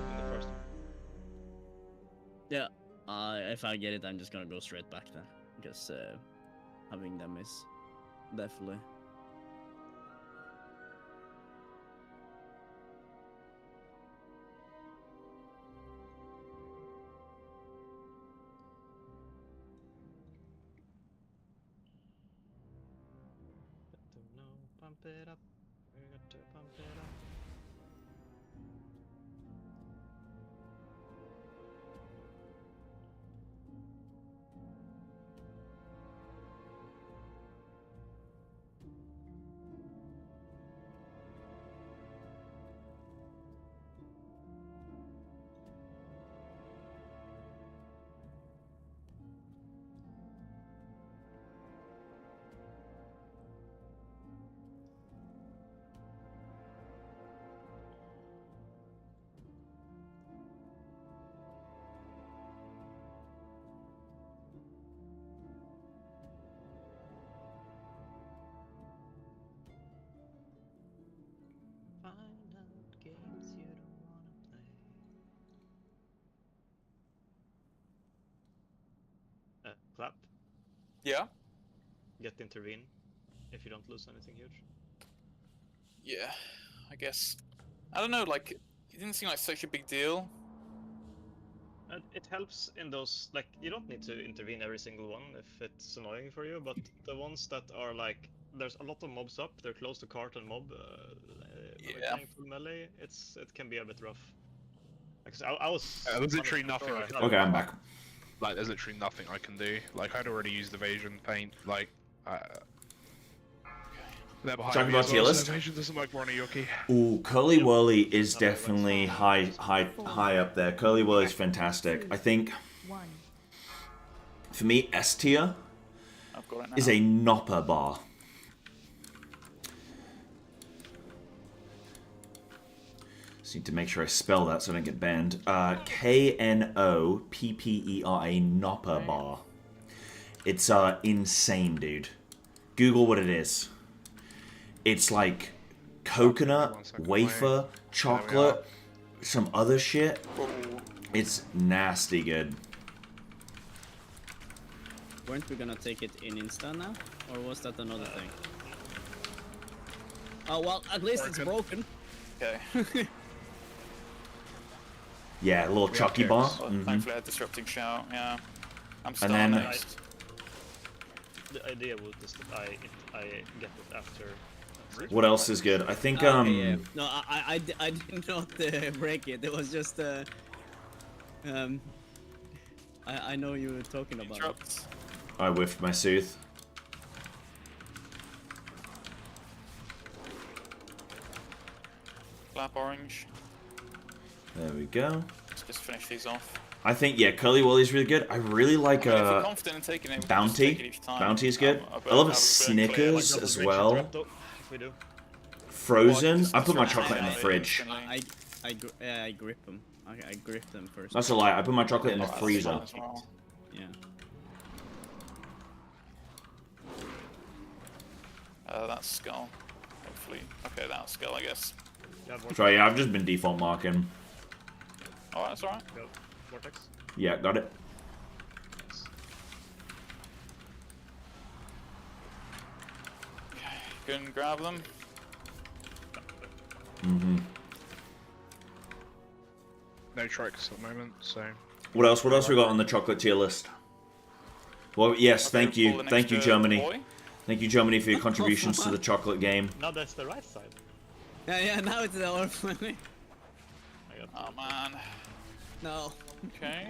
in the first one. Yeah, if I get it, I'm just gonna go straight back then, because having them is definitely. pump it up. We got to pump it up. Find out games you don't wanna play. Clap. Yeah. Get intervene if you don't lose anything huge. Yeah. I guess. I don't know. Like, it didn't seem like such a big deal. It helps in those, like, you don't need to intervene every single one if it's annoying for you, but the ones that are like, there's a lot of mobs up, they're close to cart and mob, when we're Yeah. playing full melee, it can be a bit rough. Like, I was... There's literally nothing I can do. Okay, I'm back. Like, there's literally nothing I can do. Like, I'd already used evasion, paint, like, they're behind Talking me about as tier well, list? so evasion doesn't like Ronnie Yoki. Ooh, Curly Whirly is definitely high up there. Curly Whirly's fantastic. I think, One. for me, S tier I've got it now. is a Nopper bar. Just need to make sure I spell that so I don't get banned. Knoppera, Nopper bar. It's insane, dude. Google what it is. It's like coconut, wafer, chocolate, some other shit. It's nasty good. Weren't we gonna take it in Insta now? Or was that another thing? Oh, well, at least it's broken. Okay. Yeah, a little Chucky bar. Well, Mhm. Thankfully, I had disrupting shout. Yeah. I'm And star then- next. The idea was just that I get it after... What else is good? I think Okay, yeah. No, I did not break it. It was just I know you were talking about it. Interrupt. I whiffed my Sooth. Flap orange. There we go. Let's just finish these off. I think, yeah, Curly Whirly's really good. I really like I mean, if you're confident in taking it, we can just take it Bounty. each time. Bounty's good. I'll I love have a bit Snickers clear, as Double well. break interrupt, if we do. Frozen. Just I put my throw it chocolate in the out fridge. instantly. I grip them. I grip them first. That's a lie. I put my chocolate in the Oh, that's freezer. fine as well. Yeah. That's skull. Hopefully. Okay, that's skull, I guess. Yeah, vortex. So yeah, I've just been default marking. Oh, that's alright. Go. Vortex. Yeah, got it. Okay, go and grab them. Mm-hmm. No trikes at the moment, so... What else? What else we got on the chocolate tier list? Well, yes, Okay, thank pull you. the next Thank you, Germany. toy. Thank you, Germany, for your contributions to the chocolate game. Now that's the right side. Yeah, now it's all funny. I got Oh man. No. Okay.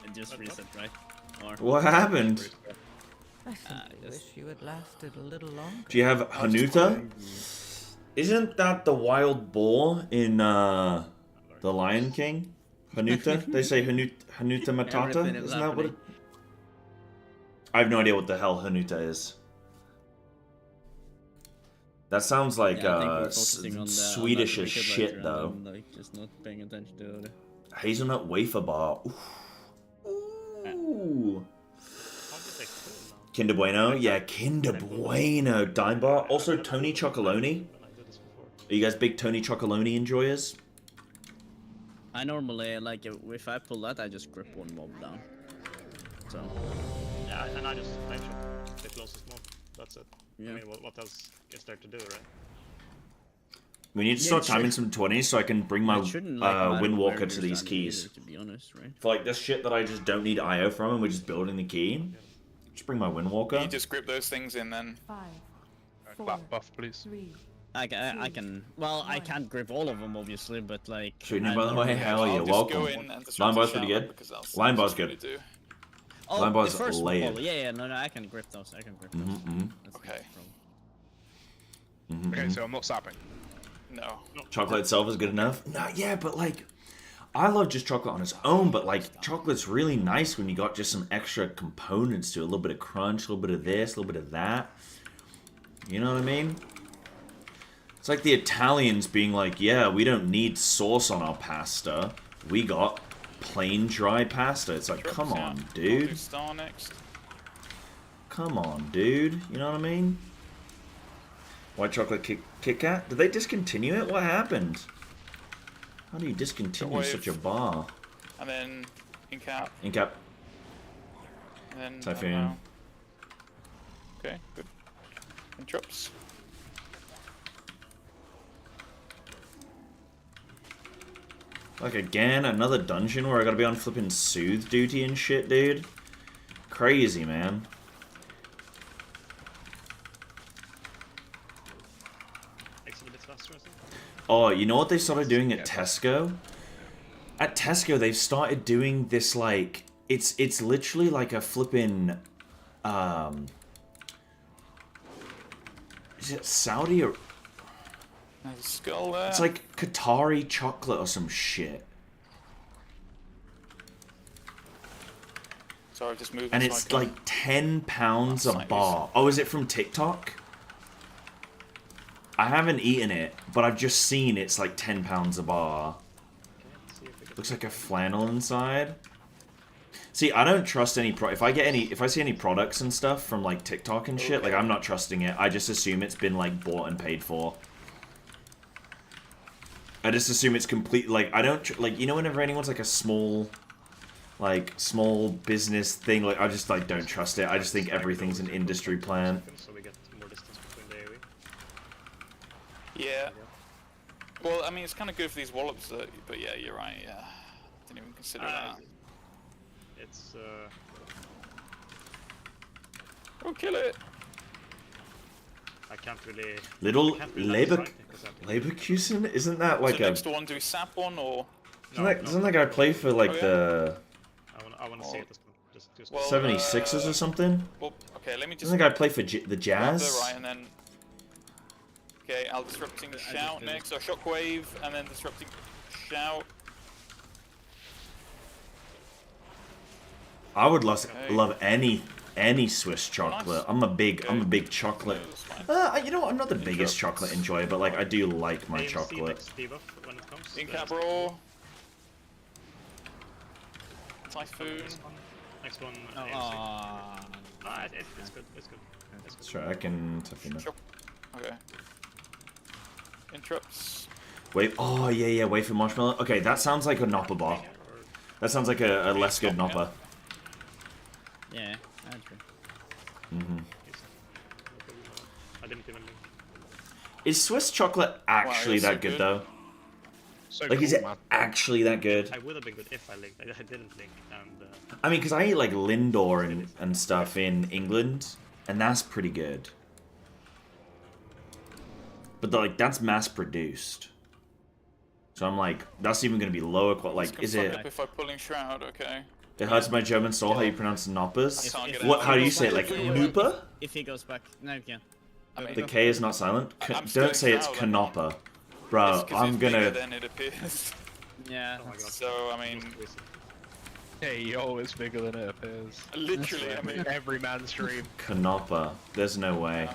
It just reset, right? Or What happened? I simply yes. wish you had lasted a little longer. Do you have Hanuta? Isn't that the wild boar in The Lion King? Hanuta? They say Hanuta Matata? Everything is Isn't that what it... happening. I have no idea what the hell Hanuta is. That sounds like Yeah, I think we're focusing on the, Swedish on as that wicked shit, lighter though. and then, like, just not paying attention to it. Hazelnut wafer bar. Ooh. How did they kill now? Kinder Bueno. Yeah, Kinder Bueno. Dime bar. Also, Tony Chocolonely. When I did this before. Are you guys big Tony Chocolonely enjoyers? I normally, like, if I pull that, I just grip one mob down. So, Yeah, and I just flame shot the closest mob. That's it. yeah. I mean, what else is there to do, right? We need to Yeah, start it timing should- some 20s so I can bring my It shouldn't, like, matter where Windwalker you're to these standing keys. either, to be honest, right? For like this shit that I just don't need IO from and we're just building the key. Just bring my You Windwalker. just grip those things in then. 5, Clap buff, please. 3, I can. Well, I can't grip all of them, obviously, but like. Sweet name, I by the way. normally- Hell I'll yeah, just welcome. go in and disrupt Line the bar's pretty shower good. because that's Line what bar's I'm gonna good. do. Oh, Line the bar's first one. layered. Yeah, no, I can grip those. I can grip those. Mm-hmm. That's Okay. no problem. Okay, so I'm not sapping. No. Chocolate itself is good enough. No, yeah, but like, I love just chocolate on its own. But like, chocolate's really nice when you got just some extra components to it. A little bit of crunch, a little bit of this, a little bit of that. You know what I mean? It's like the Italians being like, yeah, we don't need sauce on our pasta. We got plain dry pasta. It's like, come on, I'll dude. do star next. Come on, dude. You know what I mean? White chocolate Kit Kat? Did they discontinue it? What happened? How do you discontinue Wave. such a bar? And then in cap. Incap. And then. I don't Typhoon. know. Okay, good. Interrupts. Like, again, another dungeon where I gotta be on flipping soothe duty and shit, dude. Crazy, man. Exit a bit faster, I think. Oh, you know what they started doing at Tesco? At Tesco, they've started doing this, like... It's literally like a flipping... Is it Saudi or... There's a skull there. It's like Qatari chocolate or some shit. Sorry, just moving. And so it's I can- like 10 pounds a That's nice. bar. Oh, is it from TikTok? I haven't eaten it, but I've just seen it's like 10 pounds a bar. Okay, let's see if we can. Looks like a flannel inside. See, I don't trust any if I see any products and stuff from like TikTok and shit, like I'm not trusting it. I just assume it's been like bought and paid for. I just assume it's complete. Like I don't like, you know, whenever anyone's like a small business thing, like I just like don't trust it. I just think everything's an industry plan. So we get more distance between the AoE. Yeah. Well, I mean, it's kind of good for these wallops, but yeah, you're right. Yeah, didn't even consider that. It's Oh, kill it! I can't really. Little I can't really Leber strike it 'cause I'm- Leverkusen? Isn't that like so a next one, do we sap one or? doesn't that guy play for like Oh, yeah. the I wanna see it as well. Just Well, 76ers or something? Well, okay, let me just. Doesn't that guy play for the grab Jazz? the right and then. Okay, I'll disrupting shout did. next, or shockwave, and then disrupting shout. I would love Okay. any Swiss chocolate. I'm a big chocolate. Yeah, that's fine. You know what? I'm not the biggest chocolate enjoyer, but like I do like my AMC chocolate. next debuff when it comes. In the- cap roll. Typhoon. Next one. Oh, AMC. aw. Ah, it's good. It's good. It's good. Sure, I can tap in. Shock. Okay. Interrupts. Wait. Oh yeah. Wait for marshmallow. Okay, that sounds like a Nopper bar. Or- That sounds like a less good Stop, yeah. Nopper. Yeah, that's true. I didn't even. Is Swiss chocolate actually you're so that good good. though? So Like, cool, is it man. actually that good? I would have been good if I linked. I didn't link, and I mean, because I eat like Lindor and stuff in England, and that's pretty good. But like that's mass produced, so I'm like, that's even gonna be lower quality. Like, is it? Up if I pulling shroud, okay. It hurts my German soul how you pronounce Noppers. I can't get What? out. How do you say it? Like Yeah, Nupa? If he goes back, no, you can. I mean, The K is not silent. I'm still Don't say it's proud, I mean. Knopper, it's bro. 'cause I'm it's bigger gonna. than it appears. Yeah. oh my god. So I mean, Hey, yo, it's bigger than it appears. literally, I mean, Every man's dream. Knopper. There's no way.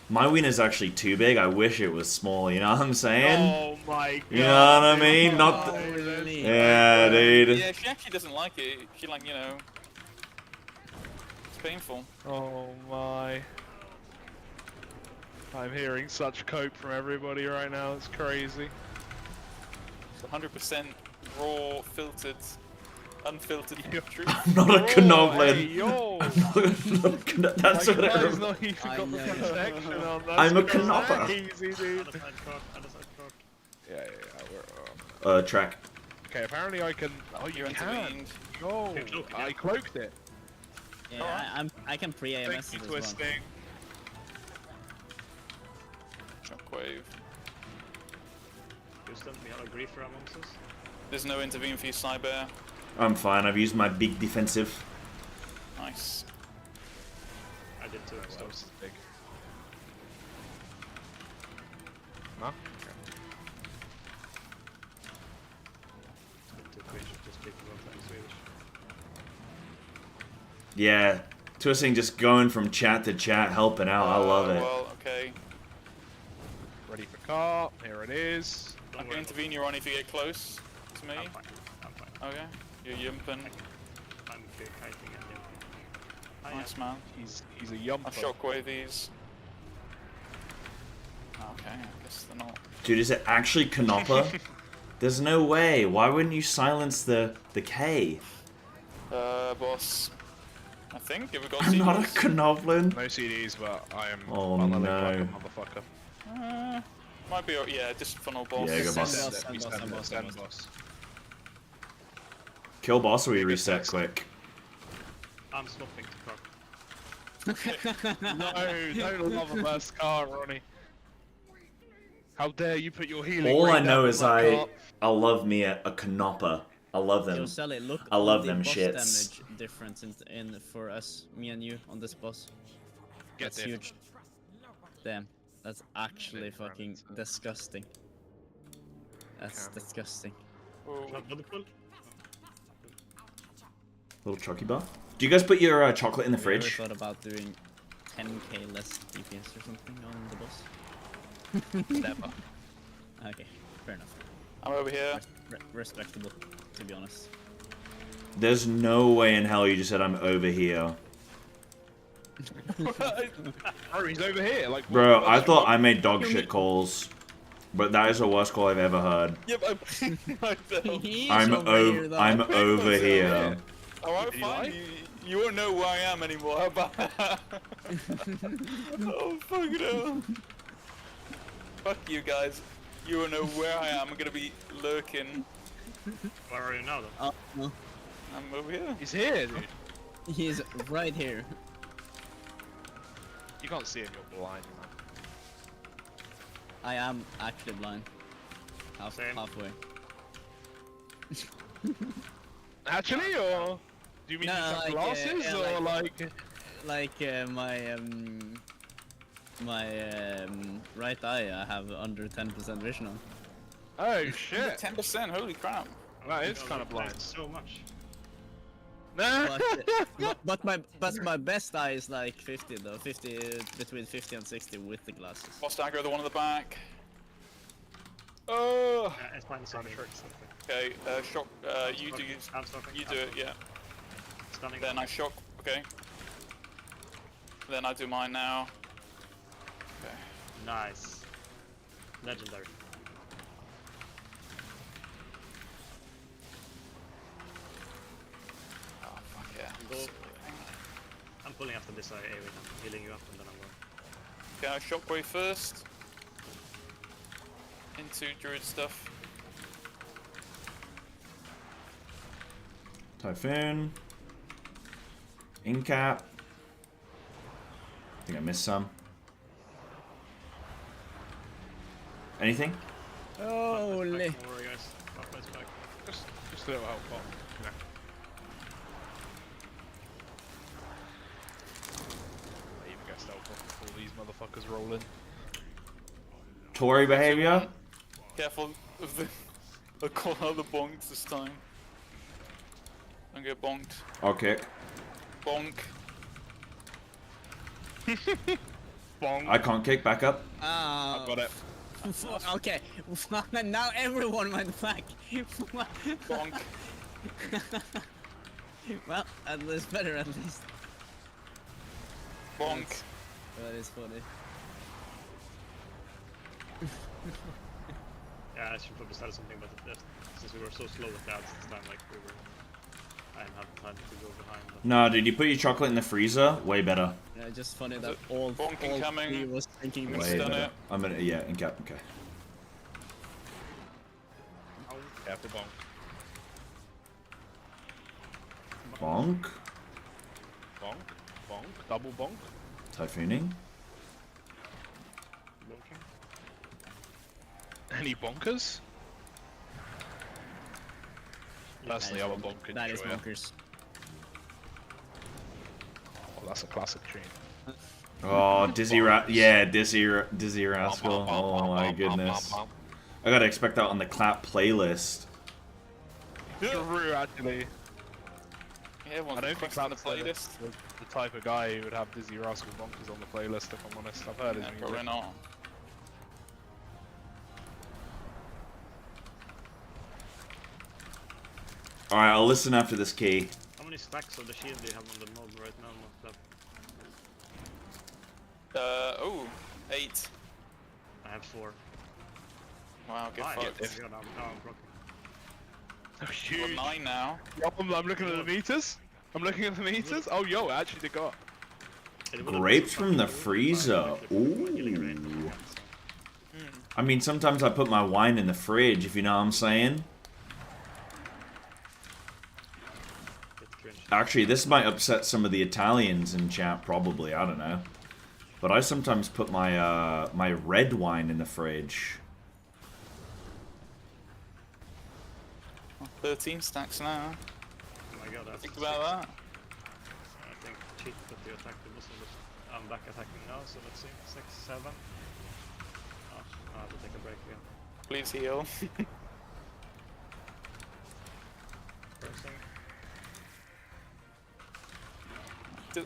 My wiener's actually too big. I wish it was small. You know what I'm saying? Oh my god. You know what I mean? Not. The... Holy. Yeah, dude. yeah, she actually doesn't like it. She like, you know, it's painful. Oh my. I'm hearing such cope from everybody right now, it's crazy. It's 100% raw, filtered, unfiltered truth. I'm not a Hey, Knoblin. yo! That's Like, what I guys not even I got the know. protection on that. I'm a knopper. Easy, dude. Other side proc. Yeah, we're, Track. okay, apparently I can. Oh, you You can. intervened. Yo, I cloaked it. Yeah, I can pre-AMS Thank you, as well. twisting. shockwave. Houston, we have a griefer amongst us. There's no intervene for you, Cyber. I'm fine. I've used my big defensive. Nice. I did too. So That was big. No? too cringe to speak about that in Swedish. Yeah, Twisting just going from chat to chat, helping out. I love it. Well, okay. Ready for car. Here it is. I can intervene you on if you get close to me. I'm fine. I'm fine. Okay. You're yumping. I'm kiting and jumping. Nice, man. He's a yumper. I shockwave these. Okay, I guess they're not. Dude, is it actually Canoppa? There's no way. Why wouldn't you silence the K? Boss. I think if we got I'm not a CDs. Knoblin. No CDs, but I am Oh, funneling no. like a motherfucker. Might be, yeah, just funnel boss. Yeah, go boss. Send boss. boss. Kill boss or we reset quick. I'm swapping to Prog. No, don't love a burst car, Ronnie. How dare you put your healing All ring I know down is on my car. I love me a Canoppa. I love them. Yo, Sally, look I love on them the boss shits. damage difference in for us, me and you, on this boss. Get That's different. huge. Damn, that's actually fucking disgusting. That's disgusting. Not wonderful. Little chucky bar. Do you guys put your chocolate in the Have you ever fridge? thought about doing 10k less DPS or something on the boss? Never. Okay, fair enough. I'm over here. Respectable, to be honest. There's no way in hell you just said I'm over here. Oh, he's over here. Like, Bro, I thought I made dog shit calls. But that is the worst call I've ever heard. Yep, I played myself. I'm over here. Oh, I'm fine. You won't know where I am anymore. How about that? Oh, fuck no. Fuck you guys. You won't know where I am. I'm gonna be lurking. Where are you now, though? Oh, no. I'm over here. He's here, dude. He's right here. You can't see him, you're blind, man. I am actually blind. Same. Halfway. Actually, or do you mean No, you have like, glasses, yeah, or like my right eye, I have under 10% vision on. Oh shit! 10%. Holy crap. That is kind of blind. So much. Nah. But my best eye is like 50 though, 50 between 50 and 60 with the glasses. Boss dagger, the one in the back. Oh. It's fine. It's on the shirt. Okay. Shock. You do. I'm stopping. You do it. Yeah. Stunning. Then I shock. Okay. Then I do mine now. Okay. Nice. Legendary. Oh fuck yeah. Go. I'm pulling after this AA right now, healing you up, and then I'm going. Okay, I shockwave first. Into druid stuff. Typhoon. Incap. I think I missed some. Anything? Holy! Don't worry, guys. Pathway's back. Just a little help. Yeah. I even get stealth off before these motherfuckers roll in. Tory behavior? Careful of the. I'll call out the bonks this time. Don't get bonked. I'll kick. Bonk. Bong. I can't kick, back up. I got it. Okay, now everyone went back. Bonk. Well, at least better at least. Bonk. That is funny. Yeah, I should probably start something, but since we were so slow with that this time, like we were, I didn't have time to go behind. But No, dude, you put your chocolate in the freezer? Way better. Yeah, just funny that all bonking coming. three was thinking Way Way Stun better. it. I'm gonna, yeah, incap, okay. Careful, bong. Bonk. Bonk. Bonk. Double bonk. Typhooning. blocking. Any bonkers? Personally, I'm a bonker. That is enjoyer. bonkers. Oh, that's a classic tune. Oh, Dizzy Dizzy Rascal. Oh my goodness. I gotta expect that on the clap playlist. True, actually. Yeah, everyone's I don't think requesting the that's playlist. the type of guy who would have Dizzy Rascal Bonkers on the playlist, if I'm honest. I've heard his Yeah, music. probably not. Alright, I'll listen after this key. How many stacks of the shield do you have on the mob right now? Not Oh, 8. I have 4. Wow, get Ah, fucked. yeah, now I'm broken. We're 9 now. I'm looking at the meters. I'm looking at the meters. Oh, yo, it actually did go up. Grapes from the freezer. Ooh. I mean, sometimes I put my wine in the fridge, if you know what I'm saying. Actually, this might upset some of the Italians in chat, probably. I don't know. But I sometimes put my my red wine in the fridge. 13 stacks now. Oh my god, that's Think about that. I think cheat that you attacked the boss. I'm back attacking now, so let's see. 6, 7. Oh, I have to take a break again. Please heal. Pressing.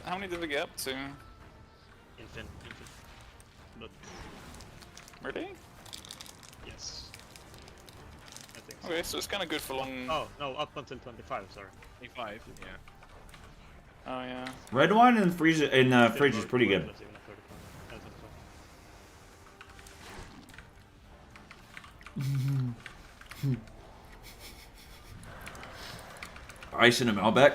How many did we get up to? Infin. But Really? yes. I think so. Okay, so it's kind of good for long. Oh, no, up until 25, sorry. 25, yeah. Oh yeah. Red wine in the freezer fridge is pretty good. Ice in a Malbec.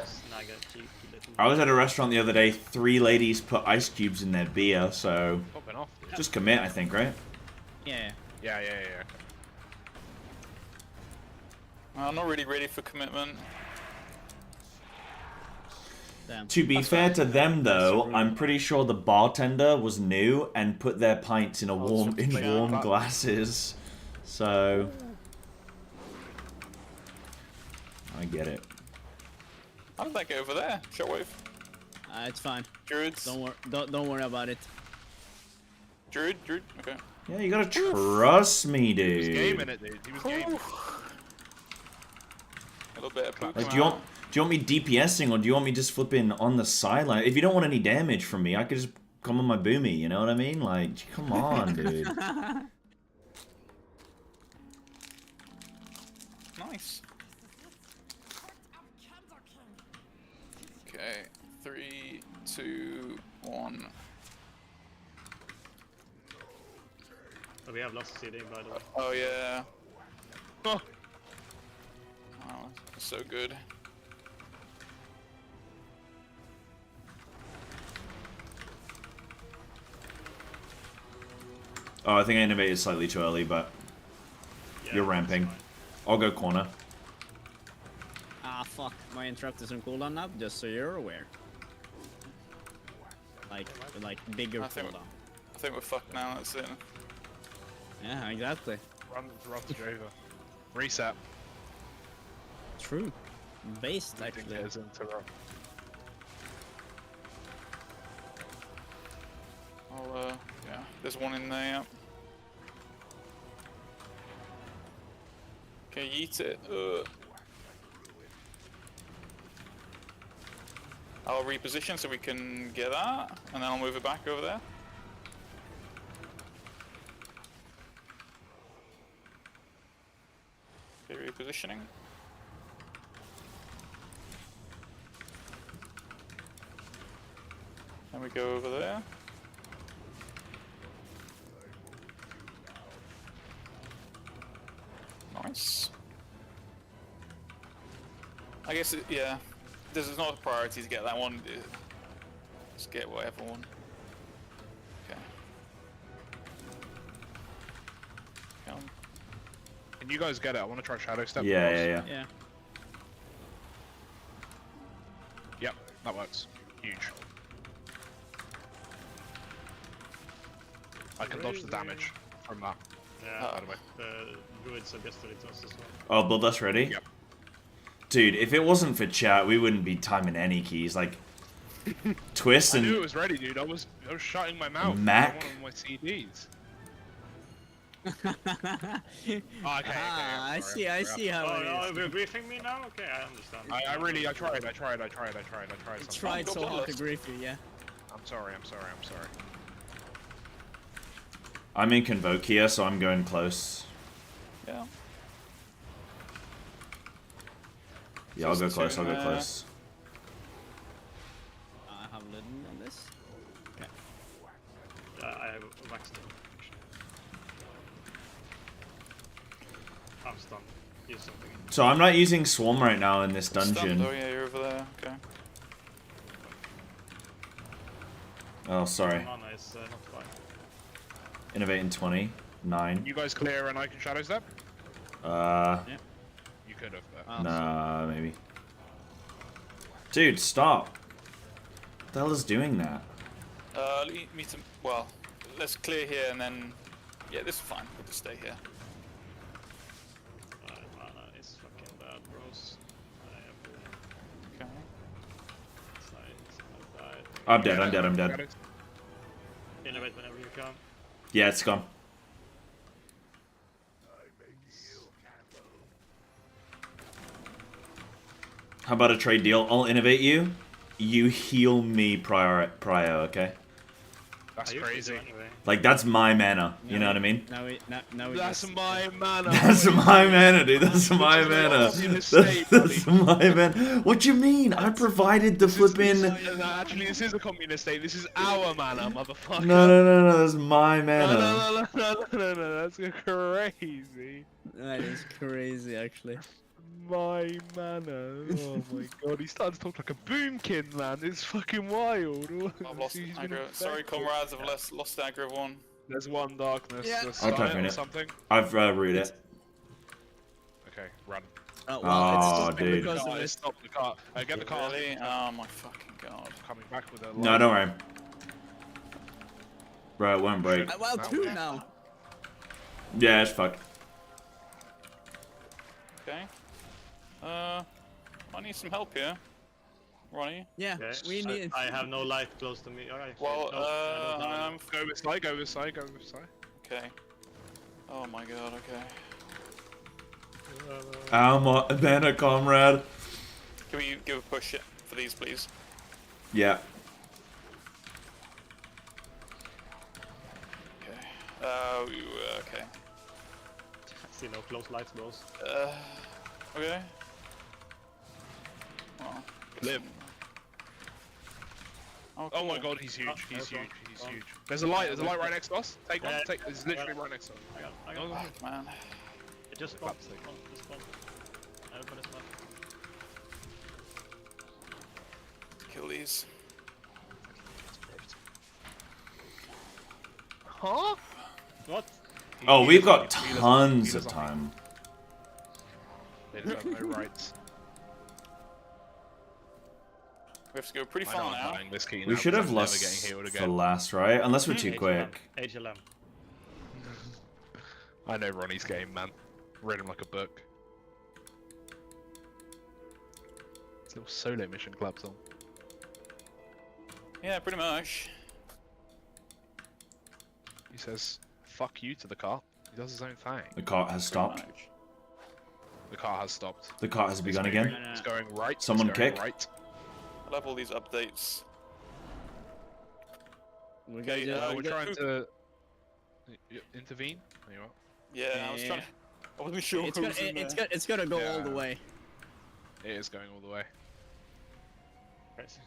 I was at a restaurant the other day. 3 ladies put ice cubes in their beer, so Popping off. just commit, I think, right? Yeah. Yeah. I'm not really ready for commitment. Damn. To be fair to them, though, I'm pretty sure the bartender was new and put their pints in warm glasses. So I get it. How did that go over there? Shockwave. It's fine. Druids. Don't worry about it. Druid. Okay. Yeah, you gotta trust me, He was dude. gaming it, dude. He was gaming. A little bit of poop. Like, do you want me DPSing or do you want me just flipping on the sideline? If you don't want any damage from me, I could just come on my boomy. You know what I mean? Like, come on, dude. Nice. Okay, 3, 2, 1. Oh, we have lost CD, by the way. Oh yeah. Oh. Wow, that's so good. Oh, I think I innovated slightly too early, but Yeah, you're that's ramping. fine. I'll go corner. Ah, fuck. My interrupt is on cooldown now, just so you're aware. Like bigger I think cooldown. we're fucked now. That's it. Yeah, exactly. Run to Jova. Reset. True. Based, actually. Get us into the... Yeah. There's one in there. Yeah. Okay, yeet it. I'll reposition so we can get that, and then I'll move it back over there. Okay, repositioning. Then we go over there. Nice. I guess, yeah, this is not a priority to get that one. Just get whatever one. Okay. Come. Can you guys get it? I want to try Shadow Step. Yeah. Yeah. Yep, that works. Huge. I can dodge the damage from that. Yeah, Yeah, By the way. the druid suggested it to us as well. Oh, Bloodlust ready? Yep. Dude, if it wasn't for chat, we wouldn't be timing any keys. Like, twist I knew it and was ready, dude. I was shutting my mouth. Mac? On one of my CDs. Oh, okay, I see how Oh, it no, is. we're briefing me now? Okay, I understand. I tried. I tried You something. tried so hard to grief you, yeah. I'm sorry. I'm in Convoke here, so I'm going close. Yeah. Yeah, I'll go close, I'll go close. I have Lidden on this. Okay. I have waxed it. I'm stunned. Use something. So I'm not using Swarm right now in this Stunned. dungeon. Oh yeah, you're over there. Okay. Oh, sorry. Mana is not fine. Innovate in 20. 9. You guys clear and I can shadow step? You could have. Nah, maybe. Dude, stop. What the hell is doing that? Me to. Well, let's clear here and then. Yeah, this is fine. We'll just stay here. Mana is fucking bad, bros. Okay. I'm dead, I'm dead, I'm dead. Innovate whenever you can. Yeah, it's gone. How about a trade deal? I'll innovate you. You heal me prior, okay? That's I usually crazy. do anyway. Like, that's my mana. You know what I mean? Now we That's just- my mana. That's my mana, dude. That's my mana. You're the state, That's my mana. What do you mean? I provided the flippin'... Actually, this is a communist state. This is our mana, motherfucker. No. That's my mana. No. That's crazy. That is crazy, actually. My mana. Oh my god, he's starting to talk like a boomkin, man. It's fucking wild. I've lost He's been aggro. Sorry, infected. comrades. I've lost aggro of one. There's one darkness. Yeah. Let's I'll start type it in or it. something. I've root it. Okay, run. Well, Oh, it's just dude. because of Car, this. stop the car. Get the car. Really? Oh my fucking god. Coming back with a No, don't worry. Bro, it won't break. Well, two now. Yeah, it's fucked. Okay. I need some help here. Ronnie. Yeah, Okay. we need. I have no light close to me. Alright. Well, no, I don't have I'm. Go with side, go with side, go with side. Okay. Oh my god. Okay. Ow, mana, comrade. Can we give a push for these, please? Yeah. Okay. Okay. I see no close lights, bros. Okay. Well, Live. Oh, Oh my cool. god, he's huge. He's okay. huge. He's huge. There's a light right next to us. Take one. Yeah. Take. It's literally right next to us. I got Oh, it. Man. It just spawned. Classic. Just spawned. I opened this one. Kill these. Huh? What? Oh, we've got He doesn't- tons he of doesn't- time. They just have no rights. We have to go pretty I know far I'm now. buying this key We now should 'cause have I'm never lost getting healed the again. last, right? Unless we're too HLM. quick. HLM. I know Ronnie's game, man. Read him like a book. His little solo mission club's on. Yeah, pretty much. He says, "Fuck you" to the car. He does his own thing. The cart has stopped. Pretty much. The car has stopped. The cart has begun It's going- again. It's going right. it's Someone going kick. Right. I love all these updates. We got Okay, just. We're trying to intervene. There you are. Yeah, I was trying to... I wasn't sure It's who gonna, was in there. it's gonna go all the Yeah. way. It is going all the way. Crazy.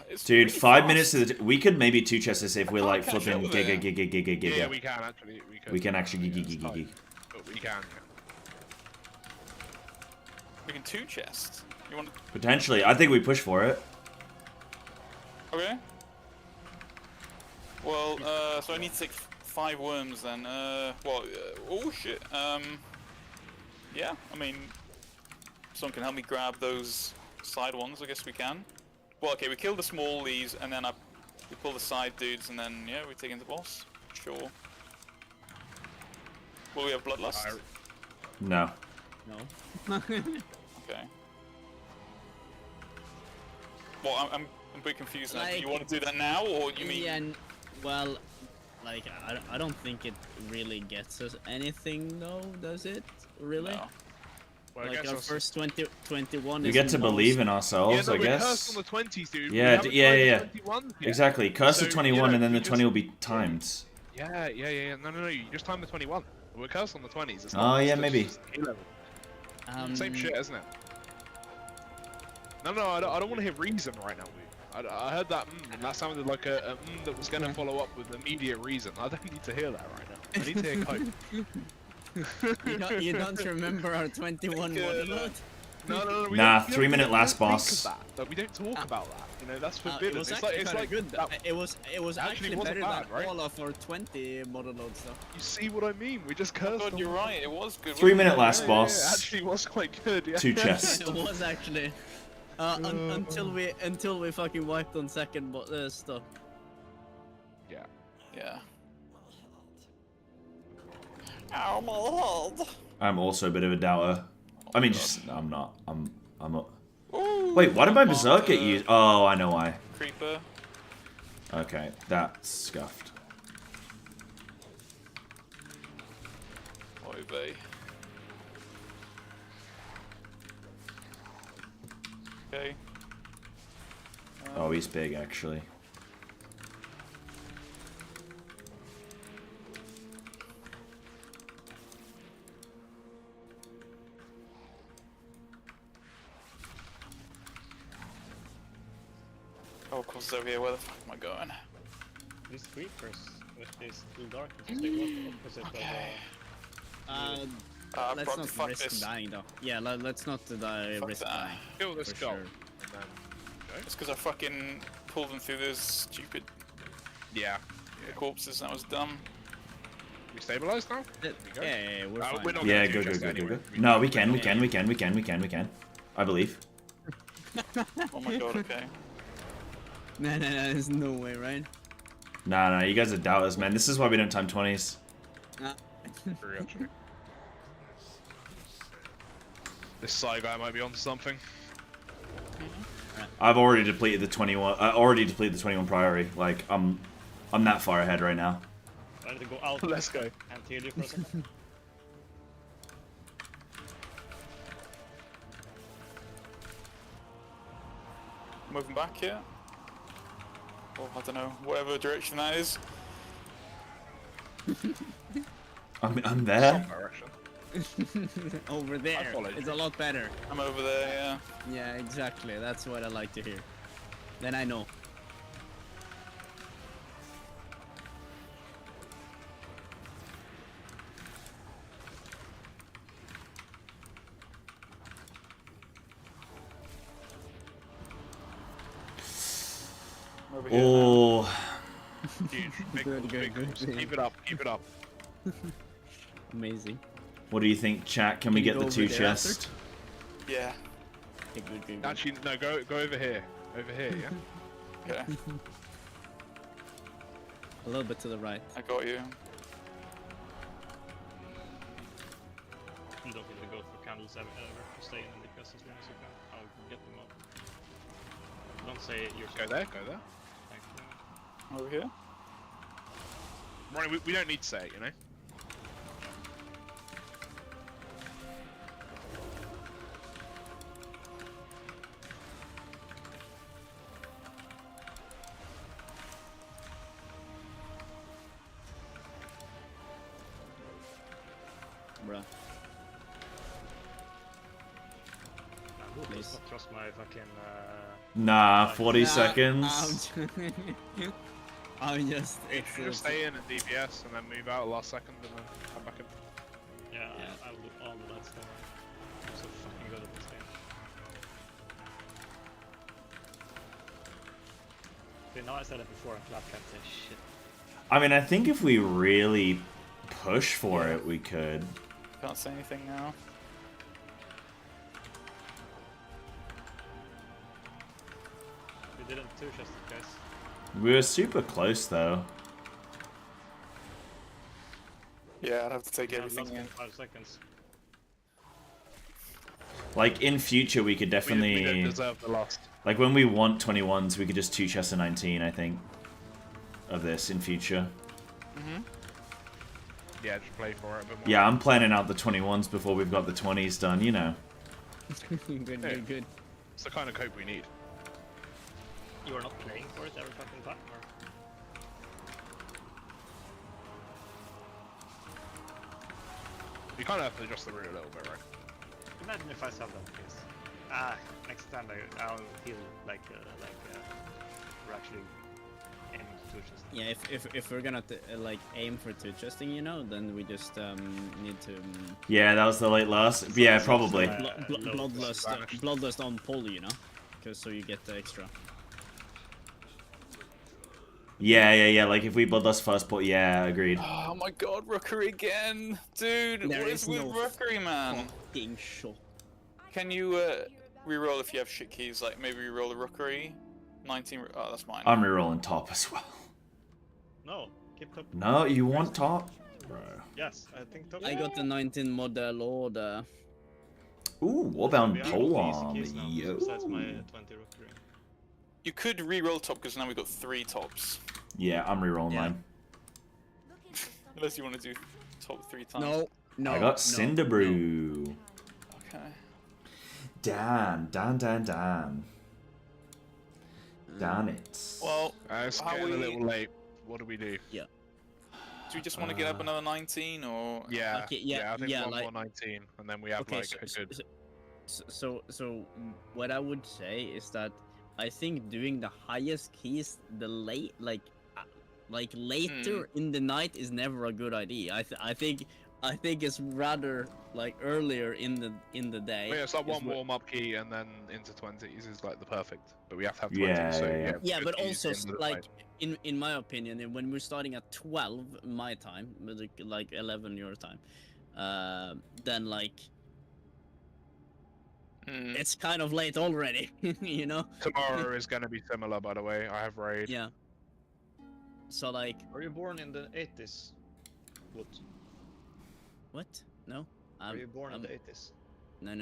It's Dude, really 5 fast. minutes to the... We could maybe two chest this if we're like catch flipping up with it. giga. Yeah, we can actually. We can. We can actually Yeah, it's giga. tight. But we can. We can two chests. You want to... Potentially. I think we push for it. Okay. Well, so I need to take 5 worms then. Oh shit. Yeah, I mean, someone can help me grab those side ones. I guess we can. Well, okay, we kill the small these, and then we pull the side dudes, and then yeah, we take in the boss. Sure. Will we have Bloodlust? No. No. Okay. Well, I'm a bit confused now. Do Like- you want to do that now, or you mean... Yeah, well, like I don't think it really gets us anything though, does it? Really? No. Well, I Like guess our us- first 21 We is get to the believe most- in ourselves, yeah, no, I we're guess. cursed on the 20s, dude. Yeah, We haven't yeah, tried the yeah. 21 yet. Exactly. Curse So, the 21 and then we the 20 will just- be timed. Yeah. No. You just time the 21. We're cursed on the 20s. It's Oh, not, yeah, it's maybe. just A-level. Same shit, isn't it? No, I don't want to hear reason right now. I heard that and that sounded like a that was going to follow up with immediate reason. I don't need to hear that right now. I need to hear code. You don't remember our 21 monologue? No. We Nah, don't- 3 minute last think of boss. that. Like, we don't talk about that. You know, that's forbidden. It was it's actually like kinda good. that. It was actually wasn't better bad, than right? all of our 20 monologues though. You see what I mean? We just cursed. God, on you're the- right. It was good. 3 wasn't minute it? last Yeah, boss. actually was quite good. Yeah. 2 chests. It was actually. Until we fucking wiped on second stuff. Yeah. Yeah. Ow, my head. I'm also a bit of a doubter. I mean, just I'm not. I'm a... Ooh, Wait, why did my Monster, berserk get used? Oh, I know why. Creeper. Okay, that's scuffed. Oy vey. Okay. Oh, he's big actually. Oh, of course it's over here. Where the fuck am I going? These creepers with this blue darkness, they work opposite Okay. Let's Prog, not fuck risk this. dying though. Yeah, let's not risk that. dying. Kill this For skull. sure. And then... It's because I fucking pulled them through those stupid Yeah. corpses and that was dumb. We stabilized now? Yeah, we're fine. we're not Yeah, gonna do good. just anyway. No, we can. I believe. Oh my god, okay. No, there's no way, right? Nah, you guys are doubters, man. This is why we don't time 20s. True, actually. This side guy might be onto something. I've already depleted the 21. I already depleted the 21 priority. Like I'm that far ahead right now. I need to go out. Let's go. And heal you for a second. Moving back here. Or I don't know, whatever direction that is. I'm there. Direction. Over there. followed It's you. a lot better. I'm over there, yeah. Yeah, exactly. That's what I like to hear. Then I know. I'm over here now. Oh, Huge. Big Good, calls, good, big good, calls. good. Keep it up, keep it up. Amazing. what do you think, chat? Can we Can you get go the 2 over there after? chest? Yeah, Okay, good. Actually, no, go over here. Over here, yeah? okay. A little bit to the right. I got you. You don't need to go for candles ever. Stay in the quest as long as you can. I'll get them up. Don't say you're Go there, go there. Thank you. Over here. Ronnie, we don't need to say it, you know? Bruh. Please not trust my fucking. Nah, 40 Nah, seconds. I'm just. It's, Just stay in at DPS and then move out last second and then come back in. Yeah, I'll do all of that stuff. I'm so fucking good at this game. See, now I said it before and Clap can't say shit. I mean, I think if we really push for it, we could. Can't say anything now. We didn't two-chest it, guys. We were super close though. Yeah, Yeah, I'd have to take Yeah, everything last in. 5 seconds. Like, in future, we could We definitely... don't deserve the loss. Like, when we want 21s, we could just 2 chests of 19, I think. Of this in future. Yeah, just play for it a bit more. Yeah, I'm planning out the 21s before we've got the 20s done, you know. Good. It's the kind of cope we need. You are not playing for it every fucking time, or? You kind of have to adjust the route a little bit, right? Imagine if I sell that piece. Next time I'll heal like we're actually aiming to two chests. Yeah, if we're gonna like aim for two chesting, you know, then we just need to Yeah, that was the late last. Yeah, probably. bloodlust on pull, you know, because so you get the extra. Yeah. Like, if we bloodlust first, but yeah, agreed. Oh my god, Rookery again! Dude, There what is is with no Rookery, man? Fucking shot. Can you reroll if you have shit keys, like maybe reroll a Rookery? 19, oh, that's mine. I'm rerolling top as well. No, keep top. No, you want top? Bro. Yes, I think top. I got the 19 model order. Ooh, warbound We have polearm. easy keys now, Yo. besides my 20 rookery. You could reroll top because now we've got 3 tops. Yeah, I'm rerolling Yeah. mine. Unless you want to do top 3 times. No. I got Cinder Brew. Okay. Damn. Damn it. Well, It's how getting a we... little late. What do we do? Do we just want to get up another 19 or... Yeah, Okay, yeah, I think yeah, one like- more 19, and then we have Okay, like a good. so what I would say is that I think doing the highest keys the later in the night is never a good idea. I think it's rather like earlier in the day. Yeah, it's like is one where- warm-up key and then into 20s is like the perfect. But we have to have 20s, Yeah, so yeah. Yeah, good but keys also into the like night. in my opinion, when we're starting at 12 my time, like 11 your time, then like it's kind of late already, you know? Tomorrow is going to be similar, by the way. I have raid. Yeah. So like, Were you born in the 80s? What? what? No. Were you born in the 80s? No.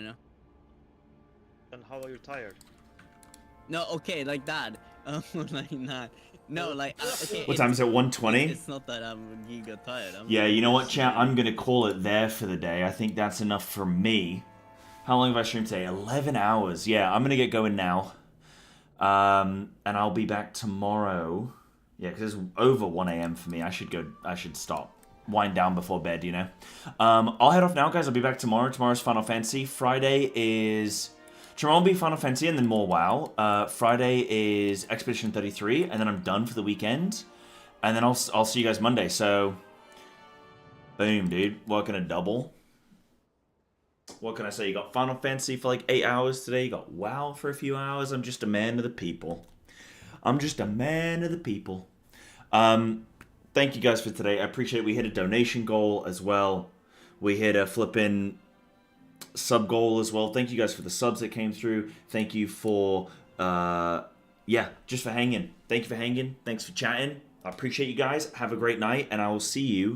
Then how are you tired? No, okay, like that. Like that. No, like okay. What time is it? 1:20? It's not that I'm giga tired. Yeah, you know what, chat? I'm gonna call it there for the day. I think that's enough for me. How long have I streamed today? 11 hours. Yeah, I'm gonna get going now. And I'll be back tomorrow. Yeah, because it's over 1 a.m. for me. I should stop. Wind down before bed, you know? I'll head off now, guys. I'll be back tomorrow. Tomorrow's Final Fantasy. Friday is... Tomorrow will be Final Fantasy and then more WoW. Friday is Expedition 33, and then I'm done for the weekend. And then I'll see you guys Monday, so... Boom, dude. Working a double. What can I say? You got Final Fantasy for like 8 hours today. You got WoW for a few hours. I'm just a man of the people. Thank you guys for today. I appreciate it. We hit a donation goal as well. We hit a flipping sub goal as well. Thank you guys for the subs that came through. Thank you for, just for hanging. Thank you for hanging. Thanks for chatting. I appreciate you guys. Have a great night, and I will see you